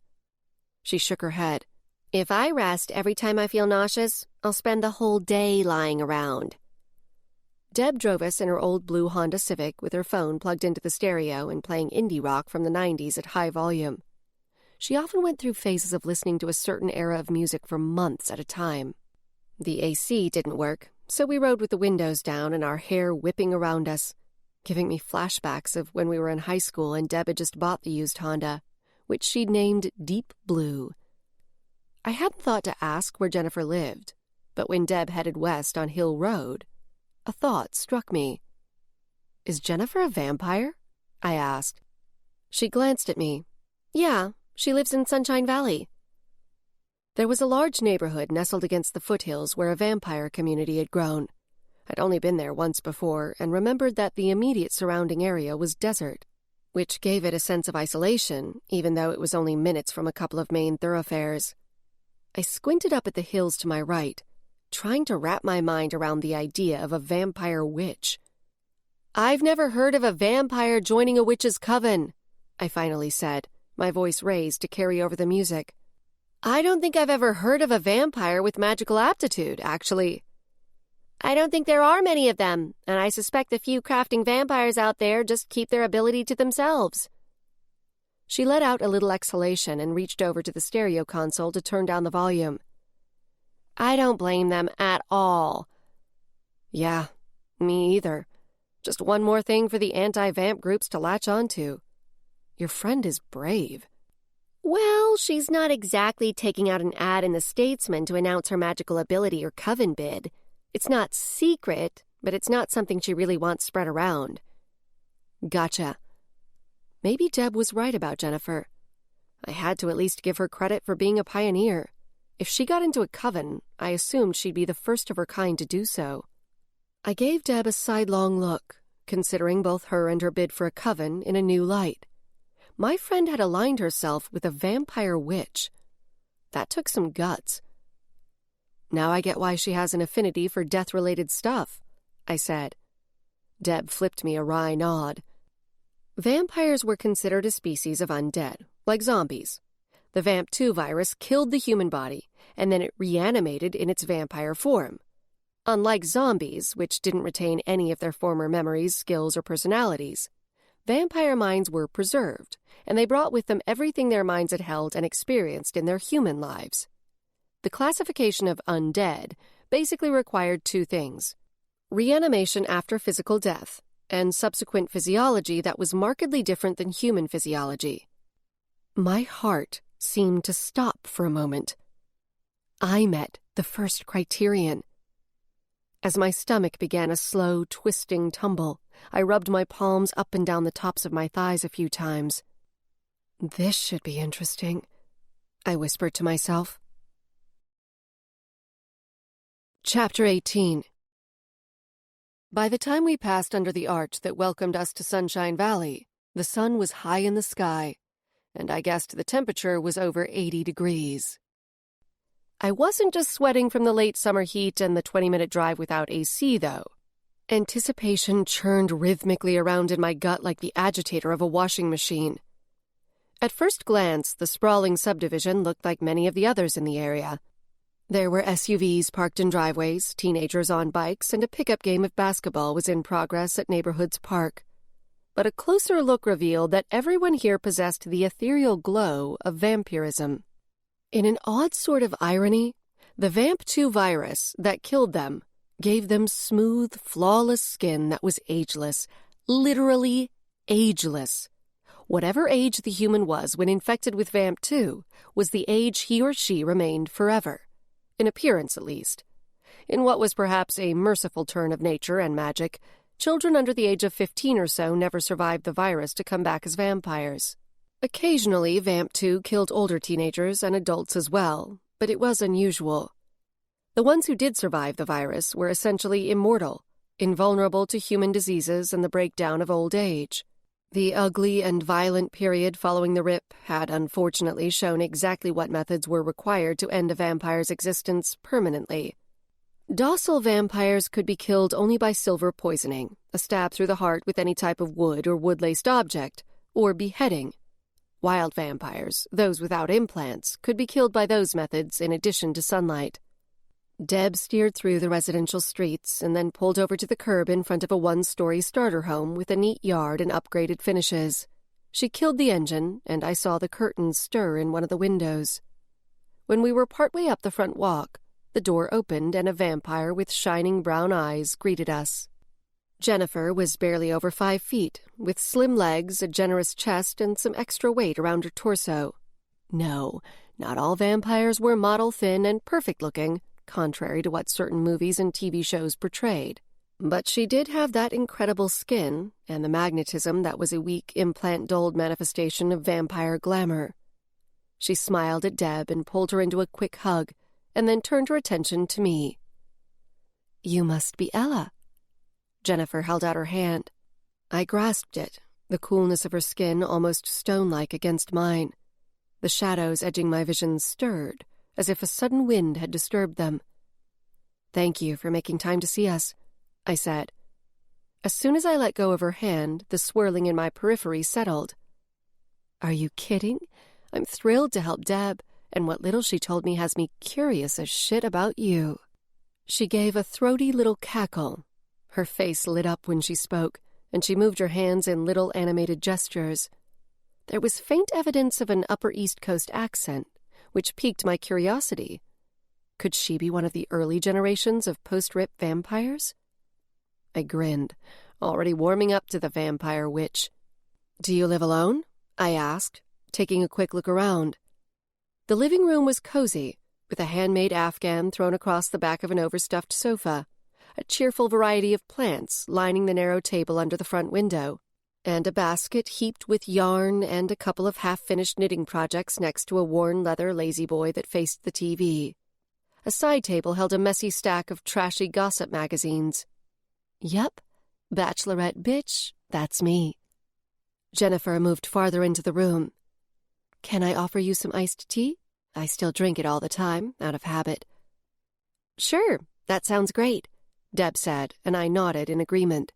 She shook her head. "If I rest every time I feel nauseous, I'll spend the whole day lying around." Deb drove us in her old blue Honda Civic with her phone plugged into the stereo and playing indie rock from the 90s at high volume. She often went through phases of listening to a certain era of music for months at a time. The AC didn't work, so we rode with the windows down and our hair whipping around us, giving me flashbacks of when we were in high school and Deb had just bought the used Honda, which she'd named Deep Blue. I hadn't thought to ask where Jennifer lived, but when Deb headed west on Hill Road, a thought struck me. "Is Jennifer a vampire?" I asked. She glanced at me. "Yeah, She lives in Sunshine Valley." There was a large neighborhood nestled against the foothills where a vampire community had grown. I'd only been there once before and remembered that the immediate surrounding area was desert, which gave it a sense of isolation, even though it was only minutes from a couple of main thoroughfares. I squinted up at the hills to my right, trying to wrap my mind around the idea of a vampire witch. "I've never heard of a vampire joining a witch's coven," I finally said, my voice raised to carry over the music. "I don't think I've ever heard of a vampire with magical aptitude, actually." "I don't think there are many of them, and I suspect the few crafting vampires out there just keep their ability to themselves." She let out a little exhalation and reached over to the stereo console to turn down the volume. "I don't blame them at all." "Yeah, me either. Just one more thing for the anti-vamp groups to latch onto. Your friend is brave." "Well, she's not exactly taking out an ad in the Statesman to announce her magical ability or coven bid. It's not secret, but it's not something she really wants spread around." "Gotcha." Maybe Deb was right about Jennifer. I had to at least give her credit for being a pioneer. If she got into a coven, I assumed she'd be the first of her kind to do so. I gave Deb a sidelong look, considering both her and her bid for a coven in a new light. My friend had aligned herself with a vampire witch. That took some guts. "Now I get why she has an affinity for death-related stuff," I said. Deb flipped me a wry nod. Vampires were considered a species of undead, like zombies. The VAMP2 virus killed the human body, and then it reanimated in its vampire form. Unlike zombies, which didn't retain any of their former memories, skills, or personalities, vampire minds were preserved, and they brought with them everything their minds had held and experienced in their human lives. The classification of undead basically required two things: reanimation after physical death, and subsequent physiology that was markedly different than human physiology. My heart seemed to stop for a moment. I met the first criterion. As my stomach began a slow, twisting tumble, I rubbed my palms up and down the tops of my thighs a few times. "This should be interesting," I whispered to myself. Chapter 18. By the time we passed under the arch that welcomed us to Sunshine Valley, the sun was high in the sky, and I guessed the temperature was over 80 degrees. I wasn't just sweating from the late summer heat and the 20-minute drive without AC, though. Anticipation churned rhythmically around in my gut like the agitator of a washing machine. At first glance, the sprawling subdivision looked like many of the others in the area. There were SUVs parked in driveways, teenagers on bikes, and a pickup game of basketball was in progress at Neighborhoods Park. But a closer look revealed that everyone here possessed the ethereal glow of vampirism. In an odd sort of irony, the VAMP2 virus that killed them gave them smooth, flawless skin that was ageless, literally ageless. Whatever age the human was when infected with VAMP2 was the age he or she remained forever, in appearance at least. In what was perhaps a merciful turn of nature and magic, children under the age of 15 or so never survived the virus to come back as vampires. Occasionally, VAMP2 killed older teenagers and adults as well, but it was unusual. The ones who did survive the virus were essentially immortal, invulnerable to human diseases and the breakdown of old age. The ugly and violent period following the RIP had unfortunately shown exactly what methods were required to end a vampire's existence permanently. Docile vampires could be killed only by silver poisoning, a stab through the heart with any type of wood or wood-laced object, or beheading. Wild vampires, those without implants, could be killed by those methods in addition to sunlight. Deb steered through the residential streets and then pulled over to the curb in front of a one-story starter home with a neat yard and upgraded finishes. She killed the engine, and I saw the curtains stir in one of the windows. When we were partway up the front walk, the door opened and a vampire with shining brown eyes greeted us. Jennifer was barely over 5 feet, with slim legs, a generous chest, and some extra weight around her torso. No, not all vampires were model thin and perfect-looking, contrary to what certain movies and TV shows portrayed. But she did have that incredible skin and the magnetism that was a weak, implant-dulled manifestation of vampire glamour. She smiled at Deb and pulled her into a quick hug, and then turned her attention to me. "You must be Ella." Jennifer held out her hand. I grasped it, the coolness of her skin almost stone-like against mine. The shadows edging my vision stirred, as if a sudden wind had disturbed them. "Thank you for making time to see us," I said. As soon as I let go of her hand, the swirling in my periphery settled. "Are you kidding? I'm thrilled to help Deb, and what little she told me has me curious as shit about you." She gave a throaty little cackle. Her face lit up when she spoke, and she moved her hands in little animated gestures. There was faint evidence of an Upper East Coast accent, which piqued my curiosity. Could she be one of the early generations of post-rip vampires? I grinned, already warming up to the vampire witch. "Do you live alone?" I asked, taking a quick look around. The living room was cozy, with a handmade Afghan thrown across the back of an overstuffed sofa, a cheerful variety of plants lining the narrow table under the front window, and a basket heaped with yarn and a couple of half-finished knitting projects next to a worn leather lazy-boy that faced the TV. A side table held a messy stack of trashy gossip magazines. Yep, bachelorette bitch, that's me. Jennifer moved farther into the room. "Can I offer you some iced tea? I still drink it all the time, out of habit." "Sure, that sounds great," Deb said, and I nodded in agreement.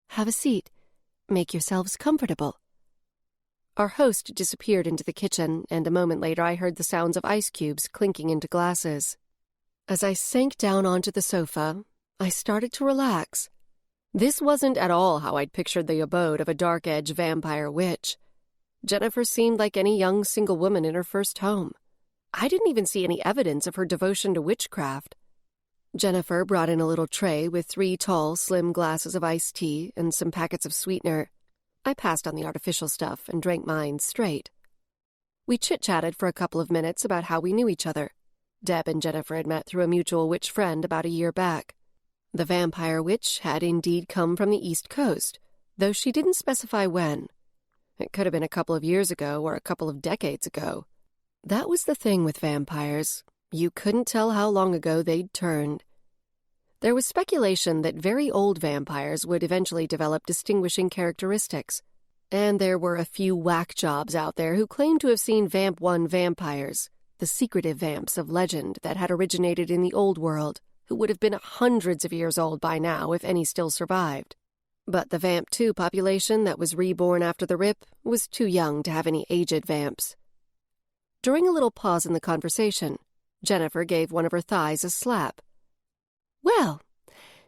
"Have a seat. Make yourselves comfortable." Our host disappeared into the kitchen, and a moment later I heard the sounds of ice cubes clinking into glasses. As I sank down onto the sofa, I started to relax. This wasn't at all how I'd pictured the abode of a dark-edge vampire witch. Jennifer seemed like any young single woman in her first home. I didn't even see any evidence of her devotion to witchcraft. Jennifer brought in a little tray with 3 tall, slim glasses of iced tea and some packets of sweetener. I passed on the artificial stuff and drank mine straight. We chit-chatted for a couple of minutes about how we knew each other. Deb and Jennifer had met through a mutual witch friend about a year back. The vampire witch had indeed come from the East Coast, though she didn't specify when. It could have been a couple of years ago or a couple of decades ago. That was the thing with vampires. You couldn't tell how long ago they'd turned. There was speculation that very old vampires would eventually develop distinguishing characteristics, and there were a few whack jobs out there who claimed to have seen Vamp 1 vampires, the secretive vamps of legend that had originated in the old world, who would have been hundreds of years old by now if any still survived. But the Vamp 2 population that was reborn after the rip was too young to have any aged vamps. During a little pause in the conversation, Jennifer gave one of her thighs a slap. "Well,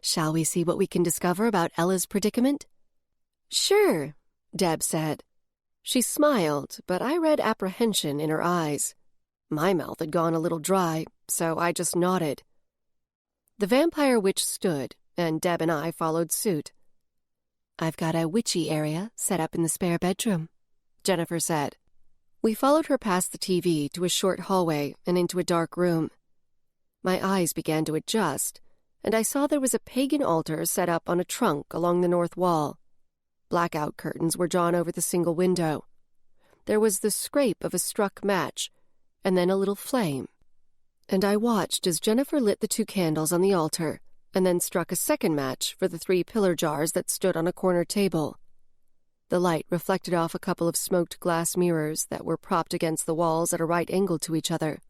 shall we see what we can discover about Ella's predicament?" "Sure," Deb said. She smiled, but I read apprehension in her eyes. My mouth had gone a little dry, so I just nodded. The vampire witch stood, and Deb and I followed suit. "I've got a witchy area set up in the spare bedroom," Jennifer said. We followed her past the TV to a short hallway and into a dark room. My eyes began to adjust, and I saw there was a pagan altar set up on a trunk along the north wall. Blackout curtains were drawn over the single window. There was the scrape of a struck match, and then a little flame. And I watched as Jennifer lit the 2 candles on the altar and then struck a second match for the 3 pillar jars that stood on a corner table. The light reflected off a couple of smoked glass mirrors that were propped against the walls at a right angle to each other.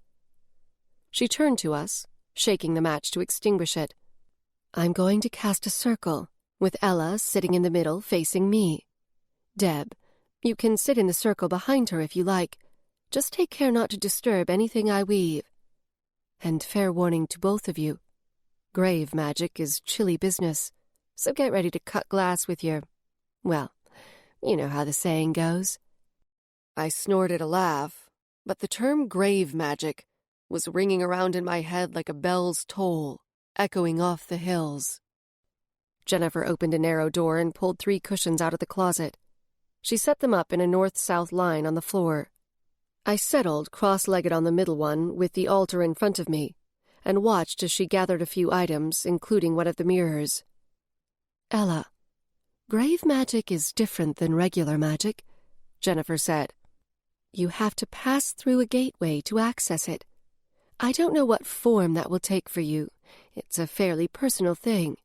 She turned to us, shaking the match to extinguish it. "I'm going to cast a circle, with Ella sitting in the middle facing me. Deb, you can sit in the circle behind her if you like. Just take care not to disturb anything I weave. And fair warning to both of you. Grave magic is chilly business, so get ready to cut glass with your... well, you know how the saying goes." I snorted a laugh, but the term grave magic was ringing around in my head like a bell's toll, echoing off the hills. Jennifer opened a narrow door and pulled 3 cushions out of the closet. She set them up in a north-south line on the floor. I settled cross-legged on the middle one with the altar in front of me and watched as she gathered a few items, including one of the mirrors. "Ella, grave magic is different than regular magic," Jennifer said. You have to pass through a gateway to access it. I don't know what form that will take for you. It's a fairly personal thing.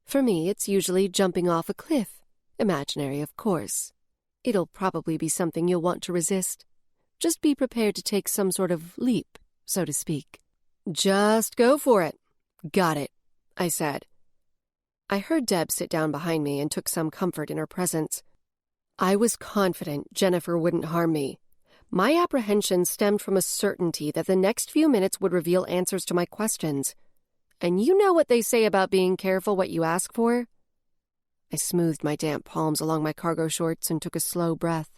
For me, it's usually jumping off a cliff. Imaginary, of course. It'll probably be something you'll want to resist. Just be prepared to take some sort of leap, so to speak. Just go for it. Got it, I said. I heard Deb sit down behind me and took some comfort in her presence. I was confident Jennifer wouldn't harm me. My apprehension stemmed from a certainty that the next few minutes would reveal answers to my questions. And you know what they say about being careful what you ask for? I smoothed my damp palms along my cargo shorts and took a slow breath.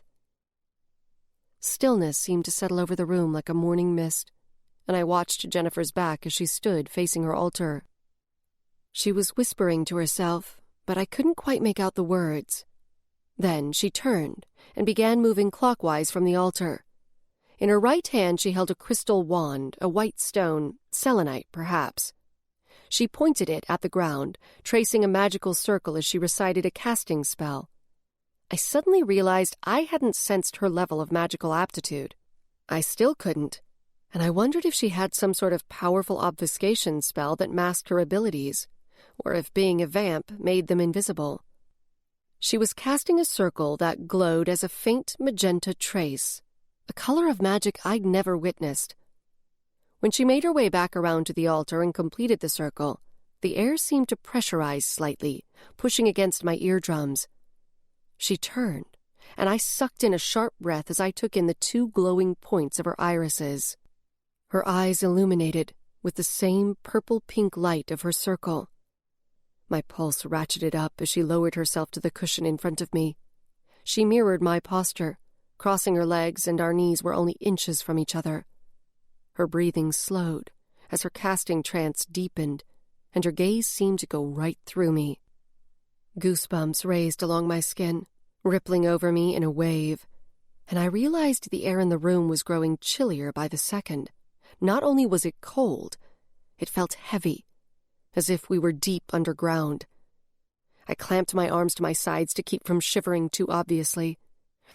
Stillness seemed to settle over the room like a morning mist, and I watched Jennifer's back as she stood facing her altar. She was whispering to herself, but I couldn't quite make out the words. Then she turned and began moving clockwise from the altar. In her right hand she held a crystal wand, a white stone, selenite perhaps. She pointed it at the ground, tracing a magical circle as she recited a casting spell. I suddenly realized I hadn't sensed her level of magical aptitude. I still couldn't, and I wondered if she had some sort of powerful obfuscation spell that masked her abilities, or if being a vamp made them invisible. She was casting a circle that glowed as a faint magenta trace, a color of magic I'd never witnessed. When she made her way back around to the altar and completed the circle, the air seemed to pressurize slightly, pushing against my eardrums. She turned, and I sucked in a sharp breath as I took in the two glowing points of her irises. Her eyes illuminated with the same purple-pink light of her circle. My pulse ratcheted up as she lowered herself to the cushion in front of me. She mirrored my posture, crossing her legs, and our knees were only inches from each other. Her breathing slowed as her casting trance deepened, and her gaze seemed to go right through me. Goosebumps raised along my skin, rippling over me in a wave, and I realized the air in the room was growing chillier by the second. Not only was it cold, it felt heavy, as if we were deep underground. I clamped my arms to my sides to keep from shivering too obviously.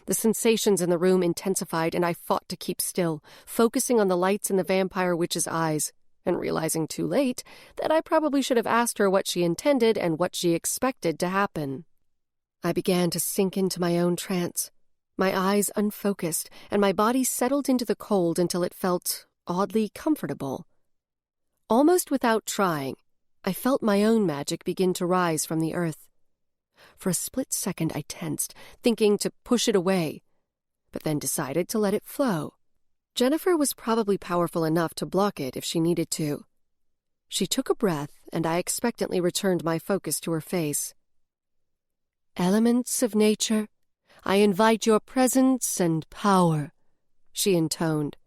The sensations in the room intensified, and I fought to keep still, focusing on the lights in the vampire witch's eyes, and realizing too late that I probably should have asked her what she intended and what she expected to happen. I began to sink into my own trance, my eyes unfocused, and my body settled into the cold until it felt oddly comfortable. Almost without trying, I felt my own magic begin to rise from the earth. For a split second I tensed, thinking to push it away, but then decided to let it flow. Jennifer was probably powerful enough to block it if she needed to. She took a breath, and I expectantly returned my focus to her face. "Elements of nature, I invite your presence and power," she intoned.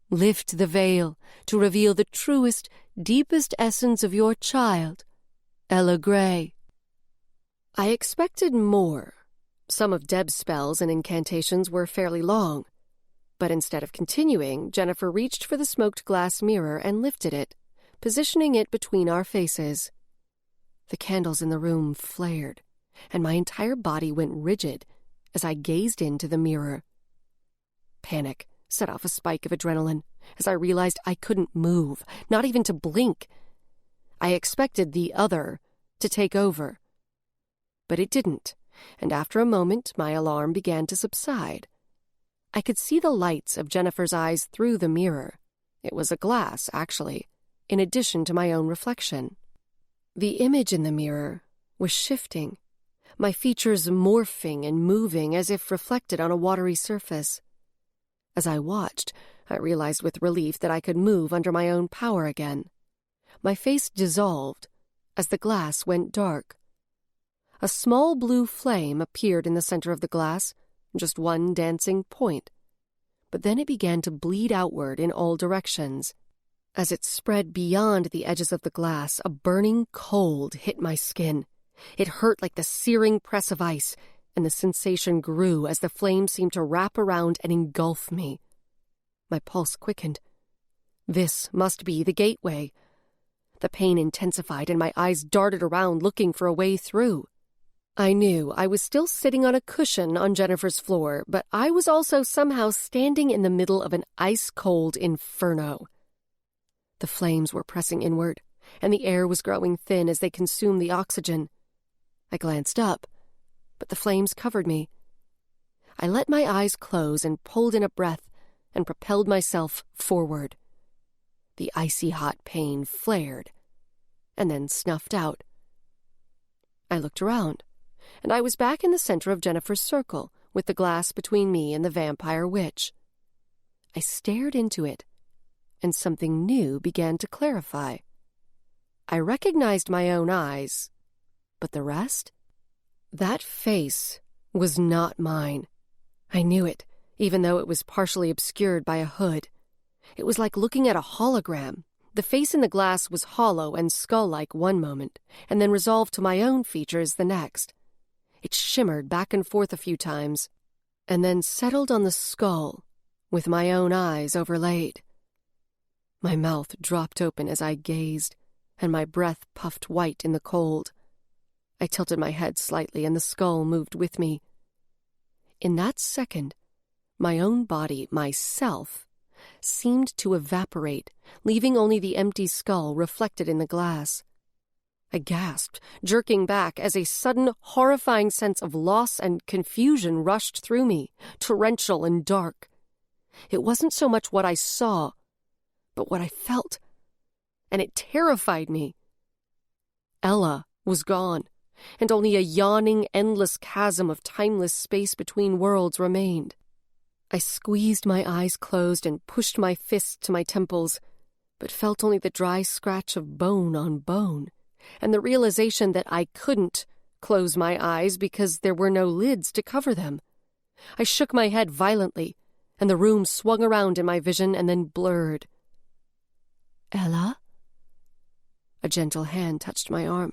"Lift the veil to reveal the truest, deepest essence of your child, Ella Gray." I expected more. Some of Deb's spells and incantations were fairly long. But instead of continuing, Jennifer reached for the smoked glass mirror and lifted it, positioning it between our faces. The candles in the room flared, and my entire body went rigid as I gazed into the mirror. Panic set off a spike of adrenaline as I realized I couldn't move, not even to blink. I expected the other to take over. But it didn't, and after a moment my alarm began to subside. I could see the lights of Jennifer's eyes through the mirror. It was a glass, actually, in addition to my own reflection. The image in the mirror was shifting, my features morphing and moving as if reflected on a watery surface. As I watched, I realized with relief that I could move under my own power again. My face dissolved as the glass went dark. A small blue flame appeared in the center of the glass, just one dancing point. But then it began to bleed outward in all directions. As it spread beyond the edges of the glass, a burning cold hit my skin. It hurt like the searing press of ice, and the sensation grew as the flame seemed to wrap around and engulf me. My pulse quickened. This must be the gateway. The pain intensified, and my eyes darted around looking for a way through. I knew I was still sitting on a cushion on Jennifer's floor, but I was also somehow standing in the middle of an ice-cold inferno. The flames were pressing inward, and the air was growing thin as they consumed the oxygen. I glanced up, but the flames covered me. I let my eyes close and pulled in a breath and propelled myself forward. The icy hot pain flared, and then snuffed out. I looked around, and I was back in the center of Jennifer's circle, with the glass between me and the vampire witch. I stared into it, and something new began to clarify. I recognized my own eyes, but the rest? That face was not mine. I knew it, even though it was partially obscured by a hood. It was like looking at a hologram. The face in the glass was hollow and skull-like one moment, and then resolved to my own features the next. It shimmered back and forth a few times, and then settled on the skull, with my own eyes overlaid. My mouth dropped open as I gazed, and my breath puffed white in the cold. I tilted my head slightly, and the skull moved with me. In that second, my own body, myself, seemed to evaporate, leaving only the empty skull reflected in the glass. I gasped, jerking back as a sudden, horrifying sense of loss and confusion rushed through me, torrential and dark. It wasn't so much what I saw, but what I felt, and it terrified me. Ella was gone, and only a yawning, endless chasm of timeless space between worlds remained. I squeezed my eyes closed and pushed my fists to my temples, but felt only the dry scratch of bone on bone, and the realization that I couldn't close my eyes because there were no lids to cover them. I shook my head violently, and the room swung around in my vision and then blurred. "Ella?" A gentle hand touched my arm.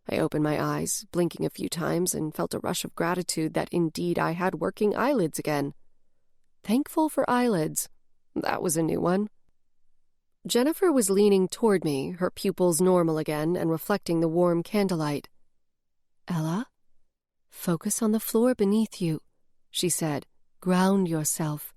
I opened my eyes, blinking a few times, and felt a rush of gratitude that indeed I had working eyelids again. Thankful for eyelids. That was a new one. Jennifer was leaning toward me, her pupils normal again and reflecting the warm candlelight. "Ella, focus on the floor beneath you," she said. "Ground yourself."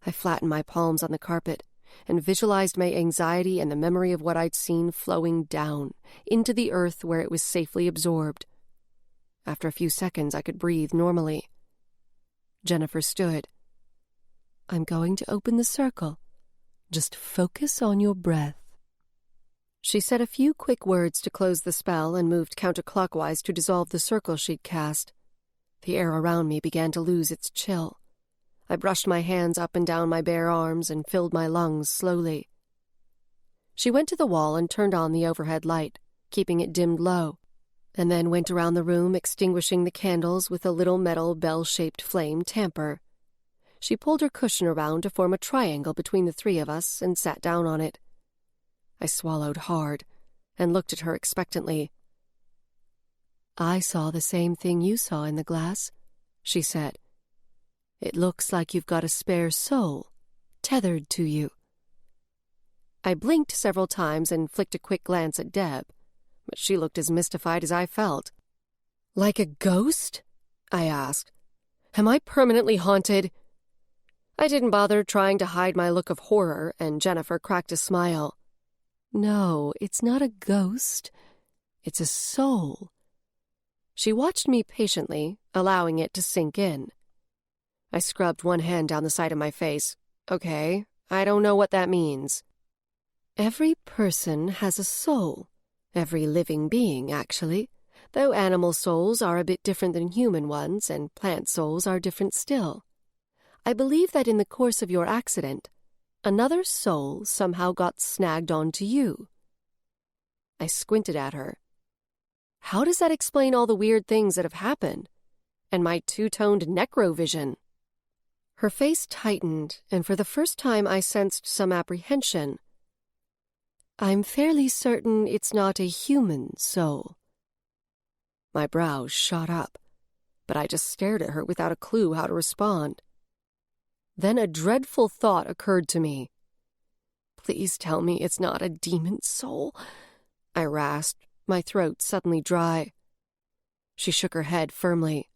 I flattened my palms on the carpet and visualized my anxiety and the memory of what I'd seen flowing down into the earth where it was safely absorbed. After a few seconds, I could breathe normally. Jennifer stood. "I'm going to open the circle. Just focus on your breath." She said a few quick words to close the spell and moved counterclockwise to dissolve the circle she'd cast. The air around me began to lose its chill. I brushed my hands up and down my bare arms and filled my lungs slowly. She went to the wall and turned on the overhead light, keeping it dimmed low, and then went around the room extinguishing the candles with a little metal bell-shaped flame tamper. She pulled her cushion around to form a triangle between the three of us and sat down on it. I swallowed hard and looked at her expectantly. "I saw the same thing you saw in the glass," she said. "It looks like you've got a spare soul, tethered to you." I blinked several times and flicked a quick glance at Deb, but she looked as mystified as I felt. "Like a ghost?" I asked. "Am I permanently haunted?" I didn't bother trying to hide my look of horror, and Jennifer cracked a smile. "No, it's not a ghost. It's a soul." She watched me patiently, allowing it to sink in. I scrubbed one hand down the side of my face. "Okay, I don't know what that means." "Every person has a soul. Every living being, actually, though animal souls are a bit different than human ones, and plant souls are different still. I believe that in the course of your accident, another soul somehow got snagged onto you." I squinted at her. "How does that explain all the weird things that have happened? And my two-toned necrovision?" Her face tightened, and for the first time I sensed some apprehension. "I'm fairly certain it's not a human soul." My brows shot up, but I just stared at her without a clue how to respond. Then a dreadful thought occurred to me. "Please tell me it's not a demon soul," I rasped, my throat suddenly dry. She shook her head firmly.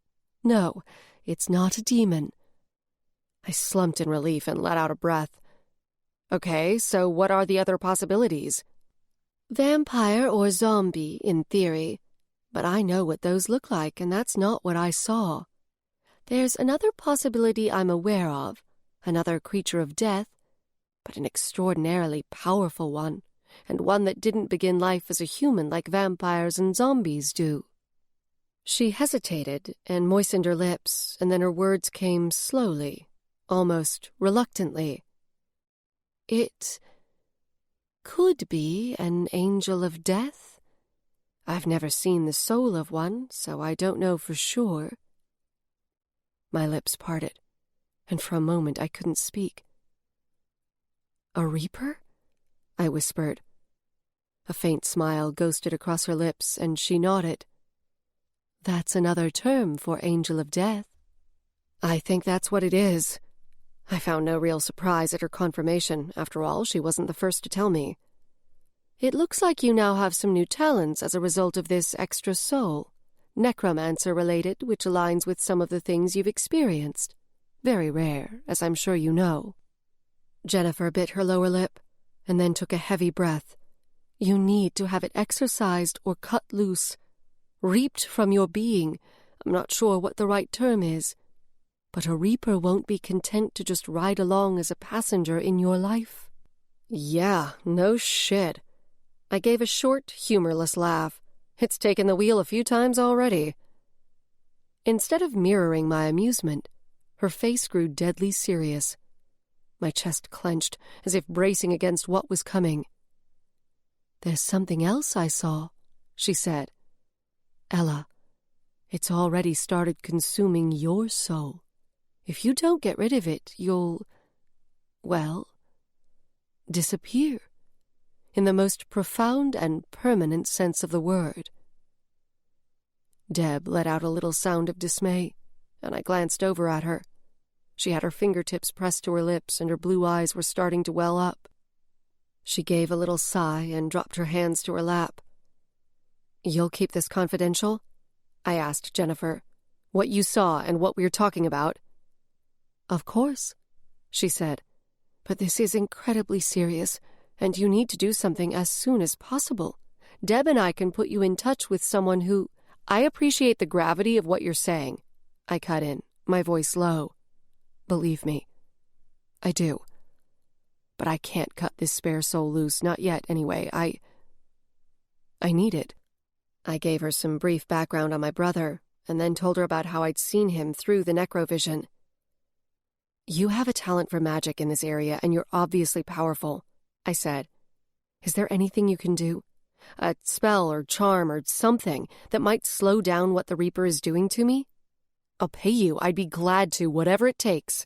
No, it's not a demon. I slumped in relief and let out a breath. Okay, so what are the other possibilities? Vampire or zombie, in theory. But I know what those look like, and that's not what I saw. There's another possibility I'm aware of, another creature of death, but an extraordinarily powerful one, and one that didn't begin life as a human like vampires and zombies do. She hesitated and moistened her lips, and then her words came slowly, almost reluctantly. It could be an angel of death. I've never seen the soul of one, so I don't know for sure. My lips parted, and for a moment I couldn't speak. A reaper? I whispered. A faint smile ghosted across her lips, and she nodded. That's another term for angel of death. I think that's what it is. I found no real surprise at her confirmation. After all, she wasn't the first to tell me. It looks like you now have some new talents as a result of this extra soul. Necromancer-related, which aligns with some of the things you've experienced. Very rare, as I'm sure you know. Jennifer bit her lower lip, and then took a heavy breath. You need to have it exorcised or cut loose. Reaped from your being. I'm not sure what the right term is. But a reaper won't be content to just ride along as a passenger in your life. Yeah, no shit. I gave a short, humorless laugh. It's taken the wheel a few times already. Instead of mirroring my amusement, her face grew deadly serious. My chest clenched, as if bracing against what was coming. There's something else I saw, she said. Ella, it's already started consuming your soul. If you don't get rid of it, you'll, well, disappear. In the most profound and permanent sense of the word. Deb let out a little sound of dismay, and I glanced over at her. She had her fingertips pressed to her lips, and her blue eyes were starting to well up. She gave a little sigh and dropped her hands to her lap. You'll keep this confidential? I asked Jennifer. What you saw and what we're talking about. Of course, she said. But this is incredibly serious, and you need to do something as soon as possible. Deb and I can put you in touch with someone who... I appreciate the gravity of what you're saying. I cut in, my voice low. Believe me, I do. But I can't cut this spare soul loose, not yet, anyway. I need it. I gave her some brief background on my brother, and then told her about how I'd seen him through the necrovision. You have a talent for magic in this area, and you're obviously powerful, I said. Is there anything you can do? A spell or charm or something that might slow down what the Reaper is doing to me? I'll pay you. I'd be glad to, whatever it takes.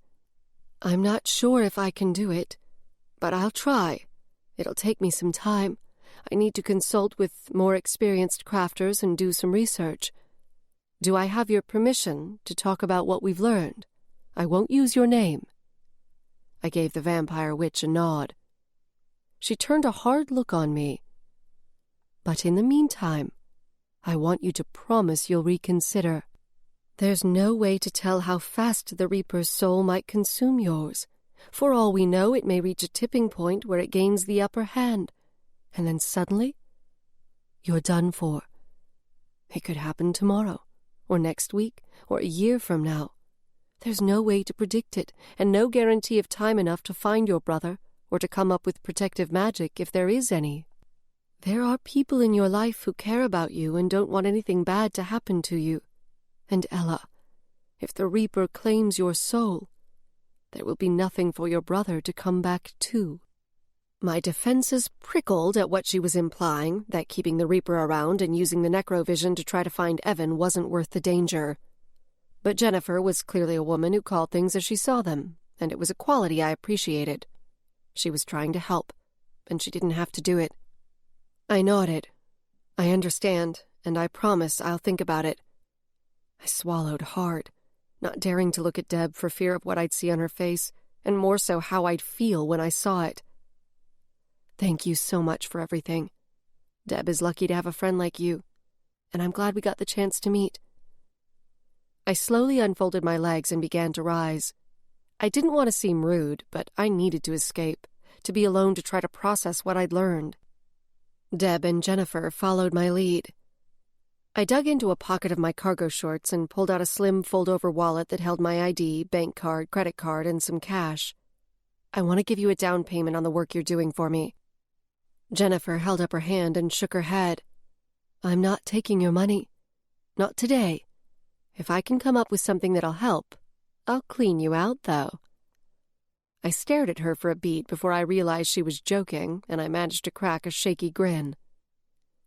I'm not sure if I can do it, but I'll try. It'll take me some time. I need to consult with more experienced crafters and do some research. Do I have your permission to talk about what we've learned? I won't use your name. I gave the vampire witch a nod. She turned a hard look on me. But in the meantime, I want you to promise you'll reconsider. There's no way to tell how fast the Reaper's soul might consume yours. For all we know, it may reach a tipping point where it gains the upper hand, and then suddenly, you're done for. It could happen tomorrow, or next week, or a year from now. There's no way to predict it, and no guarantee of time enough to find your brother, or to come up with protective magic if there is any. There are people in your life who care about you and don't want anything bad to happen to you. And Ella, if the Reaper claims your soul, there will be nothing for your brother to come back to. My defenses prickled at what she was implying, that keeping the Reaper around and using the necrovision to try to find Evan wasn't worth the danger. But Jennifer was clearly a woman who called things as she saw them, and it was a quality I appreciated. She was trying to help, and she didn't have to do it. I nodded. I understand, and I promise I'll think about it. I swallowed hard, not daring to look at Deb for fear of what I'd see on her face, and more so how I'd feel when I saw it. Thank you so much for everything. Deb is lucky to have a friend like you, and I'm glad we got the chance to meet. I slowly unfolded my legs and began to rise. I didn't want to seem rude, but I needed to escape, to be alone to try to process what I'd learned. Deb and Jennifer followed my lead. I dug into a pocket of my cargo shorts and pulled out a slim fold-over wallet that held my ID, bank card, credit card, and some cash. I want to give you a down payment on the work you're doing for me. Jennifer held up her hand and shook her head. I'm not taking your money. Not today. If I can come up with something that'll help, I'll clean you out, though. I stared at her for a beat before I realized she was joking, and I managed to crack a shaky grin.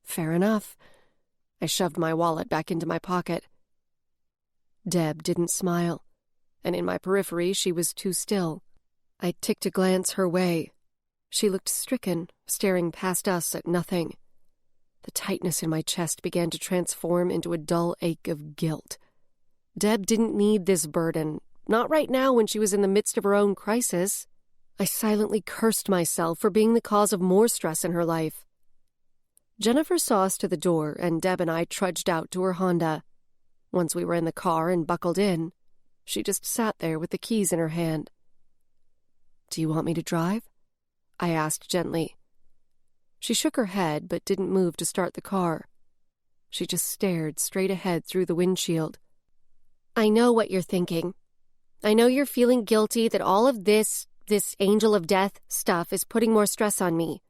Fair enough. I shoved my wallet back into my pocket. Deb didn't smile, and in my periphery she was too still. I ticked a glance her way. She looked stricken, staring past us at nothing. The tightness in my chest began to transform into a dull ache of guilt. Deb didn't need this burden, not right now when she was in the midst of her own crisis. I silently cursed myself for being the cause of more stress in her life. Jennifer saw us to the door, and Deb and I trudged out to her Honda. Once we were in the car and buckled in, she just sat there with the keys in her hand. Do you want me to drive? I asked gently. She shook her head but didn't move to start the car. She just stared straight ahead through the windshield. I know what you're thinking. I know you're feeling guilty that all of this angel of death stuff is putting more stress on me,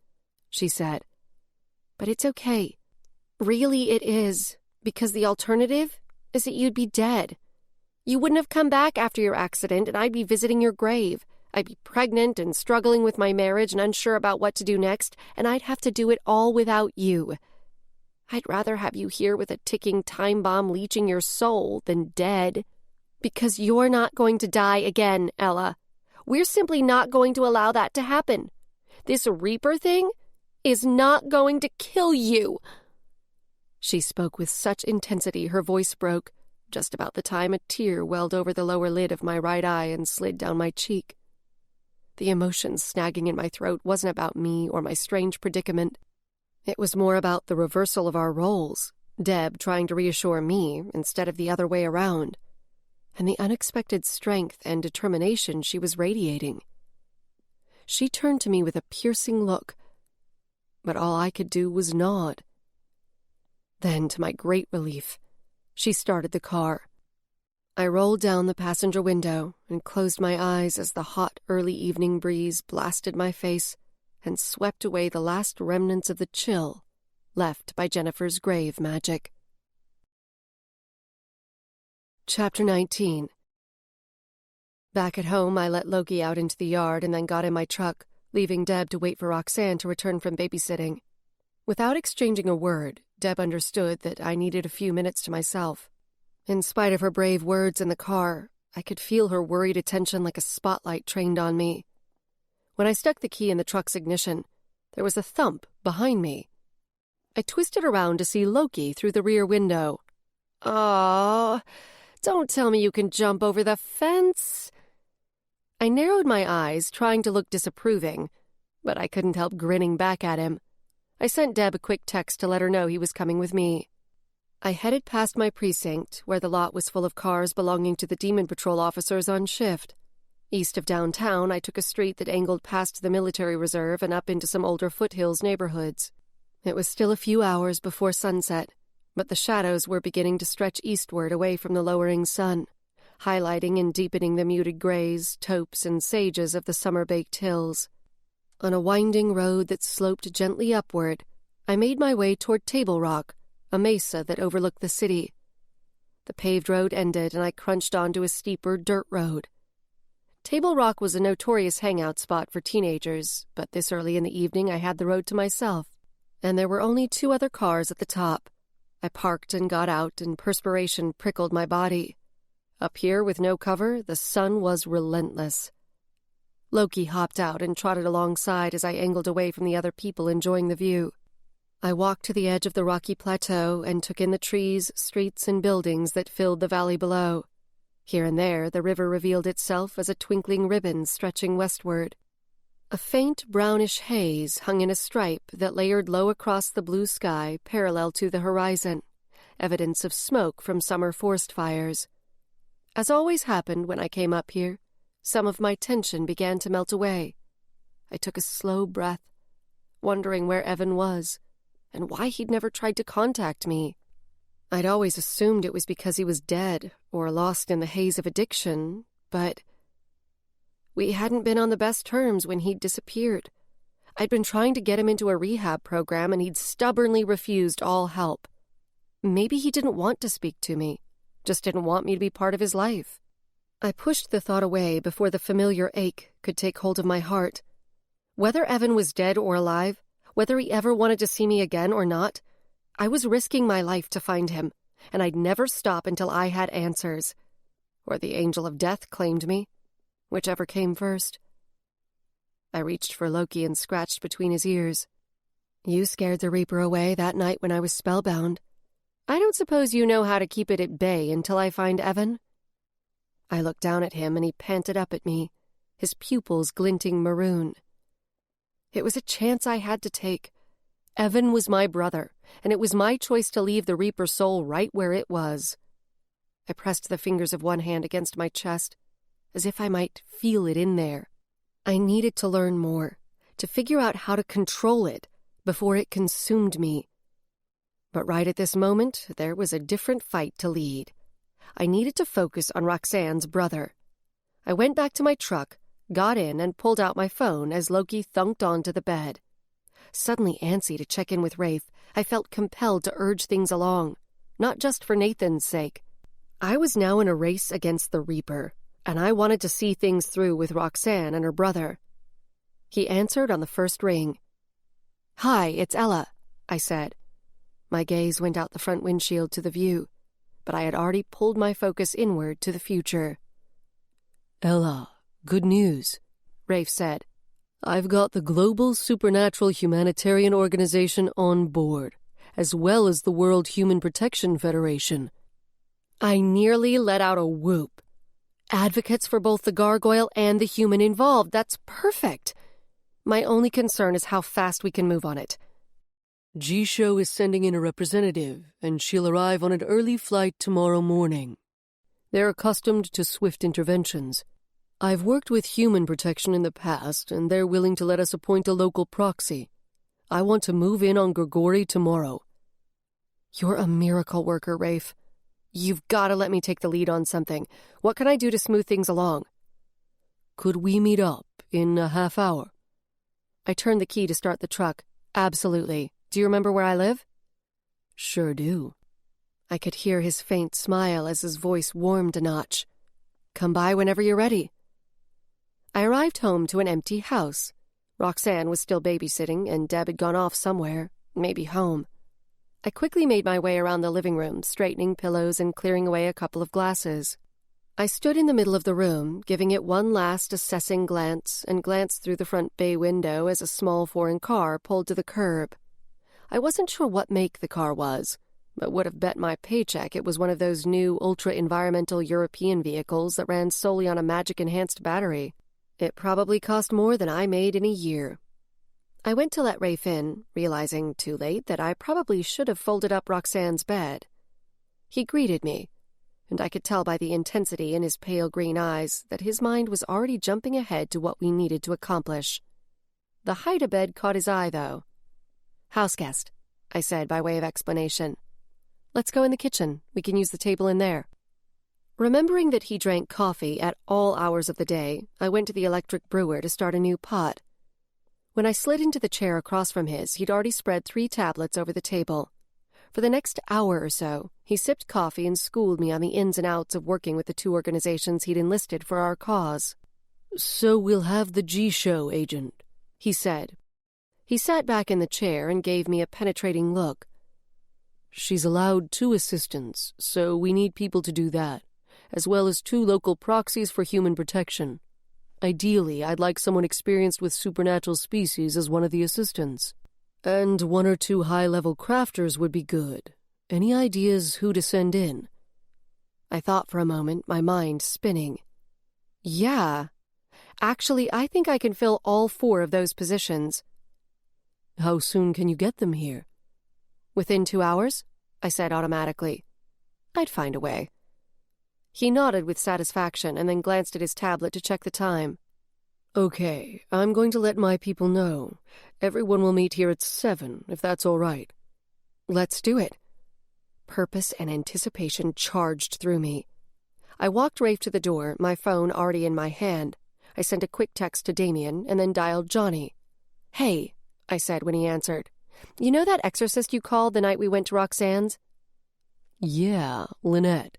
she said. But it's okay. Really it is, because the alternative is that you'd be dead. You wouldn't have come back after your accident, and I'd be visiting your grave. I'd be pregnant and struggling with my marriage and unsure about what to do next, and I'd have to do it all without you. I'd rather have you here with a ticking time bomb leeching your soul than dead. Because you're not going to die again, Ella. We're simply not going to allow that to happen. This Reaper thing is not going to kill you. She spoke with such intensity her voice broke, just about the time a tear welled over the lower lid of my right eye and slid down my cheek. The emotion snagging in my throat wasn't about me or my strange predicament. It was more about the reversal of our roles, Deb trying to reassure me instead of the other way around, and the unexpected strength and determination she was radiating. She turned to me with a piercing look, but all I could do was nod. Then, to my great relief, she started the car. I rolled down the passenger window and closed my eyes as the hot early evening breeze blasted my face and swept away the last remnants of the chill left by Jennifer's grave magic. Chapter 19. Back at home, I let Loki out into the yard and then got in my truck, leaving Deb to wait for Roxanne to return from babysitting. Without exchanging a word, Deb understood that I needed a few minutes to myself. In spite of her brave words in the car, I could feel her worried attention like a spotlight trained on me. When I stuck the key in the truck's ignition, there was a thump behind me. I twisted around to see Loki through the rear window. "Aw, don't tell me you can jump over the fence." I narrowed my eyes, trying to look disapproving, but I couldn't help grinning back at him. I sent Deb a quick text to let her know he was coming with me. I headed past my precinct, where the lot was full of cars belonging to the Demon Patrol officers on shift. East of downtown, I took a street that angled past the military reserve and up into some older foothills neighborhoods. It was still a few hours before sunset, but the shadows were beginning to stretch eastward away from the lowering sun, highlighting and deepening the muted grays, taupes, and sages of the summer-baked hills. On a winding road that sloped gently upward, I made my way toward Table Rock, a mesa that overlooked the city. The paved road ended, and I crunched onto a steeper dirt road. Table Rock was a notorious hangout spot for teenagers, but this early in the evening I had the road to myself, and there were only 2 other cars at the top. I parked and got out, and perspiration prickled my body. Up here, with no cover, the sun was relentless. Loki hopped out and trotted alongside as I angled away from the other people enjoying the view. I walked to the edge of the rocky plateau and took in the trees, streets, and buildings that filled the valley below. Here and there, the river revealed itself as a twinkling ribbon stretching westward. A faint brownish haze hung in a stripe that layered low across the blue sky parallel to the horizon, evidence of smoke from summer forest fires. As always happened when I came up here, some of my tension began to melt away. I took a slow breath, wondering where Evan was and why he'd never tried to contact me. I'd always assumed it was because he was dead or lost in the haze of addiction, but we hadn't been on the best terms when he'd disappeared. I'd been trying to get him into a rehab program, and he'd stubbornly refused all help. Maybe he didn't want to speak to me, just didn't want me to be part of his life. I pushed the thought away before the familiar ache could take hold of my heart. Whether Evan was dead or alive, whether he ever wanted to see me again or not, I was risking my life to find him, and I'd never stop until I had answers. Or the angel of death claimed me, whichever came first. I reached for Loki and scratched between his ears. You scared the Reaper away that night when I was spellbound. I don't suppose you know how to keep it at bay until I find Evan? I looked down at him and he panted up at me, his pupils glinting maroon. It was a chance I had to take. Evan was my brother, and it was my choice to leave the Reaper soul right where it was. I pressed the fingers of one hand against my chest, as if I might feel it in there. I needed to learn more, to figure out how to control it before it consumed me. But right at this moment, there was a different fight to lead. I needed to focus on Roxanne's brother. I went back to my truck, got in, and pulled out my phone as Loki thunked onto the bed. Suddenly antsy to check in with Rafe, I felt compelled to urge things along, not just for Nathan's sake. I was now in a race against the Reaper, and I wanted to see things through with Roxanne and her brother. He answered on the first ring. "Hi, it's Ella," I said. My gaze went out the front windshield to the view, but I had already pulled my focus inward to the future. Ella, good news, Rafe said. I've got the Global Supernatural Humanitarian Organization on board, as well as the World Human Protection Federation. I nearly let out a whoop. Advocates for both the gargoyle and the human involved. That's perfect. My only concern is how fast we can move on it. G-Show is sending in a representative, and she'll arrive on an early flight tomorrow morning. They're accustomed to swift interventions. I've worked with human protection in the past, and they're willing to let us appoint a local proxy. I want to move in on Grigori tomorrow. You're a miracle worker, Rafe. You've got to let me take the lead on something. What can I do to smooth things along? Could we meet up in a half hour? I turned the key to start the truck. Absolutely. Do you remember where I live? Sure do. I could hear his faint smile as his voice warmed a notch. Come by whenever you're ready. I arrived home to an empty house. Roxanne was still babysitting, and Deb had gone off somewhere, maybe home. I quickly made my way around the living room, straightening pillows and clearing away a couple of glasses. I stood in the middle of the room, giving it one last assessing glance, and glanced through the front bay window as a small foreign car pulled to the curb. I wasn't sure what make the car was, but would have bet my paycheck it was one of those new ultra-environmental European vehicles that ran solely on a magic-enhanced battery. It probably cost more than I made in a year. I went to let Rafe in, realizing too late that I probably should have folded up Roxanne's bed. He greeted me, and I could tell by the intensity in his pale green eyes that his mind was already jumping ahead to what we needed to accomplish. The hide-a-bed caught his eye, though. "Houseguest," I said by way of explanation. "Let's go in the kitchen. We can use the table in there." Remembering that he drank coffee at all hours of the day, I went to the electric brewer to start a new pot. When I slid into the chair across from his, he'd already spread 3 tablets over the table. For the next hour or so, he sipped coffee and schooled me on the ins and outs of working with the 2 organizations he'd enlisted for our cause. "So we'll have the G-Show agent," he said. He sat back in the chair and gave me a penetrating look. "She's allowed 2 assistants, so we need people to do that, as well as 2 local proxies for human protection. Ideally, I'd like someone experienced with supernatural species as one of the assistants. And 1 or 2 high-level crafters would be good. Any ideas who to send in?" I thought for a moment, my mind spinning. Yeah. Actually, I think I can fill all 4 of those positions. "How soon can you get them here?" "Within 2 hours?" I said automatically. I'd find a way. He nodded with satisfaction and then glanced at his tablet to check the time. Okay, I'm going to let my people know. Everyone will meet here at 7, if that's all right. Let's do it. Purpose and anticipation charged through me. I walked Rafe to the door, my phone already in my hand. I sent a quick text to Damien and then dialed Johnny. "Hey," I said when he answered. "You know that exorcist you called the night we went to Roxanne's?" Yeah, Lynette.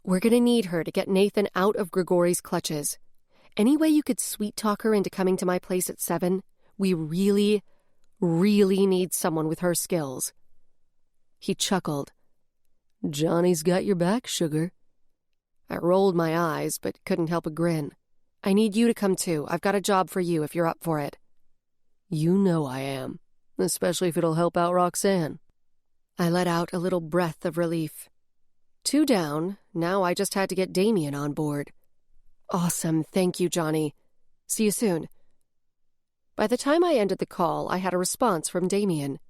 "We're going to need her to get Nathan out of Grigori's clutches. Any way you could sweet-talk her into coming to my place at 7? We really, really need someone with her skills." He chuckled. "Johnny's got your back, sugar." I rolled my eyes, but couldn't help a grin. "I need you to come too. I've got a job for you if you're up for it." You know I am, especially if it'll help out Roxanne. I let out a little breath of relief. 2 down, now I just had to get Damien on board. "Awesome, thank you, Johnny. See you soon." By the time I ended the call, I had a response from Damien.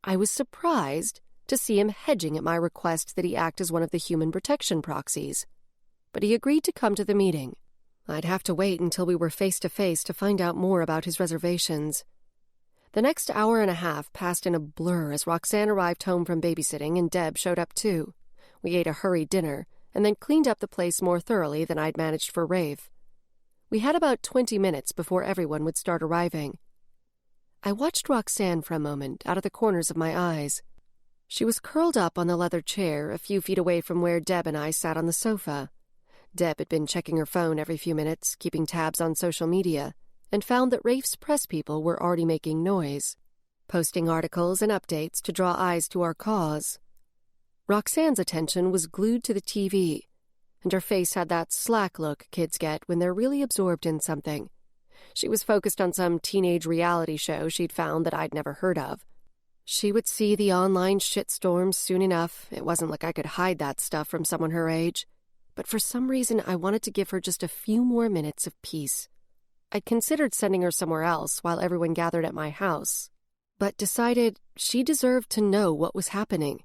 I was surprised to see him hedging at my request that he act as one of the human protection proxies. But he agreed to come to the meeting. I'd have to wait until we were face-to-face to find out more about his reservations. The next hour and a half passed in a blur as Roxanne arrived home from babysitting and Deb showed up too. We ate a hurried dinner and then cleaned up the place more thoroughly than I'd managed for Rafe. We had about 20 minutes before everyone would start arriving. I watched Roxanne for a moment out of the corners of my eyes. She was curled up on the leather chair a few feet away from where Deb and I sat on the sofa. Deb had been checking her phone every few minutes, keeping tabs on social media, and found that Rafe's press people were already making noise, posting articles and updates to draw eyes to our cause. Roxanne's attention was glued to the TV, and her face had that slack look kids get when they're really absorbed in something. She was focused on some teenage reality show she'd found that I'd never heard of. She would see the online shitstorm soon enough. It wasn't like I could hide that stuff from someone her age. But for some reason, I wanted to give her just a few more minutes of peace. I'd considered sending her somewhere else while everyone gathered at my house, but decided she deserved to know what was happening.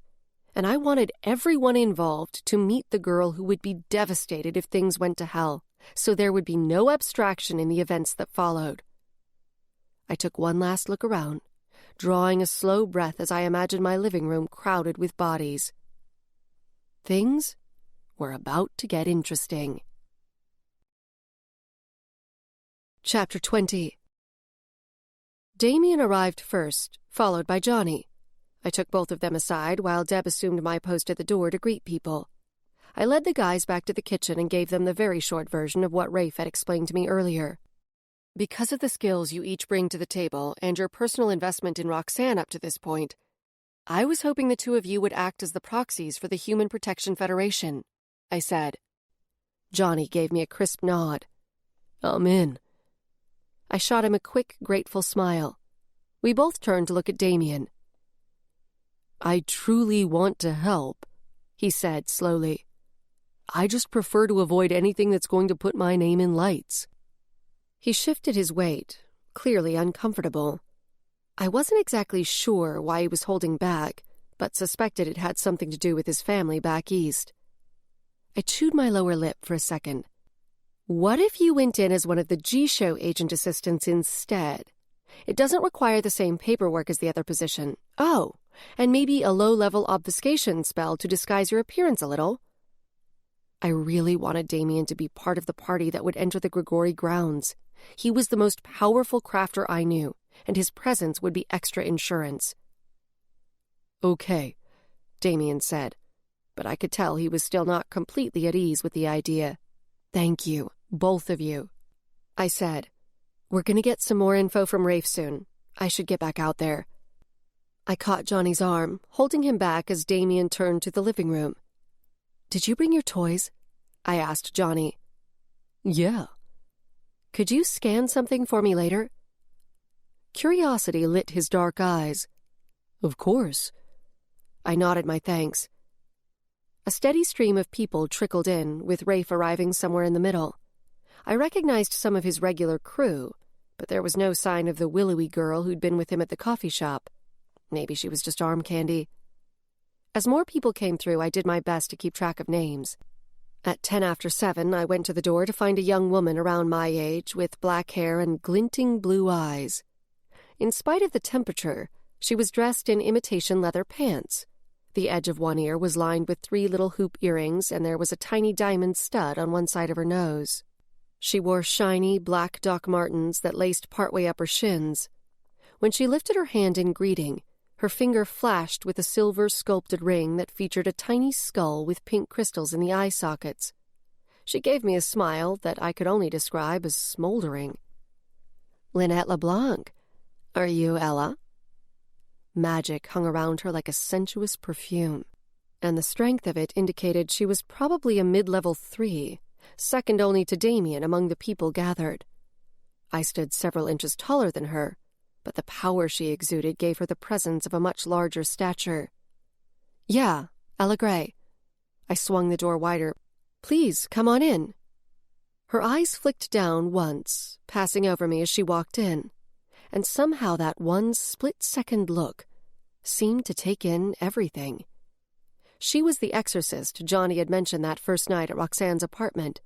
And I wanted everyone involved to meet the girl who would be devastated if things went to hell, so there would be no abstraction in the events that followed. I took one last look around, drawing a slow breath as I imagined my living room crowded with bodies. Things were about to get interesting. Chapter 20. Damien arrived first, followed by Johnny. I took both of them aside while Deb assumed my post at the door to greet people. I led the guys back to the kitchen and gave them the very short version of what Rafe had explained to me earlier. Because of the skills you each bring to the table and your personal investment in Roxanne up to this point, I was hoping the two of you would act as the proxies for the Human Protection Federation, I said. Johnny gave me a crisp nod. I'm in. I shot him a quick, grateful smile. We both turned to look at Damien. I truly want to help, he said slowly. I just prefer to avoid anything that's going to put my name in lights. He shifted his weight, clearly uncomfortable. I wasn't exactly sure why he was holding back, but suspected it had something to do with his family back east. I chewed my lower lip for a second. What if you went in as one of the G-Show agent assistants instead? It doesn't require the same paperwork as the other position. Oh, and maybe a low-level obfuscation spell to disguise your appearance a little. I really wanted Damien to be part of the party that would enter the Grigori grounds. He was the most powerful crafter I knew, and his presence would be extra insurance. Okay, Damien said, but I could tell he was still not completely at ease with the idea. Thank you, both of you, I said. We're going to get some more info from Rafe soon. I should get back out there. I caught Johnny's arm, holding him back as Damien turned to the living room. Did you bring your toys? I asked Johnny. Yeah. Could you scan something for me later? Curiosity lit his dark eyes. Of course. I nodded my thanks. A steady stream of people trickled in, with Rafe arriving somewhere in the middle. I recognized some of his regular crew, but there was no sign of the willowy girl who'd been with him at the coffee shop. Maybe she was just arm candy. As more people came through, I did my best to keep track of names. At 7:10, I went to the door to find a young woman around my age with black hair and glinting blue eyes. In spite of the temperature, she was dressed in imitation leather pants. The edge of one ear was lined with 3 little hoop earrings, and there was a tiny diamond stud on one side of her nose. She wore shiny black Doc Martens that laced partway up her shins. When she lifted her hand in greeting, her finger flashed with a silver sculpted ring that featured a tiny skull with pink crystals in the eye sockets. She gave me a smile that I could only describe as smoldering. "Lynette LeBlanc. Are you Ella?" Magic hung around her like a sensuous perfume, and the strength of it indicated she was probably a mid-level 3, second only to Damien among the people gathered. I stood several inches taller than her, but the power she exuded gave her the presence of a much larger stature. "Yeah, Ella Gray." I swung the door wider. "Please, come on in." Her eyes flicked down once, passing over me as she walked in, and somehow that one split-second look seemed to take in everything. She was the exorcist Johnny had mentioned that first night at Roxanne's apartment.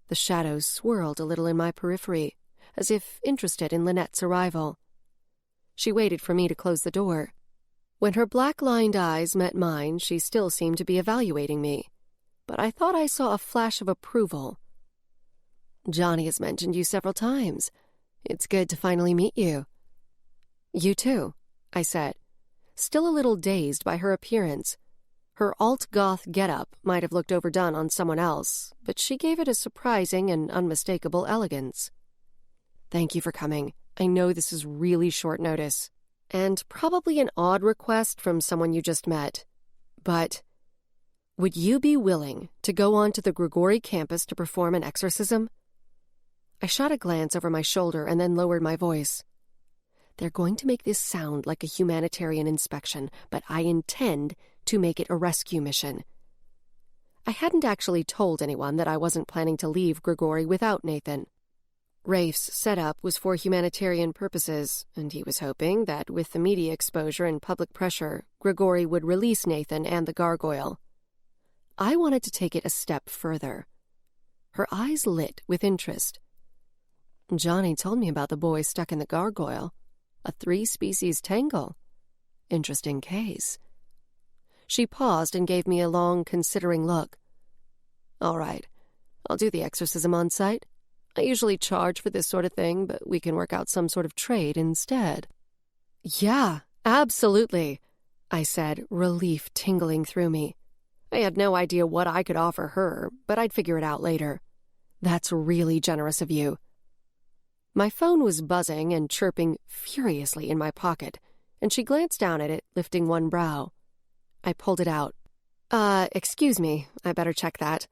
The shadows swirled a little in my periphery, as if interested in Lynette's arrival. She waited for me to close the door. When her black-lined eyes met mine, she still seemed to be evaluating me, but I thought I saw a flash of approval. "Johnny has mentioned you several times. It's good to finally meet you." "You too," I said, still a little dazed by her appearance. Her alt-goth getup might have looked overdone on someone else, but she gave it a surprising and unmistakable elegance. "Thank you for coming. I know this is really short notice, and probably an odd request from someone you just met, but would you be willing to go onto the Grigori campus to perform an exorcism?" I shot a glance over my shoulder and then lowered my voice. "They're going to make this sound like a humanitarian inspection, but I intend to make it a rescue mission." I hadn't actually told anyone that I wasn't planning to leave Grigori without Nathan. Rafe's setup was for humanitarian purposes, and he was hoping that with the media exposure and public pressure, Grigori would release Nathan and the gargoyle. I wanted to take it a step further. Her eyes lit with interest. "Johnny told me about the boy stuck in the gargoyle. A 3-species tangle. Interesting case." She paused and gave me a long, considering look. "All right, I'll do the exorcism on site. I usually charge for this sort of thing, but we can work out some sort of trade instead." "Yeah, absolutely," I said, relief tingling through me. I had no idea what I could offer her, but I'd figure it out later. "That's really generous of you." My phone was buzzing and chirping furiously in my pocket, and she glanced down at it, lifting one brow. I pulled it out. Excuse me, I better check that."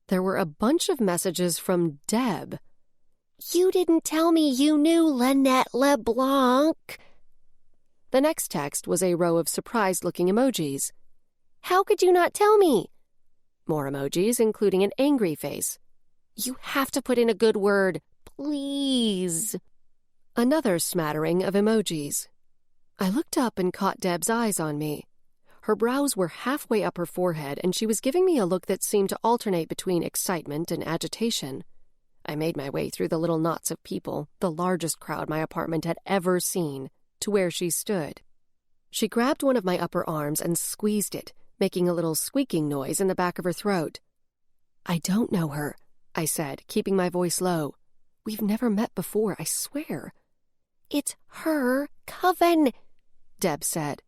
There were a bunch of messages from Deb. "You didn't tell me you knew Lynette LeBlanc." The next text was a row of surprised-looking emojis. "How could you not tell me?" More emojis, including an angry face. "You have to put in a good word. Please." Another smattering of emojis. I looked up and caught Deb's eyes on me. Her brows were halfway up her forehead, and she was giving me a look that seemed to alternate between excitement and agitation. I made my way through the little knots of people, the largest crowd my apartment had ever seen, to where she stood. She grabbed one of my upper arms and squeezed it, making a little squeaking noise in the back of her throat. "I don't know her," I said, keeping my voice low. "We've never met before, I swear." "It's her coven," Deb said.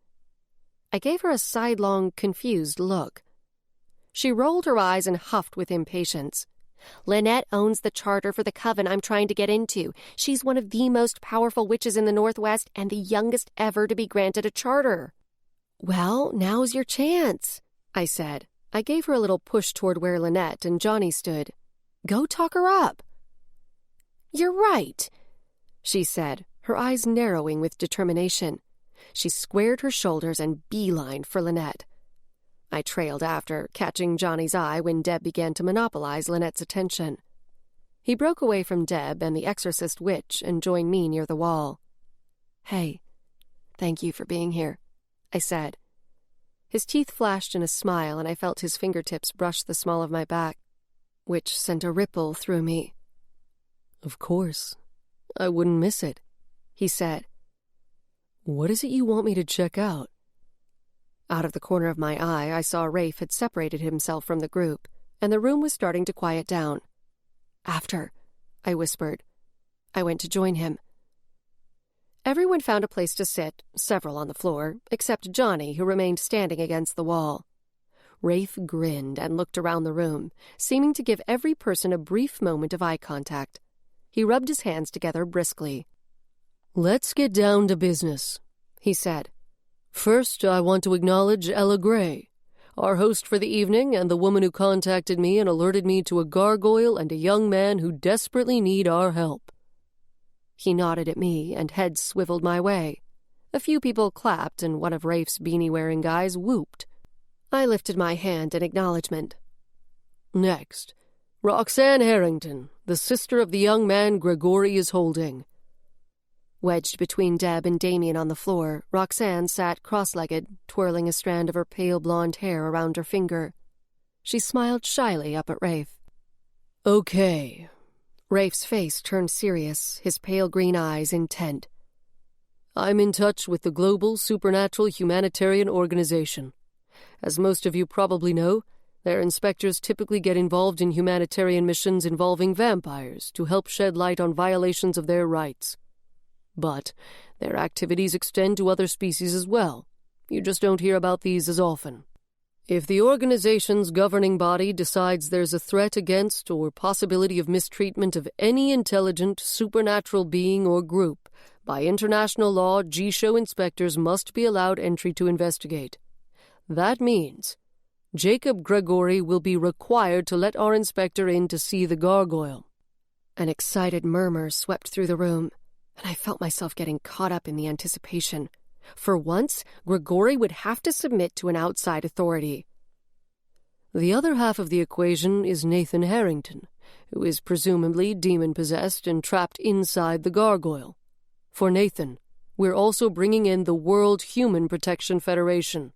I gave her a sidelong, confused look. She rolled her eyes and huffed with impatience. "Lynette owns the charter for the coven I'm trying to get into. She's one of the most powerful witches in the Northwest and the youngest ever to be granted a charter." "Well, now's your chance," I said. I gave her a little push toward where Lynette and Johnny stood. "Go talk her up." "You're right," she said, her eyes narrowing with determination. She squared her shoulders and beelined for Lynette. I trailed after, catching Johnny's eye when Deb began to monopolize Lynette's attention. He broke away from Deb and the exorcist witch and joined me near the wall. "Hey, thank you for being here," I said. His teeth flashed in a smile, and I felt his fingertips brush the small of my back, which sent a ripple through me. "Of course. I wouldn't miss it," he said. "What is it you want me to check out?" Out of the corner of my eye, I saw Rafe had separated himself from the group, and the room was starting to quiet down. "After," I whispered. I went to join him. Everyone found a place to sit, several on the floor, except Johnny, who remained standing against the wall. Rafe grinned and looked around the room, seeming to give every person a brief moment of eye contact. He rubbed his hands together briskly. "Let's get down to business," he said. "First, I want to acknowledge Ella Gray, our host for the evening and the woman who contacted me and alerted me to a gargoyle and a young man who desperately need our help." He nodded at me, and heads swiveled my way. A few people clapped, and one of Rafe's beanie-wearing guys whooped. I lifted my hand in acknowledgement. "Next, Roxanne Harrington, the sister of the young man Gregory is holding." Wedged between Deb and Damien on the floor, Roxanne sat cross-legged, twirling a strand of her pale blonde hair around her finger. She smiled shyly up at Rafe. "Okay." Rafe's face turned serious, his pale green eyes intent. "I'm in touch with the Global Supernatural Humanitarian Organization. As most of you probably know, their inspectors typically get involved in humanitarian missions involving vampires to help shed light on violations of their rights. But their activities extend to other species as well. You just don't hear about these as often. If the organization's governing body decides there's a threat against or possibility of mistreatment of any intelligent, supernatural being or group, by international law, G-Show inspectors must be allowed entry to investigate. That means Jacob Gregory will be required to let our inspector in to see the gargoyle." An excited murmur swept through the room, and I felt myself getting caught up in the anticipation. For once, Gregory would have to submit to an outside authority. "The other half of the equation is Nathan Harrington, who is presumably demon-possessed and trapped inside the gargoyle. For Nathan, we're also bringing in the World Human Protection Federation.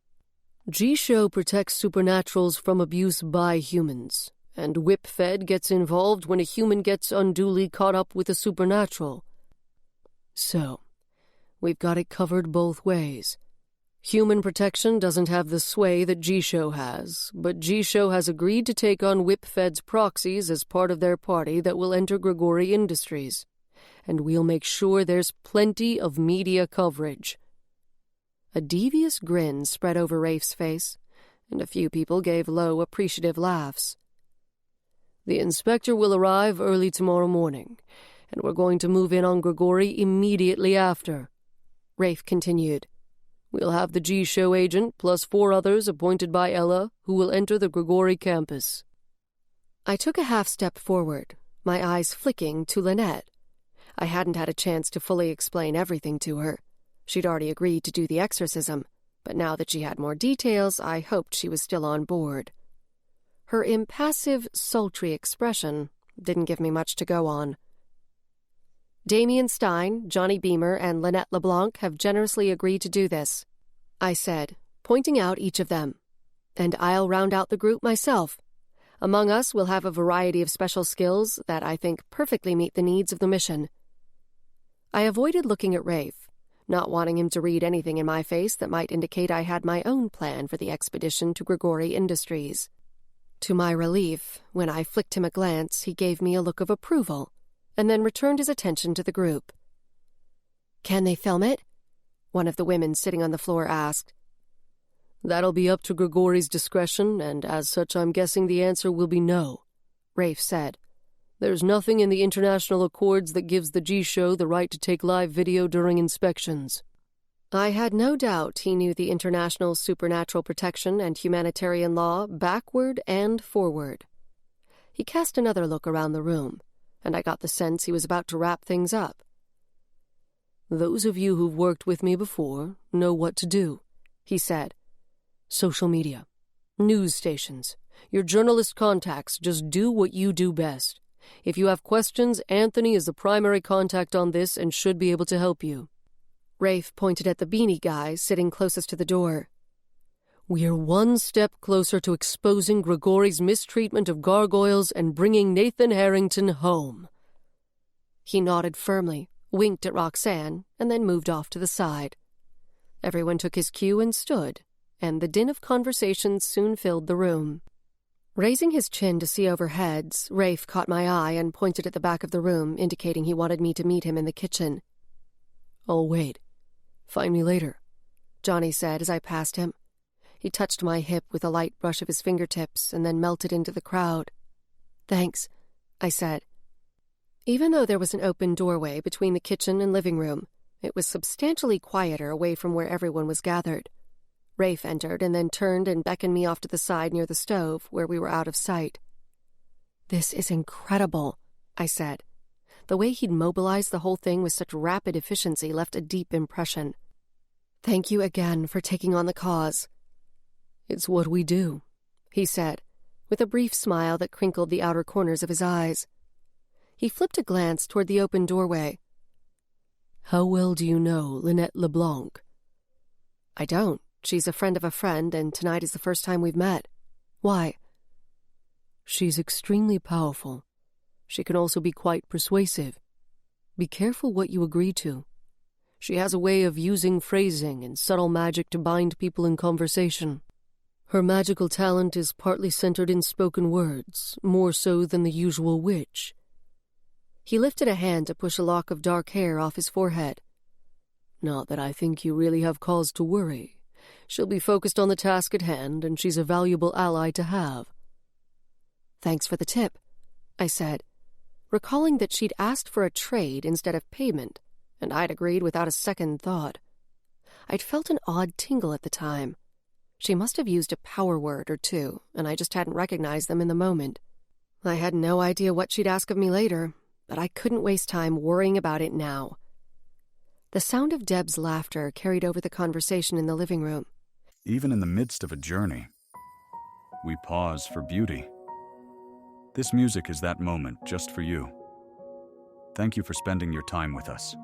G-Show protects supernaturals from abuse by humans, and Whip-Fed gets involved when a human gets unduly caught up with a supernatural. So, we've got it covered both ways. Human protection doesn't have the sway that G-Show has, but G-Show has agreed to take on Whip-Fed's proxies as part of their party that will enter Gregory Industries, and we'll make sure there's plenty of media coverage." A devious grin spread over Rafe's face, and a few people gave low, appreciative laughs. "The inspector will arrive early tomorrow morning, and we're going to move in on Gregory immediately after," Rafe continued. "We'll have the G-Show agent plus 4 others appointed by Ella who will enter the Gregory campus." I took a half-step forward, my eyes flicking to Lynette. I hadn't had a chance to fully explain everything to her. She'd already agreed to do the exorcism, but now that she had more details, I hoped she was still on board. Her impassive, sultry expression didn't give me much to go on. "Damien Stein, Johnny Beamer, and Lynette LeBlanc have generously agreed to do this," I said, pointing out each of them. "And I'll round out the group myself. Among us, we'll have a variety of special skills that I think perfectly meet the needs of the mission." I avoided looking at Rafe, not wanting him to read anything in my face that might indicate I had my own plan for the expedition to Gregory Industries. To my relief, when I flicked him a glance, he gave me a look of approval, and then returned his attention to the group. "Can they film it?" one of the women sitting on the floor asked. "That'll be up to Gregory's discretion, and as such I'm guessing the answer will be no," Rafe said. "There's nothing in the international accords that gives the G-Show the right to take live video during inspections." I had no doubt he knew the international supernatural protection and humanitarian law backward and forward. He cast another look around the room, and I got the sense he was about to wrap things up. "Those of you who've worked with me before know what to do," he said. "Social media, news stations, your journalist contacts, just do what you do best. If you have questions, Anthony is the primary contact on this and should be able to help you." Rafe pointed at the beanie guy sitting closest to the door. We're one step closer to exposing Grigori's mistreatment of gargoyles and bringing Nathan Harrington home. He nodded firmly, winked at Roxanne, and then moved off to the side. Everyone took his cue and stood, and the din of conversation soon filled the room. Raising his chin to see over heads, Rafe caught my eye and pointed at the back of the room, indicating he wanted me to meet him in the kitchen. "Oh, wait. Find me later," Johnny said as I passed him. He touched my hip with a light brush of his fingertips and then melted into the crowd. "Thanks," I said. Even though there was an open doorway between the kitchen and living room, it was substantially quieter away from where everyone was gathered. Rafe entered and then turned and beckoned me off to the side near the stove, where we were out of sight. "This is incredible," I said. The way he'd mobilized the whole thing with such rapid efficiency left a deep impression. "Thank you again for taking on the cause." "It's what we do," he said, with a brief smile that crinkled the outer corners of his eyes. He flipped a glance toward the open doorway. "How well do you know Lynette LeBlanc?" "I don't. She's a friend of a friend, and tonight is the first time we've met. Why?" "She's extremely powerful. She can also be quite persuasive. Be careful what you agree to. She has a way of using phrasing and subtle magic to bind people in conversation. Her magical talent is partly centered in spoken words, more so than the usual witch." He lifted a hand to push a lock of dark hair off his forehead. "Not that I think you really have cause to worry. She'll be focused on the task at hand, and she's a valuable ally to have." "Thanks for the tip," I said, recalling that she'd asked for a trade instead of payment, and I'd agreed without a second thought. I'd felt an odd tingle at the time. She must have used a power word or two, and I just hadn't recognized them in the moment. I had no idea what she'd ask of me later, but I couldn't waste time worrying about it now. The sound of Deb's laughter carried over the conversation in the living room. Even in the midst of a journey, we pause for beauty. This music is that moment just for you. Thank you for spending your time with us.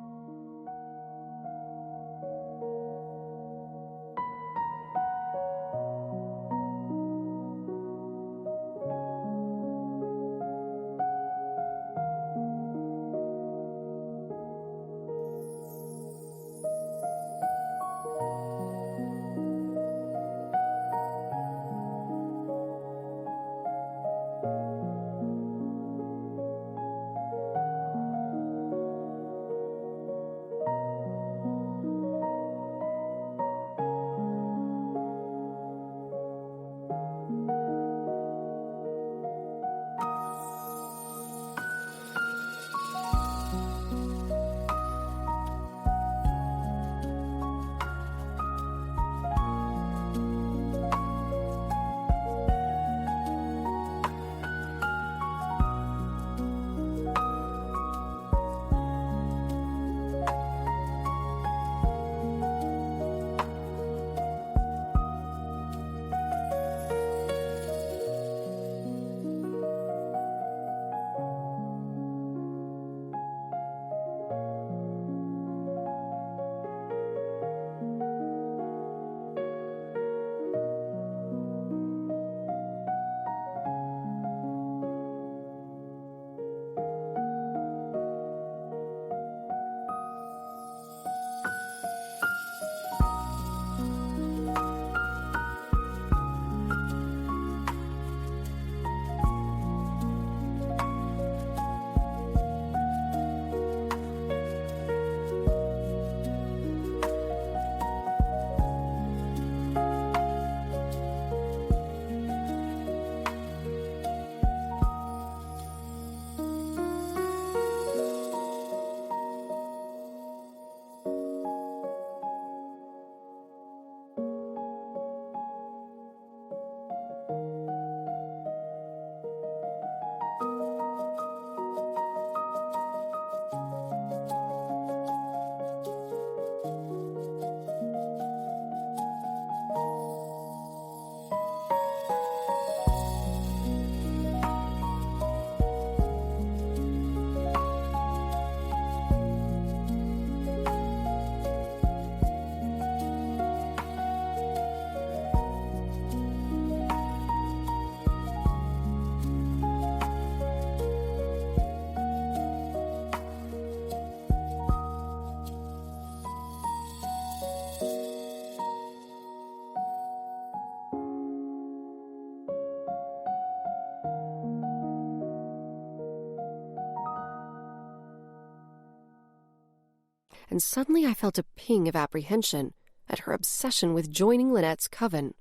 and suddenly I felt a ping of apprehension at her obsession with joining Lynette's coven.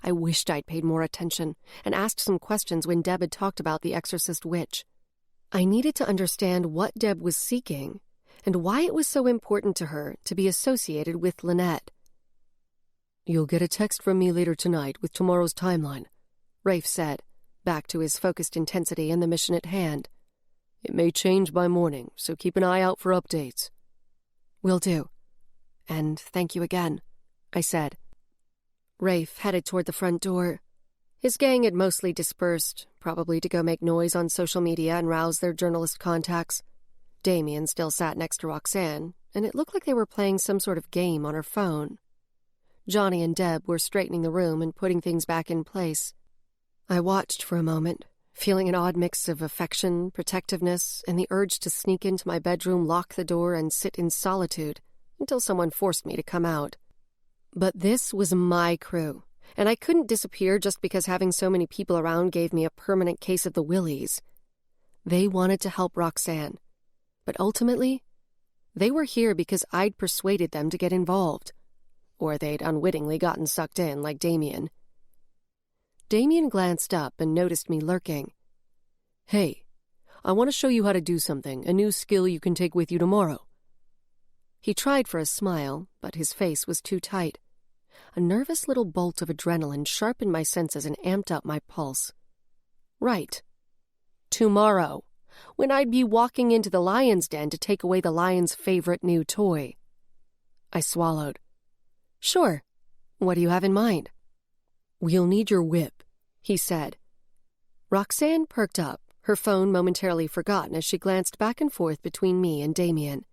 I wished I'd paid more attention and asked some questions when Deb had talked about the exorcist witch. I needed to understand what Deb was seeking and why it was so important to her to be associated with Lynette. "You'll get a text from me later tonight with tomorrow's timeline," Rafe said, back to his focused intensity and the mission at hand. "It may change by morning, so keep an eye out for updates." "Will do. And thank you again," I said. Rafe headed toward the front door. His gang had mostly dispersed, probably to go make noise on social media and rouse their journalist contacts. Damien still sat next to Roxanne, and it looked like they were playing some sort of game on her phone. Johnny and Deb were straightening the room and putting things back in place. I watched for a moment, feeling an odd mix of affection, protectiveness, and the urge to sneak into my bedroom, lock the door, and sit in solitude until someone forced me to come out. But this was my crew, and I couldn't disappear just because having so many people around gave me a permanent case of the willies. They wanted to help Roxanne, but ultimately, they were here because I'd persuaded them to get involved, or they'd unwittingly gotten sucked in like Damien. Damien glanced up and noticed me lurking. "Hey, I want to show you how to do something, a new skill you can take with you tomorrow." He tried for a smile, but his face was too tight. A nervous little bolt of adrenaline sharpened my senses and amped up my pulse. Right. Tomorrow, when I'd be walking into the lion's den to take away the lion's favorite new toy. I swallowed. "Sure. What do you have in mind?" "We'll need your whip," he said. Roxanne perked up, her phone momentarily forgotten as she glanced back and forth between me and Damien.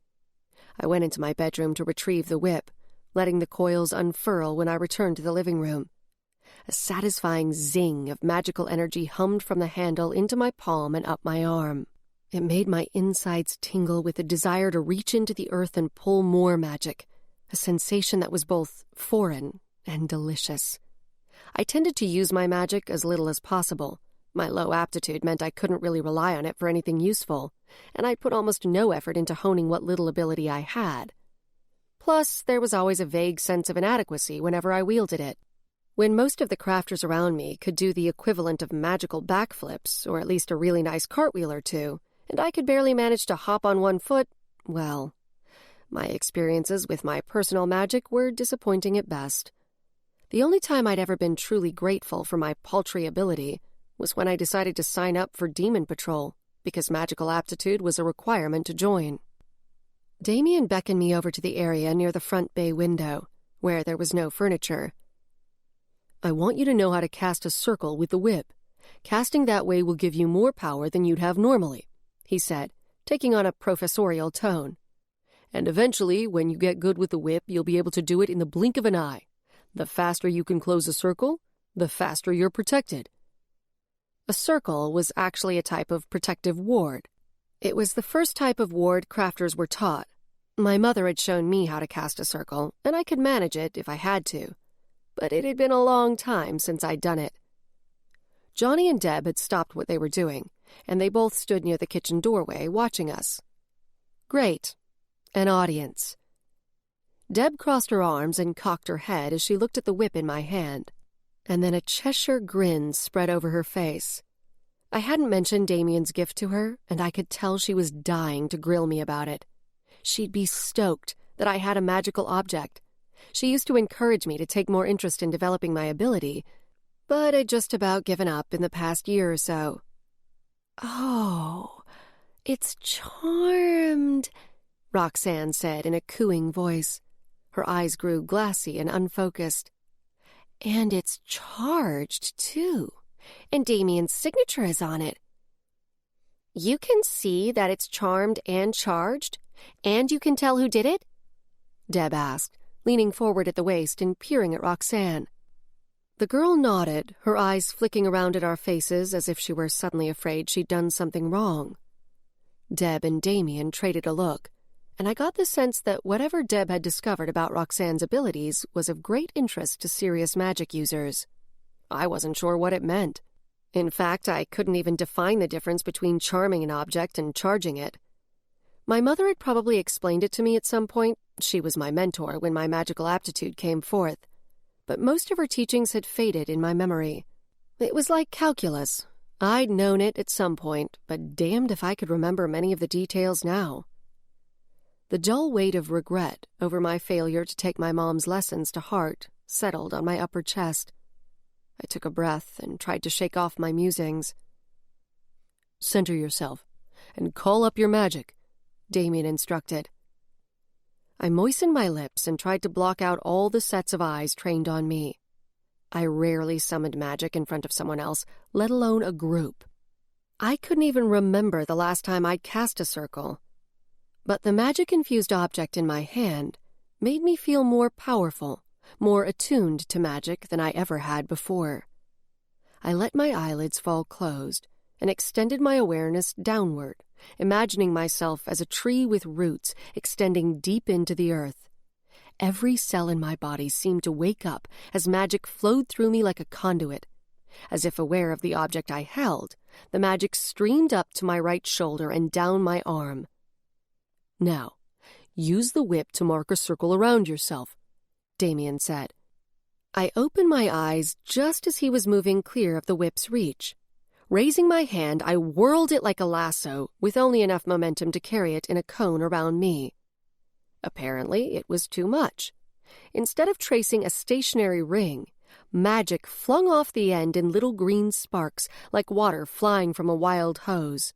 I went into my bedroom to retrieve the whip, letting the coils unfurl when I returned to the living room. A satisfying zing of magical energy hummed from the handle into my palm and up my arm. It made my insides tingle with the desire to reach into the earth and pull more magic, a sensation that was both foreign and delicious. I tended to use my magic as little as possible. My low aptitude meant I couldn't really rely on it for anything useful, and I put almost no effort into honing what little ability I had. Plus, there was always a vague sense of inadequacy whenever I wielded it. When most of the crafters around me could do the equivalent of magical backflips, or at least a really nice cartwheel or two, and I could barely manage to hop on one foot, well, my experiences with my personal magic were disappointing at best. The only time I'd ever been truly grateful for my paltry ability was when I decided to sign up for Demon Patrol, because magical aptitude was a requirement to join. Damien beckoned me over to the area near the front bay window, where there was no furniture. "I want you to know how to cast a circle with the whip. Casting that way will give you more power than you'd have normally," he said, taking on a professorial tone. "And eventually, when you get good with the whip, you'll be able to do it in the blink of an eye. The faster you can close a circle, the faster you're protected." A circle was actually a type of protective ward. It was the first type of ward crafters were taught. My mother had shown me how to cast a circle, and I could manage it if I had to. But it had been a long time since I'd done it. Johnny and Deb had stopped what they were doing, and they both stood near the kitchen doorway watching us. Great. An audience. Deb crossed her arms and cocked her head as she looked at the whip in my hand. And then a Cheshire grin spread over her face. I hadn't mentioned Damien's gift to her, and I could tell she was dying to grill me about it. She'd be stoked that I had a magical object. She used to encourage me to take more interest in developing my ability, but I'd just about given up in the past year or so. "Oh, it's charmed," Roxanne said in a cooing voice. Her eyes grew glassy and unfocused. "And it's charged, too, and Damien's signature is on it." "You can see that it's charmed and charged, and you can tell who did it?" Deb asked, leaning forward at the waist and peering at Roxanne. The girl nodded, her eyes flicking around at our faces as if she were suddenly afraid she'd done something wrong. Deb and Damien traded a look, and I got the sense that whatever Deb had discovered about Roxanne's abilities was of great interest to serious magic users. I wasn't sure what it meant. In fact, I couldn't even define the difference between charming an object and charging it. My mother had probably explained it to me at some point. She was my mentor when my magical aptitude came forth. But most of her teachings had faded in my memory. It was like calculus. I'd known it at some point, but damned if I could remember many of the details now. The dull weight of regret over my failure to take my mom's lessons to heart settled on my upper chest. I took a breath and tried to shake off my musings. "Center yourself and call up your magic," Damien instructed. I moistened my lips and tried to block out all the sets of eyes trained on me. I rarely summoned magic in front of someone else, let alone a group. I couldn't even remember the last time I'd cast a circle. But the magic-infused object in my hand made me feel more powerful, more attuned to magic than I ever had before. I let my eyelids fall closed and extended my awareness downward, imagining myself as a tree with roots extending deep into the earth. Every cell in my body seemed to wake up as magic flowed through me like a conduit. As if aware of the object I held, the magic streamed up to my right shoulder and down my arm. "Now, use the whip to mark a circle around yourself," Damien said. I opened my eyes just as he was moving clear of the whip's reach. Raising my hand, I whirled it like a lasso, with only enough momentum to carry it in a cone around me. Apparently, it was too much. Instead of tracing a stationary ring, magic flung off the end in little green sparks, like water flying from a wild hose.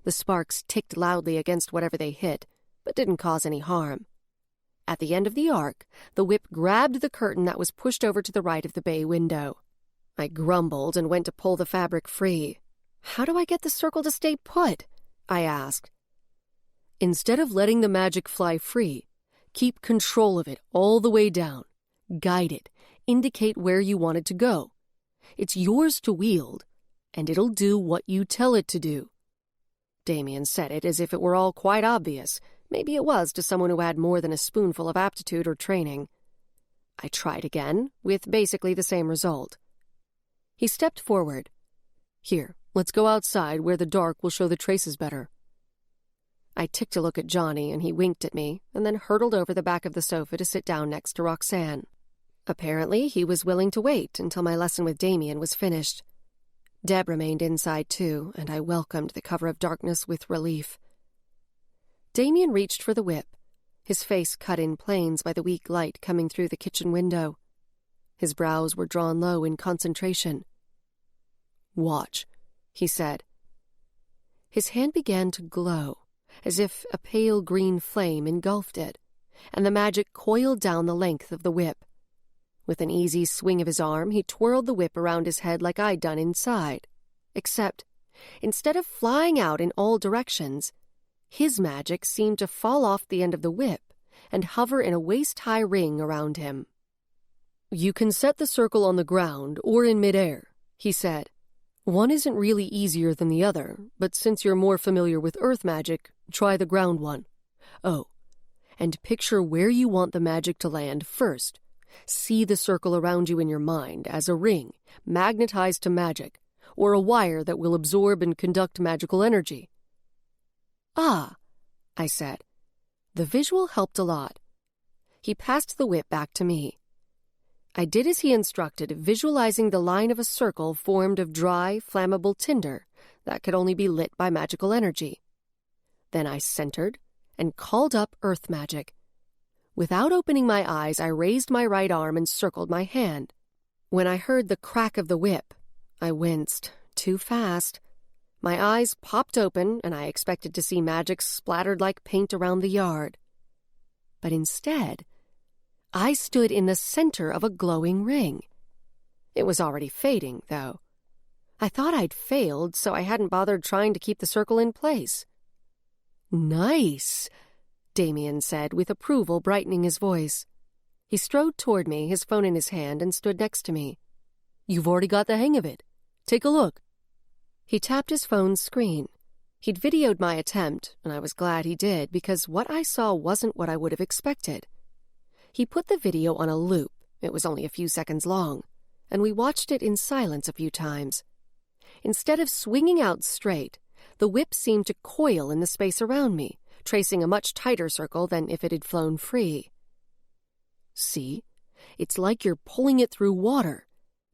The sparks ticked loudly against whatever they hit, but didn't cause any harm. At the end of the arc, the whip grabbed the curtain that was pushed over to the right of the bay window. I grumbled and went to pull the fabric free. "How do I get the circle to stay put?" I asked. "Instead of letting the magic fly free, keep control of it all the way down. Guide it. Indicate where you want it to go. It's yours to wield, and it'll do what you tell it to do." Damien said it as if it were all quite obvious. Maybe it was to someone who had more than a spoonful of aptitude or training. I tried again, with basically the same result. He stepped forward. "Here, let's go outside where the dark will show the traces better." I ticked a look at Johnny, and he winked at me, and then hurtled over the back of the sofa to sit down next to Roxanne. Apparently, he was willing to wait until my lesson with Damien was finished. Deb remained inside too, and I welcomed the cover of darkness with relief. Damien reached for the whip, his face cut in planes by the weak light coming through the kitchen window. His brows were drawn low in concentration. "Watch," he said. His hand began to glow, as if a pale green flame engulfed it, and the magic coiled down the length of the whip. With an easy swing of his arm, he twirled the whip around his head like I'd done inside. Except, instead of flying out in all directions, his magic seemed to fall off the end of the whip and hover in a waist-high ring around him. "You can set the circle on the ground or in midair," he said. "One isn't really easier than the other, but since you're more familiar with earth magic, try the ground one. Oh, and picture where you want the magic to land first. See the circle around you in your mind as a ring, magnetized to magic, or a wire that will absorb and conduct magical energy." "Ah," I said. The visual helped a lot. He passed the whip back to me. I did as he instructed, visualizing the line of a circle formed of dry, flammable tinder that could only be lit by magical energy. Then I centered and called up earth magic. Without opening my eyes, I raised my right arm and circled my hand. When I heard the crack of the whip, I winced. Too fast. My eyes popped open, and I expected to see magic splattered like paint around the yard. But instead, I stood in the center of a glowing ring. It was already fading, though. I thought I'd failed, so I hadn't bothered trying to keep the circle in place. "Nice," Damien said, with approval brightening his voice. He strode toward me, his phone in his hand, and stood next to me. "You've already got the hang of it. Take a look." He tapped his phone's screen. He'd videoed my attempt, and I was glad he did, because what I saw wasn't what I would have expected. He put the video on a loop. It was only a few seconds long, and we watched it in silence a few times. Instead of swinging out straight, the whip seemed to coil in the space around me, tracing a much tighter circle than if it had flown free. "See? It's like you're pulling it through water,"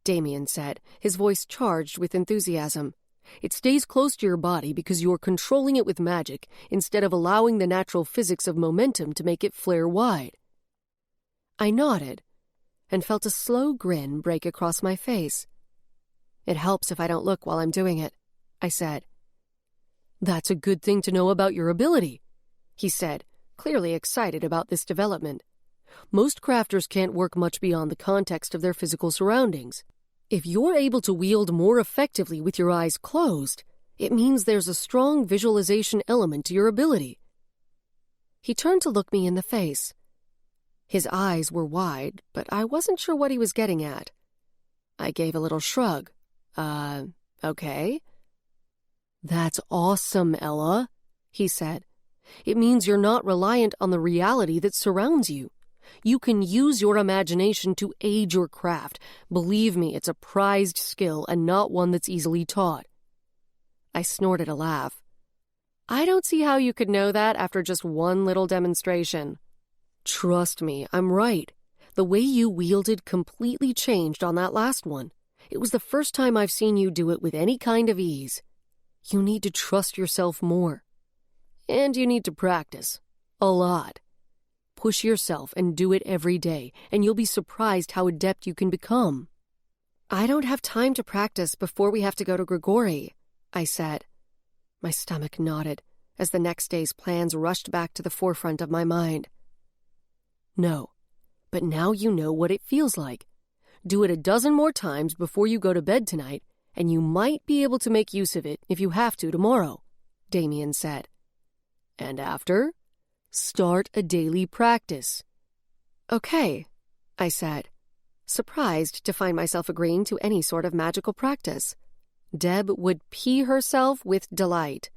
Damien said, his voice charged with enthusiasm. "It stays close to your body because you're controlling it with magic instead of allowing the natural physics of momentum to make it flare wide." I nodded and felt a slow grin break across my face. "It helps if I don't look while I'm doing it," I said. "That's a good thing to know about your ability," he said, clearly excited about this development. "Most crafters can't work much beyond the context of their physical surroundings. If you're able to wield more effectively with your eyes closed, it means there's a strong visualization element to your ability." He turned to look me in the face. His eyes were wide, but I wasn't sure what he was getting at. I gave a little shrug. Okay. "That's awesome, Ella," he said. "It means you're not reliant on the reality that surrounds you. You can use your imagination to aid your craft. Believe me, it's a prized skill and not one that's easily taught." I snorted a laugh. "I don't see how you could know that after just one little demonstration." "Trust me, I'm right. The way you wielded completely changed on that last one. It was the first time I've seen you do it with any kind of ease. You need to trust yourself more. And you need to practice. A lot. Push yourself and do it every day, and you'll be surprised how adept you can become." "I don't have time to practice before we have to go to Grigori," I said. My stomach knotted as the next day's plans rushed back to the forefront of my mind. "No, but now you know what it feels like. Do it a dozen more times before you go to bed tonight, and you might be able to make use of it if you have to tomorrow," Damien said. "And after, start a daily practice." "Okay," I said, surprised to find myself agreeing to any sort of magical practice. Deb would pee herself with delight.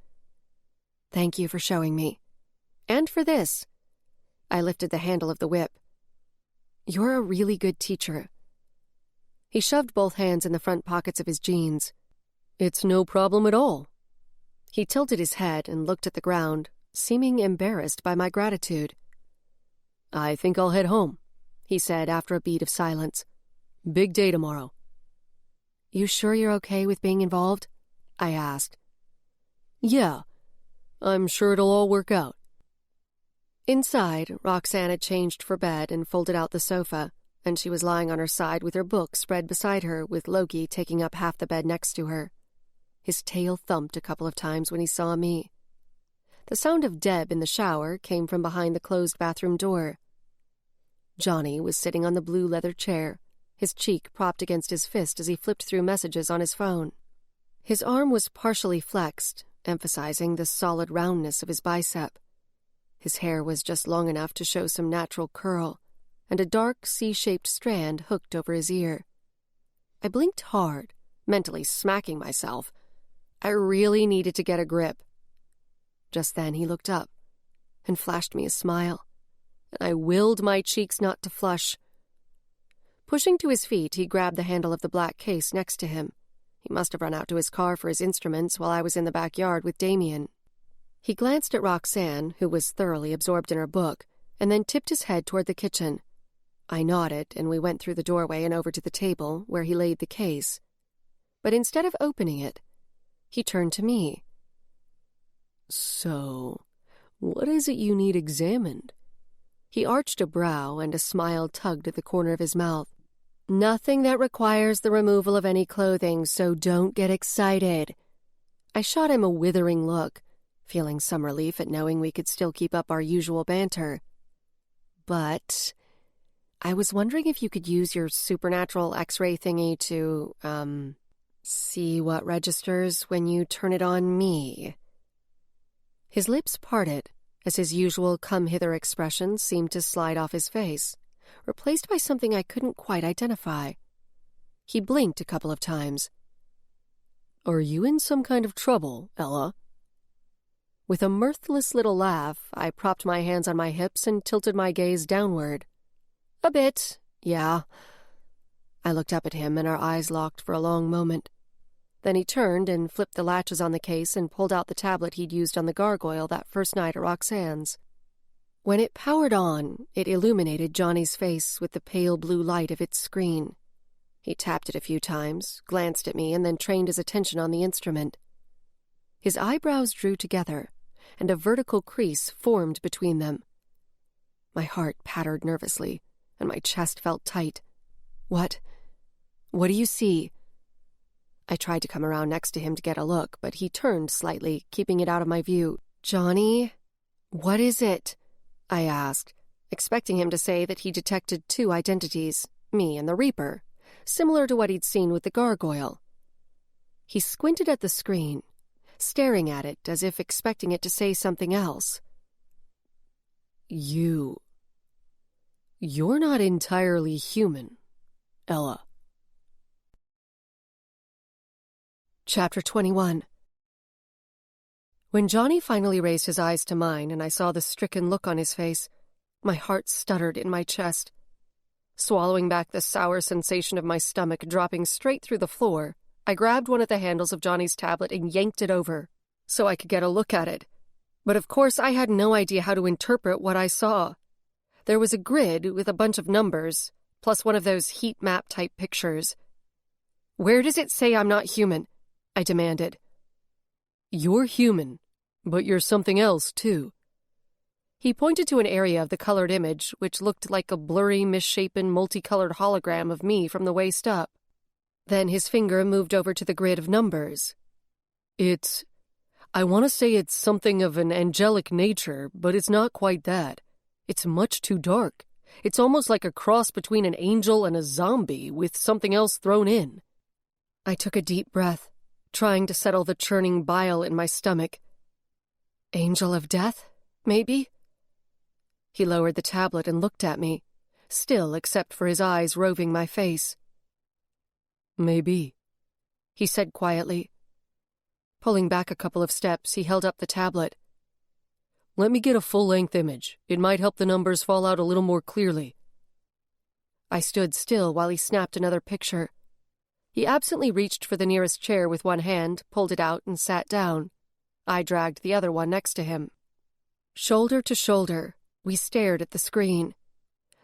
"Thank you for showing me. And for this." I lifted the handle of the whip. "You're a really good teacher." He shoved both hands in the front pockets of his jeans. "It's no problem at all." He tilted his head and looked at the ground, seeming embarrassed by my gratitude. "I think I'll head home," he said after a beat of silence. "Big day tomorrow." "You sure you're okay with being involved?" I asked. "Yeah, I'm sure it'll all work out." Inside, Roxanne had changed for bed and folded out the sofa, and she was lying on her side with her book spread beside her, with Loki taking up half the bed next to her. His tail thumped a couple of times when he saw me. The sound of Deb in the shower came from behind the closed bathroom door. Johnny was sitting on the blue leather chair, his cheek propped against his fist as he flipped through messages on his phone. His arm was partially flexed, emphasizing the solid roundness of his bicep. His hair was just long enough to show some natural curl, and a dark C-shaped strand hooked over his ear. I blinked hard, mentally smacking myself. I really needed to get a grip. Just then he looked up and flashed me a smile, and I willed my cheeks not to flush. Pushing to his feet, he grabbed the handle of the black case next to him. He must have run out to his car for his instruments while I was in the backyard with Damien. He glanced at Roxanne, who was thoroughly absorbed in her book, and then tipped his head toward the kitchen. I nodded, and we went through the doorway and over to the table, where he laid the case. But instead of opening it, he turned to me. "So, what is it you need examined?" He arched a brow, and a smile tugged at the corner of his mouth. "Nothing that requires the removal of any clothing, so don't get excited." I shot him a withering look, feeling some relief at knowing we could still keep up our usual banter. "But I was wondering if you could use your supernatural X-ray thingy to, see what registers when you turn it on me." His lips parted as his usual come-hither expression seemed to slide off his face, replaced by something I couldn't quite identify. He blinked a couple of times. "Are you in some kind of trouble, Ella?" With a mirthless little laugh, I propped my hands on my hips and tilted my gaze downward. "A bit, yeah." I looked up at him, and our eyes locked for a long moment. Then he turned and flipped the latches on the case and pulled out the tablet he'd used on the gargoyle that first night at Roxanne's. When it powered on, it illuminated Johnny's face with the pale blue light of its screen. He tapped it a few times, glanced at me, and then trained his attention on the instrument. His eyebrows drew together, and a vertical crease formed between them. My heart pattered nervously, and my chest felt tight. What do you see?" I tried to come around next to him to get a look, but he turned slightly, keeping it out of my view. "Johnny, what is it?" I asked, expecting him to say that he detected two identities, me and the Reaper, similar to what he'd seen with the gargoyle. He squinted at the screen, staring at it as if expecting it to say something else. You're not entirely human, Ella." Chapter 21. When Johnny finally raised his eyes to mine and I saw the stricken look on his face, my heart stuttered in my chest. Swallowing back the sour sensation of my stomach dropping straight through the floor, I grabbed one of the handles of Johnny's tablet and yanked it over so I could get a look at it. But of course I had no idea how to interpret what I saw. There was a grid with a bunch of numbers, plus one of those heat map type pictures. "Where does it say I'm not human?" I demanded. "You're human, but you're something else, too." He pointed to an area of the colored image which looked like a blurry, misshapen, multicolored hologram of me from the waist up. Then his finger moved over to the grid of numbers. I want to say it's something of an angelic nature, but it's not quite that. It's much too dark. It's almost like a cross between an angel and a zombie with something else thrown in." I took a deep breath, trying to settle the churning bile in my stomach. "Angel of death, maybe?" He lowered the tablet and looked at me, still except for his eyes roving my face. "Maybe," he said quietly. Pulling back a couple of steps, he held up the tablet. "Let me get a full-length image. It might help the numbers fall out a little more clearly." I stood still while he snapped another picture. He absently reached for the nearest chair with one hand, pulled it out, and sat down. I dragged the other one next to him. Shoulder to shoulder, we stared at the screen.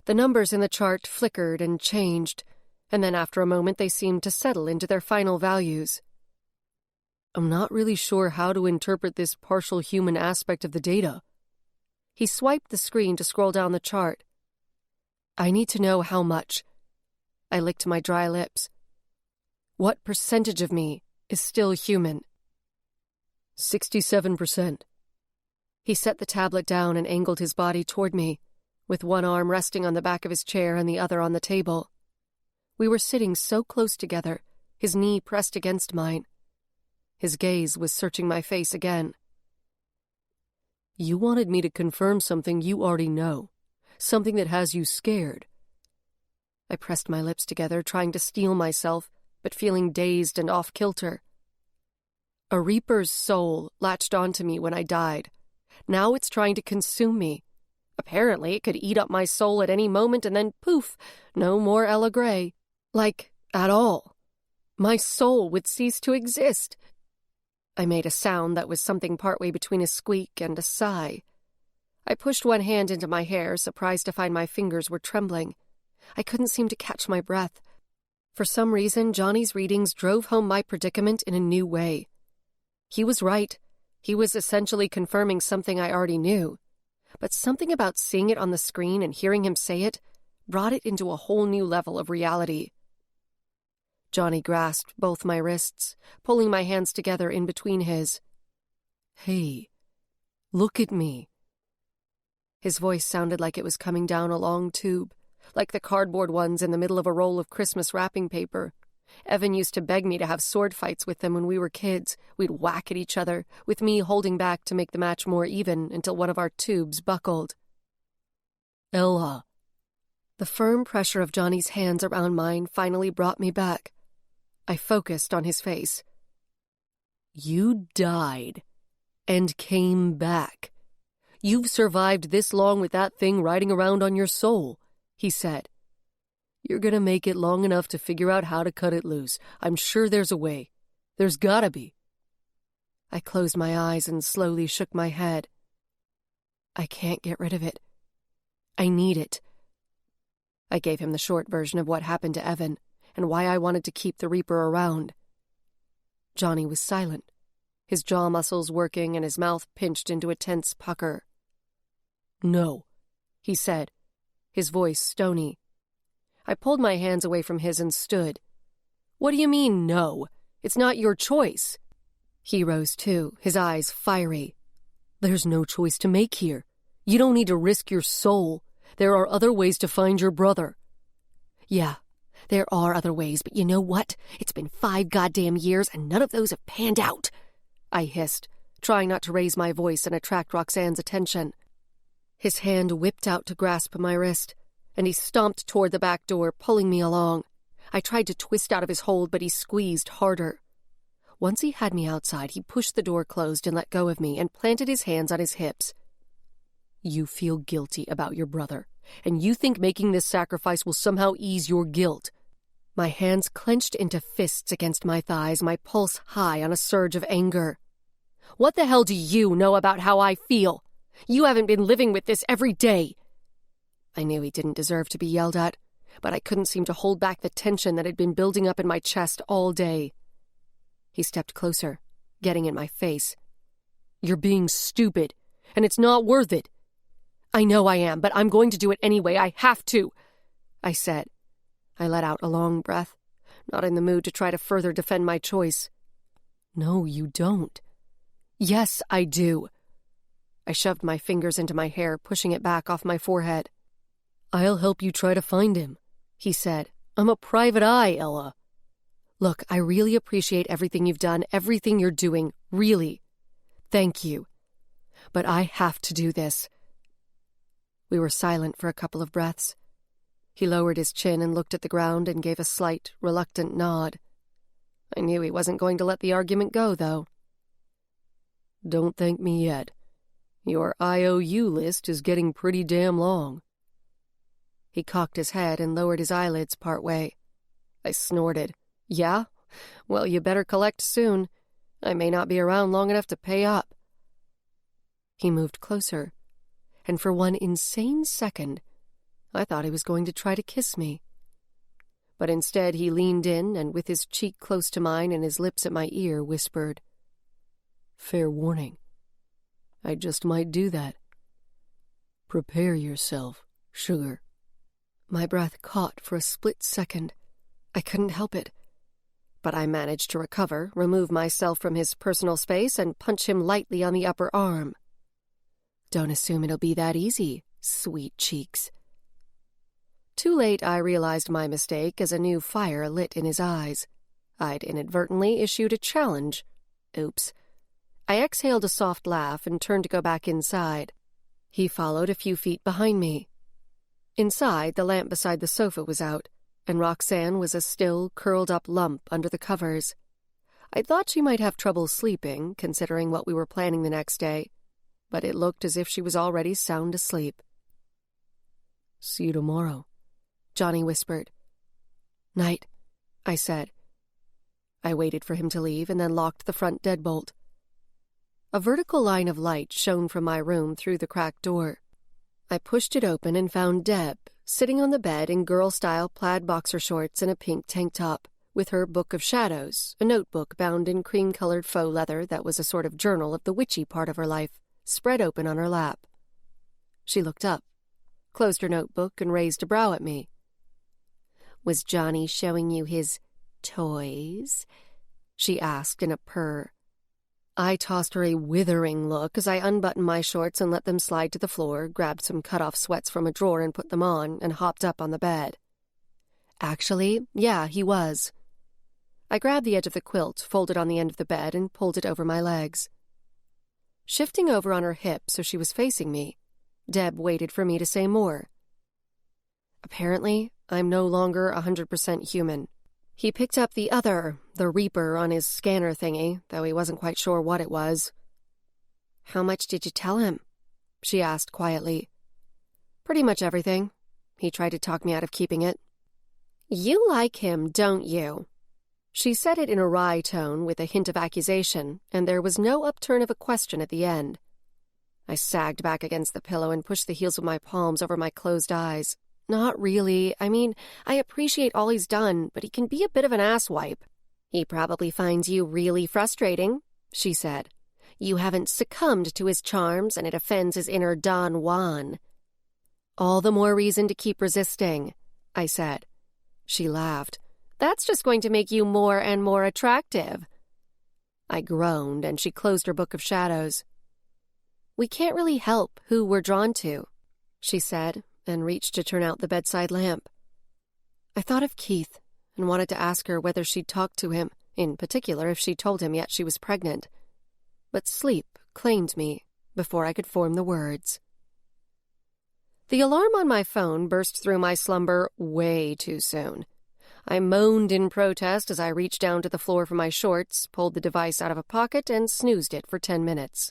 The numbers in the chart flickered and changed, and then after a moment they seemed to settle into their final values. "I'm not really sure how to interpret this partial human aspect of the data." He swiped the screen to scroll down the chart. "I need to know how much." I licked my dry lips. "What percentage of me is still human?" 67%. He set the tablet down and angled his body toward me, with one arm resting on the back of his chair and the other on the table. We were sitting so close together, his knee pressed against mine. His gaze was searching my face again. "You wanted me to confirm something you already know, something that has you scared." I pressed my lips together, trying to steel myself, but feeling dazed and off-kilter. A Reaper's soul latched onto me when I died. Now it's trying to consume me. Apparently it could eat up my soul at any moment and then poof, no more Ella Gray. Like, at all. My soul would cease to exist. I made a sound that was something partway between a squeak and a sigh. I pushed one hand into my hair, surprised to find my fingers were trembling. I couldn't seem to catch my breath. For some reason, Johnny's readings drove home my predicament in a new way. He was right. He was essentially confirming something I already knew. But something about seeing it on the screen and hearing him say it brought it into a whole new level of reality. Johnny grasped both my wrists, pulling my hands together in between his. "Hey, look at me." His voice sounded like it was coming down a long tube, like the cardboard ones in the middle of a roll of Christmas wrapping paper. Evan used to beg me to have sword fights with them when we were kids. We'd whack at each other, with me holding back to make the match more even until one of our tubes buckled. "Ella." The firm pressure of Johnny's hands around mine finally brought me back. I focused on his face. "You died and came back. You've survived this long with that thing riding around on your soul," he said. "You're gonna make it long enough to figure out how to cut it loose. I'm sure there's a way. There's gotta be. I closed my eyes and slowly shook my head. I can't get rid of it. I need it. I gave him the short version of what happened to Evan and why I wanted to keep the Reaper around. Johnny was silent, his jaw muscles working and his mouth pinched into a tense pucker. No, he said, his voice stony. I pulled my hands away from his and stood. What do you mean, no? It's not your choice. He rose too, his eyes fiery. There's no choice to make here. You don't need to risk your soul. There are other ways to find your brother. Yeah, there are other ways, but you know what? It's been 5 goddamn years and none of those have panned out. I hissed, trying not to raise my voice and attract Roxanne's attention. His hand whipped out to grasp my wrist, and he stomped toward the back door, pulling me along. I tried to twist out of his hold, but he squeezed harder. Once he had me outside, he pushed the door closed and let go of me and planted his hands on his hips. You feel guilty about your brother, and you think making this sacrifice will somehow ease your guilt. My hands clenched into fists against my thighs, my pulse high on a surge of anger. What the hell do you know about how I feel? You haven't been living with this every day. I knew he didn't deserve to be yelled at, but I couldn't seem to hold back the tension that had been building up in my chest all day. He stepped closer, getting in my face. You're being stupid, and it's not worth it. I know I am, but I'm going to do it anyway. I have to, I said. I let out a long breath, not in the mood to try to further defend my choice. No, you don't. Yes, I do. I shoved my fingers into my hair, pushing it back off my forehead. I'll help you try to find him, he said. I'm a private eye, Ella. Look, I really appreciate everything you've done, everything you're doing, really. Thank you. But I have to do this. We were silent for a couple of breaths. He lowered his chin and looked at the ground and gave a slight, reluctant nod. I knew he wasn't going to let the argument go, though. Don't thank me yet. Your IOU list is getting pretty damn long. He cocked his head and lowered his eyelids partway. I snorted. Yeah? Well, you better collect soon. I may not be around long enough to pay up. He moved closer, and for one insane second, I thought he was going to try to kiss me. But instead he leaned in and, with his cheek close to mine and his lips at my ear, whispered, Fair warning. I just might do that. Prepare yourself, sugar. My breath caught for a split second. I couldn't help it. But I managed to recover, remove myself from his personal space, and punch him lightly on the upper arm. Don't assume it'll be that easy, sweet cheeks. Too late I realized my mistake as a new fire lit in his eyes. I'd inadvertently issued a challenge. Oops. I exhaled a soft laugh and turned to go back inside. He followed a few feet behind me. Inside, the lamp beside the sofa was out, and Roxanne was a still, curled-up lump under the covers. I thought she might have trouble sleeping, considering what we were planning the next day, but it looked as if she was already sound asleep. See you tomorrow, Johnny whispered. Night, I said. I waited for him to leave and then locked the front deadbolt. A vertical line of light shone from my room through the cracked door. I pushed it open and found Deb, sitting on the bed in girl-style plaid boxer shorts and a pink tank top, with her Book of Shadows, a notebook bound in cream-colored faux leather that was a sort of journal of the witchy part of her life, spread open on her lap. She looked up, closed her notebook, and raised a brow at me. Was Johnny showing you his toys? She asked in a purr. I tossed her a withering look as I unbuttoned my shorts and let them slide to the floor, grabbed some cut-off sweats from a drawer and put them on, and hopped up on the bed. Actually, yeah, he was. I grabbed the edge of the quilt, folded on the end of the bed, and pulled it over my legs. Shifting over on her hip so she was facing me, Deb waited for me to say more. Apparently, I'm no longer 100% human. He picked up the Reaper, on his scanner thingy, though he wasn't quite sure what it was. How much did you tell him? She asked quietly. Pretty much everything. He tried to talk me out of keeping it. You like him, don't you? She said it in a wry tone with a hint of accusation, and there was no upturn of a question at the end. I sagged back against the pillow and pushed the heels of my palms over my closed eyes. Not really. I mean, I appreciate all he's done, but he can be a bit of an asswipe. He probably finds you really frustrating, she said. You haven't succumbed to his charms, and it offends his inner Don Juan. All the more reason to keep resisting, I said. She laughed. That's just going to make you more and more attractive. I groaned, and she closed her book of shadows. We can't really help who we're drawn to, she said, and reached to turn out the bedside lamp. I thought of Keith and wanted to ask her whether she'd talked to him, in particular if she'd told him yet she was pregnant. But sleep claimed me before I could form the words. The alarm on my phone burst through my slumber way too soon. I moaned in protest as I reached down to the floor for my shorts, pulled the device out of a pocket, and snoozed it for 10 minutes.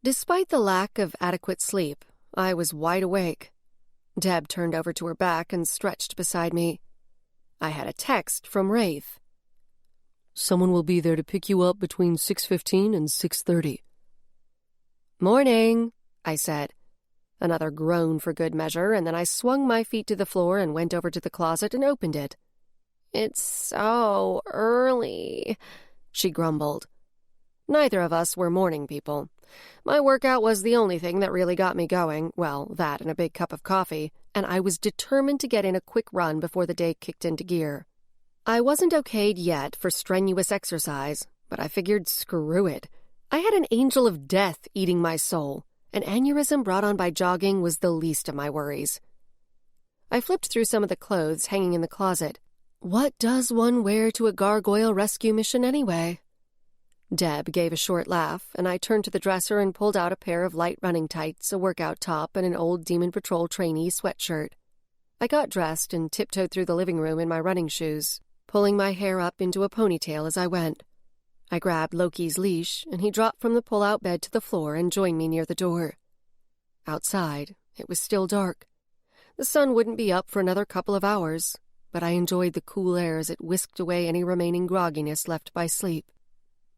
Despite the lack of adequate sleep, I was wide awake. Deb turned over to her back and stretched beside me. I had a text from Rafe. Someone will be there to pick you up between 6:15 and 6:30. Morning, I said. Another groan for good measure, and then I swung my feet to the floor and went over to the closet and opened it. It's so early, she grumbled. Neither of us were morning people. My workout was the only thing that really got me going, well, that and a big cup of coffee, and I was determined to get in a quick run before the day kicked into gear. I wasn't okayed yet for strenuous exercise, but I figured screw it. I had an angel of death eating my soul. An aneurysm brought on by jogging was the least of my worries. I flipped through some of the clothes hanging in the closet. What does one wear to a gargoyle rescue mission anyway? Deb gave a short laugh, and I turned to the dresser and pulled out a pair of light running tights, a workout top, and an old Demon Patrol trainee sweatshirt. I got dressed and tiptoed through the living room in my running shoes, pulling my hair up into a ponytail as I went. I grabbed Loki's leash, and he dropped from the pull-out bed to the floor and joined me near the door. Outside, it was still dark. The sun wouldn't be up for another couple of hours, but I enjoyed the cool air as it whisked away any remaining grogginess left by sleep.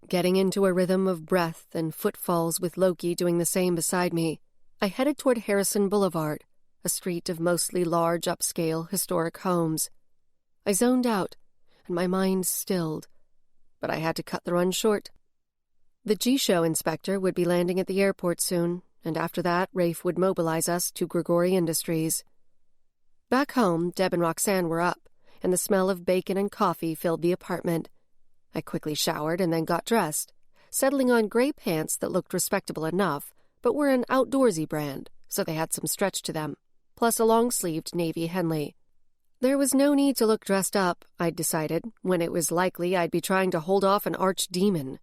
Getting into a rhythm of breath and footfalls with Loki doing the same beside me, I headed toward Harrison Boulevard, a street of mostly large upscale historic homes. I zoned out, and my mind stilled, but I had to cut the run short. The G-Show inspector would be landing at the airport soon, and after that, Rafe would mobilize us to Grigori Industries. Back home, Deb and Roxanne were up, and the smell of bacon and coffee filled the apartment. I quickly showered and then got dressed, settling on gray pants that looked respectable enough, but were an outdoorsy brand, so they had some stretch to them, plus a long-sleeved navy Henley. There was no need to look dressed up, I'd decided, when it was likely I'd be trying to hold off an archdemon.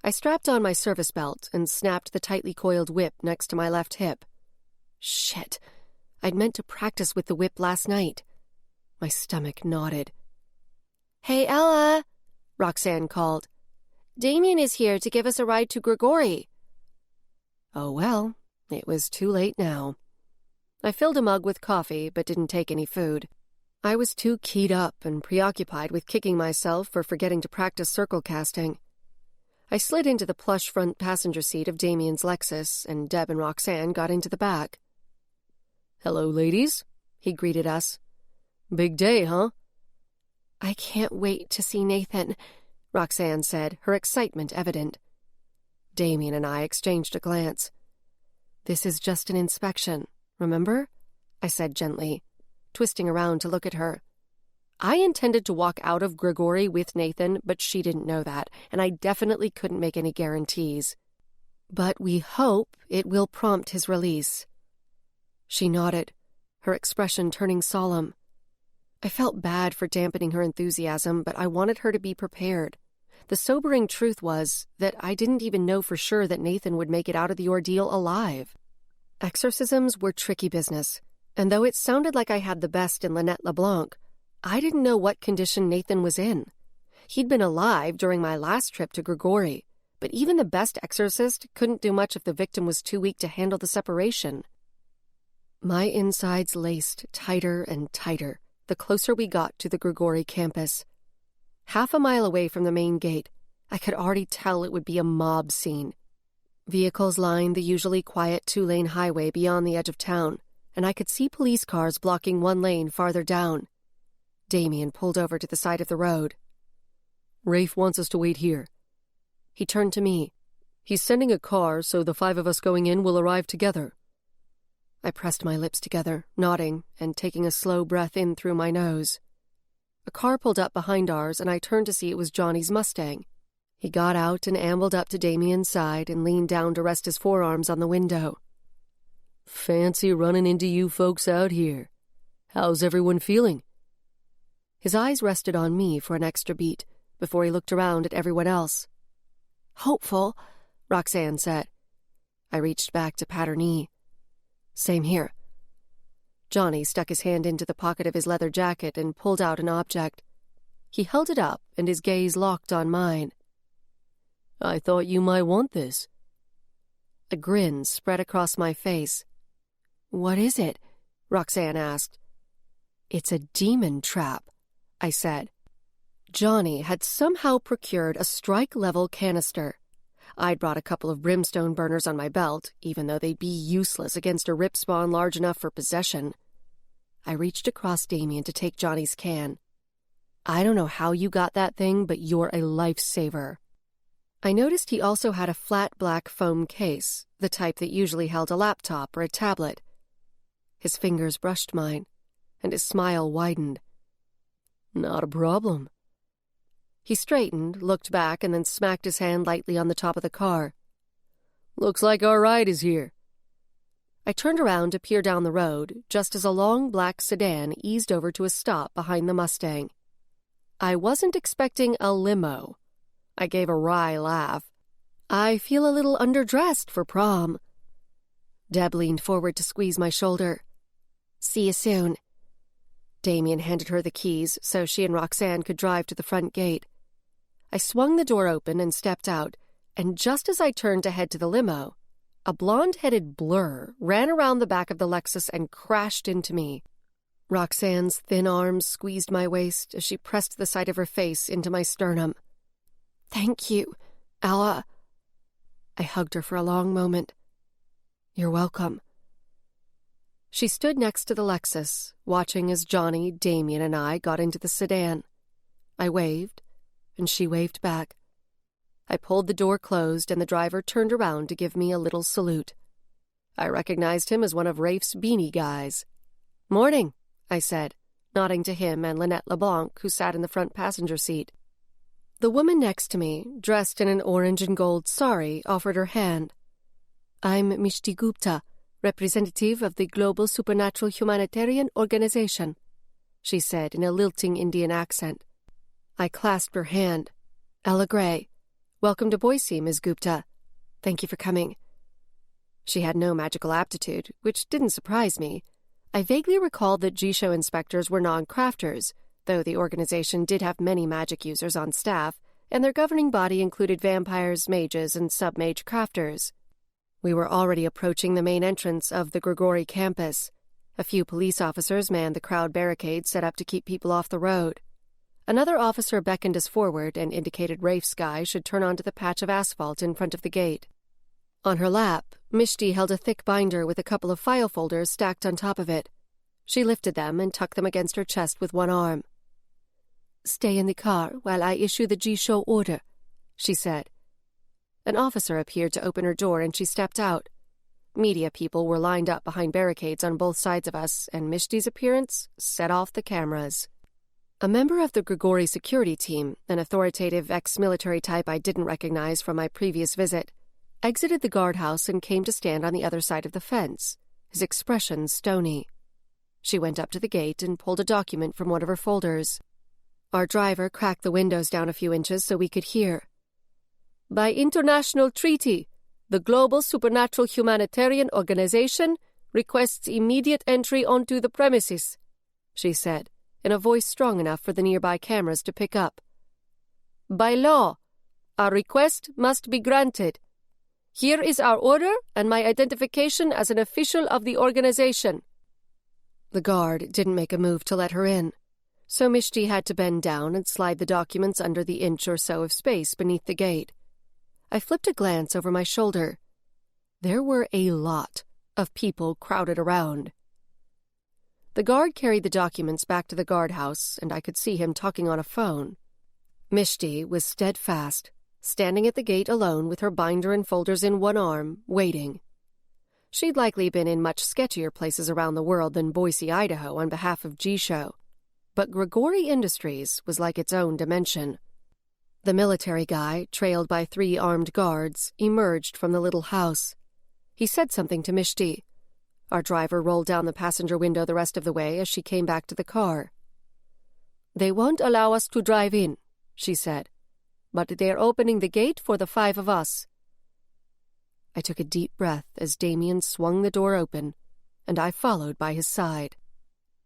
I strapped on my service belt and snapped the tightly coiled whip next to my left hip. Shit, I'd meant to practice with the whip last night. My stomach nodded. Hey, Ella, Roxanne called. Damien is here to give us a ride to Grigori. Oh well, it was too late now. I filled a mug with coffee, but didn't take any food. I was too keyed up and preoccupied with kicking myself for forgetting to practice circle casting. I slid into the plush front passenger seat of Damien's Lexus, and Deb and Roxanne got into the back. Hello, ladies, he greeted us. Big day, huh? I can't wait to see Nathan, Roxanne said, her excitement evident. Damien and I exchanged a glance. This is just an inspection, remember? I said gently, twisting around to look at her. I intended to walk out of Grigori with Nathan, but she didn't know that, and I definitely couldn't make any guarantees. But we hope it will prompt his release. She nodded, her expression turning solemn. I felt bad for dampening her enthusiasm, but I wanted her to be prepared. The sobering truth was that I didn't even know for sure that Nathan would make it out of the ordeal alive. Exorcisms were tricky business, and though it sounded like I had the best in Lynette LeBlanc, I didn't know what condition Nathan was in. He'd been alive during my last trip to Grigori, but even the best exorcist couldn't do much if the victim was too weak to handle the separation. My insides laced tighter and tighter the closer we got to the Grigori campus. Half a mile away from the main gate, I could already tell it would be a mob scene. Vehicles lined the usually quiet 2-lane highway beyond the edge of town, and I could see police cars blocking one lane farther down. Damien pulled over to the side of the road. Rafe wants us to wait here. He turned to me. He's sending a car, so the 5 of us going in will arrive together. I pressed my lips together, nodding and taking a slow breath in through my nose. A car pulled up behind ours, and I turned to see it was Johnny's Mustang. He got out and ambled up to Damien's side and leaned down to rest his forearms on the window. Fancy running into you folks out here. How's everyone feeling? His eyes rested on me for an extra beat before he looked around at everyone else. Hopeful, Roxanne said. I reached back to pat her knee. Same here. Johnny stuck his hand into the pocket of his leather jacket and pulled out an object. He held it up, and his gaze locked on mine. I thought you might want this. A grin spread across my face. What is it? Roxanne asked. It's a demon trap, I said. Johnny had somehow procured a strike-level canister. I'd brought a couple of brimstone burners on my belt, even though they'd be useless against a rip spawn large enough for possession. I reached across Damien to take Johnny's can. I don't know how you got that thing, but you're a lifesaver. I noticed he also had a flat black foam case, the type that usually held a laptop or a tablet. His fingers brushed mine, and his smile widened. Not a problem. He straightened, looked back, and then smacked his hand lightly on the top of the car. Looks like our ride is here. I turned around to peer down the road, just as a long black sedan eased over to a stop behind the Mustang. I wasn't expecting a limo. I gave a wry laugh. I feel a little underdressed for prom. Deb leaned forward to squeeze my shoulder. See you soon. Damien handed her the keys so she and Roxanne could drive to the front gate. I swung the door open and stepped out, and just as I turned to head to the limo, a blonde-headed blur ran around the back of the Lexus and crashed into me. Roxanne's thin arms squeezed my waist as she pressed the side of her face into my sternum. Thank you, Ella. I hugged her for a long moment. You're welcome. She stood next to the Lexus, watching as Johnny, Damien, and I got into the sedan. I waved, and she waved back. I pulled the door closed, and the driver turned around to give me a little salute. I recognized him as one of Rafe's beanie guys. Morning, I said, nodding to him and Lynette LeBlanc, who sat in the front passenger seat. The woman next to me, dressed in an orange and gold sari, offered her hand. I'm Mishti Gupta, representative of the Global Supernatural Humanitarian Organization, she said in a lilting Indian accent. I clasped her hand. Ella Gray. Welcome to Boise, Ms. Gupta. Thank you for coming. She had no magical aptitude, which didn't surprise me. I vaguely recalled that G-Show inspectors were non-crafters, though the organization did have many magic users on staff, and their governing body included vampires, mages, and sub-mage crafters. We were already approaching the main entrance of the Grigori campus. A few police officers manned the crowd barricades set up to keep people off the road. Another officer beckoned us forward and indicated Rafe's guy should turn onto the patch of asphalt in front of the gate. On her lap, Mishti held a thick binder with a couple of file folders stacked on top of it. She lifted them and tucked them against her chest with one arm. Stay in the car while I issue the G-Show order, she said. An officer appeared to open her door and she stepped out. Media people were lined up behind barricades on both sides of us, and Mishti's appearance set off the cameras. A member of the Grigori security team, an authoritative ex-military type I didn't recognize from my previous visit, exited the guardhouse and came to stand on the other side of the fence, his expression stony. She went up to the gate and pulled a document from one of her folders. Our driver cracked the windows down a few inches so we could hear. By international treaty, the Global Supernatural Humanitarian Organization requests immediate entry onto the premises, she said, in a voice strong enough for the nearby cameras to pick up. By law, our request must be granted. Here is our order and my identification as an official of the organization. The guard didn't make a move to let her in. so Mishti had to bend down and slide the documents under the inch or so of space beneath the gate. I flipped a glance over my shoulder. There were a lot of people crowded around. The guard carried the documents back to the guardhouse, and I could see him talking on a phone. Mishti was steadfast, standing at the gate alone with her binder and folders in one arm, waiting. She'd likely been in much sketchier places around the world than Boise, Idaho, on behalf of G-Show. But Grigori Industries was like its own dimension. The military guy, trailed by 3 armed guards, emerged from the little house. He said something to Mishti. Our driver rolled down the passenger window the rest of the way as she came back to the car. "They won't allow us to drive in," she said, "but they're opening the gate for the 5 of us." I took a deep breath as Damien swung the door open, and I followed by his side.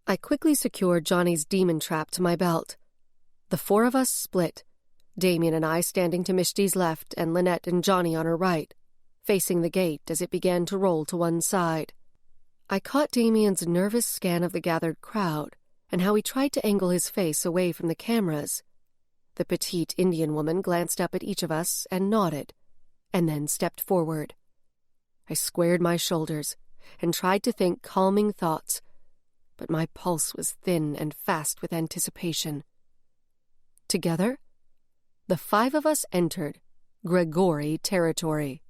I quickly secured Johnny's demon trap to my belt. The 4 of us split, Damien and I standing to Mishti's left and Lynette and Johnny on her right, facing the gate as it began to roll to one side. I caught Damien's nervous scan of the gathered crowd and how he tried to angle his face away from the cameras. The petite Indian woman glanced up at each of us and nodded, and then stepped forward. I squared my shoulders and tried to think calming thoughts, but my pulse was thin and fast with anticipation. Together, the 5 of us entered Grigori territory.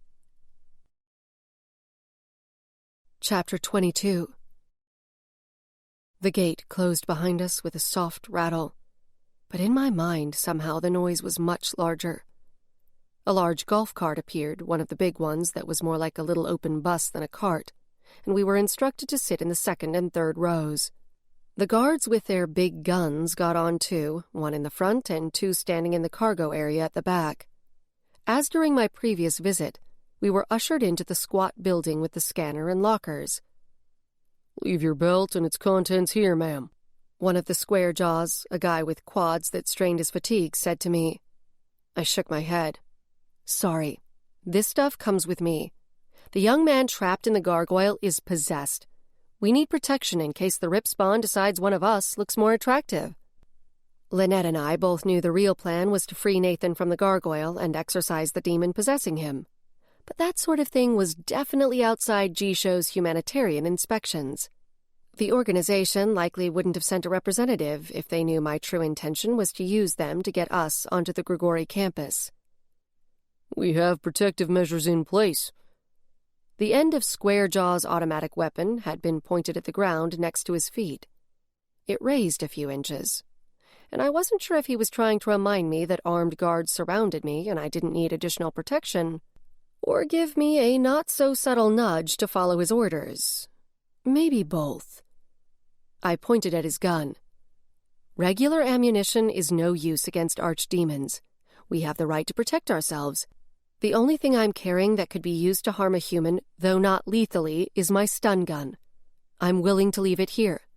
Chapter 22. The gate closed behind us with a soft rattle, but in my mind somehow the noise was much larger. A large golf cart appeared, one of the big ones that was more like a little open bus than a cart, and we were instructed to sit in the 2nd and 3rd rows. The guards with their big guns got on too, 1 in the front and 2 standing in the cargo area at the back. As during my previous visit, we were ushered into the squat building with the scanner and lockers. "Leave your belt and its contents here, ma'am," one of the square jaws, a guy with quads that strained his fatigue, said to me. I shook my head. "Sorry. This stuff comes with me. The young man trapped in the gargoyle is possessed. We need protection in case the Rip Spawn decides one of us looks more attractive." Lynette and I both knew the real plan was to free Nathan from the gargoyle and exorcise the demon possessing him. But that sort of thing was definitely outside G-Show's humanitarian inspections. The organization likely wouldn't have sent a representative if they knew my true intention was to use them to get us onto the Grigori campus. "We have protective measures in place." The end of Square Jaw's automatic weapon had been pointed at the ground next to his feet. It raised a few inches, and I wasn't sure if he was trying to remind me that armed guards surrounded me and I didn't need additional protection, or give me a not-so-subtle nudge to follow his orders. Maybe both. I pointed at his gun. "Regular ammunition is no use against archdemons. We have the right to protect ourselves. The only thing I'm carrying that could be used to harm a human, though not lethally, is my stun gun. I'm willing to leave it here."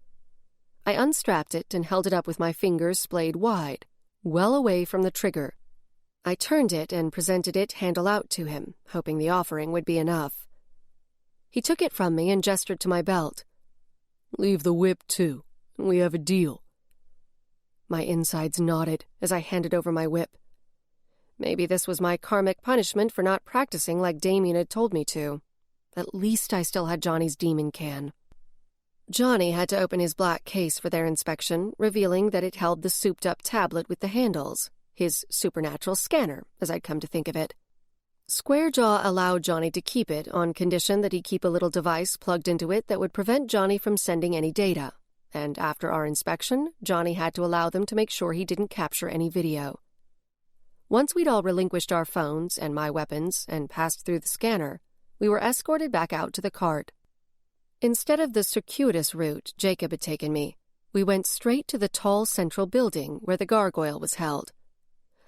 I unstrapped it and held it up with my fingers splayed wide, well away from the trigger. I turned it and presented it handle out to him, hoping the offering would be enough. He took it from me and gestured to my belt. "Leave the whip, too. We have a deal." My insides nodded as I handed over my whip. Maybe this was my karmic punishment for not practicing like Damien had told me to. At least I still had Johnny's demon can. Johnny had to open his black case for their inspection, revealing that it held the souped-up tablet with the handles, his supernatural scanner, as I'd come to think of it. Squarejaw allowed Johnny to keep it on condition that he keep a little device plugged into it that would prevent Johnny from sending any data, and after our inspection, Johnny had to allow them to make sure he didn't capture any video. Once we'd all relinquished our phones and my weapons and passed through the scanner, we were escorted back out to the cart. Instead of the circuitous route Jacob had taken me, we went straight to the tall central building where the gargoyle was held.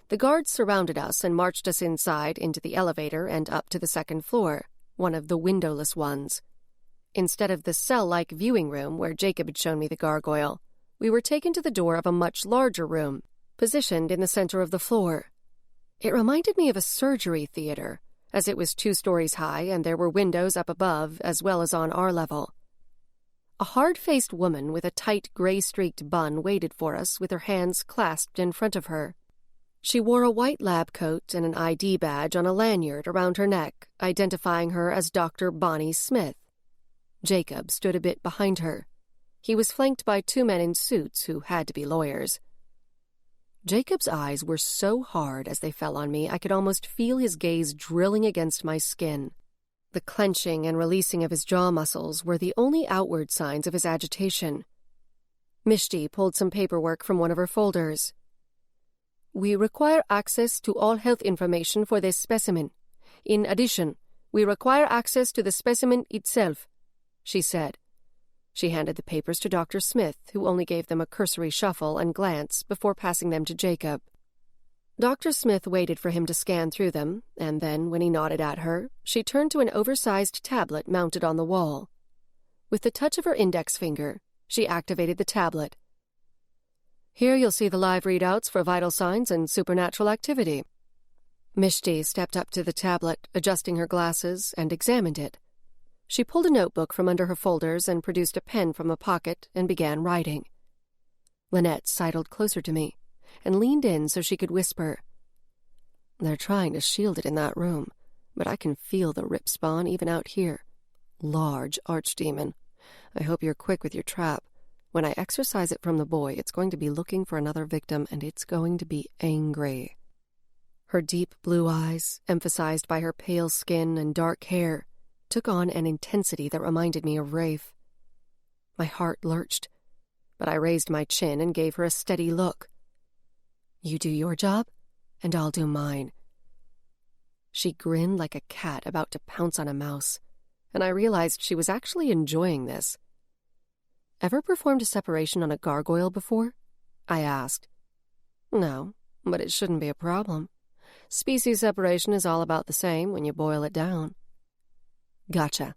The guards surrounded us and marched us inside into the elevator and up to the 2nd floor, one of the windowless ones. Instead of the cell-like viewing room where Jacob had shown me the gargoyle, we were taken to the door of a much larger room, positioned in the center of the floor. It reminded me of a surgery theater, as it was 2 stories high and there were windows up above as well as on our level. A hard-faced woman with a tight gray-streaked bun waited for us with her hands clasped in front of her. She wore a white lab coat and an ID badge on a lanyard around her neck, identifying her as Dr. Bonnie Smith. Jacob stood a bit behind her. He was flanked by two men in suits who had to be lawyers. Jacob's eyes were so hard as they fell on me I could almost feel his gaze drilling against my skin. The clenching and releasing of his jaw muscles were the only outward signs of his agitation. Mishti pulled some paperwork from one of her folders. "We require access to all health information for this specimen. In addition, we require access to the specimen itself," she said. She handed the papers to Dr. Smith, who only gave them a cursory shuffle and glance before passing them to Jacob. Dr. Smith waited for him to scan through them, and then, when he nodded at her, she turned to an oversized tablet mounted on the wall. With the touch of her index finger, she activated the tablet. "Here you'll see the live readouts for vital signs and supernatural activity." Mishti stepped up to the tablet, adjusting her glasses, and examined it. She pulled a notebook from under her folders and produced a pen from a pocket and began writing. Lynette sidled closer to me and leaned in so she could whisper. "They're trying to shield it in that room, but I can feel the rip spawn even out here. Large archdemon. I hope you're quick with your trap. When I exorcise it from the boy, it's going to be looking for another victim, and it's going to be angry." Her deep blue eyes, emphasized by her pale skin and dark hair, took on an intensity that reminded me of Rafe. My heart lurched, but I raised my chin and gave her a steady look. "You do your job, and I'll do mine." She grinned like a cat about to pounce on a mouse, and I realized she was actually enjoying this. "Ever performed a separation on a gargoyle before?" I asked. "No, but it shouldn't be a problem. Species separation is all about the same when you boil it down." "Gotcha."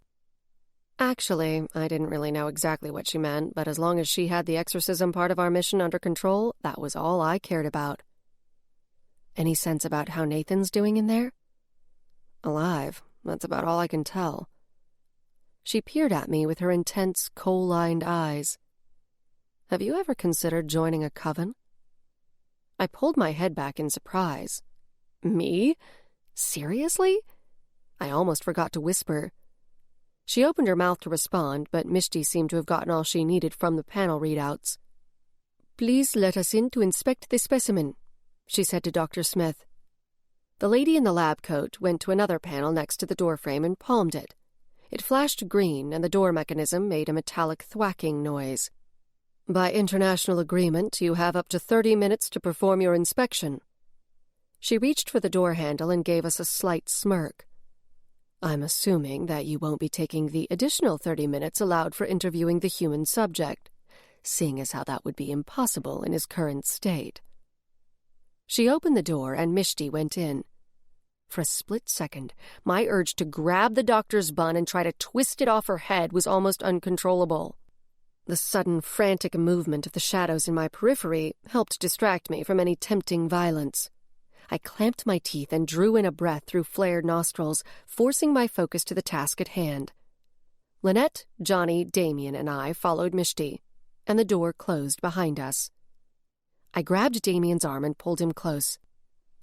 Actually, I didn't really know exactly what she meant, but as long as she had the exorcism part of our mission under control, that was all I cared about. "Any sense about how Nathan's doing in there?" "Alive. That's about all I can tell." She peered at me with her intense, coal-lined eyes. "Have you ever considered joining a coven?" I pulled my head back in surprise. "Me? Seriously?" I almost forgot to whisper. She opened her mouth to respond, but Mishti seemed to have gotten all she needed from the panel readouts. "Please let us in to inspect the specimen," she said to Dr. Smith. The lady in the lab coat went to another panel next to the doorframe and palmed it. It flashed green, and the door mechanism made a metallic thwacking noise. "By international agreement, you have up to 30 minutes to perform your inspection." She reached for the door handle and gave us a slight smirk. "I'm assuming that you won't be taking the additional 30 minutes allowed for interviewing the human subject, seeing as how that would be impossible in his current state." She opened the door and Mishti went in. For a split second, my urge to grab the doctor's bun and try to twist it off her head was almost uncontrollable. The sudden, frantic movement of the shadows in my periphery helped distract me from any tempting violence. I clamped my teeth and drew in a breath through flared nostrils, forcing my focus to the task at hand. Lynette, Johnny, Damien, and I followed Mishti, and the door closed behind us. I grabbed Damien's arm and pulled him close.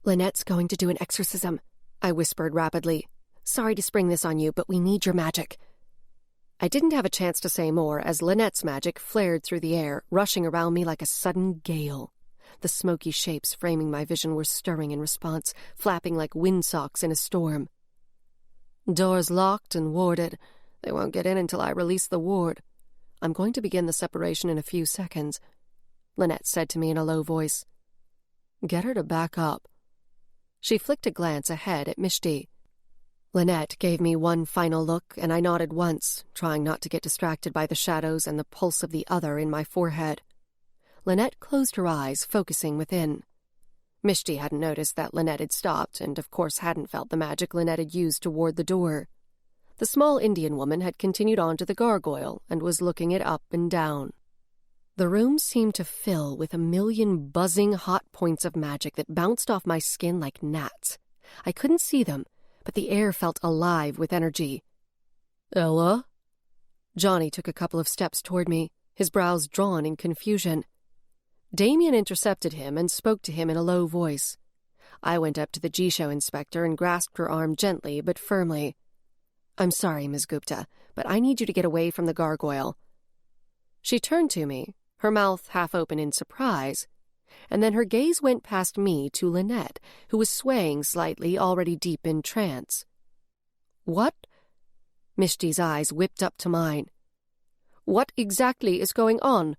"Lynette's going to do an exorcism," I whispered rapidly. "Sorry to spring this on you, but we need your magic." I didn't have a chance to say more as Lynette's magic flared through the air, rushing around me like a sudden gale. The smoky shapes framing my vision were stirring in response, flapping like windsocks in a storm. "Doors locked and warded. They won't get in until I release the ward. I'm going to begin the separation in a few seconds," Lynette said to me in a low voice. "Get her to back up." She flicked a glance ahead at Mishti. Lynette gave me one final look, and I nodded once, trying not to get distracted by the shadows and the pulse of the other in my forehead. Lynette closed her eyes, focusing within. Mishti hadn't noticed that Lynette had stopped, and of course hadn't felt the magic Lynette had used to ward the door. The small Indian woman had continued on to the gargoyle and was looking it up and down. The room seemed to fill with a million buzzing hot points of magic that bounced off my skin like gnats. I couldn't see them, but the air felt alive with energy. "Ella?" Johnny took a couple of steps toward me, his brows drawn in confusion. Damien intercepted him and spoke to him in a low voice. I went up to the G-Show inspector and grasped her arm gently but firmly. "I'm sorry, Ms. Gupta, but I need you to get away from the gargoyle." She turned to me, her mouth half open in surprise, and then her gaze went past me to Lynette, who was swaying slightly, already deep in trance. "What?" Mishti's eyes whipped up to mine. "What exactly is going on?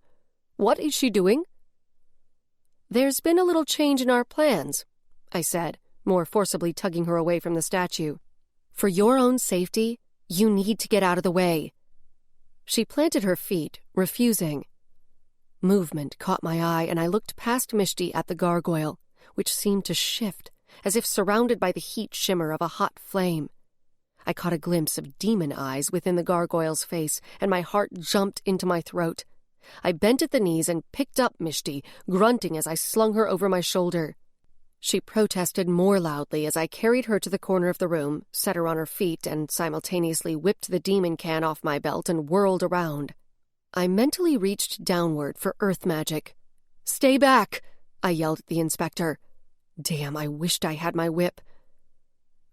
What is she doing?" "There's been a little change in our plans," I said, more forcibly tugging her away from the statue. "For your own safety, you need to get out of the way." She planted her feet, refusing. Movement caught my eye, and I looked past Mishti at the gargoyle, which seemed to shift, as if surrounded by the heat shimmer of a hot flame. I caught a glimpse of demon eyes within the gargoyle's face, and my heart jumped into my throat. I bent at the knees and picked up Mishti, grunting as I slung her over my shoulder. She protested more loudly as I carried her to the corner of the room, set her on her feet, and simultaneously whipped the demon can off my belt and whirled around. I mentally reached downward for earth magic. "Stay back!" I yelled at the inspector. Damn, I wished I had my whip.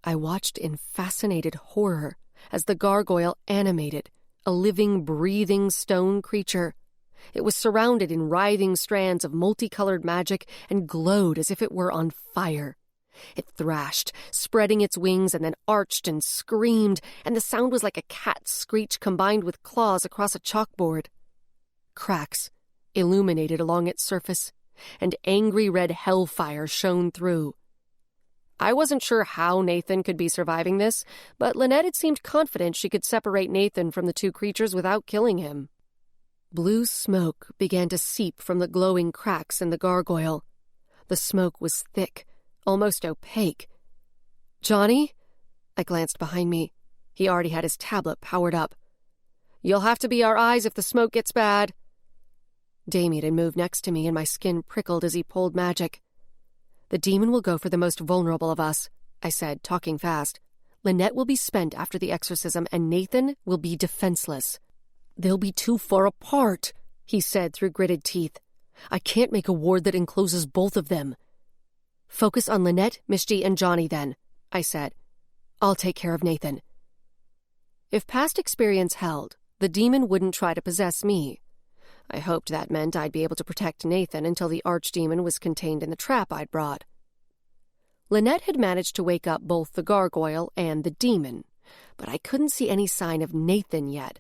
I watched in fascinated horror as the gargoyle animated, a living, breathing stone creature. It was surrounded in writhing strands of multicolored magic and glowed as if it were on fire. It thrashed, spreading its wings, and then arched and screamed, and the sound was like a cat's screech combined with claws across a chalkboard. Cracks illuminated along its surface, and angry red hellfire shone through. I wasn't sure how Nathan could be surviving this, but Lynette had seemed confident she could separate Nathan from the two creatures without killing him. Blue smoke began to seep from the glowing cracks in the gargoyle. The smoke was thick, almost opaque. "Johnny?" I glanced behind me. He already had his tablet powered up. "You'll have to be our eyes if the smoke gets bad." Damien had moved next to me, and my skin prickled as he pulled magic. "The demon will go for the most vulnerable of us," I said, talking fast. "Lynette will be spent after the exorcism, and Nathan will be defenseless." "They'll be too far apart," he said through gritted teeth. "I can't make a ward that encloses both of them." "Focus on Lynette, Mishti, and Johnny, then," I said. "I'll take care of Nathan." If past experience held, the demon wouldn't try to possess me. I hoped that meant I'd be able to protect Nathan until the archdemon was contained in the trap I'd brought. Lynette had managed to wake up both the gargoyle and the demon, but I couldn't see any sign of Nathan yet.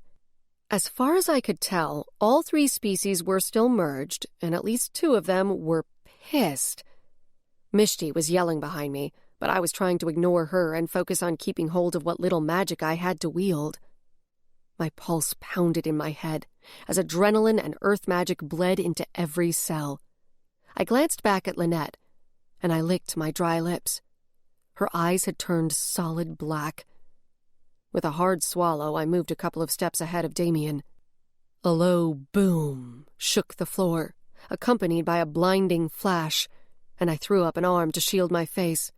As far as I could tell, all three species were still merged, and at least two of them were pissed. Mishti was yelling behind me, but I was trying to ignore her and focus on keeping hold of what little magic I had to wield. My pulse pounded in my head as adrenaline and earth magic bled into every cell. I glanced back at Lynette, and I licked my dry lips. Her eyes had turned solid black. With a hard swallow, I moved a couple of steps ahead of Damien. A low boom shook the floor, accompanied by a blinding flash, and I threw up an arm to shield my face.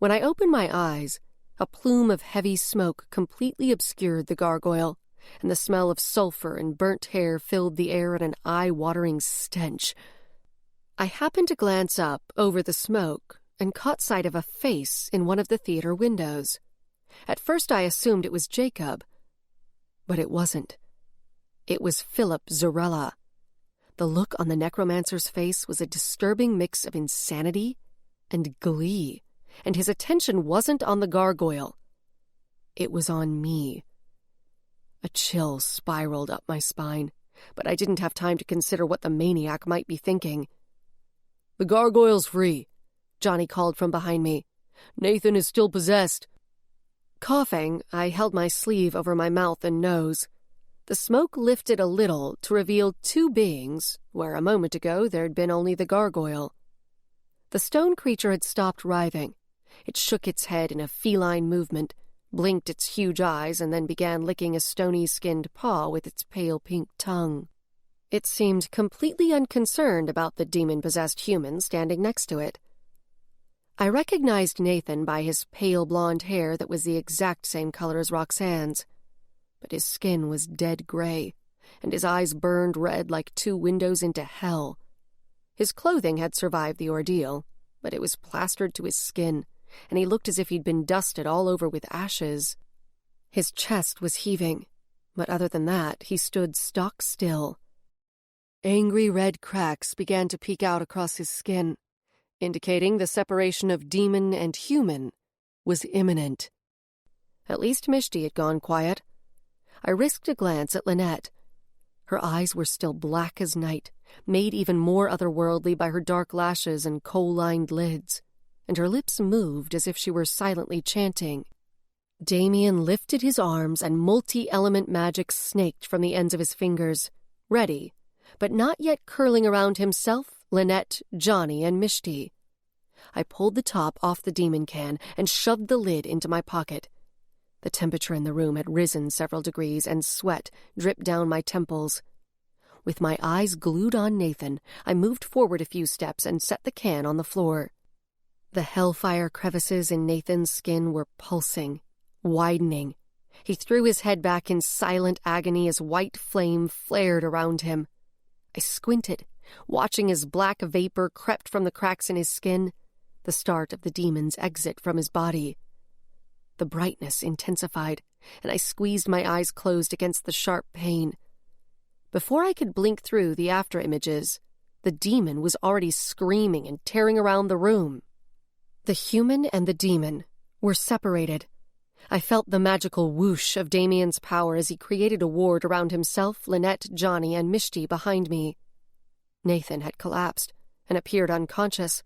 When I opened my eyes, a plume of heavy smoke completely obscured the gargoyle, and the smell of sulfur and burnt hair filled the air in an eye-watering stench. I happened to glance up over the smoke and caught sight of a face in one of the theater windows. At first I assumed it was Jacob, but it wasn't. It was Philip Zarella. The look on the necromancer's face was a disturbing mix of insanity and glee, and his attention wasn't on the gargoyle. It was on me. A chill spiraled up my spine, but I didn't have time to consider what the maniac might be thinking. "The gargoyle's free," Johnny called from behind me. "Nathan is still possessed." Coughing, I held my sleeve over my mouth and nose. The smoke lifted a little to reveal two beings, where a moment ago there'd been only the gargoyle. The stone creature had stopped writhing. It shook its head in a feline movement, blinked its huge eyes, and then began licking a stony-skinned paw with its pale pink tongue. It seemed completely unconcerned about the demon-possessed human standing next to it. I recognized Nathan by his pale blonde hair that was the exact same color as Roxanne's. but his skin was dead gray, and his eyes burned red like two windows into hell. His clothing had survived the ordeal, but it was plastered to his skin, and he looked as if he'd been dusted all over with ashes. His chest was heaving, but other than that, he stood stock still. Angry red cracks began to peek out across his skin, indicating the separation of demon and human was imminent. At least Mishti had gone quiet. I risked a glance at Lynette. Her eyes were still black as night, made even more otherworldly by her dark lashes and kohl-lined lids, and her lips moved as if she were silently chanting. Damien lifted his arms and multi-element magic snaked from the ends of his fingers, ready, but not yet curling around himself, Lynette, Johnny, and Mishti. I pulled the top off the demon can and shoved the lid into my pocket. The temperature in the room had risen several degrees, and sweat dripped down my temples. With my eyes glued on Nathan, I moved forward a few steps and set the can on the floor. The hellfire crevices in Nathan's skin were pulsing, widening. He threw his head back in silent agony as white flame flared around him. I squinted, watching as black vapor crept from the cracks in his skin, the start of the demon's exit from his body. The brightness intensified, and I squeezed my eyes closed against the sharp pain. Before I could blink through the after-images, the demon was already screaming and tearing around the room. The human and the demon were separated. I felt the magical whoosh of Damien's power as he created a ward around himself, Lynette, Johnny, and Mishti behind me. Nathan had collapsed and appeared unconscious.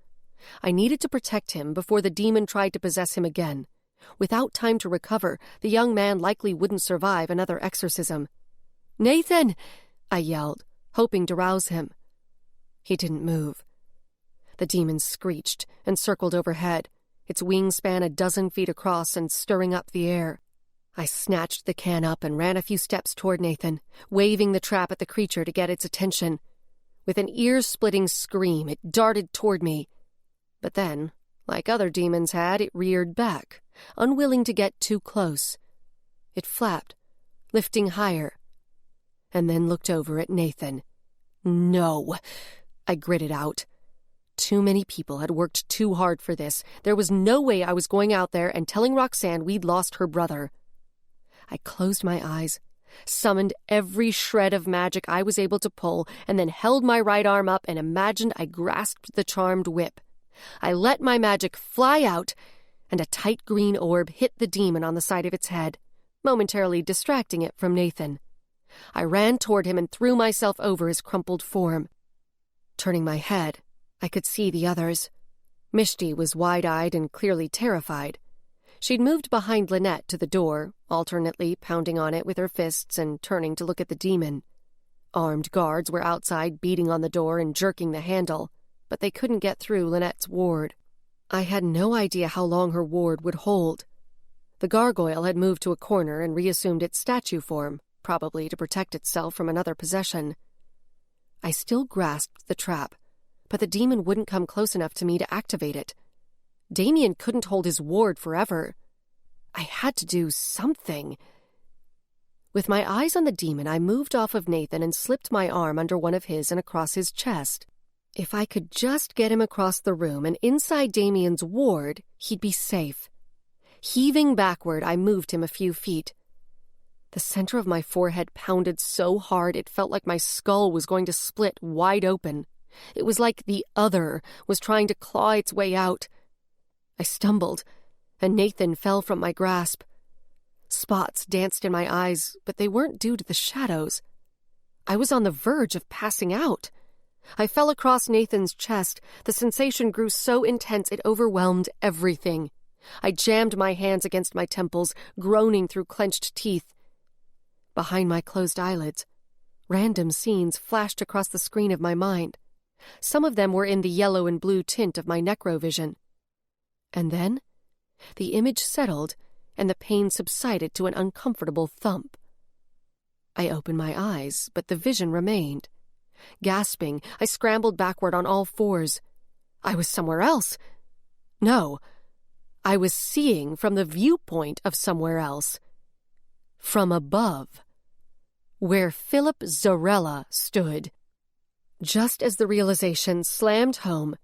I needed to protect him before the demon tried to possess him again. Without time to recover, the young man likely wouldn't survive another exorcism. "Nathan!" I yelled, hoping to rouse him. He didn't move. The demon screeched and circled overhead, its wingspan a dozen feet across and stirring up the air. I snatched the can up and ran a few steps toward Nathan, waving the trap at the creature to get its attention. With an ear-splitting scream, it darted toward me. But then, like other demons had, it reared back, unwilling to get too close. It flapped, lifting higher, and then looked over at Nathan. "No," I gritted out. Too many people had worked too hard for this. There was no way I was going out there and telling Roxanne we'd lost her brother. I closed my eyes, summoned every shred of magic I was able to pull, and then held my right arm up and imagined I grasped the charmed whip. I let my magic fly out, and a tight green orb hit the demon on the side of its head, momentarily distracting it from Nathan. I ran toward him and threw myself over his crumpled form. Turning my head, I could see the others. Mishti was wide-eyed and clearly terrified. She'd moved behind Lynette to the door, alternately pounding on it with her fists and turning to look at the demon. Armed guards were outside beating on the door and jerking the handle, but they couldn't get through Lynette's ward. I had no idea how long her ward would hold. The gargoyle had moved to a corner and reassumed its statue form, probably to protect itself from another possession. I still grasped the trap, but the demon wouldn't come close enough to me to activate it. Damien couldn't hold his ward forever. I had to do something. With my eyes on the demon, I moved off of Nathan and slipped my arm under one of his and across his chest. If I could just get him across the room and inside Damien's ward, he'd be safe. Heaving backward, I moved him a few feet. The center of my forehead pounded so hard it felt like my skull was going to split wide open. It was like the other was trying to claw its way out. I stumbled, and Nathan fell from my grasp. Spots danced in my eyes, but they weren't due to the shadows. I was on the verge of passing out. I fell across Nathan's chest. The sensation grew so intense it overwhelmed everything. I jammed my hands against my temples, groaning through clenched teeth. Behind my closed eyelids, random scenes flashed across the screen of my mind. Some of them were in the yellow and blue tint of my necrovision. And then, the image settled, and the pain subsided to an uncomfortable thump. I opened my eyes, but the vision remained. Gasping, I scrambled backward on all fours. I was somewhere else. No, I was seeing from the viewpoint of somewhere else. from above, where Philip Zarella stood. Just as the realization slammed home,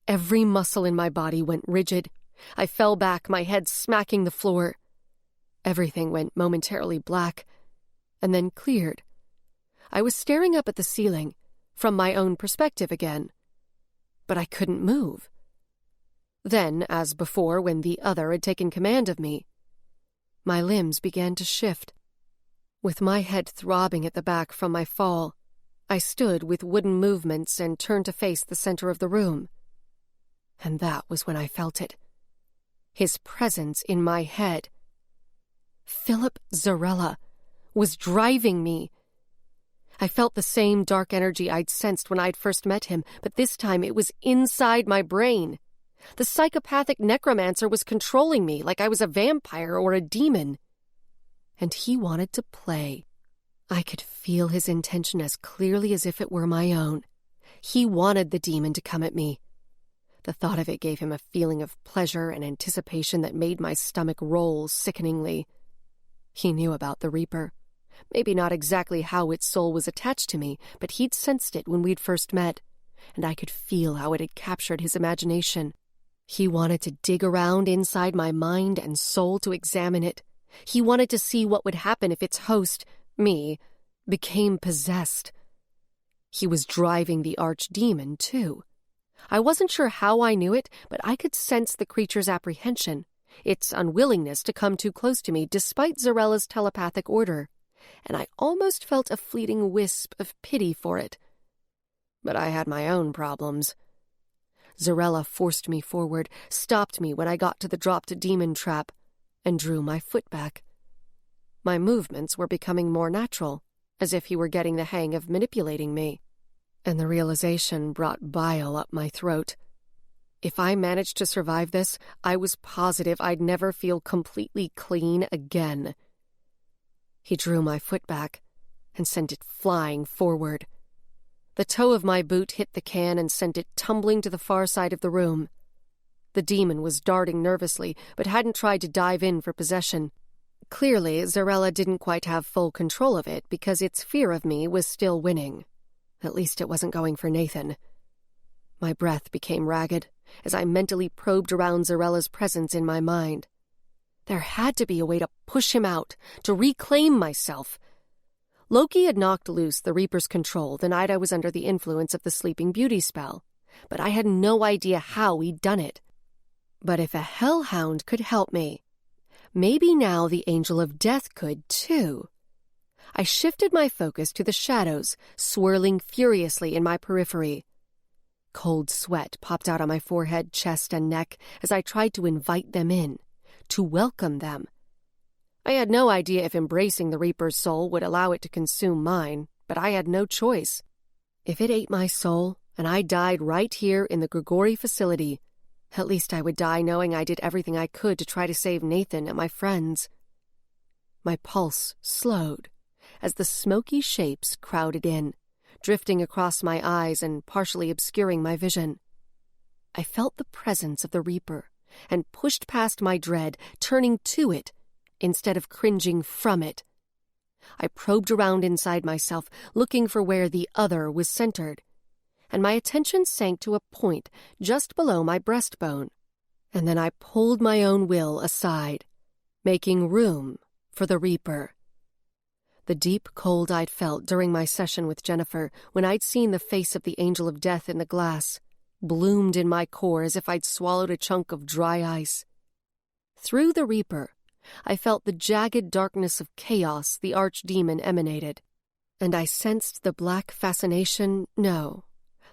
every muscle in my body went rigid. I fell back, my head smacking the floor. Everything went momentarily black, and then cleared. I was staring up at the ceiling, from my own perspective again, but I couldn't move. Then, as before when the other had taken command of me, my limbs began to shift. With my head throbbing at the back from my fall, I stood with wooden movements and turned to face the center of the room. And that was when I felt it. His presence in my head. Philip Zarella was driving me. I felt the same dark energy I'd sensed when I'd first met him, but this time it was inside my brain. The psychopathic necromancer was controlling me like I was a vampire or a demon. And he wanted to play. I could feel his intention as clearly as if it were my own. He wanted the demon to come at me. The thought of it gave him a feeling of pleasure and anticipation that made my stomach roll sickeningly. He knew about the Reaper. Maybe not exactly how its soul was attached to me, but he'd sensed it when we'd first met, and I could feel how it had captured his imagination. He wanted to dig around inside my mind and soul to examine it. He wanted to see what would happen if its host, me, became possessed. He was driving the archdemon, too. I wasn't sure how I knew it, but I could sense the creature's apprehension, its unwillingness to come too close to me despite Zarella's telepathic order, and I almost felt a fleeting wisp of pity for it. But I had my own problems. Zarella forced me forward, stopped me when I got to the dropped demon trap, and drew my foot back. My movements were becoming more natural, as if he were getting the hang of manipulating me, and the realization brought bile up my throat. If I managed to survive this, I was positive I'd never feel completely clean again. He drew my foot back and sent it flying forward. The toe of my boot hit the can and sent it tumbling to the far side of the room. The demon was darting nervously, but hadn't tried to dive in for possession. Clearly, Zarella didn't quite have full control of it because its fear of me was still winning. At least it wasn't going for Nathan. My breath became ragged as I mentally probed around Zarella's presence in my mind. There had to be a way to push him out, to reclaim myself. Loki had knocked loose the Reaper's control the night I was under the influence of the Sleeping Beauty spell, but I had no idea how he'd done it. But if a hellhound could help me, maybe now the Angel of Death could too. I shifted my focus to the shadows, swirling furiously in my periphery. Cold sweat popped out on my forehead, chest, and neck as I tried to invite them in, to welcome them. I had no idea if embracing the Reaper's soul would allow it to consume mine, but I had no choice. If it ate my soul, and I died right here in the Grigori facility, at least I would die knowing I did everything I could to try to save Nathan and my friends. My pulse slowed as the smoky shapes crowded in, drifting across my eyes and partially obscuring my vision. I felt the presence of the Reaper and pushed past my dread, turning to it instead of cringing from it. I probed around inside myself, looking for where the other was centered, and my attention sank to a point just below my breastbone, and then I pulled my own will aside, making room for the Reaper. The deep cold I'd felt during my session with Jennifer when I'd seen the face of the Angel of Death in the glass bloomed in my core as if I'd swallowed a chunk of dry ice. Through the Reaper, I felt the jagged darkness of chaos the archdemon emanated, and I sensed the black fascination, no,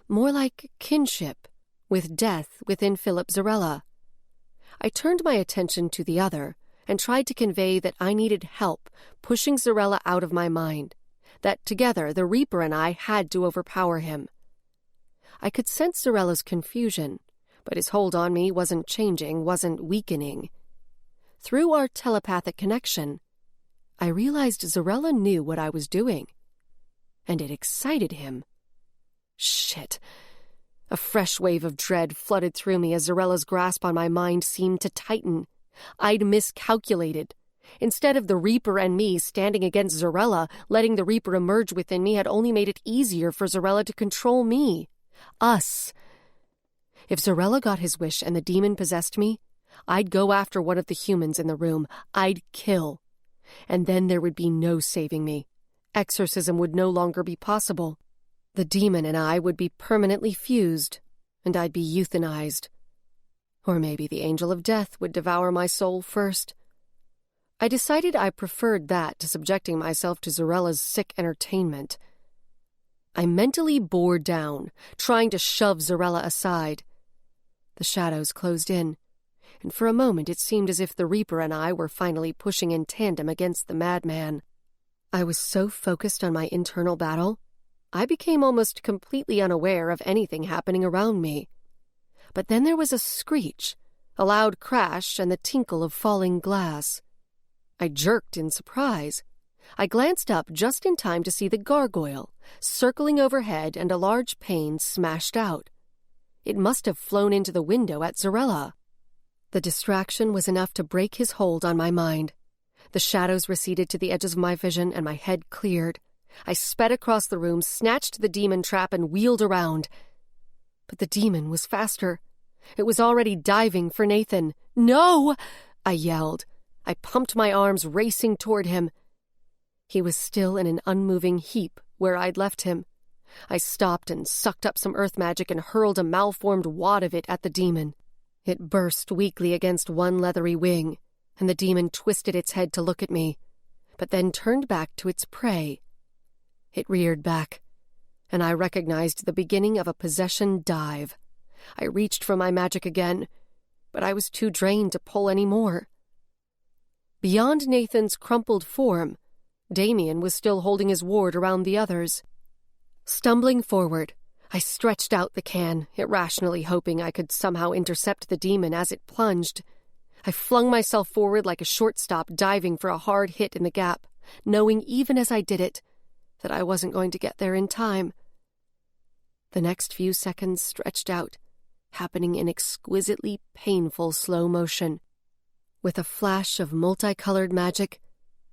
more like kinship, with death within Philip Zarella. I turned my attention to the other and tried to convey that I needed help pushing Zarella out of my mind, that together the Reaper and I had to overpower him. I could sense Zarella's confusion, but his hold on me wasn't changing, wasn't weakening. Through our telepathic connection, I realized Zarella knew what I was doing, and it excited him. Shit. A fresh wave of dread flooded through me as Zarella's grasp on my mind seemed to tighten. I'd miscalculated. Instead of the Reaper and me standing against Zarella, letting the Reaper emerge within me had only made it easier for Zarella to control me. Us. If Zarella got his wish and the demon possessed me, I'd go after one of the humans in the room. I'd kill. And then there would be no saving me. Exorcism would no longer be possible. The demon and I would be permanently fused, and I'd be euthanized. Or maybe the angel of death would devour my soul first. I decided I preferred that to subjecting myself to Zarella's sick entertainment. I mentally bore down, trying to shove Zarella aside. The shadows closed in, and for a moment it seemed as if the Reaper and I were finally pushing in tandem against the madman. I was so focused on my internal battle, I became almost completely unaware of anything happening around me. But then there was a screech, a loud crash, and the tinkle of falling glass. I jerked in surprise. I glanced up just in time to see the gargoyle, circling overhead and a large pane smashed out. It must have flown into the window at Zarella. The distraction was enough to break his hold on my mind. The shadows receded to the edges of my vision and my head cleared. I sped across the room, snatched the demon trap, and wheeled around. But the demon was faster. It was already diving for Nathan. "No!" I yelled. I pumped my arms, racing toward him. He was still in an unmoving heap where I'd left him. I stopped and sucked up some earth magic and hurled a malformed wad of it at the demon. It burst weakly against one leathery wing, and the demon twisted its head to look at me, but then turned back to its prey. It reared back, and I recognized the beginning of a possession dive. I reached for my magic again, but I was too drained to pull any more. Beyond Nathan's crumpled form, Damien was still holding his ward around the others. Stumbling forward, I stretched out the can, irrationally hoping I could somehow intercept the demon as it plunged. I flung myself forward like a shortstop diving for a hard hit in the gap, knowing even as I did it that I wasn't going to get there in time. The next few seconds stretched out, happening in exquisitely painful slow motion. With a flash of multicolored magic,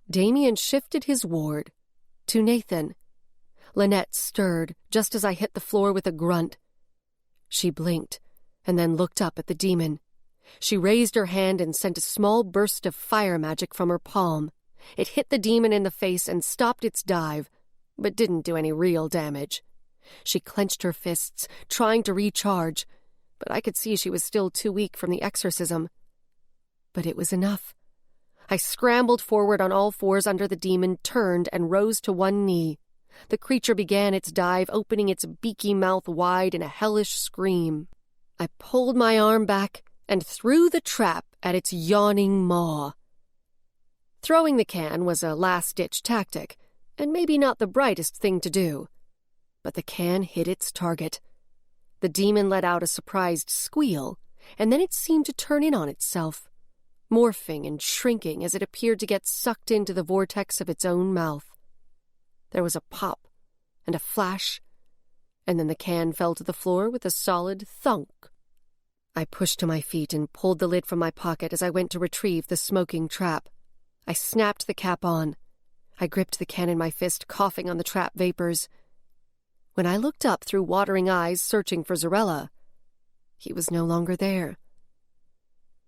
Damien shifted his ward to Nathan. Lynette stirred just as I hit the floor with a grunt. She blinked and then looked up at the demon. She raised her hand and sent a small burst of fire magic from her palm. It hit the demon in the face and stopped its dive, but didn't do any real damage. She clenched her fists, trying to recharge, but I could see she was still too weak from the exorcism. But it was enough. I scrambled forward on all fours under the demon, turned, and rose to one knee. The creature began its dive, opening its beaky mouth wide in a hellish scream. I pulled my arm back and threw the trap at its yawning maw. Throwing the can was a last-ditch tactic, and maybe not the brightest thing to do. But the can hit its target. The demon let out a surprised squeal, and then it seemed to turn in on itself, morphing and shrinking as it appeared to get sucked into the vortex of its own mouth. There was a pop and a flash, and then the can fell to the floor with a solid thunk. I pushed to my feet and pulled the lid from my pocket as I went to retrieve the smoking trap. I snapped the cap on. I gripped the can in my fist, coughing on the trap vapors. When I looked up through watering eyes, searching for Zarella, he was no longer there.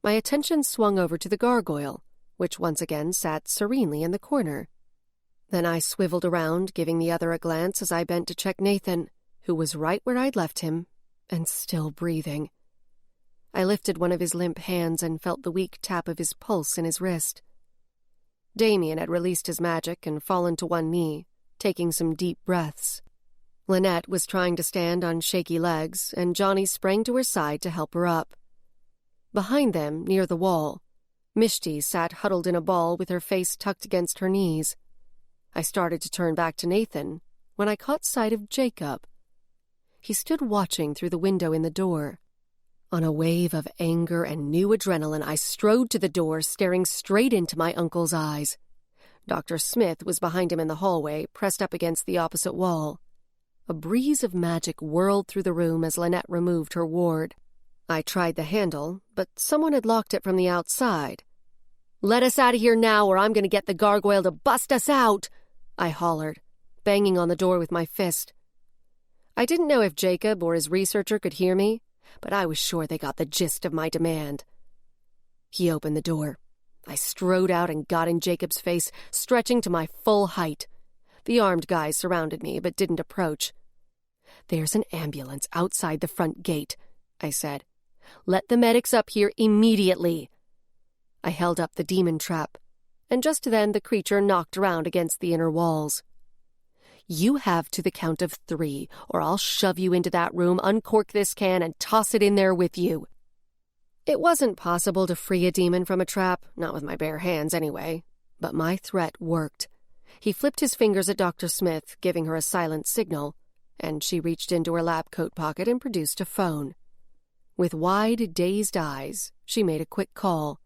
My attention swung over to the gargoyle, which once again sat serenely in the corner. Then I swiveled around, giving the other a glance as I bent to check Nathan, who was right where I'd left him, and still breathing. I lifted one of his limp hands and felt the weak tap of his pulse in his wrist. Damien had released his magic and fallen to one knee, taking some deep breaths. Lynette was trying to stand on shaky legs, and Johnny sprang to her side to help her up. Behind them, near the wall, Mishti sat huddled in a ball with her face tucked against her knees. I started to turn back to Nathan when I caught sight of Jacob. He stood watching through the window in the door. On a wave of anger and new adrenaline, I strode to the door, staring straight into my uncle's eyes. Dr. Smith was behind him in the hallway, pressed up against the opposite wall. A breeze of magic whirled through the room as Lynette removed her ward. I tried the handle, but someone had locked it from the outside. "Let us out of here now, or I'm going to get the gargoyle to bust us out," I hollered, banging on the door with my fist. I didn't know if Jacob or his researcher could hear me, but I was sure they got the gist of my demand. He opened the door. I strode out and got in Jacob's face, stretching to my full height. The armed guys surrounded me, but didn't approach. "There's an ambulance outside the front gate," I said. "Let the medics up here immediately." I held up the demon trap, and just then the creature knocked around against the inner walls. "You have to the count of 3, or I'll shove you into that room, uncork this can, and toss it in there with you." It wasn't possible to free a demon from a trap, not with my bare hands anyway, but my threat worked. He flipped his fingers at Dr. Smith, giving her a silent signal, and she reached into her lab coat pocket and produced a phone. With wide, dazed eyes, she made a quick call.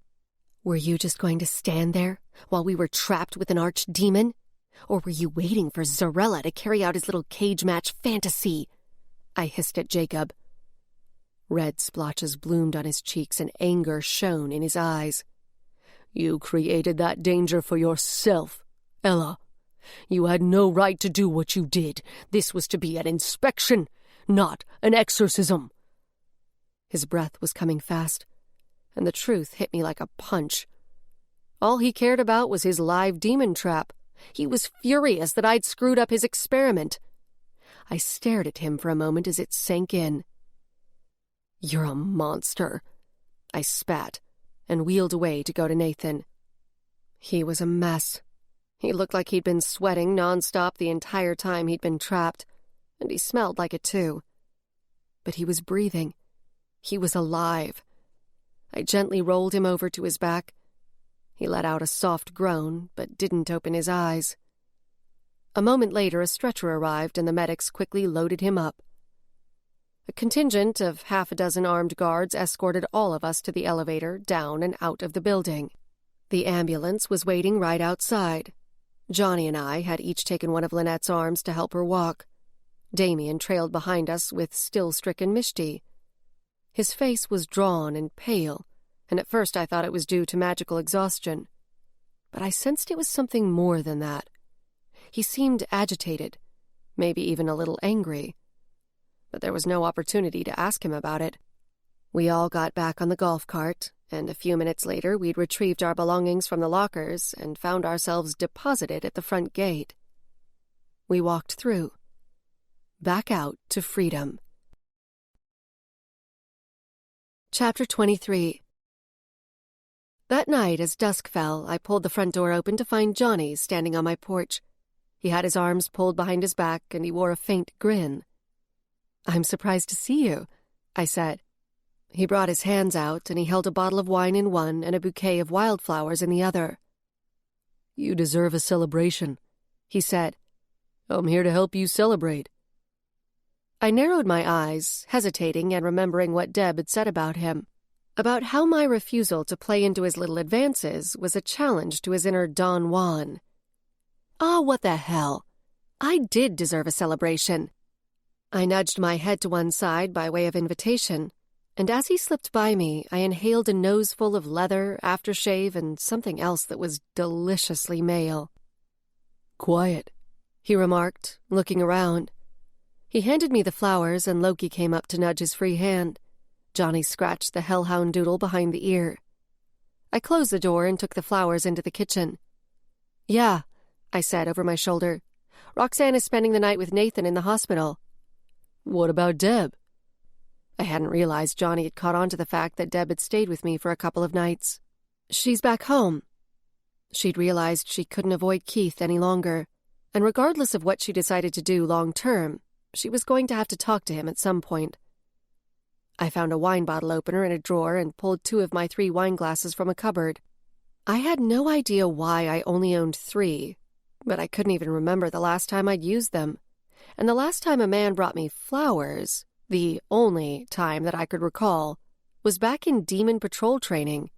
"Were you just going to stand there while we were trapped with an archdemon? Or were you waiting for Zarella to carry out his little cage match fantasy?" I hissed at Jacob. Red splotches bloomed on his cheeks and anger shone in his eyes. "You created that danger for yourself, Ella. You had no right to do what you did. This was to be an inspection, not an exorcism." His breath was coming fast, and the truth hit me like a punch. All he cared about was his live demon trap. He was furious that I'd screwed up his experiment. I stared at him for a moment as it sank in. "You're a monster," I spat, and wheeled away to go to Nathan. He was a mess. He looked like he'd been sweating nonstop the entire time he'd been trapped, and he smelled like it too. But he was breathing. He was alive. I gently rolled him over to his back. He let out a soft groan, but didn't open his eyes. A moment later, a stretcher arrived, and the medics quickly loaded him up. A contingent of 6 armed guards escorted all of us to the elevator, down and out of the building. The ambulance was waiting right outside. Johnny and I had each taken one of Lynette's arms to help her walk. Damien trailed behind us with still-stricken Mishti. His face was drawn and pale, and at first I thought it was due to magical exhaustion. But I sensed it was something more than that. He seemed agitated, maybe even a little angry. But there was no opportunity to ask him about it. We all got back on the golf cart, and a few minutes later we'd retrieved our belongings from the lockers and found ourselves deposited at the front gate. We walked through, back out to freedom. Chapter 23. That night, as dusk fell, I pulled the front door open to find Johnny standing on my porch. He had his arms pulled behind his back, and he wore a faint grin. "I'm surprised to see you," I said. He brought his hands out, and he held a bottle of wine in one and a bouquet of wildflowers in the other. "You deserve a celebration," he said. "I'm here to help you celebrate." I narrowed my eyes, hesitating and remembering what Deb had said about him, about how my refusal to play into his little advances was a challenge to his inner Don Juan. What the hell? I did deserve a celebration. I nudged my head to one side by way of invitation, and as he slipped by me, I inhaled a noseful of leather, aftershave, and something else that was deliciously male. "Quiet," he remarked, looking around. He handed me the flowers, and Loki came up to nudge his free hand. Johnny scratched the hellhound doodle behind the ear. I closed the door and took the flowers into the kitchen. "Yeah," I said over my shoulder. "Roxanne is spending the night with Nathan in the hospital." "What about Deb?" I hadn't realized Johnny had caught on to the fact that Deb had stayed with me for a couple of nights. "She's back home." She'd realized she couldn't avoid Keith any longer, and regardless of what she decided to do long-term, she was going to have to talk to him at some point. I found a wine bottle opener in a drawer and pulled 2 of my 3 wine glasses from a cupboard. I had no idea why I only owned 3, but I couldn't even remember the last time I'd used them. And the last time a man brought me flowers, the only time that I could recall, was back in Demon Patrol training.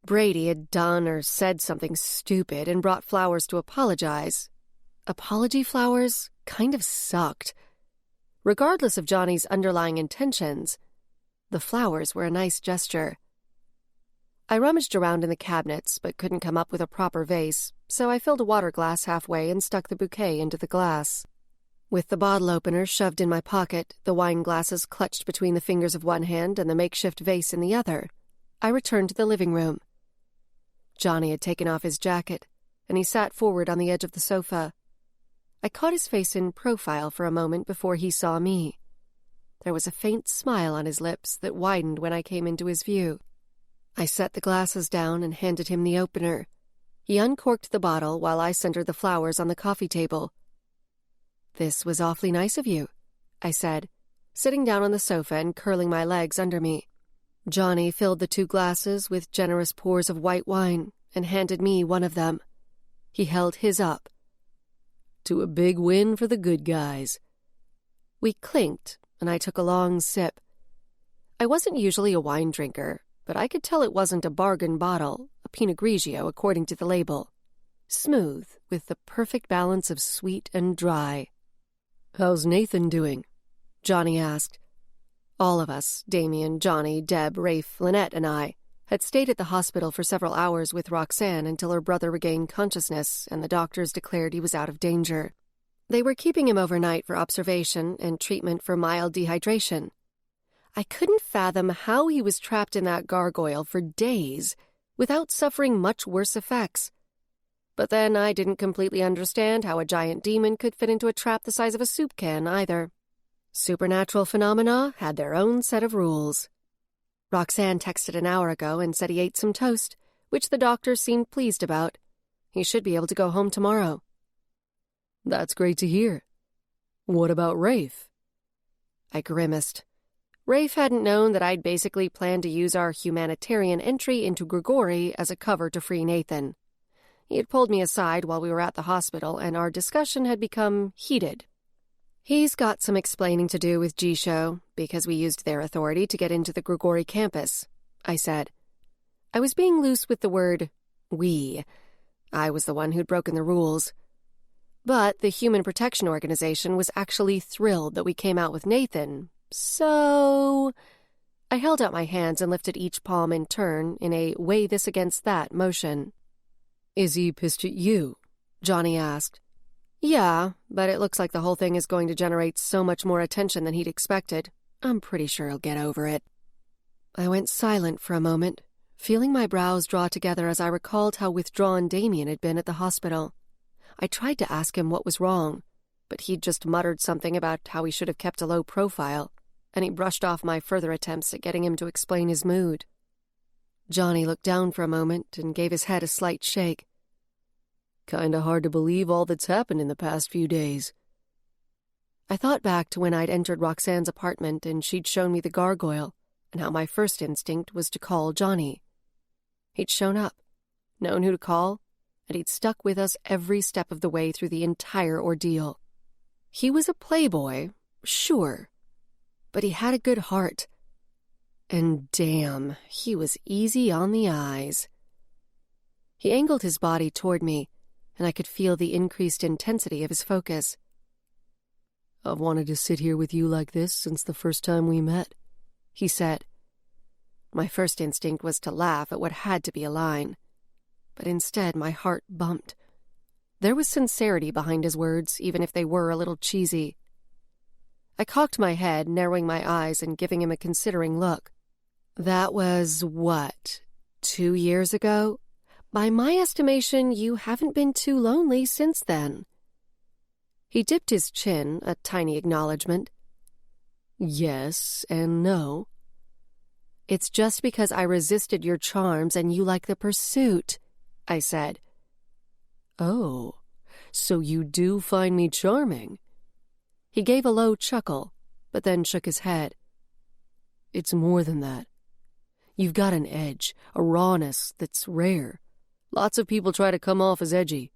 Brady had done or said something stupid and brought flowers to apologize. Apology flowers kind of sucked. Regardless of Johnny's underlying intentions, the flowers were a nice gesture. I rummaged around in the cabinets but couldn't come up with a proper vase, so I filled a water glass halfway and stuck the bouquet into the glass. With the bottle opener shoved in my pocket, the wine glasses clutched between the fingers of one hand and the makeshift vase in the other, I returned to the living room. Johnny had taken off his jacket, and he sat forward on the edge of the sofa. I caught his face in profile for a moment before he saw me. There was a faint smile on his lips that widened when I came into his view. I set the glasses down and handed him the opener. He uncorked the bottle while I centered the flowers on the coffee table. "This was awfully nice of you," I said, sitting down on the sofa and curling my legs under me. Johnny filled the 2 glasses with generous pours of white wine and handed me one of them. He held his up. "To a big win for the good guys." We clinked, and I took a long sip. I wasn't usually a wine drinker, but I could tell it wasn't a bargain bottle, a Pinot Grigio according to the label. Smooth, with the perfect balance of sweet and dry. "How's Nathan doing?" Johnny asked. All of us, Damien, Johnny, Deb, Rafe, Lynette, and I, had stayed at the hospital for several hours with Roxanne until her brother regained consciousness and the doctors declared he was out of danger. They were keeping him overnight for observation and treatment for mild dehydration. I couldn't fathom how he was trapped in that gargoyle for days without suffering much worse effects. But then I didn't completely understand how a giant demon could fit into a trap the size of a soup can either. Supernatural phenomena had their own set of rules. Roxanne texted an hour ago and said he ate some toast, which the doctor seemed pleased about. He should be able to go home tomorrow. "That's great to hear. What about Rafe?" I grimaced. Rafe hadn't known that I'd basically planned to use our humanitarian entry into Grigori as a cover to free Nathan. He had pulled me aside while we were at the hospital, and our discussion had become heated. "He's got some explaining to do with G-Show, because we used their authority to get into the Grigori campus," I said. I was being loose with the word we. I was the one who'd broken the rules. But the Human Protection Organization was actually thrilled that we came out with Nathan, so... I held out my hands and lifted each palm in turn in a weigh this against that motion. "Is he pissed at you?" Johnny asked. "Yeah, but it looks like the whole thing is going to generate so much more attention than he'd expected. I'm pretty sure he'll get over it." I went silent for a moment, feeling my brows draw together as I recalled how withdrawn Damien had been at the hospital. I tried to ask him what was wrong, but he'd just muttered something about how he should have kept a low profile, and he brushed off my further attempts at getting him to explain his mood. Johnny looked down for a moment and gave his head a slight shake. "Kinda hard to believe all that's happened in the past few days." I thought back to when I'd entered Roxanne's apartment and she'd shown me the gargoyle, and how my first instinct was to call Johnny. He'd shown up, known who to call, and he'd stuck with us every step of the way through the entire ordeal. He was a playboy, sure, but he had a good heart. And damn, he was easy on the eyes. He angled his body toward me, and I could feel the increased intensity of his focus. "I've wanted to sit here with you like this since the first time we met," he said. My first instinct was to laugh at what had to be a line, but instead my heart bumped. There was sincerity behind his words, even if they were a little cheesy. I cocked my head, narrowing my eyes and giving him a considering look. "That was, what, 2 years ago? By my estimation, you haven't been too lonely since then." He dipped his chin, a tiny acknowledgement. "Yes and no." "It's just because I resisted your charms and you like the pursuit," I said. "Oh, so you do find me charming?" He gave a low chuckle, but then shook his head. "It's more than that. You've got an edge, a rawness that's rare. Lots of people try to come off as edgy,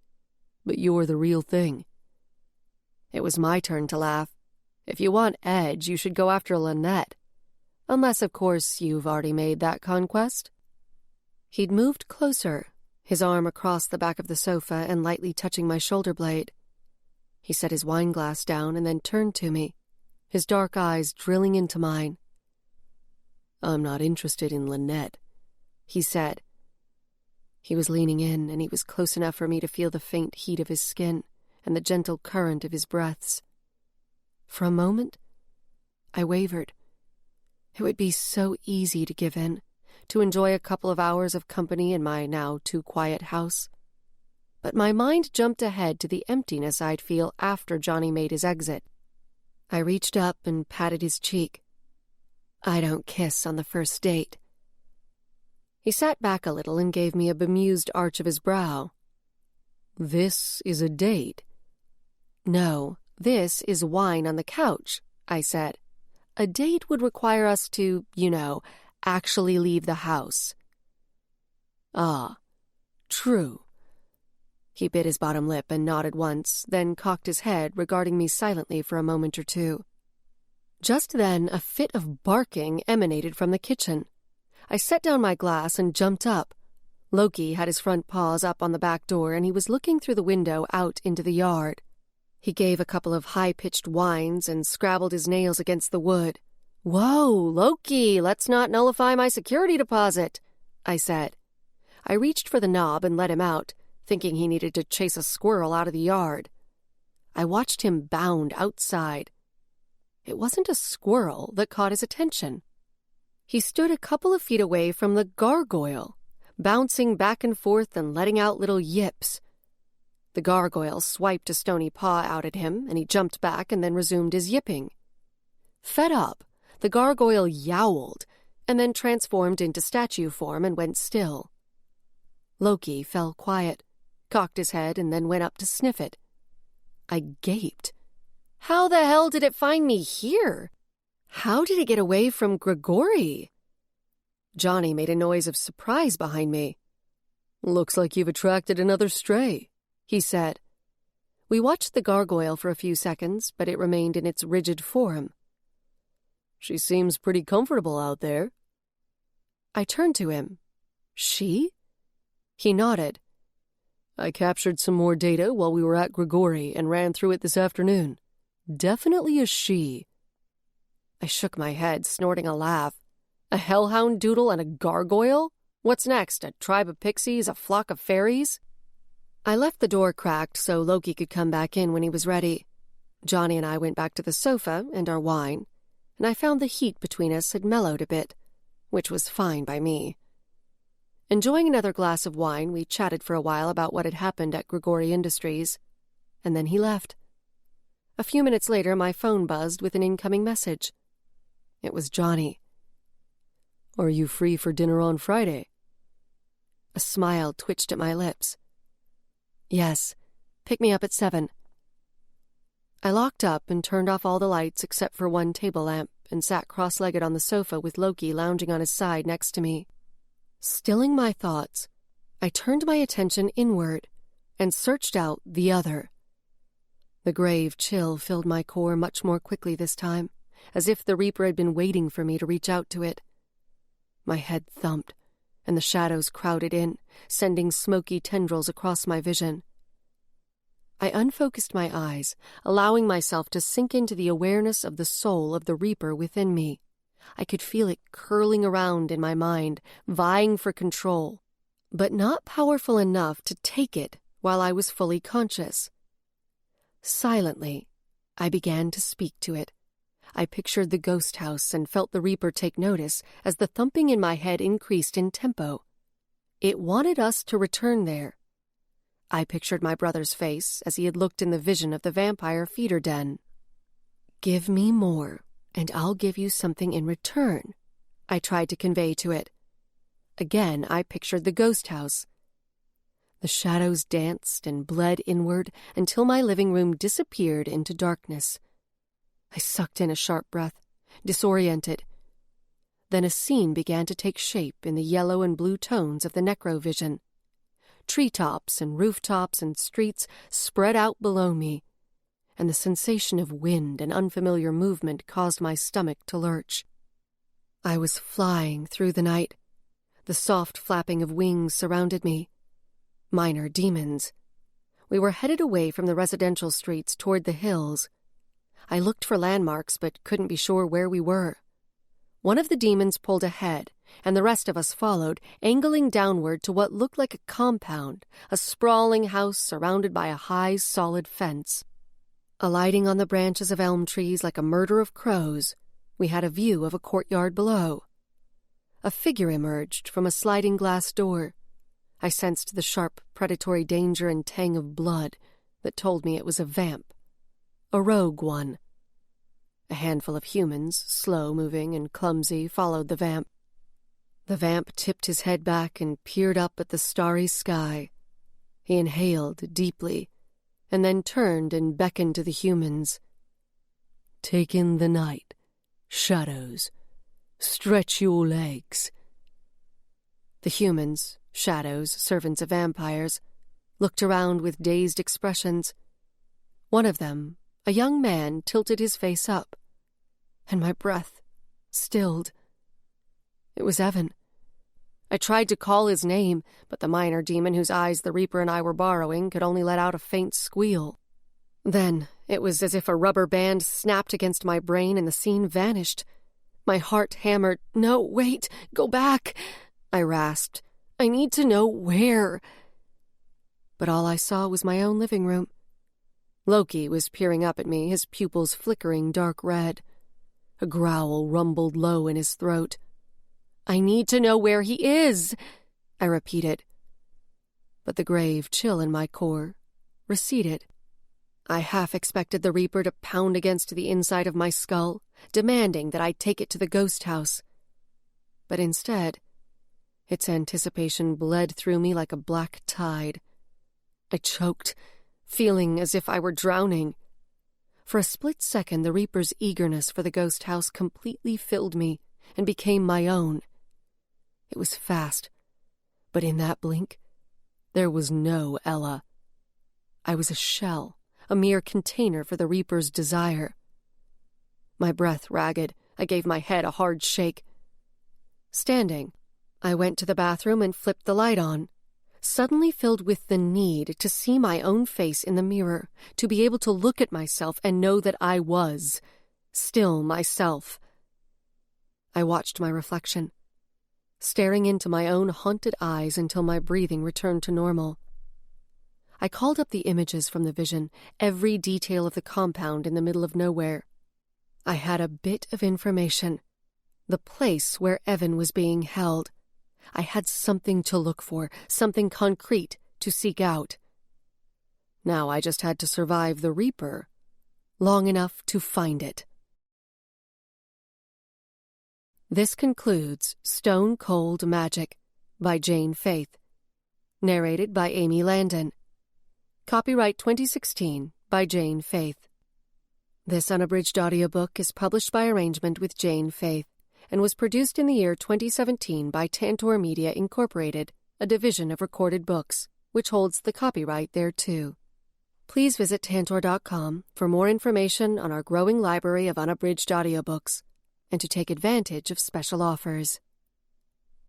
but you're the real thing." It was my turn to laugh. If you want edge, you should go after Lynette. Unless, of course, you've already made that conquest. He'd moved closer, his arm across the back of the sofa and lightly touching my shoulder blade. He set his wine glass down and then turned to me, his dark eyes drilling into mine. "I'm not interested in Lynette," he said. He was leaning in, and he was close enough for me to feel the faint heat of his skin and the gentle current of his breaths. For a moment, I wavered. It would be so easy to give in, to enjoy a couple of hours of company in my now too quiet house. But my mind jumped ahead to the emptiness I'd feel after Johnny made his exit. I reached up and patted his cheek. I don't kiss on the first date. He sat back a little and gave me a bemused arch of his brow. This is a date? No, this is wine on the couch, I said. A date would require us to, actually leave the house. Ah, true. He bit his bottom lip and nodded once, then cocked his head, regarding me silently for a moment or two. Just then, a fit of barking emanated from the kitchen. I set down my glass and jumped up. Loki had his front paws up on the back door, and he was looking through the window out into the yard. He gave a couple of high-pitched whines and scrabbled his nails against the wood. "Whoa, Loki, let's not nullify my security deposit," I said. I reached for the knob and let him out, thinking he needed to chase a squirrel out of the yard. I watched him bound outside. It wasn't a squirrel that caught his attention. He stood a couple of feet away from the gargoyle, bouncing back and forth and letting out little yips. The gargoyle swiped a stony paw out at him, and he jumped back and then resumed his yipping. Fed up, the gargoyle yowled, and then transformed into statue form and went still. Loki fell quiet, cocked his head, and then went up to sniff it. I gaped. How the hell did it find me here? How did it get away from Grigori? Johnny made a noise of surprise behind me. "Looks like you've attracted another stray," he said. We watched the gargoyle for a few seconds, but it remained in its rigid form. "She seems pretty comfortable out there." I turned to him. She? He nodded. "I captured some more data while we were at Grigori and ran through it this afternoon. Definitely a she." I shook my head, snorting a laugh. A hellhound doodle and a gargoyle? What's next, a tribe of pixies, a flock of fairies? I left the door cracked so Loki could come back in when he was ready. Johnny and I went back to the sofa and our wine, and I found the heat between us had mellowed a bit, which was fine by me. Enjoying another glass of wine, we chatted for a while about what had happened at Grigori Industries, and then he left. A few minutes later, my phone buzzed with an incoming message. It was Johnny. "Are you free for dinner on Friday?" A smile twitched at my lips. "Yes, pick me up at 7. I locked up and turned off all the lights except for one table lamp and sat cross-legged on the sofa with Loki lounging on his side next to me. Stilling my thoughts, I turned my attention inward and searched out the other. The grave chill filled my core much more quickly this time, as if the Reaper had been waiting for me to reach out to it. My head thumped, and the shadows crowded in, sending smoky tendrils across my vision. I unfocused my eyes, allowing myself to sink into the awareness of the soul of the Reaper within me. I could feel it curling around in my mind, vying for control, but not powerful enough to take it while I was fully conscious. Silently, I began to speak to it. I pictured the ghost house and felt the Reaper take notice as the thumping in my head increased in tempo. It wanted us to return there. I pictured my brother's face as he had looked in the vision of the vampire feeder den. "Give me more, and I'll give you something in return," I tried to convey to it. Again, I pictured the ghost house. The shadows danced and bled inward until my living room disappeared into darkness. I sucked in a sharp breath, disoriented. Then a scene began to take shape in the yellow and blue tones of the necrovision. Treetops and rooftops and streets spread out below me, and the sensation of wind and unfamiliar movement caused my stomach to lurch. I was flying through the night. The soft flapping of wings surrounded me. Minor demons. We were headed away from the residential streets toward the hills. I looked for landmarks but couldn't be sure where we were. One of the demons pulled ahead, and the rest of us followed, angling downward to what looked like a compound, a sprawling house surrounded by a high, solid fence. Alighting on the branches of elm trees like a murder of crows, we had a view of a courtyard below. A figure emerged from a sliding glass door. I sensed the sharp, predatory danger and tang of blood that told me it was a vamp. A rogue one. A handful of humans, slow-moving and clumsy, followed the vamp. The vamp tipped his head back and peered up at the starry sky. He inhaled deeply, and then turned and beckoned to the humans. "Take in the night, shadows. Stretch your legs." The humans, shadows, servants of vampires, looked around with dazed expressions. One of them, a young man, tilted his face up, and my breath stilled. It was Evan. I tried to call his name, but the minor demon whose eyes the Reaper and I were borrowing could only let out a faint squeal. Then it was as if a rubber band snapped against my brain and the scene vanished. My heart hammered. "No, wait, go back," I rasped. "I need to know where." But all I saw was my own living room. Loki was peering up at me, his pupils flickering dark red. A growl rumbled low in his throat. "I need to know where he is," I repeated. But the grave chill in my core receded. I half expected the Reaper to pound against the inside of my skull, demanding that I take it to the ghost house. But instead, its anticipation bled through me like a black tide. I choked, feeling as if I were drowning. For a split second, the Reaper's eagerness for the ghost house completely filled me and became my own. It was fast, but in that blink, there was no Ella. I was a shell, a mere container for the Reaper's desire. My breath ragged, I gave my head a hard shake. Standing, I went to the bathroom and flipped the light on, suddenly filled with the need to see my own face in the mirror, to be able to look at myself and know that I was still myself. I watched my reflection, staring into my own haunted eyes until my breathing returned to normal. I called up the images from the vision, every detail of the compound in the middle of nowhere. I had a bit of information. The place where Evan was being held. I had something to look for, something concrete to seek out. Now I just had to survive the Reaper long enough to find it. This concludes Stone Cold Magic by Jayne Faith. Narrated by Amy Landon. Copyright 2016 by Jayne Faith. This unabridged audiobook is published by arrangement with Jayne Faith and was produced in the year 2017 by Tantor Media Incorporated, a division of Recorded Books, which holds the copyright thereto. Please visit Tantor.com for more information on our growing library of unabridged audiobooks and to take advantage of special offers.